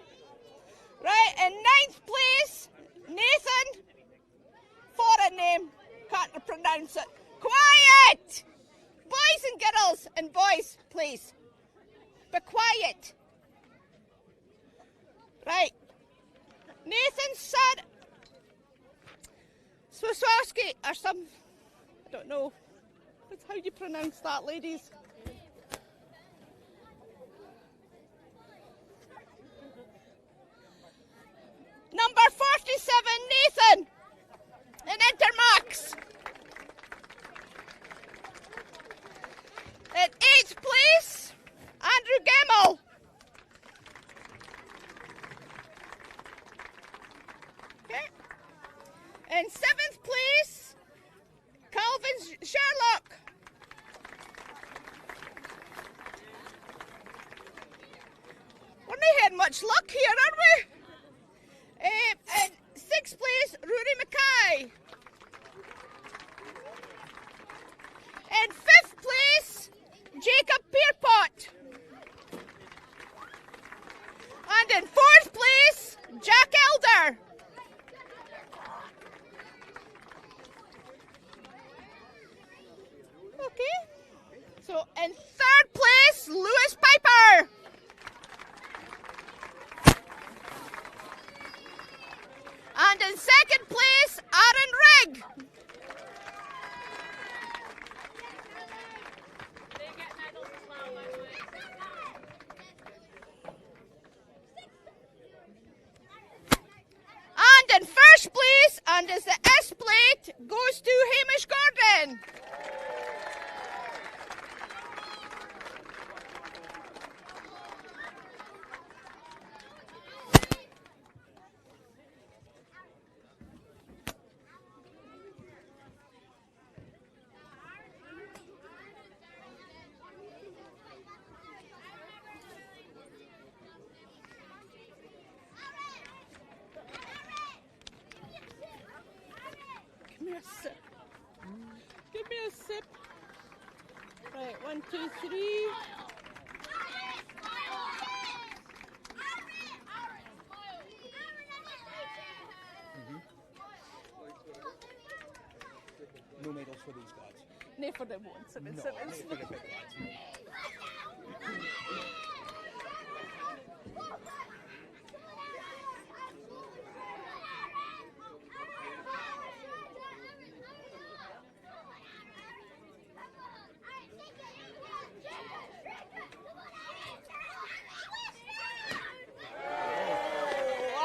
Speaker 13: Right, in 9th place, Nathan. Foreign name, can't pronounce it. Quiet! Boys and girls, And boys, please, be quiet. Right. Nathan Swasowski, or some, I don't know. That's how you pronounce that, ladies. Number 47, Nathan, in Intermax. In 8th place, Andrew Gemmell. Okay. In 7th place, Calvin Sherlock. We're not having much luck here, are we? In 6th place, Rory Mackay. In 5th place, Jacob Pierpont. And in 4th place, Jack Elder. Okay. So in 3rd place, Lewis Piper. And in 2nd place, Aaron Rigg. And in 1st place, and as the S plate goes to Hamish Gordon. Give me a sip. Give me a sip. Right, 1, 2, 3.
Speaker 12: No medals for these guys.
Speaker 13: No for them one, 7,
Speaker 12: No,
Speaker 13: 7.
Speaker 12: no for the big lads.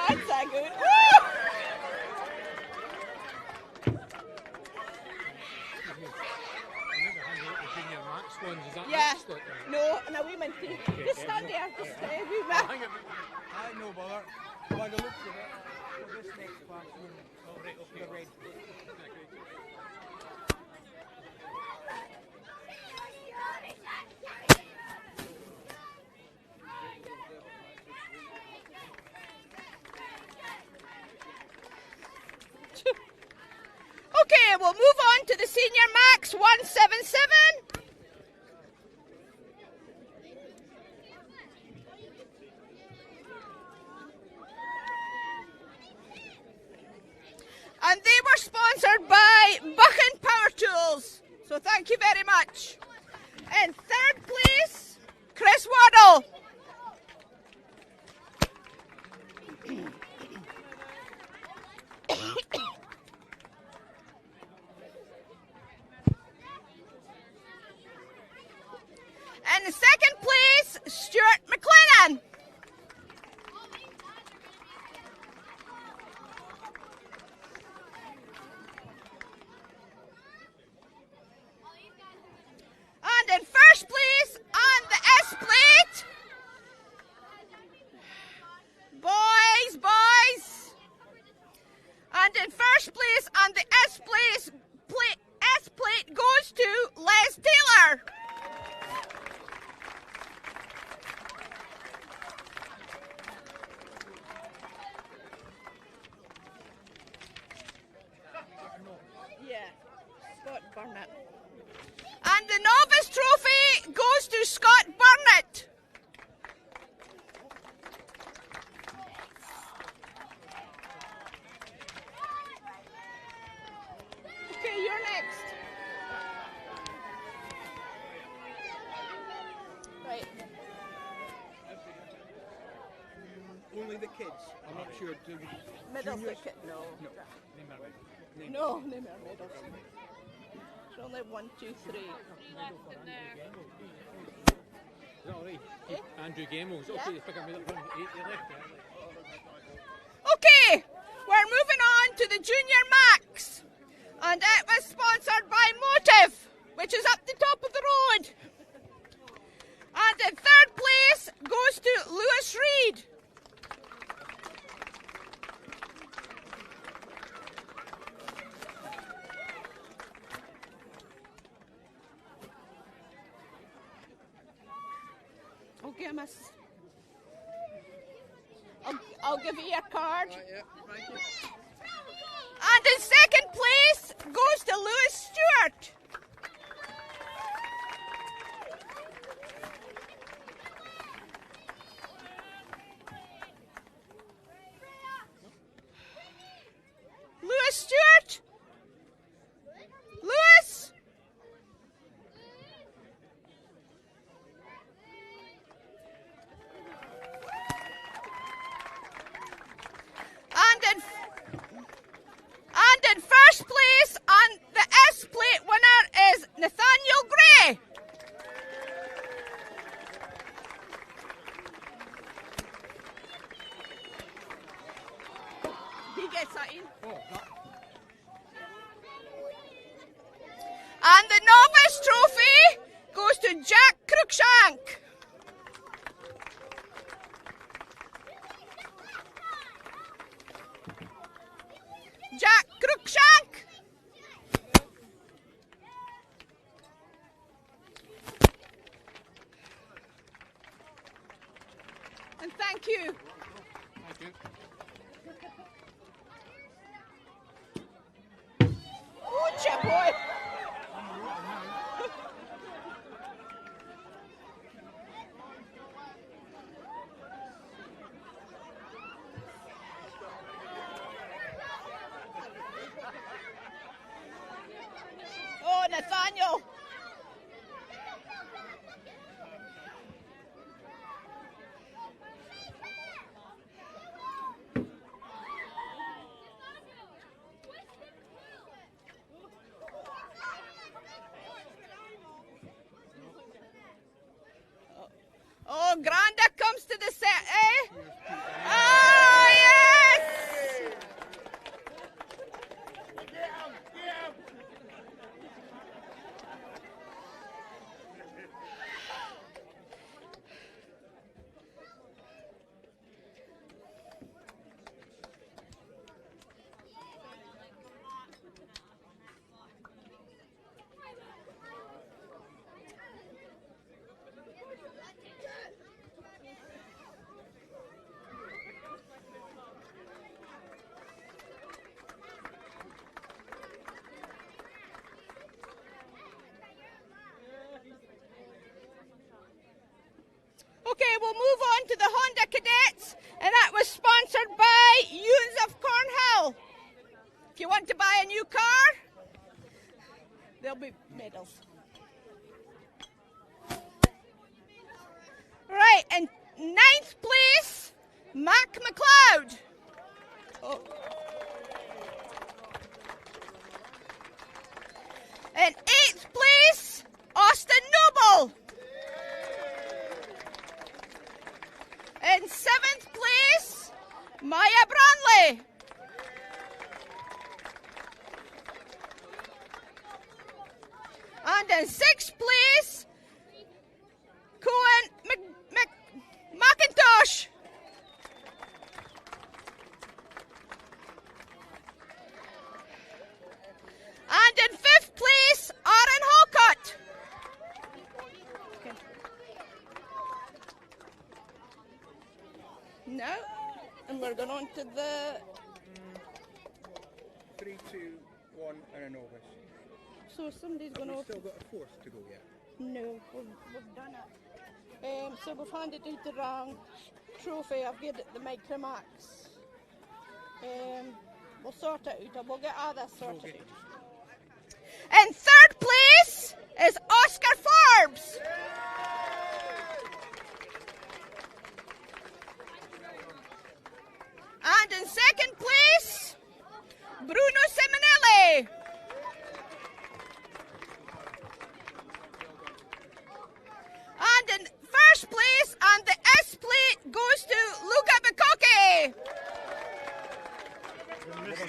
Speaker 13: That's a good. Yeah. No, no, we meant to. Just stand there. Just we met.
Speaker 12: I no bother. By the looks of it, for this next class, you're red.
Speaker 13: Okay, we'll move on to the Senior Max 177. And they were sponsored by Buchan Power Tools. So thank you very much. In 3rd place, Chris Waddle. In 2nd place, Stuart McLennan. And in 1st place, on the S plate,
Speaker 12: of the kids? I'm not sure.
Speaker 13: Medals
Speaker 12: Juniors?
Speaker 13: ticket? No.
Speaker 12: No.
Speaker 13: No, no more medals. There's only 1, 2, 3.
Speaker 11: Andrew Gamos. Okay, you pick up 8 left.
Speaker 13: Okay, we're moving on to the Junior Max. And it was sponsored by Motive, which is up the top of the road. And in third place goes to Lewis Reed. Okay, miss. I'll give you your card.
Speaker 12: Yeah, thank you.
Speaker 13: And in second place goes to Lewis Stewart. Lewis Stewart. Lewis. And in first place on the S plate winner is Nathaniel Gray. He gets that in. And the novice trophy goes to Jack Cruikshank. Jack Cruikshank. And thank you.
Speaker 12: Thank you.
Speaker 13: Good job, boy. Oh, Nathaniel. Oh, Granda comes to the set, eh? Oh, yes! Okay, we'll move on to the Honda Cadets, and that was sponsored by Youths of Cornhill. If you want to buy a new car, there'll be medals. Right, and 9th place, Mac McLeod. Oh. In 8th place, Austin Noble. In 7th place, Maya Branley. And in 6th place, Cohen McIntosh. And in 5th place, Aaron Halcott. No, and we're going on to the
Speaker 12: 3, 2, 1, and a novice.
Speaker 13: So somebody's going
Speaker 12: We've
Speaker 13: to.
Speaker 12: still got a fourth to go yet.
Speaker 13: No, we've done it. So we've handed out the wrong trophy. I've given it the Micromax. We'll sort it out. We'll get all this sorted out. In 3rd place is Oscar Forbes.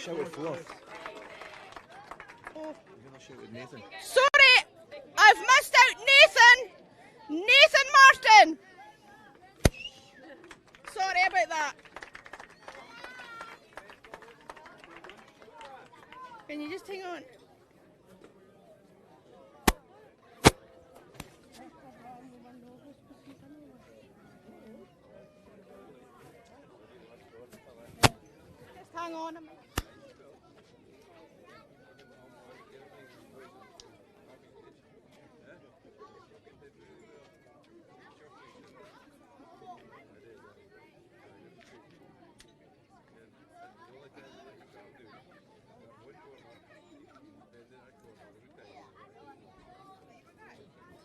Speaker 14: shouted fourth.
Speaker 13: Oh.
Speaker 14: You never shouted Nathan.
Speaker 13: Sorry, I've missed out Nathan. Nathan Martin. Sorry about that. Can you just hang on? Just hang on a minute.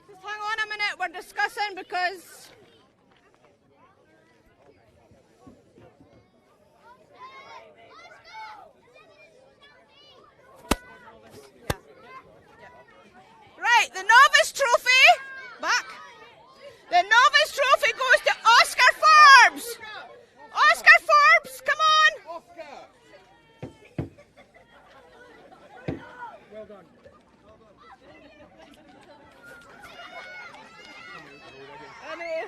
Speaker 13: Just hang on a minute, we're discussing because right, the novice trophy back. The novice trophy goes to Oscar Forbes. Oscar Forbes, come on.
Speaker 12: Well done.
Speaker 13: I know.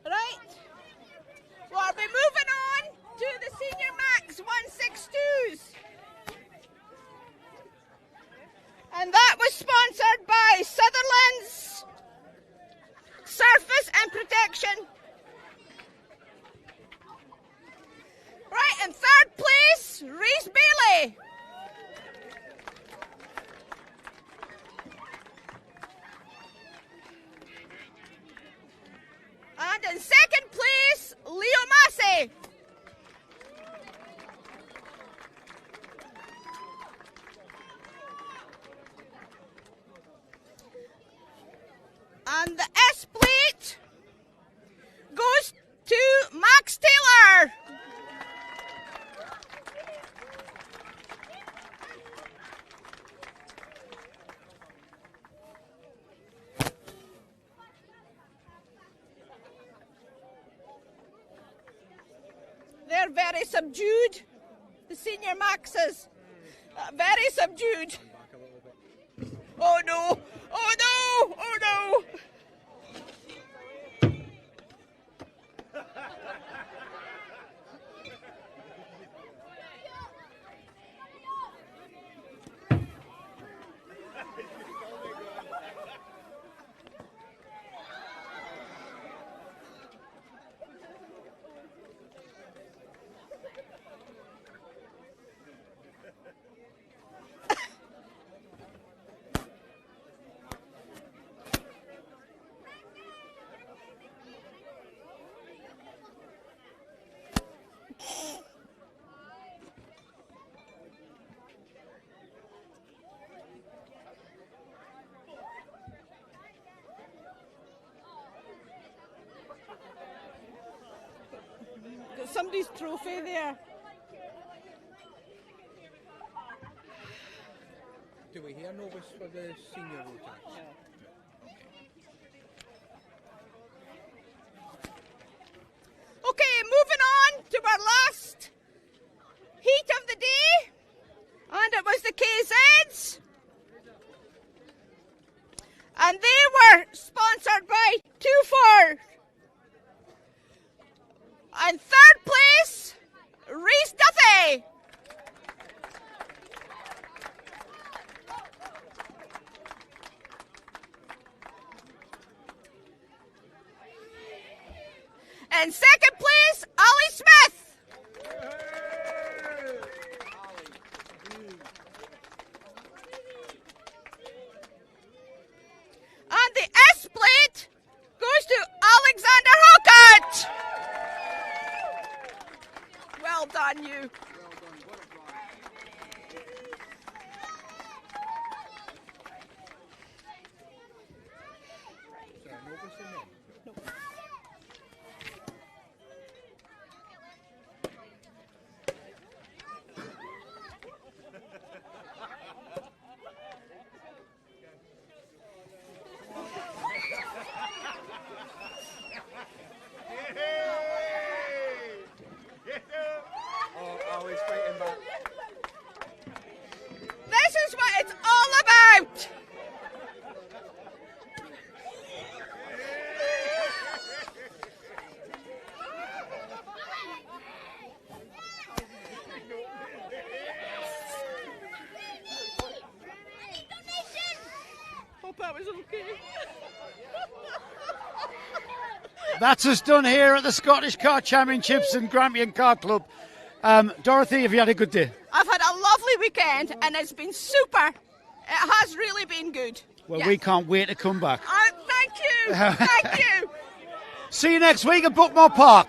Speaker 13: Right. Well, we're moving on to the Senior Max 162s. And that was sponsored by Sutherland's Surface and Protection. Right, in third place, Reese Bailey. And in second place, Leo Massey. And the S plate goes to Max Taylor. They're very subdued, the Senior Maxes. Very subdued. Oh no! Oh no! Oh no! Got somebody's trophy there.
Speaker 12: Do we hear novice for the senior road tax?
Speaker 13: Okay, moving on to our last heat of the day, and it was the KZs, and they were sponsored by In second place, Ali Smith. And the S plate goes to Alexander Hawkett. Well done, you.
Speaker 12: Ali's fighting back.
Speaker 13: This is what it's all about. Hope that was okay.
Speaker 4: That's us done here at the Scottish Kart Championships and Grampian Kart Club. Dorothy, have you had a good day?
Speaker 13: I've had a lovely weekend and it's been super. It has really been good.
Speaker 4: Well,
Speaker 13: Yes.
Speaker 4: we can't wait to come back.
Speaker 13: Thank you. Thank you.
Speaker 4: See you next week at Bookmore Park.